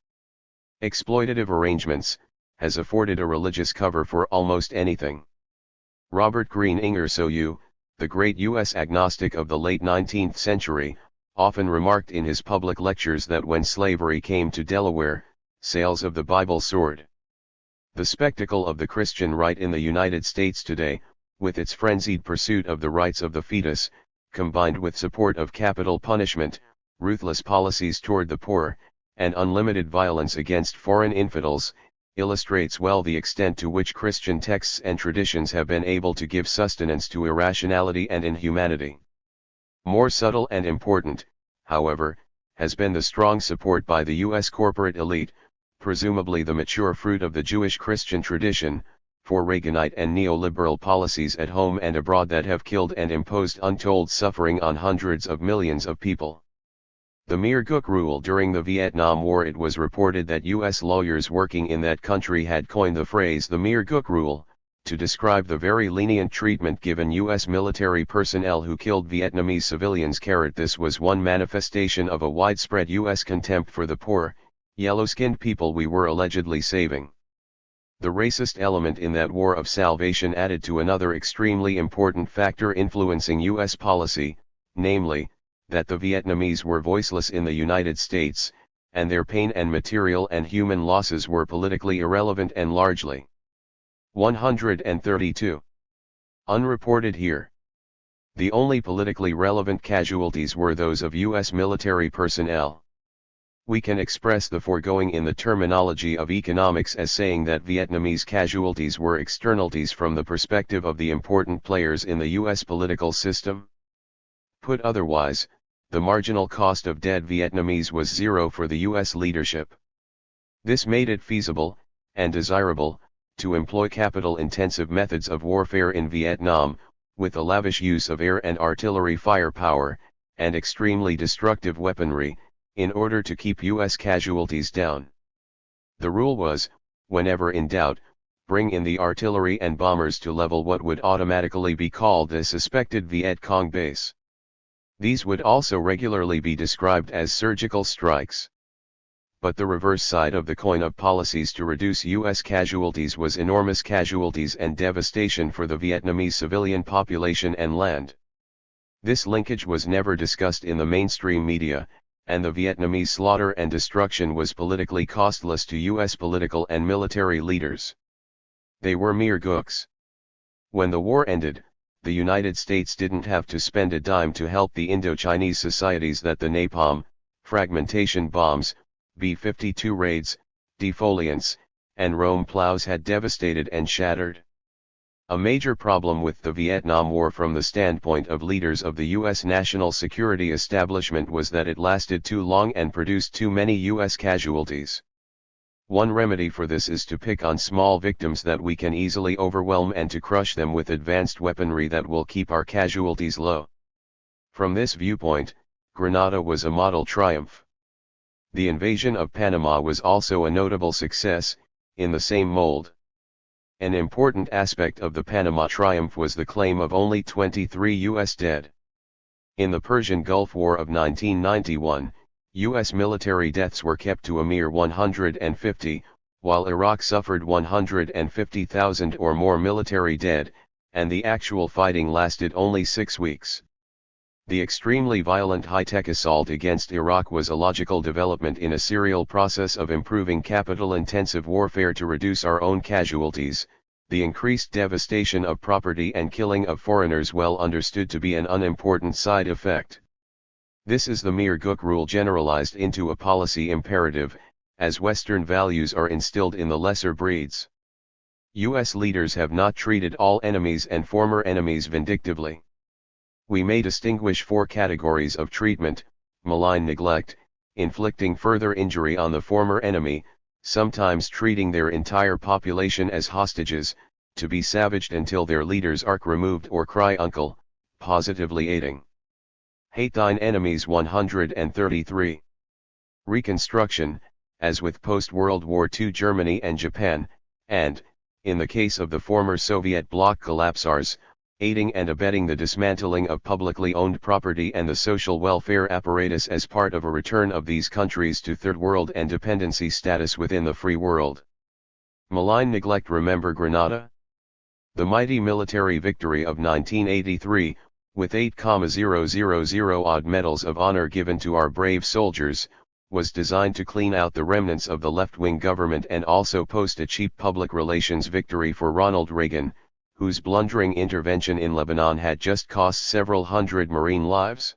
exploitative arrangements, has afforded a religious cover for almost anything. Robert Green Ingersoll, the great U.S. agnostic of the late 19th century, often remarked in his public lectures that when slavery came to Delaware, sales of the Bible soared. The spectacle of the Christian right in the United States today, with its frenzied pursuit of the rights of the fetus, combined with support of capital punishment, ruthless policies toward the poor, and unlimited violence against foreign infidels, illustrates well the extent to which Christian texts and traditions have been able to give sustenance to irrationality and inhumanity. More subtle and important, however, has been the strong support by the U.S. corporate elite, presumably the mature fruit of the Jewish Christian tradition, for Reaganite and neoliberal policies at home and abroad that have killed and imposed untold suffering on hundreds of millions of people. The Mir Guk rule during the Vietnam War. It was reported that U.S. lawyers working in that country had coined the phrase the Mir Guk rule, to describe the very lenient treatment given U.S. military personnel who killed Vietnamese civilians. This was one manifestation of a widespread U.S. contempt for the poor, yellow-skinned people we were allegedly saving. The racist element in that war of salvation added to another extremely important factor influencing U.S. policy, namely, that the Vietnamese were voiceless in the United States, and their pain and material and human losses were politically irrelevant and largely 132. Unreported here. The only politically relevant casualties were those of U.S. military personnel. We can express the foregoing in the terminology of economics as saying that Vietnamese casualties were externalities from the perspective of the important players in the U.S. political system. Put otherwise, the marginal cost of dead Vietnamese was zero for the U.S. leadership. This made it feasible, and desirable, to employ capital-intensive methods of warfare in Vietnam, with a lavish use of air and artillery firepower, and extremely destructive weaponry, in order to keep U.S. casualties down. The rule was, whenever in doubt, bring in the artillery and bombers to level what would automatically be called the suspected Viet Cong base. These would also regularly be described as surgical strikes. But the reverse side of the coin of policies to reduce U.S. casualties was enormous casualties and devastation for the Vietnamese civilian population and land. This linkage was never discussed in the mainstream media, and the Vietnamese slaughter and destruction was politically costless to U.S. political and military leaders. They were mere gooks. When the war ended, the United States didn't have to spend a dime to help the Indo-Chinese societies that the napalm, fragmentation bombs, B-52 raids, defoliants, and Rome plows had devastated and shattered. A major problem with the Vietnam War from the standpoint of leaders of the U.S. national security establishment was that it lasted too long and produced too many U.S. casualties. One remedy for this is to pick on small victims that we can easily overwhelm and to crush them with advanced weaponry that will keep our casualties low. From this viewpoint, Grenada was a model triumph. The invasion of Panama was also a notable success, in the same mold. An important aspect of the Panama triumph was the claim of only 23 U.S. dead. In the Persian Gulf War of 1991, U.S. military deaths were kept to a mere 150, while Iraq suffered 150,000 or more military dead, and the actual fighting lasted only 6 weeks. The extremely violent high-tech assault against Iraq was a logical development in a serial process of improving capital-intensive warfare to reduce our own casualties, the increased devastation of property and killing of foreigners well understood to be an unimportant side effect. This is the mere Guk rule generalized into a policy imperative, as Western values are instilled in the lesser breeds. U.S. leaders have not treated all enemies and former enemies vindictively. We may distinguish 4 categories of treatment: malign neglect, inflicting further injury on the former enemy, sometimes treating their entire population as hostages, to be savaged until their leaders are removed or cry uncle, positively aiding. Hate thine enemies 133. Reconstruction, as with post-World War II Germany and Japan, and, in the case of the former Soviet bloc collapsars, aiding and abetting the dismantling of publicly owned property and the social welfare apparatus as part of a return of these countries to Third World and dependency status within the free world. Malign neglect. Remember Grenada? The mighty military victory of 1983, with 8,000 odd medals of honor given to our brave soldiers, was designed to clean out the remnants of the left-wing government and also post a cheap public relations victory for Ronald Reagan, whose blundering intervention in Lebanon had just cost several hundred Marine lives.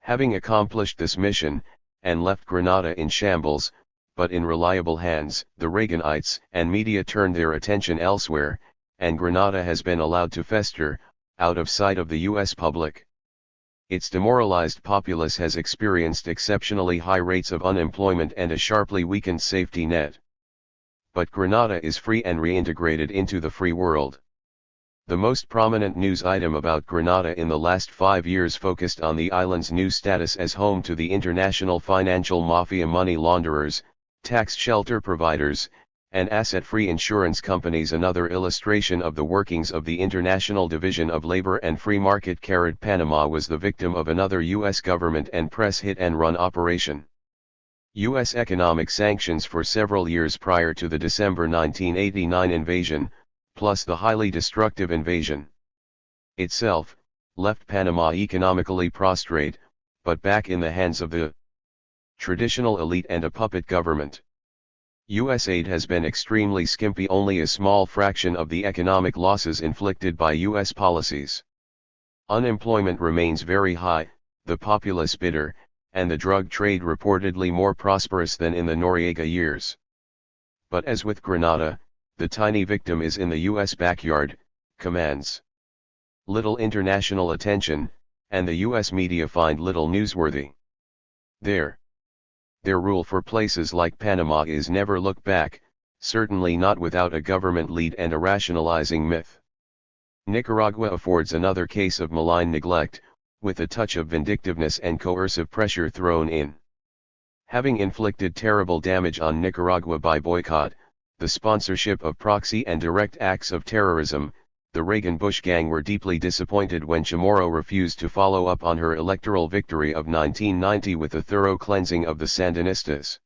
Having accomplished this mission, and left Grenada in shambles, but in reliable hands, the Reaganites and media turned their attention elsewhere, and Grenada has been allowed to fester, out of sight of the U.S. public. Its demoralized populace has experienced exceptionally high rates of unemployment and a sharply weakened safety net. But Grenada is free and reintegrated into the free world. The most prominent news item about Grenada in the last 5 years focused on the island's new status as home to the international financial mafia, money launderers, tax shelter providers, and asset-free insurance companies. Another illustration of the workings of the International Division of Labor and Free Market. Panama was the victim of another U.S. government and press hit-and-run operation. U.S. economic sanctions for several years prior to the December 1989 invasion, plus the highly destructive invasion itself, left Panama economically prostrate, but back in the hands of the traditional elite and a puppet government. U.S. aid has been extremely skimpy, only a small fraction of the economic losses inflicted by U.S. policies. Unemployment remains very high, the populace bitter, and the drug trade reportedly more prosperous than in the Noriega years. But as with Grenada, the tiny victim is in the U.S. backyard, commands little international attention, and the U.S. media find little newsworthy. Their rule for places like Panama is never look back, certainly not without a government lead and a rationalizing myth. Nicaragua affords another case of malign neglect, with a touch of vindictiveness and coercive pressure thrown in. Having inflicted terrible damage on Nicaragua by boycott, the sponsorship of proxy and direct acts of terrorism, the Reagan-Bush gang were deeply disappointed when Chamorro refused to follow up on her electoral victory of 1990 with a thorough cleansing of the Sandinistas.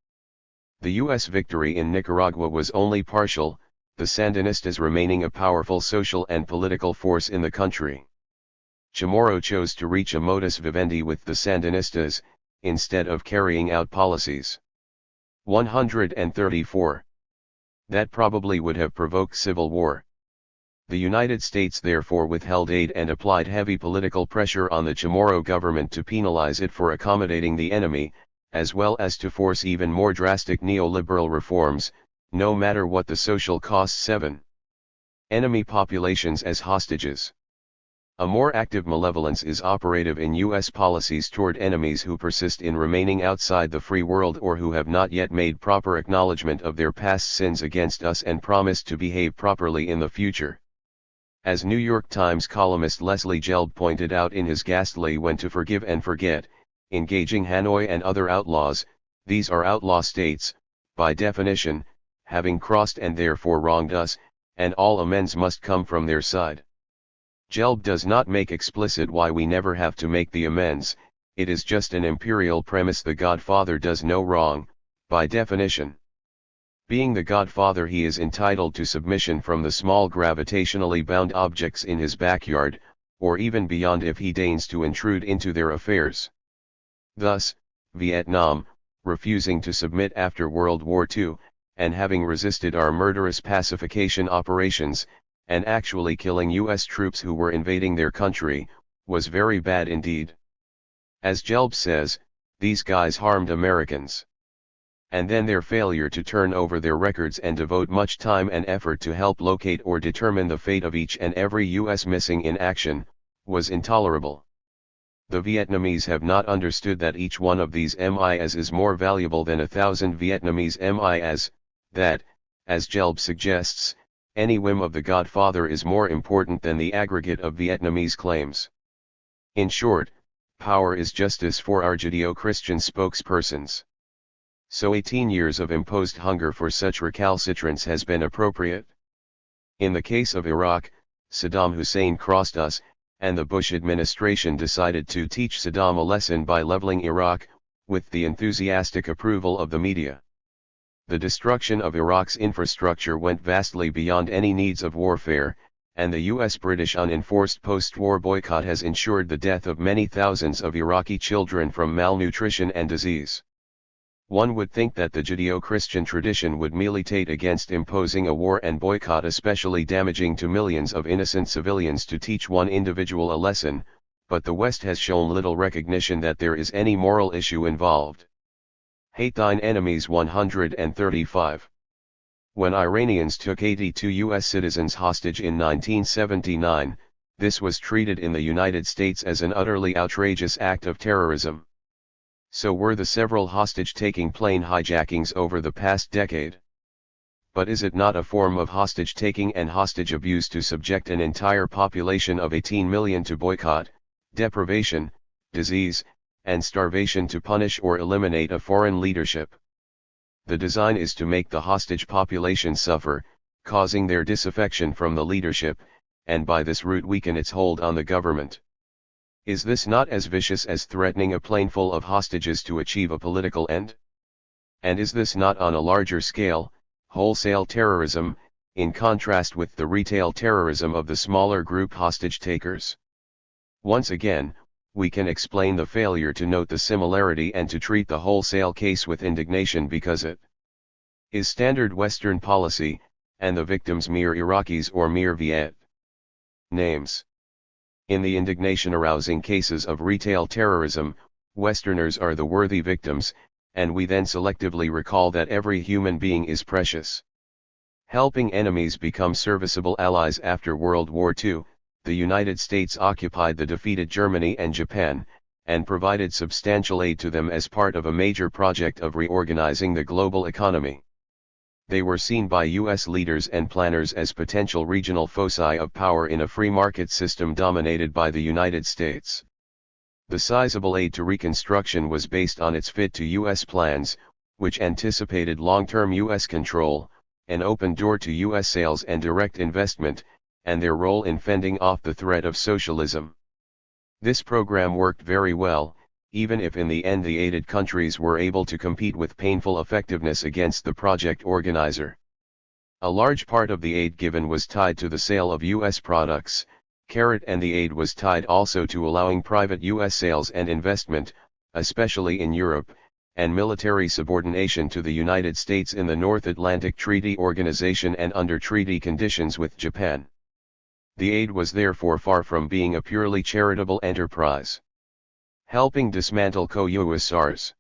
The U.S. victory in Nicaragua was only partial, the Sandinistas remaining a powerful social and political force in the country. Chamorro chose to reach a modus vivendi with the Sandinistas, instead of carrying out policies. 134. That probably would have provoked civil war. The United States therefore withheld aid and applied heavy political pressure on the Chamorro government to penalize it for accommodating the enemy, as well as to force even more drastic neoliberal reforms, no matter what the social costs. 7. Enemy populations as hostages. A more active malevolence is operative in U.S. policies toward enemies who persist in remaining outside the free world or who have not yet made proper acknowledgement of their past sins against us and promised to behave properly in the future. As New York Times columnist Leslie Gelb pointed out in his ghastly When to Forgive and Forget, engaging Hanoi and other outlaws, these are outlaw states, by definition, having crossed and therefore wronged us, and all amends must come from their side. Gelb does not make explicit why we never have to make the amends, it is just an imperial premise: the Godfather does no wrong, by definition. Being the Godfather, he is entitled to submission from the small gravitationally bound objects in his backyard, or even beyond if he deigns to intrude into their affairs. Thus, Vietnam, refusing to submit after World War II, and having resisted our murderous pacification operations, and actually killing U.S. troops who were invading their country, was very bad indeed. As Gelb says, these guys harmed Americans. And then their failure to turn over their records and devote much time and effort to help locate or determine the fate of each and every U.S. missing in action, was intolerable. The Vietnamese have not understood that each one of these MIs is more valuable than 1,000 Vietnamese MIs, that, as Gelb suggests, any whim of the Godfather is more important than the aggregate of Vietnamese claims. In short, power is justice for our Judeo-Christian spokespersons. So 18 years of imposed hunger for such recalcitrance has been appropriate. In the case of Iraq, Saddam Hussein crossed us, and the Bush administration decided to teach Saddam a lesson by leveling Iraq, with the enthusiastic approval of the media. The destruction of Iraq's infrastructure went vastly beyond any needs of warfare, and the US-British unenforced post-war boycott has ensured the death of many thousands of Iraqi children from malnutrition and disease. One would think that the Judeo-Christian tradition would militate against imposing a war and boycott especially damaging to millions of innocent civilians to teach one individual a lesson, but the West has shown little recognition that there is any moral issue involved. Hate thine enemies. 135. When Iranians took 82 U.S. citizens hostage in 1979, this was treated in the United States as an utterly outrageous act of terrorism. So were the several hostage-taking plane hijackings over the past decade. But is it not a form of hostage-taking and hostage abuse to subject an entire population of 18 million to boycott, deprivation, disease, and starvation to punish or eliminate a foreign leadership? The design is to make the hostage population suffer, causing their disaffection from the leadership, and by this route weaken its hold on the government. Is this not as vicious as threatening a plane full of hostages to achieve a political end? And is this not on a larger scale, wholesale terrorism, in contrast with the retail terrorism of the smaller group hostage takers? Once again, we can explain the failure to note the similarity and to treat the wholesale case with indignation because it is standard Western policy, and the victims mere Iraqis or mere Viet names. In the indignation-arousing cases of retail terrorism, Westerners are the worthy victims, and we then selectively recall that every human being is precious. Helping enemies become serviceable allies. After World War II, the United States occupied the defeated Germany and Japan, and provided substantial aid to them as part of a major project of reorganizing the global economy. They were seen by U.S. leaders and planners as potential regional foci of power in a free market system dominated by the United States. The sizable aid to reconstruction was based on its fit to U.S. plans, which anticipated long-term U.S. control, an open door to U.S. sales and direct investment, and their role in fending off the threat of socialism. This program worked very well, even if in the end the aided countries were able to compete with painful effectiveness against the project organizer. A large part of the aid given was tied to the sale of U.S. products, and the aid was tied also to allowing private U.S. sales and investment, especially in Europe, and military subordination to the United States in the North Atlantic Treaty Organization and under treaty conditions with Japan. The aid was therefore far from being a purely charitable enterprise. Helping dismantle co-USSRs.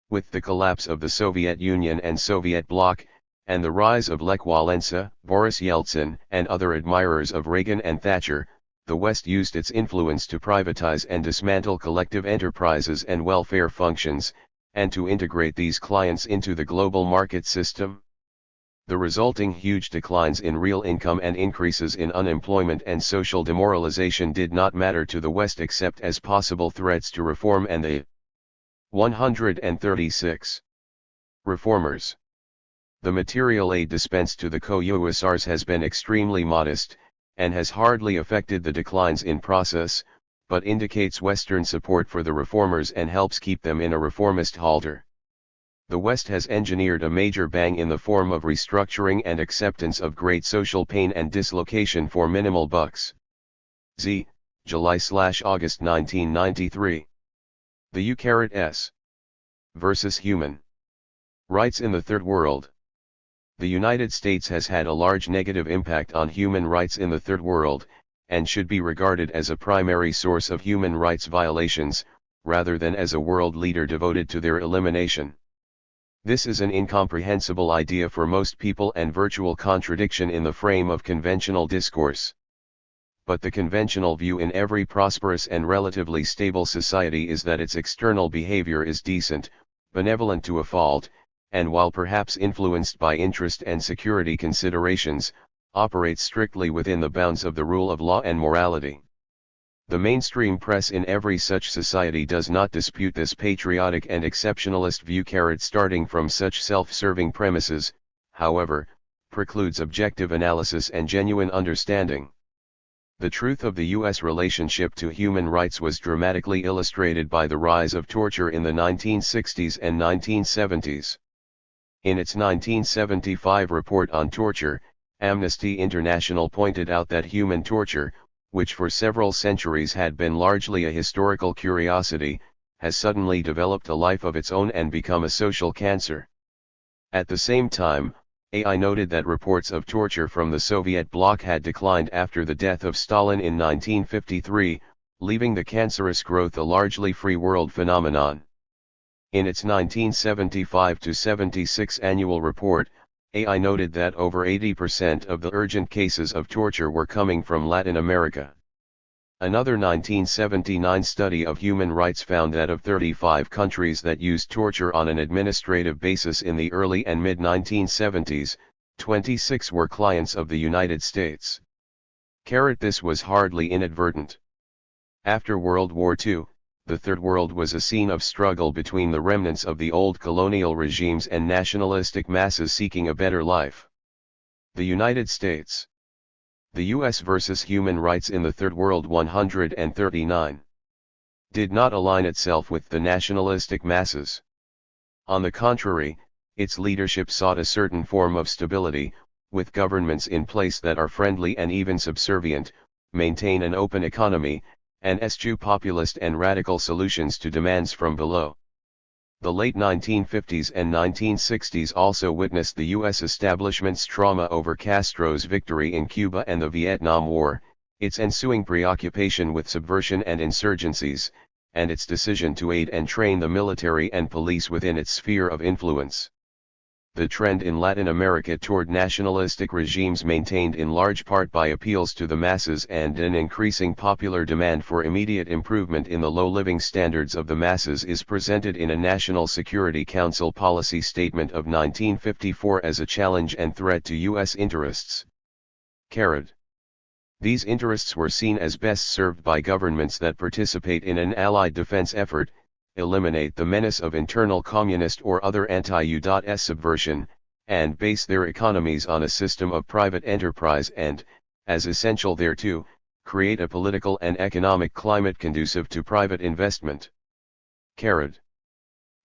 With the collapse of the Soviet Union and Soviet bloc, and the rise of Lech Walesa, Boris Yeltsin, and other admirers of Reagan and Thatcher, the West used its influence to privatize and dismantle collective enterprises and welfare functions, and to integrate these clients into the global market system. The resulting huge declines in real income and increases in unemployment and social demoralization did not matter to the West except as possible threats to reform and the 136 reformers. The material aid dispensed to the co-USRs has been extremely modest, and has hardly affected the declines in process, but indicates Western support for the reformers and helps keep them in a reformist halter. The West has engineered a major bang in the form of restructuring and acceptance of great social pain and dislocation for minimal bucks. Z. July/August 1993. The U-S versus human rights in the Third World. The United States has had a large negative impact on human rights in the Third World, and should be regarded as a primary source of human rights violations, rather than as a world leader devoted to their elimination. This is an incomprehensible idea for most people and virtual contradiction in the frame of conventional discourse. But the conventional view in every prosperous and relatively stable society is that its external behavior is decent, benevolent to a fault, and while perhaps influenced by interest and security considerations, operates strictly within the bounds of the rule of law and morality. The mainstream press in every such society does not dispute this patriotic and exceptionalist view. Starting from such self-serving premises, however, precludes objective analysis and genuine understanding. The truth of the U.S. relationship to human rights was dramatically illustrated by the rise of torture in the 1960s and 1970s. In its 1975 report on torture, Amnesty International pointed out that human torture, which for several centuries had been largely a historical curiosity, has suddenly developed a life of its own and become a social cancer. At the same time, AI noted that reports of torture from the Soviet bloc had declined after the death of Stalin in 1953, leaving the cancerous growth a largely free world phenomenon. In its 1975-76 annual report, AI noted that over 80% of the urgent cases of torture were coming from Latin America. Another 1979 study of human rights found that of 35 countries that used torture on an administrative basis in the early and mid-1970s, 26 were clients of the United States. This was hardly inadvertent. After World War II, the Third World was a scene of struggle between the remnants of the old colonial regimes and nationalistic masses seeking a better life. The United States. The U.S. versus human rights in the Third World 139. Did not align itself with the nationalistic masses. On the contrary, its leadership sought a certain form of stability, with governments in place that are friendly and even subservient, maintain an open economy, and eschew populist and radical solutions to demands from below. The late 1950s and 1960s also witnessed the U.S. establishment's trauma over Castro's victory in Cuba and the Vietnam War, its ensuing preoccupation with subversion and insurgencies, and its decision to aid and train the military and police within its sphere of influence. The trend in Latin America toward nationalistic regimes, maintained in large part by appeals to the masses and an increasing popular demand for immediate improvement in the low living standards of the masses, is presented in a National Security Council policy statement of 1954 as a challenge and threat to U.S. interests. These interests were seen as best served by governments that participate in an allied defense effort, eliminate the menace of internal communist or other anti-U.S. subversion, and base their economies on a system of private enterprise and, as essential thereto, create a political and economic climate conducive to private investment. The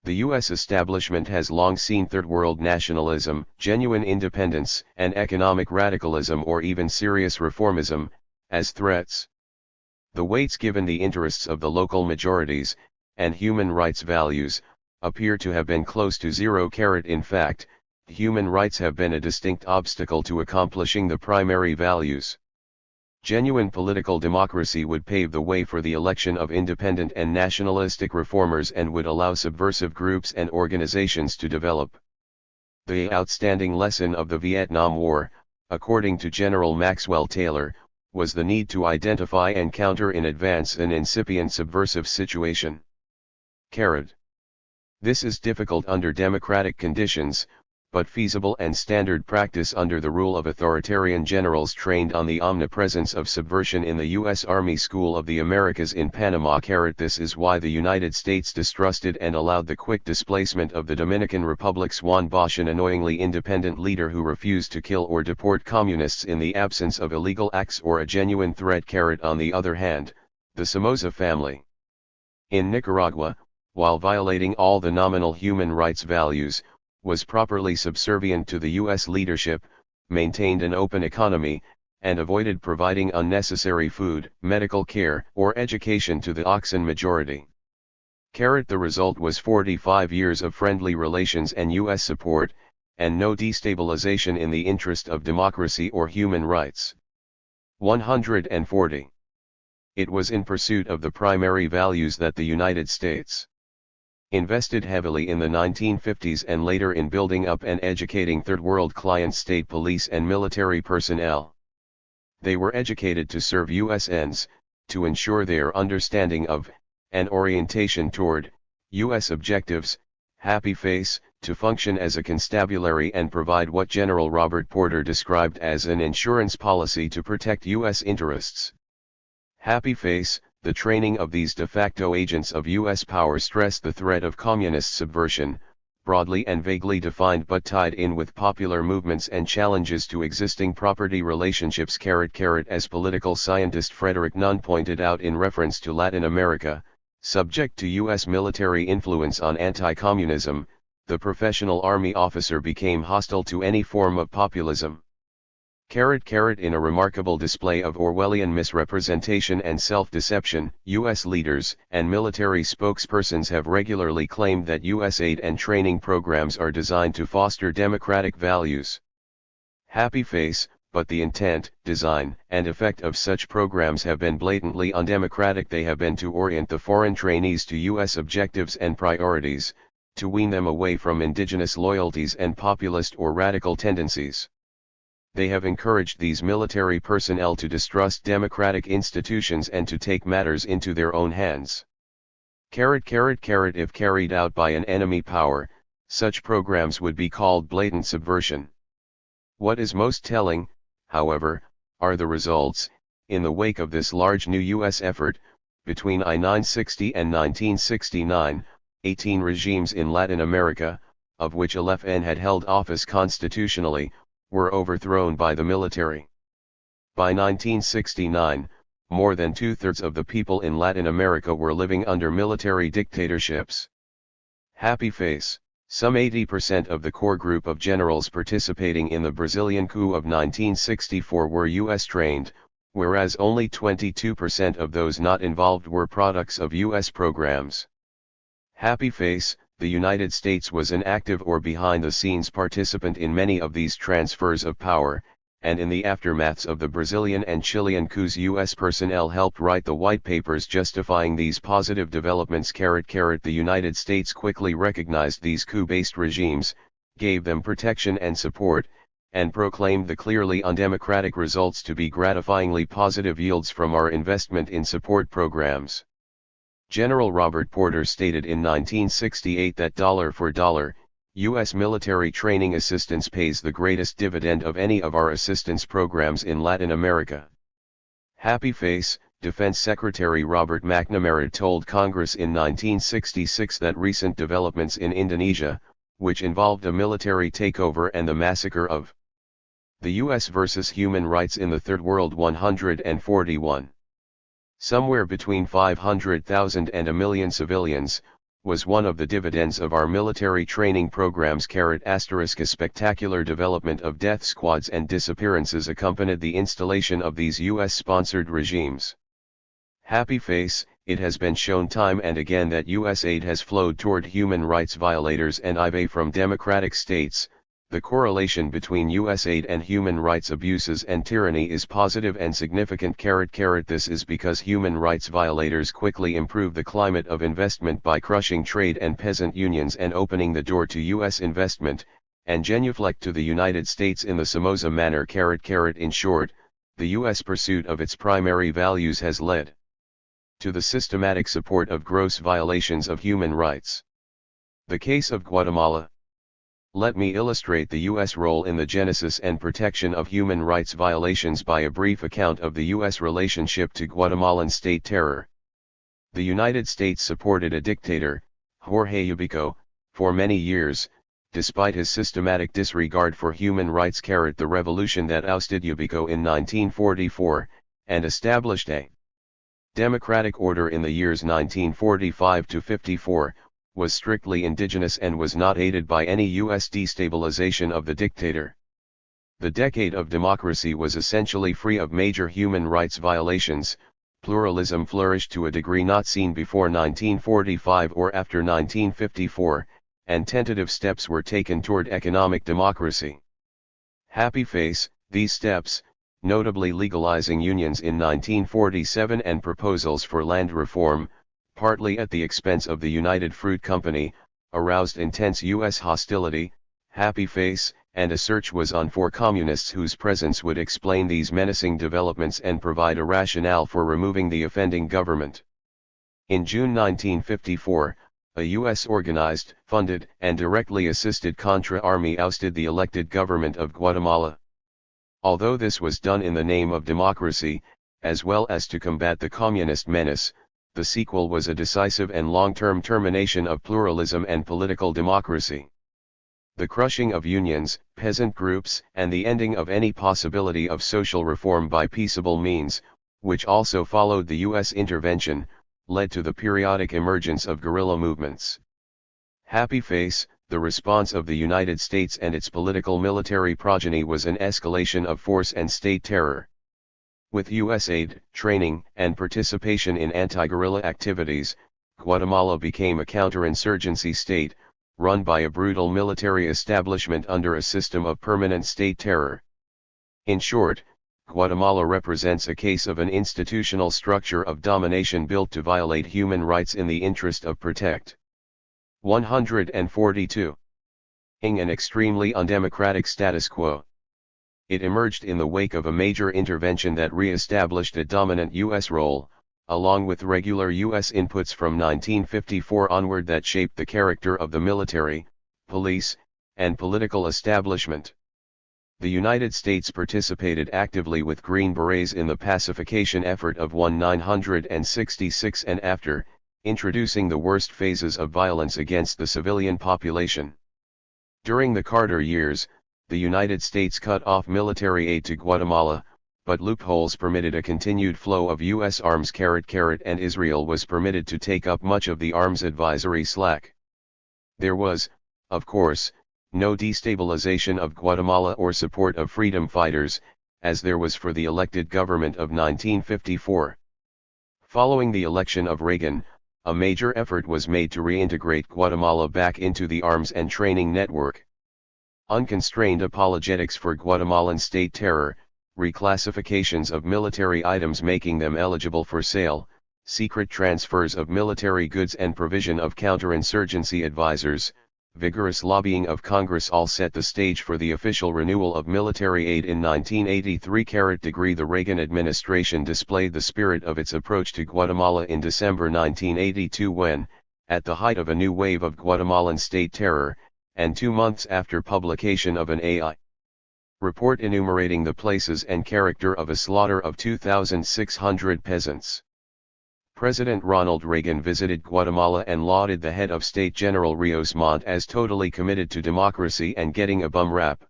U.S. establishment has long seen Third World nationalism, genuine independence, and economic radicalism or even serious reformism, as threats. The weights given the interests of the local majorities, and human rights values, appear to have been close to zero. In fact, human rights have been a distinct obstacle to accomplishing the primary values. Genuine political democracy would pave the way for the election of independent and nationalistic reformers and would allow subversive groups and organizations to develop. The outstanding lesson of the Vietnam War, according to General Maxwell Taylor, was the need to identify and counter in advance an incipient subversive situation. This is difficult under democratic conditions, but feasible and standard practice under the rule of authoritarian generals trained on the omnipresence of subversion in the U.S. Army School of the Americas in Panama. This is why the United States distrusted and allowed the quick displacement of the Dominican Republic's Juan Bosch, an annoyingly independent leader who refused to kill or deport communists in the absence of illegal acts or a genuine threat. On the other hand, the Somoza family in Nicaragua, while violating all the nominal human rights values, was properly subservient to the U.S. leadership, maintained an open economy, and avoided providing unnecessary food, medical care, or education to the Oxan majority. The result was 45 years of friendly relations and U.S. support, and no destabilization in the interest of democracy or human rights. 140. It was in pursuit of the primary values that the United States invested heavily in the 1950s and later in building up and educating third world client state police and military personnel. They were educated to serve U.S. ends, to ensure their understanding of, and orientation toward, U.S. objectives, happy face, to function as a constabulary and provide what General Robert Porter described as an insurance policy to protect U.S. interests. Happy face. The training of these de facto agents of U.S. power stressed the threat of communist subversion, broadly and vaguely defined but tied in with popular movements and challenges to existing property relationships. As political scientist Frederick Nunn pointed out in reference to Latin America, subject to U.S. military influence on anti-communism, the professional army officer became hostile to any form of populism. In a remarkable display of Orwellian misrepresentation and self-deception, U.S. leaders and military spokespersons have regularly claimed that U.S. aid and training programs are designed to foster democratic values. Happy face, but the intent, design, and effect of such programs have been blatantly undemocratic. They have been to orient the foreign trainees to U.S. objectives and priorities, to wean them away from indigenous loyalties and populist or radical tendencies. They have encouraged these military personnel to distrust democratic institutions and to take matters into their own hands. If carried out by an enemy power, such programs would be called blatant subversion. What is most telling, however, are the results, in the wake of this large new U.S. effort. Between I-960 and 1969, 18 regimes in Latin America, of which 11 had held office constitutionally, were overthrown by the military. By 1969, more than two-thirds of the people in Latin America were living under military dictatorships. Happy face. Some 80% of the core group of generals participating in the Brazilian coup of 1964 were U.S. trained, whereas only 22% of those not involved were products of U.S. programs. Happy face. The United States was an active or behind-the-scenes participant in many of these transfers of power, and in the aftermaths of the Brazilian and Chilean coups U.S. personnel helped write the white papers justifying these positive developments. The United States quickly recognized these coup-based regimes, gave them protection and support, and proclaimed the clearly undemocratic results to be gratifyingly positive yields from our investment in support programs. General Robert Porter stated in 1968 that dollar for dollar, U.S. military training assistance pays the greatest dividend of any of our assistance programs in Latin America. Happy face. Defense Secretary Robert McNamara told Congress in 1966 that recent developments in Indonesia, which involved a military takeover and the massacre of the U.S. versus human rights in the Third World 141. Somewhere between 500,000 and a million civilians, was one of the dividends of our military training programs. A spectacular development of death squads and disappearances accompanied the installation of these U.S.-sponsored regimes. Happy face. It has been shown time and again that U.S. aid has flowed toward human rights violators and IVA from democratic states, The correlation between U.S. aid and human rights abuses and tyranny is positive and significant. This is because human rights violators quickly improve the climate of investment by crushing trade and peasant unions and opening the door to U.S. investment, and genuflect to the United States in the Somoza manner. In short, the U.S. pursuit of its primary values has led to the systematic support of gross violations of human rights. The case of Guatemala. Let me illustrate the U.S. role in the genesis and protection of human rights violations by a brief account of the U.S. relationship to Guatemalan state terror. The United States supported a dictator, Jorge Ubico, for many years, despite his systematic disregard for human rights. The revolution that ousted Ubico in 1944, and established a democratic order in the years 1945 to 54, was strictly indigenous and was not aided by any U.S. destabilization of the dictator. The decade of democracy was essentially free of major human rights violations. Pluralism flourished to a degree not seen before 1945 or after 1954, and tentative steps were taken toward economic democracy. Happy face, these steps, notably legalizing unions in 1947 and proposals for land reform, partly at the expense of the United Fruit Company, aroused intense U.S. hostility. Happy face, and a search was on for communists whose presence would explain these menacing developments and provide a rationale for removing the offending government. In June 1954, a U.S. organized, funded, and directly assisted Contra Army ousted the elected government of Guatemala. Although this was done in the name of democracy, as well as to combat the communist menace, the sequel was a decisive and long-term termination of pluralism and political democracy. The crushing of unions, peasant groups, and the ending of any possibility of social reform by peaceable means, which also followed the U.S. intervention, led to the periodic emergence of guerrilla movements. Happy face, the response of the United States and its political military progeny was an escalation of force and state terror. With U.S. aid, training, and participation in anti-guerrilla activities, Guatemala became a counterinsurgency state, run by a brutal military establishment under a system of permanent state terror. In short, Guatemala represents a case of an institutional structure of domination built to violate human rights in the interest of protect. 142. An extremely undemocratic status quo. It emerged in the wake of a major intervention that re-established a dominant U.S. role, along with regular U.S. inputs from 1954 onward that shaped the character of the military, police, and political establishment. The United States participated actively with Green Berets in the pacification effort of 1966 and after, introducing the worst phases of violence against the civilian population. During the Carter years, the United States cut off military aid to Guatemala, but loopholes permitted a continued flow of U.S. arms. And Israel was permitted to take up much of the arms advisory slack. There was, of course, no destabilization of Guatemala or support of freedom fighters, as there was for the elected government of 1954. Following the election of Reagan, a major effort was made to reintegrate Guatemala back into the arms and training network. Unconstrained apologetics for Guatemalan state terror, reclassifications of military items making them eligible for sale, secret transfers of military goods and provision of counterinsurgency advisors, vigorous lobbying of Congress all set the stage for the official renewal of military aid in 1983. The Reagan administration displayed the spirit of its approach to Guatemala in December 1982 when, at the height of a new wave of Guatemalan state terror, and 2 months after publication of an AI report enumerating the places and character of a slaughter of 2,600 peasants, President Ronald Reagan visited Guatemala and lauded the head of state General Rios Montt as totally committed to democracy and getting a bum rap.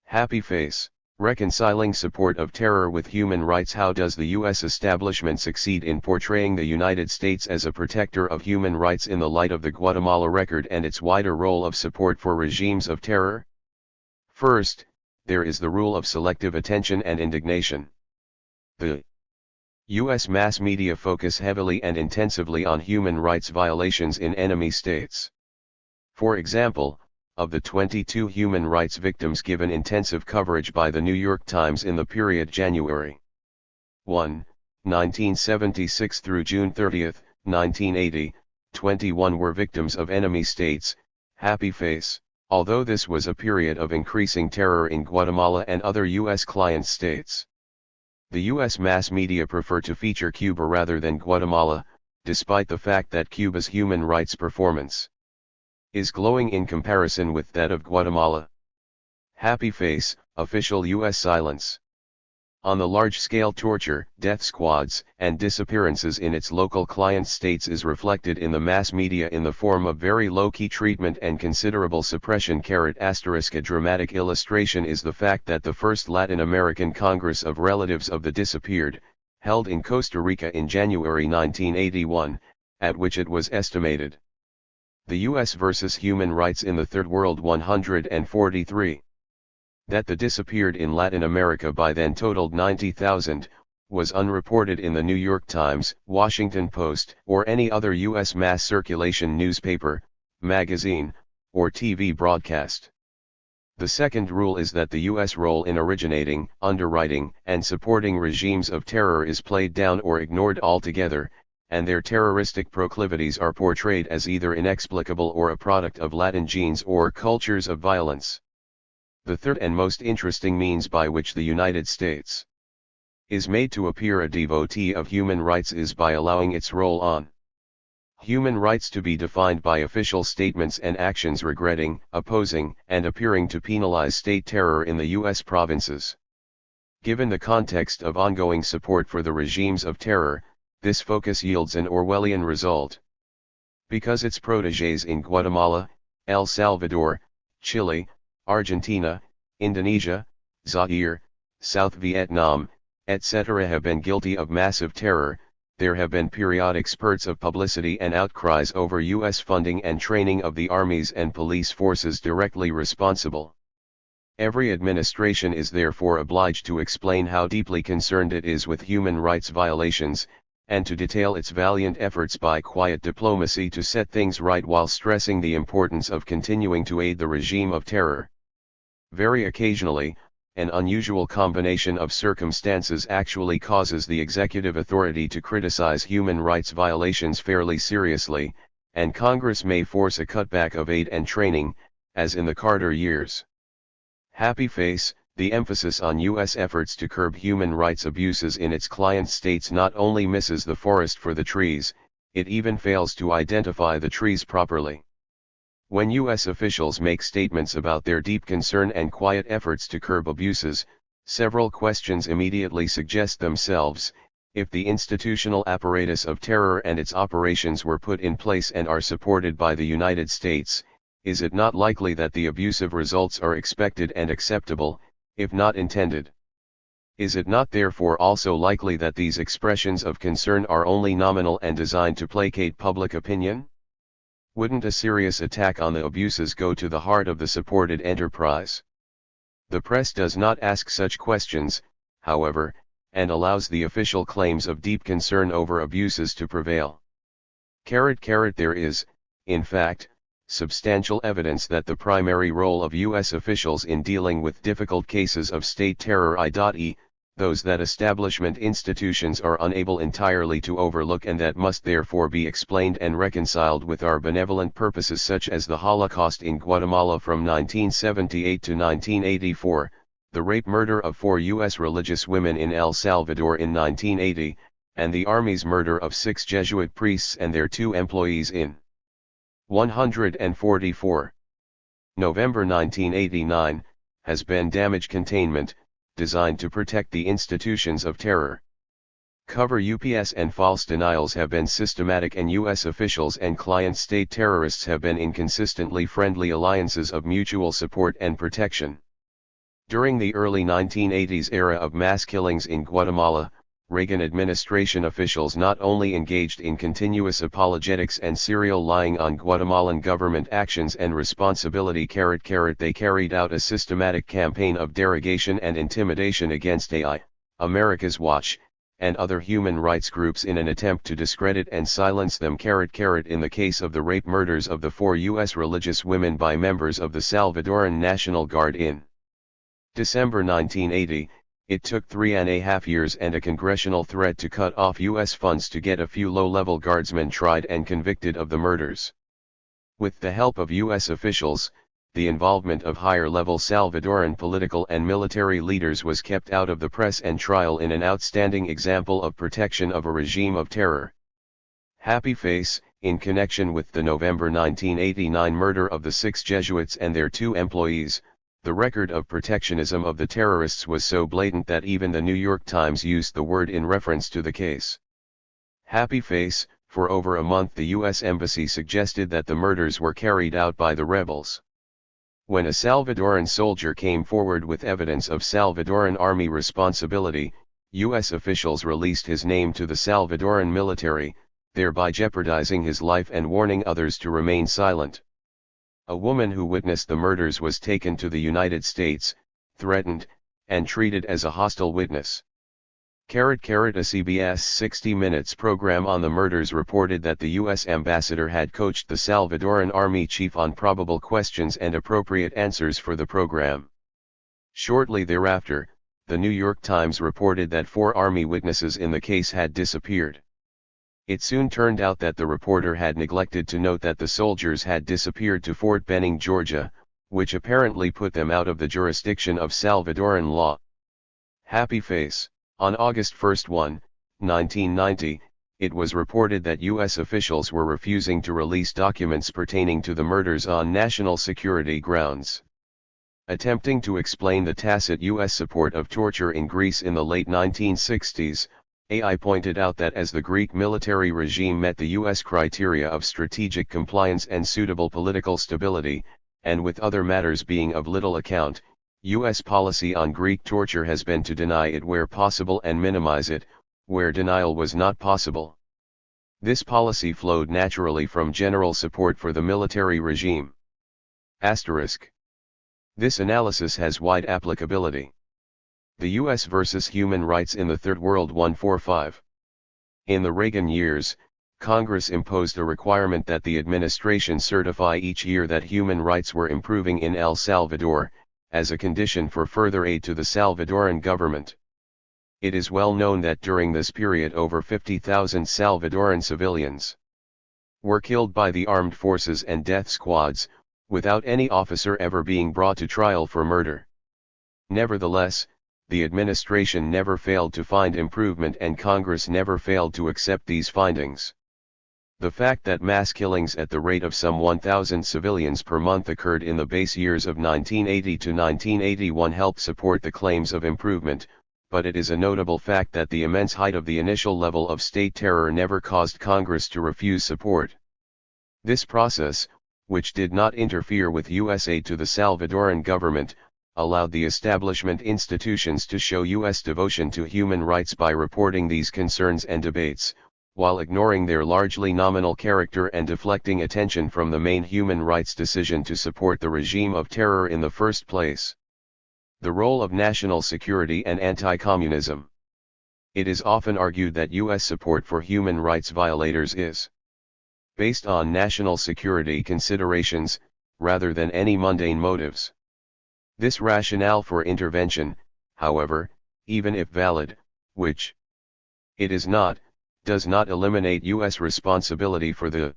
Happy face, reconciling support of terror with human rights. How does the U.S. establishment succeed in portraying the United States as a protector of human rights in the light of the Guatemala record and its wider role of support for regimes of terror? First, there is the rule of selective attention and indignation. The U.S. mass media focus heavily and intensively on human rights violations in enemy states. For example, of the 22 human rights victims given intensive coverage by the New York Times in the period January 1, 1976 through June 30, 1980, 21 were victims of enemy states. Happy face. Although this was a period of increasing terror in Guatemala and other U.S. client states, the U.S. mass media prefer to feature Cuba rather than Guatemala, despite the fact that Cuba's human rights performance is glowing in comparison with that of Guatemala. Happy face, official U.S. silence on the large-scale torture, death squads, and disappearances in its local client states is reflected in the mass media in the form of very low-key treatment and considerable suppression. A dramatic illustration is the fact that the first Latin American Congress of Relatives of the Disappeared, held in Costa Rica in January 1981, at which it was estimated the U.S. versus human rights in the Third World 143. That the disappeared in Latin America by then totaled 90,000, was unreported in the New York Times, Washington Post, or any other U.S. mass circulation newspaper, magazine, or TV broadcast. The second rule is that the U.S. role in originating, underwriting, and supporting regimes of terror is played down or ignored altogether, and their terroristic proclivities are portrayed as either inexplicable or a product of Latin genes or cultures of violence. The third and most interesting means by which the United States is made to appear a devotee of human rights is by allowing its role on human rights to be defined by official statements and actions regretting, opposing, and appearing to penalize state terror in the U.S. provinces. Given the context of ongoing support for the regimes of terror, this focus yields an Orwellian result. Because its protégés in Guatemala, El Salvador, Chile, Argentina, Indonesia, Zaire, South Vietnam, etc. have been guilty of massive terror, there have been periodic spurts of publicity and outcries over U.S. funding and training of the armies and police forces directly responsible. Every administration is therefore obliged to explain how deeply concerned it is with human rights violations, and to detail its valiant efforts by quiet diplomacy to set things right while stressing the importance of continuing to aid the regime of terror. Very occasionally, an unusual combination of circumstances actually causes the executive authority to criticize human rights violations fairly seriously, and Congress may force a cutback of aid and training, as in the Carter years. Happy face, the emphasis on U.S. efforts to curb human rights abuses in its client states not only misses the forest for the trees, it even fails to identify the trees properly. When U.S. officials make statements about their deep concern and quiet efforts to curb abuses, several questions immediately suggest themselves. If the institutional apparatus of terror and its operations were put in place and are supported by the United States, is it not likely that the abusive results are expected and acceptable, if not intended? Is it not therefore also likely that these expressions of concern are only nominal and designed to placate public opinion? Wouldn't a serious attack on the abuses go to the heart of the supported enterprise? The press does not ask such questions, however, and allows the official claims of deep concern over abuses to prevail. There is, in fact, substantial evidence that the primary role of U.S. officials in dealing with difficult cases of state terror, i.e., those that establishment institutions are unable entirely to overlook and that must therefore be explained and reconciled with our benevolent purposes, such as the Holocaust in Guatemala from 1978 to 1984, the rape-murder of 4 U.S. religious women in El Salvador in 1980, and the Army's murder of 6 Jesuit priests and their 2 employees in 144. November 1989, has been damage containment, designed to protect the institutions of terror. Cover UPS and false denials have been systematic, and U.S. officials and client state terrorists have been in consistently friendly alliances of mutual support and protection. During the early 1980s era of mass killings in Guatemala, Reagan administration officials not only engaged in continuous apologetics and serial lying on Guatemalan government actions and responsibility, they carried out a systematic campaign of derogation and intimidation against AI, America's Watch, and other human rights groups in an attempt to discredit and silence them. In the case of the rape murders of the 4 U.S. religious women by members of the Salvadoran National Guard in December 1980, it took 3.5 years and a congressional threat to cut off U.S. funds to get a few low-level guardsmen tried and convicted of the murders. With the help of U.S. officials, the involvement of higher-level Salvadoran political and military leaders was kept out of the press and trial in an outstanding example of protection of a regime of terror. Happy face. In connection with the November 1989 murder of the 6 Jesuits and their 2 employees, the record of protectionism of the terrorists was so blatant that even the New York Times used the word in reference to the case. Happy face. For over a month the U.S. Embassy suggested that the murders were carried out by the rebels. When a Salvadoran soldier came forward with evidence of Salvadoran army responsibility, U.S. officials released his name to the Salvadoran military, thereby jeopardizing his life and warning others to remain silent. A woman who witnessed the murders was taken to the United States, threatened, and treated as a hostile witness. A CBS 60 Minutes program on the murders reported that the U.S. ambassador had coached the Salvadoran army chief on probable questions and appropriate answers for the program. Shortly thereafter, the New York Times reported that 4 army witnesses in the case had disappeared. It soon turned out that the reporter had neglected to note that the soldiers had disappeared to Fort Benning, Georgia, which apparently put them out of the jurisdiction of Salvadoran law. Happy face. On August 1, 1990, it was reported that U.S. officials were refusing to release documents pertaining to the murders on national security grounds. Attempting to explain the tacit U.S. support of torture in Greece in the late 1960s, AI pointed out that as the Greek military regime met the U.S. criteria of strategic compliance and suitable political stability, and with other matters being of little account, U.S. policy on Greek torture has been to deny it where possible and minimize it, where denial was not possible. This policy flowed naturally from general support for the military regime. Asterisk. This analysis has wide applicability. The U.S. versus Human Rights in the Third World 145. In the Reagan years, Congress imposed a requirement that the administration certify each year that human rights were improving in El Salvador, as a condition for further aid to the Salvadoran government. It is well known that during this period over 50,000 Salvadoran civilians were killed by the armed forces and death squads, without any officer ever being brought to trial for murder. Nevertheless, the administration never failed to find improvement and Congress never failed to accept these findings. The fact that mass killings at the rate of some 1,000 civilians per month occurred in the base years of 1980 to 1981 helped support the claims of improvement, but it is a notable fact that the immense height of the initial level of state terror never caused Congress to refuse support. This process, which did not interfere with U.S. aid to the Salvadoran government, allowed the establishment institutions to show U.S. devotion to human rights by reporting these concerns and debates, while ignoring their largely nominal character and deflecting attention from the main human rights decision to support the regime of terror in the first place. The role of national security and anti-communism. It is often argued that U.S. support for human rights violators is based on national security considerations, rather than any mundane motives. This rationale for intervention, however, even if valid, which it is not, does not eliminate U.S. responsibility for the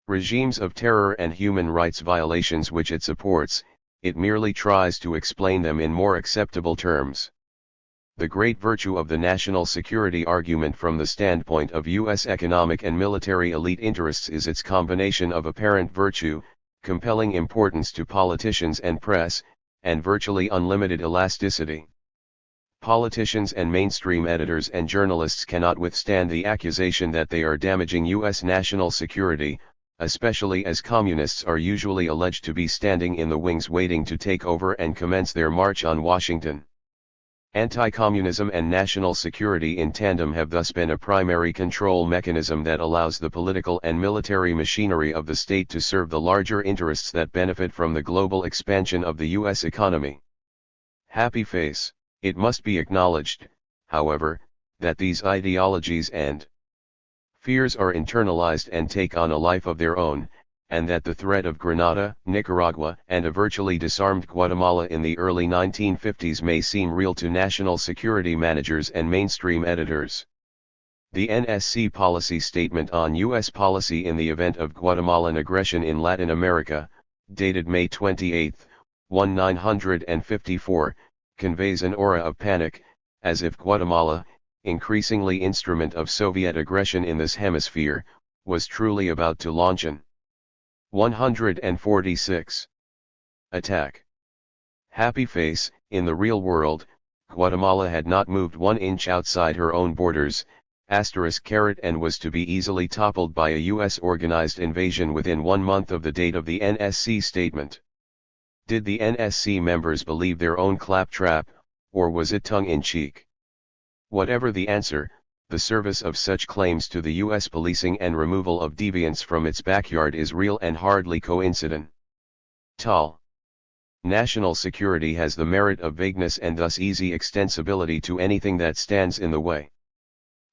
regimes of terror and human rights violations which it supports. It merely tries to explain them in more acceptable terms. The great virtue of the national security argument from the standpoint of U.S. economic and military elite interests is its combination of apparent virtue, compelling importance to politicians and press, and virtually unlimited elasticity. Politicians and mainstream editors and journalists cannot withstand the accusation that they are damaging U.S. national security, especially as communists are usually alleged to be standing in the wings waiting to take over and commence their march on Washington. Anti-communism and national security in tandem have thus been a primary control mechanism that allows the political and military machinery of the state to serve the larger interests that benefit from the global expansion of the U.S. economy. Happy face. It must be acknowledged, however, that these ideologies and fears are internalized and take on a life of their own, and that the threat of Grenada, Nicaragua, and a virtually disarmed Guatemala in the early 1950s may seem real to national security managers and mainstream editors. The NSC policy statement on U.S. policy in the event of Guatemalan aggression in Latin America, dated May 28, 1954, conveys an aura of panic, as if Guatemala, increasingly instrument of Soviet aggression in this hemisphere, was truly about to launch an 146 attack. Happy face. In the real world, Guatemala had not moved 1 inch outside her own borders, and was to be easily toppled by a U.S. organized invasion within 1 month of the date of the NSC statement. Did the NSC members believe their own claptrap, or was it tongue-in-cheek? Whatever the answer, the service of such claims to the U.S. policing and removal of deviants from its backyard is real and hardly coincident. Tal. National security has the merit of vagueness and thus easy extensibility to anything that stands in the way.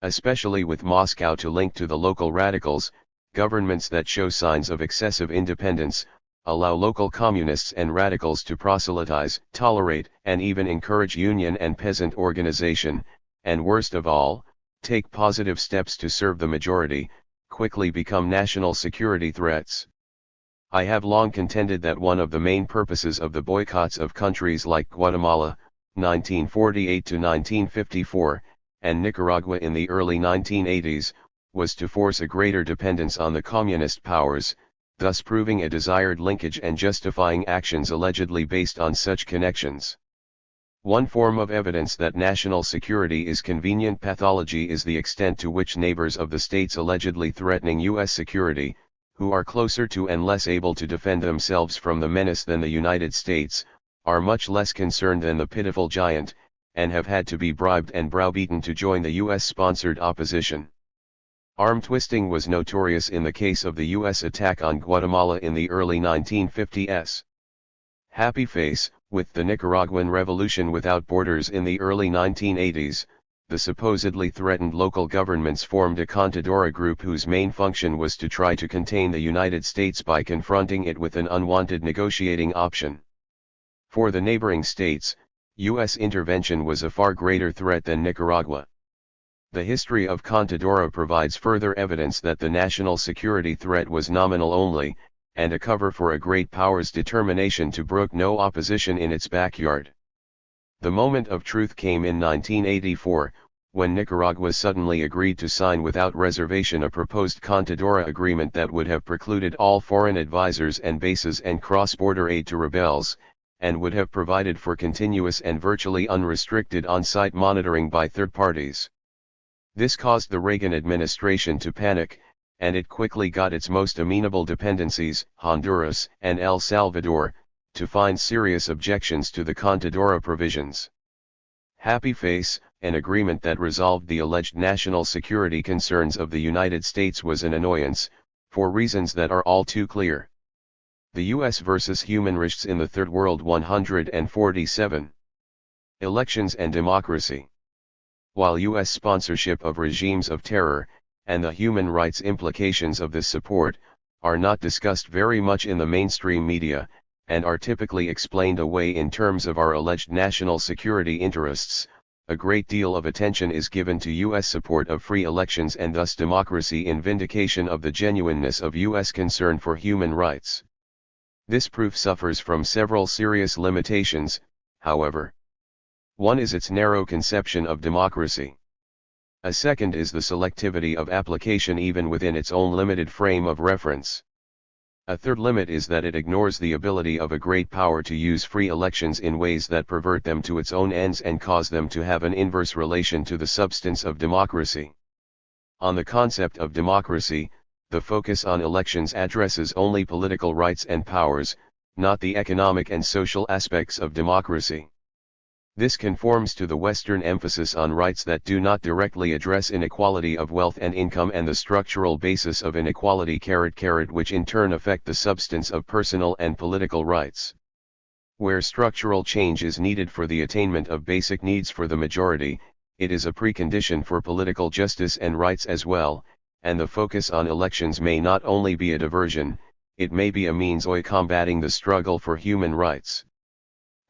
Especially with Moscow to link to the local radicals, governments that show signs of excessive independence, allow local communists and radicals to proselytize, tolerate, and even encourage union and peasant organization, and worst of all, take positive steps to serve the majority, quickly become national security threats. I have long contended that one of the main purposes of the boycotts of countries like Guatemala, 1948 to 1954, and Nicaragua in the early 1980s, was to force a greater dependence on the communist powers, thus proving a desired linkage and justifying actions allegedly based on such connections. One form of evidence that national security is convenient pathology is the extent to which neighbors of the states allegedly threatening U.S. security, who are closer to and less able to defend themselves from the menace than the United States, are much less concerned than the pitiful giant, and have had to be bribed and browbeaten to join the U.S.-sponsored opposition. Arm twisting was notorious in the case of the U.S. attack on Guatemala in the early 1950s. Happy face. With the Nicaraguan Revolution without borders in the early 1980s, the supposedly threatened local governments formed a Contadora group whose main function was to try to contain the United States by confronting it with an unwanted negotiating option. For the neighboring states, U.S. intervention was a far greater threat than Nicaragua. The history of Contadora provides further evidence that the national security threat was nominal only, and a cover for a great power's determination to brook no opposition in its backyard. The moment of truth came in 1984, when Nicaragua suddenly agreed to sign without reservation a proposed Contadora agreement that would have precluded all foreign advisors and bases and cross-border aid to rebels, and would have provided for continuous and virtually unrestricted on-site monitoring by third parties. This caused the Reagan administration to panic, and it quickly got its most amenable dependencies, Honduras and El Salvador, to find serious objections to the Contadora provisions. Happy face. An agreement that resolved the alleged national security concerns of the United States was an annoyance, for reasons that are all too clear. The U.S. versus human rights in the Third World 147. Elections and democracy. While U.S. sponsorship of regimes of terror, and the human rights implications of this support, are not discussed very much in the mainstream media, and are typically explained away in terms of our alleged national security interests, a great deal of attention is given to U.S. support of free elections and thus democracy in vindication of the genuineness of U.S. concern for human rights. This proof suffers from several serious limitations, however. One is its narrow conception of democracy. A second is the selectivity of application even within its own limited frame of reference. A third limit is that it ignores the ability of a great power to use free elections in ways that pervert them to its own ends and cause them to have an inverse relation to the substance of democracy. On the concept of democracy, the focus on elections addresses only political rights and powers, not the economic and social aspects of democracy. This conforms to the Western emphasis on rights that do not directly address inequality of wealth and income and the structural basis of inequality which in turn affect the substance of personal and political rights. Where structural change is needed for the attainment of basic needs for the majority, it is a precondition for political justice and rights as well, and the focus on elections may not only be a diversion, it may be a means of combating the struggle for human rights.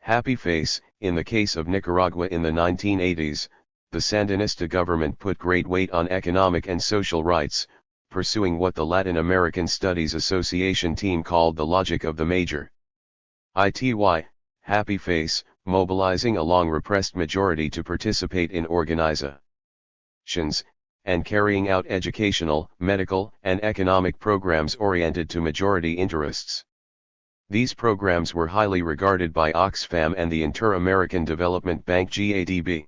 Happy face. In the case of Nicaragua in the 1980s, the Sandinista government put great weight on economic and social rights, pursuing what the Latin American Studies Association team called the logic of the major. ITY, happy face, mobilizing a long-repressed majority to participate in organizations, and carrying out educational, medical, and economic programs oriented to majority interests. These programs were highly regarded by Oxfam and the Inter-American Development Bank GADB.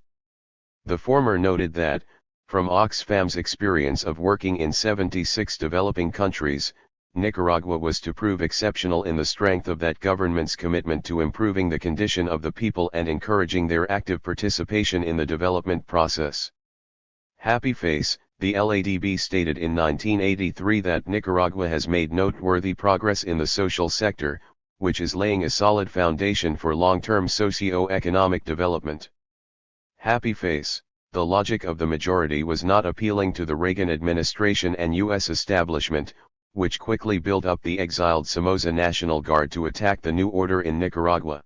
The former noted that, from Oxfam's experience of working in 76 developing countries, Nicaragua was to prove exceptional in the strength of that government's commitment to improving the condition of the people and encouraging their active participation in the development process. Happy face. The LADB stated in 1983 that Nicaragua has made noteworthy progress in the social sector, which is laying a solid foundation for long-term socio-economic development. Happy face. The logic of the majority was not appealing to the Reagan administration and U.S. establishment, which quickly built up the exiled Somoza National Guard to attack the new order in Nicaragua.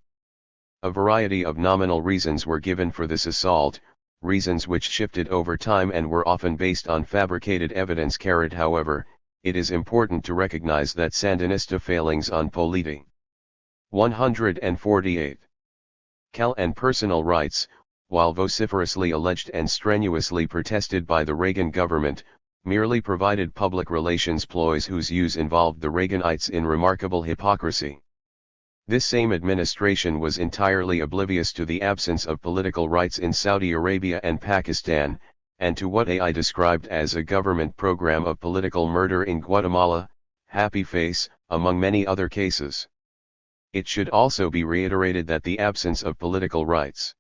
A variety of nominal reasons were given for this assault, reasons which shifted over time and were often based on fabricated evidence. However, it is important to recognize that Sandinista failings on politi 148 cal and personal rights, while vociferously alleged and strenuously protested by the Reagan government, merely provided public relations ploys whose use involved the Reaganites in remarkable hypocrisy. This same administration was entirely oblivious to the absence of political rights in Saudi Arabia and Pakistan, and to what AI described as a government program of political murder in Guatemala, happy face, among many other cases. It should also be reiterated that the absence of political rights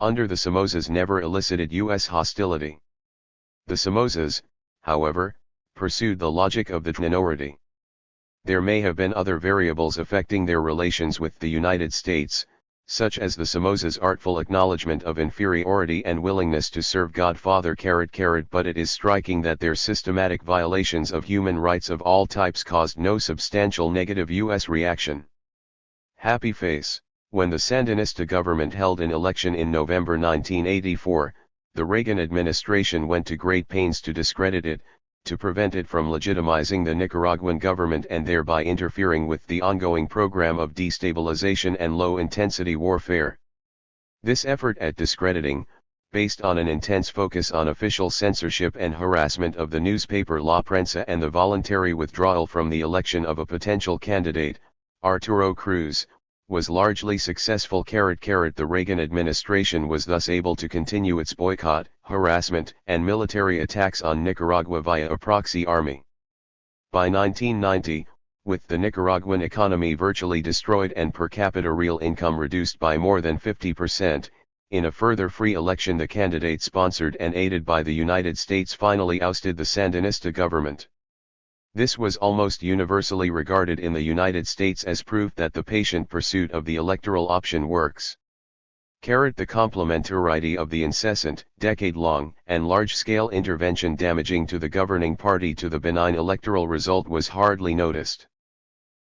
under the Somozas never elicited U.S. hostility. The Somozas, however, pursued the logic of the minority. There may have been other variables affecting their relations with the United States, such as the Somozas' artful acknowledgement of inferiority and willingness to serve Godfather ... but it is striking that their systematic violations of human rights of all types caused no substantial negative U.S. reaction. Happy face. When the Sandinista government held an election in November 1984, the Reagan administration went to great pains to discredit it, to prevent it from legitimizing the Nicaraguan government and thereby interfering with the ongoing program of destabilization and low-intensity warfare. This effort at discrediting, based on an intense focus on official censorship and harassment of the newspaper La Prensa and the voluntary withdrawal from the election of a potential candidate, Arturo Cruz, was largely successful. The Reagan administration was thus able to continue its boycott, harassment, and military attacks on Nicaragua via a proxy army. By 1990, with the Nicaraguan economy virtually destroyed and per capita real income reduced by more than 50%, in a further free election the candidate sponsored and aided by the United States finally ousted the Sandinista government. This was almost universally regarded in the United States as proof that the patient pursuit of the electoral option works. The complementarity of the incessant, decade-long, and large-scale intervention damaging to the governing party to the benign electoral result was hardly noticed.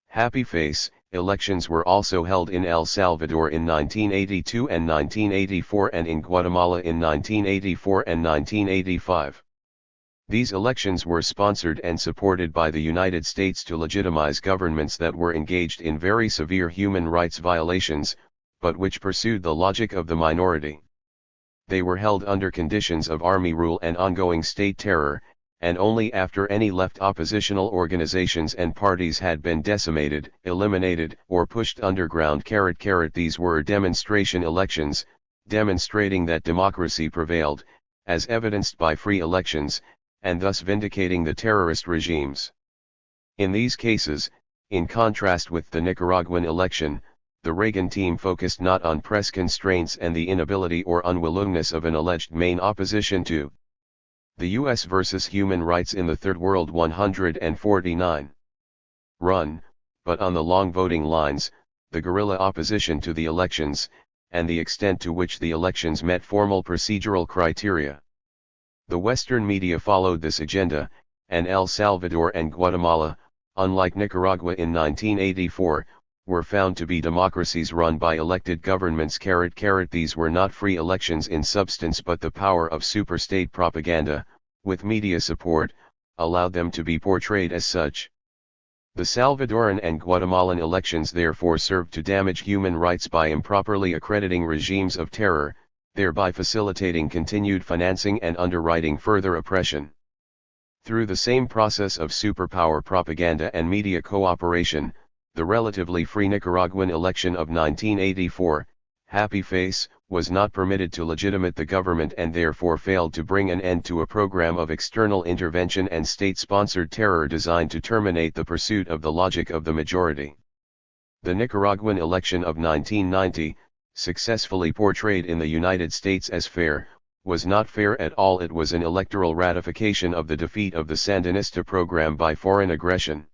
Happy face. Elections were also held in El Salvador in 1982 and 1984 and in Guatemala in 1984 and 1985. These elections were sponsored and supported by the United States to legitimize governments that were engaged in very severe human rights violations, but which pursued the logic of the minority. They were held under conditions of army rule and ongoing state terror, and only after any left oppositional organizations and parties had been decimated, eliminated, or pushed underground. These were demonstration elections, demonstrating that democracy prevailed, as evidenced by free elections, and thus vindicating the terrorist regimes. In these cases, in contrast with the Nicaraguan election, the Reagan team focused not on press constraints and the inability or unwillingness of an alleged main opposition to the U.S. versus human rights in the Third World 149 run, but on the long voting lines, the guerrilla opposition to the elections, and the extent to which the elections met formal procedural criteria. The Western media followed this agenda, and El Salvador and Guatemala, unlike Nicaragua in 1984, were found to be democracies run by elected governments. These were not free elections in substance, but the power of superstate propaganda, with media support, allowed them to be portrayed as such. The Salvadoran and Guatemalan elections therefore served to damage human rights by improperly accrediting regimes of terror, thereby facilitating continued financing and underwriting further oppression. Through the same process of superpower propaganda and media cooperation, the relatively free Nicaraguan election of 1984, Happy Face, was not permitted to legitimate the government and therefore failed to bring an end to a program of external intervention and state-sponsored terror designed to terminate the pursuit of the logic of the majority. The Nicaraguan election of 1990, successfully portrayed in the United States as fair, was not fair at all. It was an electoral ratification of the defeat of the Sandinista program by foreign aggression.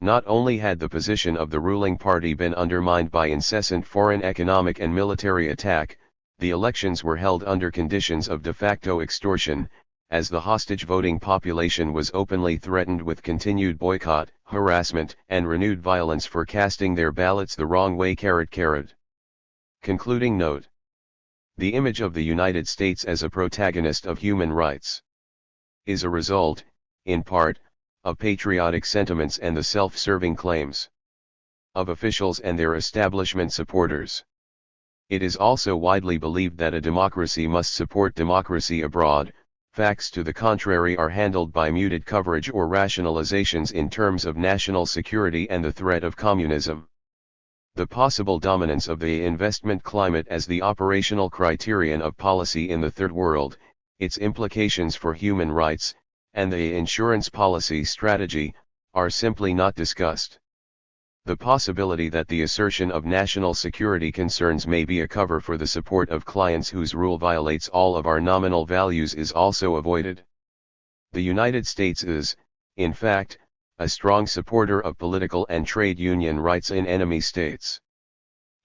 Not only had the position of the ruling party been undermined by incessant foreign economic and military attack, the elections were held under conditions of de facto extortion, as the hostage voting population was openly threatened with continued boycott, harassment, and renewed violence for casting their ballots the wrong way. Concluding note: the image of the United States as a protagonist of human rights is a result, in part, of patriotic sentiments and the self-serving claims of officials and their establishment supporters. It is also widely believed that a democracy must support democracy abroad. Facts to the contrary are handled by muted coverage or rationalizations in terms of national security and the threat of communism. The possible dominance of the investment climate as the operational criterion of policy in the Third World, its implications for human rights, and the insurance policy strategy, are simply not discussed. The possibility that the assertion of national security concerns may be a cover for the support of clients whose rule violates all of our nominal values is also avoided. The United States is, in fact, a strong supporter of political and trade union rights in enemy states.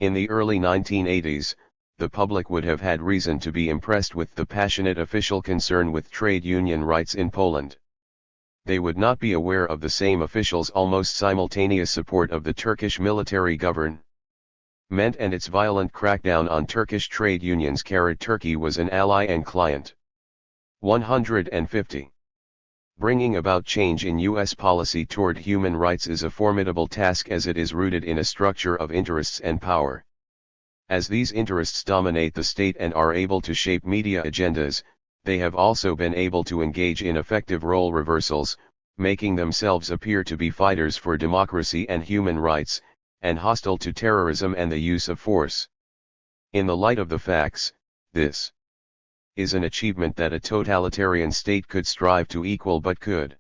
In the early 1980s, the public would have had reason to be impressed with the passionate official concern with trade union rights in Poland. They would not be aware of the same officials' almost simultaneous support of the Turkish military government and its violent crackdown on Turkish trade unions. Turkey was an ally and client. 150. Bringing about change in U.S. policy toward human rights is a formidable task, as it is rooted in a structure of interests and power. As these interests dominate the state and are able to shape media agendas, they have also been able to engage in effective role reversals, making themselves appear to be fighters for democracy and human rights, and hostile to terrorism and the use of force. In the light of the facts, this is an achievement that a totalitarian state could strive to equal but could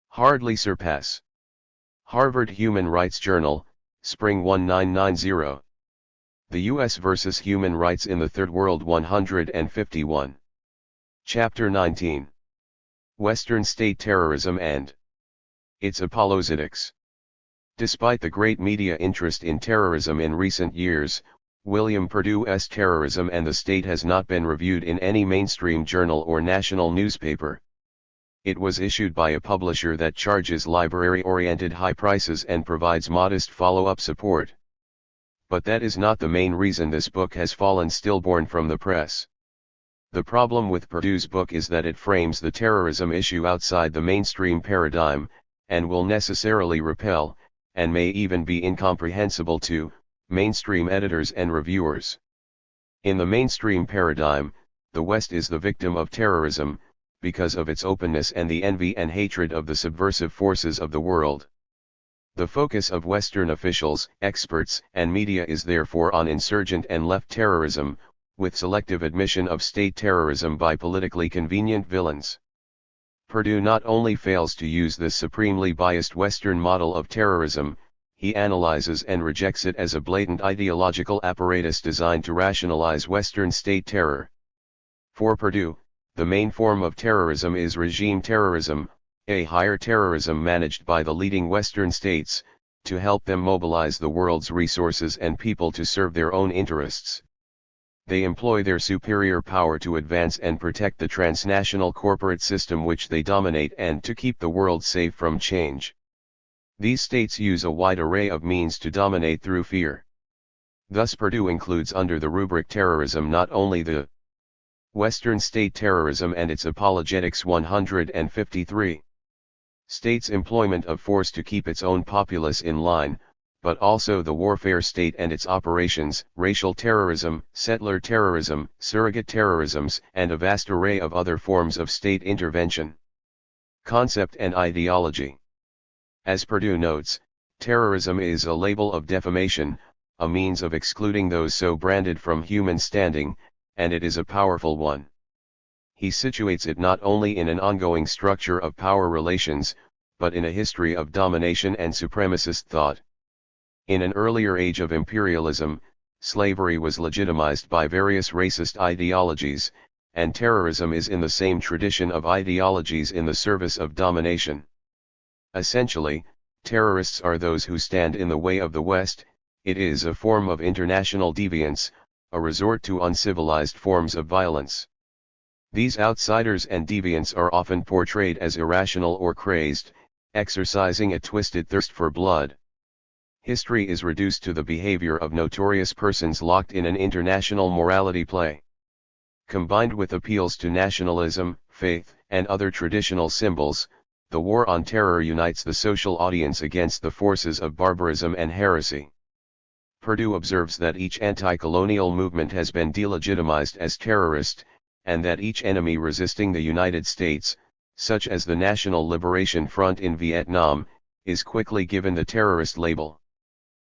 hardly surpass. Harvard Human Rights Journal, Spring 1990. The U.S. versus Human Rights in the Third World. 151. Chapter 19. Western State Terrorism and its Apologetics. Despite the great media interest in terrorism in recent years, William Perdue's Terrorism and the State has not been reviewed in any mainstream journal or national newspaper. It was issued by a publisher that charges library-oriented high prices and provides modest follow-up support. But that is not the main reason this book has fallen stillborn from the press. The problem with Perdue's book is that it frames the terrorism issue outside the mainstream paradigm, and will necessarily repel, and may even be incomprehensible to, mainstream editors and reviewers. In the mainstream paradigm, the West is the victim of terrorism, because of its openness and the envy and hatred of the subversive forces of the world. The focus of Western officials, experts, and media is therefore on insurgent and left terrorism, with selective admission of state terrorism by politically convenient villains. Perdue not only fails to use this supremely biased Western model of terrorism, he analyzes and rejects it as a blatant ideological apparatus designed to rationalize Western state terror. For Perdue, the main form of terrorism is regime terrorism, a higher terrorism managed by the leading Western states, to help them mobilize the world's resources and people to serve their own interests. They employ their superior power to advance and protect the transnational corporate system which they dominate and to keep the world safe from change. These states use a wide array of means to dominate through fear. Thus Purdue includes under the rubric terrorism not only the Western state terrorism and its apologetics 153. State's employment of force to keep its own populace in line, but also the warfare state and its operations, racial terrorism, settler terrorism, surrogate terrorisms, and a vast array of other forms of state intervention. Concept and ideology. As Purdue notes, terrorism is a label of defamation, a means of excluding those so branded from human standing, and it is a powerful one. He situates it not only in an ongoing structure of power relations, but in a history of domination and supremacist thought. In an earlier age of imperialism, slavery was legitimized by various racist ideologies, and terrorism is in the same tradition of ideologies in the service of domination. Essentially, terrorists are those who stand in the way of the West. It is a form of international deviance, a resort to uncivilized forms of violence. These outsiders and deviants are often portrayed as irrational or crazed, exercising a twisted thirst for blood. History is reduced to the behavior of notorious persons locked in an international morality play. Combined with appeals to nationalism, faith, and other traditional symbols, the war on terror unites the social audience against the forces of barbarism and heresy. Purdue observes that each anti-colonial movement has been delegitimized as terrorist, and that each enemy resisting the United States, such as the National Liberation Front in Vietnam, is quickly given the terrorist label.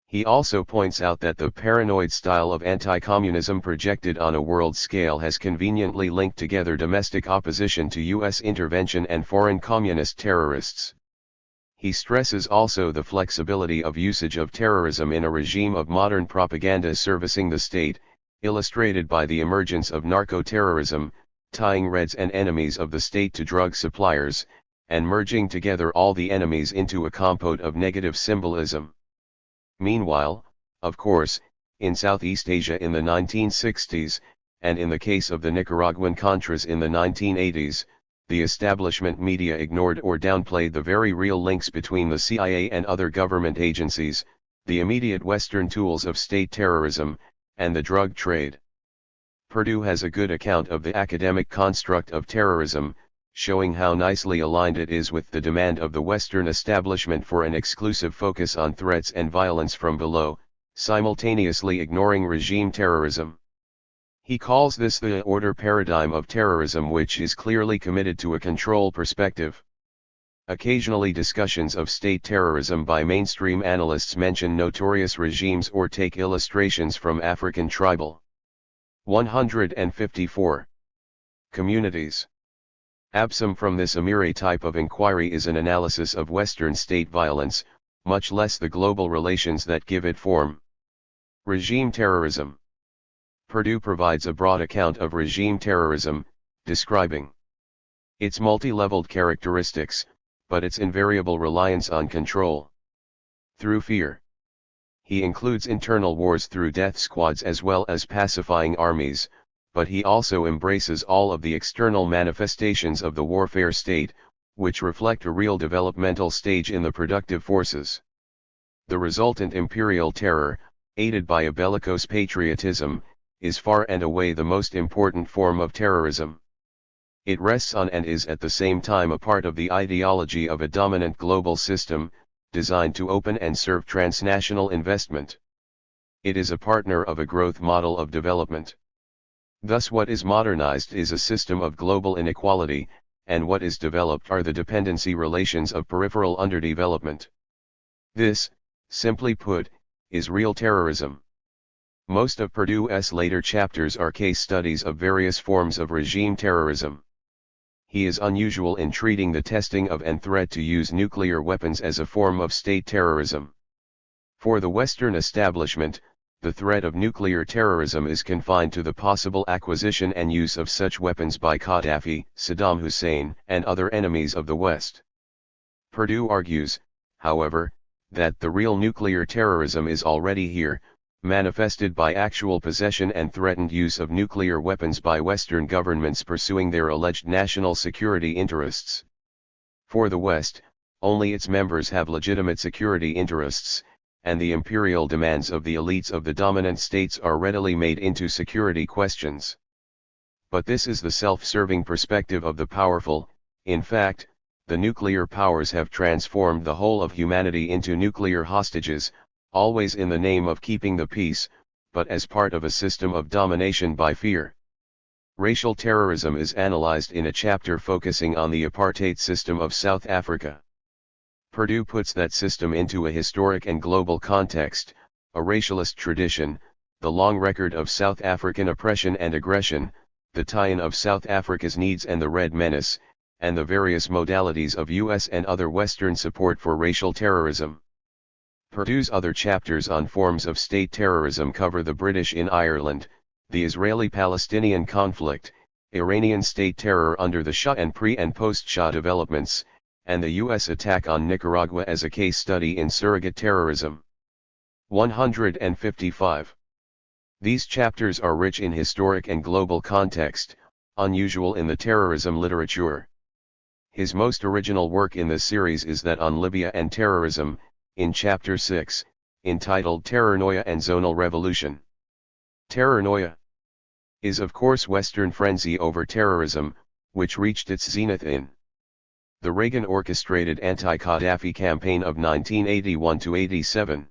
He also points out that the paranoid style of anti-communism projected on a world scale has conveniently linked together domestic opposition to U.S. intervention and foreign communist terrorists. He stresses also the flexibility of usage of terrorism in a regime of modern propaganda servicing the state, illustrated by the emergence of narco-terrorism, tying Reds and enemies of the state to drug suppliers, and merging together all the enemies into a compote of negative symbolism. Meanwhile, of course, in Southeast Asia in the 1960s, and in the case of the Nicaraguan Contras in the 1980s, the establishment media ignored or downplayed the very real links between the CIA and other government agencies, the immediate Western tools of state terrorism, and the drug trade. Purdue has a good account of the academic construct of terrorism, showing how nicely aligned it is with the demand of the Western establishment for an exclusive focus on threats and violence from below, simultaneously ignoring regime terrorism. He calls this the order paradigm of terrorism, which is clearly committed to a control perspective. Occasionally discussions of state terrorism by mainstream analysts mention notorious regimes or take illustrations from African tribal 154 communities. Absent from this Amiri type of inquiry is an analysis of Western state violence, much less the global relations that give it form. Regime terrorism. Purdue provides a broad account of regime terrorism, describing its multi-leveled characteristics, but its invariable reliance on control through fear. He includes internal wars through death squads as well as pacifying armies, but he also embraces all of the external manifestations of the warfare state, which reflect a real developmental stage in the productive forces. The resultant imperial terror, aided by a bellicose patriotism, is far and away the most important form of terrorism. It rests on and is at the same time a part of the ideology of a dominant global system, designed to open and serve transnational investment. It is a partner of a growth model of development. Thus what is modernized is a system of global inequality, and what is developed are the dependency relations of peripheral underdevelopment. This, simply put, is real terrorism. Most of Purdue's later chapters are case studies of various forms of regime terrorism. He is unusual in treating the testing of and threat to use nuclear weapons as a form of state terrorism. For the Western establishment, the threat of nuclear terrorism is confined to the possible acquisition and use of such weapons by Gaddafi, Saddam Hussein, and other enemies of the West. Purdue argues, however, that the real nuclear terrorism is already here, manifested by actual possession and threatened use of nuclear weapons by Western governments pursuing their alleged national security interests. For the West, only its members have legitimate security interests, and the imperial demands of the elites of the dominant states are readily made into security questions. But this is the self-serving perspective of the powerful. In fact, the nuclear powers have transformed the whole of humanity into nuclear hostages, always in the name of keeping the peace, but as part of a system of domination by fear. Racial terrorism is analyzed in a chapter focusing on the apartheid system of South Africa. Perdue puts that system into a historic and global context, a racialist tradition, the long record of South African oppression and aggression, the tie-in of South Africa's needs and the Red Menace, and the various modalities of U.S. and other Western support for racial terrorism. Perdue's other chapters on forms of state terrorism cover the British in Ireland, the Israeli-Palestinian conflict, Iranian state terror under the Shah and pre- and post-Shah developments, and the U.S. attack on Nicaragua as a case study in surrogate terrorism. 155. These chapters are rich in historic and global context, unusual in the terrorism literature. His most original work in this series is that on Libya and terrorism, in Chapter 6, entitled Terrornoia and Zonal Revolution. Terrornoia is of course Western frenzy over terrorism, which reached its zenith in the Reagan-orchestrated anti-Gaddafi campaign of 1981–87.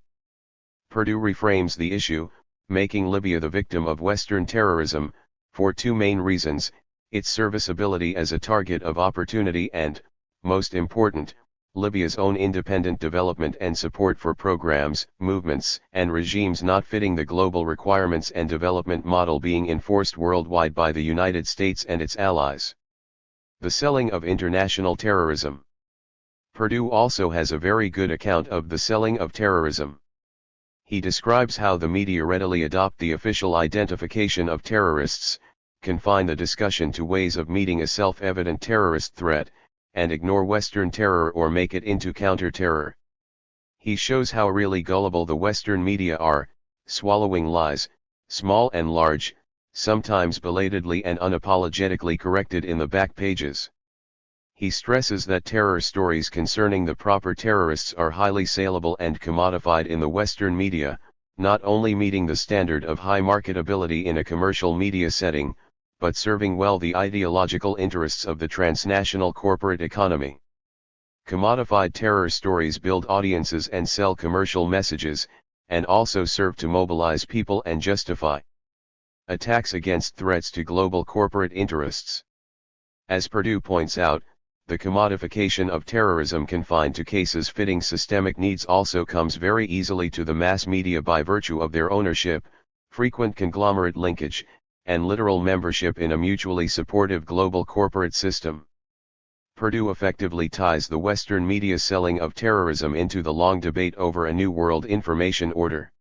Perdue reframes the issue, making Libya the victim of Western terrorism, for two main reasons: its serviceability as a target of opportunity and, most important, Libya's own independent development and support for programs, movements, and regimes not fitting the global requirements and development model being enforced worldwide by the United States and its allies. The selling of international terrorism. Perdue also has a very good account of the selling of terrorism. He describes how the media readily adopt the official identification of terrorists, confine the discussion to ways of meeting a self-evident terrorist threat, and ignore Western terror or make it into counter-terror. He shows how really gullible the Western media are, swallowing lies, small and large, sometimes belatedly and unapologetically corrected in the back pages. He stresses that terror stories concerning the proper terrorists are highly saleable and commodified in the Western media, not only meeting the standard of high marketability in a commercial media setting, but serving well the ideological interests of the transnational corporate economy. Commodified terror stories build audiences and sell commercial messages, and also serve to mobilize people and justify attacks against threats to global corporate interests. As Perdue points out, the commodification of terrorism confined to cases fitting systemic needs also comes very easily to the mass media by virtue of their ownership, frequent conglomerate linkage, and literal membership in a mutually supportive global corporate system. Perdue effectively ties the Western media selling of terrorism into the long debate over a New World Information Order.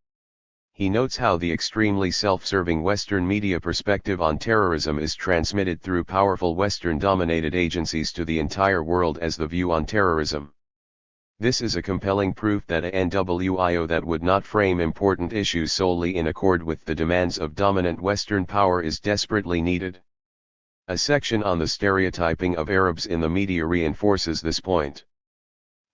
He notes how the extremely self-serving Western media perspective on terrorism is transmitted through powerful Western-dominated agencies to the entire world as the view on terrorism. This is a compelling proof that a NWIO that would not frame important issues solely in accord with the demands of dominant Western power is desperately needed. A section on the stereotyping of Arabs in the media reinforces this point.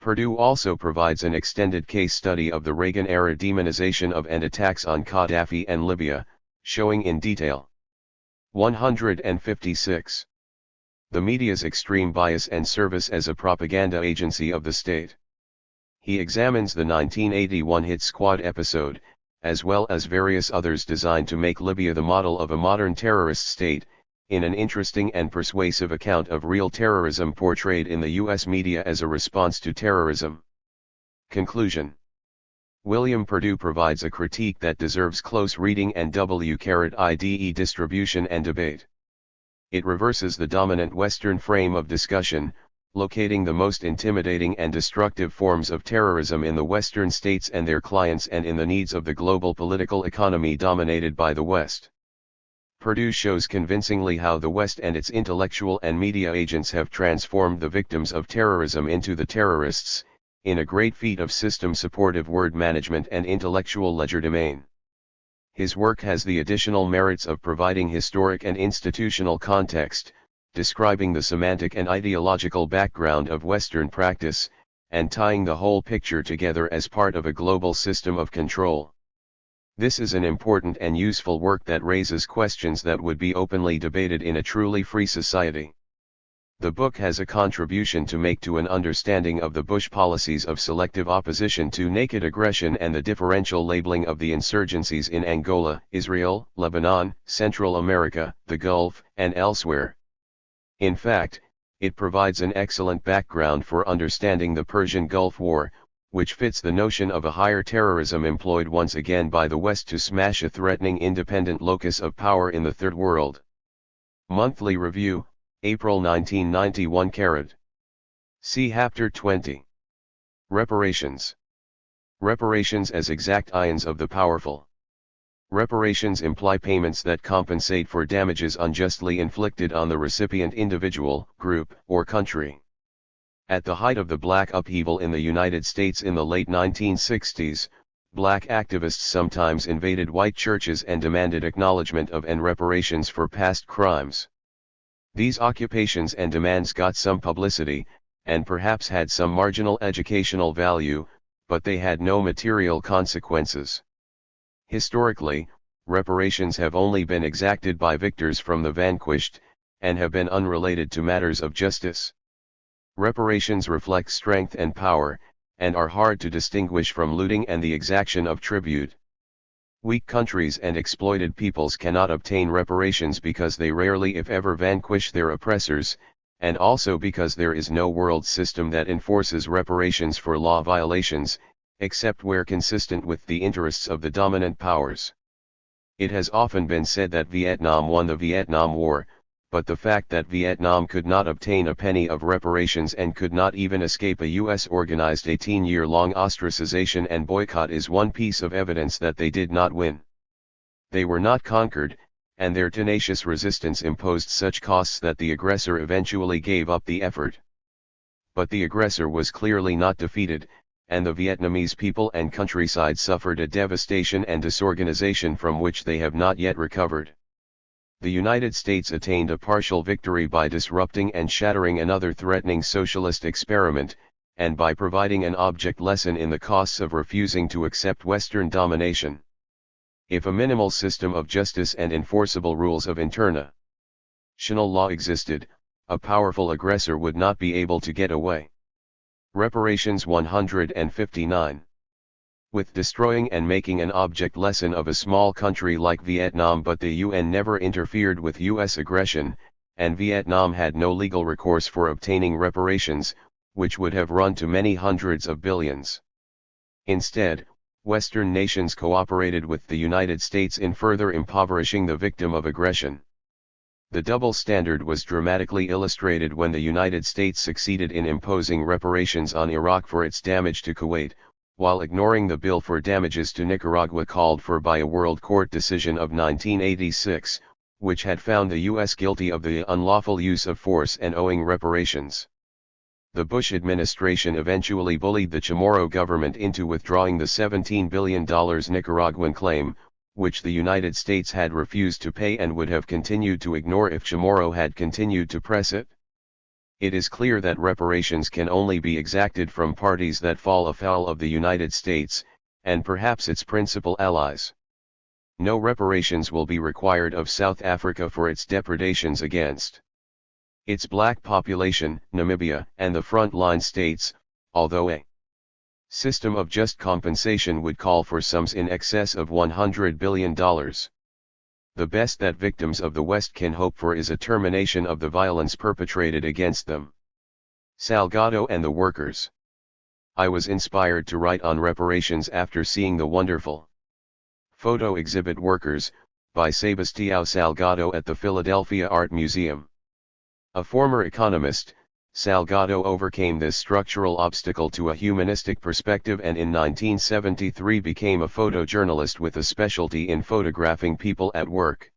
Perdue also provides an extended case study of the Reagan-era demonization of and attacks on Gaddafi and Libya, showing in detail. 156. The media's extreme bias and service as a propaganda agency of the state. He examines the 1981 hit squad episode, as well as various others designed to make Libya the model of a modern terrorist state, in an interesting and persuasive account of real terrorism portrayed in the U.S. media as a response to terrorism. Conclusion. William Perdue provides a critique that deserves close reading and WIDE distribution and debate. It reverses the dominant Western frame of discussion, locating the most intimidating and destructive forms of terrorism in the Western states and their clients and in the needs of the global political economy dominated by the West. Perdue shows convincingly how the West and its intellectual and media agents have transformed the victims of terrorism into the terrorists, in a great feat of system-supportive word management and intellectual legerdemain. His work has the additional merits of providing historic and institutional context, describing the semantic and ideological background of Western practice, and tying the whole picture together as part of a global system of control. This is an important and useful work that raises questions that would be openly debated in a truly free society. The book has a contribution to make to an understanding of the Bush policies of selective opposition to naked aggression and the differential labeling of the insurgencies in Angola, Israel, Lebanon, Central America, the Gulf, and elsewhere. In fact, it provides an excellent background for understanding the Persian Gulf War, which fits the notion of a higher terrorism employed once again by the West to smash a threatening independent locus of power in the Third World. Monthly Review, April 1991. See Chapter 20. Reparations. Reparations as exact ions of the powerful. Reparations imply payments that compensate for damages unjustly inflicted on the recipient individual, group, or country. At the height of the black upheaval in the United States in the late 1960s, black activists sometimes invaded white churches and demanded acknowledgement of and reparations for past crimes. These occupations and demands got some publicity, and perhaps had some marginal educational value, but they had no material consequences. Historically, reparations have only been exacted by victors from the vanquished, and have been unrelated to matters of justice. Reparations reflect strength and power, and are hard to distinguish from looting and the exaction of tribute. Weak countries and exploited peoples cannot obtain reparations because they rarely if ever vanquish their oppressors, and also because there is no world system that enforces reparations for law violations, except where consistent with the interests of the dominant powers. It has often been said that Vietnam won the Vietnam War, but the fact that Vietnam could not obtain a penny of reparations and could not even escape a U.S.-organized 18-year-long ostracization and boycott is one piece of evidence that they did not win. They were not conquered, and their tenacious resistance imposed such costs that the aggressor eventually gave up the effort. But the aggressor was clearly not defeated, and the Vietnamese people and countryside suffered a devastation and disorganization from which they have not yet recovered. The United States attained a partial victory by disrupting and shattering another threatening socialist experiment, and by providing an object lesson in the costs of refusing to accept Western domination. If a minimal system of justice and enforceable rules of international law existed, a powerful aggressor would not be able to get away. Reparations 159. With destroying and making an object lesson of a small country like Vietnam, but the UN never interfered with U.S. aggression, and Vietnam had no legal recourse for obtaining reparations, which would have run to many hundreds of billions. Instead, Western nations cooperated with the United States in further impoverishing the victim of aggression. The double standard was dramatically illustrated when the United States succeeded in imposing reparations on Iraq for its damage to Kuwait, while ignoring the bill for damages to Nicaragua called for by a World Court decision of 1986, which had found the U.S. guilty of the unlawful use of force and owing reparations. The Bush administration eventually bullied the Chamorro government into withdrawing the $17 billion Nicaraguan claim, which the United States had refused to pay and would have continued to ignore if Chamorro had continued to press it. It is clear that reparations can only be exacted from parties that fall afoul of the United States, and perhaps its principal allies. No reparations will be required of South Africa for its depredations against its black population, Namibia, and the front-line states, although a system of just compensation would call for sums in excess of $100 billion. The best that victims of the West can hope for is a termination of the violence perpetrated against them. Salgado and the Workers. I was inspired to write on reparations after seeing the wonderful photo exhibit Workers, by Sebastião Salgado at the Philadelphia Art Museum. A former economist, Salgado overcame this structural obstacle to a humanistic perspective and in 1973 became a photojournalist with a specialty in photographing people at work.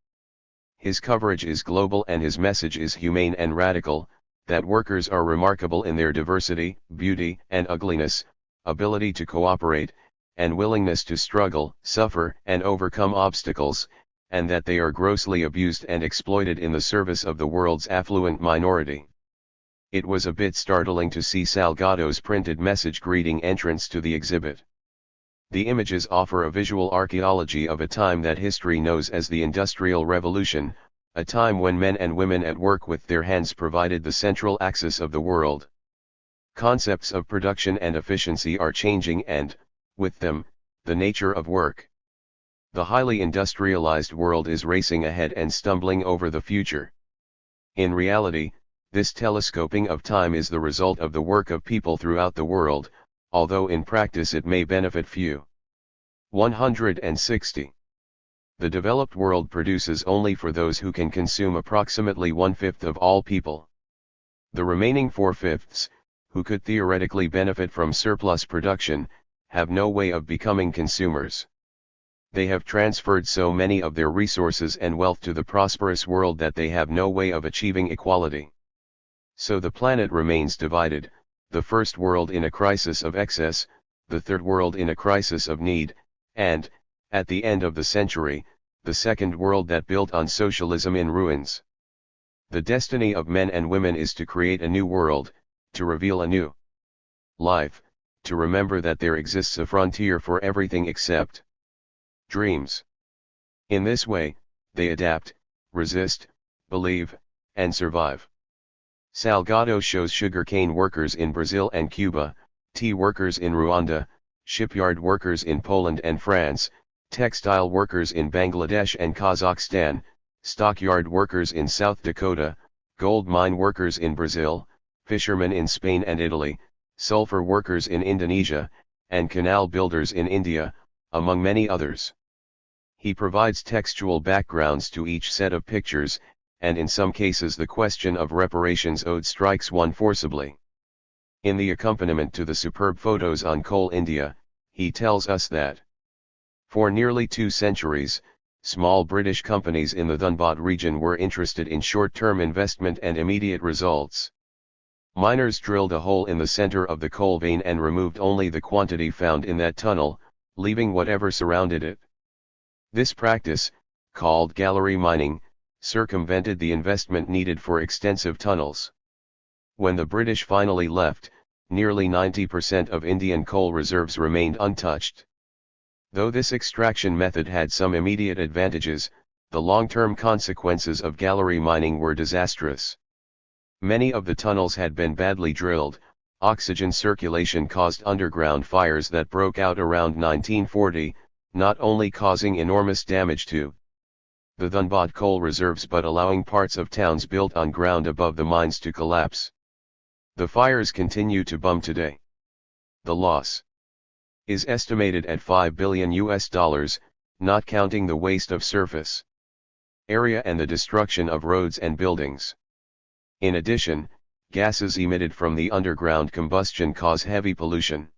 His coverage is global and his message is humane and radical, that workers are remarkable in their diversity, beauty, and ugliness, ability to cooperate, and willingness to struggle, suffer, and overcome obstacles, and that they are grossly abused and exploited in the service of the world's affluent minority. It was a bit startling to see Salgado's printed message greeting entrance to the exhibit. The images offer a visual archaeology of a time that history knows as the Industrial Revolution, a time when men and women at work with their hands provided the central axis of the world. Concepts of production and efficiency are changing and, with them, the nature of work. The highly industrialized world is racing ahead and stumbling over the future. In reality, this telescoping of time is the result of the work of people throughout the world, although in practice it may benefit few. 160. The developed world produces only for those who can consume approximately 1/5 of all people. The remaining 4/5, who could theoretically benefit from surplus production, have no way of becoming consumers. They have transferred so many of their resources and wealth to the prosperous world that they have no way of achieving equality. So the planet remains divided, the first world in a crisis of excess, the third world in a crisis of need, and, at the end of the century, the second world that built on socialism in ruins. The destiny of men and women is to create a new world, to reveal a new life, to remember that there exists a frontier for everything except dreams. In this way, they adapt, resist, believe, and survive. Salgado shows sugarcane workers in Brazil and Cuba, tea workers in Rwanda, shipyard workers in Poland and France, textile workers in Bangladesh and Kazakhstan, stockyard workers in South Dakota, gold mine workers in Brazil, fishermen in Spain and Italy, sulfur workers in Indonesia, and canal builders in India, among many others. He provides textual backgrounds to each set of pictures, and in some cases the question of reparations owed strikes one forcibly. In the accompaniment to the superb photos on Coal India, he tells us that for nearly 2 centuries, small British companies in the Dhanbad region were interested in short-term investment and immediate results. Miners drilled a hole in the center of the coal vein and removed only the quantity found in that tunnel, leaving whatever surrounded it. This practice, called gallery mining, circumvented the investment needed for extensive tunnels. When the British finally left, nearly 90% of Indian coal reserves remained untouched. Though this extraction method had some immediate advantages, the long-term consequences of gallery mining were disastrous. Many of the tunnels had been badly drilled, oxygen circulation caused underground fires that broke out around 1940, not only causing enormous damage to the Dhanbad coal reserves but allowing parts of towns built on ground above the mines to collapse. The fires continue to bum today. The loss is estimated at $5 billion, not counting the waste of surface area and the destruction of roads and buildings. In addition, gases emitted from the underground combustion cause heavy pollution.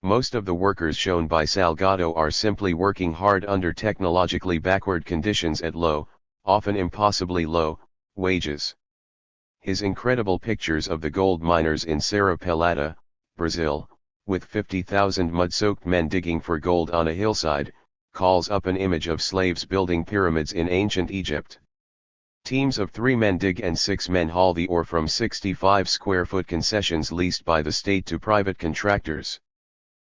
Most of the workers shown by Salgado are simply working hard under technologically backward conditions at low, often impossibly low, wages. His incredible pictures of the gold miners in Serra Pelada, Brazil, with 50,000 mud-soaked men digging for gold on a hillside, calls up an image of slaves building pyramids in ancient Egypt. Teams of 3 men dig and 6 men haul the ore from 65 square-foot concessions leased by the state to private contractors.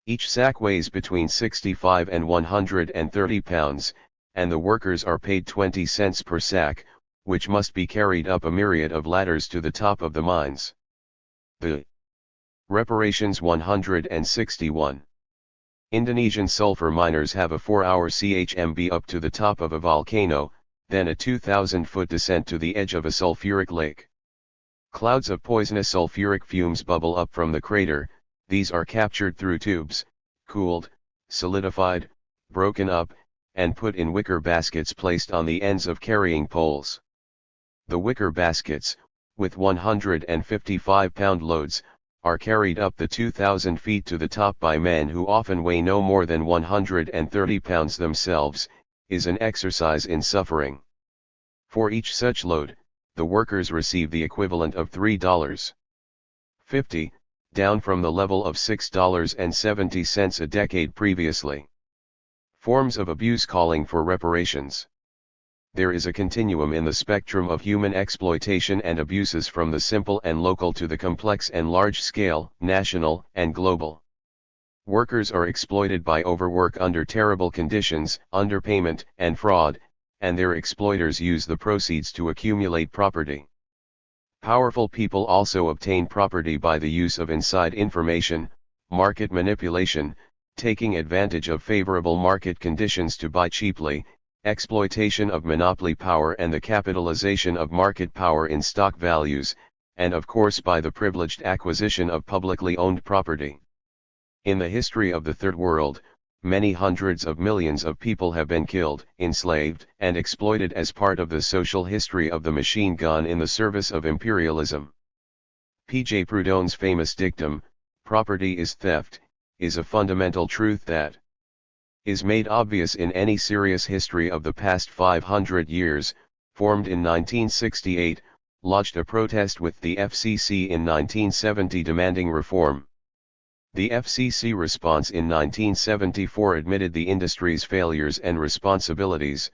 Each sack weighs between 65 and 130 pounds, and the workers are paid 20 cents per sack, which must be carried up a myriad of ladders to the top of the mines. The reparations 161. Indonesian sulfur miners have a 4-hour CHMB up to the top of a volcano, then a 2,000-foot descent to the edge of a sulfuric lake. Clouds of poisonous sulfuric fumes bubble up from the crater. These are captured through tubes, cooled, solidified, broken up, and put in wicker baskets placed on the ends of carrying poles. The wicker baskets, with 155-pound loads, are carried up the 2,000 feet to the top by men who often weigh no more than 130 pounds themselves, is an exercise in suffering. For each such load, the workers receive the equivalent of $3.50 down from the level of $6.70 a decade previously. Forms of abuse calling for reparations. There is a continuum in the spectrum of human exploitation and abuses, from the simple and local to the complex and large-scale, national and global. Workers are exploited by overwork under terrible conditions, underpayment, and fraud, and their exploiters use the proceeds to accumulate property. Powerful people also obtain property by the use of inside information, market manipulation, taking advantage of favorable market conditions to buy cheaply, exploitation of monopoly power and the capitalization of market power in stock values, and of course by the privileged acquisition of publicly owned property. In the history of the Third World, many hundreds of millions of people have been killed, enslaved, and exploited as part of the social history of the machine gun in the service of imperialism. P.J. Proudhon's famous dictum, "Property is theft," is a fundamental truth that is made obvious in any serious history of the past 500 years. Formed in 1968, lodged a protest with the FCC in 1970 demanding reform. The FCC response in 1974 admitted the industry's failures and responsibilities,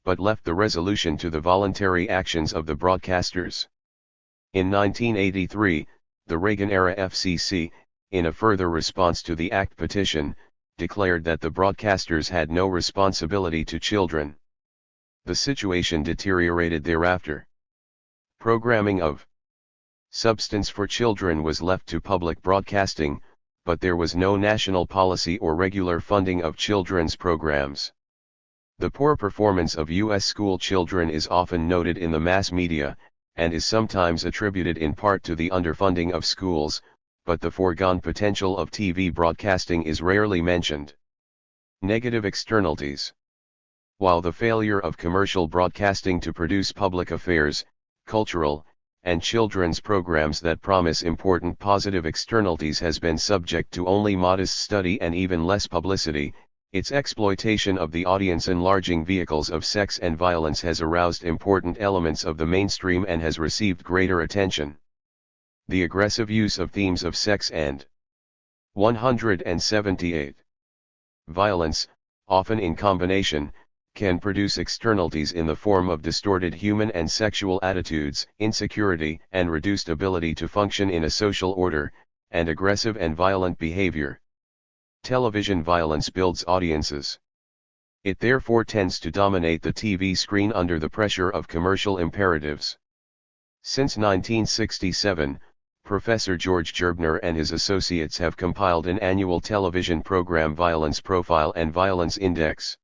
but left the resolution to the voluntary actions of the broadcasters. In 1983, the Reagan-era FCC, in a further response to the ACT petition, declared that the broadcasters had no responsibility to children. The situation deteriorated thereafter. Programming of substance for children was left to public broadcasting, but there was no national policy or regular funding of children's programs. The poor performance of U.S. school children is often noted in the mass media, and is sometimes attributed in part to the underfunding of schools, but the foregone potential of TV broadcasting is rarely mentioned. Negative externalities. While the failure of commercial broadcasting to produce public affairs, cultural, and children's programs that promise important positive externalities has been subject to only modest study and even less publicity, its exploitation of the audience enlarging vehicles of sex and violence has aroused important elements of the mainstream and has received greater attention. The aggressive use of themes of sex and 178. Violence, often in combination, can produce externalities in the form of distorted human and sexual attitudes, insecurity and reduced ability to function in a social order, and aggressive and violent behavior. Television violence builds audiences. It therefore tends to dominate the TV screen under the pressure of commercial imperatives. Since 1967, Professor George Gerbner and his associates have compiled an annual television program Violence Profile and Violence Index.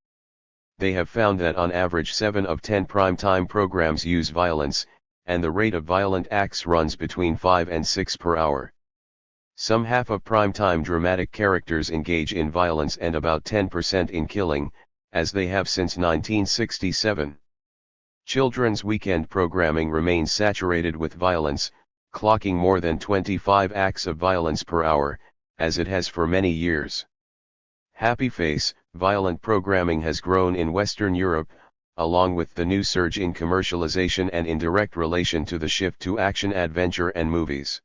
They have found that on average 7 of 10 primetime programs use violence, and the rate of violent acts runs between 5 and 6 per hour. Some half of primetime dramatic characters engage in violence and about 10% in killing, as they have since 1967. Children's weekend programming remains saturated with violence, clocking more than 25 acts of violence per hour, as it has for many years. Happy face, violent programming has grown in Western Europe, along with the new surge in commercialization and in direct relation to the shift to action, adventure and movies.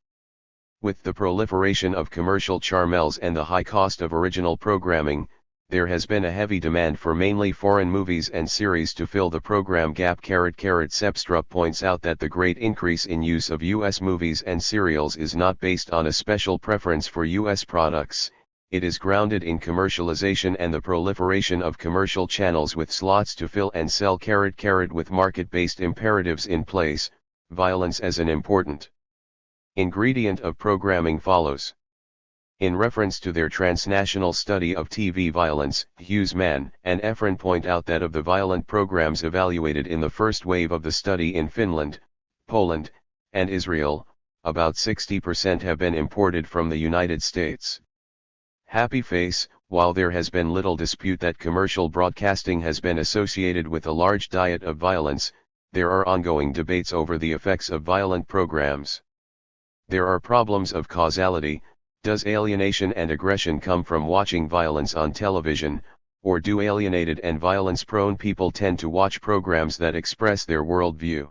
With the proliferation of commercial charmels and the high cost of original programming, there has been a heavy demand for mainly foreign movies and series to fill the program gap. Sepstrup points out that the great increase in use of U.S. movies and serials is not based on a special preference for U.S. products. It is grounded in commercialization and the proliferation of commercial channels with slots to fill and sell. With market-based imperatives in place, violence as an important ingredient of programming follows. In reference to their transnational study of TV violence, HERMAN and Efron point out that of the violent programs evaluated in the first wave of the study in Finland, Poland, and Israel, about 60% have been imported from the United States. Happy face, while there has been little dispute that commercial broadcasting has been associated with a large diet of violence, there are ongoing debates over the effects of violent programs. There are problems of causality. Does alienation and aggression come from watching violence on television, or do alienated and violence-prone people tend to watch programs that express their worldview?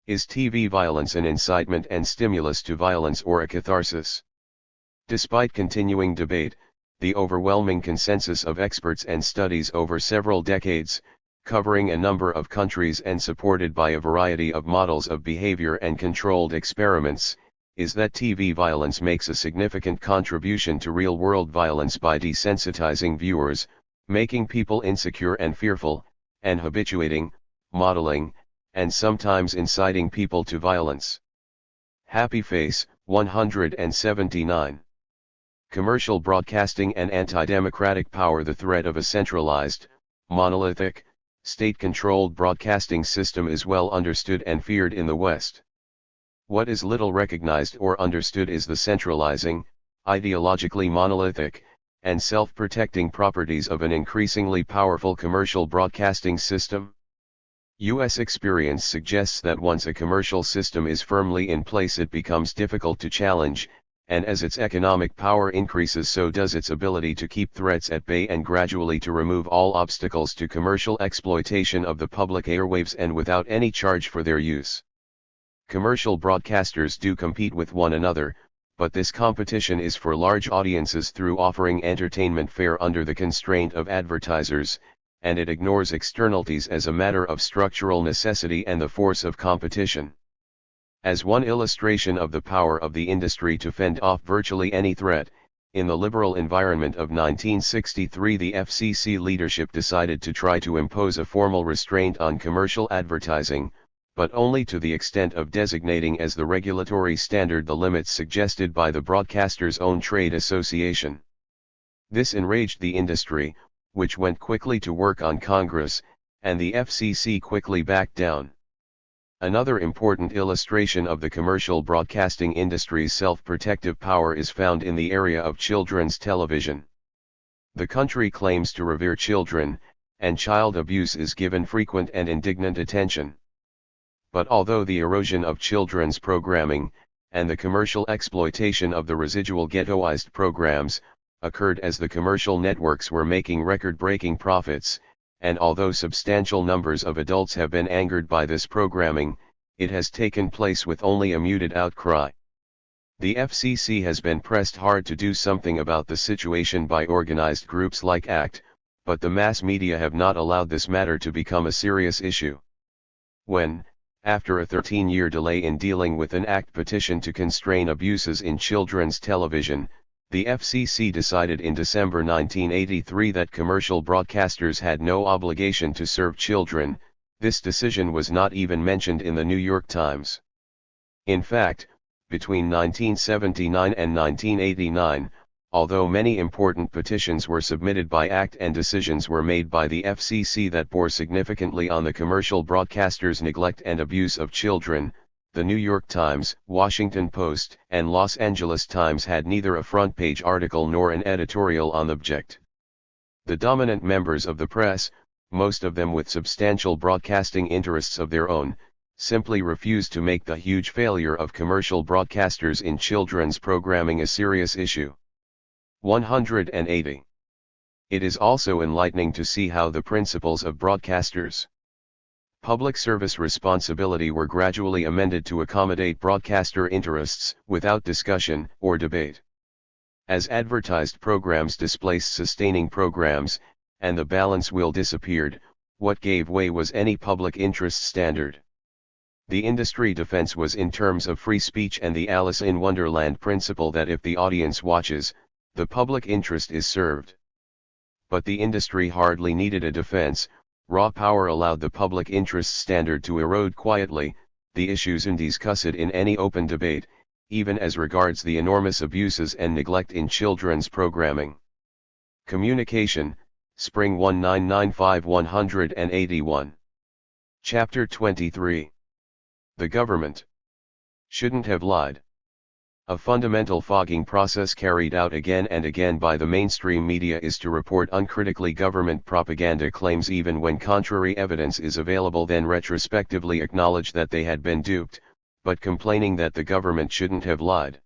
Is TV violence an incitement and stimulus to violence or a catharsis? Despite continuing debate, the overwhelming consensus of experts and studies over several decades, covering a number of countries and supported by a variety of models of behavior and controlled experiments, is that TV violence makes a significant contribution to real-world violence by desensitizing viewers, making people insecure and fearful, and habituating, modeling, and sometimes inciting people to violence. Happy Face, 179. Commercial broadcasting and anti-democratic power. The threat of a centralized, monolithic, state-controlled broadcasting system is well understood and feared in the West. What is little recognized or understood is the centralizing, ideologically monolithic, and self-protecting properties of an increasingly powerful commercial broadcasting system. U.S. experience suggests that once a commercial system is firmly in place, it becomes difficult to challenge, and as its economic power increases, so does its ability to keep threats at bay and gradually to remove all obstacles to commercial exploitation of the public airwaves and without any charge for their use. Commercial broadcasters do compete with one another, but this competition is for large audiences through offering entertainment fare under the constraint of advertisers, and it ignores externalities as a matter of structural necessity and the force of competition. As one illustration of the power of the industry to fend off virtually any threat, in the liberal environment of 1963 the FCC leadership decided to try to impose a formal restraint on commercial advertising, but only to the extent of designating as the regulatory standard the limits suggested by the broadcaster's own trade association. This enraged the industry, which went quickly to work on Congress, and the FCC quickly backed down. Another important illustration of the commercial broadcasting industry's self-protective power is found in the area of children's television. The country claims to revere children, and child abuse is given frequent and indignant attention. But although the erosion of children's programming, and the commercial exploitation of the residual ghettoized programs, occurred as the commercial networks were making record-breaking profits, and although substantial numbers of adults have been angered by this programming, it has taken place with only a muted outcry. The FCC has been pressed hard to do something about the situation by organized groups like ACT, but the mass media have not allowed this matter to become a serious issue. When, after a 13-year delay in dealing with an ACT petition to constrain abuses in children's television, the FCC decided in December 1983 that commercial broadcasters had no obligation to serve children. This decision was not even mentioned in the New York Times. In fact, between 1979 and 1989, although many important petitions were submitted by ACT and decisions were made by the FCC that bore significantly on the commercial broadcasters' neglect and abuse of children, the New York Times, Washington Post, and Los Angeles Times had neither a front-page article nor an editorial on the subject. The dominant members of the press, most of them with substantial broadcasting interests of their own, simply refused to make the huge failure of commercial broadcasters in children's programming a serious issue. 180. It is also enlightening to see how the principles of broadcasters' public service responsibility were gradually amended to accommodate broadcaster interests, without discussion or debate. As advertised programs displaced sustaining programs, and the balance wheel disappeared, what gave way was any public interest standard. The industry defense was in terms of free speech and the Alice in Wonderland principle that if the audience watches, the public interest is served. But the industry hardly needed a defense. Raw power allowed the public interest standard to erode quietly. The issues undiscussed in any open debate, even as regards the enormous abuses and neglect in children's programming. Communication, Spring 1995 181. Chapter 23. The government shouldn't have lied. A fundamental fogging process carried out again and again by the mainstream media is to report uncritically government propaganda claims even when contrary evidence is available, then retrospectively acknowledge that they had been duped, but complaining that the government shouldn't have lied.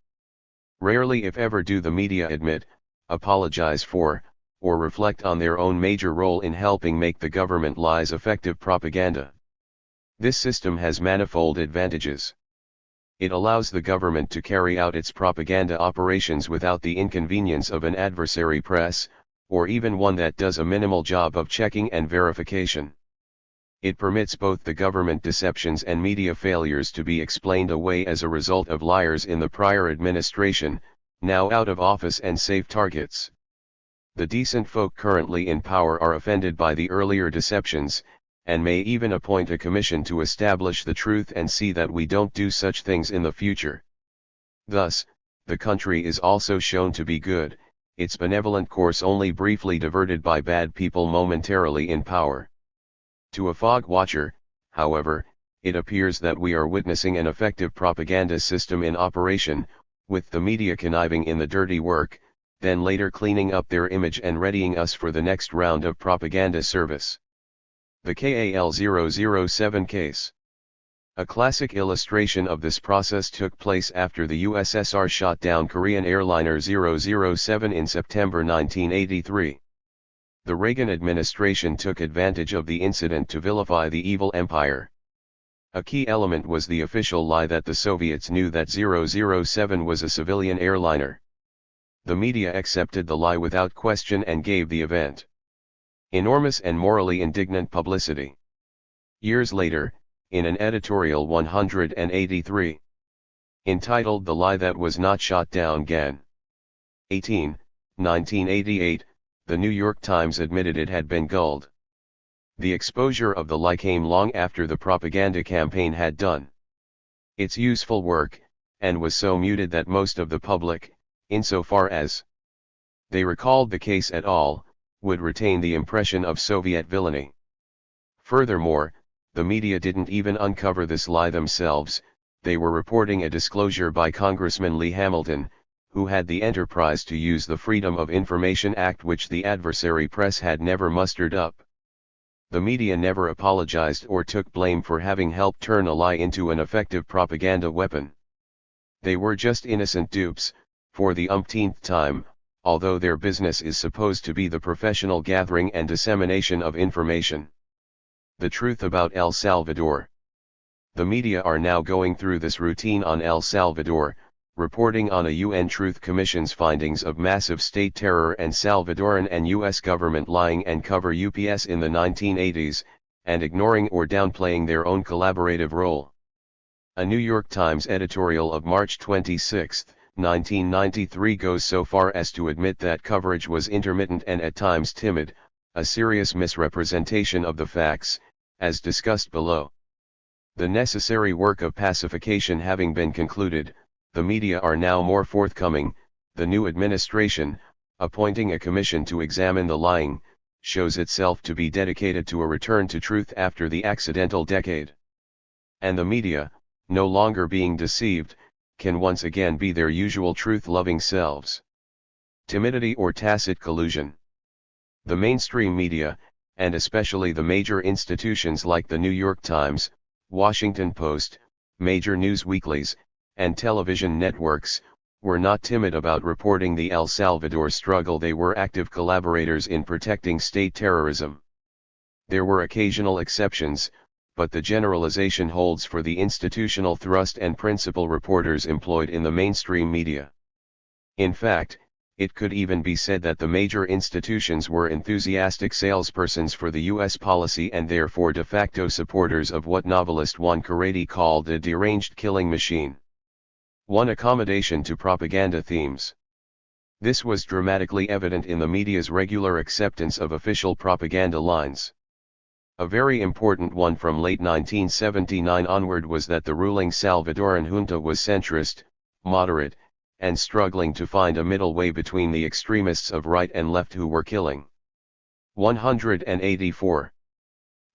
Rarely if ever do the media admit, apologize for, or reflect on their own major role in helping make the government lies effective propaganda. This system has manifold advantages. It allows the government to carry out its propaganda operations without the inconvenience of an adversary press, or even one that does a minimal job of checking and verification. It permits both the government deceptions and media failures to be explained away as a result of liars in the prior administration, now out of office and safe targets. The decent folk currently in power are offended by the earlier deceptions, and may even appoint a commission to establish the truth and see that we don't do such things in the future. Thus, the country is also shown to be good, its benevolent course only briefly diverted by bad people momentarily in power. To a fog watcher, however, it appears that we are witnessing an effective propaganda system in operation, with the media conniving in the dirty work, then later cleaning up their image and readying us for the next round of propaganda service. The KAL-007 case. A classic illustration of this process took place after the USSR shot down Korean airliner 007 in September 1983. The Reagan administration took advantage of the incident to vilify the evil empire. A key element was the official lie that the Soviets knew that 007 was a civilian airliner. The media accepted the lie without question and gave the event enormous and morally indignant publicity. Years later, in an editorial 183, entitled The Lie That Was Not Shot Down Gan. 18, 1988, the New York Times admitted it had been gulled. The exposure of the lie came long after the propaganda campaign had done its useful work, and was so muted that most of the public, insofar as they recalled the case at all, would retain the impression of Soviet villainy. Furthermore, the media didn't even uncover this lie themselves, they were reporting a disclosure by Congressman Lee Hamilton, who had the enterprise to use the Freedom of Information Act which the adversary press had never mustered up. The media never apologized or took blame for having helped turn a lie into an effective propaganda weapon. They were just innocent dupes, for the umpteenth time, although their business is supposed to be the professional gathering and dissemination of information. The truth about El Salvador. The media are now going through this routine on El Salvador, reporting on a UN Truth Commission's findings of massive state terror and Salvadoran and US government lying and cover UPS in the 1980s, and ignoring or downplaying their own collaborative role. A New York Times editorial of March 26, 1993 goes so far as to admit that coverage was intermittent and at times timid, a serious misrepresentation of the facts, as discussed below. The necessary work of pacification having been concluded, the media are now more forthcoming. The new administration, appointing a commission to examine the lying, shows itself to be dedicated to a return to truth after the accidental decade. And the media, no longer being deceived, can once again be their usual truth-loving selves. Timidity or tacit collusion. The mainstream media, and especially the major institutions like the New York Times, Washington Post, major news weeklies, and television networks, were not timid about reporting the El Salvador struggle. They were active collaborators in protecting state terrorism. There were occasional exceptions, but the generalization holds for the institutional thrust and principal reporters employed in the mainstream media. In fact, it could even be said that the major institutions were enthusiastic salespersons for the U.S. policy and therefore de facto supporters of what novelist Juan Carrady called a deranged killing machine. One accommodation to propaganda themes. This was dramatically evident in the media's regular acceptance of official propaganda lines. A very important one from late 1979 onward was that the ruling Salvadoran junta was centrist, moderate, and struggling to find a middle way between the extremists of right and left who were killing 184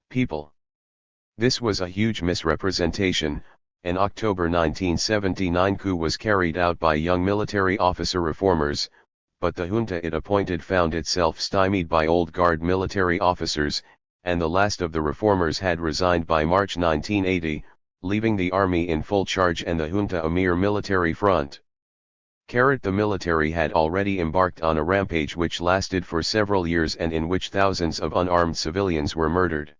people. This was a huge misrepresentation. An October 1979 coup was carried out by young military officer reformers, but the junta it appointed found itself stymied by old guard military officers, and the last of the reformers had resigned by March 1980, leaving the army in full charge and the junta a mere military front. The military had already embarked on a rampage which lasted for several years and in which thousands of unarmed civilians were murdered.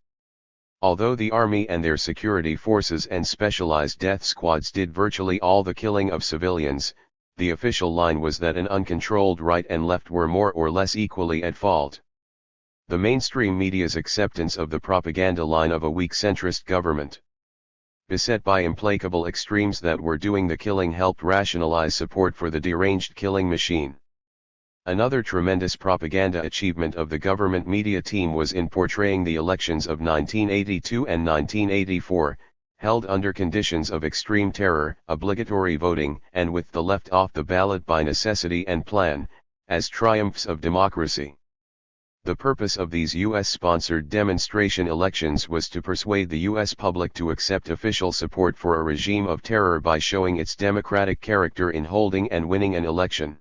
Although the army and their security forces and specialized death squads did virtually all the killing of civilians, the official line was that an uncontrolled right and left were more or less equally at fault. The mainstream media's acceptance of the propaganda line of a weak centrist government, beset by implacable extremes that were doing the killing, helped rationalize support for the deranged killing machine. Another tremendous propaganda achievement of the government media team was in portraying the elections of 1982 and 1984, held under conditions of extreme terror, obligatory voting, and with the left off the ballot by necessity and plan, as triumphs of democracy. The purpose of these U.S.-sponsored demonstration elections was to persuade the U.S. public to accept official support for a regime of terror by showing its democratic character in holding and winning an election.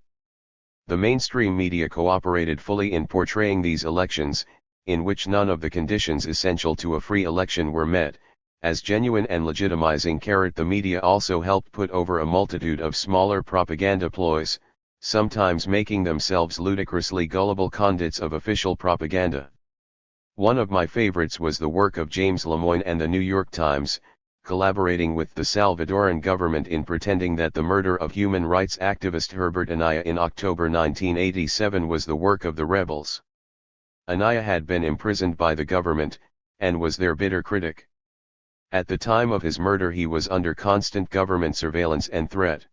The mainstream media cooperated fully in portraying these elections, in which none of the conditions essential to a free election were met, as genuine and legitimizing. The media also helped put over a multitude of smaller propaganda ploys, sometimes making themselves ludicrously gullible conduits of official propaganda. One of my favorites was the work of James Lemoyne and the New York Times, collaborating with the Salvadoran government in pretending that the murder of human rights activist Herbert Anaya in October 1987 was the work of the rebels. Anaya had been imprisoned by the government, and was their bitter critic. At the time of his murder he was under constant government surveillance and threat.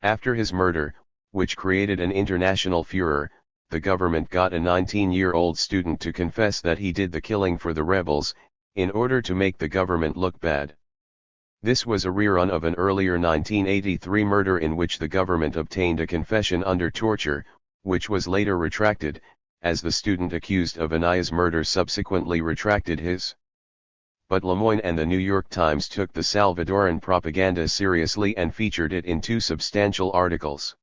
After his murder, which created an international furor, the government got a 19-year-old student to confess that he did the killing for the rebels, in order to make the government look bad. This was a rerun of an earlier 1983 murder in which the government obtained a confession under torture, which was later retracted, as the student accused of Anaya's murder subsequently retracted his. But Lemoyne and the New York Times took the Salvadoran propaganda seriously and featured it in 2 substantial articles.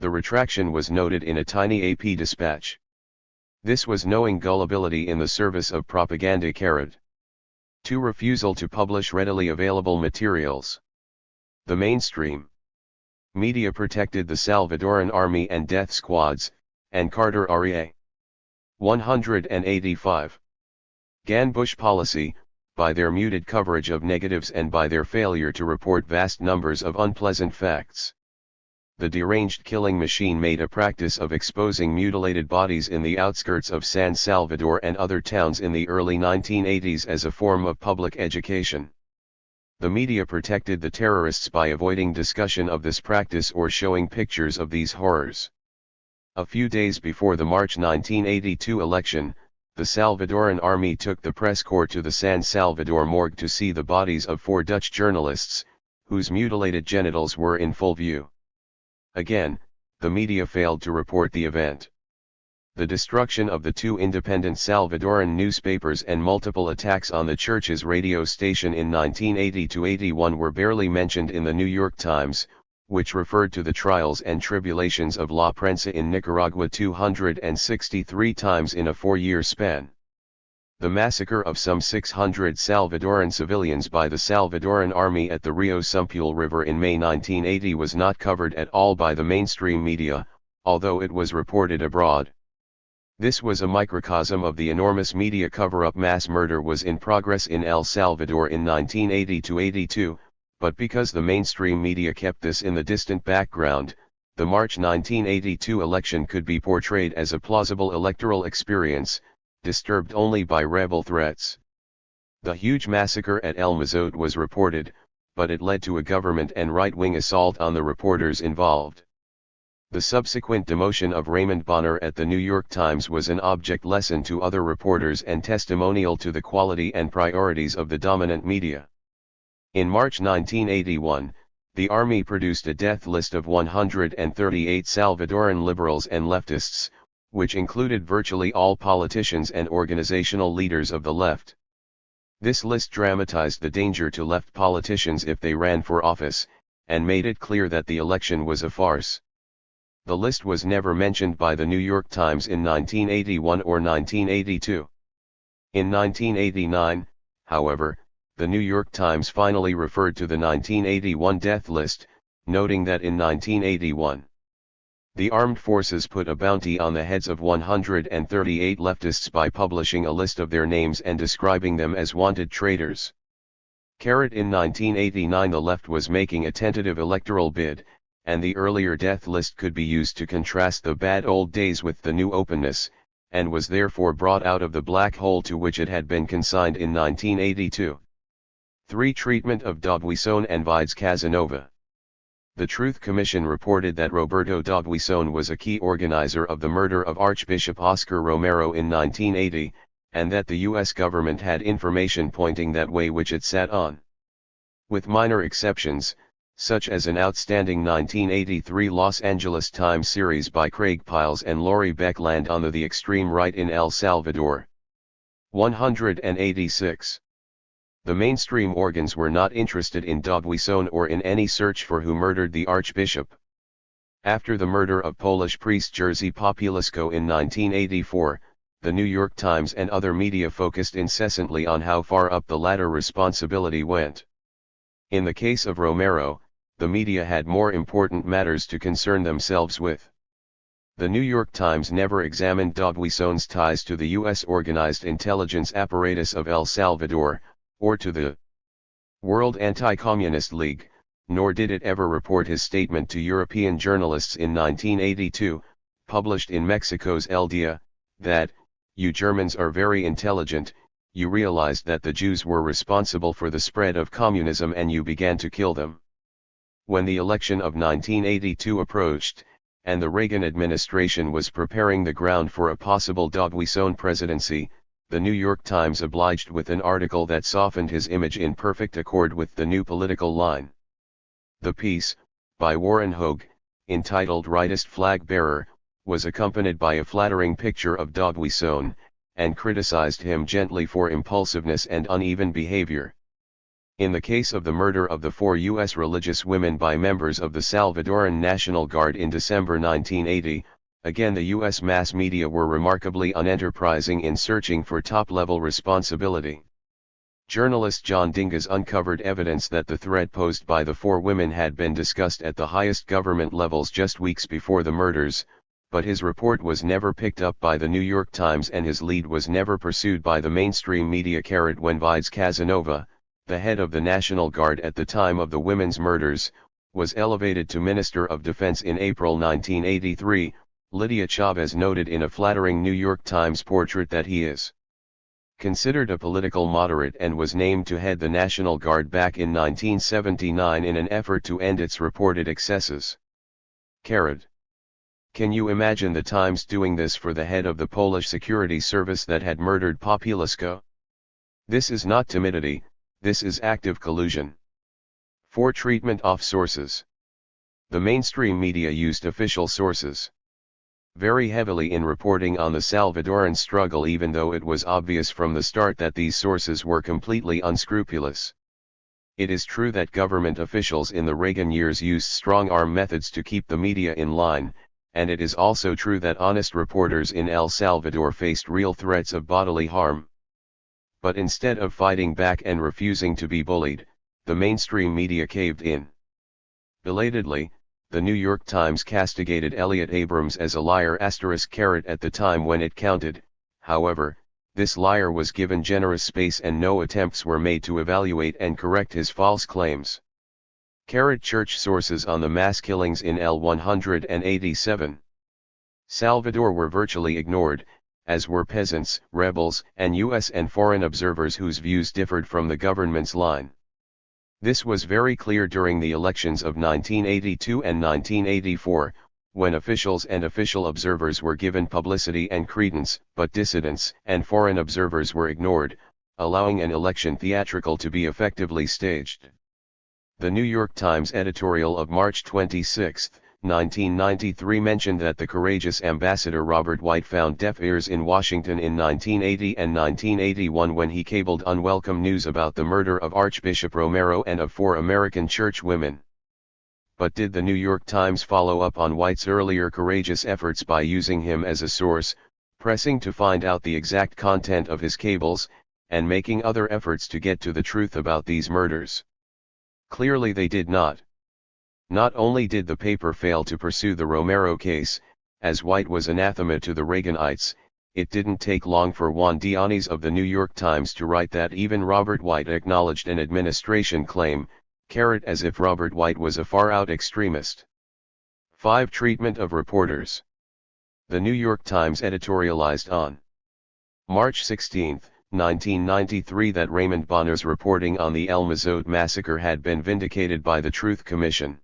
The retraction was noted in a tiny AP dispatch. This was knowing gullibility in the service of propaganda. 2. Refusal to publish readily available materials. The mainstream media protected the Salvadoran army and death squads, and Carter REA. 185. Gan Bush policy, by their muted coverage of negatives and by their failure to report vast numbers of unpleasant facts. The deranged killing machine made a practice of exposing mutilated bodies in the outskirts of San Salvador and other towns in the early 1980s as a form of public education. The media protected the terrorists by avoiding discussion of this practice or showing pictures of these horrors. A few days before the March 1982 election, the Salvadoran army took the press corps to the San Salvador morgue to see the bodies of 4 Dutch journalists, whose mutilated genitals were in full view. Again, the media failed to report the event. The destruction of the 2 independent Salvadoran newspapers and multiple attacks on the church's radio station in 1980-81 were barely mentioned in the New York Times, which referred to the trials and tribulations of La Prensa in Nicaragua 263 times in a 4-year span. The massacre of some 600 Salvadoran civilians by the Salvadoran army at the Rio Sumpul River in May 1980 was not covered at all by the mainstream media, although it was reported abroad. This was a microcosm of the enormous media cover-up. Mass murder was in progress in El Salvador in 1980-82, but because the mainstream media kept this in the distant background, the March 1982 election could be portrayed as a plausible electoral experience, disturbed only by rebel threats. The huge massacre at El Mozote was reported, but it led to a government and right-wing assault on the reporters involved. The subsequent demotion of Raymond Bonner at the New York Times was an object lesson to other reporters and testimonial to the quality and priorities of the dominant media. In March 1981, the army produced a death list of 138 Salvadoran liberals and leftists, which included virtually all politicians and organizational leaders of the left. This list dramatized the danger to left politicians if they ran for office, and made it clear that the election was a farce. The list was never mentioned by the New York Times in 1981 or 1982. In 1989, however, the New York Times finally referred to the 1981 death list, noting that in 1981, The armed forces put a bounty on the heads of 138 leftists by publishing a list of their names and describing them as wanted traitors. In 1989 the left was making a tentative electoral bid, and the earlier death list could be used to contrast the bad old days with the new openness, and was therefore brought out of the black hole to which it had been consigned in 1982. 3. Treatment of D'Aubuisson and Vides Casanova. The Truth Commission reported that Roberto D'Aubuisson was a key organizer of the murder of Archbishop Oscar Romero in 1980, and that the U.S. government had information pointing that way which it sat on. With minor exceptions, such as an outstanding 1983 Los Angeles Times series by Craig Piles and Lori Beckland on the extreme right in El Salvador. 186. The mainstream organs were not interested in D'Aubuisson or in any search for who murdered the Archbishop. After the murder of Polish priest Jerzy Popiełuszko in 1984, the New York Times and other media focused incessantly on how far up the ladder responsibility went. In the case of Romero, the media had more important matters to concern themselves with. The New York Times never examined D'Aubuisson's ties to the U.S. organized intelligence apparatus of El Salvador, or to the World Anti-Communist League, nor did it ever report his statement to European journalists in 1982, published in Mexico's El Dia, that, "You Germans are very intelligent, you realized that the Jews were responsible for the spread of communism and you began to kill them." When the election of 1982 approached, and the Reagan administration was preparing the ground for a possible D'Aubuisson presidency, the New York Times obliged with an article that softened his image in perfect accord with the new political line. The piece, by Warren Hogue, entitled Rightist Flag Bearer, was accompanied by a flattering picture of D'Aubuisson, and criticized him gently for impulsiveness and uneven behavior. In the case of the murder of the 4 U.S. religious women by members of the Salvadoran National Guard in December 1980, again the U.S. mass media were remarkably unenterprising in searching for top-level responsibility. Journalist John Dinges uncovered evidence that the threat posed by the 4 women had been discussed at the highest government levels just weeks before the murders, but his report was never picked up by the New York Times and his lead was never pursued by the mainstream media. When Vides Casanova, the head of the National Guard at the time of the women's murders, was elevated to Minister of Defense in April 1983, Lydia Chavez noted in a flattering New York Times portrait that he is considered a political moderate and was named to head the National Guard back in 1979 in an effort to end its reported excesses. Can you imagine the Times doing this for the head of the Polish security service that had murdered Popiełuszko? This is not timidity, this is active collusion. 4. Treatment of sources. The mainstream media used official sources very heavily in reporting on the Salvadoran struggle, even though it was obvious from the start that these sources were completely unscrupulous. It is true that government officials in the Reagan years used strong-arm methods to keep the media in line, and it is also true that honest reporters in El Salvador faced real threats of bodily harm. But instead of fighting back and refusing to be bullied, the mainstream media caved in. Belatedly, the New York Times castigated Elliot Abrams as a liar at the time when it counted. However, this liar was given generous space and no attempts were made to evaluate and correct his false claims. Church sources on the mass killings in L-187. Salvador were virtually ignored, as were peasants, rebels, and U.S. and foreign observers whose views differed from the government's line. This was very clear during the elections of 1982 and 1984, when officials and official observers were given publicity and credence, but dissidents and foreign observers were ignored, allowing an election theatrical to be effectively staged. The New York Times editorial of March 26, 1993 mentioned that the courageous Ambassador Robert White found deaf ears in Washington in 1980 and 1981 when he cabled unwelcome news about the murder of Archbishop Romero and of 4 American church women. But did the New York Times follow up on White's earlier courageous efforts by using him as a source, pressing to find out the exact content of his cables, and making other efforts to get to the truth about these murders? Clearly they did not. Not only did the paper fail to pursue the Romero case, as White was anathema to the Reaganites, it didn't take long for Juan Dionis of the New York Times to write that even Robert White acknowledged an administration claim, as if Robert White was a far-out extremist. 5. Treatment of reporters. The New York Times editorialized on March 16, 1993 that Raymond Bonner's reporting on the El Mozote massacre had been vindicated by the Truth Commission.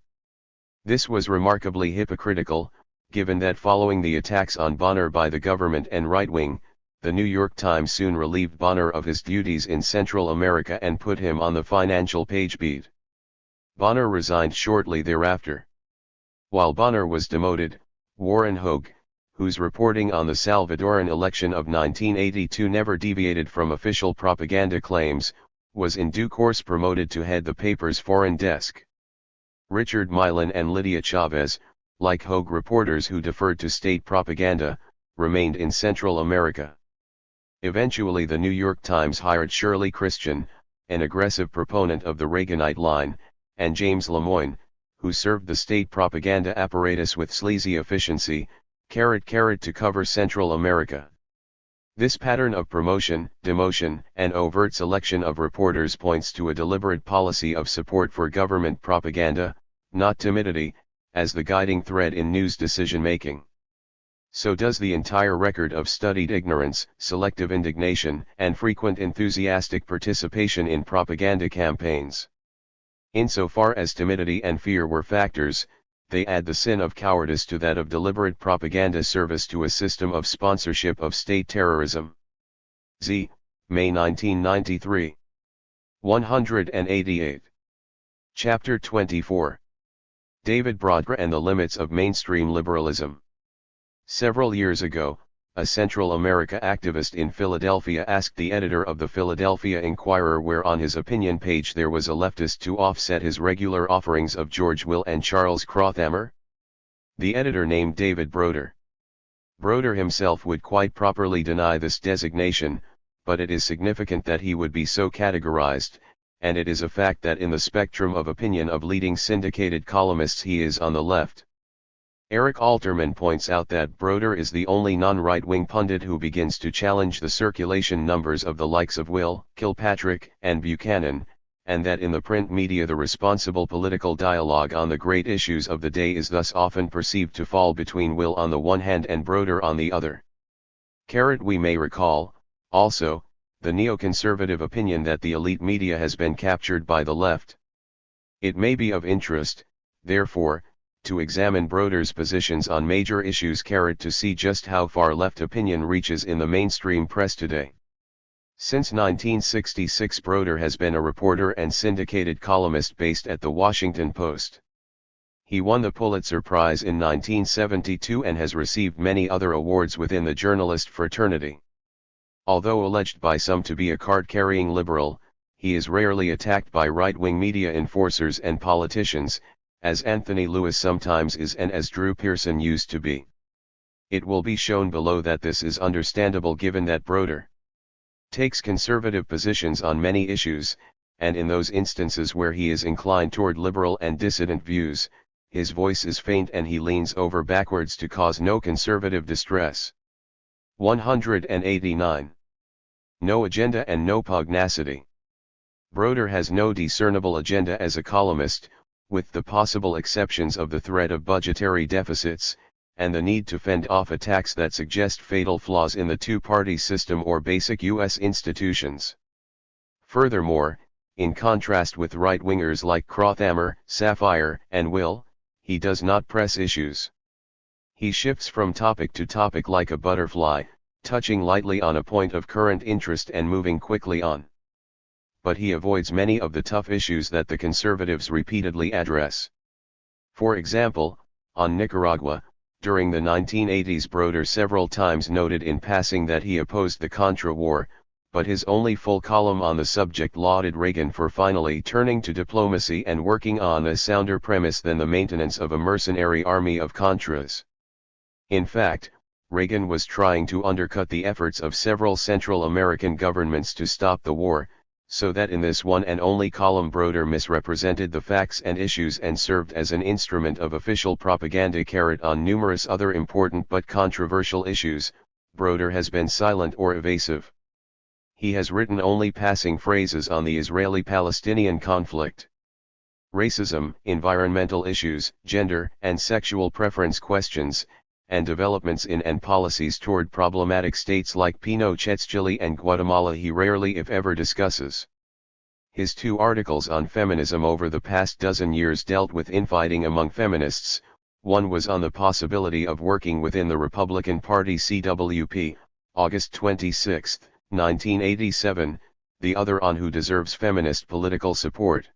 This was remarkably hypocritical, given that following the attacks on Bonner by the government and right wing, the New York Times soon relieved Bonner of his duties in Central America and put him on the financial page beat. Bonner resigned shortly thereafter. While Bonner was demoted, Warren Hogue, whose reporting on the Salvadoran election of 1982 never deviated from official propaganda claims, was in due course promoted to head the paper's foreign desk. Richard Milan and Lydia Chavez, like Hogue reporters who deferred to state propaganda, remained in Central America. Eventually the New York Times hired Shirley Christian, an aggressive proponent of the Reaganite line, and James Lemoyne, who served the state propaganda apparatus with sleazy efficiency, to cover Central America. This pattern of promotion, demotion, and overt selection of reporters points to a deliberate policy of support for government propaganda, not timidity, as the guiding thread in news decision-making. So does the entire record of studied ignorance, selective indignation, and frequent enthusiastic participation in propaganda campaigns. Insofar as timidity and fear were factors, they add the sin of cowardice to that of deliberate propaganda service to a system of sponsorship of state terrorism. Z. May 1993. 188. Chapter 24. David Brodger and the Limits of Mainstream Liberalism. Several years ago, a Central America activist in Philadelphia asked the editor of the Philadelphia Inquirer where on his opinion page there was a leftist to offset his regular offerings of George Will and Charles Krauthammer. The editor named David Brodger. Brodger himself would quite properly deny this designation, but it is significant that he would be so categorized, and it is a fact that in the spectrum of opinion of leading syndicated columnists he is on the left. Eric Alterman points out that Brodger is the only non-right-wing pundit who begins to challenge the circulation numbers of the likes of Will, Kilpatrick, and Buchanan, and that in the print media the responsible political dialogue on the great issues of the day is thus often perceived to fall between Will on the one hand and Brodger on the other. We may recall, also, the neoconservative opinion that the elite media has been captured by the left. It may be of interest, therefore, to examine Brodger's positions on major issues to see just how far left opinion reaches in the mainstream press today. Since 1966 Brodger has been a reporter and syndicated columnist based at The Washington Post. He won the Pulitzer Prize in 1972 and has received many other awards within the journalist fraternity. Although alleged by some to be a card-carrying liberal, he is rarely attacked by right-wing media enforcers and politicians, as Anthony Lewis sometimes is and as Drew Pearson used to be. It will be shown below that this is understandable given that Brodger takes conservative positions on many issues, and in those instances where he is inclined toward liberal and dissident views, his voice is faint and he leans over backwards to cause no conservative distress. 189. No agenda and no pugnacity. Brodger has no discernible agenda as a columnist, with the possible exceptions of the threat of budgetary deficits, and the need to fend off attacks that suggest fatal flaws in the two-party system or basic U.S. institutions. Furthermore, in contrast with right-wingers like Krauthammer, Sapphire, and Will, he does not press issues. He shifts from topic to topic like a butterfly, touching lightly on a point of current interest and moving quickly on. But he avoids many of the tough issues that the conservatives repeatedly address. For example, on Nicaragua, during the 1980s Brodger several times noted in passing that he opposed the Contra War, but his only full column on the subject lauded Reagan for finally turning to diplomacy and working on a sounder premise than the maintenance of a mercenary army of Contras. In fact, Reagan was trying to undercut the efforts of several Central American governments to stop the war, so that in this one and only column Broder misrepresented the facts and issues and served as an instrument of official propaganda. On numerous other important but controversial issues, Broder has been silent or evasive. He has written only passing phrases on the Israeli-Palestinian conflict. Racism, environmental issues, gender and sexual preference questions, and developments in and policies toward problematic states like Pinochet's Chile and Guatemala he rarely if ever discusses. His 2 articles on feminism over the past dozen years dealt with infighting among feminists. One was on the possibility of working within the Republican Party CWP, August 26, 1987, the other on who deserves feminist political support.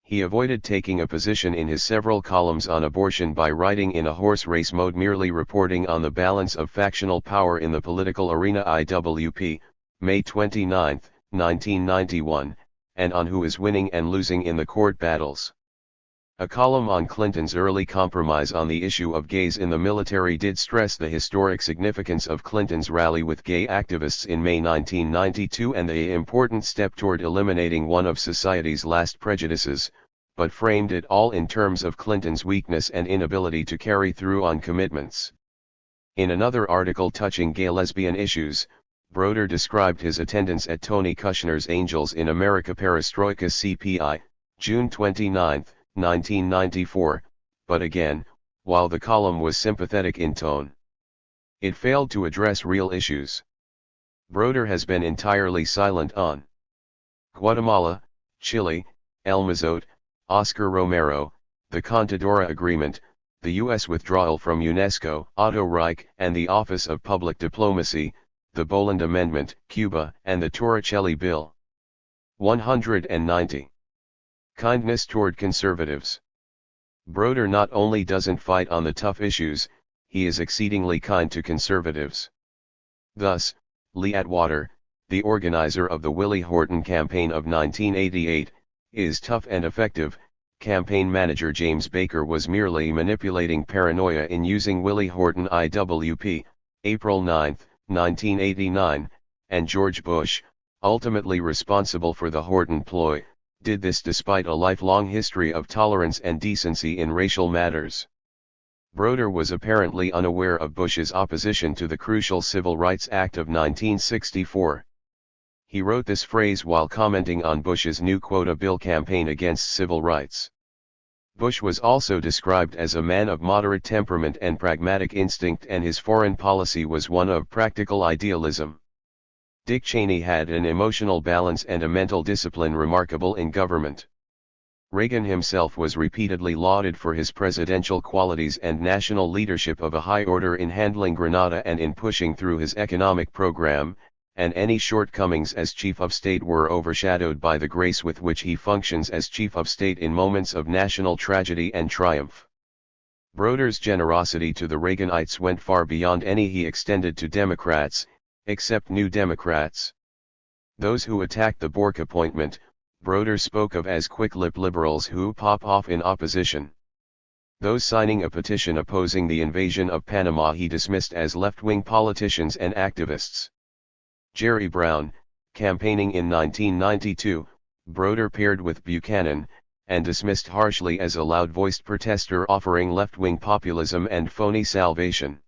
He avoided taking a position in his several columns on abortion by writing in a horse race mode, merely reporting on the balance of factional power in the political arena. IWP, May 29, 1991, and on who is winning and losing in the court battles. A column on Clinton's early compromise on the issue of gays in the military did stress the historic significance of Clinton's rally with gay activists in May 1992 and the important step toward eliminating one of society's last prejudices, but framed it all in terms of Clinton's weakness and inability to carry through on commitments. In another article touching gay-lesbian issues, Broder described his attendance at Tony Kushner's Angels in America Perestroika CPI, June 29, 1994, but again, while the column was sympathetic in tone, it failed to address real issues. Broder has been entirely silent on Guatemala, Chile, El Mazote, Oscar Romero, the Contadora Agreement, the U.S. withdrawal from UNESCO, Otto Reich and the Office of Public Diplomacy, the Boland Amendment, Cuba and the Torricelli Bill. 190. Kindness toward conservatives. Broder not only doesn't fight on the tough issues, he is exceedingly kind to conservatives. Thus, Lee Atwater, the organizer of the Willie Horton campaign of 1988, is tough and effective. Campaign manager James Baker was merely manipulating paranoia in using Willie Horton. IWP, April 9, 1989, and George Bush, ultimately responsible for the Horton ploy, did this despite a lifelong history of tolerance and decency in racial matters. Broder was apparently unaware of Bush's opposition to the crucial Civil Rights Act of 1964. He wrote this phrase while commenting on Bush's new quota bill campaign against civil rights. Bush was also described as a man of moderate temperament and pragmatic instinct, and his foreign policy was one of practical idealism. Dick Cheney had an emotional balance and a mental discipline remarkable in government. Reagan himself was repeatedly lauded for his presidential qualities and national leadership of a high order in handling Grenada and in pushing through his economic program, and any shortcomings as chief of state were overshadowed by the grace with which he functions as chief of state in moments of national tragedy and triumph. Broder's generosity to the Reaganites went far beyond any he extended to Democrats, except New Democrats. Those who attacked the Bork appointment, Broder spoke of as quick-lip liberals who pop off in opposition. Those signing a petition opposing the invasion of Panama he dismissed as left-wing politicians and activists. Jerry Brown, campaigning in 1992, Broder paired with Buchanan, and dismissed harshly as a loud-voiced protester offering left-wing populism and phony salvation.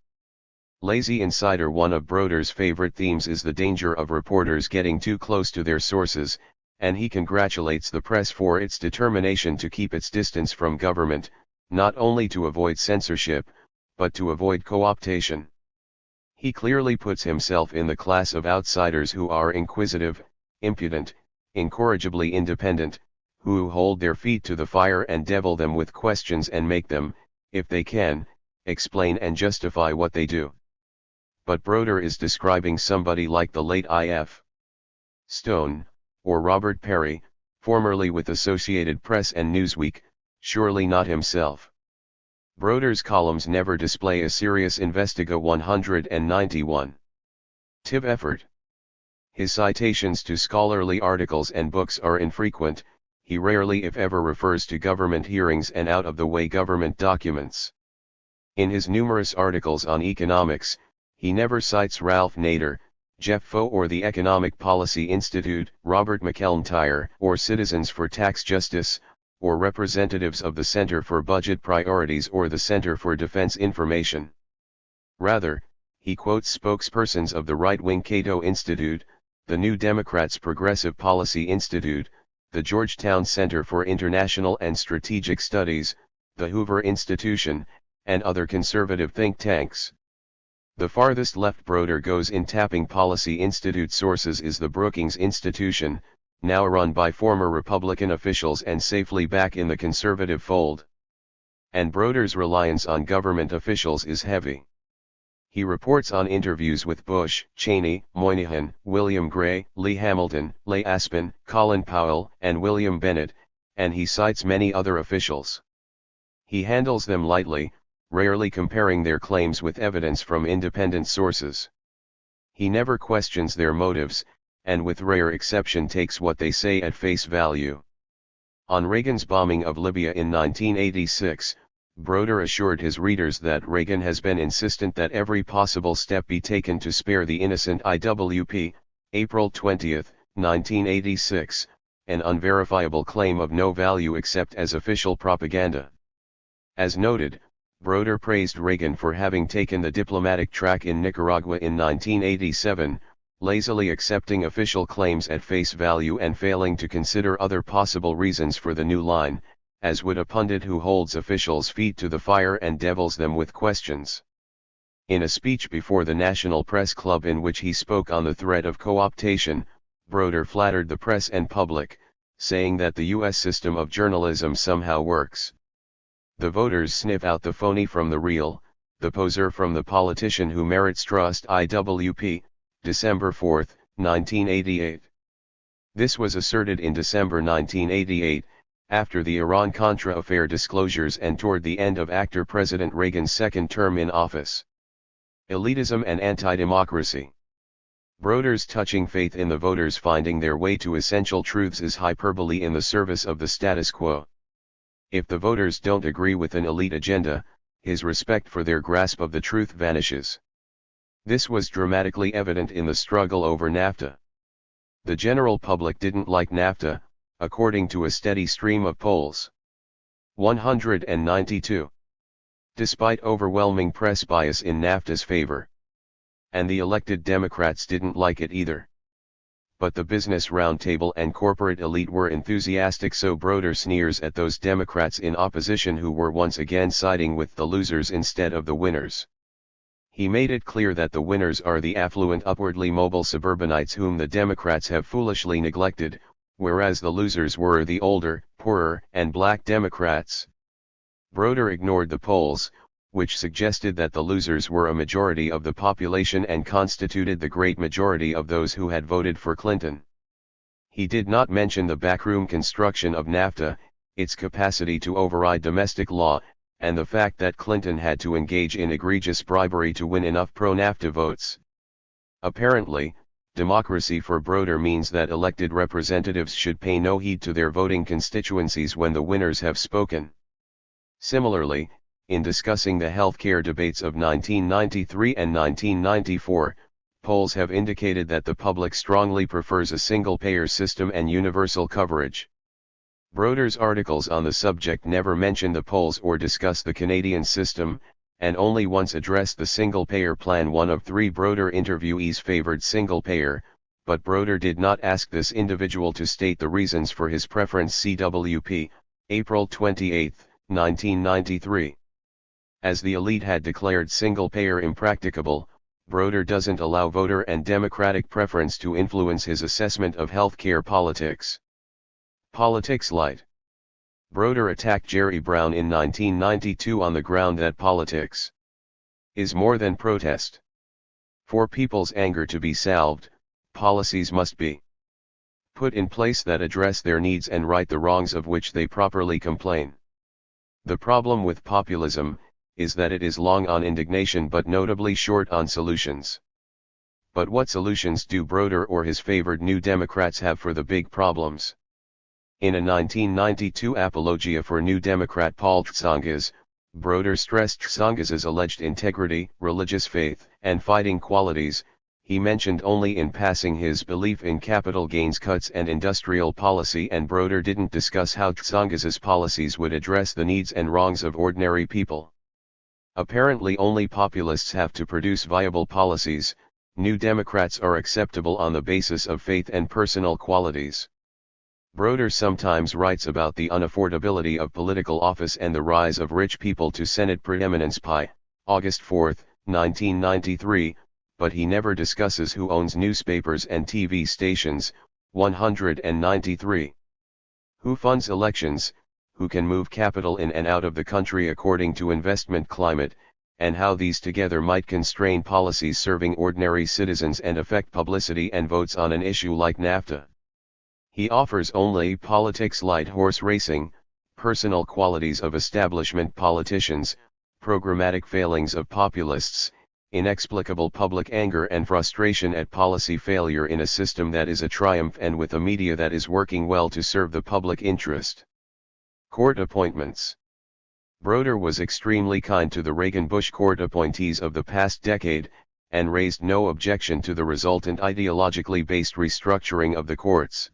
Lazy insider. One of Broder's favorite themes is the danger of reporters getting too close to their sources, and he congratulates the press for its determination to keep its distance from government, not only to avoid censorship, but to avoid co-optation. He clearly puts himself in the class of outsiders who are inquisitive, impudent, incorrigibly independent, who hold their feet to the fire and devil them with questions and make them, if they can, explain and justify what they do. But Broder is describing somebody like the late I.F. Stone, or Robert Perry, formerly with Associated Press and Newsweek, surely not himself. Broder's columns never display a serious investiga. 191. Tiv effort. His citations to scholarly articles and books are infrequent. He rarely if ever refers to government hearings and out-of-the-way government documents. In his numerous articles on economics, he never cites Ralph Nader, JEFFO or the Economic Policy Institute, Robert McElntire, or Citizens for Tax Justice, or representatives of the Center for Budget Priorities or the Center for Defense Information. Rather, he quotes spokespersons of the right-wing Cato Institute, the New Democrats Progressive Policy Institute, the Georgetown Center for International and Strategic Studies, the Hoover Institution, and other conservative think tanks. The farthest left Broder goes in tapping Policy Institute sources is the Brookings Institution, now run by former Republican officials and safely back in the conservative fold. And Broder's reliance on government officials is heavy. He reports on interviews with Bush, Cheney, Moynihan, William Gray, Lee Hamilton, Leigh Aspin, Colin Powell, and William Bennett, and he cites many other officials. He handles them lightly, rarely comparing their claims with evidence from independent sources. He never questions their motives, and with rare exception takes what they say at face value. On Reagan's bombing of Libya in 1986, Broder assured his readers that Reagan has been insistent that every possible step be taken to spare the innocent IWP, April 20, 1986, an unverifiable claim of no value except as official propaganda. As noted, Broder praised Reagan for having taken the diplomatic track in Nicaragua in 1987, lazily accepting official claims at face value and failing to consider other possible reasons for the new line, as would a pundit who holds officials' feet to the fire and devils them with questions. In a speech before the National Press Club in which he spoke on the threat of co-optation, Broder flattered the press and public, saying that the U.S. system of journalism somehow works. The voters sniff out the phony from the real, the poser from the politician who merits trust. IWP, December 4, 1988. This was asserted in December 1988, after the Iran-Contra affair disclosures and toward the end of actor President Reagan's second term in office. Elitism and anti-democracy. Broder's touching faith in the voters finding their way to essential truths is hyperbole in the service of the status quo. If the voters don't agree with an elite agenda, his respect for their grasp of the truth vanishes. This was dramatically evident in the struggle over NAFTA. The general public didn't like NAFTA, according to a steady stream of polls. 192. Despite overwhelming press bias in NAFTA's favor. And the elected Democrats didn't like it either. But the business roundtable and corporate elite were enthusiastic, so Broder sneers at those Democrats in opposition who were once again siding with the losers instead of the winners. He made it clear that the winners are the affluent, upwardly mobile suburbanites whom the Democrats have foolishly neglected, whereas the losers were the older, poorer, and black Democrats. Broder ignored the polls, which suggested that the losers were a majority of the population and constituted the great majority of those who had voted for Clinton. He did not mention the backroom construction of NAFTA, its capacity to override domestic law, and the fact that Clinton had to engage in egregious bribery to win enough pro-NAFTA votes. Apparently, democracy for Broder means that elected representatives should pay no heed to their voting constituencies when the winners have spoken. Similarly, in discussing the healthcare debates of 1993 and 1994, polls have indicated that the public strongly prefers a single-payer system and universal coverage. Broder's articles on the subject never mention the polls or discuss the Canadian system, and only once addressed the single-payer plan. One of three Broder interviewees favored single-payer, but Broder did not ask this individual to state the reasons for his preference. CWP, April 28, 1993. As the elite had declared single-payer impracticable, Broder doesn't allow voter and Democratic preference to influence his assessment of healthcare politics. Politics light. Broder attacked Jerry Brown in 1992 on the ground that politics is more than protest. For people's anger to be salved, policies must be put in place that address their needs and right the wrongs of which they properly complain. The problem with populism is that it is long on indignation but notably short on solutions. But what solutions do Broder or his favored New Democrats have for the big problems? In a 1992 apologia for New Democrat Paul Tsongas, Broder stressed Tsongas's alleged integrity, religious faith, and fighting qualities, he mentioned only in passing his belief in capital gains cuts and industrial policy, and Broder didn't discuss how Tsongas's policies would address the needs and wrongs of ordinary people. Apparently only populists have to produce viable policies. New Democrats are acceptable on the basis of faith and personal qualities. Broder sometimes writes about the unaffordability of political office and the rise of rich people to Senate preeminence. August 4, 1993, but he never discusses who owns newspapers and TV stations. 193. Who funds elections, who can move capital in and out of the country according to investment climate, and how these together might constrain policies serving ordinary citizens and affect publicity and votes on an issue like NAFTA. He offers only politics light horse racing, personal qualities of establishment politicians, programmatic failings of populists, inexplicable public anger and frustration at policy failure in a system that is a triumph and with a media that is working well to serve the public interest. Court appointments. Broder was extremely kind to the Reagan-Bush court appointees of the past decade, and raised no objection to the resultant ideologically based restructuring of the courts.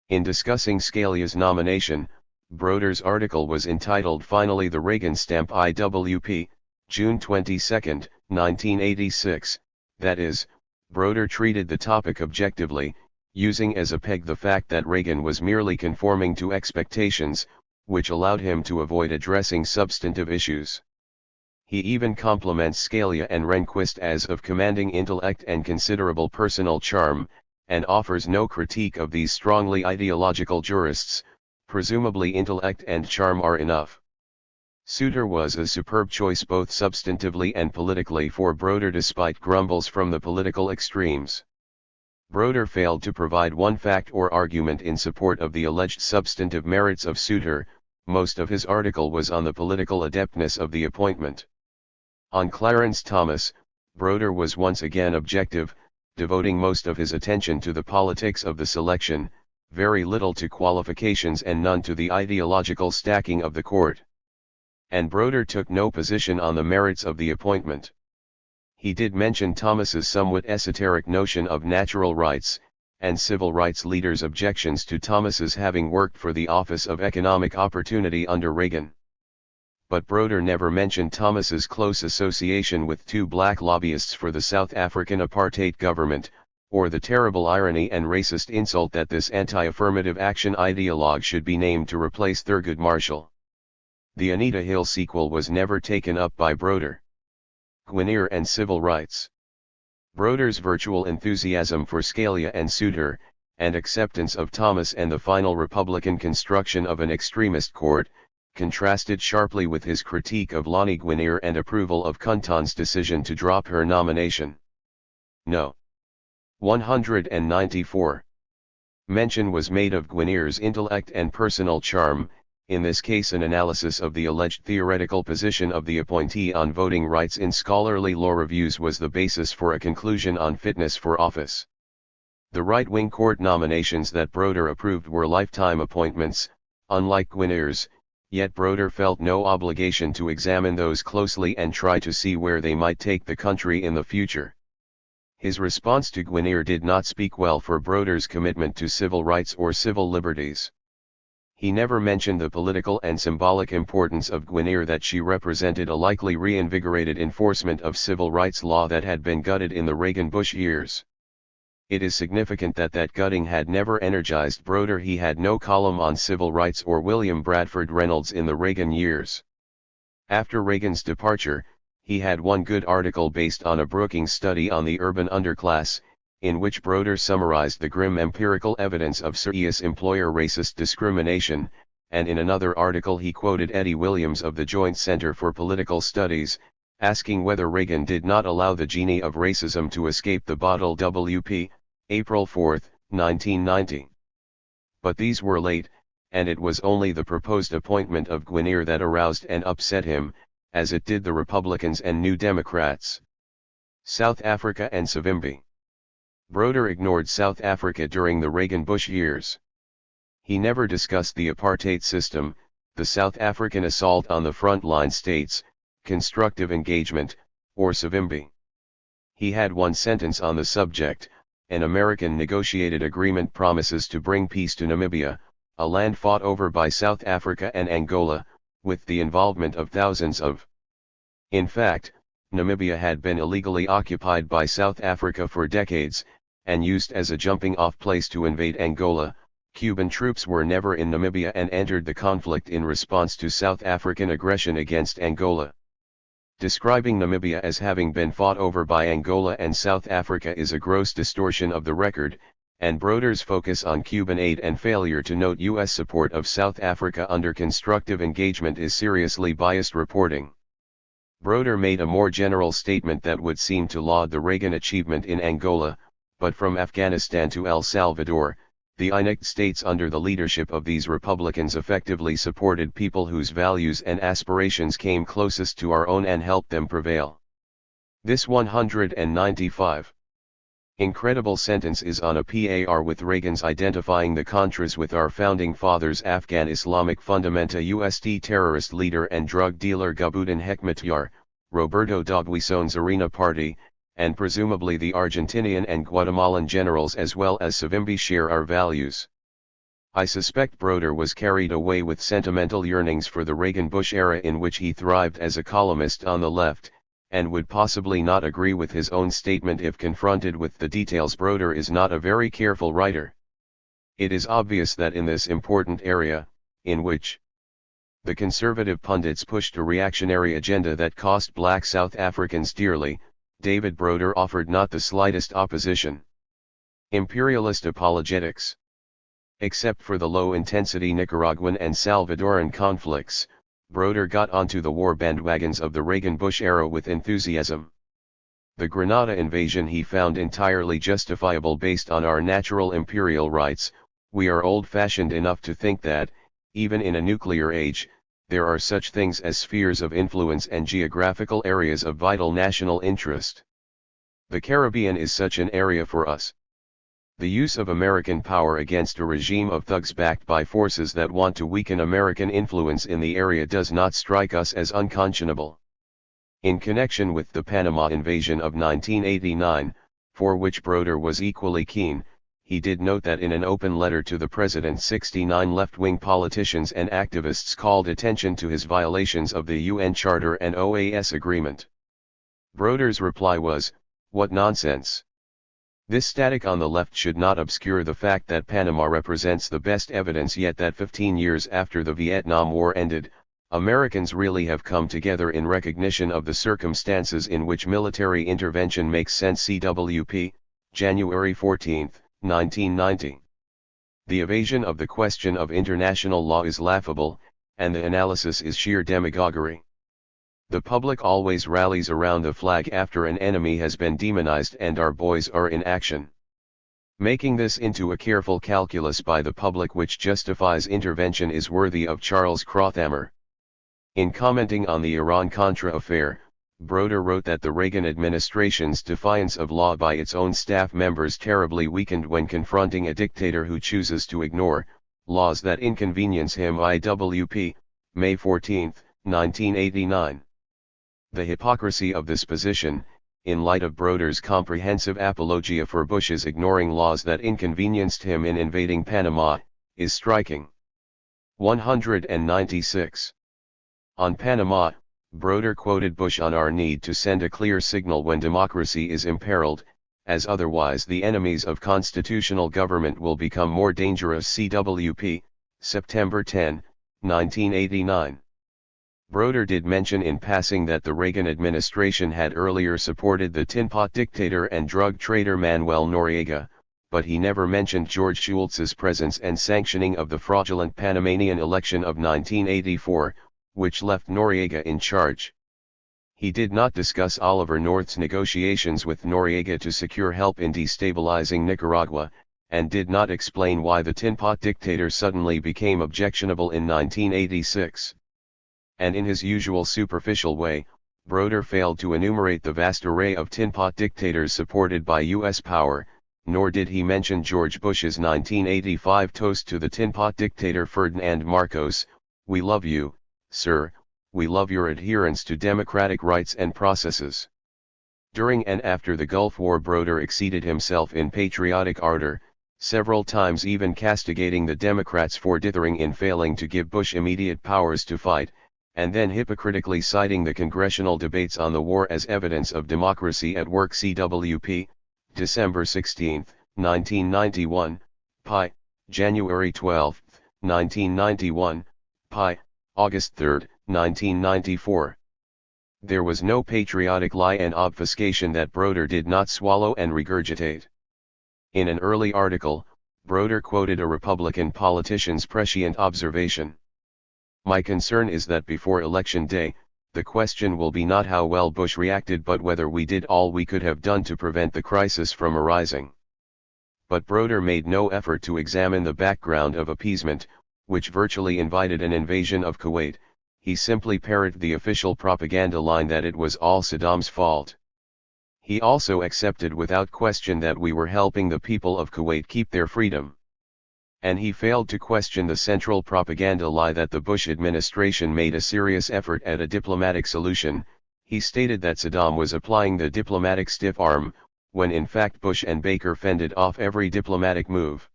In discussing Scalia's nomination, Broder's article was entitled "Finally the Reagan Stamp IWP, June 22, 1986, that is, Broder treated the topic objectively, using as a peg the fact that Reagan was merely conforming to expectations, which allowed him to avoid addressing substantive issues. He even compliments Scalia and Rehnquist as of commanding intellect and considerable personal charm, and offers no critique of these strongly ideological jurists. Presumably intellect and charm are enough. Souter was a superb choice both substantively and politically for Broder despite grumbles from the political extremes. Broder failed to provide one fact or argument in support of the alleged substantive merits of Souter. Most of his article was on the political adeptness of the appointment. On Clarence Thomas, Broder was once again objective, devoting most of his attention to the politics of the selection, very little to qualifications and none to the ideological stacking of the court. And Broder took no position on the merits of the appointment. He did mention Thomas's somewhat esoteric notion of natural rights, and civil rights leaders' objections to Thomas's having worked for the Office of Economic Opportunity under Reagan. But Broder never mentioned Thomas's close association with two black lobbyists for the South African apartheid government, or the terrible irony and racist insult that this anti-affirmative action ideologue should be named to replace Thurgood Marshall. The Anita Hill sequel was never taken up by Broder. Guinier and civil rights. Broder's virtual enthusiasm for Scalia and Souter, and acceptance of Thomas and the final Republican construction of an extremist court, contrasted sharply with his critique of Lonnie Guinier and approval of Cunton's decision to drop her nomination. No. 194. Mention was made of Guinier's intellect and personal charm, in this case an analysis of the alleged theoretical position of the appointee on voting rights in scholarly law reviews was the basis for a conclusion on fitness for office. The right-wing court nominations that Broder approved were lifetime appointments, unlike Guinier's, yet Broder felt no obligation to examine those closely and try to see where they might take the country in the future. His response to Guinier did not speak well for Broder's commitment to civil rights or civil liberties. He never mentioned the political and symbolic importance of Guinier, that she represented a likely reinvigorated enforcement of civil rights law that had been gutted in the Reagan-Bush years. It is significant that that gutting had never energized Broder. He had no column on civil rights or William Bradford Reynolds in the Reagan years. After Reagan's departure, he had one good article based on a Brookings study on the urban underclass, in which Broder summarized the grim empirical evidence of serious employer racist discrimination, and in another article he quoted Eddie Williams of the Joint Center for Political Studies, asking whether Reagan did not allow the genie of racism to escape the bottle. WP, April 4, 1990. But these were late, and it was only the proposed appointment of Guinier that aroused and upset him, as it did the Republicans and New Democrats. South Africa and Savimbi. Broder ignored South Africa during the Reagan-Bush years. He never discussed the apartheid system, the South African assault on the frontline states, constructive engagement, or Savimbi. He had one sentence on the subject: an American negotiated agreement promises to bring peace to Namibia, a land fought over by South Africa and Angola, with the involvement of thousands of. In fact, Namibia had been illegally occupied by South Africa for decades, and used as a jumping-off place to invade Angola. Cuban troops were never in Namibia and entered the conflict in response to South African aggression against Angola. Describing Namibia as having been fought over by Angola and South Africa is a gross distortion of the record, and Broder's focus on Cuban aid and failure to note U.S. support of South Africa under constructive engagement is seriously biased reporting. Broder made a more general statement that would seem to laud the Reagan achievement in Angola, but from Afghanistan to El Salvador, the United States under the leadership of these Republicans effectively supported people whose values and aspirations came closest to our own and helped them prevail. This 195 incredible sentence is on a par with Reagan's identifying the Contras with our founding fathers' Afghan Islamic fundamenta USD terrorist leader and drug dealer Gulbuddin Hekmatyar, Roberto D'Aubuison's Arena Party, and presumably the Argentinian and Guatemalan generals as well as Savimbi share our values. I suspect Broder was carried away with sentimental yearnings for the Reagan-Bush era in which he thrived as a columnist on the left, and would possibly not agree with his own statement if confronted with the details. Broder is not a very careful writer. It is obvious that in this important area, in which the conservative pundits pushed a reactionary agenda that cost black South Africans dearly, David Broder offered not the slightest opposition. Imperialist apologetics. Except for the low-intensity Nicaraguan and Salvadoran conflicts, Broder got onto the war bandwagons of the Reagan-Bush era with enthusiasm. The Grenada invasion he found entirely justifiable based on our natural imperial rights. We are old-fashioned enough to think that, even in a nuclear age, there are such things as spheres of influence and geographical areas of vital national interest. The Caribbean is such an area for us. The use of American power against a regime of thugs backed by forces that want to weaken American influence in the area does not strike us as unconscionable. In connection with the Panama invasion of 1989, for which Broder was equally keen, he did note that in an open letter to the president 69 left-wing politicians and activists called attention to his violations of the UN Charter and OAS agreement. Broder's reply was, "What nonsense. This static on the left should not obscure the fact that Panama represents the best evidence yet that 15 years after the Vietnam War ended, Americans really have come together in recognition of the circumstances in which military intervention makes sense." CWP, January 14, 1990. The evasion of the question of international law is laughable, and the analysis is sheer demagoguery. The public always rallies around the flag after an enemy has been demonized and our boys are in action. Making this into a careful calculus by the public which justifies intervention is worthy of Charles Krothammer. In commenting on the Iran-Contra affair, Broder wrote that the Reagan administration's defiance of law by its own staff members terribly weakened when confronting a dictator who chooses to ignore laws that inconvenience him. IWP, May 14, 1989. The hypocrisy of this position, in light of Broder's comprehensive apologia for Bush's ignoring laws that inconvenienced him in invading Panama, is striking. 196. On Panama, Broder quoted Bush on our need to send a clear signal when democracy is imperiled, as otherwise the enemies of constitutional government will become more dangerous. CWP, September 10, 1989. Broder did mention in passing that the Reagan administration had earlier supported the tin pot dictator and drug trader Manuel Noriega, but he never mentioned George Shultz's presence and sanctioning of the fraudulent Panamanian election of 1984, which left Noriega in charge. He did not discuss Oliver North's negotiations with Noriega to secure help in destabilizing Nicaragua, and did not explain why the tin pot dictator suddenly became objectionable in 1986. And in his usual superficial way, Broder failed to enumerate the vast array of tin pot dictators supported by U.S. power, nor did he mention George Bush's 1985 toast to the tin pot dictator Ferdinand Marcos, "We love you, sir, we love your adherence to democratic rights and processes." During and after the Gulf War, Broder exceeded himself in patriotic ardor, several times even castigating the Democrats for dithering in failing to give Bush immediate powers to fight, and then hypocritically citing the congressional debates on the war as evidence of democracy at work. CWP, December 16, 1991, pi, January 12, 1991, pi, August 3, 1994. There was no patriotic lie and obfuscation that Broder did not swallow and regurgitate. In an early article, Broder quoted a Republican politician's prescient observation. "My concern is that before Election Day, the question will be not how well Bush reacted but whether we did all we could have done to prevent the crisis from arising." But Broder made no effort to examine the background of appeasement, which virtually invited an invasion of Kuwait. He simply parroted the official propaganda line that it was all Saddam's fault. He also accepted without question that we were helping the people of Kuwait keep their freedom. And he failed to question the central propaganda lie that the Bush administration made a serious effort at a diplomatic solution. He stated that Saddam was applying the diplomatic stiff arm, when in fact Bush and Baker fended off every diplomatic move.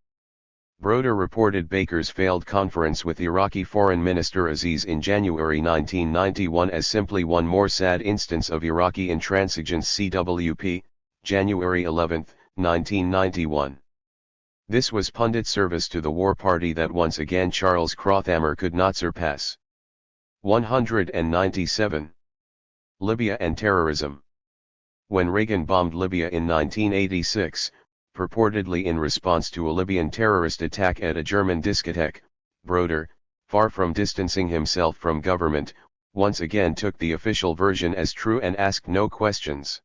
Broder reported Baker's failed conference with Iraqi Foreign Minister Aziz in January 1991 as simply one more sad instance of Iraqi intransigence. CWP, January 11, 1991. This was pundit service to the war party that once again Charles Crothammer could not surpass. 197. Libya and terrorism. When Reagan bombed Libya in 1986, purportedly in response to a Libyan terrorist attack at a German discotheque, Broder, far from distancing himself from government, once again took the official version as true and asked no questions.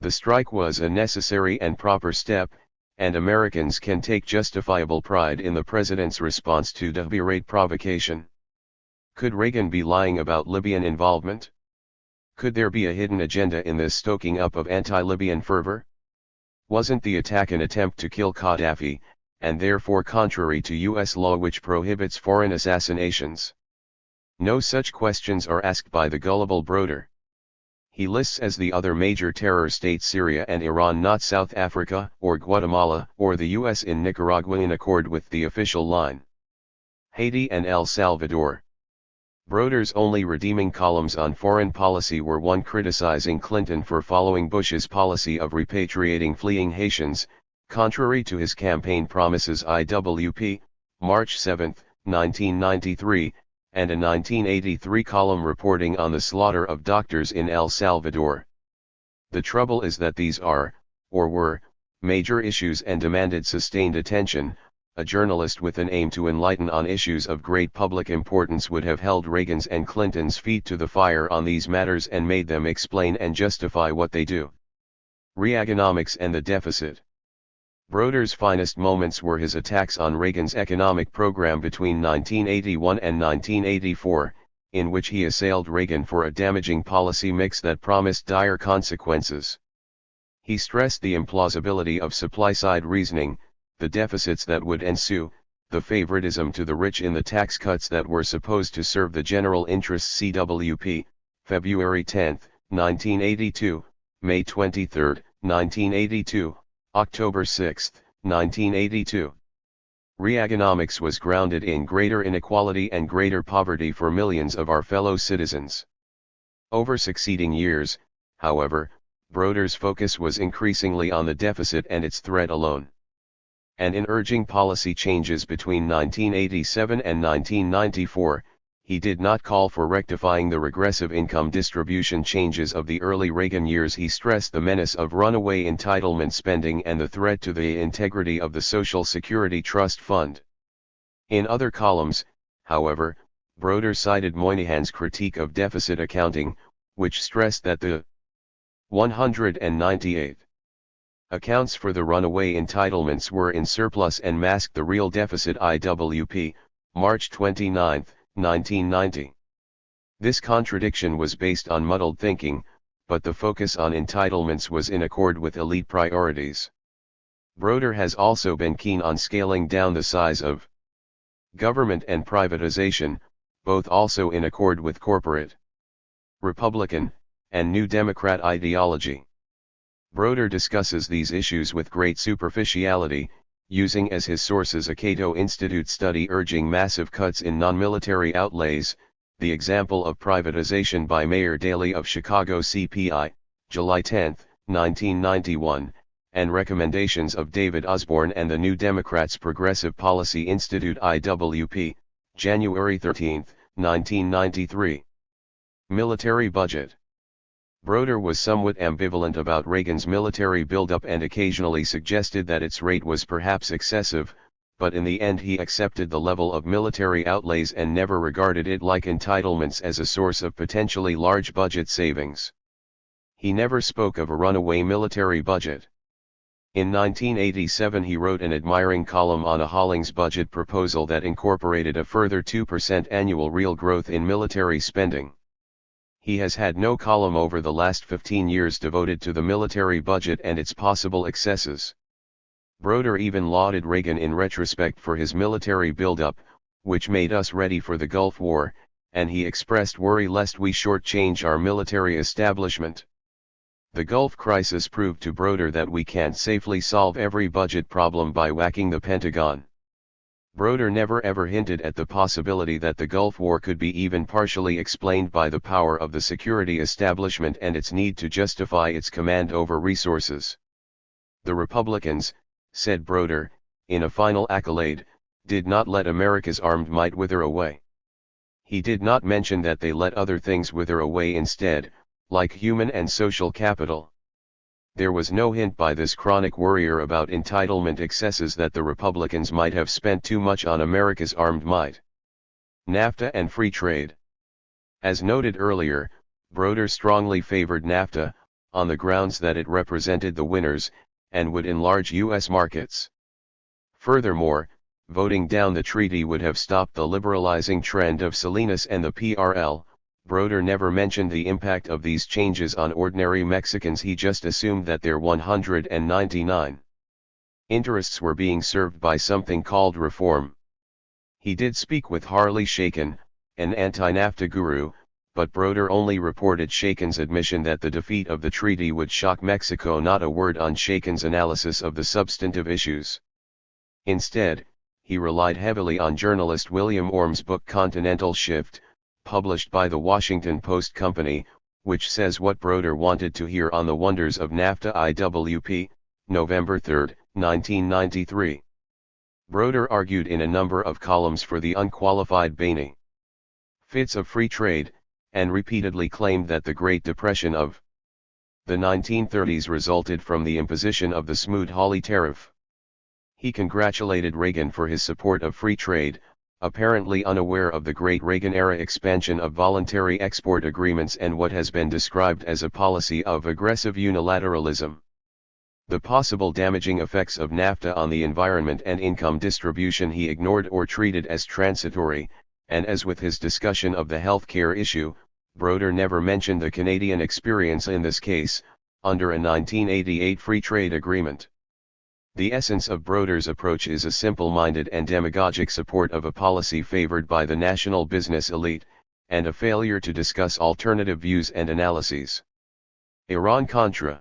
The strike was a necessary and proper step, and Americans can take justifiable pride in the president's response to the berate provocation. Could Reagan be lying about Libyan involvement? Could there be a hidden agenda in this stoking up of anti-Libyan fervor? Wasn't the attack an attempt to kill Gaddafi, and therefore contrary to U.S. law which prohibits foreign assassinations? No such questions are asked by the gullible Broder. He lists as the other major terror states Syria and Iran, not South Africa or Guatemala or the U.S. in Nicaragua in accord with the official line. Haiti and El Salvador. Broder's only redeeming columns on foreign policy were one criticizing Clinton for following Bush's policy of repatriating fleeing Haitians, contrary to his campaign promises. IWP, March 7, 1993, and a 1983 column reporting on the slaughter of doctors in El Salvador. The trouble is that these are, or were, major issues and demanded sustained attention. A journalist with an aim to enlighten on issues of great public importance would have held Reagan's and Clinton's feet to the fire on these matters and made them explain and justify what they do. Reaganomics and the deficit. Broder's finest moments were his attacks on Reagan's economic program between 1981 and 1984, in which he assailed Reagan for a damaging policy mix that promised dire consequences. He stressed the implausibility of supply-side reasoning, the deficits that would ensue, the favoritism to the rich in the tax cuts that were supposed to serve the general interests. CWP, February 10, 1982, May 23, 1982, October 6, 1982. Reaganomics was grounded in greater inequality and greater poverty for millions of our fellow citizens. Over succeeding years, however, Broder's focus was increasingly on the deficit and its threat alone. And in urging policy changes between 1987 and 1994, he did not call for rectifying the regressive income distribution changes of the early Reagan years. He stressed the menace of runaway entitlement spending and the threat to the integrity of the Social Security Trust Fund. In other columns, however, Broder cited Moynihan's critique of deficit accounting, which stressed that the 198 accounts for the runaway entitlements were in surplus and masked the real deficit. IWP, March 29, 1990. This contradiction was based on muddled thinking, but the focus on entitlements was in accord with elite priorities. Broder has also been keen on scaling down the size of government and privatization, both also in accord with corporate, Republican, and New Democrat ideology. Broder discusses these issues with great superficiality, using as his sources a Cato Institute study urging massive cuts in non-military outlays, the example of privatization by Mayor Daley of Chicago CPI, July 10, 1991, and recommendations of David Osborne and the New Democrats Progressive Policy Institute IWP, January 13, 1993. Military budget. Broder was somewhat ambivalent about Reagan's military buildup and occasionally suggested that its rate was perhaps excessive, but in the end he accepted the level of military outlays and never regarded it like entitlements as a source of potentially large budget savings. He never spoke of a runaway military budget. In 1987 he wrote an admiring column on a Hollings budget proposal that incorporated a further 2% annual real growth in military spending. He has had no column over the last 15 years devoted to the military budget and its possible excesses. Broder even lauded Reagan in retrospect for his military buildup, which made us ready for the Gulf War, and he expressed worry lest we shortchange our military establishment. The Gulf crisis proved to Broder that we can't safely solve every budget problem by whacking the Pentagon. Broder never ever hinted at the possibility that the Gulf War could be even partially explained by the power of the security establishment and its need to justify its command over resources. The Republicans, said Broder, in a final accolade, did not let America's armed might wither away. He did not mention that they let other things wither away instead, like human and social capital. There was no hint by this chronic worrier about entitlement excesses that the Republicans might have spent too much on America's armed might. NAFTA and free trade. As noted earlier, Broder strongly favored NAFTA, on the grounds that it represented the winners, and would enlarge U.S. markets. Furthermore, voting down the treaty would have stopped the liberalizing trend of Salinas and the PRL. Broder never mentioned the impact of these changes on ordinary Mexicans. He just assumed that their 199 interests were being served by something called reform. He did speak with Harley Shaken, an anti-NAFTA guru, but Broder only reported Shaken's admission that the defeat of the treaty would shock Mexico, not a word on Shaken's analysis of the substantive issues. Instead, he relied heavily on journalist William Orm's book Continental Shift, published by the Washington Post Company, which says what Broder wanted to hear on the wonders of NAFTA IWP, November 3, 1993. Broder argued in a number of columns for the unqualified benefits of free trade, and repeatedly claimed that the Great Depression of the 1930s resulted from the imposition of the Smoot-Hawley tariff. He congratulated Reagan for his support of free trade, apparently unaware of the great Reagan-era expansion of voluntary export agreements and what has been described as a policy of aggressive unilateralism. The possible damaging effects of NAFTA on the environment and income distribution he ignored or treated as transitory, and as with his discussion of the health care issue, Broder never mentioned the Canadian experience in this case, under a 1988 free trade agreement. The essence of Broder's approach is a simple-minded and demagogic support of a policy favored by the national business elite, and a failure to discuss alternative views and analyses. Iran-Contra.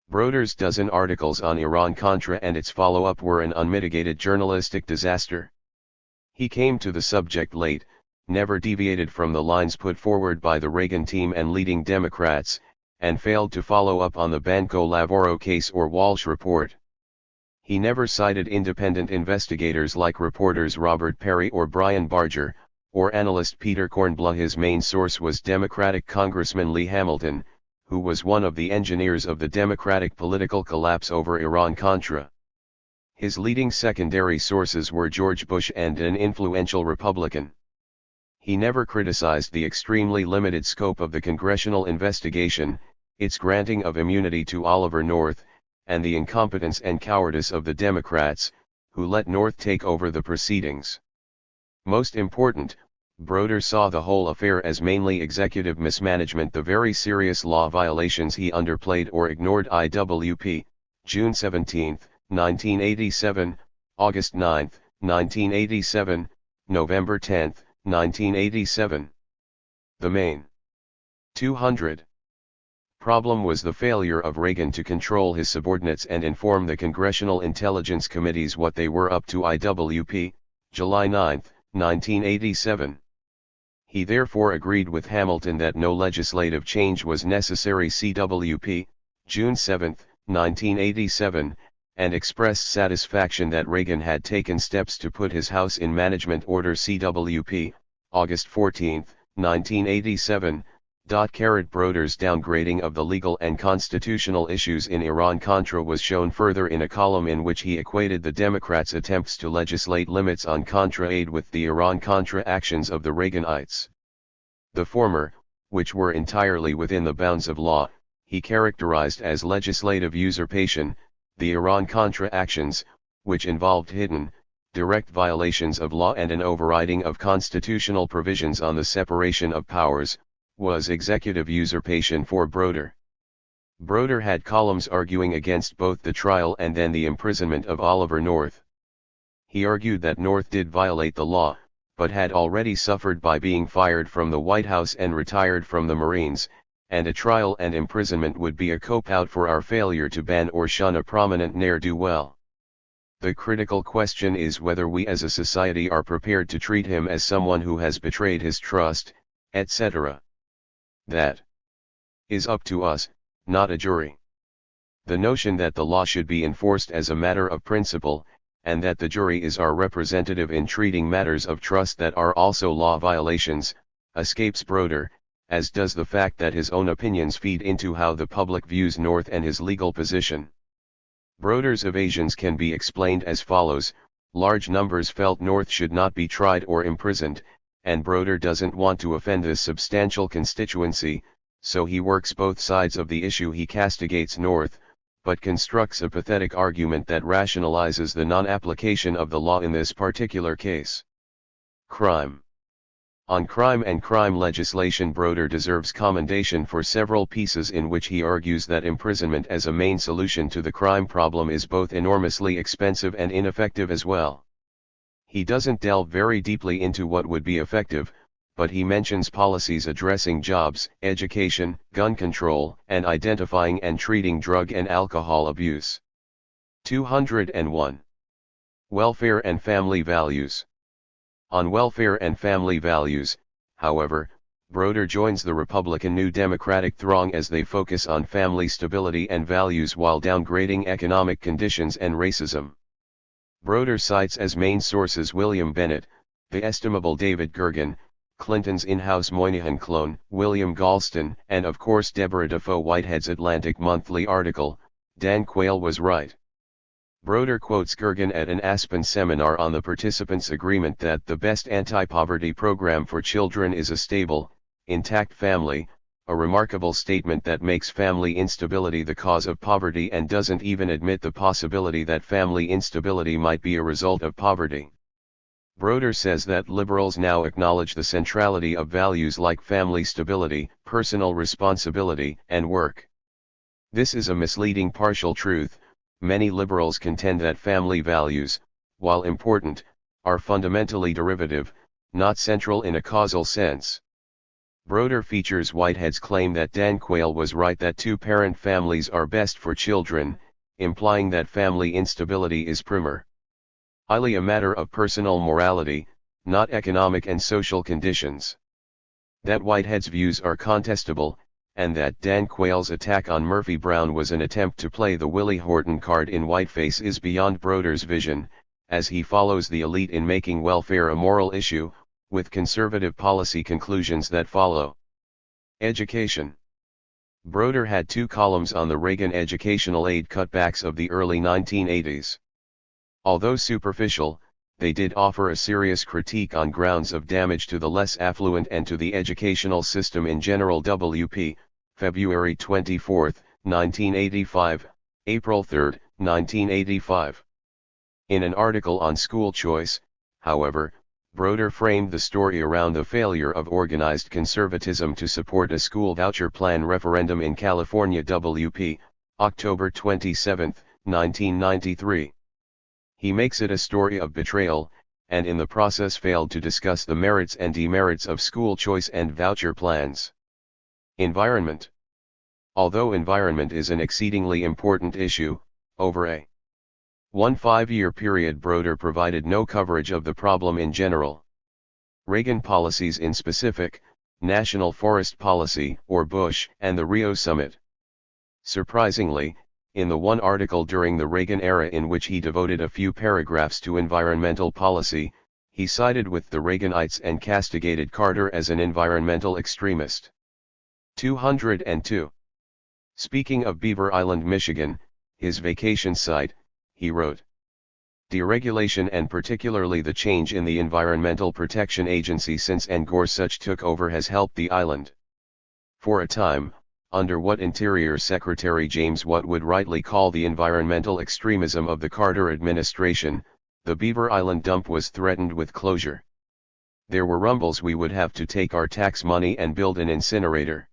Broder's dozen articles on Iran-Contra and its follow-up were an unmitigated journalistic disaster. He came to the subject late, never deviated from the lines put forward by the Reagan team and leading Democrats, and failed to follow up on the Banco Lavoro case or Walsh report. He never cited independent investigators like reporters Robert Perry or Brian Barger, or analyst Peter Kornbluh. His main source was Democratic Congressman Lee Hamilton, who was one of the engineers of the Democratic political collapse over Iran-Contra. His leading secondary sources were George Bush and an influential Republican. He never criticized the extremely limited scope of the congressional investigation, its granting of immunity to Oliver North, and the incompetence and cowardice of the Democrats, who let North take over the proceedings. Most important, Broder saw the whole affair as mainly executive mismanagement. The very serious law violations he underplayed or ignored. IWP, June 17, 1987, August 9, 1987, November 10, 1987. The main 200 Problem was the failure of Reagan to control his subordinates and inform the Congressional Intelligence Committees what they were up to. IWP, July 9, 1987. He therefore agreed with Hamilton that no legislative change was necessary. CWP, June 7, 1987, and expressed satisfaction that Reagan had taken steps to put his house in management order. CWP, August 14, 1987. Broder's downgrading of the legal and constitutional issues in Iran-Contra was shown further in a column in which he equated the Democrats' attempts to legislate limits on Contra aid with the Iran-Contra actions of the Reaganites. The former, which were entirely within the bounds of law, he characterized as legislative usurpation. The Iran-Contra actions, which involved hidden, direct violations of law and an overriding of constitutional provisions on the separation of powers, was executive usurpation for Broder. Broder had columns arguing against both the trial and then the imprisonment of Oliver North. He argued that North did violate the law, but had already suffered by being fired from the White House and retired from the Marines, and a trial and imprisonment would be a cop-out for our failure to ban or shun a prominent ne'er-do-well. The critical question is whether we as a society are prepared to treat him as someone who has betrayed his trust, etc. That is up to us, not a jury. The notion that the law should be enforced as a matter of principle, and that the jury is our representative in treating matters of trust that are also law violations, escapes Broder, as does the fact that his own opinions feed into how the public views North and his legal position. Broder's evasions can be explained as follows: large numbers felt North should not be tried or imprisoned, and Broder doesn't want to offend this substantial constituency, so he works both sides of the issue. He castigates North, but constructs a pathetic argument that rationalizes the non-application of the law in this particular case. Crime. On crime and crime legislation, Broder deserves commendation for several pieces in which he argues that imprisonment as a main solution to the crime problem is both enormously expensive and ineffective as well. He doesn't delve very deeply into what would be effective, but he mentions policies addressing jobs, education, gun control, and identifying and treating drug and alcohol abuse. 201. Welfare and family values. On welfare and family values, however, Broder joins the Republican New Democratic throng as they focus on family stability and values while downgrading economic conditions and racism. Broder cites as main sources William Bennett, the estimable David Gergen, Clinton's in-house Moynihan clone, William Galston, and of course Deborah Defoe Whitehead's Atlantic Monthly article, Dan Quayle was right. Broder quotes Gergen at an Aspen seminar on the participants' agreement that the best anti-poverty program for children is a stable, intact family, a remarkable statement that makes family instability the cause of poverty and doesn't even admit the possibility that family instability might be a result of poverty. Broder says that liberals now acknowledge the centrality of values like family stability, personal responsibility, and work. This is a misleading partial truth. Many liberals contend that family values, while important, are fundamentally derivative, not central in a causal sense. Broder features Whitehead's claim that Dan Quayle was right that two-parent families are best for children, implying that family instability is primarily a matter of personal morality, not economic and social conditions. That Whitehead's views are contestable, and that Dan Quayle's attack on Murphy Brown was an attempt to play the Willie Horton card in whiteface is beyond Broder's vision, as he follows the elite in making welfare a moral issue, with conservative policy conclusions that follow. Education. Broder had two columns on the Reagan educational aid cutbacks of the early 1980s. Although superficial, they did offer a serious critique on grounds of damage to the less affluent and to the educational system in general. WP, February 24, 1985, April 3, 1985. In an article on school choice, however, Broder framed the story around the failure of organized conservatism to support a school voucher plan referendum in California. WP, October 27, 1993. He makes it a story of betrayal, and in the process failed to discuss the merits and demerits of school choice and voucher plans. Environment. Although environment is an exceedingly important issue, over a 5-year period Broder provided no coverage of the problem in general. Reagan policies in specific, National Forest Policy, or Bush, and the Rio Summit. Surprisingly, in the one article during the Reagan era in which he devoted a few paragraphs to environmental policy, he sided with the Reaganites and castigated Carter as an environmental extremist. 202. Speaking of Beaver Island, Michigan, his vacation site, he wrote, "Deregulation and particularly the change in the Environmental Protection Agency since Gorsuch took over has helped the island. For a time, under what Interior Secretary James Watt would rightly call the environmental extremism of the Carter administration, the Beaver Island dump was threatened with closure. There were rumbles we would have to take our tax money and build an incinerator.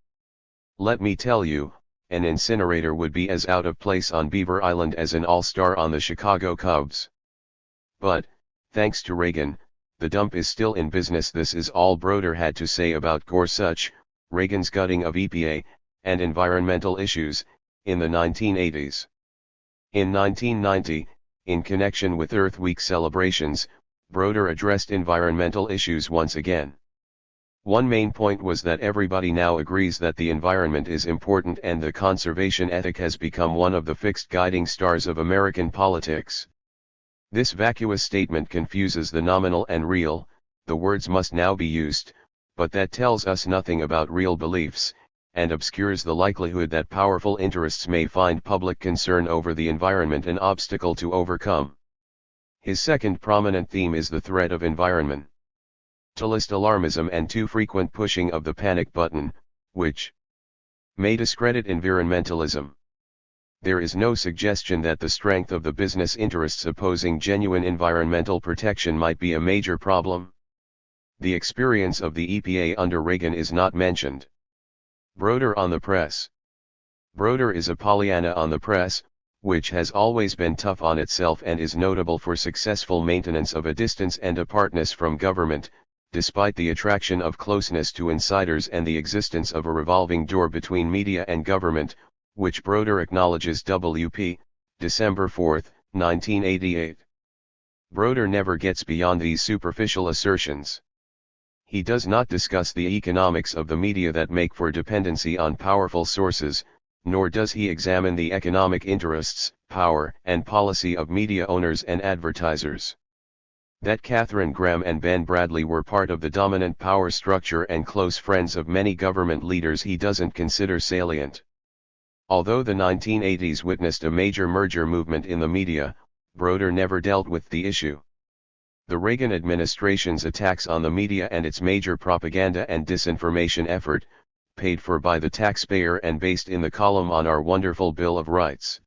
Let me tell you, an incinerator would be as out of place on Beaver Island as an all-star on the Chicago Cubs. But, thanks to Reagan, the dump is still in business." This is all Broder had to say about Gorsuch, Reagan's gutting of EPA, and environmental issues, in the 1980s. In 1990, in connection with Earth Week celebrations, Broder addressed environmental issues once again. One main point was that everybody now agrees that the environment is important and the conservation ethic has become one of the fixed guiding stars of American politics. This vacuous statement confuses the nominal and real. The words must now be used, but that tells us nothing about real beliefs, and obscures the likelihood that powerful interests may find public concern over the environment an obstacle to overcome. His second prominent theme is the threat of environment. To list alarmism and too frequent pushing of the panic button, which may discredit environmentalism. There is no suggestion that the strength of the business interests opposing genuine environmental protection might be a major problem. The experience of the EPA under Reagan is not mentioned. Broder on the press. Broder is a Pollyanna on the press, which has always been tough on itself and is notable for successful maintenance of a distance and apartness from government, despite the attraction of closeness to insiders and the existence of a revolving door between media and government, which Broder acknowledges. WP, December 4, 1988. Broder never gets beyond these superficial assertions. He does not discuss the economics of the media that make for dependency on powerful sources, nor does he examine the economic interests, power, and policy of media owners and advertisers. That Katharine Graham and Ben Bradley were part of the dominant power structure and close friends of many government leaders he doesn't consider salient. Although the 1980s witnessed a major merger movement in the media, Broder never dealt with the issue. The Reagan administration's attacks on the media and its major propaganda and disinformation effort, paid for by the taxpayer and based in the column on Our Wonderful Bill of Rights.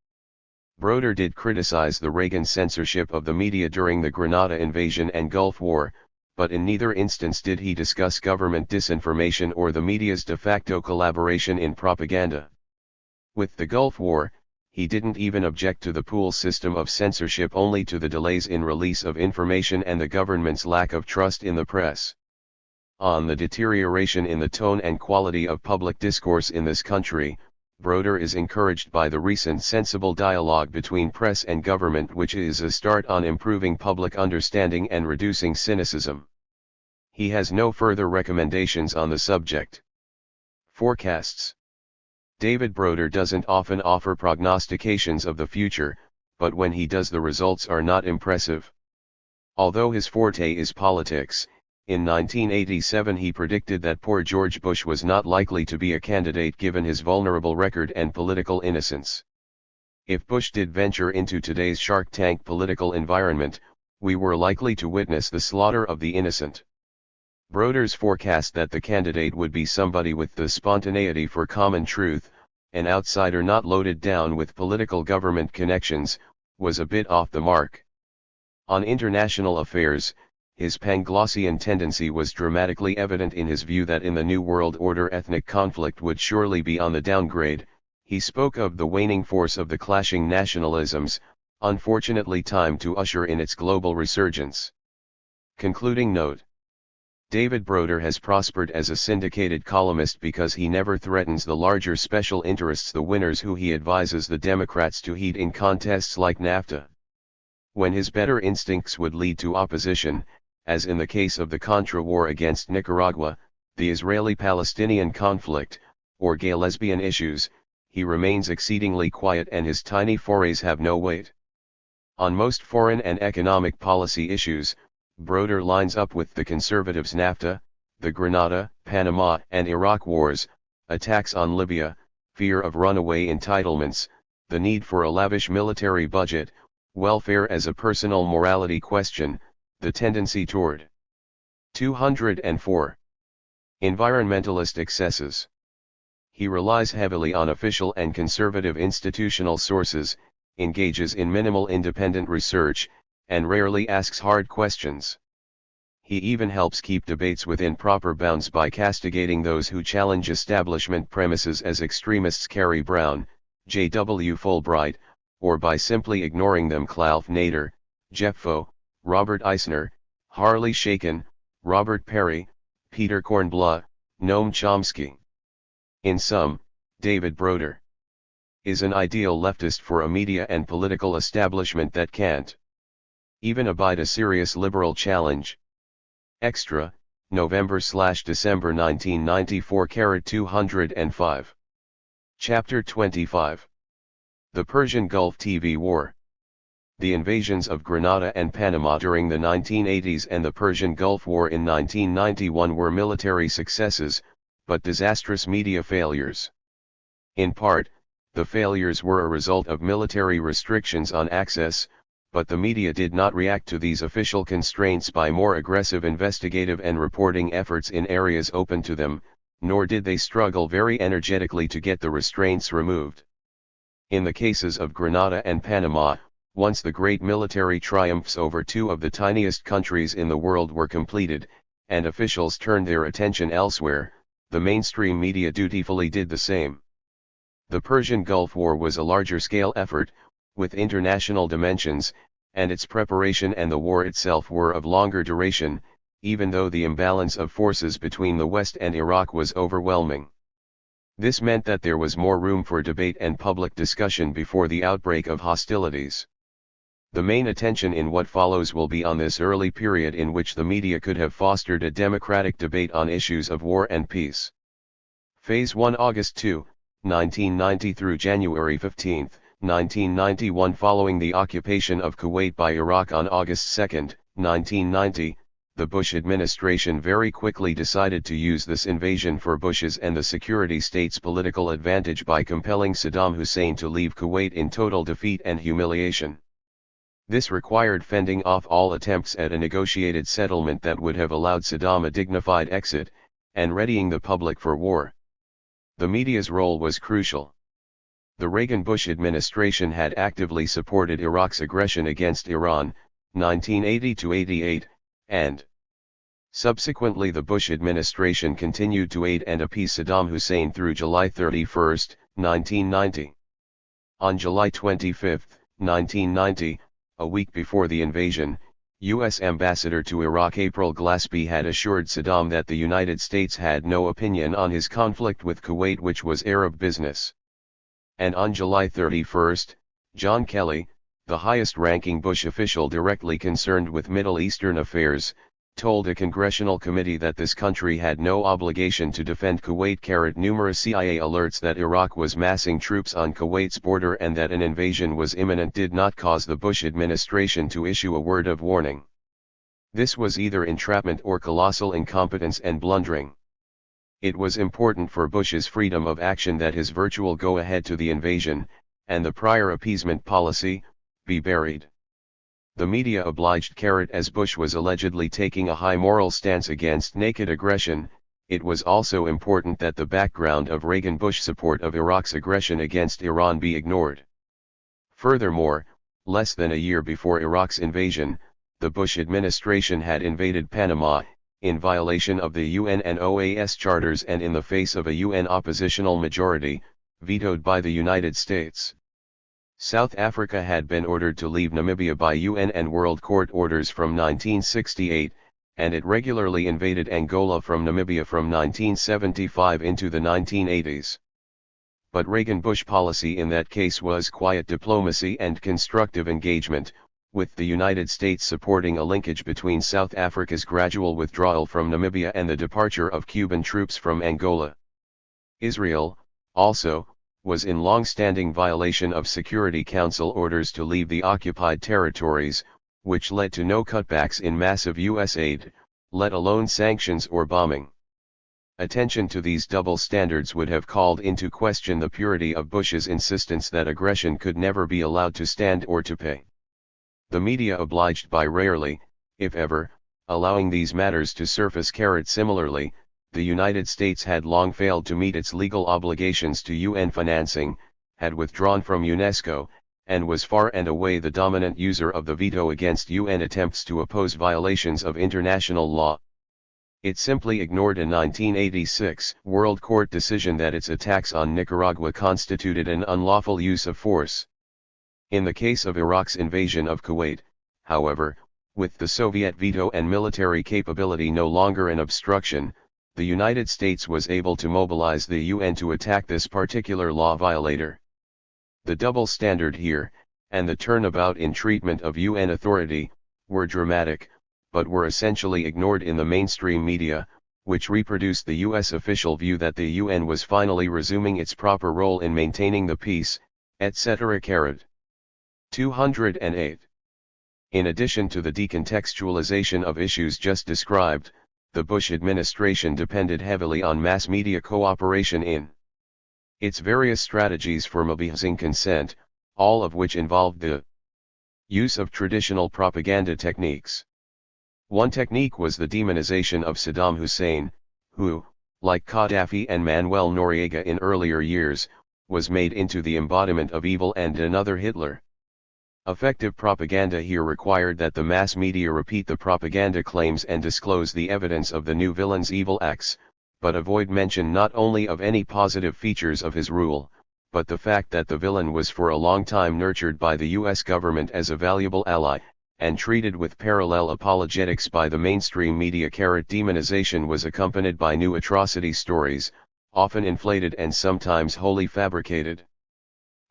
Broder did criticize the Reagan censorship of the media during the Grenada invasion and Gulf War, but in neither instance did he discuss government disinformation or the media's de facto collaboration in propaganda. With the Gulf War, he didn't even object to the pool system of censorship, only to the delays in release of information and the government's lack of trust in the press. On the deterioration in the tone and quality of public discourse in this country, Broder is encouraged by the recent sensible dialogue between press and government, which is a start on improving public understanding and reducing cynicism. He has no further recommendations on the subject. Forecasts. David Broder doesn't often offer prognostications of the future, but when he does, the results are not impressive. Although his forte is politics, in 1987 he predicted that poor George Bush was not likely to be a candidate given his vulnerable record and political innocence. If Bush did venture into today's Shark Tank political environment, we were likely to witness the slaughter of the innocent. Broder's forecast that the candidate would be somebody with the spontaneity for common truth, an outsider not loaded down with political government connections, was a bit off the mark. On international affairs, his Panglossian tendency was dramatically evident in his view that in the New World Order ethnic conflict would surely be on the downgrade. He spoke of the waning force of the clashing nationalisms, unfortunately timed to usher in its global resurgence. Concluding note. David Broder has prospered as a syndicated columnist because he never threatens the larger special interests, the winners who he advises the Democrats to heed in contests like NAFTA. When his better instincts would lead to opposition, as in the case of the Contra War against Nicaragua, the Israeli-Palestinian conflict, or gay-lesbian issues, he remains exceedingly quiet and his tiny forays have no weight. On most foreign and economic policy issues, Broder lines up with the conservatives. NAFTA, the Grenada, Panama and Iraq wars, attacks on Libya, fear of runaway entitlements, the need for a lavish military budget, welfare as a personal morality question, the tendency toward 204. Environmentalist excesses. He relies heavily on official and conservative institutional sources, engages in minimal independent research, and rarely asks hard questions. He even helps keep debates within proper bounds by castigating those who challenge establishment premises as extremists. Carrie Brown, J.W. Fulbright, or by simply ignoring them. Clauf Nader, Jeff Foe, Robert Eisner, Harley Shaken, Robert Perry, Peter Kornbluh, Noam Chomsky. In sum, David Broder is an ideal leftist for a media and political establishment that can't even abide a serious liberal challenge. Extra, November/December 1994. 205. Chapter 25. The Persian Gulf TV War. The invasions of Grenada and Panama during the 1980s and the Persian Gulf War in 1991 were military successes, but disastrous media failures. In part, the failures were a result of military restrictions on access, but the media did not react to these official constraints by more aggressive investigative and reporting efforts in areas open to them, nor did they struggle very energetically to get the restraints removed. In the cases of Grenada and Panama, once the great military triumphs over two of the tiniest countries in the world were completed, and officials turned their attention elsewhere, the mainstream media dutifully did the same. The Persian Gulf War was a larger-scale effort, with international dimensions, and its preparation and the war itself were of longer duration, even though the imbalance of forces between the West and Iraq was overwhelming. This meant that there was more room for debate and public discussion before the outbreak of hostilities. The main attention in what follows will be on this early period in which the media could have fostered a democratic debate on issues of war and peace. Phase 1, August 2, 1990 through January 15, 1991. Following the occupation of Kuwait by Iraq on August 2, 1990, the Bush administration very quickly decided to use this invasion for Bush's and the security state's political advantage by compelling Saddam Hussein to leave Kuwait in total defeat and humiliation. This required fending off all attempts at a negotiated settlement that would have allowed Saddam a dignified exit, and readying the public for war. The media's role was crucial. The Reagan-Bush administration had actively supported Iraq's aggression against Iran, 1980-88, and subsequently the Bush administration continued to aid and appease Saddam Hussein through July 31, 1990. On July 25, 1990, a week before the invasion, U.S. Ambassador to Iraq April Glaspie had assured Saddam that the United States had no opinion on his conflict with Kuwait, which was Arab business. And on July 31, John Kelly, the highest-ranking Bush official directly concerned with Middle Eastern affairs, told a congressional committee that this country had no obligation to defend Kuwait. Numerous CIA alerts that Iraq was massing troops on Kuwait's border and that an invasion was imminent did not cause the Bush administration to issue a word of warning. This was either entrapment or colossal incompetence and blundering. It was important for Bush's freedom of action that his virtual go-ahead to the invasion, and the prior appeasement policy, be buried. The media obliged as Bush was allegedly taking a high moral stance against naked aggression. It was also important that the background of Reagan-Bush support of Iraq's aggression against Iran be ignored. Furthermore, less than a year before Iraq's invasion, the Bush administration had invaded Panama, in violation of the UN and OAS charters and in the face of a UN oppositional majority, vetoed by the United States. South Africa had been ordered to leave Namibia by UN and World Court orders from 1968, and it regularly invaded Angola from Namibia from 1975 into the 1980s. But Reagan-Bush policy in that case was quiet diplomacy and constructive engagement, with the United States supporting a linkage between South Africa's gradual withdrawal from Namibia and the departure of Cuban troops from Angola. Israel, also, was in long-standing violation of Security Council orders to leave the occupied territories, which led to no cutbacks in massive U.S. aid, let alone sanctions or bombing. Attention to these double standards would have called into question the purity of Bush's insistence that aggression could never be allowed to stand or to pay. The media obliged by rarely, if ever, allowing these matters to surface. Similarly, the United States had long failed to meet its legal obligations to UN financing, had withdrawn from UNESCO, and was far and away the dominant user of the veto against UN attempts to oppose violations of international law. It simply ignored a 1986 World Court decision that its attacks on Nicaragua constituted an unlawful use of force. In the case of Iraq's invasion of Kuwait, however, with the Soviet veto and military capability no longer an obstruction, the United States was able to mobilize the UN to attack this particular law violator. The double standard here, and the turnabout in treatment of UN authority, were dramatic, but were essentially ignored in the mainstream media, which reproduced the U.S. official view that the UN was finally resuming its proper role in maintaining the peace, etc. 208. In addition to the decontextualization of issues just described, the Bush administration depended heavily on mass media cooperation in its various strategies for mobilizing consent, all of which involved the use of traditional propaganda techniques. One technique was the demonization of Saddam Hussein, who, like Gaddafi and Manuel Noriega in earlier years, was made into the embodiment of evil, and another Hitler. Effective propaganda here required that the mass media repeat the propaganda claims and disclose the evidence of the new villain's evil acts, but avoid mention not only of any positive features of his rule, but the fact that the villain was for a long time nurtured by the U.S. government as a valuable ally, and treated with parallel apologetics by the mainstream media. Demonization was accompanied by new atrocity stories, often inflated and sometimes wholly fabricated.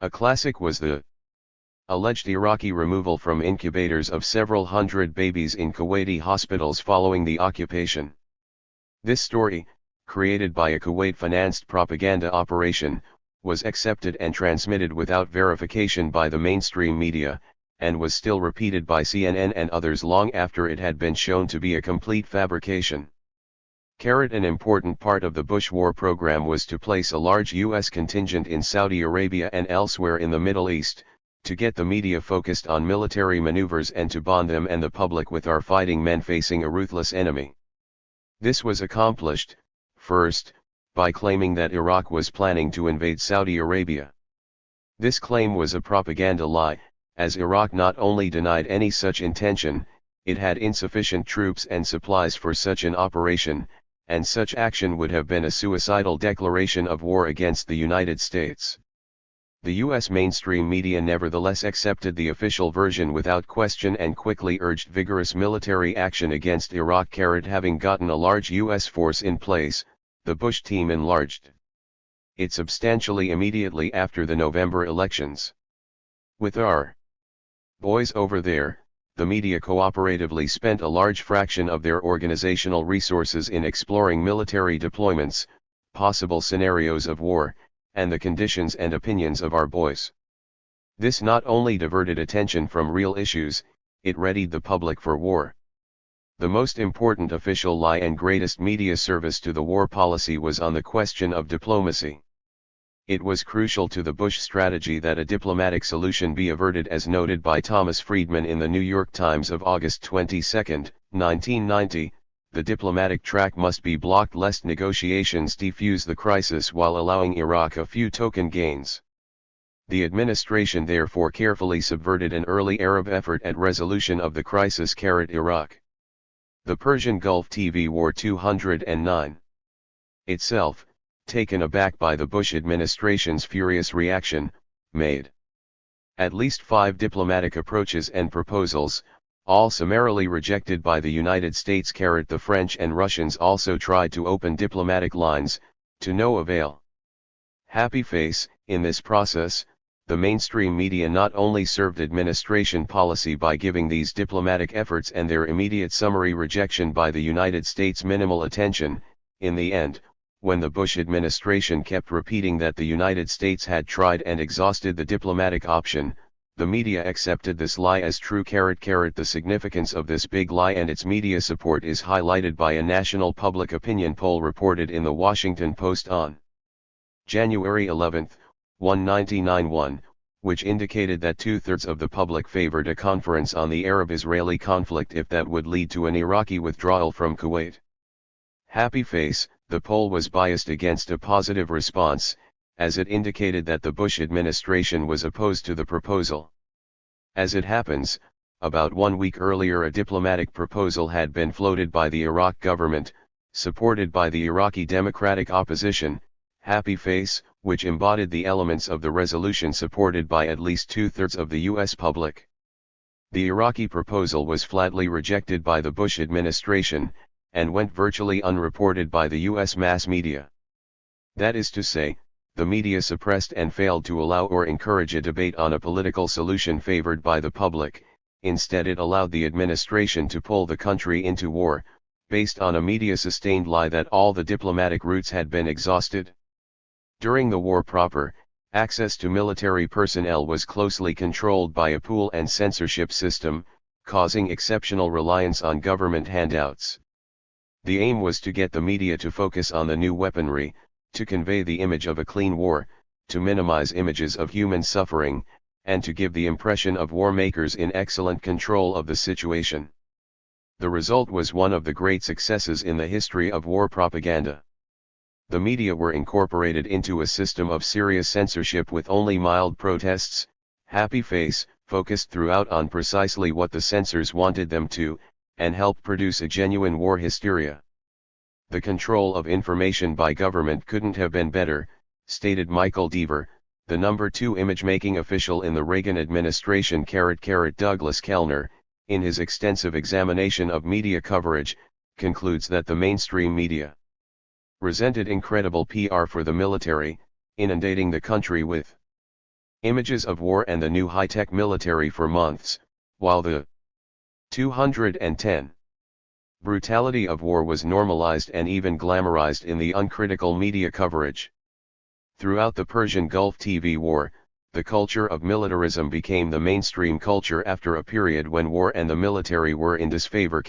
A classic was the alleged Iraqi removal from incubators of several hundred babies in Kuwaiti hospitals following the occupation. This story, created by a Kuwait-financed propaganda operation, was accepted and transmitted without verification by the mainstream media, and was still repeated by CNN and others long after it had been shown to be a complete fabrication. An important part of the Bush war program was to place a large U.S. contingent in Saudi Arabia and elsewhere in the Middle East, to get the media focused on military maneuvers and to bond them and the public with our fighting men facing a ruthless enemy. This was accomplished, first, by claiming that Iraq was planning to invade Saudi Arabia. This claim was a propaganda lie, as Iraq not only denied any such intention, it had insufficient troops and supplies for such an operation, and such action would have been a suicidal declaration of war against the United States. The U.S. mainstream media nevertheless accepted the official version without question and quickly urged vigorous military action against Iraq. Having gotten a large U.S. force in place, the Bush team enlarged it substantially immediately after the November elections. With our boys over there, the media cooperatively spent a large fraction of their organizational resources in exploring military deployments, possible scenarios of war, and the conditions and opinions of our boys. This not only diverted attention from real issues, it readied the public for war. The most important official lie and greatest media service to the war policy was on the question of diplomacy. It was crucial to the Bush strategy that a diplomatic solution be averted, as noted by Thomas Friedman in the New York Times of August 22, 1990, the diplomatic track must be blocked lest negotiations defuse the crisis while allowing Iraq a few token gains. The administration therefore carefully subverted an early Arab effort at resolution of the crisis. Iraq. The Persian Gulf TV War 209. Itself, taken aback by the Bush administration's furious reaction, made at least 5 diplomatic approaches and proposals, all summarily rejected by the United States. The French and Russians also tried to open diplomatic lines, to no avail. Happy face. In this process, the mainstream media not only served administration policy by giving these diplomatic efforts and their immediate summary rejection by the United States minimal attention. In the end, when the Bush administration kept repeating that the United States had tried and exhausted the diplomatic option, the media accepted this lie as true. The significance of this big lie and its media support is highlighted by a national public opinion poll reported in the Washington Post on January 11, 1991, which indicated that 2/3 of the public favored a conference on the Arab-Israeli conflict if that would lead to an Iraqi withdrawal from Kuwait. Happy face. The poll was biased against a positive response, as it indicated that the Bush administration was opposed to the proposal. As it happens, about 1 week earlier a diplomatic proposal had been floated by the Iraq government, supported by the Iraqi Democratic Opposition, happy face, which embodied the elements of the resolution supported by at least 2/3 of the U.S. public. The Iraqi proposal was flatly rejected by the Bush administration, and went virtually unreported by the U.S. mass media. That is to say, the media suppressed and failed to allow or encourage a debate on a political solution favored by the public. Instead, it allowed the administration to pull the country into war, based on a media-sustained lie that all the diplomatic routes had been exhausted. During the war proper, access to military personnel was closely controlled by a pool and censorship system, causing exceptional reliance on government handouts. The aim was to get the media to focus on the new weaponry, to convey the image of a clean war, to minimize images of human suffering, and to give the impression of war makers in excellent control of the situation. The result was one of the great successes in the history of war propaganda. The media were incorporated into a system of serious censorship with only mild protests, happy face, focused throughout on precisely what the censors wanted them to, and helped produce a genuine war hysteria. The control of information by government couldn't have been better, stated Michael Deaver, the number 2 image-making official in the Reagan administration. Douglas Kellner, in his extensive examination of media coverage, concludes that the mainstream media resented incredible PR for the military, inundating the country with images of war and the new high-tech military for months, while the 210 brutality of war was normalized and even glamorized in the uncritical media coverage. Throughout the Persian Gulf TV war, the culture of militarism became the mainstream culture after a period when war and the military were in disfavor.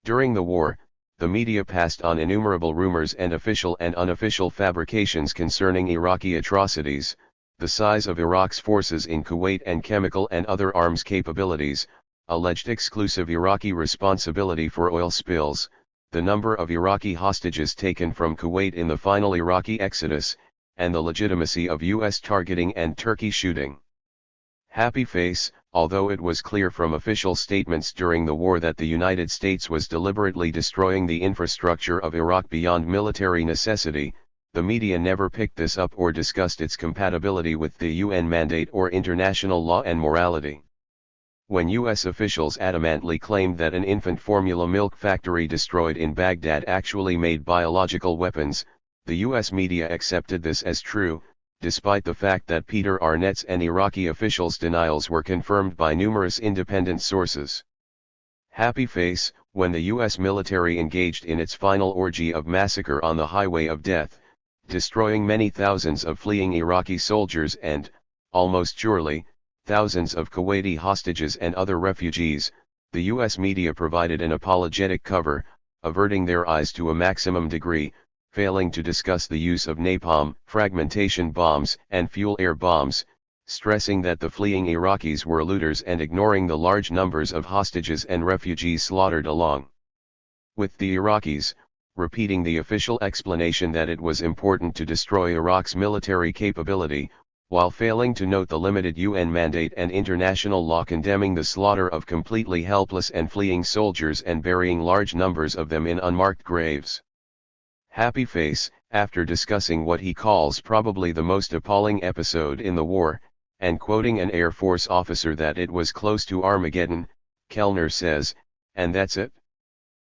During the war, the media passed on innumerable rumors and official and unofficial fabrications concerning Iraqi atrocities, the size of Iraq's forces in Kuwait and chemical and other arms capabilities, alleged exclusive Iraqi responsibility for oil spills, the number of Iraqi hostages taken from Kuwait in the final Iraqi exodus, and the legitimacy of U.S. targeting and Turkey shooting. Happy face. Although it was clear from official statements during the war that the United States was deliberately destroying the infrastructure of Iraq beyond military necessity, the media never picked this up or discussed its compatibility with the UN mandate or international law and morality. When U.S. officials adamantly claimed that an infant formula milk factory destroyed in Baghdad actually made biological weapons, the U.S. media accepted this as true, despite the fact that Peter Arnett's and Iraqi officials' denials were confirmed by numerous independent sources. Happy face. When the U.S. military engaged in its final orgy of massacre on the highway of death, destroying many thousands of fleeing Iraqi soldiers and, almost surely, thousands of Kuwaiti hostages and other refugees, the U.S. media provided an apologetic cover, averting their eyes to a maximum degree, failing to discuss the use of napalm, fragmentation bombs, and fuel air bombs, stressing that the fleeing Iraqis were looters and ignoring the large numbers of hostages and refugees slaughtered along with the Iraqis, repeating the official explanation that it was important to destroy Iraq's military capability, while failing to note the limited UN mandate and international law condemning the slaughter of completely helpless and fleeing soldiers and burying large numbers of them in unmarked graves. Happy face. After discussing what he calls probably the most appalling episode in the war, and quoting an Air Force officer that it was close to Armageddon, Kellner says, and that's it?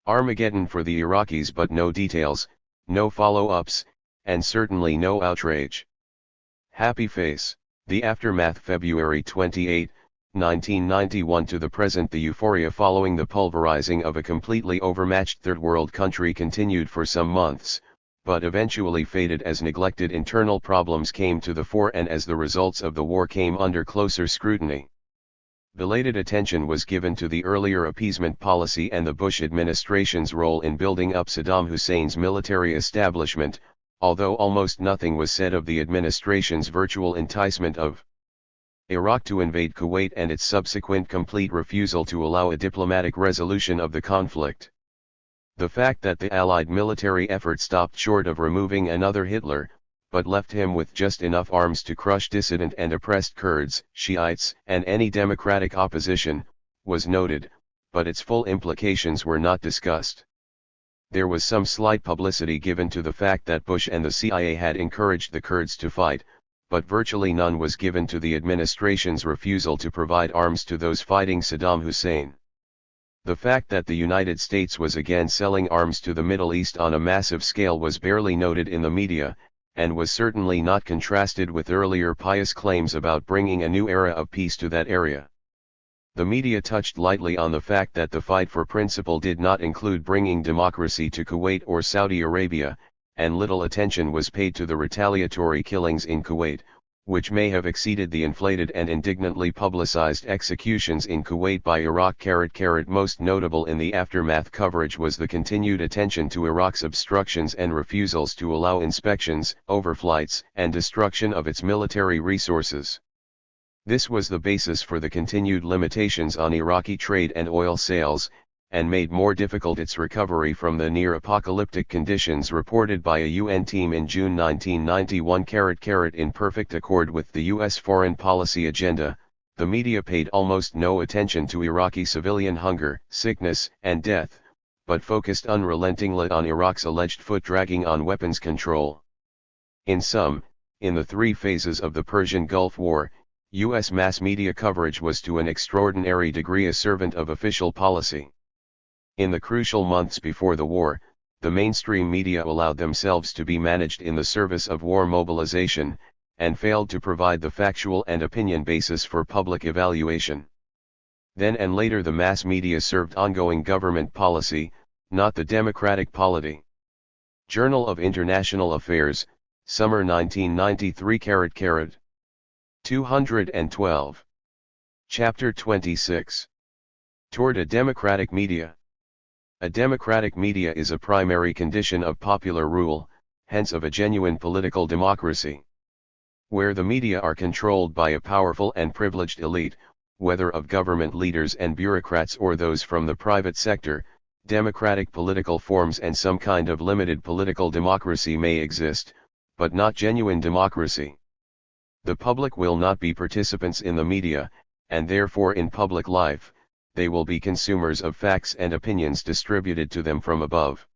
Armageddon for the Iraqis, but no details, no follow-ups, and certainly no outrage. Happy face. The aftermath. February 28, 1991 to the present. The euphoria following the pulverizing of a completely overmatched third world country continued for some months, but eventually faded as neglected internal problems came to the fore and as the results of the war came under closer scrutiny. Belated attention was given to the earlier appeasement policy and the Bush administration's role in building up Saddam Hussein's military establishment, although almost nothing was said of the administration's virtual enticement of Iraq to invade Kuwait and its subsequent complete refusal to allow a diplomatic resolution of the conflict. The fact that the Allied military effort stopped short of removing another Hitler, but left him with just enough arms to crush dissident and oppressed Kurds, Shiites, and any democratic opposition, was noted, but its full implications were not discussed. There was some slight publicity given to the fact that Bush and the CIA had encouraged the Kurds to fight, but virtually none was given to the administration's refusal to provide arms to those fighting Saddam Hussein. The fact that the United States was again selling arms to the Middle East on a massive scale was barely noted in the media, and was certainly not contrasted with earlier pious claims about bringing a new era of peace to that area. The media touched lightly on the fact that the fight for principle did not include bringing democracy to Kuwait or Saudi Arabia, and little attention was paid to the retaliatory killings in Kuwait, which may have exceeded the inflated and indignantly publicized executions in Kuwait by Iraq. Most notable in the aftermath coverage was the continued attention to Iraq's obstructions and refusals to allow inspections, overflights, and destruction of its military resources. This was the basis for the continued limitations on Iraqi trade and oil sales, and made more difficult its recovery from the near-apocalyptic conditions reported by a UN team in June 1991. In perfect accord with the U.S. foreign policy agenda, the media paid almost no attention to Iraqi civilian hunger, sickness, and death, but focused unrelentingly on Iraq's alleged foot-dragging on weapons control. In sum, in the three phases of the Persian Gulf War, U.S. mass media coverage was to an extraordinary degree a servant of official policy. In the crucial months before the war, the mainstream media allowed themselves to be managed in the service of war mobilization, and failed to provide the factual and opinion basis for public evaluation. Then and later the mass media served ongoing government policy, not the democratic polity. Journal of International Affairs, Summer 1993. 212. Chapter 26. Toward a democratic media. A democratic media is a primary condition of popular rule, hence of a genuine political democracy. Where the media are controlled by a powerful and privileged elite, whether of government leaders and bureaucrats or those from the private sector, democratic political forms and some kind of limited political democracy may exist, but not genuine democracy. The public will not be participants in the media, and therefore in public life. They will be consumers of facts and opinions distributed to them from above.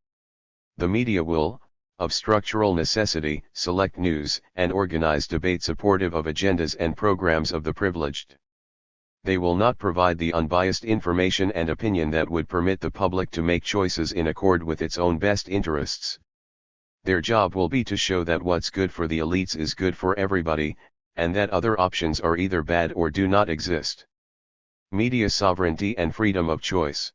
The media will, of structural necessity, select news and organize debate supportive of agendas and programs of the privileged. They will not provide the unbiased information and opinion that would permit the public to make choices in accord with its own best interests. Their job will be to show that what's good for the elites is good for everybody, and that other options are either bad or do not exist. Media sovereignty and freedom of choice.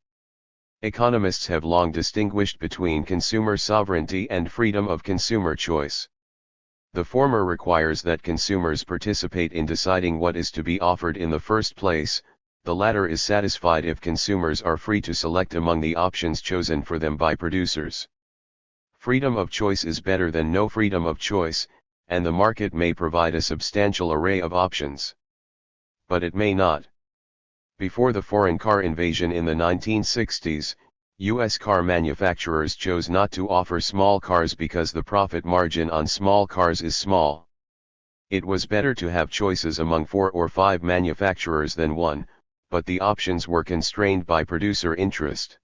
Economists have long distinguished between consumer sovereignty and freedom of consumer choice. The former requires that consumers participate in deciding what is to be offered in the first place, the latter is satisfied if consumers are free to select among the options chosen for them by producers. Freedom of choice is better than no freedom of choice, and the market may provide a substantial array of options. But it may not. Before the foreign car invasion in the 1960s, U.S. car manufacturers chose not to offer small cars because the profit margin on small cars is small. It was better to have choices among 4 or 5 manufacturers than one, but the options were constrained by producer interest.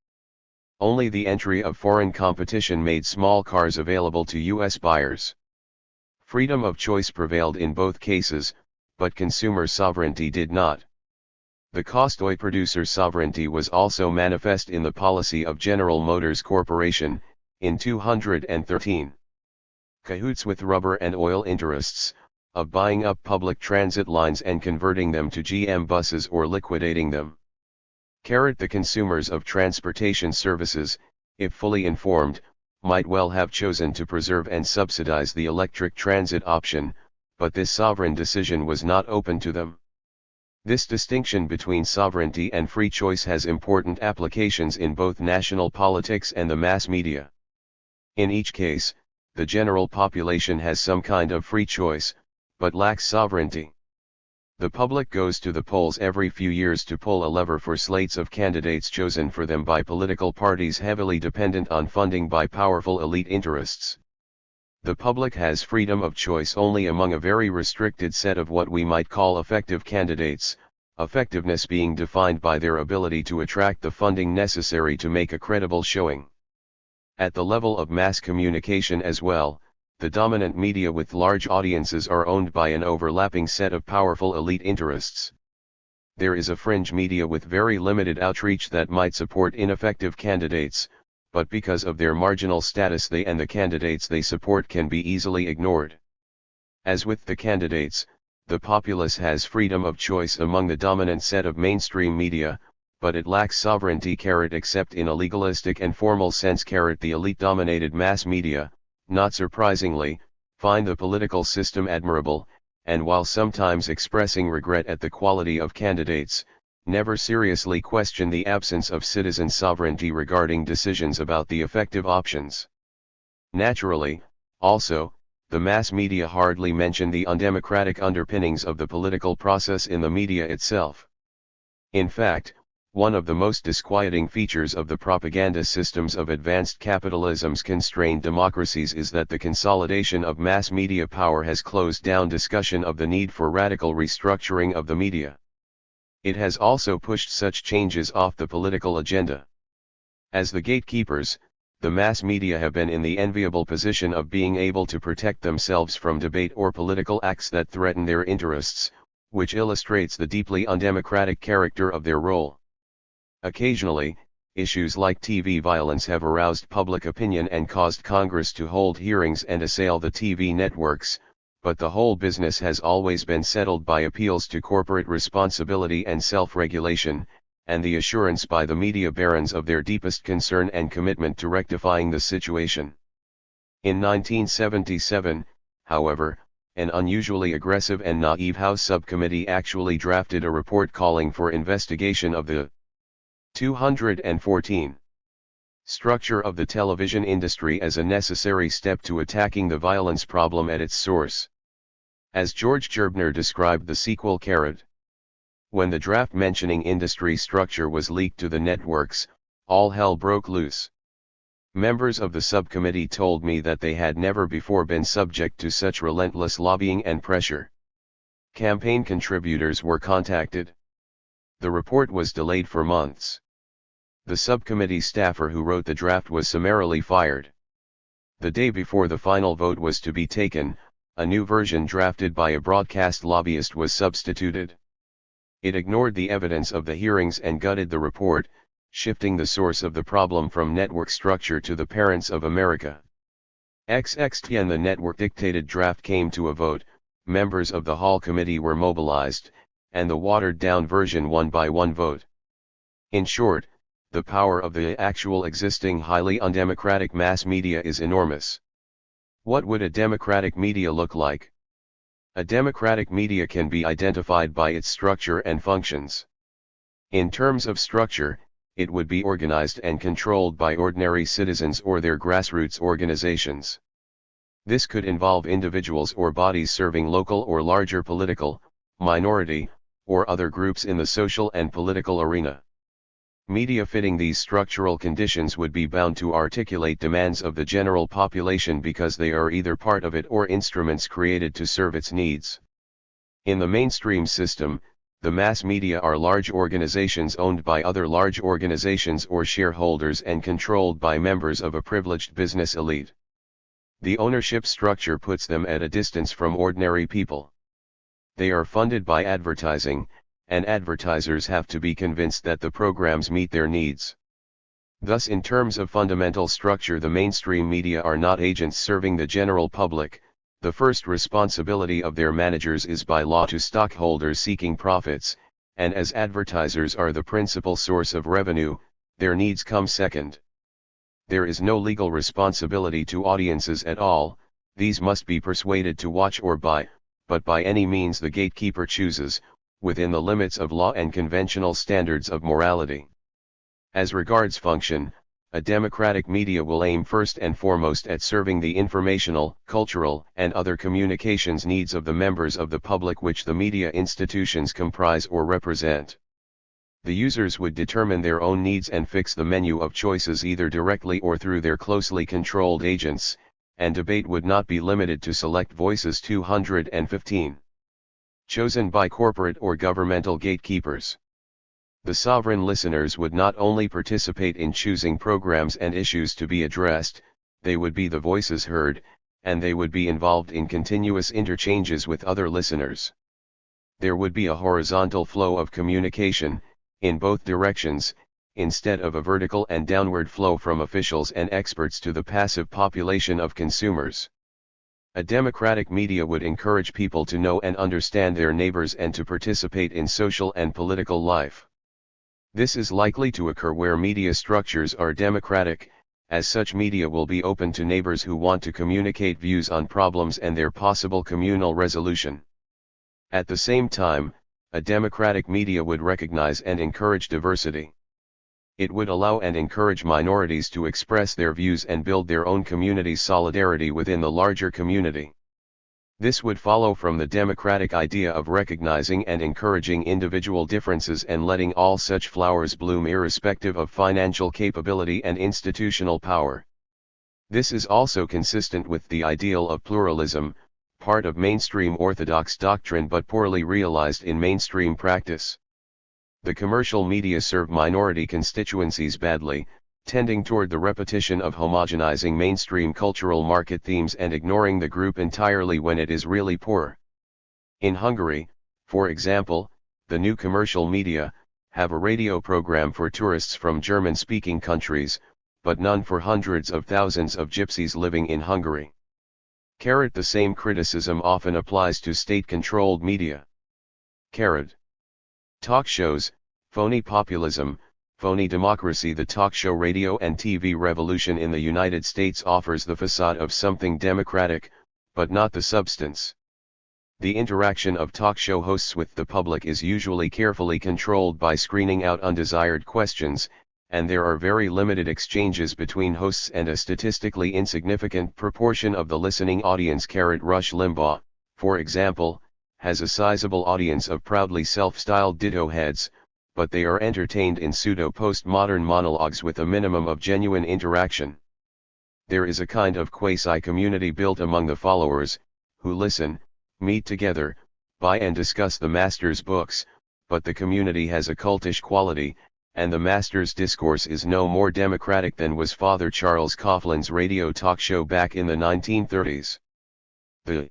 Only the entry of foreign competition made small cars available to U.S. buyers. Freedom of choice prevailed in both cases, but consumer sovereignty did not. The cost oil producer sovereignty was also manifest in the policy of General Motors Corporation, in 213. Cahoots with rubber and oil interests, of buying up public transit lines and converting them to GM buses or liquidating them. The consumers of transportation services, if fully informed, might well have chosen to preserve and subsidize the electric transit option, but this sovereign decision was not open to them. This distinction between sovereignty and free choice has important applications in both national politics and the mass media. In each case, the general population has some kind of free choice, but lacks sovereignty. The public goes to the polls every few years to pull a lever for slates of candidates chosen for them by political parties heavily dependent on funding by powerful elite interests. The public has freedom of choice only among a very restricted set of what we might call effective candidates, effectiveness being defined by their ability to attract the funding necessary to make a credible showing. At the level of mass communication as well, the dominant media with large audiences are owned by an overlapping set of powerful elite interests. There is a fringe media with very limited outreach that might support ineffective candidates, but because of their marginal status they and the candidates they support can be easily ignored. As with the candidates, the populace has freedom of choice among the dominant set of mainstream media, but it lacks sovereignty except in a legalistic and formal sense. The elite-dominated mass media, not surprisingly, find the political system admirable, and while sometimes expressing regret at the quality of candidates, never seriously question the absence of citizen sovereignty regarding decisions about the effective options. Naturally, also, the mass media hardly mention the undemocratic underpinnings of the political process in the media itself. In fact, one of the most disquieting features of the propaganda systems of advanced capitalism's constrained democracies is that the consolidation of mass media power has closed down discussion of the need for radical restructuring of the media. It has also pushed such changes off the political agenda. As the gatekeepers, the mass media have been in the enviable position of being able to protect themselves from debate or political acts that threaten their interests, which illustrates the deeply undemocratic character of their role. Occasionally, issues like TV violence have aroused public opinion and caused Congress to hold hearings and assail the TV networks, but the whole business has always been settled by appeals to corporate responsibility and self-regulation, and the assurance by the media barons of their deepest concern and commitment to rectifying the situation. In 1977, however, an unusually aggressive and naive House subcommittee actually drafted a report calling for investigation of the 214 structure of the television industry as a necessary step to attacking the violence problem at its source. As George Gerbner described the sequel, when the draft mentioning industry structure was leaked to the networks, all hell broke loose. Members of the subcommittee told me that they had never before been subject to such relentless lobbying and pressure. Campaign contributors were contacted. The report was delayed for months. The subcommittee staffer who wrote the draft was summarily fired. The day before the final vote was to be taken, a new version drafted by a broadcast lobbyist was substituted. It ignored the evidence of the hearings and gutted the report, shifting the source of the problem from network structure to the parents of America. XXT and the network-dictated draft came to a vote, members of the Hall Committee were mobilized, and the watered-down version won by one vote. In short, the power of the actual existing highly undemocratic mass media is enormous. What would a democratic media look like? A democratic media can be identified by its structure and functions. In terms of structure, it would be organized and controlled by ordinary citizens or their grassroots organizations. This could involve individuals or bodies serving local or larger political, minority, or other groups in the social and political arena. Media fitting these structural conditions would be bound to articulate demands of the general population because they are either part of it or instruments created to serve its needs. In the mainstream system, the mass media are large organizations owned by other large organizations or shareholders and controlled by members of a privileged business elite. The ownership structure puts them at a distance from ordinary people. They are funded by advertising, and advertisers have to be convinced that the programs meet their needs. Thus, in terms of fundamental structure, the mainstream media are not agents serving the general public. The first responsibility of their managers is by law to stockholders seeking profits, and as advertisers are the principal source of revenue, their needs come second. There is no legal responsibility to audiences at all. These must be persuaded to watch or buy, but by any means the gatekeeper chooses, within the limits of law and conventional standards of morality. As regards function, a democratic media will aim first and foremost at serving the informational, cultural, and other communications needs of the members of the public which the media institutions comprise or represent. The users would determine their own needs and fix the menu of choices either directly or through their closely controlled agents, and debate would not be limited to select voices. 215. Chosen by corporate or governmental gatekeepers. The sovereign listeners would not only participate in choosing programs and issues to be addressed, they would be the voices heard, and they would be involved in continuous interchanges with other listeners. There would be a horizontal flow of communication, in both directions, instead of a vertical and downward flow from officials and experts to the passive population of consumers. A democratic media would encourage people to know and understand their neighbors and to participate in social and political life. This is likely to occur where media structures are democratic, as such media will be open to neighbors who want to communicate views on problems and their possible communal resolution. At the same time, a democratic media would recognize and encourage diversity. It would allow and encourage minorities to express their views and build their own community's solidarity within the larger community. This would follow from the democratic idea of recognizing and encouraging individual differences and letting all such flowers bloom irrespective of financial capability and institutional power. This is also consistent with the ideal of pluralism, part of mainstream orthodox doctrine but poorly realized in mainstream practice. The commercial media serve minority constituencies badly, tending toward the repetition of homogenizing mainstream cultural market themes and ignoring the group entirely when it is really poor. In Hungary, for example, the new commercial media have a radio program for tourists from German-speaking countries, but none for hundreds of thousands of gypsies living in Hungary. The same criticism often applies to state-controlled media. Talk shows, phony populism, phony democracy. The talk show radio and TV revolution in the United States offers the facade of something democratic, but not the substance. The interaction of talk show hosts with the public is usually carefully controlled by screening out undesired questions, and there are very limited exchanges between hosts and a statistically insignificant proportion of the listening audience. Rush Limbaugh, for example, has a sizable audience of proudly self-styled ditto heads, but they are entertained in pseudo-postmodern monologues with a minimum of genuine interaction. There is a kind of quasi-community built among the followers, who listen, meet together, buy and discuss the master's books, but the community has a cultish quality, and the master's discourse is no more democratic than was Father Charles Coughlin's radio talk show back in the 1930s. The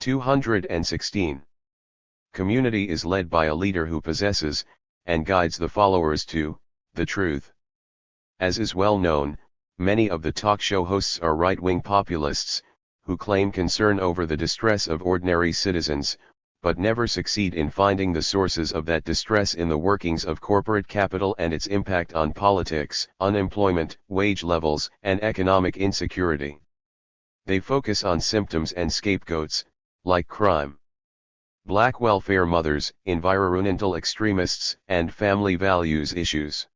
216. Community is led by a leader who possesses, and guides the followers to, the truth. As is well known, many of the talk show hosts are right-wing populists, who claim concern over the distress of ordinary citizens, but never succeed in finding the sources of that distress in the workings of corporate capital and its impact on politics, unemployment, wage levels, and economic insecurity. They focus on symptoms and scapegoats, like crime, black welfare mothers, environmental extremists, and family values issues.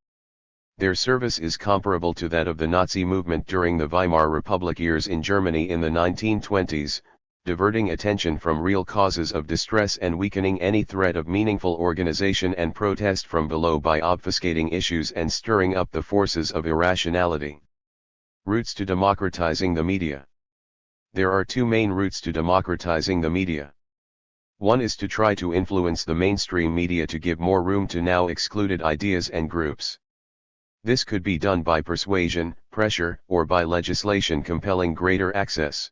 Their service is comparable to that of the Nazi movement during the Weimar Republic years in Germany in the 1920s, diverting attention from real causes of distress and weakening any threat of meaningful organization and protest from below by obfuscating issues and stirring up the forces of irrationality. Routes to democratizing the media. There are two main routes to democratizing the media. One is to try to influence the mainstream media to give more room to now excluded ideas and groups. This could be done by persuasion, pressure, or by legislation compelling greater access.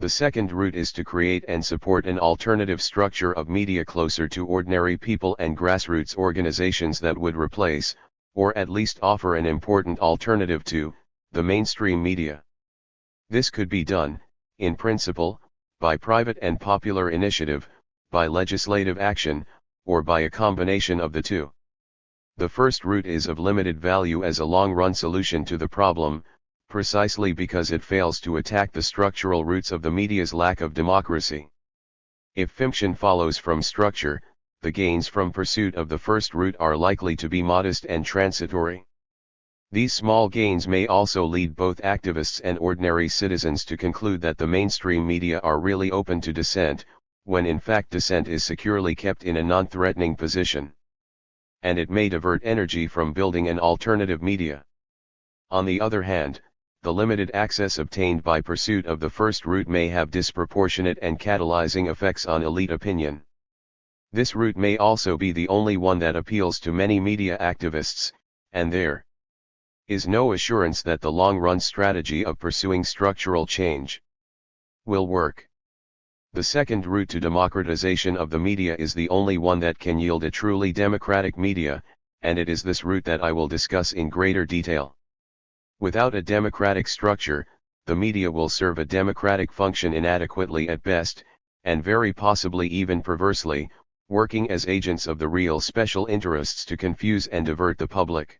The second route is to create and support an alternative structure of media closer to ordinary people and grassroots organizations that would replace, or at least offer an important alternative to, the mainstream media. This could be done, in principle, by private and popular initiative, by legislative action, or by a combination of the two. The first route is of limited value as a long-run solution to the problem, precisely because it fails to attack the structural roots of the media's lack of democracy. If function follows from structure, the gains from pursuit of the first route are likely to be modest and transitory. These small gains may also lead both activists and ordinary citizens to conclude that the mainstream media are really open to dissent, when in fact dissent is securely kept in a non-threatening position. And it may divert energy from building an alternative media. On the other hand, the limited access obtained by pursuit of the first route may have disproportionate and catalyzing effects on elite opinion. This route may also be the only one that appeals to many media activists, and there is no assurance that the long-run strategy of pursuing structural change will work. The second route to democratization of the media is the only one that can yield a truly democratic media, and it is this route that I will discuss in greater detail. Without a democratic structure, the media will serve a democratic function inadequately at best, and very possibly even perversely, working as agents of the real special interests to confuse and divert the public.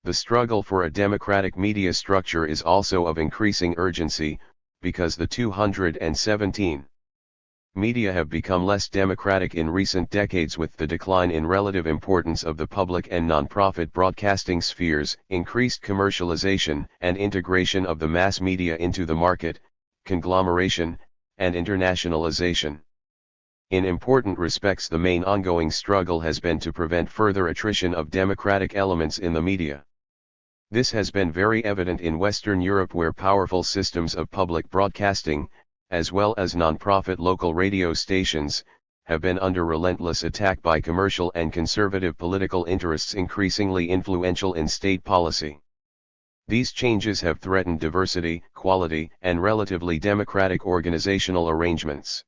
The struggle for a democratic media structure is also of increasing urgency, because the 217 media have become less democratic in recent decades with the decline in relative importance of the public and non-profit broadcasting spheres, increased commercialization and integration of the mass media into the market, conglomeration, and internationalization. In important respects, the main ongoing struggle has been to prevent further attrition of democratic elements in the media. This has been very evident in Western Europe, where powerful systems of public broadcasting, as well as non-profit local radio stations, have been under relentless attack by commercial and conservative political interests increasingly influential in state policy. These changes have threatened diversity, quality, and relatively democratic organizational arrangements.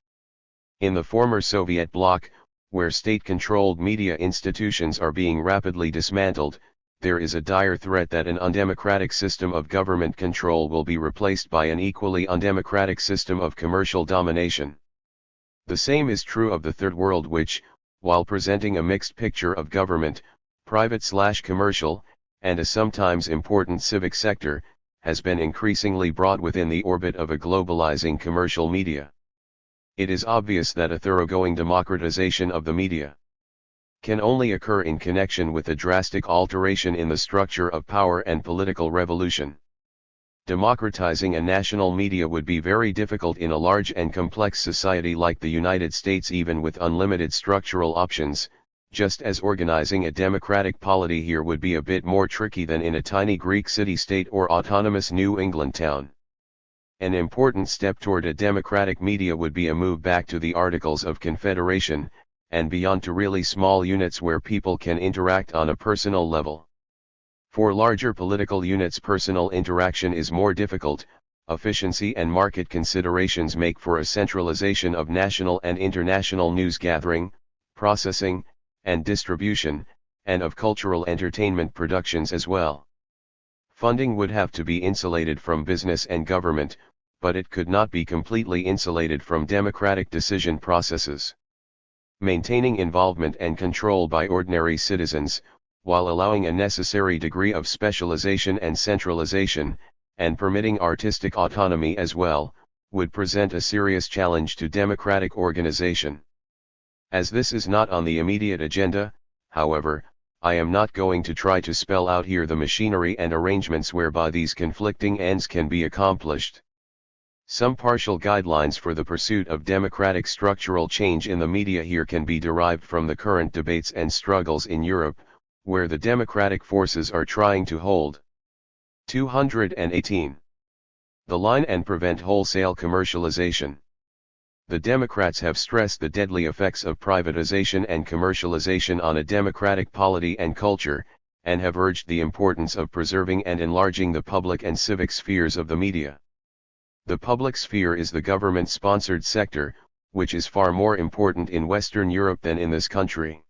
In the former Soviet bloc, where state-controlled media institutions are being rapidly dismantled, there is a dire threat that an undemocratic system of government control will be replaced by an equally undemocratic system of commercial domination. The same is true of the Third World, which, while presenting a mixed picture of government, private/commercial, and a sometimes important civic sector, has been increasingly brought within the orbit of a globalizing commercial media. It is obvious that a thoroughgoing democratization of the media can only occur in connection with a drastic alteration in the structure of power and political revolution. Democratizing a national media would be very difficult in a large and complex society like the United States, even with unlimited structural options, just as organizing a democratic polity here would be a bit more tricky than in a tiny Greek city-state or autonomous New England town. An important step toward a democratic media would be a move back to the Articles of Confederation, and beyond to really small units where people can interact on a personal level. For larger political units, personal interaction is more difficult. Efficiency and market considerations make for a centralization of national and international news gathering, processing, and distribution, and of cultural entertainment productions as well. Funding would have to be insulated from business and government, but it could not be completely insulated from democratic decision processes. Maintaining involvement and control by ordinary citizens, while allowing a necessary degree of specialization and centralization, and permitting artistic autonomy as well, would present a serious challenge to democratic organization. As this is not on the immediate agenda, however, I am not going to try to spell out here the machinery and arrangements whereby these conflicting ends can be accomplished. Some partial guidelines for the pursuit of democratic structural change in the media here can be derived from the current debates and struggles in Europe, where the democratic forces are trying to hold 218 the line and prevent wholesale commercialization. The Democrats have stressed the deadly effects of privatization and commercialization on a democratic polity and culture, and have urged the importance of preserving and enlarging the public and civic spheres of the media. The public sphere is the government-sponsored sector, which is far more important in Western Europe than in this country.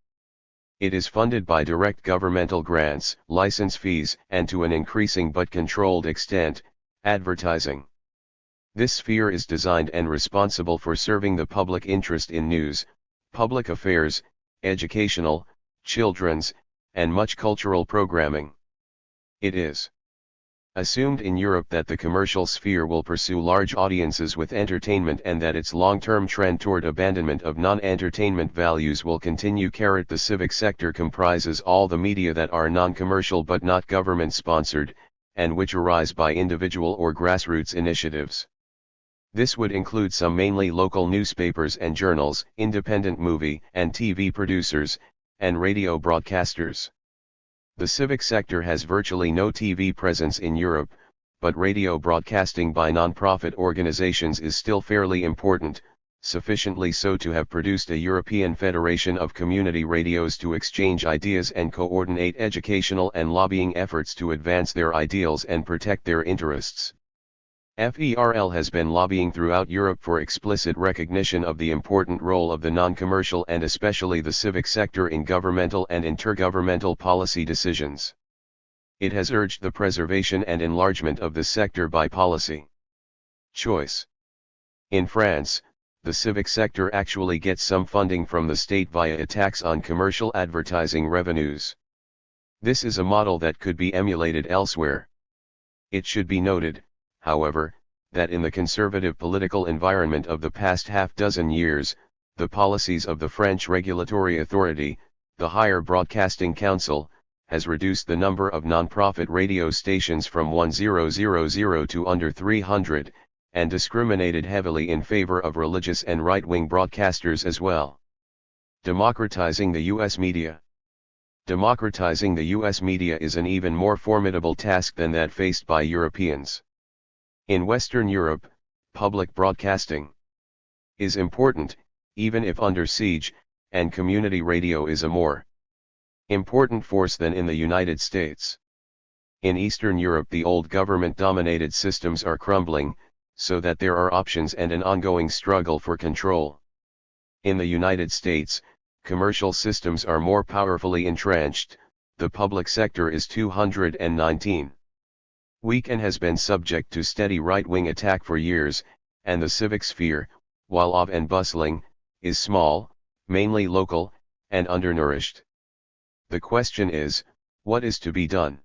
It is funded by direct governmental grants, license fees, and to an increasing but controlled extent, advertising. This sphere is designed and responsible for serving the public interest in news, public affairs, educational, children's, and much cultural programming. It is assumed in Europe that the commercial sphere will pursue large audiences with entertainment and that its long-term trend toward abandonment of non-entertainment values will continue. The civic sector comprises all the media that are non-commercial but not government-sponsored, and which arise by individual or grassroots initiatives. This would include some mainly local newspapers and journals, independent movie and TV producers, and radio broadcasters. The civic sector has virtually no TV presence in Europe, but radio broadcasting by non-profit organizations is still fairly important, sufficiently so to have produced a European Federation of Community Radios to exchange ideas and coordinate educational and lobbying efforts to advance their ideals and protect their interests. FERL has been lobbying throughout Europe for explicit recognition of the important role of the non-commercial and especially the civic sector in governmental and intergovernmental policy decisions. It has urged the preservation and enlargement of this sector by policy choice. In France, the civic sector actually gets some funding from the state via a tax on commercial advertising revenues. This is a model that could be emulated elsewhere. It should be noted, however, that in the conservative political environment of the past half-dozen years, the policies of the French regulatory authority, the Higher Broadcasting Council, has reduced the number of non-profit radio stations from 1000 to under 300, and discriminated heavily in favor of religious and right-wing broadcasters as well. Democratizing the U.S. media. Democratizing the U.S. media is an even more formidable task than that faced by Europeans. In Western Europe, public broadcasting is important, even if under siege, and community radio is a more important force than in the United States. In Eastern Europe, the old government-dominated systems are crumbling, so that there are options and an ongoing struggle for control. In the United States, commercial systems are more powerfully entrenched, the public sector is 219. Weak and has been subject to steady right-wing attack for years, and the civic sphere, while of and bustling, is small, mainly local, and undernourished. The question is, what is to be done?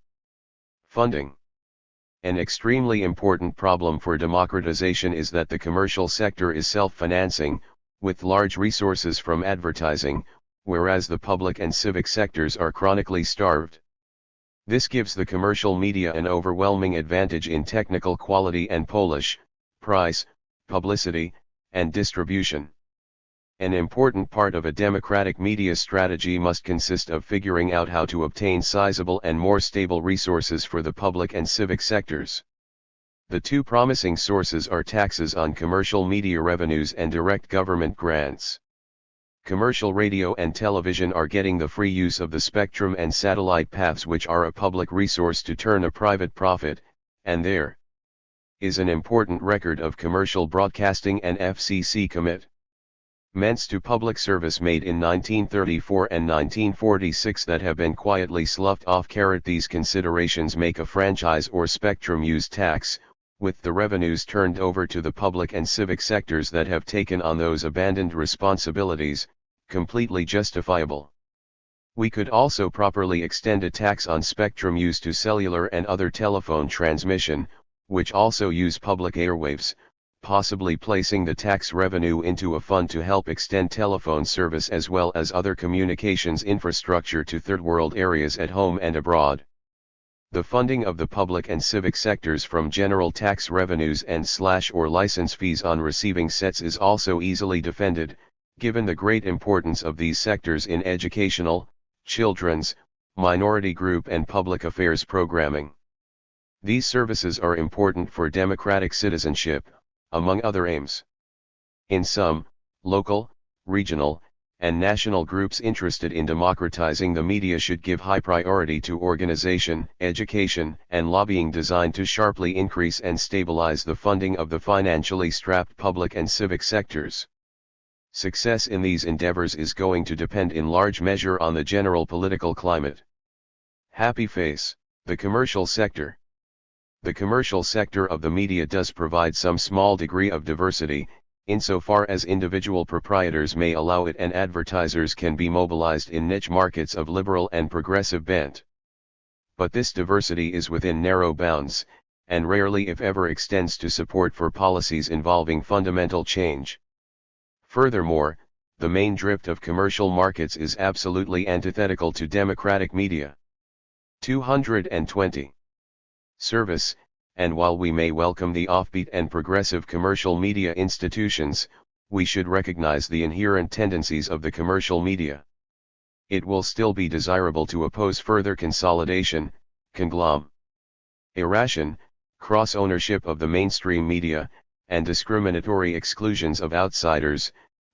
Funding. An extremely important problem for democratization is that the commercial sector is self-financing, with large resources from advertising, whereas the public and civic sectors are chronically starved. This gives the commercial media an overwhelming advantage in technical quality and price, publicity, and distribution. An important part of a democratic media strategy must consist of figuring out how to obtain sizable and more stable resources for the public and civic sectors. The two promising sources are taxes on commercial media revenues and direct government grants. Commercial radio and television are getting the free use of the spectrum and satellite paths, which are a public resource to turn a private profit, and there is an important record of commercial broadcasting and FCC commitments to public service made in 1934 and 1946 that have been quietly sloughed off. These considerations make a franchise or spectrum use tax, with the revenues turned over to the public and civic sectors that have taken on those abandoned responsibilities, completely justifiable. We could also properly extend a tax on spectrum use to cellular and other telephone transmission, which also use public airwaves, possibly placing the tax revenue into a fund to help extend telephone service as well as other communications infrastructure to third world areas at home and abroad. The funding of the public and civic sectors from general tax revenues and or license fees on receiving sets is also easily defended, given the great importance of these sectors in educational, children's, minority group and public affairs programming. These services are important for democratic citizenship, among other aims. In some, local, regional, and national groups interested in democratizing the media should give high priority to organization, education, and lobbying designed to sharply increase and stabilize the funding of the financially strapped public and civic sectors. Success in these endeavors is going to depend in large measure on the general political climate. Happy face. The commercial sector. The commercial sector of the media does provide some small degree of diversity, insofar as individual proprietors may allow it and advertisers can be mobilized in niche markets of liberal and progressive bent. But this diversity is within narrow bounds, and rarely if ever extends to support for policies involving fundamental change. Furthermore, the main drift of commercial markets is absolutely antithetical to democratic media. 220. Service, and while we may welcome the offbeat and progressive commercial media institutions, we should recognize the inherent tendencies of the commercial media. It will still be desirable to oppose further consolidation, conglomeration, cross-ownership of the mainstream media, and discriminatory exclusions of outsiders,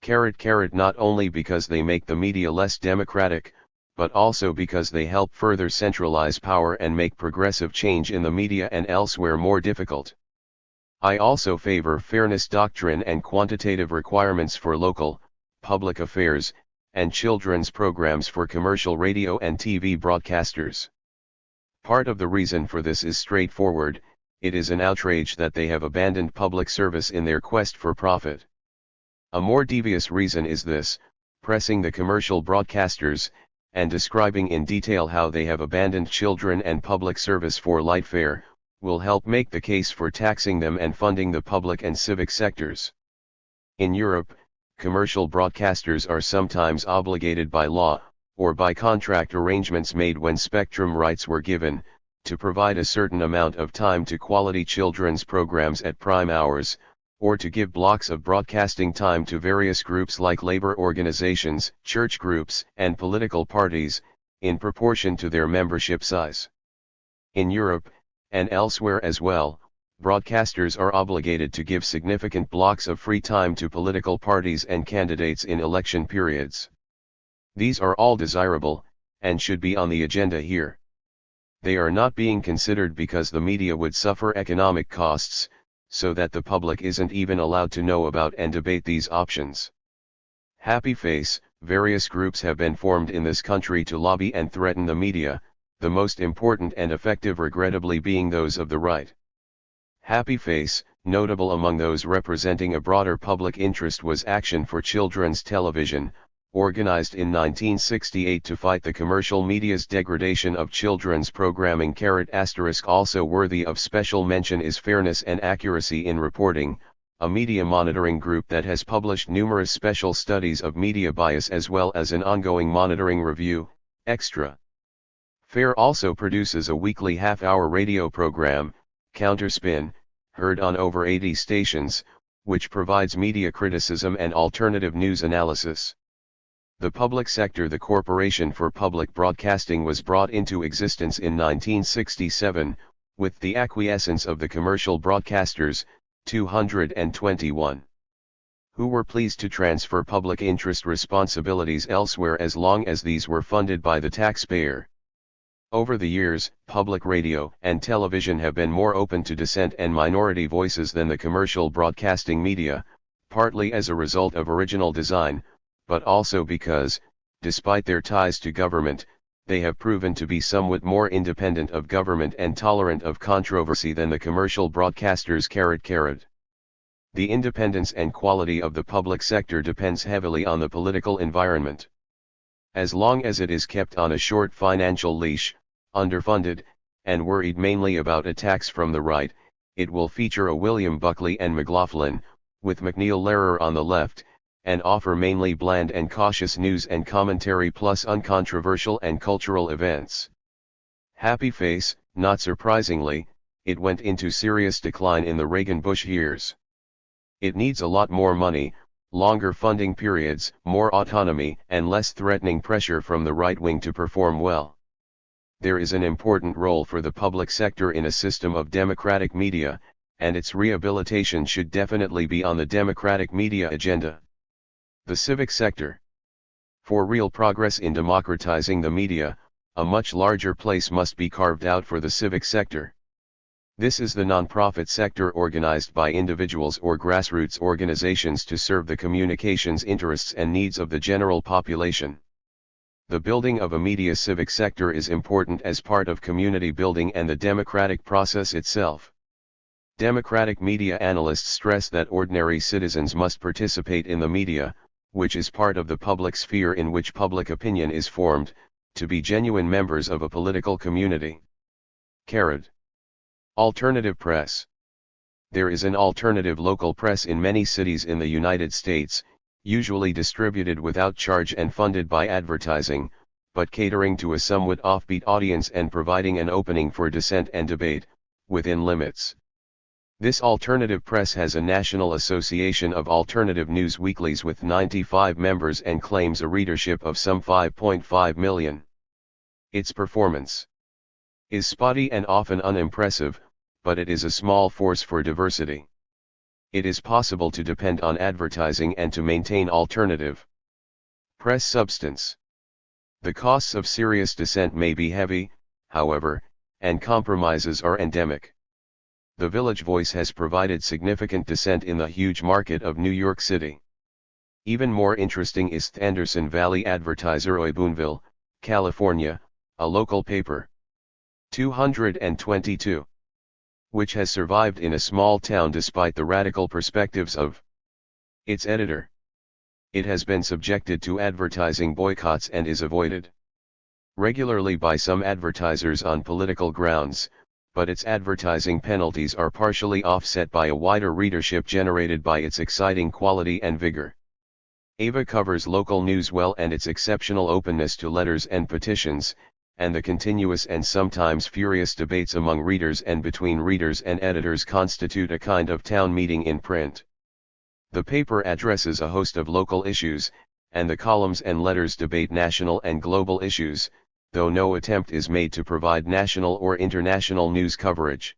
not only because they make the media less democratic, but also because they help further centralize power and make progressive change in the media and elsewhere more difficult. I also favor fairness doctrine and quantitative requirements for local, public affairs, and children's programs for commercial radio and TV broadcasters. Part of the reason for this is straightforward: it is an outrage that they have abandoned public service in their quest for profit. A more devious reason is this: pressing the commercial broadcasters, and describing in detail how they have abandoned children and public service for light fare, will help make the case for taxing them and funding the public and civic sectors. In Europe, commercial broadcasters are sometimes obligated by law, or by contract arrangements made when spectrum rights were given, to provide a certain amount of time to quality children's programs at prime hours, or to give blocks of broadcasting time to various groups like labor organizations, church groups, and political parties, in proportion to their membership size. In Europe, and elsewhere as well, broadcasters are obligated to give significant blocks of free time to political parties and candidates in election periods. These are all desirable, and should be on the agenda here. They are not being considered because the media would suffer economic costs, so that the public isn't even allowed to know about and debate these options. Happy face. Various groups have been formed in this country to lobby and threaten the media, the most important and effective regrettably being those of the right. Happy face. Notable among those representing a broader public interest was Action for Children's Television, organized in 1968 to fight the commercial media's degradation of children's programming. Also worthy of special mention is Fairness and Accuracy in Reporting, a media monitoring group that has published numerous special studies of media bias as well as an ongoing monitoring review, Extra. FAIR also produces a weekly half-hour radio program, Counterspin, heard on over 80 stations, which provides media criticism and alternative news analysis. The public sector. The Corporation for Public Broadcasting was brought into existence in 1967, with the acquiescence of the commercial broadcasters, 221, who were pleased to transfer public interest responsibilities elsewhere as long as these were funded by the taxpayer. Over the years, public radio and television have been more open to dissent and minority voices than the commercial broadcasting media, partly as a result of original design, but also because, despite their ties to government, they have proven to be somewhat more independent of government and tolerant of controversy than the commercial broadcasters. The independence and quality of the public sector depends heavily on the political environment. As long as it is kept on a short financial leash, underfunded, and worried mainly about attacks from the right, it will feature a William Buckley and McLaughlin, with McNeil Lehrer on the left, and offer mainly bland and cautious news and commentary plus uncontroversial and cultural events. Happy face. Not surprisingly, it went into serious decline in the Reagan-Bush years. It needs a lot more money, longer funding periods, more autonomy, and less threatening pressure from the right wing to perform well. There is an important role for the public sector in a system of democratic media, and its rehabilitation should definitely be on the democratic media agenda. The civic sector. For real progress in democratizing the media, a much larger place must be carved out for the civic sector. This is the nonprofit sector organized by individuals or grassroots organizations to serve the communications interests and needs of the general population. The building of a media civic sector is important as part of community building and the democratic process itself. Democratic media analysts stress that ordinary citizens must participate in the media, which is part of the public sphere in which public opinion is formed, to be genuine members of a political community. Alternative press. There is an alternative local press in many cities in the United States, usually distributed without charge and funded by advertising, but catering to a somewhat offbeat audience and providing an opening for dissent and debate, within limits. This alternative press has a national association of alternative news weeklies with 95 members and claims a readership of some 5.5 million. Its performance is spotty and often unimpressive, but it is a small force for diversity. It is possible to depend on advertising and to maintain alternative press substance. The costs of serious dissent may be heavy, however, and compromises are endemic. The Village Voice has provided significant dissent in the huge market of New York City. Even more interesting is the Anderson Valley Advertiser of Boonville, California, a local paper. 222. Which has survived in a small town despite the radical perspectives of its editor. It has been subjected to advertising boycotts and is avoided regularly by some advertisers on political grounds, but its advertising penalties are partially offset by a wider readership generated by its exciting quality and vigor. AVA covers local news well, and its exceptional openness to letters and petitions, and the continuous and sometimes furious debates among readers and between readers and editors constitute a kind of town meeting in print. The paper addresses a host of local issues, and the columns and letters debate national and global issues, though no attempt is made to provide national or international news coverage.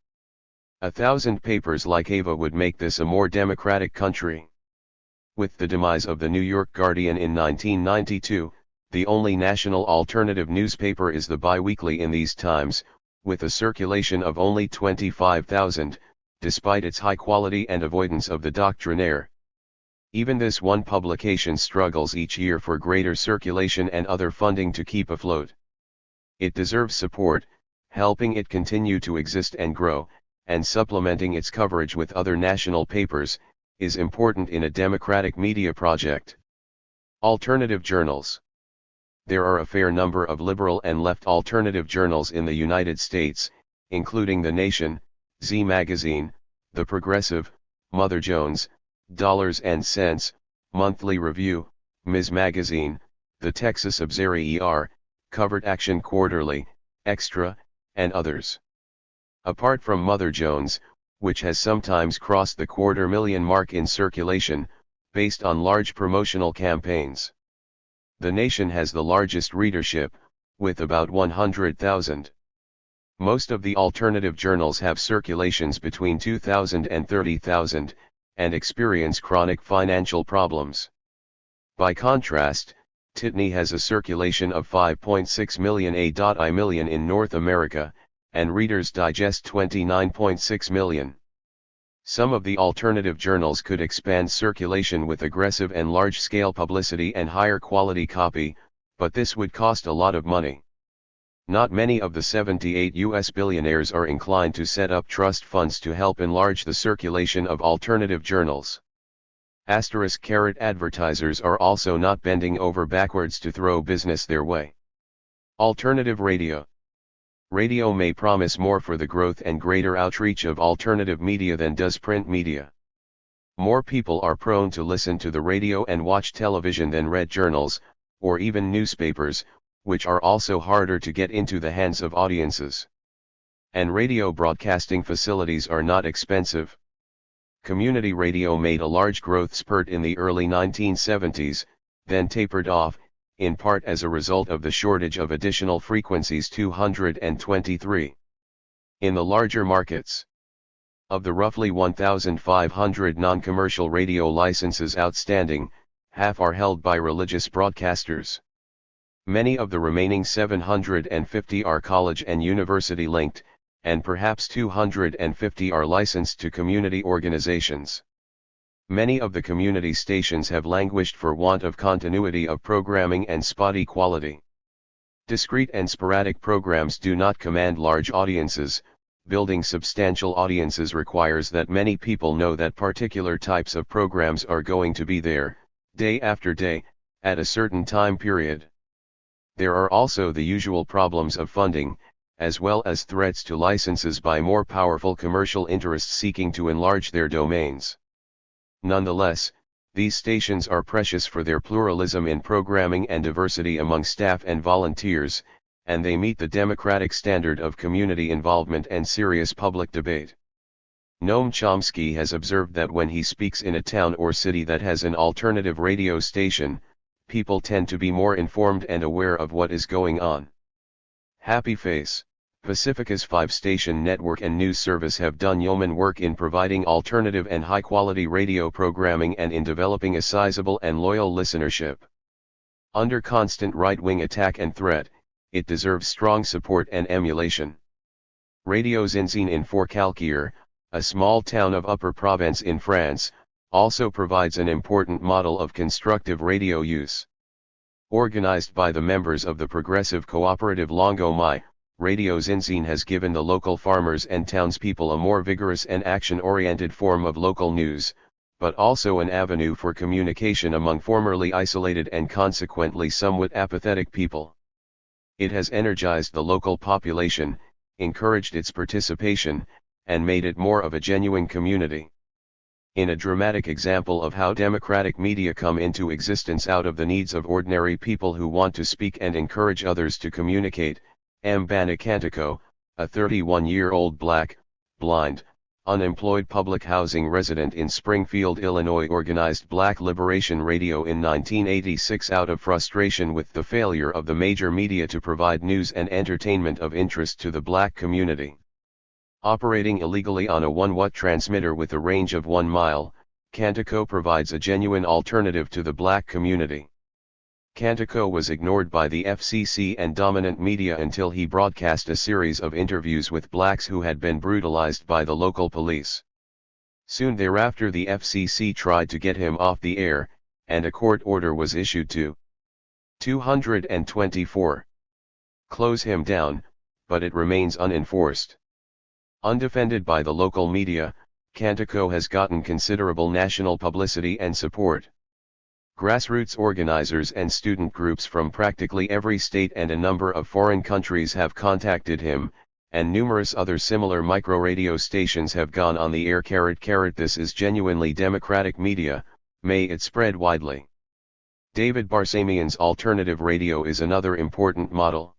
1,000 papers like AVA would make this a more democratic country. With the demise of the New York Guardian in 1992, the only national alternative newspaper is the biweekly in these times, with a circulation of only 25,000, despite its high quality and avoidance of the doctrinaire. Even this one publication struggles each year for greater circulation and other funding to keep afloat. It deserves support, helping it continue to exist and grow, and supplementing its coverage with other national papers, is important in a democratic media project. Alternative journals. There are a fair number of liberal and left alternative journals in the United States, including The Nation, Z Magazine, The Progressive, Mother Jones, Dollars and Cents, Monthly Review, Ms. Magazine, The Texas Observer, Covered Action Quarterly, Extra, and others. Apart from Mother Jones, which has sometimes crossed the 250,000 mark in circulation, based on large promotional campaigns. The Nation has the largest readership, with about 100,000. Most of the alternative journals have circulations between 2,000 and 30,000, and experience chronic financial problems. By contrast, Titney has a circulation of 5.6 million in North America, and Reader's Digest 29.6 million. Some of the alternative journals could expand circulation with aggressive and large-scale publicity and higher quality copy, but this would cost a lot of money. Not many of the 78 U.S. billionaires are inclined to set up trust funds to help enlarge the circulation of alternative journals. Advertisers are also not bending over backwards to throw business their way. Alternative radio. Radio may promise more for the growth and greater outreach of alternative media than does print media. More people are prone to listen to the radio and watch television than read journals, or even newspapers, which are also harder to get into the hands of audiences. And radio broadcasting facilities are not expensive. Community radio made a large growth spurt in the early 1970s, then tapered off, in part as a result of the shortage of additional frequencies 223. In the larger markets, of the roughly 1,500 non-commercial radio licenses outstanding, half are held by religious broadcasters. Many of the remaining 750 are college and university linked, and perhaps 250 are licensed to community organizations. Many of the community stations have languished for want of continuity of programming and spotty quality. Discrete and sporadic programs do not command large audiences. Building substantial audiences requires that many people know that particular types of programs are going to be there, day after day, at a certain time period. There are also the usual problems of funding, as well as threats to licenses by more powerful commercial interests seeking to enlarge their domains. Nonetheless, these stations are precious for their pluralism in programming and diversity among staff and volunteers, and they meet the democratic standard of community involvement and serious public debate. Noam Chomsky has observed that when he speaks in a town or city that has an alternative radio station, people tend to be more informed and aware of what is going on. Happy Face, Pacifica's 5-station network and news service have done yeoman work in providing alternative and high-quality radio programming and in developing a sizable and loyal listenership. Under constant right-wing attack and threat, it deserves strong support and emulation. Radio Zinzine in Forcalquier, a small town of Upper Provence in France, also provides an important model of constructive radio use. Organized by the members of the progressive cooperative Longomai, Radio Zinzine has given the local farmers and townspeople a more vigorous and action-oriented form of local news, but also an avenue for communication among formerly isolated and consequently somewhat apathetic people. It has energized the local population, encouraged its participation, and made it more of a genuine community. In a dramatic example of how democratic media come into existence out of the needs of ordinary people who want to speak and encourage others to communicate, Mbana Kantiko, a 31-year-old black, blind, unemployed public housing resident in Springfield, Illinois, organized Black Liberation Radio in 1986 out of frustration with the failure of the major media to provide news and entertainment of interest to the black community. Operating illegally on a 1-watt transmitter with a range of 1 mile, Kantiko provides a genuine alternative to the black community. Kantiko was ignored by the FCC and dominant media until he broadcast a series of interviews with blacks who had been brutalized by the local police. Soon thereafter the FCC tried to get him off the air, and a court order was issued to 224 close him down, but it remains unenforced. Undefended by the local media, Kantiko has gotten considerable national publicity and support. Grassroots organizers and student groups from practically every state and a number of foreign countries have contacted him, and numerous other similar micro-radio stations have gone on the air. This is genuinely democratic media, may it spread widely. David Barsamian's alternative radio is another important model.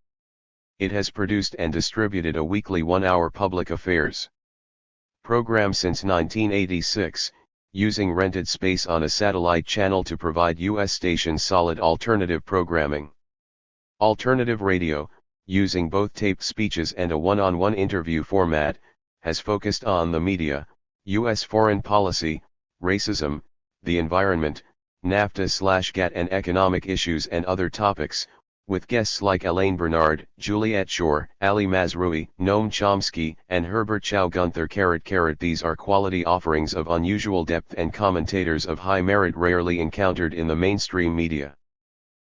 It has produced and distributed a weekly 1-hour public affairs program since 1986, using rented space on a satellite channel to provide U.S. stations solid alternative programming. Alternative radio, using both taped speeches and a one-on-one interview format, has focused on the media, U.S. foreign policy, racism, the environment, NAFTA/GATT and economic issues and other topics, with guests like Elaine Bernard, Juliet Shore, Ali Mazrui, Noam Chomsky, and Herbert Chow Gunther. These are quality offerings of unusual depth and commentators of high merit rarely encountered in the mainstream media.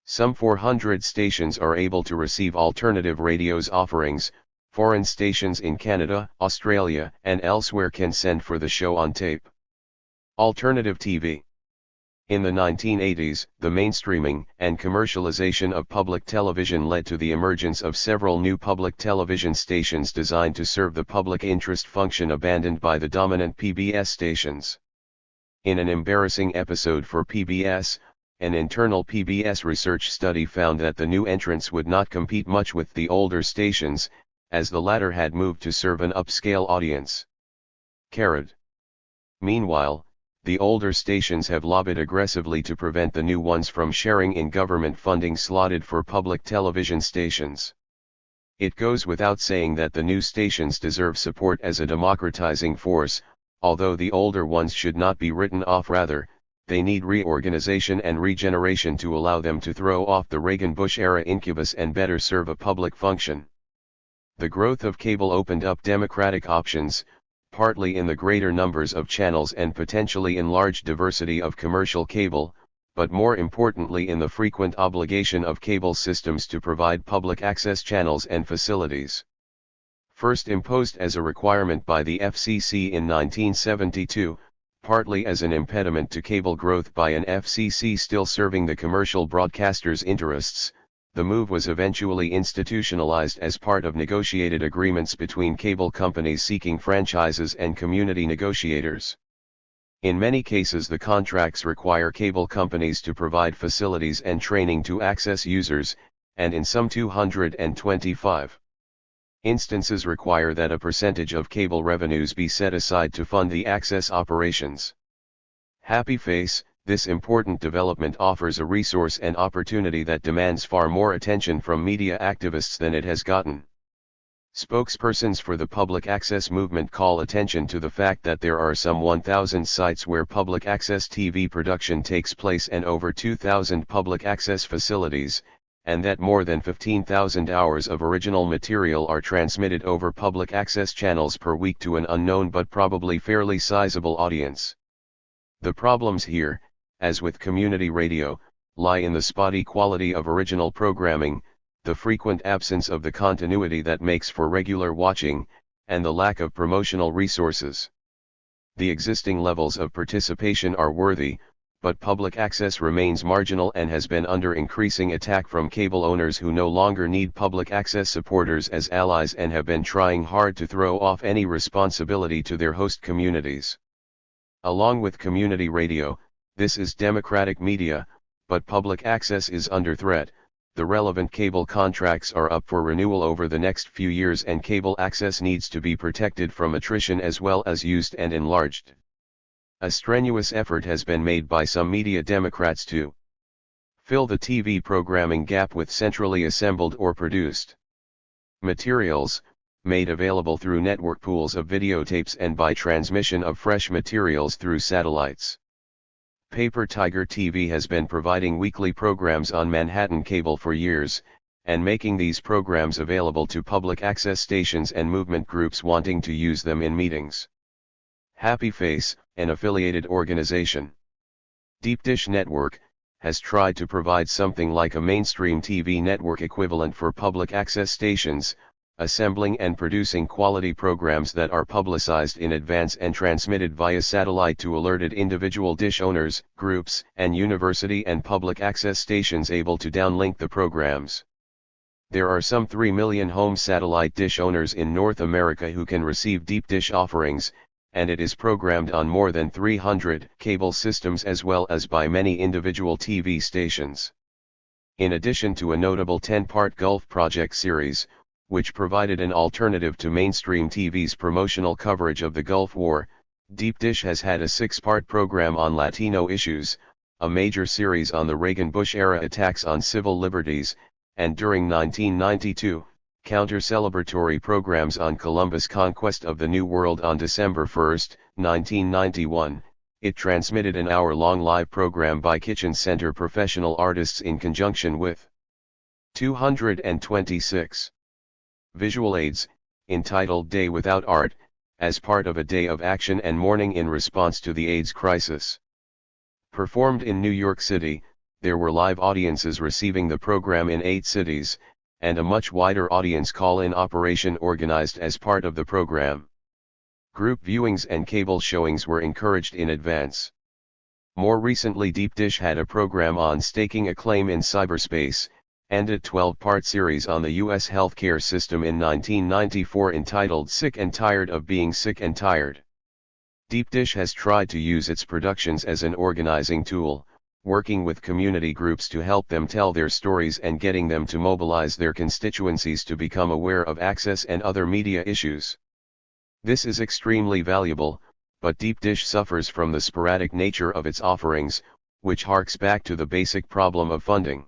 Some 400 stations are able to receive alternative radio's offerings. Foreign stations in Canada, Australia, and elsewhere can send for the show on tape. Alternative TV. In the 1980s, the mainstreaming and commercialization of public television led to the emergence of several new public television stations designed to serve the public interest function abandoned by the dominant PBS stations. In an embarrassing episode for PBS, an internal PBS research study found that the new entrants would not compete much with the older stations, as the latter had moved to serve an upscale audience. Meanwhile, the older stations have lobbied aggressively to prevent the new ones from sharing in government funding slotted for public television stations. It goes without saying that the new stations deserve support as a democratizing force, although the older ones should not be written off. Rather, they need reorganization and regeneration to allow them to throw off the Reagan-Bush era incubus and better serve a public function. The growth of cable opened up democratic options, partly in the greater numbers of channels and potentially enlarged diversity of commercial cable, but more importantly in the frequent obligation of cable systems to provide public access channels and facilities. First imposed as a requirement by the FCC in 1972, partly as an impediment to cable growth by an FCC still serving the commercial broadcasters' interests, the move was eventually institutionalized as part of negotiated agreements between cable companies seeking franchises and community negotiators. In many cases the contracts require cable companies to provide facilities and training to access users, and in some 225 instances require that a percentage of cable revenues be set aside to fund the access operations. Happy face, this important development offers a resource and opportunity that demands far more attention from media activists than it has gotten. Spokespersons for the public access movement call attention to the fact that there are some 1,000 sites where public access TV production takes place and over 2,000 public access facilities, and that more than 15,000 hours of original material are transmitted over public access channels per week to an unknown but probably fairly sizable audience. The problems here, as with community radio, lie in the spotty quality of original programming, the frequent absence of the continuity that makes for regular watching, and the lack of promotional resources. The existing levels of participation are worthy, but public access remains marginal and has been under increasing attack from cable owners who no longer need public access supporters as allies and have been trying hard to throw off any responsibility to their host communities. Along with community radio, this is democratic media, but public access is under threat. The relevant cable contracts are up for renewal over the next few years and cable access needs to be protected from attrition as well as used and enlarged. A strenuous effort has been made by some media Democrats to fill the TV programming gap with centrally assembled or produced materials, made available through network pools of videotapes and by transmission of fresh materials through satellites. Paper Tiger TV has been providing weekly programs on Manhattan cable for years, and making these programs available to public access stations and movement groups wanting to use them in meetings. Happy Face, an affiliated organization, Deep Dish Network, has tried to provide something like a mainstream TV network equivalent for public access stations, assembling and producing quality programs that are publicized in advance and transmitted via satellite to alerted individual dish owners, groups, and university and public access stations able to downlink the programs. There are some 3 million home satellite dish owners in North America who can receive deep dish offerings, and it is programmed on more than 300 cable systems as well as by many individual TV stations. In addition to a notable 10-part Gulf Project series, which provided an alternative to mainstream TV's promotional coverage of the Gulf War, Deep Dish has had a 6-part program on Latino issues, a major series on the Reagan-Bush era attacks on civil liberties, and during 1992, counter-celebratory programs on Columbus' conquest of the New World. On December 1, 1991, it transmitted an hour-long live program by Kitchen Center professional artists in conjunction with 226 visual aids, entitled Day Without Art, as part of a day of action and mourning in response to the AIDS crisis. Performed in New York City, there were live audiences receiving the program in 8 cities, and a much wider audience call-in operation organized as part of the program. Group viewings and cable showings were encouraged in advance. More recently, Deep Dish had a program on staking a claim in cyberspace, and a 12-part series on the U.S. healthcare system in 1994 entitled Sick and Tired of Being Sick and Tired. Deep Dish has tried to use its productions as an organizing tool, working with community groups to help them tell their stories and getting them to mobilize their constituencies to become aware of access and other media issues. This is extremely valuable, but Deep Dish suffers from the sporadic nature of its offerings, which harks back to the basic problem of funding.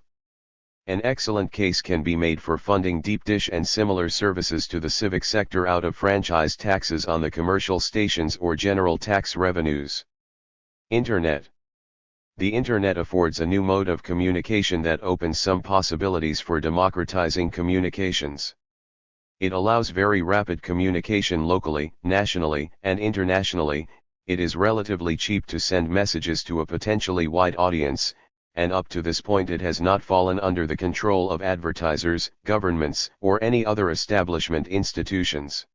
An excellent case can be made for funding Deep Dish and similar services to the civic sector out of franchise taxes on the commercial stations or general tax revenues. Internet. The Internet affords a new mode of communication that opens some possibilities for democratizing communications. It allows very rapid communication locally, nationally, and internationally. It is relatively cheap to send messages to a potentially wide audience, and up to this point it has not fallen under the control of advertisers, governments, or any other establishment institutions.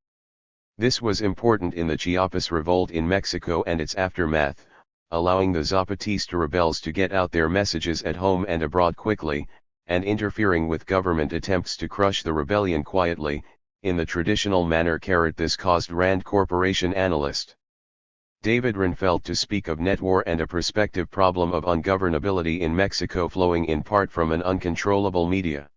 This was important in the Chiapas revolt in Mexico and its aftermath, allowing the Zapatista rebels to get out their messages at home and abroad quickly, and interfering with government attempts to crush the rebellion quietly, in the traditional manner. This caused Rand Corporation analyst David Renfeld to speak of net war and a prospective problem of ungovernability in Mexico flowing in part from an uncontrollable media.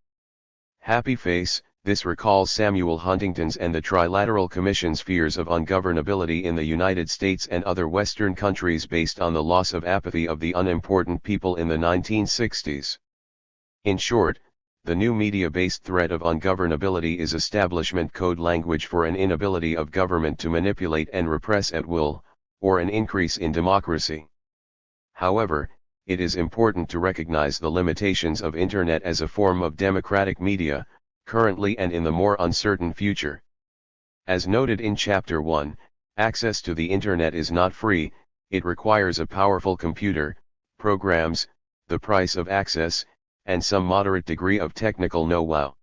Happy face. This recalls Samuel Huntington's and the Trilateral Commission's fears of ungovernability in the United States and other Western countries based on the loss of apathy of the unimportant people in the 1960s. In short, the new media-based threat of ungovernability is establishment code language for an inability of government to manipulate and repress at will, or an increase in democracy. However, it is important to recognize the limitations of Internet as a form of democratic media, currently and in the more uncertain future. As noted in Chapter 1, access to the Internet is not free. It requires a powerful computer, programs, the price of access, and some moderate degree of technical know-how.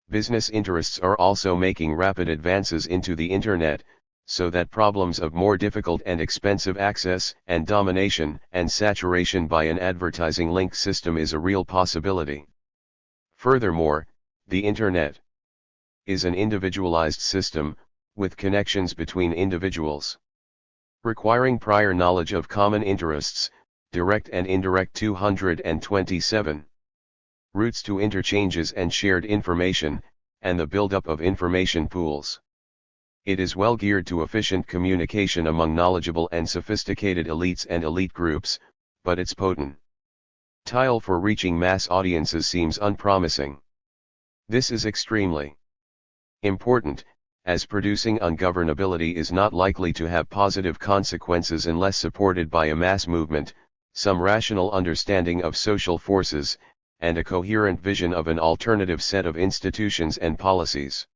Business interests are also making rapid advances into the Internet, so that problems of more difficult and expensive access and domination and saturation by an advertising link system is a real possibility. Furthermore, the Internet is an individualized system, with connections between individuals. Requiring prior knowledge of common interests, direct and indirect. 227. Routes to interchanges and shared information, and the buildup of information pools. It is well geared to efficient communication among knowledgeable and sophisticated elites and elite groups, but its potential for reaching mass audiences seems unpromising. This is extremely important, as producing ungovernability is not likely to have positive consequences unless supported by a mass movement, some rational understanding of social forces, and a coherent vision of an alternative set of institutions and policies.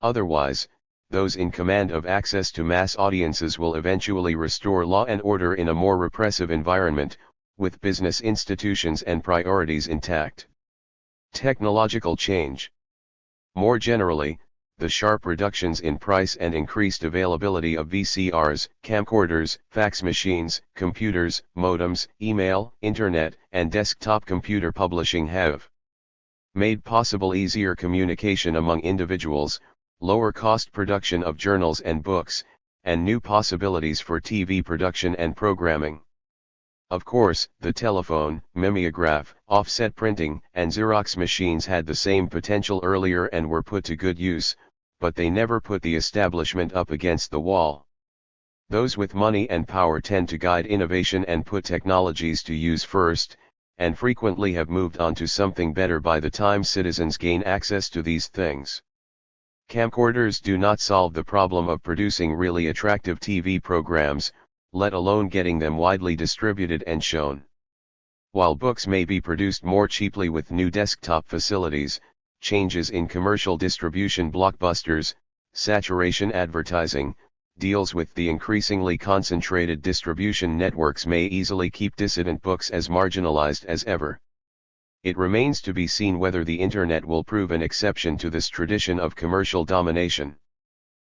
Otherwise, those in command of access to mass audiences will eventually restore law and order in a more repressive environment, with business institutions and priorities intact. Technological change. More generally, the sharp reductions in price and increased availability of VCRs, camcorders, fax machines, computers, modems, email, internet, and desktop computer publishing have made possible easier communication among individuals, lower cost production of journals and books, and new possibilities for TV production and programming. Of course, the telephone, mimeograph, offset printing, and Xerox machines had the same potential earlier and were put to good use, but they never put the establishment up against the wall. Those with money and power tend to guide innovation and put technologies to use first, and frequently have moved on to something better by the time citizens gain access to these things. Camcorders do not solve the problem of producing really attractive TV programs, let alone getting them widely distributed and shown. While books may be produced more cheaply with new desktop facilities, changes in commercial distribution, blockbusters, saturation advertising, deals with the increasingly concentrated distribution networks may easily keep dissident books as marginalized as ever. It remains to be seen whether the Internet will prove an exception to this tradition of commercial domination.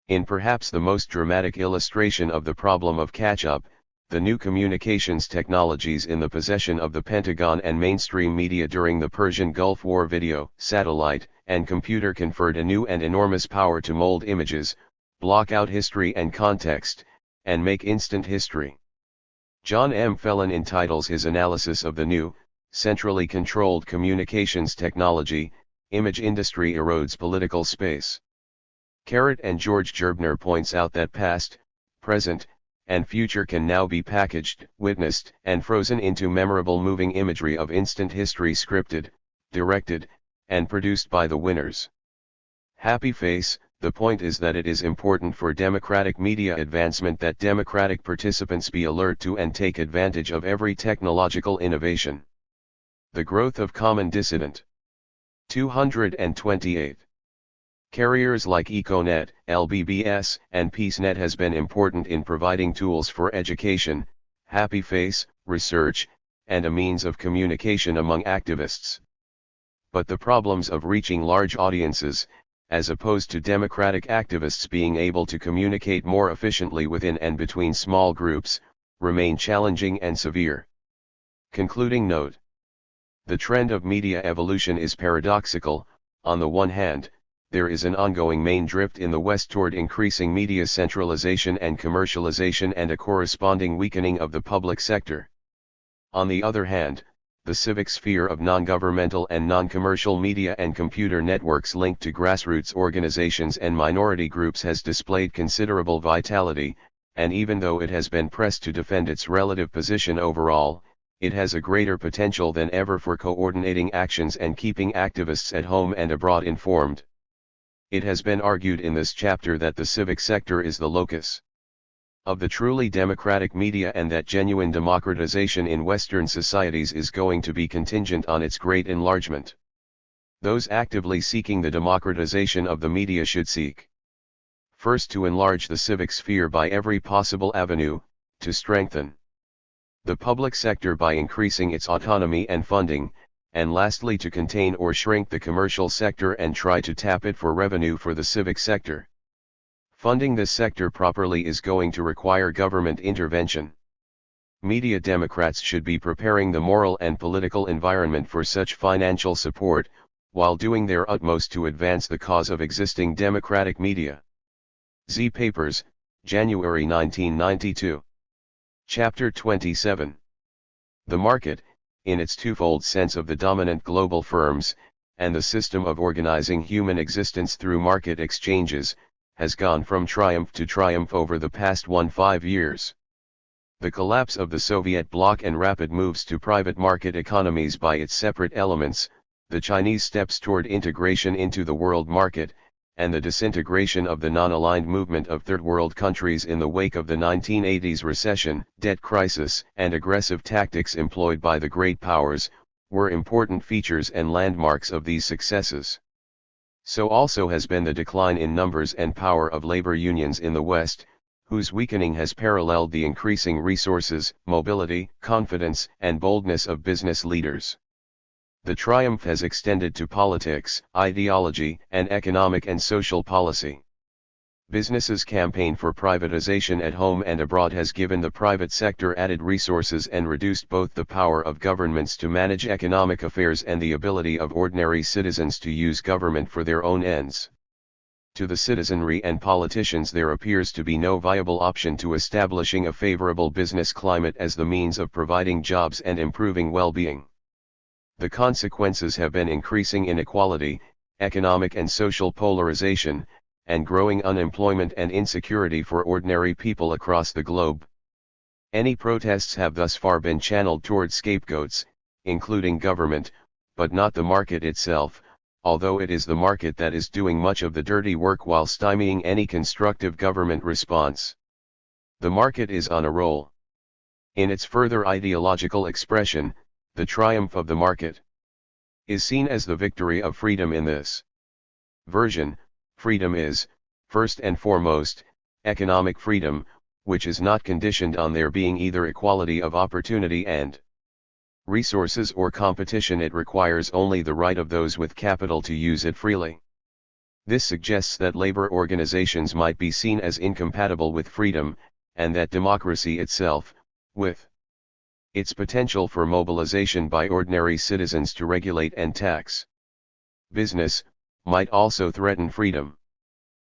In perhaps the most dramatic illustration of the problem of catch-up, the new communications technologies in the possession of the Pentagon and mainstream media during the Persian Gulf War, video, satellite, and computer conferred a new and enormous power to mold images, block out history and context, and make instant history. John M. Phelan entitles his analysis of the new, centrally controlled communications technology, "Image Industry Erodes Political Space." Carrot and George Gerbner points out that past, present, and future can now be packaged, witnessed, and frozen into memorable moving imagery of instant history, scripted, directed, and produced by the winners. Happy face. The point is that it is important for democratic media advancement that democratic participants be alert to and take advantage of every technological innovation. The growth of common dissident. 228. Carriers like Econet, LBBS, and PeaceNet has been important in providing tools for education, happy face, research, and a means of communication among activists. But the problems of reaching large audiences, as opposed to democratic activists being able to communicate more efficiently within and between small groups, remain challenging and severe. Concluding note. The trend of media evolution is paradoxical. On the one hand, there is an ongoing main drift in the West toward increasing media centralization and commercialization and a corresponding weakening of the public sector. On the other hand, the civic sphere of non-governmental and non-commercial media and computer networks linked to grassroots organizations and minority groups has displayed considerable vitality, and even though it has been pressed to defend its relative position overall, it has a greater potential than ever for coordinating actions and keeping activists at home and abroad informed. It has been argued in this chapter that the civic sector is the locus of the truly democratic media and that genuine democratization in Western societies is going to be contingent on its great enlargement. Those actively seeking the democratization of the media should seek first to enlarge the civic sphere by every possible avenue, to strengthen the public sector by increasing its autonomy and funding, and lastly to contain or shrink the commercial sector and try to tap it for revenue for the civic sector. Funding this sector properly is going to require government intervention. Media Democrats should be preparing the moral and political environment for such financial support, while doing their utmost to advance the cause of existing democratic media. Z Papers, January 1992. Chapter 27. The market, in its twofold sense of the dominant global firms, and the system of organizing human existence through market exchanges, has gone from triumph to triumph over the past 15 years. The collapse of the Soviet bloc and rapid moves to private market economies by its separate elements, the Chinese steps toward integration into the world market, and the disintegration of the non-aligned movement of third world countries in the wake of the 1980s recession, debt crisis, and aggressive tactics employed by the great powers, were important features and landmarks of these successes. So also has been the decline in numbers and power of labor unions in the West, whose weakening has paralleled the increasing resources, mobility, confidence, and boldness of business leaders. The triumph has extended to politics, ideology, and economic and social policy. Businesses' campaign for privatization at home and abroad has given the private sector added resources and reduced both the power of governments to manage economic affairs and the ability of ordinary citizens to use government for their own ends. To the citizenry and politicians there appears to be no viable option to establishing a favorable business climate as the means of providing jobs and improving well-being. The consequences have been increasing inequality, economic and social polarization, and growing unemployment and insecurity for ordinary people across the globe. Any protests have thus far been channeled toward scapegoats, including government, but not the market itself, although it is the market that is doing much of the dirty work while stymieing any constructive government response. The market is on a roll. In its further ideological expression, the triumph of the market is seen as the victory of freedom in this version. Freedom is, first and foremost, economic freedom, which is not conditioned on there being either equality of opportunity and resources or competition. It requires only the right of those with capital to use it freely. This suggests that labor organizations might be seen as incompatible with freedom, and that democracy itself, with its potential for mobilization by ordinary citizens to regulate and tax business, might also threaten freedom.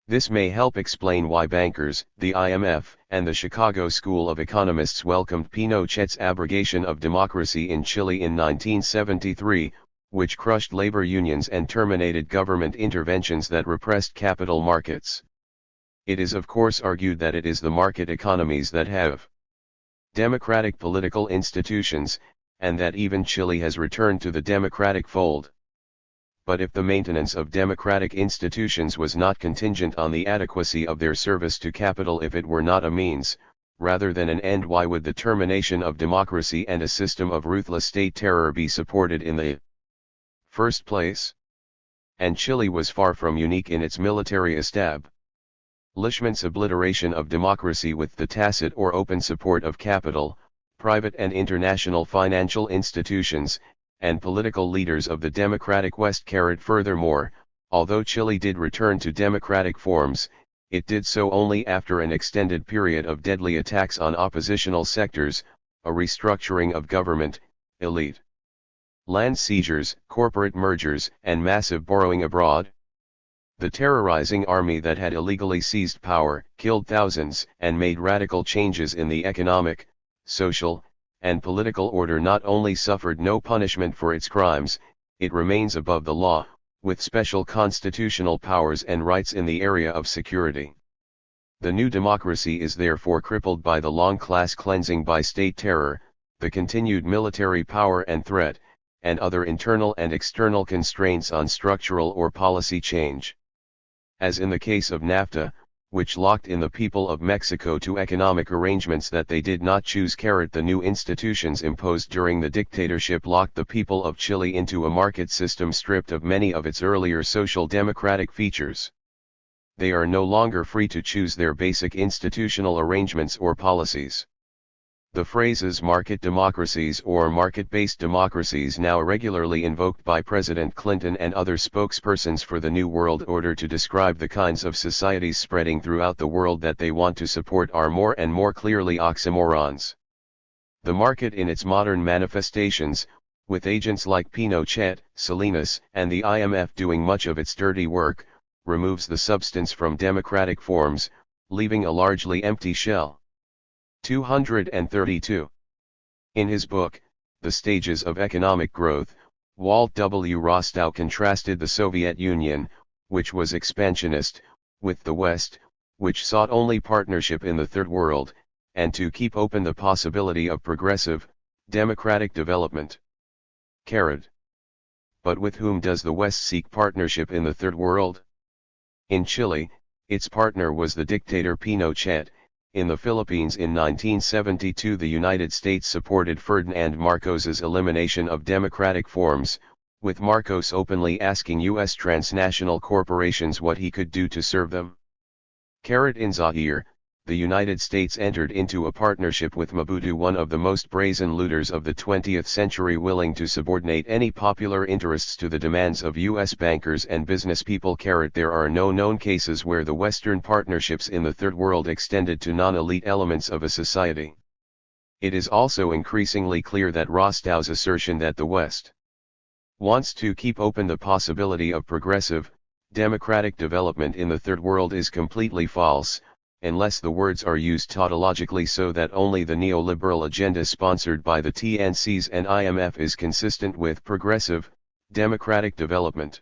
This may help explain why bankers, the IMF, and the Chicago School of Economists welcomed Pinochet's abrogation of democracy in Chile in 1973, which crushed labor unions and terminated government interventions that repressed capital markets. It is of course argued that it is the market economies that have democratic political institutions, and that even Chile has returned to the democratic fold. but if the maintenance of democratic institutions was not contingent on the adequacy of their service to capital, if it were not a means, rather than an end, why would the termination of democracy and a system of ruthless state terror be supported in the first place? And Chile was far from unique in its military establishment's obliteration of democracy with the tacit or open support of capital, private and international financial institutions, and political leaders of the democratic West. Furthermore, although Chile did return to democratic forms, it did so only after an extended period of deadly attacks on oppositional sectors, a restructuring of government, elite land seizures, corporate mergers, and massive borrowing abroad. The terrorizing army that had illegally seized power, killed thousands, and made radical changes in the economic, social, and political order not only suffered no punishment for its crimes, it remains above the law, with special constitutional powers and rights in the area of security. The new democracy is therefore crippled by the long class cleansing by state terror, the continued military power and threat, and other internal and external constraints on structural or policy change. As in the case of NAFTA, which locked in the people of Mexico to economic arrangements that they did not choose. The new institutions imposed during the dictatorship locked the people of Chile into a market system stripped of many of its earlier social democratic features. They are no longer free to choose their basic institutional arrangements or policies. The phrases market democracies or market-based democracies, now regularly invoked by President Clinton and other spokespersons for the New World Order to describe the kinds of societies spreading throughout the world that they want to support, are more and more clearly oxymorons. The market in its modern manifestations, with agents like Pinochet, Salinas, and the IMF doing much of its dirty work, removes the substance from democratic forms, leaving a largely empty shell. 232. In his book, The Stages of Economic Growth, Walt W. Rostow contrasted the Soviet Union, which was expansionist, with the West, which sought only partnership in the Third World, and to keep open the possibility of progressive, democratic development. But with whom does the West seek partnership in the Third World? In Chile, its partner was the dictator Pinochet. In the Philippines in 1972, the United States supported Ferdinand Marcos's elimination of democratic forms, with Marcos openly asking U.S. transnational corporations what he could do to serve them. In Zaire, the United States entered into a partnership with Mobutu, one of the most brazen looters of the 20th century, willing to subordinate any popular interests to the demands of U.S. bankers and business people. There are no known cases where the Western partnerships in the Third World extended to non-elite elements of a society. It is also increasingly clear that Rostow's assertion that the West wants to keep open the possibility of progressive, democratic development in the Third World is completely false, unless the words are used tautologically so that only the neoliberal agenda sponsored by the TNCs and IMF is consistent with progressive, democratic development.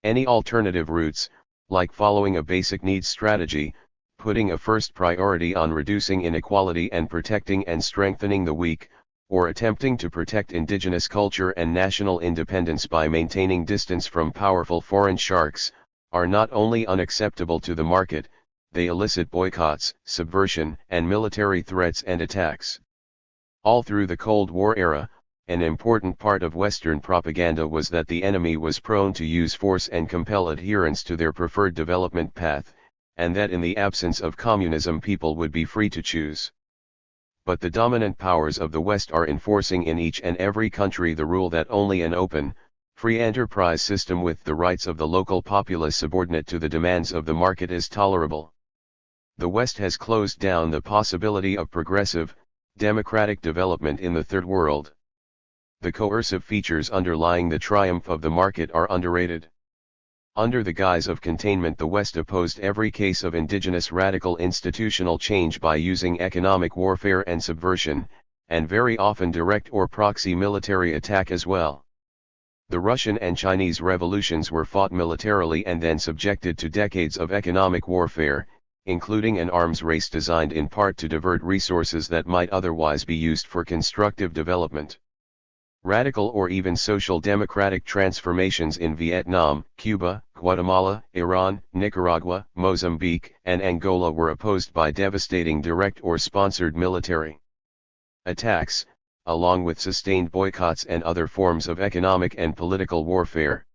Any alternative routes, like following a basic needs strategy, putting a first priority on reducing inequality and protecting and strengthening the weak, or attempting to protect indigenous culture and national independence by maintaining distance from powerful foreign sharks, are not only unacceptable to the market, they elicit boycotts, subversion, and military threats and attacks. All through the Cold War era, an important part of Western propaganda was that the enemy was prone to use force and compel adherence to their preferred development path, and that in the absence of communism people would be free to choose. But the dominant powers of the West are enforcing in each and every country the rule that only an open, free enterprise system with the rights of the local populace subordinate to the demands of the market is tolerable. The West has closed down the possibility of progressive, democratic development in the Third World. The coercive features underlying the triumph of the market are underrated. Under the guise of containment, the West opposed every case of indigenous radical institutional change by using economic warfare and subversion, and very often direct or proxy military attack as well. The Russian and Chinese revolutions were fought militarily and then subjected to decades of economic warfare, including an arms race designed in part to divert resources that might otherwise be used for constructive development. Radical or even social democratic transformations in Vietnam, Cuba, Guatemala, Iran, Nicaragua, Mozambique, and Angola were opposed by devastating direct or sponsored military attacks, along with sustained boycotts and other forms of economic and political warfare.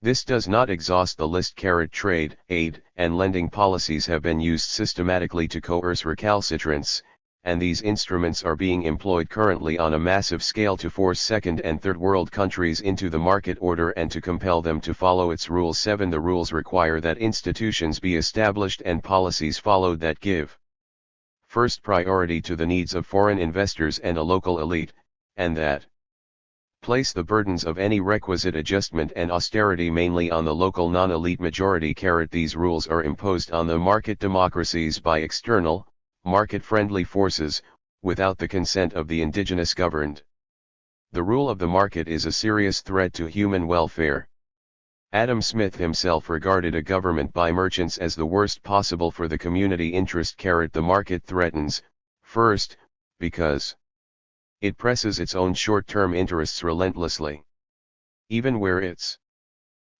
This does not exhaust the list. Trade, aid, and lending policies have been used systematically to coerce recalcitrants, and these instruments are being employed currently on a massive scale to force second and third world countries into the market order and to compel them to follow its rules. 7. The rules require that institutions be established and policies followed that give first priority to the needs of foreign investors and a local elite, and that place the burdens of any requisite adjustment and austerity mainly on the local non-elite majority. These rules are imposed on the market democracies by external, market-friendly forces, without the consent of the indigenous governed. The rule of the market is a serious threat to human welfare. Adam Smith himself regarded a government by merchants as the worst possible for the community interest. The market threatens, first, because it presses its own short-term interests relentlessly. Even where its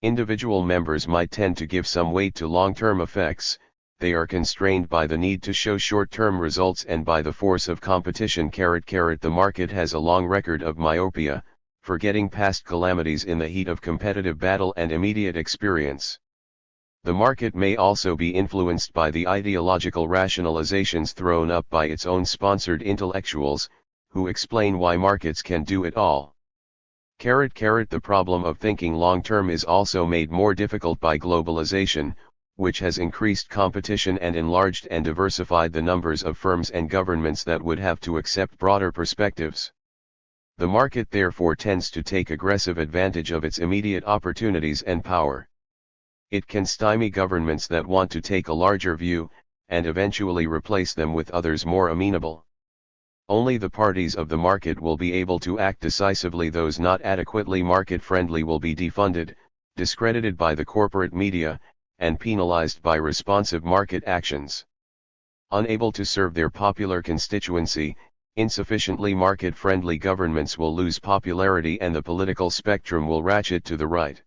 individual members might tend to give some weight to long-term effects, they are constrained by the need to show short-term results and by the force of competition. The market has a long record of myopia, forgetting past calamities in the heat of competitive battle and immediate experience. The market may also be influenced by the ideological rationalizations thrown up by its own sponsored intellectuals, who explain why markets can do it all. The problem of thinking long-term is also made more difficult by globalization, which has increased competition and enlarged and diversified the numbers of firms and governments that would have to accept broader perspectives. The market therefore tends to take aggressive advantage of its immediate opportunities and power. It can stymie governments that want to take a larger view, and eventually replace them with others more amenable. Only the parties of the market will be able to act decisively. Those not adequately market-friendly will be defunded, discredited by the corporate media, and penalized by responsive market actions. Unable to serve their popular constituency, insufficiently market-friendly governments will lose popularity and the political spectrum will ratchet to the right.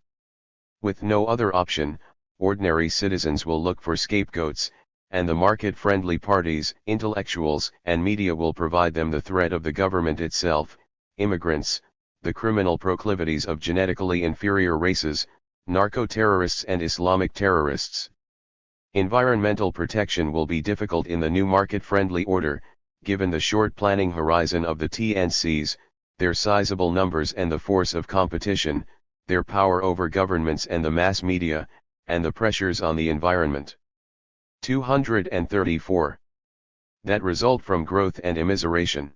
With no other option, ordinary citizens will look for scapegoats, and the market-friendly parties, intellectuals, and media will provide them the threat of the government itself, immigrants, the criminal proclivities of genetically inferior races, narco-terrorists and Islamic terrorists. Environmental protection will be difficult in the new market-friendly order, given the short planning horizon of the TNCs, their sizable numbers and the force of competition, their power over governments and the mass media, and the pressures on the environment. 234. That result from growth and immiseration.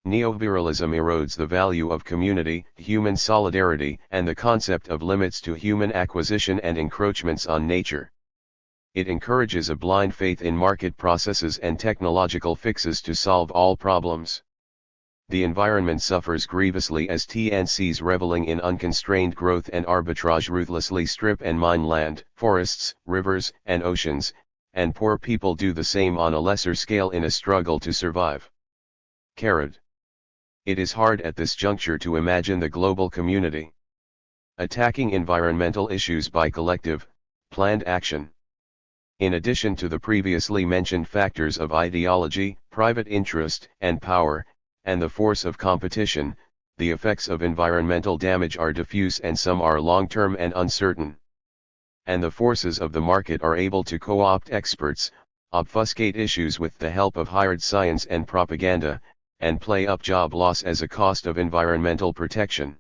Neoliberalism erodes the value of community, human solidarity, and the concept of limits to human acquisition and encroachments on nature. It encourages a blind faith in market processes and technological fixes to solve all problems. The environment suffers grievously as TNCs reveling in unconstrained growth and arbitrage ruthlessly strip and mine land, forests, rivers, and oceans, and poor people do the same on a lesser scale in a struggle to survive. It is hard at this juncture to imagine the global community attacking environmental issues by collective, planned action. In addition to the previously mentioned factors of ideology, private interest, and power, and the force of competition, the effects of environmental damage are diffuse and some are long-term and uncertain. And the forces of the market are able to co-opt experts, obfuscate issues with the help of hired science and propaganda, and play up job loss as a cost of environmental protection.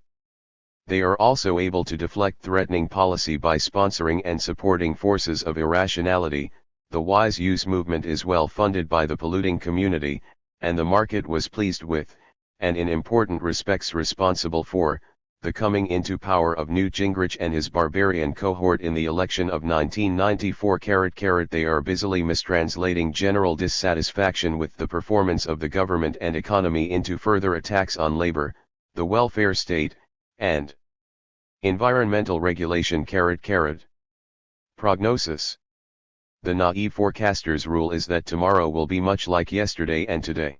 They are also able to deflect threatening policy by sponsoring and supporting forces of irrationality. The wise use movement is well funded by the polluting community, and the market was pleased with, and in important respects responsible for, the coming into power of Newt Gingrich and his barbarian cohort in the election of 1994. They are busily mistranslating general dissatisfaction with the performance of the government and economy into further attacks on labor, the welfare state, and environmental regulation. Prognosis. The naive forecaster's rule is that tomorrow will be much like yesterday and today.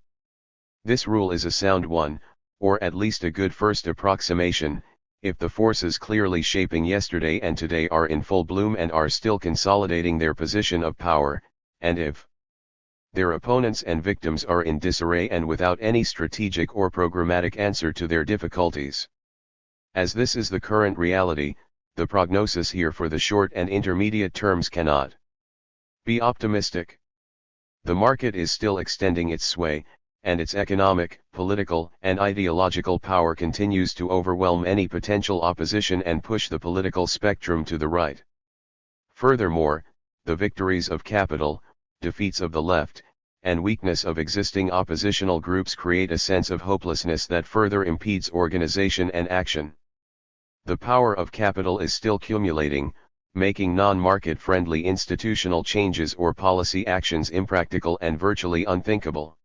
This rule is a sound one, or at least a good first approximation, if the forces clearly shaping yesterday and today are in full bloom and are still consolidating their position of power, and if their opponents and victims are in disarray and without any strategic or programmatic answer to their difficulties. As this is the current reality, the prognosis here for the short and intermediate terms cannot be optimistic. The market is still extending its sway, and its economic, political, and ideological power continues to overwhelm any potential opposition and push the political spectrum to the right. Furthermore, the victories of capital, defeats of the left, and weakness of existing oppositional groups create a sense of hopelessness that further impedes organization and action. The power of capital is still accumulating, making non-market friendly institutional changes or policy actions impractical and virtually unthinkable.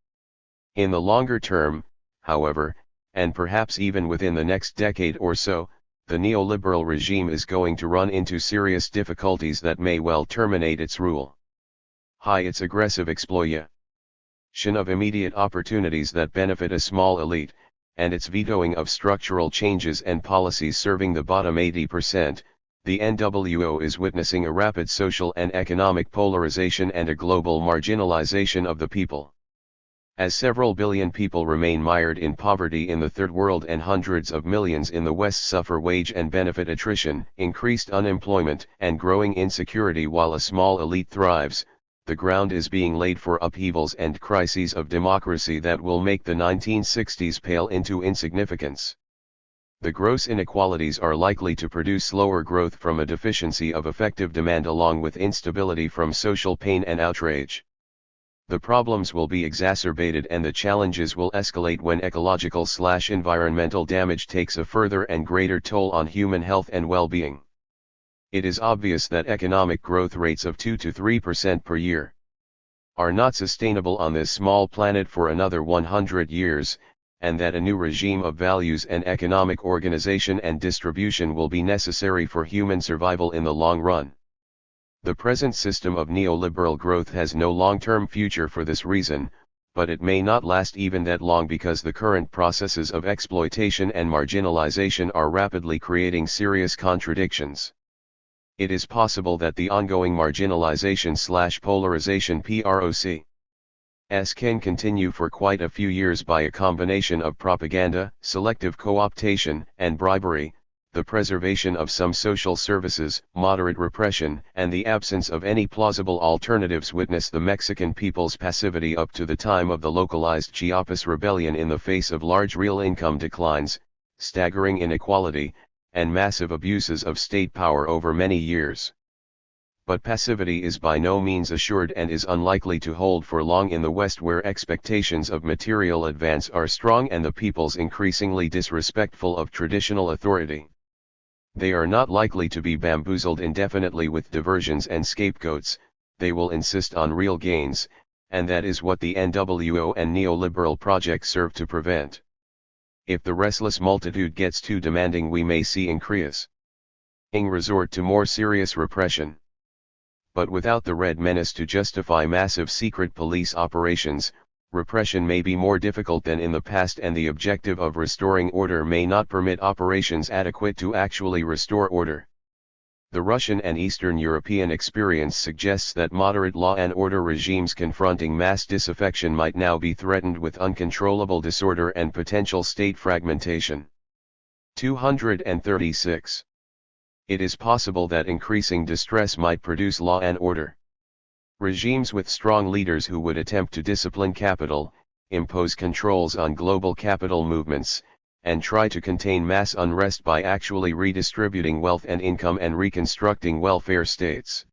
In the longer term, however, and perhaps even within the next decade or so, the neoliberal regime is going to run into serious difficulties that may well terminate its rule. Its aggressive exploitation of immediate opportunities that benefit a small elite, and its vetoing of structural changes and policies serving the bottom 80%, the NWO is witnessing a rapid social and economic polarization and a global marginalization of the people. As several billion people remain mired in poverty in the Third World and hundreds of millions in the West suffer wage and benefit attrition, increased unemployment, and growing insecurity while a small elite thrives, the ground is being laid for upheavals and crises of democracy that will make the 1960s pale into insignificance. The gross inequalities are likely to produce slower growth from a deficiency of effective demand along with instability from social pain and outrage. The problems will be exacerbated and the challenges will escalate when ecological/environmental damage takes a further and greater toll on human health and well-being. It is obvious that economic growth rates of 2 to 3% per year are not sustainable on this small planet for another 100 years, and that a new regime of values and economic organization and distribution will be necessary for human survival in the long run. The present system of neoliberal growth has no long-term future for this reason, but it may not last even that long because the current processes of exploitation and marginalization are rapidly creating serious contradictions. It is possible that the ongoing marginalization/polarization process can continue for quite a few years by a combination of propaganda, selective co-optation, and bribery, the preservation of some social services, moderate repression, and the absence of any plausible alternatives. Witness the Mexican people's passivity up to the time of the localized Chiapas rebellion in the face of large real income declines, staggering inequality, and massive abuses of state power over many years. But passivity is by no means assured and is unlikely to hold for long in the West, where expectations of material advance are strong and the peoples increasingly disrespectful of traditional authority. They are not likely to be bamboozled indefinitely with diversions and scapegoats, they will insist on real gains, and that is what the NWO and neoliberal projects serve to prevent. If the restless multitude gets too demanding, we may see increasing resort to more serious repression. But without the red menace to justify massive secret police operations, repression may be more difficult than in the past, and the objective of restoring order may not permit operations adequate to actually restore order. The Russian and Eastern European experience suggests that moderate law and order regimes confronting mass disaffection might now be threatened with uncontrollable disorder and potential state fragmentation. 236. It is possible that increasing distress might produce law and order. Regimes with strong leaders who would attempt to discipline capital, impose controls on global capital movements, and try to contain mass unrest by actually redistributing wealth and income and reconstructing welfare states.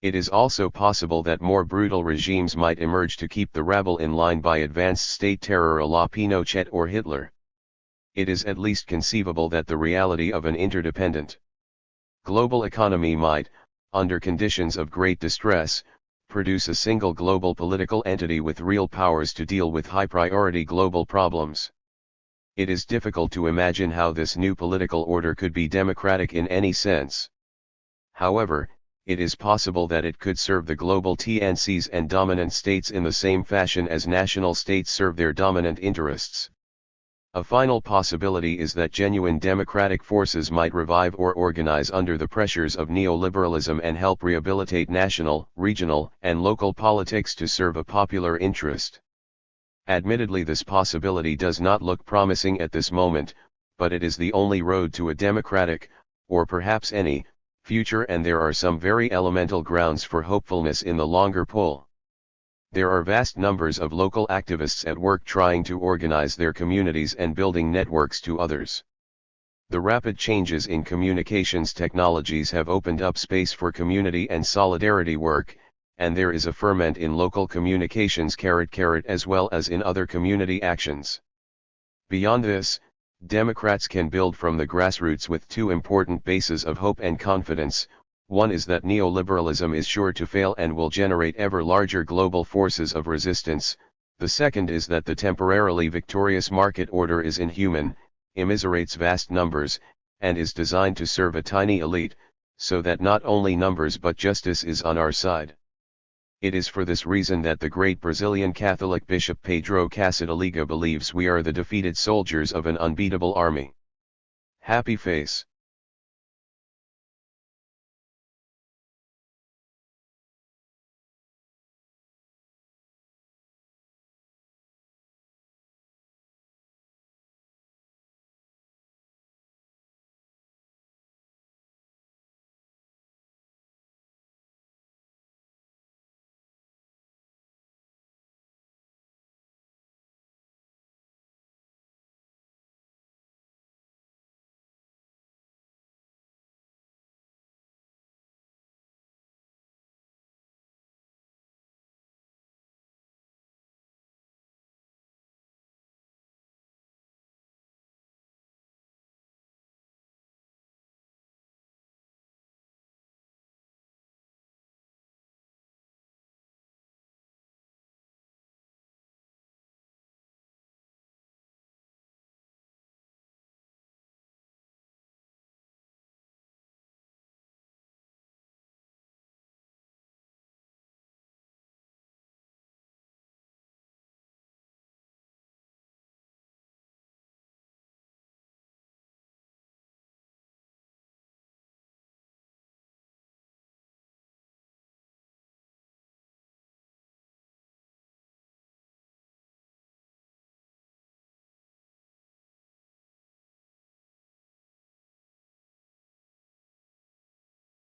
It is also possible that more brutal regimes might emerge to keep the rabble in line by advanced state terror a la Pinochet or Hitler. It is at least conceivable that the reality of an interdependent global economy might, under conditions of great distress, produce a single global political entity with real powers to deal with high-priority global problems. It is difficult to imagine how this new political order could be democratic in any sense. However, it is possible that it could serve the global TNCs and dominant states in the same fashion as national states serve their dominant interests. A final possibility is that genuine democratic forces might revive or organize under the pressures of neoliberalism and help rehabilitate national, regional, and local politics to serve a popular interest. Admittedly, this possibility does not look promising at this moment, but it is the only road to a democratic, or perhaps any, future, and there are some very elemental grounds for hopefulness in the longer pull. There are vast numbers of local activists at work trying to organize their communities and building networks to others. The rapid changes in communications technologies have opened up space for community and solidarity work, and there is a ferment in local communications as well as in other community actions. Beyond this, Democrats can build from the grassroots with two important bases of hope and confidence. One is that neoliberalism is sure to fail and will generate ever larger global forces of resistance. The second is that the temporarily victorious market order is inhuman, immiserates vast numbers, and is designed to serve a tiny elite, so that not only numbers but justice is on our side. It is for this reason that the great Brazilian Catholic Bishop Pedro Cassida believes we are the defeated soldiers of an unbeatable army. Happy face.